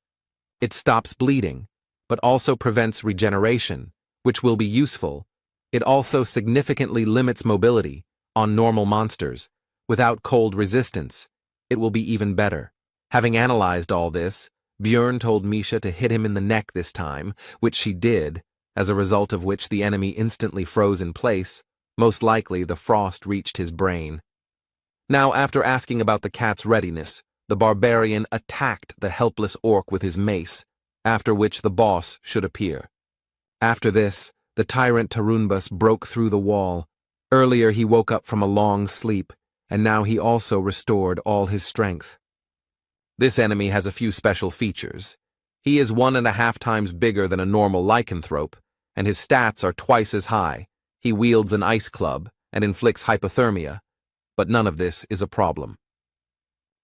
It stops bleeding, but also prevents regeneration, which will be useful. It also significantly limits mobility on normal monsters. Without cold resistance, it will be even better. Having analyzed all this, Bjorn told Misha to hit him in the neck this time, which she did, as a result of which the enemy instantly froze in place. Most likely the frost reached his brain. Now, after asking about the cat's readiness, the barbarian attacked the helpless orc with his mace, after which the boss should appear. After this, the tyrant Tarunbus broke through the wall. Earlier he woke up from a long sleep, and now he also restored all his strength. This enemy has a few special features. He is 1.5 times bigger than a normal lycanthrope, and his stats are twice as high. He wields an ice club and inflicts hypothermia, but none of this is a problem.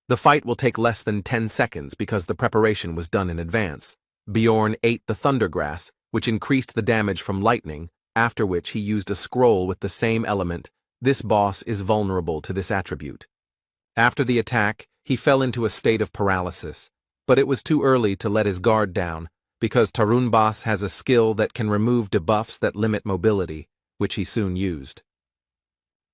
The fight will take less than 10 seconds because the preparation was done in advance. Bjorn ate the thundergrass, which increased the damage from lightning, after which he used a scroll with the same element. This boss is vulnerable to this attribute. After the attack, he fell into a state of paralysis, but it was too early to let his guard down, because Tarunbas has a skill that can remove debuffs that limit mobility, which he soon used.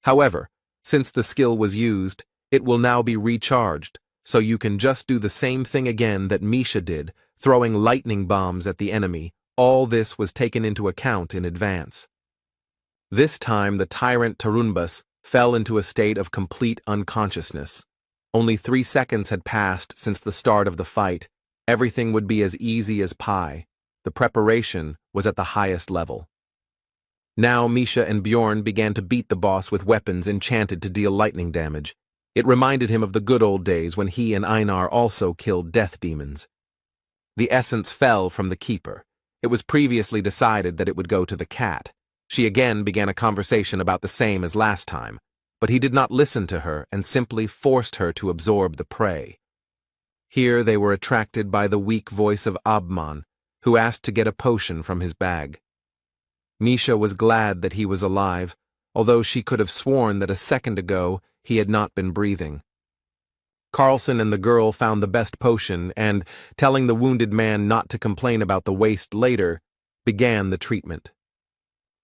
However, since the skill was used, it will now be recharged, so you can just do the same thing again that Misha did, throwing lightning bombs at the enemy. All this was taken into account in advance. This time the tyrant Tarunbas fell into a state of complete unconsciousness. Only 3 seconds had passed since the start of the fight. Everything would be as easy as pie. The preparation was at the highest level. Now Misha and Bjorn began to beat the boss with weapons enchanted to deal lightning damage. It reminded him of the good old days when he and Einar also killed death demons. The essence fell from the keeper. It was previously decided that it would go to the cat. She again began a conversation about the same as last time, but he did not listen to her and simply forced her to absorb the prey. Here they were attracted by the weak voice of Abman, who asked to get a potion from his bag. Misha was glad that he was alive, although she could have sworn that a second ago he had not been breathing. Carlson and the girl found the best potion and, telling the wounded man not to complain about the waste later, began the treatment.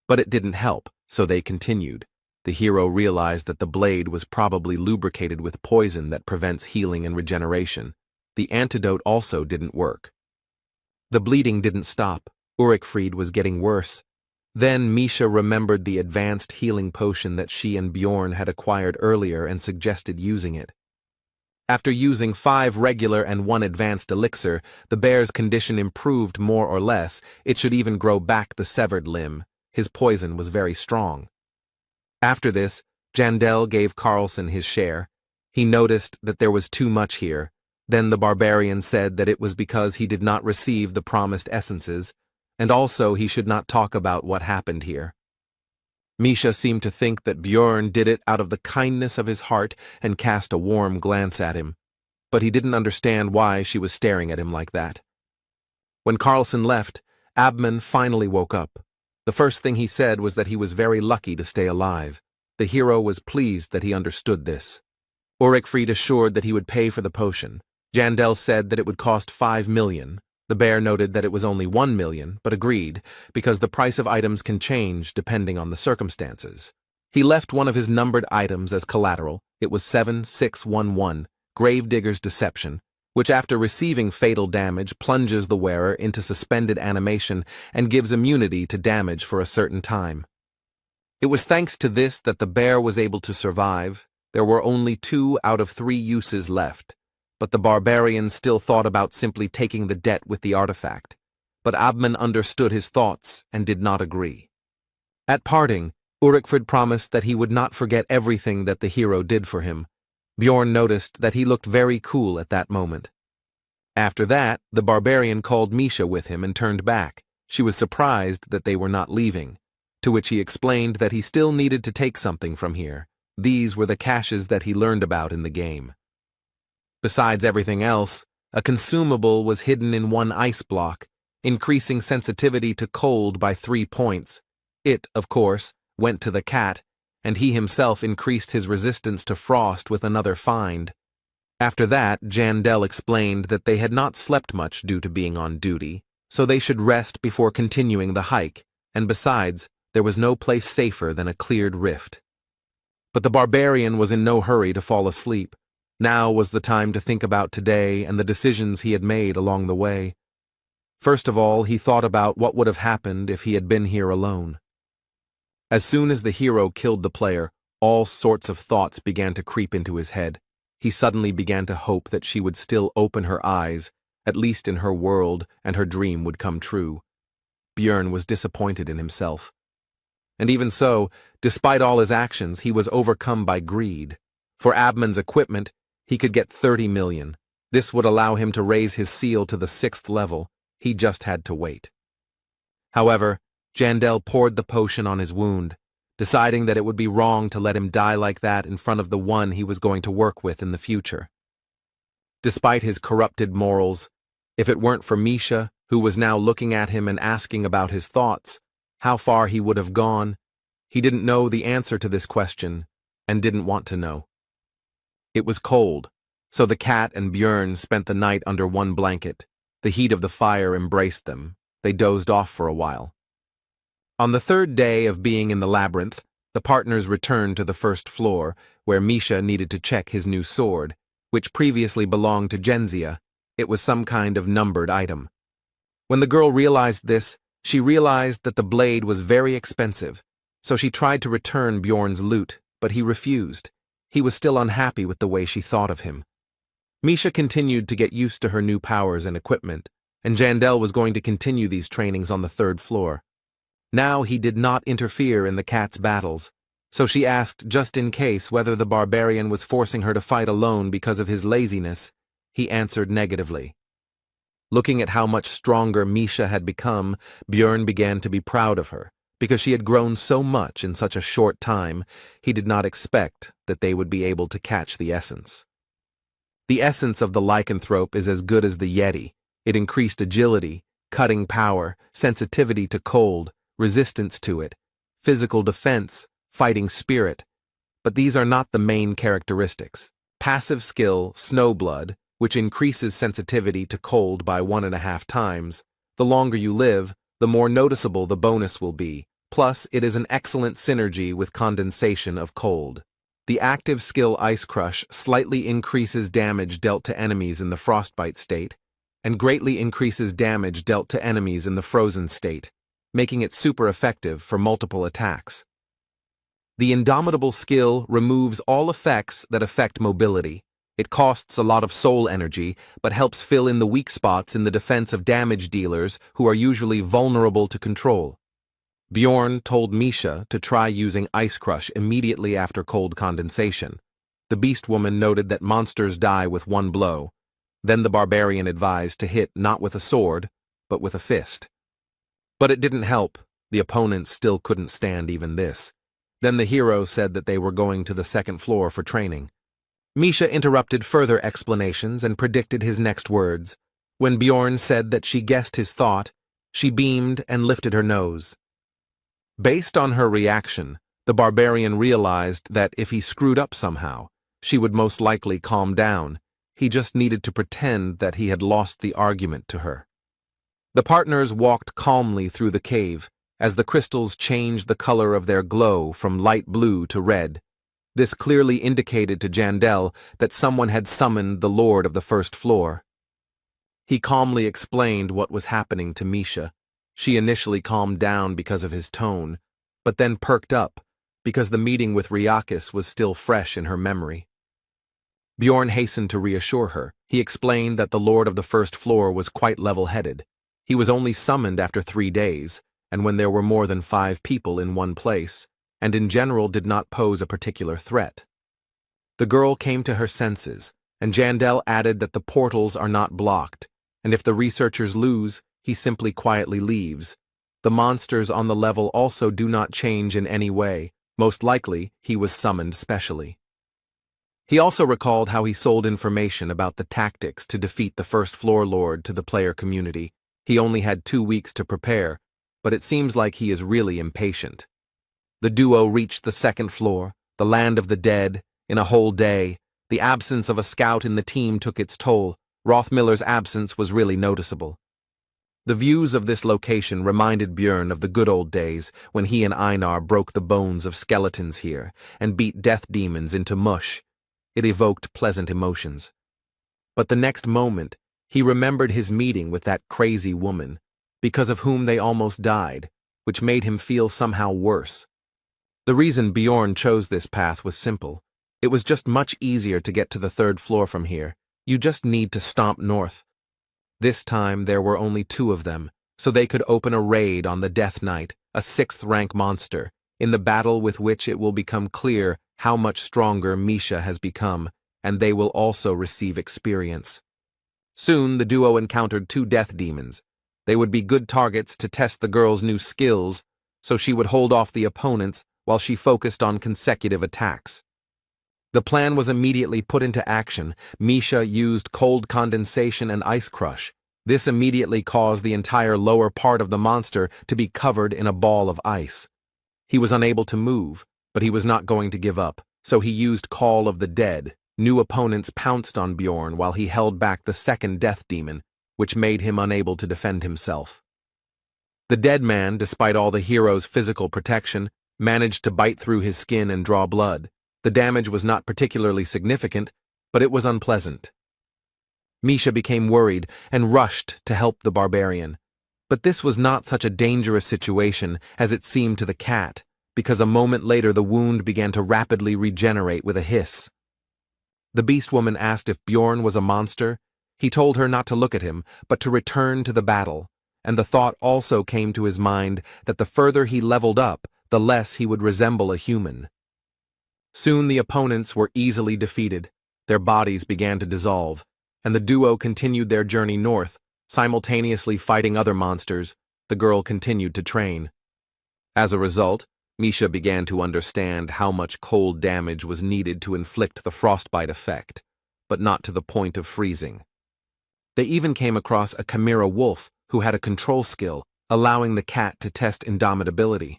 But it didn't help, so they continued. The hero realized that the blade was probably lubricated with poison that prevents healing and regeneration. The antidote also didn't work. The bleeding didn't stop, Ulrichfried was getting worse. Then Misha remembered the advanced healing potion that she and Bjorn had acquired earlier and suggested using it. After using 5 regular and 1 advanced elixir, the bear's condition improved more or less. It should even grow back the severed limb. His poison was very strong. After this, Jandel gave Carlson his share. He noticed that there was too much here. Then the barbarian said that it was because he did not receive the promised essences, and also he should not talk about what happened here. Misha seemed to think that Bjorn did it out of the kindness of his heart and cast a warm glance at him, but he didn't understand why she was staring at him like that. When Carlson left, Abman finally woke up. The first thing he said was that he was very lucky to stay alive. The hero was pleased that he understood this. Ulrichfried assured that he would pay for the potion. Jandel said that it would cost 5 million. The bear noted that it was only 1 million, but agreed, because the price of items can change depending on the circumstances. He left one of his numbered items as collateral. It was 7611, Gravedigger's Deception, which after receiving fatal damage plunges the wearer into suspended animation and gives immunity to damage for a certain time. It was thanks to this that the bear was able to survive. There were only 2 out of 3 uses left. But the barbarian still thought about simply taking the debt with the artifact. But Abman understood his thoughts and did not agree. At parting, Ulrichfried promised that he would not forget everything that the hero did for him. Bjorn noticed that he looked very cool at that moment. After that, the barbarian called Misha with him and turned back. She was surprised that they were not leaving, to which he explained that he still needed to take something from here. These were the caches that he learned about in the game. Besides everything else, a consumable was hidden in one ice block, increasing sensitivity to cold by 3 points. It, of course, went to the cat, and he himself increased his resistance to frost with another find. After that, Jandel explained that they had not slept much due to being on duty, so they should rest before continuing the hike, and besides, there was no place safer than a cleared rift. But the barbarian was in no hurry to fall asleep. Now was the time to think about today and the decisions he had made along the way. First of all, he thought about what would have happened if he had been here alone. As soon as the hero killed the player, all sorts of thoughts began to creep into his head. He suddenly began to hope that she would still open her eyes, at least in her world, and her dream would come true. Bjorn was disappointed in himself. And even so, despite all his actions, he was overcome by greed. For Abman's equipment, he could get 30 million. This would allow him to raise his seal to the 6th level. He just had to wait. However, Jandel poured the potion on his wound, deciding that it would be wrong to let him die like that in front of the one he was going to work with in the future. Despite his corrupted morals, if it weren't for Misha, who was now looking at him and asking about his thoughts, how far he would have gone, he didn't know the answer to this question and didn't want to know. It was cold, so the cat and Bjorn spent the night under one blanket. The heat of the fire embraced them. They dozed off for a while. On the 3rd day of being in the labyrinth, the partners returned to the 1st floor, where Misha needed to check his new sword, which previously belonged to Genzia. It was some kind of numbered item. When the girl realized this, she realized that the blade was very expensive, so she tried to return Bjorn's loot, but he refused. He was still unhappy with the way she thought of him. Misha continued to get used to her new powers and equipment, and Jandel was going to continue these trainings on the 3rd floor. Now he did not interfere in the cat's battles, so she asked just in case whether the barbarian was forcing her to fight alone because of his laziness. He answered negatively. Looking at how much stronger Misha had become, Bjorn began to be proud of her. Because she had grown so much in such a short time, he did not expect that they would be able to catch the essence. The essence of the lycanthrope is as good as the Yeti. It increased agility, cutting power, sensitivity to cold, resistance to it, physical defense, fighting spirit. But these are not the main characteristics. Passive skill, Snowblood, which increases sensitivity to cold by 1.5 times. The longer you live, the more noticeable the bonus will be. Plus, it is an excellent synergy with condensation of cold. The active skill Ice Crush slightly increases damage dealt to enemies in the frostbite state. and greatly increases damage dealt to enemies in the frozen state, making it super effective for multiple attacks. The Indomitable skill removes all effects that affect mobility. It costs a lot of soul energy, but helps fill in the weak spots in the defense of damage dealers who are usually vulnerable to control. Bjorn told Misha to try using Ice Crush immediately after cold condensation. The beast woman noted that monsters die with one blow. Then the barbarian advised to hit not with a sword, but with a fist. But it didn't help. The opponents still couldn't stand even this. Then the hero said that they were going to the second floor for training. Misha interrupted further explanations and predicted his next words. When Bjorn said that she guessed his thought, she beamed and lifted her nose. Based on her reaction, the barbarian realized that if he screwed up somehow, she would most likely calm down. He just needed to pretend that he had lost the argument to her. The partners walked calmly through the cave, as the crystals changed the color of their glow from light blue to red. This clearly indicated to Jandel that someone had summoned the Lord of the First Floor. He calmly explained what was happening to Misha. She initially calmed down because of his tone, but then perked up because the meeting with Ryakis was still fresh in her memory. Bjorn hastened to reassure her. He explained that the Lord of the First Floor was quite level-headed. He was only summoned after 3 days, and when there were more than 5 people in one place, and in general did not pose a particular threat. The girl came to her senses, and Jandel added that the portals are not blocked, and if the researchers lose, he simply quietly leaves. The monsters on the level also do not change in any way. Most likely, he was summoned specially. He also recalled how he sold information about the tactics to defeat the First Floor Lord to the player community. He only had 2 weeks to prepare, but it seems like he is really impatient. The duo reached the second floor, the land of the dead, in a whole day. The absence of a scout in the team took its toll. Rothmiller's absence was really noticeable. The views of this location reminded Bjorn of the good old days when he and Einar broke the bones of skeletons here and beat death demons into mush. It evoked pleasant emotions. But the next moment, he remembered his meeting with that crazy woman, because of whom they almost died, which made him feel somehow worse. The reason Bjorn chose this path was simple. It was just much easier to get to the 3rd floor from here. You just need to stomp north. This time there were only 2 of them, so they could open a raid on the Death Knight, a 6th-rank monster, in the battle with which it will become clear how much stronger Misha has become, and they will also receive experience. Soon the duo encountered 2 death demons. They would be good targets to test the girl's new skills, so she would hold off the opponents while she focused on consecutive attacks. The plan was immediately put into action. Misha used cold condensation and ice crush. This immediately caused the entire lower part of the monster to be covered in a ball of ice. He was unable to move, but he was not going to give up, so he used Call of the Dead. New opponents pounced on Bjorn while he held back the 2nd death demon, which made him unable to defend himself. The dead man, despite all the hero's physical protection, managed to bite through his skin and draw blood. The damage was not particularly significant, but it was unpleasant. Misha became worried and rushed to help the barbarian. But this was not such a dangerous situation as it seemed to the cat, because a moment later the wound began to rapidly regenerate with a hiss. The beast woman asked if Bjorn was a monster. He told her not to look at him, but to return to the battle, and the thought also came to his mind that the further he leveled up, the less he would resemble a human. Soon the opponents were easily defeated. Their bodies began to dissolve, and the duo continued their journey north, simultaneously fighting other monsters. The girl continued to train. As a result, Misha began to understand how much cold damage was needed to inflict the frostbite effect, but not to the point of freezing. They even came across a chimera wolf who had a control skill, allowing the cat to test indomitability.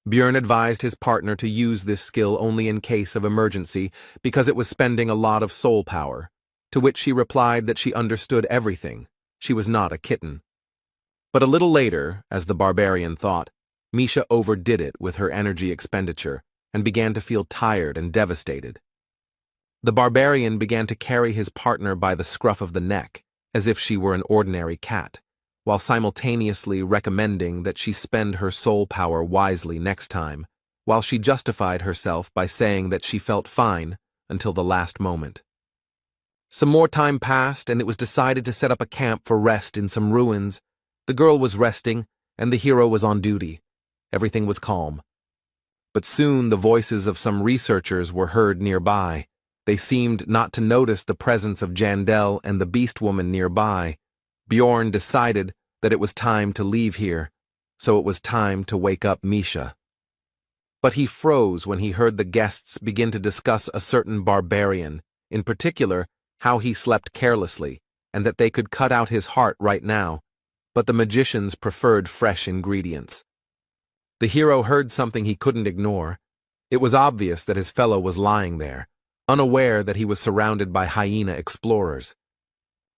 Bjorn advised his partner to use this skill only in case of emergency because it was spending a lot of soul power, to which she replied that she understood everything. She was not a kitten. But a little later, as the barbarian thought, Misha overdid it with her energy expenditure and began to feel tired and devastated. The barbarian began to carry his partner by the scruff of the neck as if she were an ordinary cat, while simultaneously recommending that she spend her soul power wisely next time, while she justified herself by saying that she felt fine until the last moment. Some more time passed, and it was decided to set up a camp for rest in some ruins. The girl was resting, and the hero was on duty. Everything was calm. But soon the voices of some researchers were heard nearby. They seemed not to notice the presence of Jandel and the beast woman nearby. Bjorn decided that it was time to leave here, so it was time to wake up Misha. But he froze when he heard the guests begin to discuss a certain barbarian, in particular, how he slept carelessly, and that they could cut out his heart right now, but the magicians preferred fresh ingredients. The hero heard something he couldn't ignore. It was obvious that his fellow was lying there, unaware that he was surrounded by hyena explorers.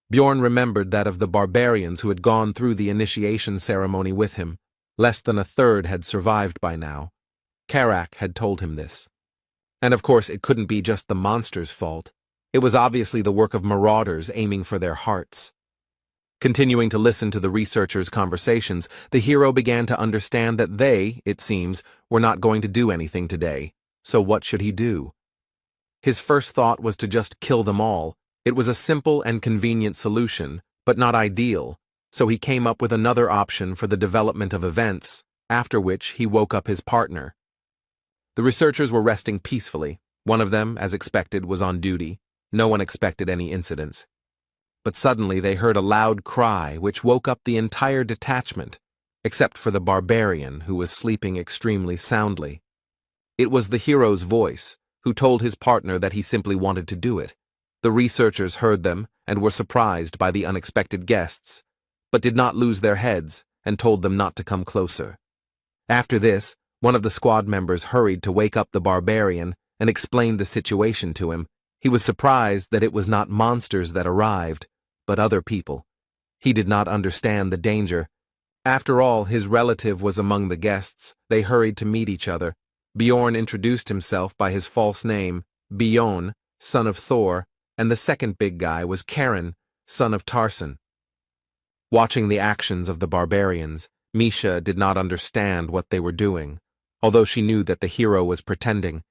Bjorn remembered that of the barbarians who had gone through the initiation ceremony with him, less than a third had survived by now. Karak had told him this. And of course it couldn't be just the monster's fault. It was obviously the work of marauders aiming for their hearts. Continuing to listen to the researchers' conversations, the hero began to understand that they, it seems, were not going to do anything today. So what should he do? His first thought was to just kill them all. It was a simple and convenient solution, but not ideal, so he came up with another option for the development of events, after which he woke up his partner. The researchers were resting peacefully. One of them, as expected, was on duty. No one expected any incidents. But suddenly they heard a loud cry which woke up the entire detachment, except for the barbarian who was sleeping extremely soundly. It was the hero's voice, who told his partner that he simply wanted to do it. The researchers heard them and were surprised by the unexpected guests, but did not lose their heads and told them not to come closer. After this, one of the squad members hurried to wake up the barbarian and explained the situation to him. He was surprised that it was not monsters that arrived, but other people. He did not understand the danger. After all, his relative was among the guests. They hurried to meet each other. Bjorn introduced himself by his false name, Bjorn, son of Thor, and the second big guy was Karen, son of Tarson. Watching the actions of the barbarians, Misha did not understand what they were doing, although she knew that the hero was pretending,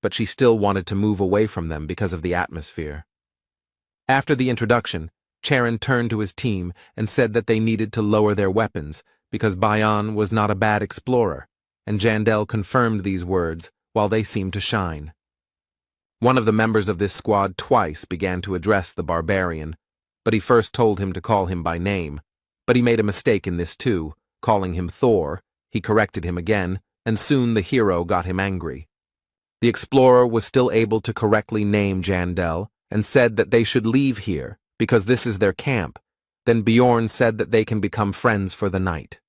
but she still wanted to move away from them because of the atmosphere. After the introduction, Charon turned to his team and said that they needed to lower their weapons because Bayan was not a bad explorer, and Jandel confirmed these words while they seemed to shine. One of the members of this squad twice began to address the barbarian, but he first told him to call him by name. But he made a mistake in this too, calling him Thor. He corrected him again, and soon the hero got him angry. The explorer was still able to correctly name Jandel and said that they should leave here because this is their camp. Then Bjorn said that they can become friends for the night.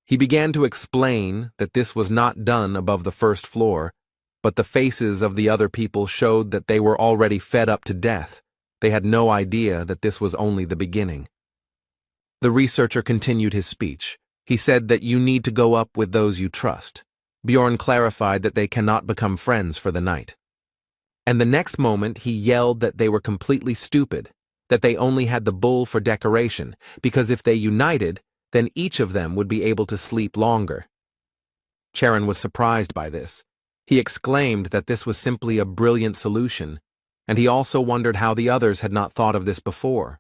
He began to explain that this was not done above the first floor, but the faces of the other people showed that they were already fed up to death. They had no idea that this was only the beginning. The researcher continued his speech. He said that you need to go up with those you trust. Bjorn clarified that they cannot become friends for the night. And the next moment he yelled that they were completely stupid, that they only had the bull for decoration, because if they united, then each of them would be able to sleep longer. Charon was surprised by this. He exclaimed that this was simply a brilliant solution, and he also wondered how the others had not thought of this before.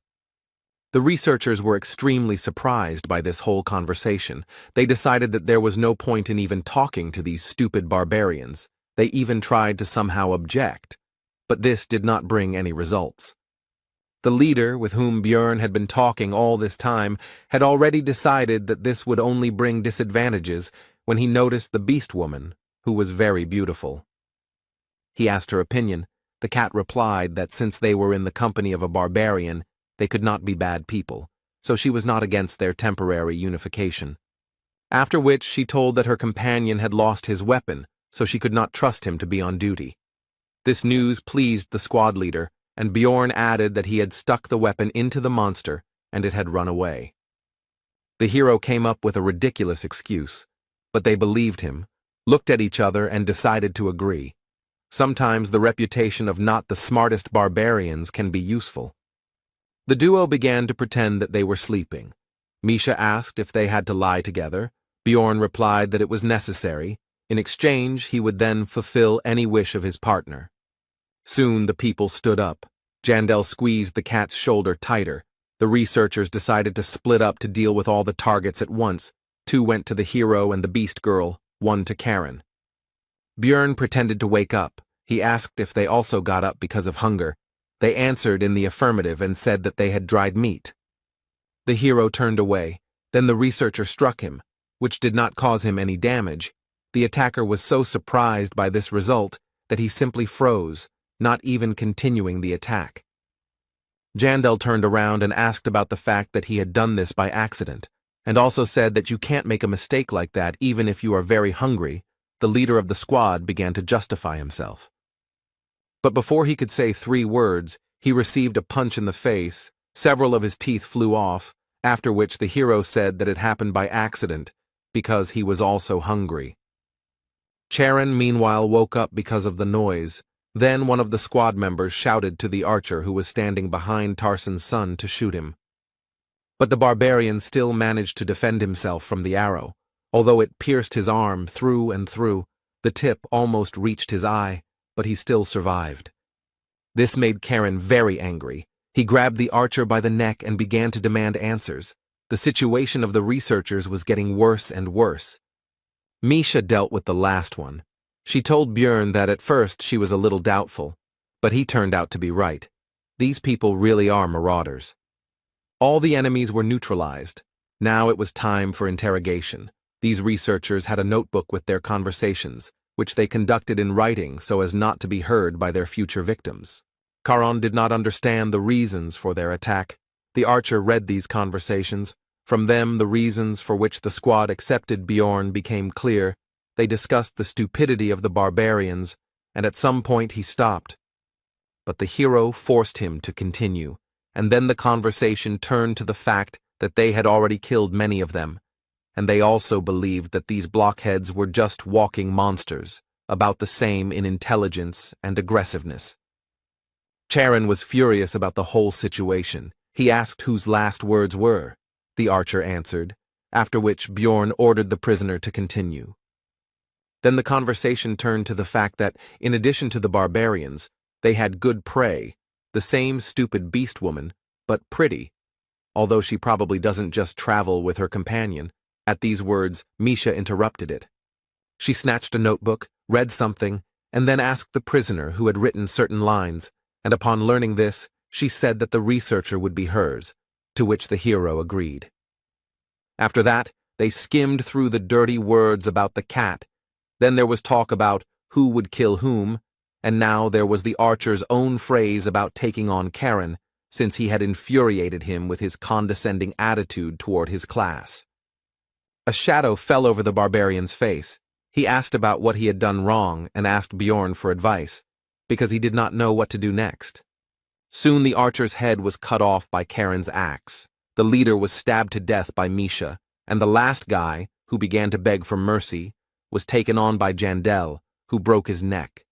The researchers were extremely surprised by this whole conversation. They decided that there was no point in even talking to these stupid barbarians. They even tried to somehow object, but this did not bring any results. The leader, with whom Bjorn had been talking all this time, had already decided that this would only bring disadvantages when he noticed the beast woman, who was very beautiful. He asked her opinion. The cat replied that since they were in the company of a barbarian, they could not be bad people, so she was not against their temporary unification. After which she told that her companion had lost his weapon, so she could not trust him to be on duty. This news pleased the squad leader, and Bjorn added that he had stuck the weapon into the monster and it had run away. The hero came up with a ridiculous excuse, but they believed him, looked at each other and decided to agree. Sometimes the reputation of not the smartest barbarians can be useful. The duo began to pretend that they were sleeping. Misha asked if they had to lie together. Bjorn replied that it was necessary. In exchange, he would then fulfill any wish of his partner. Soon the people stood up. Jandel squeezed the cat's shoulder tighter. The researchers decided to split up to deal with all the targets at once. 2 went to the hero and the beast girl, 1 to Karen. Bjorn pretended to wake up. He asked if they also got up because of hunger. They answered in the affirmative and said that they had dried meat. The hero turned away. Then the researcher struck him, which did not cause him any damage. The attacker was so surprised by this result that he simply froze, not even continuing the attack. Jandel turned around and asked about the fact that he had done this by accident, and also said that you can't make a mistake like that even if you are very hungry. The leader of the squad began to justify himself. But before he could say 3 words, he received a punch in the face. Several of his teeth flew off, after which the hero said that it happened by accident, because he was also hungry. Charon meanwhile woke up because of the noise. Then one of the squad members shouted to the archer who was standing behind Tarson's son to shoot him. But the barbarian still managed to defend himself from the arrow. Although it pierced his arm through and through, the tip almost reached his eye, but he still survived. This made Karen very angry. He grabbed the archer by the neck and began to demand answers. The situation of the researchers was getting worse and worse. Misha dealt with the last one. She told Bjorn that at first she was a little doubtful, but he turned out to be right. These people really are marauders. All the enemies were neutralized. Now it was time for interrogation. These researchers had a notebook with their conversations, which they conducted in writing so as not to be heard by their future victims. Charon did not understand the reasons for their attack. The archer read these conversations. From them, the reasons for which the squad accepted Bjorn became clear. They discussed the stupidity of the barbarians, and at some point he stopped. But the hero forced him to continue, and then the conversation turned to the fact that they had already killed many of them, and they also believed that these blockheads were just walking monsters, about the same in intelligence and aggressiveness. Charon was furious about the whole situation. He asked whose last words were. The archer answered, after which Bjorn ordered the prisoner to continue. Then the conversation turned to the fact that, in addition to the barbarians, they had good prey, the same stupid beast woman, but pretty, although she probably doesn't just travel with her companion. At these words, Misha interrupted it. She snatched a notebook, read something, and then asked the prisoner who had written certain lines, and upon learning this, she said that the researcher would be hers, to which the hero agreed. After that, they skimmed through the dirty words about the cat. Then there was talk about who would kill whom, and now there was the archer's own phrase about taking on Karen, since he had infuriated him with his condescending attitude toward his class. A shadow fell over the barbarian's face. He asked about what he had done wrong and asked Bjorn for advice, because he did not know what to do next. Soon the archer's head was cut off by Karen's axe. The leader was stabbed to death by Misha, and the last guy, who began to beg for mercy, was taken on by Jandel, who broke his neck.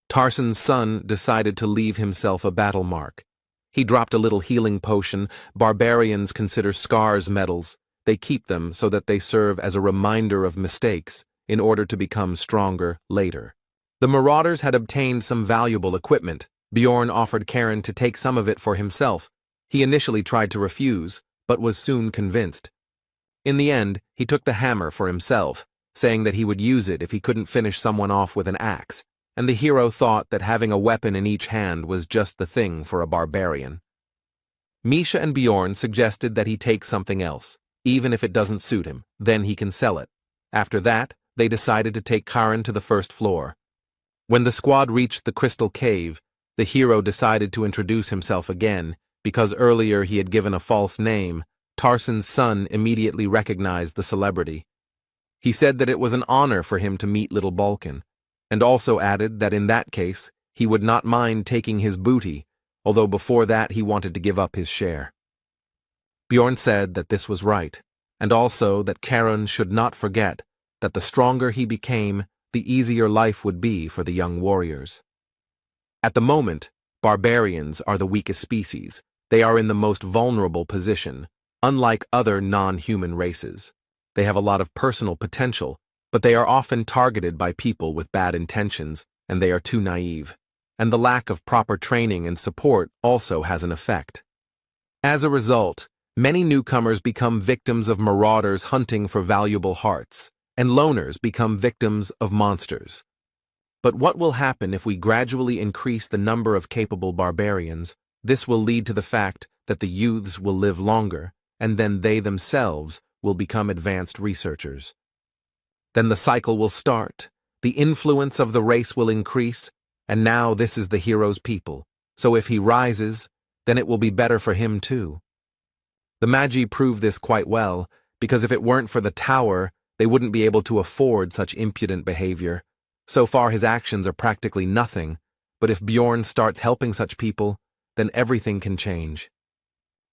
Tarson's son decided to leave himself a battle mark. He dropped a little healing potion. Barbarians consider scars medals. They keep them so that they serve as a reminder of mistakes in order to become stronger later. The marauders had obtained some valuable equipment. Bjorn offered Karen to take some of it for himself. He initially tried to refuse, but was soon convinced. In the end, he took the hammer for himself, saying that he would use it if he couldn't finish someone off with an axe, and the hero thought that having a weapon in each hand was just the thing for a barbarian. Misha and Bjorn suggested that he take something else. Even if it doesn't suit him, then he can sell it. After that, they decided to take Karen to the first floor. When the squad reached the crystal cave, the hero decided to introduce himself again, because earlier he had given a false name. Tarson's son immediately recognized the celebrity. He said that it was an honor for him to meet little Balkan, and also added that in that case, he would not mind taking his booty, although before that he wanted to give up his share. Bjorn said that this was right, and also that Karen should not forget that the stronger he became, the easier life would be for the young warriors. At the moment, barbarians are the weakest species. They are in the most vulnerable position, unlike other non-human races. They have a lot of personal potential, but they are often targeted by people with bad intentions, and they are too naive. And the lack of proper training and support also has an effect. As a result, many newcomers become victims of marauders hunting for valuable hearts, and loners become victims of monsters. But what will happen if we gradually increase the number of capable barbarians? This will lead to the fact that the youths will live longer, and then they themselves will become advanced researchers. Then the cycle will start, the influence of the race will increase, and now this is the hero's people, so if he rises, then it will be better for him too. The Magi prove this quite well, because if it weren't for the tower, they wouldn't be able to afford such impudent behavior. So far his actions are practically nothing, but if Bjorn starts helping such people, then everything can change.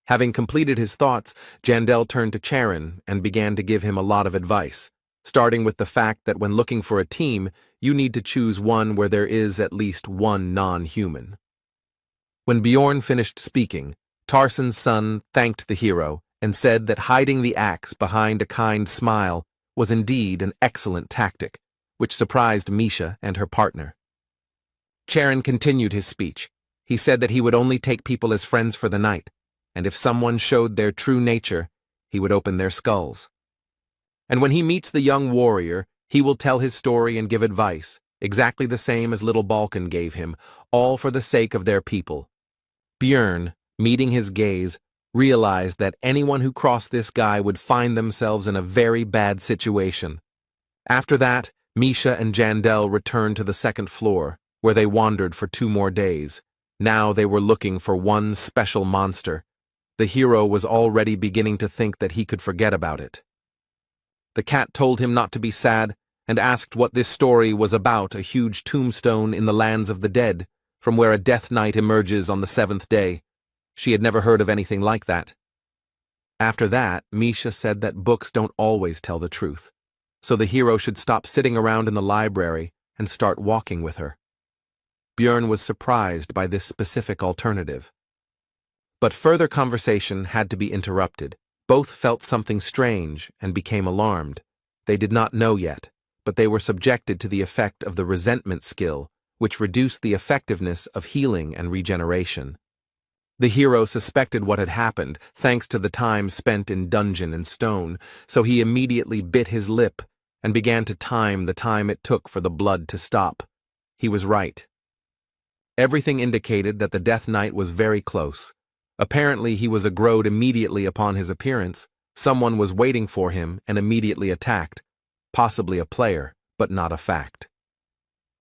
Having completed his thoughts, Jandel turned to Charon and began to give him a lot of advice, starting with the fact that when looking for a team, you need to choose one where there is at least one non-human. When Bjorn finished speaking, Tarson's son thanked the hero and said that hiding the axe behind a kind smile was indeed an excellent tactic, which surprised Misha and her partner. Charon continued his speech. He said that he would only take people as friends for the night, and if someone showed their true nature, he would open their skulls. And when he meets the young warrior, he will tell his story and give advice, exactly the same as little Balkan gave him, all for the sake of their people. Björn, meeting his gaze, realized that anyone who crossed this guy would find themselves in a very bad situation. After that, Misha and Jandel returned to the second floor, where they wandered for 2 more days. Now they were looking for one special monster. The hero was already beginning to think that he could forget about it. The cat told him not to be sad and asked what this story was about, a huge tombstone in the lands of the dead, from where a death knight emerges on the 7th day. She had never heard of anything like that. After that, Misha said that books don't always tell the truth, so the hero should stop sitting around in the library and start walking with her. Björn was surprised by this specific alternative. But further conversation had to be interrupted. Both felt something strange and became alarmed. They did not know yet, but they were subjected to the effect of the resentment skill, which reduced the effectiveness of healing and regeneration. The hero suspected what had happened, thanks to the time spent in dungeon and stone, so he immediately bit his lip and began to time the time it took for the blood to stop. He was right. Everything indicated that the Death Knight was very close. Apparently he was aggroed immediately upon his appearance. Someone was waiting for him and immediately attacked. Possibly a player, but not a fact.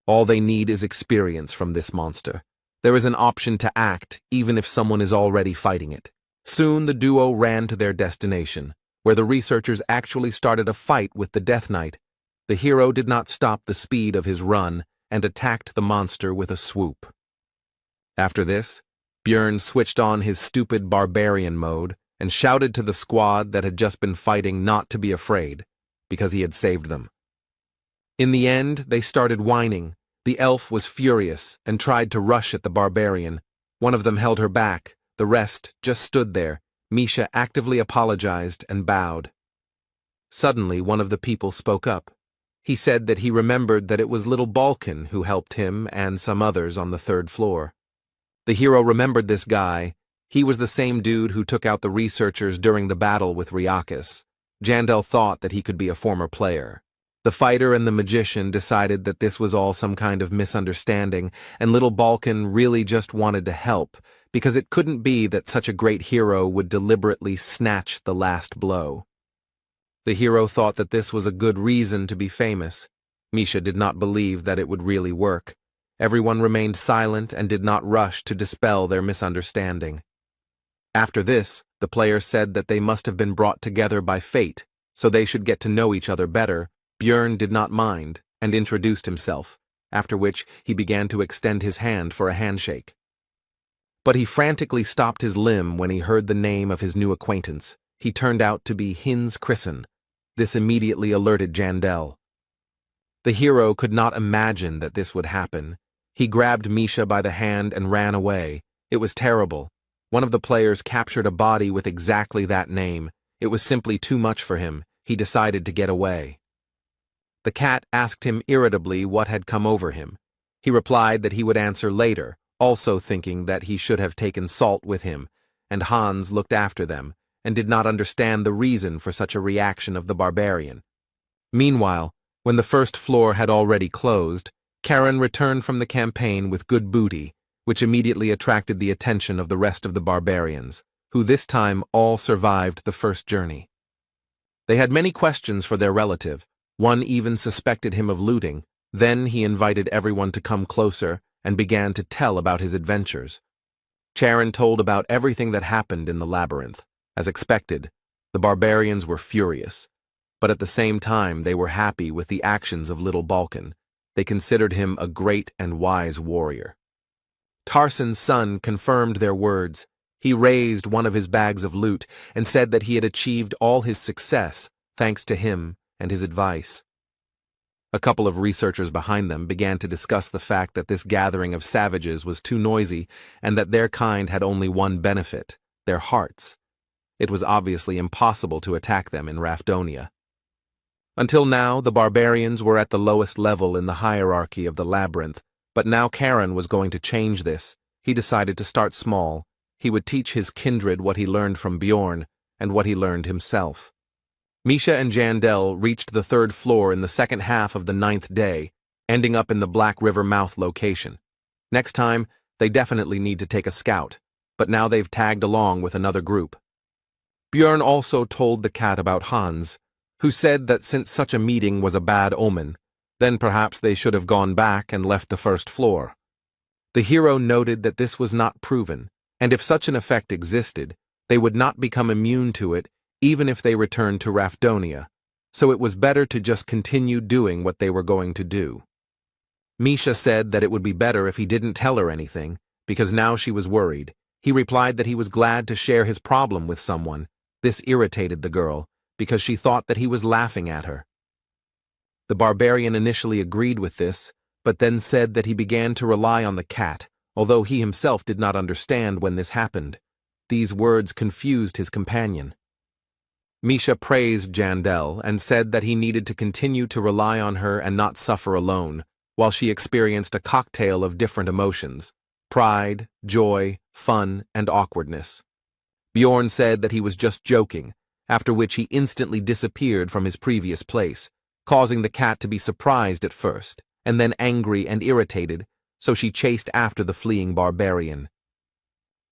All they need is experience from this monster. There is an option to act, even if someone is already fighting it. Soon the duo ran to their destination, where the researchers actually started a fight with the Death Knight. The hero did not stop the speed of his run and attacked the monster with a swoop. After this, Björn switched on his stupid barbarian mode and shouted to the squad that had just been fighting not to be afraid, because he had saved them. In the end, they started whining. The elf was furious and tried to rush at the barbarian. One of them held her back, the rest just stood there. Misha actively apologized and bowed. Suddenly, one of the people spoke up. He said that he remembered that it was little Balkan who helped him and some others on the 3rd floor. The hero remembered this guy. He was the same dude who took out the researchers during the battle with Riakis. Jandel thought that he could be a former player. The fighter and the magician decided that this was all some kind of misunderstanding, and little Balkan really just wanted to help, because it couldn't be that such a great hero would deliberately snatch the last blow. The hero thought that this was a good reason to be famous. Misha did not believe that it would really work. Everyone remained silent and did not rush to dispel their misunderstanding. After this, the players said that they must have been brought together by fate, so they should get to know each other better. Björn did not mind and introduced himself, after which he began to extend his hand for a handshake. But he frantically stopped his limb when he heard the name of his new acquaintance. He turned out to be Hins Chrisen. This immediately alerted Jandel. The hero could not imagine that this would happen. He grabbed Misha by the hand and ran away. It was terrible. One of the players captured a body with exactly that name. It was simply too much for him. He decided to get away. The cat asked him irritably what had come over him. He replied that he would answer later, also thinking that he should have taken salt with him, and Hans looked after them, and did not understand the reason for such a reaction of the barbarian. Meanwhile, when the first floor had already closed, Karen returned from the campaign with good booty, which immediately attracted the attention of the rest of the barbarians, who this time all survived the first journey. They had many questions for their relative. One even suspected him of looting. Then he invited everyone to come closer and began to tell about his adventures. Charon told about everything that happened in the labyrinth. As expected, the barbarians were furious, but at the same time they were happy with the actions of little Balkan. They considered him a great and wise warrior. Tarsen's son confirmed their words. He raised one of his bags of loot and said that he had achieved all his success thanks to him and his advice. A couple of researchers behind them began to discuss the fact that this gathering of savages was too noisy and that their kind had only one benefit, their hearts. It was obviously impossible to attack them in Rafdonia. Until now, the barbarians were at the lowest level in the hierarchy of the labyrinth, but now Karen was going to change this. He decided to start small. He would teach his kindred what he learned from Bjorn and what he learned himself. Misha and Jandel reached the 3rd floor in the second half of the 9th day, ending up in the Black River mouth location. Next time, they definitely need to take a scout, but now they've tagged along with another group. Bjorn also told the cat about Hans, who said that since such a meeting was a bad omen, then perhaps they should have gone back and left the 1st floor. The hero noted that this was not proven, and if such an effect existed, they would not become immune to it even if they returned to Rafdonia, so it was better to just continue doing what they were going to do. Misha said that it would be better if he didn't tell her anything, because now she was worried. He replied that he was glad to share his problem with someone. This irritated the girl, because she thought that he was laughing at her. The barbarian initially agreed with this, but then said that he began to rely on the cat, although he himself did not understand when this happened. These words confused his companion. Misha praised Jandel and said that he needed to continue to rely on her and not suffer alone, while she experienced a cocktail of different emotions: pride, joy, fun, and awkwardness. Bjorn said that he was just joking, after which he instantly disappeared from his previous place, causing the cat to be surprised at first, and then angry and irritated, so she chased after the fleeing barbarian.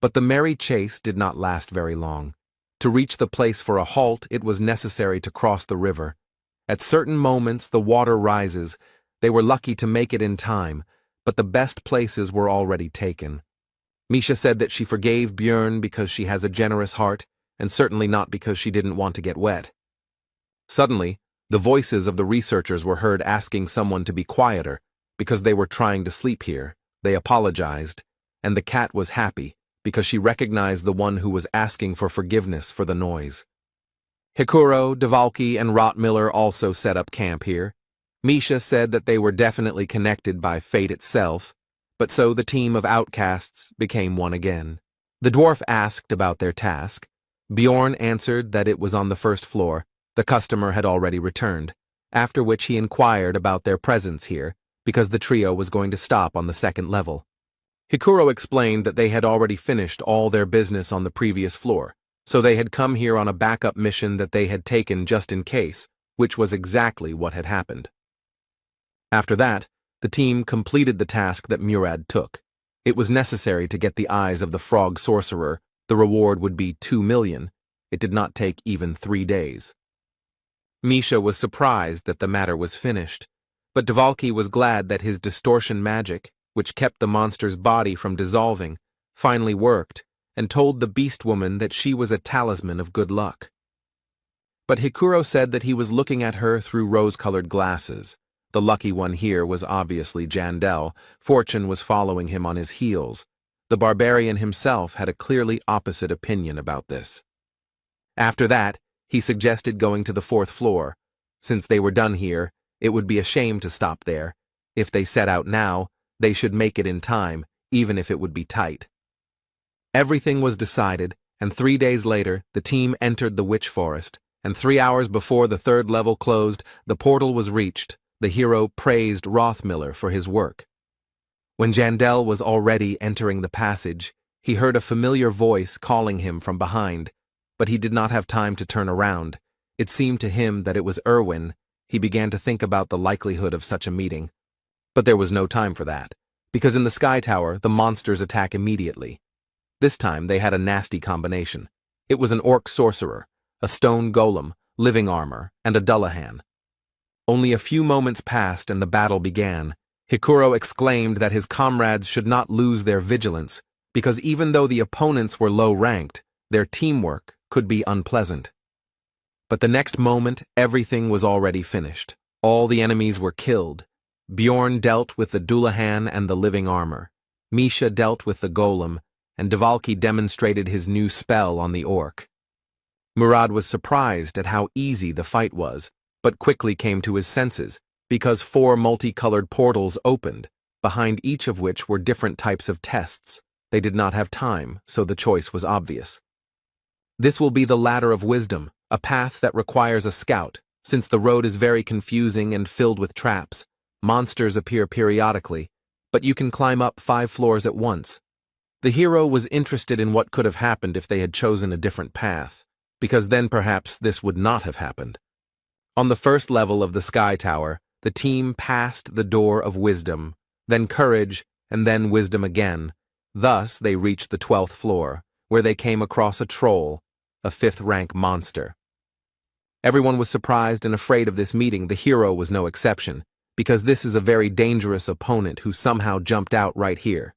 But the merry chase did not last very long. To reach the place for a halt, it was necessary to cross the river. At certain moments, the water rises. They were lucky to make it in time, but the best places were already taken. Misha said that she forgave Bjorn because she has a generous heart, and certainly not because she didn't want to get wet. Suddenly, the voices of the researchers were heard asking someone to be quieter, because they were trying to sleep here. They apologized, and the cat was happy, because she recognized the one who was asking for forgiveness for the noise. Hikuro, Devalki, and Rottmiller also set up camp here. Misha said that they were definitely connected by fate itself, but so the team of outcasts became one again. The dwarf asked about their task. Bjorn answered that it was on the 1st floor. The customer had already returned, after which he inquired about their presence here, because the trio was going to stop on the 2nd level. Hikuro explained that they had already finished all their business on the previous floor, so they had come here on a backup mission that they had taken just in case, which was exactly what had happened. After that, the team completed the task that Murad took. It was necessary to get the eyes of the frog sorcerer. The reward would be 2 million. It did not take even 3 days. Misha was surprised that the matter was finished, but Devalki was glad that his distortion magic, which kept the monster's body from dissolving, finally worked, and told the beast woman that she was a talisman of good luck. But Hikuro said that he was looking at her through rose-colored glasses. The lucky one here was obviously Jandel. Fortune was following him on his heels. The barbarian himself had a clearly opposite opinion about this. After that, he suggested going to the 4th floor. Since they were done here, it would be a shame to stop there. If they set out now, they should make it in time, even if it would be tight. Everything was decided, and 3 days later, the team entered the witch forest, and 3 hours before the third level closed, the portal was reached. The hero praised Rothmiller for his work. When Jandel was already entering the passage, he heard a familiar voice calling him from behind, but he did not have time to turn around. It seemed to him that it was Erwin. He began to think about the likelihood of such a meeting. But there was no time for that, because in the Sky Tower, the monsters attack immediately. This time they had a nasty combination. It was an orc sorcerer, a stone golem, living armor, and a Dullahan. Only a few moments passed and the battle began. Hikuro exclaimed that his comrades should not lose their vigilance, because even though the opponents were low-ranked, their teamwork could be unpleasant. But the next moment, everything was already finished. All the enemies were killed. Bjorn dealt with the Dullahan and the living armor. Misha dealt with the golem, and Dvalki demonstrated his new spell on the orc. Murad was surprised at how easy the fight was, but quickly came to his senses, because 4 multicolored portals opened, behind each of which were different types of tests. They did not have time, so the choice was obvious. This will be the Ladder of Wisdom, a path that requires a scout, since the road is very confusing and filled with traps. Monsters appear periodically, but you can climb up 5 floors at once. The hero was interested in what could have happened if they had chosen a different path, because then perhaps this would not have happened. On the first level of the Sky Tower, the team passed the Door of Wisdom, then Courage, and then Wisdom again. Thus, they reached the 12th floor, where they came across a troll, a 5th-rank monster. Everyone was surprised and afraid of this meeting. The hero was no exception, because this is a very dangerous opponent who somehow jumped out right here.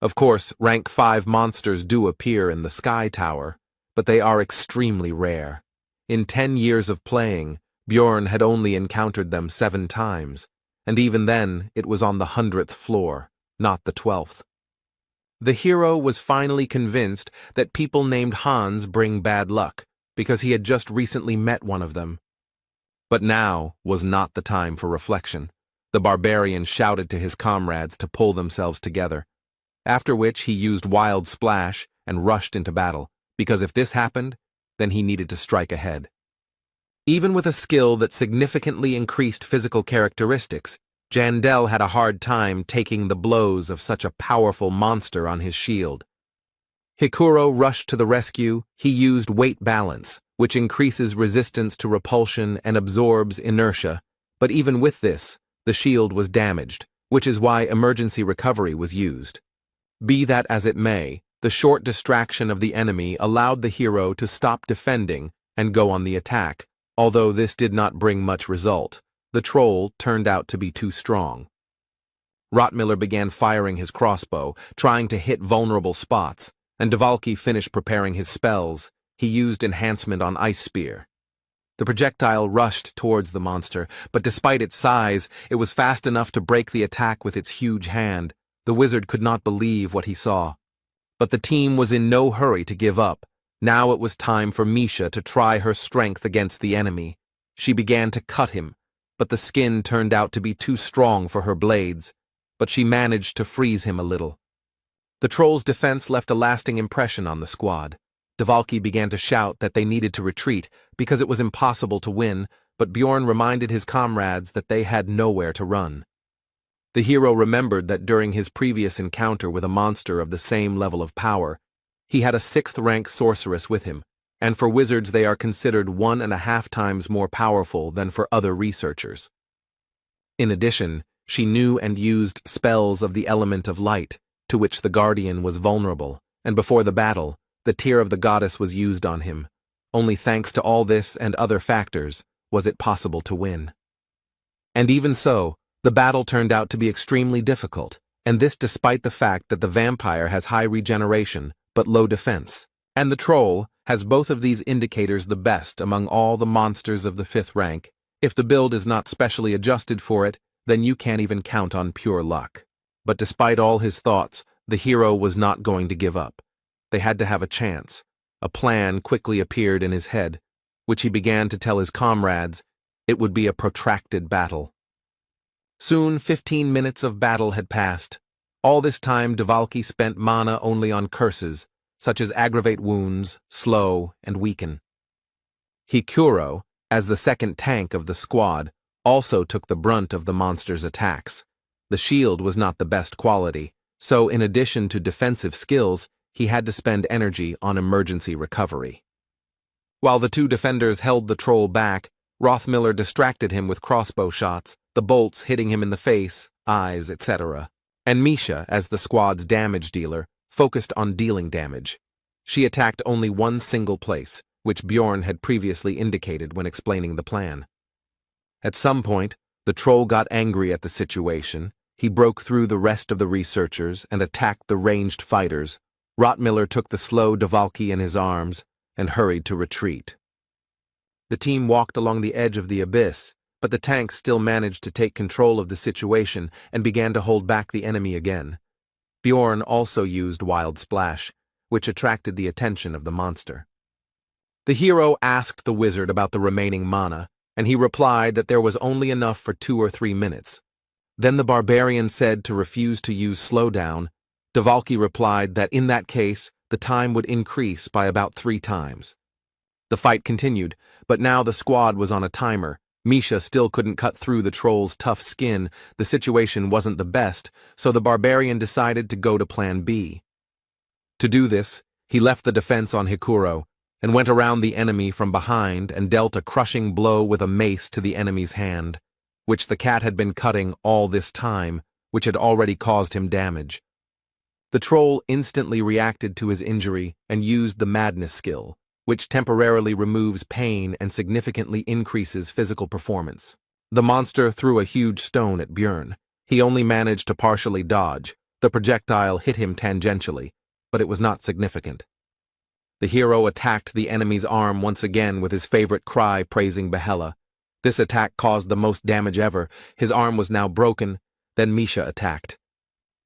Of course, rank 5 monsters do appear in the Sky Tower, but they are extremely rare. In 10 years of playing, Bjorn had only encountered them 7 times, and even then it was on the 100th floor, not the 12th. The hero was finally convinced that people named Hans bring bad luck, because he had just recently met one of them. But now was not the time for reflection. The barbarian shouted to his comrades to pull themselves together, after which he used Wild Splash and rushed into battle, because if this happened, then he needed to strike ahead. Even with a skill that significantly increased physical characteristics, Jandel had a hard time taking the blows of such a powerful monster on his shield. Hikuro rushed to the rescue. He used weight balance, which increases resistance to repulsion and absorbs inertia, but even with this, the shield was damaged, which is why emergency recovery was used. Be that as it may, the short distraction of the enemy allowed the hero to stop defending and go on the attack. Although this did not bring much result, the troll turned out to be too strong. Rothmiller began firing his crossbow, trying to hit vulnerable spots, and Dvalki finished preparing his spells. He used enhancement on Ice Spear. The projectile rushed towards the monster, but despite its size, it was fast enough to break the attack with its huge hand. The wizard could not believe what he saw. But the team was in no hurry to give up. Now it was time for Misha to try her strength against the enemy. She began to cut him, but the skin turned out to be too strong for her blades, but she managed to freeze him a little. The troll's defense left a lasting impression on the squad. Dvalki began to shout that they needed to retreat because it was impossible to win, but Bjorn reminded his comrades that they had nowhere to run. The hero remembered that during his previous encounter with a monster of the same level of power, he had a 6th-rank sorceress with him, and for wizards they are considered 1.5 times more powerful than for other researchers. In addition, she knew and used spells of the element of light, to which the guardian was vulnerable, and before the battle, the tear of the goddess was used on him. Only thanks to all this and other factors was it possible to win. And even so, the battle turned out to be extremely difficult, and this despite the fact that the vampire has high regeneration, but low defense, and the troll has both of these indicators the best among all the monsters of the 5th rank. If the build is not specially adjusted for it, then you can't even count on pure luck. But despite all his thoughts, the hero was not going to give up. They had to have a chance. A plan quickly appeared in his head, which he began to tell his comrades. It would be a protracted battle. Soon 15 minutes of battle had passed. All this time, Dvalki spent mana only on curses, such as aggravate wounds, slow, and weaken. Hikuro, as the second tank of the squad, also took the brunt of the monster's attacks. The shield was not the best quality, so in addition to defensive skills, he had to spend energy on emergency recovery. While the two defenders held the troll back, Rothmiller distracted him with crossbow shots, the bolts hitting him in the face, eyes, etc. And Misha, as the squad's damage dealer, focused on dealing damage. She attacked only one single place, which Bjorn had previously indicated when explaining the plan. At some point, the troll got angry at the situation. He broke through the rest of the researchers and attacked the ranged fighters. Rothmiller took the slow Dvalki in his arms and hurried to retreat. The team walked along the edge of the abyss, but the tanks still managed to take control of the situation and began to hold back the enemy again. Bjorn also used Wild Splash, which attracted the attention of the monster. The hero asked the wizard about the remaining mana, and he replied that there was only enough for 2 or 3 minutes. Then the barbarian said to refuse to use slowdown. Dvalki replied that in that case, the time would increase by about 3 times. The fight continued, but now the squad was on a timer. Misha still couldn't cut through the troll's tough skin. The situation wasn't the best, so the barbarian decided to go to Plan B. To do this, he left the defense on Hikuro and went around the enemy from behind and dealt a crushing blow with a mace to the enemy's hand, which the cat had been cutting all this time, which had already caused him damage. The troll instantly reacted to his injury and used the madness skill, which temporarily removes pain and significantly increases physical performance. The monster threw a huge stone at Bjorn. He only managed to partially dodge. The projectile hit him tangentially, but it was not significant. The hero attacked the enemy's arm once again with his favorite cry praising Yahello. This attack caused the most damage ever. His arm was now broken. Then Misha attacked.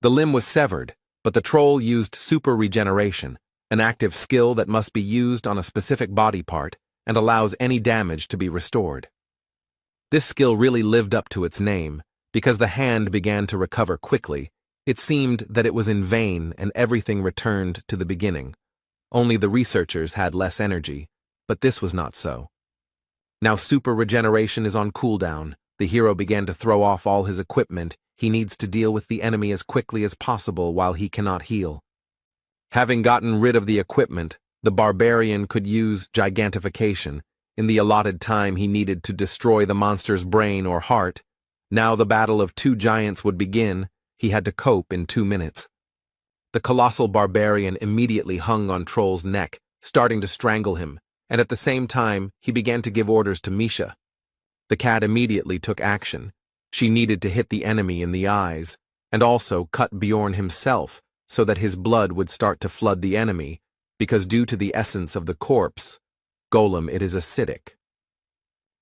The limb was severed, but the troll used super regeneration, an active skill that must be used on a specific body part and allows any damage to be restored. This skill really lived up to its name, because the hand began to recover quickly. It seemed that it was in vain and everything returned to the beginning. Only the researchers had less energy, but this was not so. Now super regeneration is on cooldown. The hero began to throw off all his equipment. He needs to deal with the enemy as quickly as possible while he cannot heal. Having gotten rid of the equipment, the barbarian could use gigantification. In the allotted time he needed to destroy the monster's brain or heart. Now the battle of 2 giants would begin. He had to cope in 2 minutes. The colossal barbarian immediately hung on Troll's neck, starting to strangle him, and at the same time he began to give orders to Misha. The cat immediately took action. She needed to hit the enemy in the eyes, and also cut Bjorn himself so that his blood would start to flood the enemy, because due to the essence of the corpse, golem, it is acidic.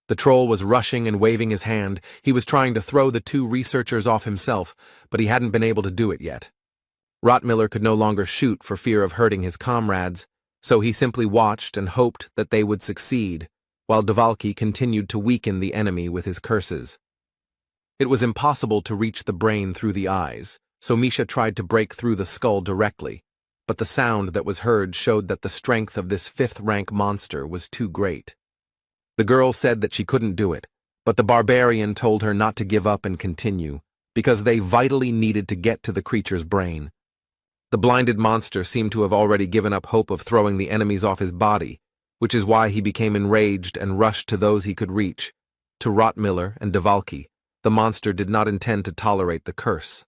The troll was rushing and waving his hand. He was trying to throw the 2 researchers off himself, but he hadn't been able to do it yet. Rothmiller could no longer shoot for fear of hurting his comrades, so he simply watched and hoped that they would succeed, while Dvalki continued to weaken the enemy with his curses. It was impossible to reach the brain through the eyes, so Misha tried to break through the skull directly, but the sound that was heard showed that the strength of this 5th-rank monster was too great. The girl said that she couldn't do it, but the barbarian told her not to give up and continue, because they vitally needed to get to the creature's brain. The blinded monster seemed to have already given up hope of throwing the enemies off his body, which is why he became enraged and rushed to those he could reach. To Rothmiller and Dvalki, the monster did not intend to tolerate the curse.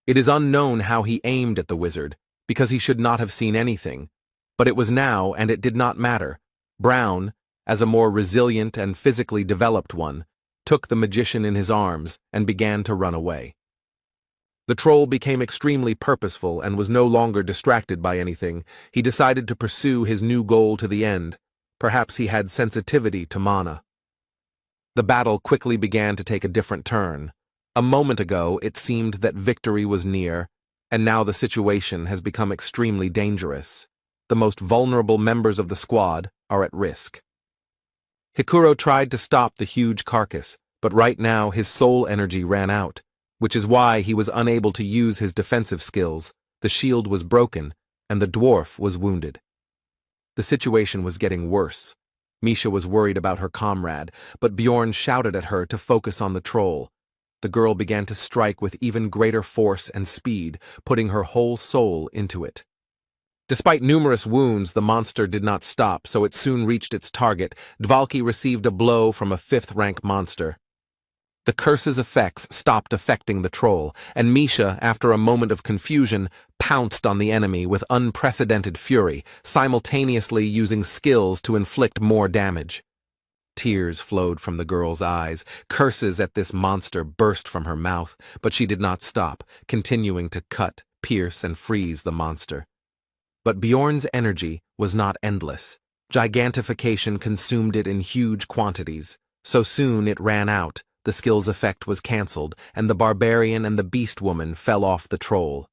It is unknown how he aimed at the wizard, because he should not have seen anything, but it was now and it did not matter. Brown, as a more resilient and physically developed one, took the magician in his arms and began to run away. The troll became extremely purposeful and was no longer distracted by anything. He decided to pursue his new goal to the end. Perhaps he had sensitivity to mana. The battle quickly began to take a different turn. A moment ago, it seemed that victory was near, and now the situation has become extremely dangerous. The most vulnerable members of the squad are at risk. Hikuro tried to stop the huge carcass, but right now his soul energy ran out. which is why he was unable to use his defensive skills. The shield was broken, and the dwarf was wounded. The situation was getting worse. Misha was worried about her comrade, but Bjorn shouted at her to focus on the troll. The girl began to strike with even greater force and speed, putting her whole soul into it. Despite numerous wounds, the monster did not stop, so it soon reached its target. Dvalki received a blow from a 5th-rank monster. The curse's effects stopped affecting the troll, and Misha, after a moment of confusion, pounced on the enemy with unprecedented fury, simultaneously using skills to inflict more damage. Tears flowed from the girl's eyes. Curses at this monster burst from her mouth, but she did not stop, continuing to cut, pierce, and freeze the monster. But Bjorn's energy was not endless. Gigantification consumed it in huge quantities. So soon it ran out. The skill's effect was cancelled, and the barbarian and the beast woman fell off the troll.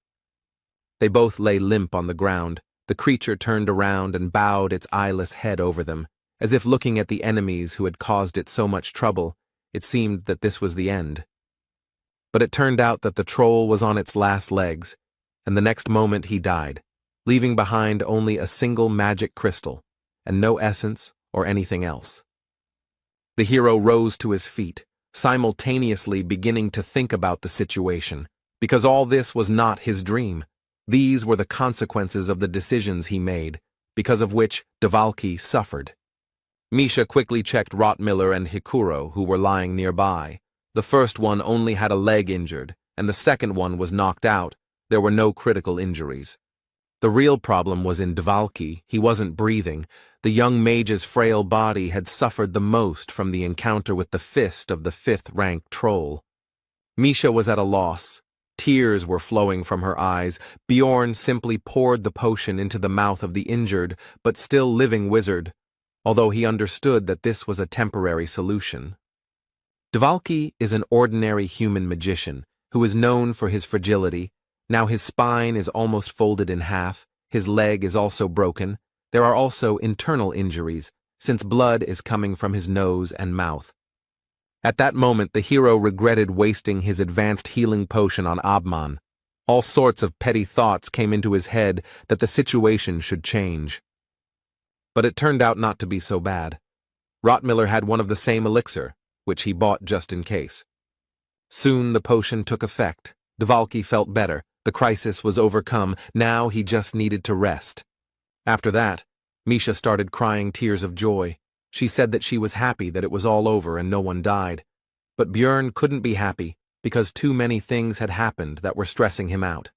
They both lay limp on the ground. The creature turned around and bowed its eyeless head over them, as if looking at the enemies who had caused it so much trouble. It seemed that this was the end. But it turned out that the troll was on its last legs, and the next moment he died, leaving behind only a single magic crystal, and no essence or anything else. The hero rose to his feet, simultaneously beginning to think about the situation, because all this was not his dream. These were the consequences of the decisions he made, because of which Dvalki suffered. Misha quickly checked Rottmiller and Hikuro, who were lying nearby. The first one only had a leg injured, and the second one was knocked out. There were no critical injuries. The real problem was in Dvalki. He wasn't breathing. The young mage's frail body had suffered the most from the encounter with the fist of the 5th-rank troll. Misha was at a loss. Tears were flowing from her eyes. Bjorn simply poured the potion into the mouth of the injured but still living wizard, although he understood that this was a temporary solution. Dvalki is an ordinary human magician who is known for his fragility. Now his spine is almost folded in half, his leg is also broken. There are also internal injuries, since blood is coming from his nose and mouth. At that moment, the hero regretted wasting his advanced healing potion on Abman. All sorts of petty thoughts came into his head that the situation should change. But it turned out not to be so bad. Rottmiller had one of the same elixir, which he bought just in case. Soon the potion took effect. Dvalki felt better. The crisis was overcome. Now he just needed to rest. After that, Misha started crying tears of joy. She said that she was happy that it was all over and no one died. But Bjorn couldn't be happy because too many things had happened that were stressing him out.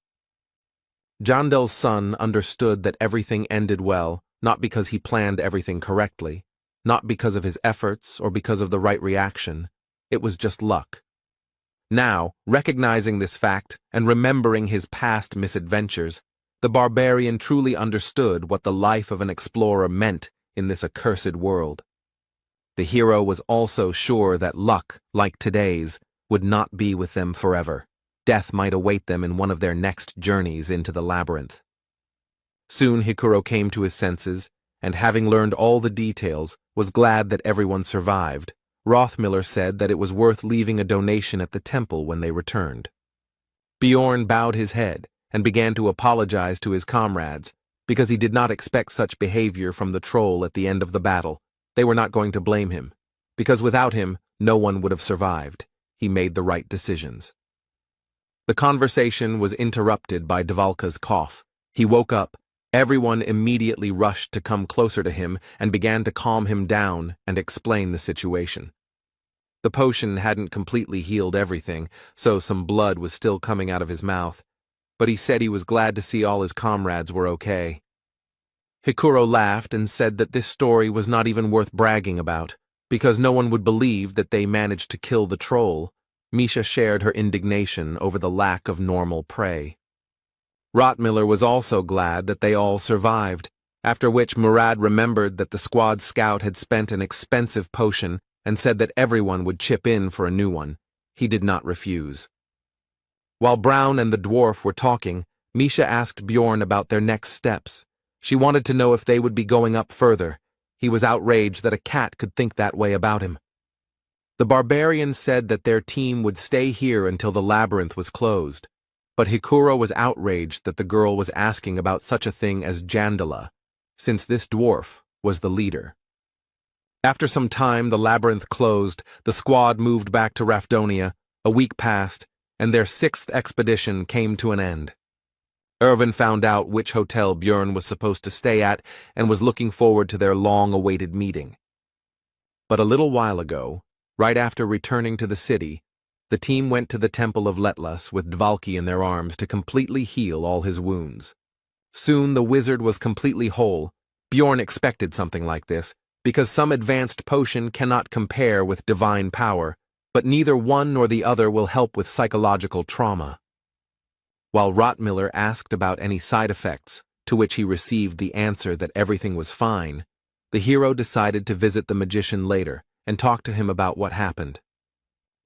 Jandel's son understood that everything ended well, not because he planned everything correctly, not because of his efforts or because of the right reaction. It was just luck. Now, recognizing this fact and remembering his past misadventures, the barbarian truly understood what the life of an explorer meant in this accursed world. The hero was also sure that luck, like today's, would not be with them forever. Death might await them in one of their next journeys into the labyrinth. Soon Hikuro came to his senses, and having learned all the details, was glad that everyone survived. Rothmiller said that it was worth leaving a donation at the temple when they returned. Bjorn bowed his head and began to apologize to his comrades, because he did not expect such behavior from the troll at the end of the battle. They were not going to blame him, because without him, no one would have survived. He made the right decisions. The conversation was interrupted by Dvalka's cough. He woke up. Everyone immediately rushed to come closer to him and began to calm him down and explain the situation. The potion hadn't completely healed everything, so some blood was still coming out of his mouth, but he said he was glad to see all his comrades were okay. Hikuro laughed and said that this story was not even worth bragging about, because no one would believe that they managed to kill the troll. Misha shared her indignation over the lack of normal prey. Rottmiller was also glad that they all survived, after which Murad remembered that the squad scout had spent an expensive potion and said that everyone would chip in for a new one. He did not refuse. While Brown and the dwarf were talking, Misha asked Bjorn about their next steps. She wanted to know if they would be going up further. He was outraged that a cat could think that way about him. The barbarians said that their team would stay here until the labyrinth was closed, but Hikuro was outraged that the girl was asking about such a thing as Jandala, since this dwarf was the leader. After some time, the labyrinth closed, the squad moved back to Rafdonia, a week passed, and their 6th expedition came to an end. Irvin found out which hotel Björn was supposed to stay at and was looking forward to their long-awaited meeting. But a little while ago, right after returning to the city, the team went to the Temple of Letlas with Dvalki in their arms to completely heal all his wounds. Soon the wizard was completely whole. Bjorn expected something like this, because some advanced potion cannot compare with divine power, but neither one nor the other will help with psychological trauma. While Rottmiller asked about any side effects, to which he received the answer that everything was fine, the hero decided to visit the magician later and talk to him about what happened.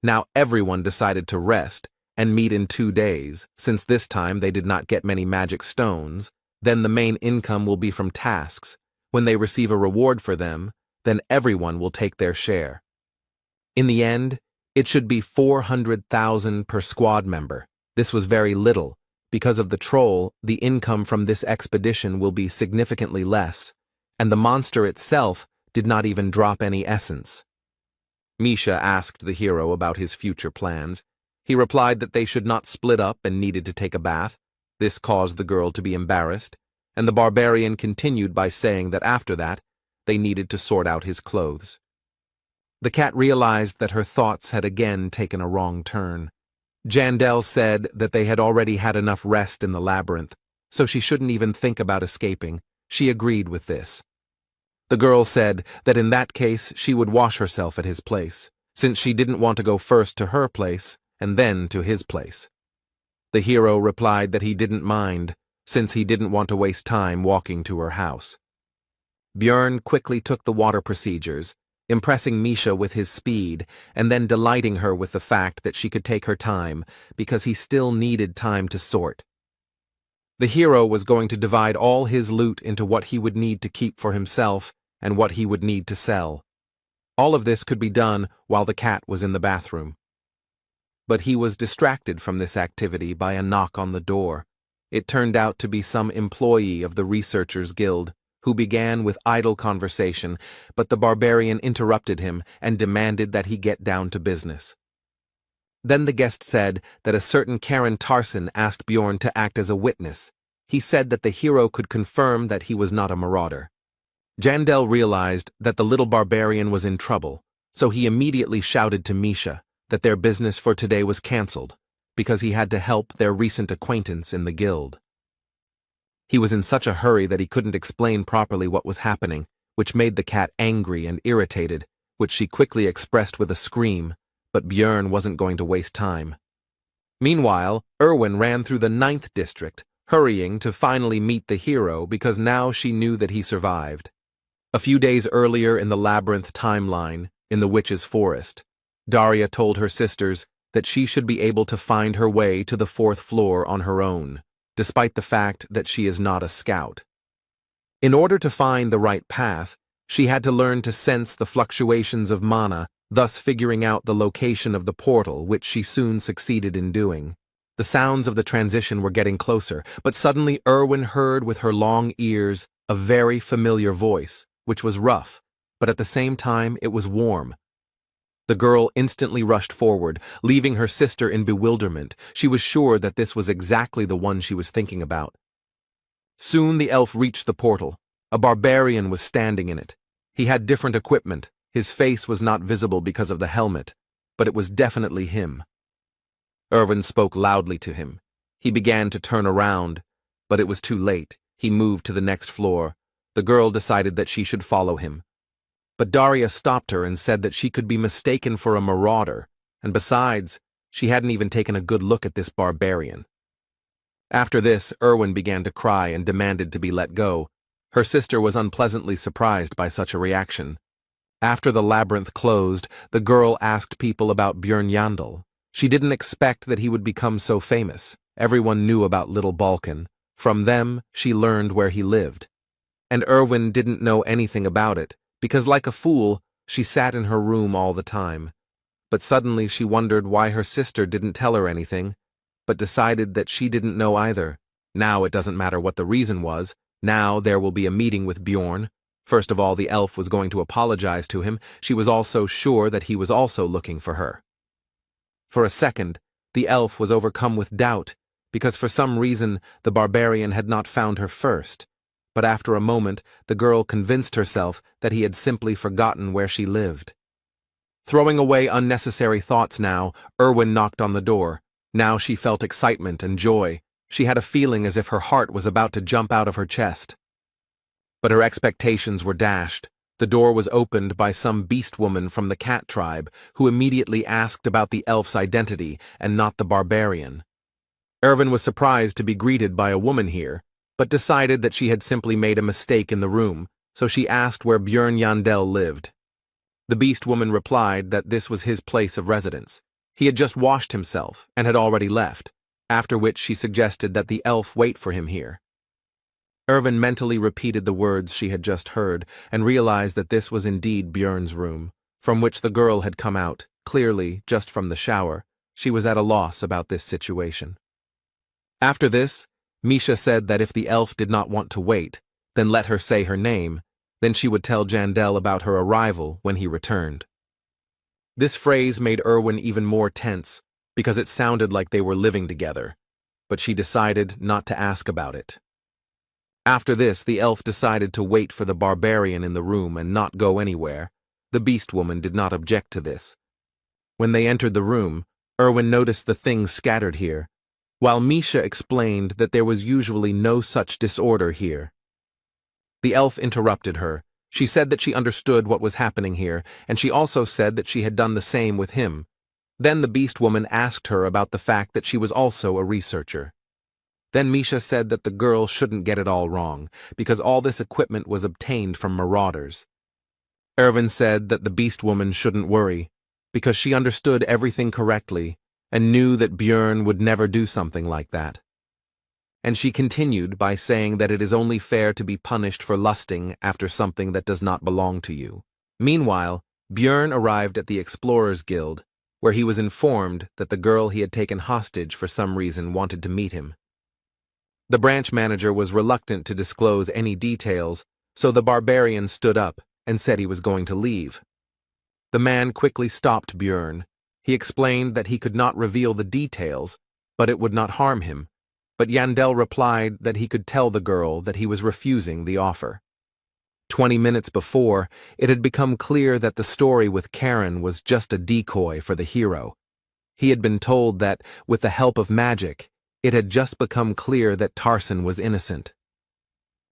Now everyone decided to rest and meet in 2 days, since this time they did not get many magic stones. Then the main income will be from tasks. When they receive a reward for them, then everyone will take their share. In the end, it should be 400,000 per squad member. This was very little. Because of the troll, the income from this expedition will be significantly less, and the monster itself did not even drop any essence. Misha asked the hero about his future plans. He replied that they should not split up and needed to take a bath. This caused the girl to be embarrassed, and the barbarian continued by saying that after that, they needed to sort out his clothes. The cat realized that her thoughts had again taken a wrong turn. Jandel said that they had already had enough rest in the labyrinth, so she shouldn't even think about escaping. She agreed with this. The girl said that in that case she would wash herself at his place, since she didn't want to go first to her place and then to his place. The hero replied that he didn't mind, since he didn't want to waste time walking to her house. Björn quickly took the water procedures, impressing Misha with his speed and then delighting her with the fact that she could take her time because he still needed time to sort. The hero was going to divide all his loot into what he would need to keep for himself and what he would need to sell. All of this could be done while the cat was in the bathroom. But he was distracted from this activity by a knock on the door. It turned out to be some employee of the Researchers Guild, who began with idle conversation, but the barbarian interrupted him and demanded that he get down to business. Then the guest said that a certain Karen Tarson asked Bjorn to act as a witness. He said that the hero could confirm that he was not a marauder. Jandel realized that the little barbarian was in trouble, so he immediately shouted to Misha that their business for today was cancelled, because he had to help their recent acquaintance in the guild. He was in such a hurry that he couldn't explain properly what was happening, which made the cat angry and irritated, which she quickly expressed with a scream, but Björn wasn't going to waste time. Meanwhile, Erwin ran through the 9th district, hurrying to finally meet the hero because now she knew that he survived. A few days earlier in the labyrinth timeline, in the witch's forest, Daria told her sisters that she should be able to find her way to the 4th floor on her own, despite the fact that she is not a scout. In order to find the right path, she had to learn to sense the fluctuations of mana, thus figuring out the location of the portal, which she soon succeeded in doing. The sounds of the transition were getting closer, but suddenly Erwin heard with her long ears a very familiar voice, which was rough, but at the same time it was warm. The girl instantly rushed forward, leaving her sister in bewilderment. She was sure that this was exactly the one she was thinking about. Soon the elf reached the portal. A barbarian was standing in it. He had different equipment. His face was not visible because of the helmet, but it was definitely him. Irvin spoke loudly to him. He began to turn around, but it was too late. He moved to the next floor. The girl decided that she should follow him. But Daria stopped her and said that she could be mistaken for a marauder, and besides, she hadn't even taken a good look at this barbarian. After this, Erwin began to cry and demanded to be let go. Her sister was unpleasantly surprised by such a reaction. After the labyrinth closed, the girl asked people about Björn Yandel. She didn't expect that he would become so famous. Everyone knew about Little Balkan. From them, she learned where he lived. And Erwin didn't know anything about it, because like a fool, she sat in her room all the time. but suddenly she wondered why her sister didn't tell her anything, but decided that she didn't know either. Now it doesn't matter what the reason was. Now there will be a meeting with Bjorn. First of all, the elf was going to apologize to him. She was also sure that he was also looking for her. For a second, the elf was overcome with doubt, because for some reason the barbarian had not found her first. But after a moment, the girl convinced herself that he had simply forgotten where she lived. Throwing away unnecessary thoughts now, Erwin knocked on the door. Now she felt excitement and joy. She had a feeling as if her heart was about to jump out of her chest. But her expectations were dashed. The door was opened by some beast woman from the cat tribe, who immediately asked about the elf's identity and not the barbarian. Erwin was surprised to be greeted by a woman here, but decided that she had simply made a mistake in the room, so she asked where Bjorn Yandel lived. The beast woman replied that this was his place of residence. He had just washed himself and had already left, after which she suggested that the elf wait for him here. Erwin mentally repeated the words she had just heard and realized that this was indeed Bjorn's room, from which the girl had come out, clearly, just from the shower. She was at a loss about this situation. After this, Misha said that if the elf did not want to wait, then let her say her name, then she would tell Jandel about her arrival when he returned. This phrase made Erwin even more tense, because it sounded like they were living together, but she decided not to ask about it. After this, the elf decided to wait for the barbarian in the room and not go anywhere. The beast woman did not object to this. When they entered the room, Erwin noticed the things scattered here, while Misha explained that there was usually no such disorder here. The elf interrupted her. She said that she understood what was happening here, and she also said that she had done the same with him. Then the beast woman asked her about the fact that she was also a researcher. Then Misha said that the girl shouldn't get it all wrong, because all this equipment was obtained from marauders. Erwin said that the beast woman shouldn't worry, because she understood everything correctly and knew that Bjorn would never do something like that. And she continued by saying that it is only fair to be punished for lusting after something that does not belong to you. Meanwhile, Bjorn arrived at the Explorers Guild, where he was informed that the girl he had taken hostage for some reason wanted to meet him. The branch manager was reluctant to disclose any details, so the barbarian stood up and said he was going to leave. The man quickly stopped Bjorn. He explained that he could not reveal the details, but it would not harm him. But Yandel replied that he could tell the girl that he was refusing the offer. 20 minutes before, it had become clear that the story with Karen was just a decoy for the hero. He had been told that, with the help of magic, it had just become clear that Tarson was innocent.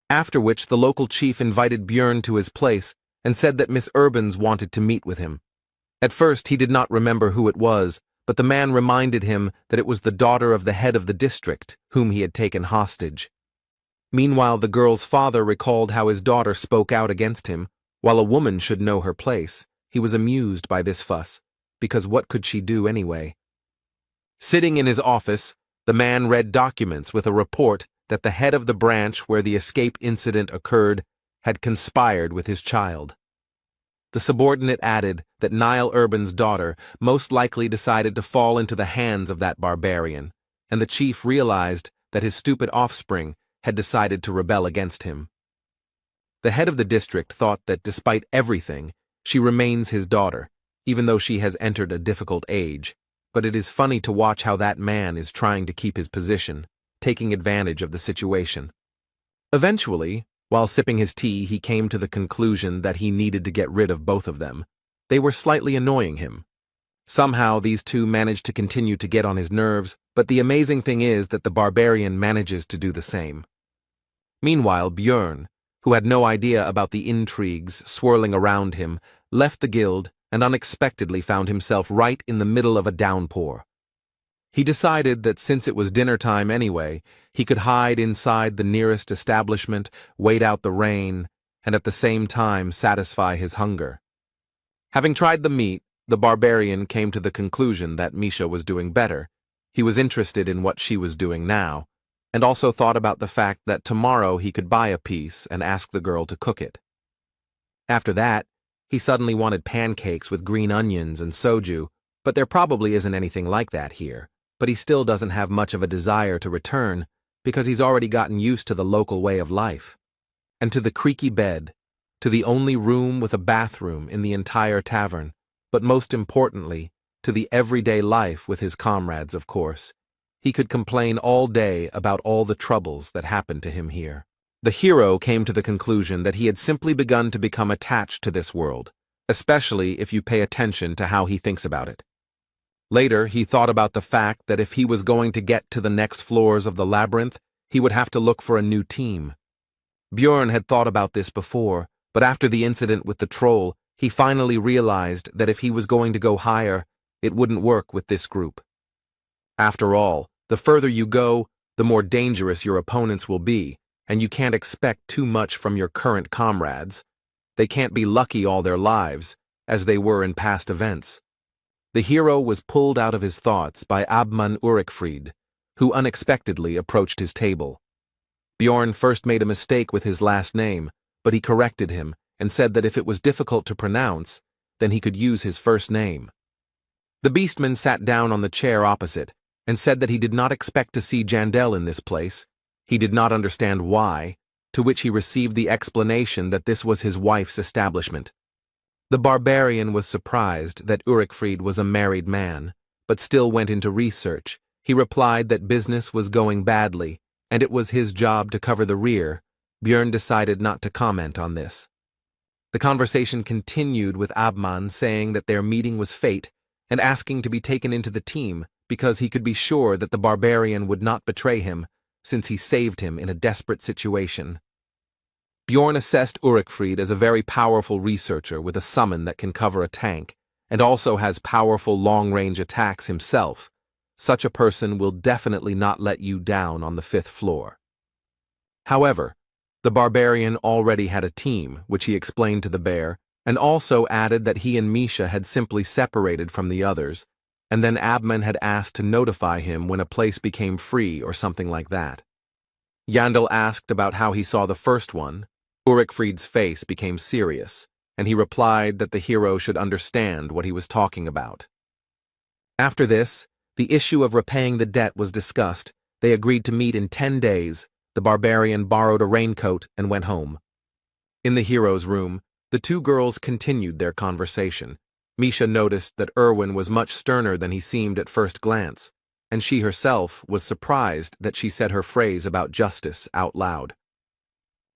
After which the local chief invited Bjorn to his place and said that Miss Urbans wanted to meet with him. At first he did not remember who it was, but the man reminded him that it was the daughter of the head of the district, whom he had taken hostage. Meanwhile, the girl's father recalled how his daughter spoke out against him, while a woman should know her place. He was amused by this fuss, because what could she do anyway? Sitting in his office, the man read documents with a report that the head of the branch where the escape incident occurred had conspired with his child. The subordinate added that Niall Urban's daughter most likely decided to fall into the hands of that barbarian, and the chief realized that his stupid offspring had decided to rebel against him. The head of the district thought that despite everything, she remains his daughter, even though she has entered a difficult age. But it is funny to watch how that man is trying to keep his position, taking advantage of the situation. Eventually, while sipping his tea, he came to the conclusion that he needed to get rid of both of them. They were slightly annoying him. Somehow these two managed to continue to get on his nerves, but the amazing thing is that the barbarian manages to do the same. Meanwhile, Bjorn, who had no idea about the intrigues swirling around him, left the guild and unexpectedly found himself right in the middle of a downpour. He decided that since it was dinner time anyway, he could hide inside the nearest establishment, wait out the rain, and at the same time satisfy his hunger. Having tried the meat, the barbarian came to the conclusion that Misha was doing better. He was interested in what she was doing now, and also thought about the fact that tomorrow he could buy a piece and ask the girl to cook it. After that, he suddenly wanted pancakes with green onions and soju, But there probably isn't anything like that here, but he still doesn't have much of a desire to return because he's already gotten used to the local way of life. And to the creaky bed, to the only room with a bathroom in the entire tavern, but most importantly, to the everyday life with his comrades, of course. He could complain all day about all the troubles that happened to him here. The hero came to the conclusion that he had simply begun to become attached to this world, especially if you pay attention to how he thinks about it. Later, he thought about the fact that if he was going to get to the next floors of the labyrinth, he would have to look for a new team. Bjorn had thought about this before, but after the incident with the troll, he finally realized that if he was going to go higher, it wouldn't work with this group. After all, the further you go, the more dangerous your opponents will be, and you can't expect too much from your current comrades. They can't be lucky all their lives, as they were in past events. The hero was pulled out of his thoughts by Abman Urikfried, who unexpectedly approached his table. Bjorn first made a mistake with his last name, but he corrected him and said that if it was difficult to pronounce, then he could use his first name. The beastman sat down on the chair opposite and said that he did not expect to see Jandel in this place. He did not understand why, to which he received the explanation that this was his wife's establishment. The barbarian was surprised that Urikfried was a married man, but still went into research. He replied that business was going badly, and it was his job to cover the rear. Bjorn decided not to comment on this. The conversation continued with Abman saying that their meeting was fate and asking to be taken into the team because he could be sure that the barbarian would not betray him since he saved him in a desperate situation. Bjorn assessed Urikfried as a very powerful researcher with a summon that can cover a tank, and also has powerful long-range attacks himself. Such a person will definitely not let you down on the 5th floor. However, the barbarian already had a team, which he explained to the bear, and also added that he and Misha had simply separated from the others, and then Abman had asked to notify him when a place became free or something like that. Yandel asked about how he saw the first one. Urikfried's face became serious, and he replied that the hero should understand what he was talking about. After this, the issue of repaying the debt was discussed. They agreed to meet in 10 days. The barbarian borrowed a raincoat and went home. In the hero's room, the two girls continued their conversation. Misha noticed that Erwin was much sterner than he seemed at first glance, and she herself was surprised that she said her phrase about justice out loud.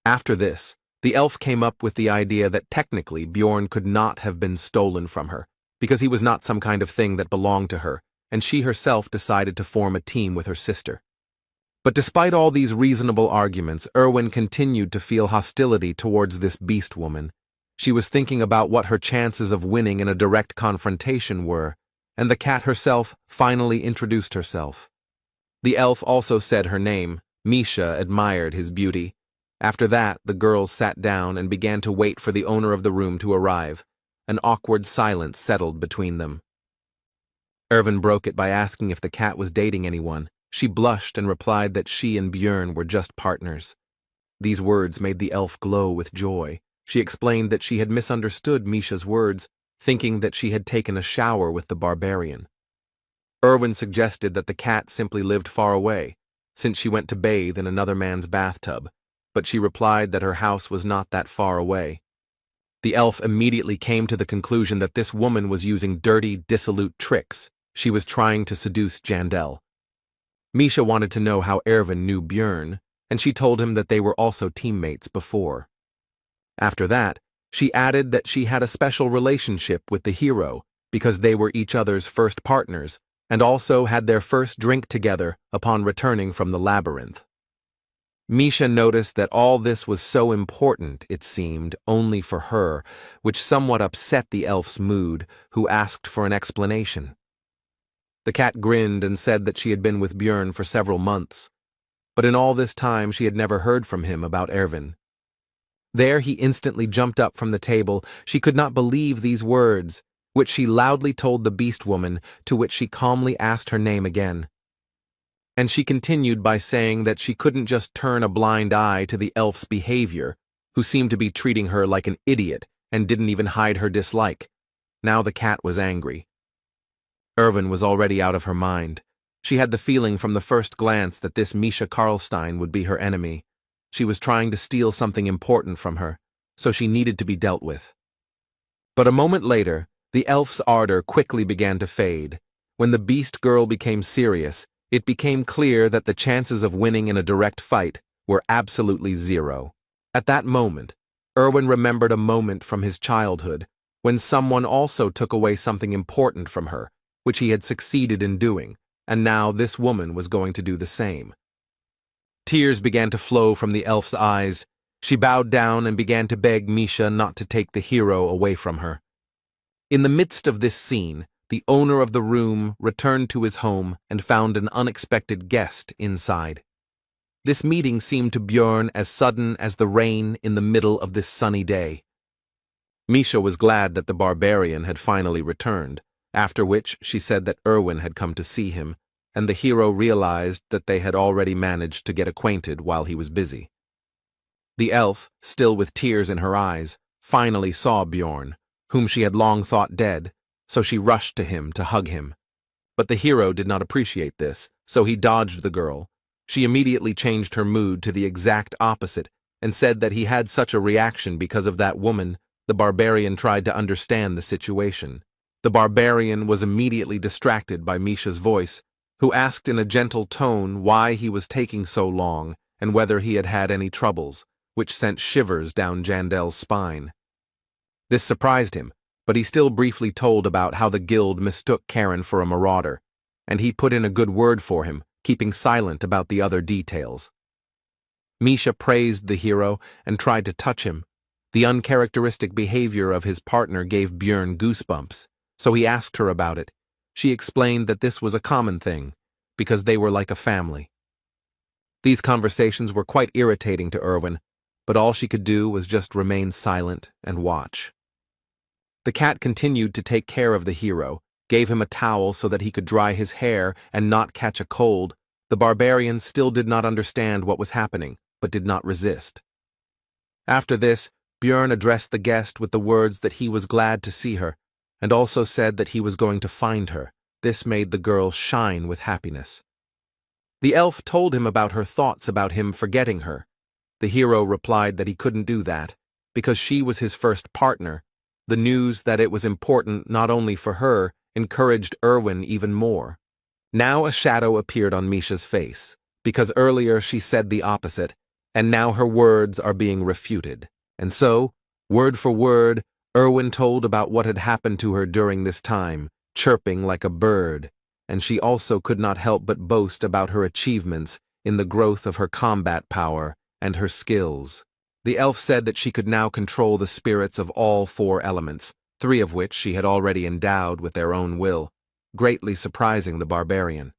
After this, the elf came up with the idea that technically Bjorn could not have been stolen from her, because he was not some kind of thing that belonged to her, and she herself decided to form a team with her sister. But despite all these reasonable arguments, Erwin continued to feel hostility towards this beast woman. She was thinking about what her chances of winning in a direct confrontation were, and the cat herself finally introduced herself. The elf also said her name. Misha admired his beauty. After that, the girls sat down and began to wait for the owner of the room to arrive. An awkward silence settled between them. Erwin broke it by asking if the cat was dating anyone. She blushed and replied that she and Bjorn were just partners. These words made the elf glow with joy. She explained that she had misunderstood Misha's words, thinking that she had taken a shower with the barbarian. Erwin suggested that the cat simply lived far away, since she went to bathe in another man's bathtub, but she replied that her house was not that far away. The elf immediately came to the conclusion that this woman was using dirty, dissolute tricks. She was trying to seduce Jandel. Misha wanted to know how Erwin knew Bjorn, and she told him that they were also teammates before. After that, she added that she had a special relationship with the hero because they were each other's first partners and also had their first drink together upon returning from the labyrinth. Misha noticed that all this was so important, it seemed, only for her, which somewhat upset the elf's mood, who asked for an explanation. The cat grinned and said that she had been with Bjorn for several months, but in all this time she had never heard from him about Erwin. There he instantly jumped up from the table. She could not believe these words, which she loudly told the beast woman, to which she calmly asked her name again. And she continued by saying that she couldn't just turn a blind eye to the elf's behavior, who seemed to be treating her like an idiot and didn't even hide her dislike. Now the cat was angry. Irwin was already out of her mind. She had the feeling from the first glance that this Misha Karlstein would be her enemy. She was trying to steal something important from her, so she needed to be dealt with. But a moment later, the elf's ardor quickly began to fade. When the beast girl became serious, it became clear that the chances of winning in a direct fight were absolutely zero. At that moment, Irwin remembered a moment from his childhood when someone also took away something important from her, which he had succeeded in doing, and now this woman was going to do the same. Tears began to flow from the elf's eyes. She bowed down and began to beg Misha not to take the hero away from her. In the midst of this scene, the owner of the room returned to his home and found an unexpected guest inside. This meeting seemed to Björn as sudden as the rain in the middle of this sunny day. Misha was glad that the barbarian had finally returned, after which she said that Irwin had come to see him, and the hero realized that they had already managed to get acquainted while he was busy. The elf, still with tears in her eyes, finally saw Björn, whom she had long thought dead, so she rushed to him to hug him. But the hero did not appreciate this, so he dodged the girl. She immediately changed her mood to the exact opposite and said that he had such a reaction because of that woman. The barbarian tried to understand the situation. The barbarian was immediately distracted by Misha's voice, who asked in a gentle tone why he was taking so long and whether he had had any troubles, which sent shivers down Jandel's spine. This surprised him, but he still briefly told about how the guild mistook Karen for a marauder, and he put in a good word for him, keeping silent about the other details. Misha praised the hero and tried to touch him. The uncharacteristic behavior of his partner gave Björn goosebumps, so he asked her about it. She explained that this was a common thing, because they were like a family. These conversations were quite irritating to Irwin, but all she could do was just remain silent and watch. The cat continued to take care of the hero, gave him a towel so that he could dry his hair and not catch a cold. The barbarian still did not understand what was happening, but did not resist. After this, Björn addressed the guest with the words that he was glad to see her, and also said that he was going to find her. This made the girl shine with happiness. The elf told him about her thoughts about him forgetting her. The hero replied that he couldn't do that, because she was his first partner. The news that it was important not only for her encouraged Irwin even more. Now a shadow appeared on Misha's face, because earlier she said the opposite, and now her words are being refuted. And so, word for word, Irwin told about what had happened to her during this time, chirping like a bird, and she also could not help but boast about her achievements in the growth of her combat power and her skills. The elf said that she could now control the spirits of all 4 elements, 3 of which she had already endowed with their own will, greatly surprising the barbarian.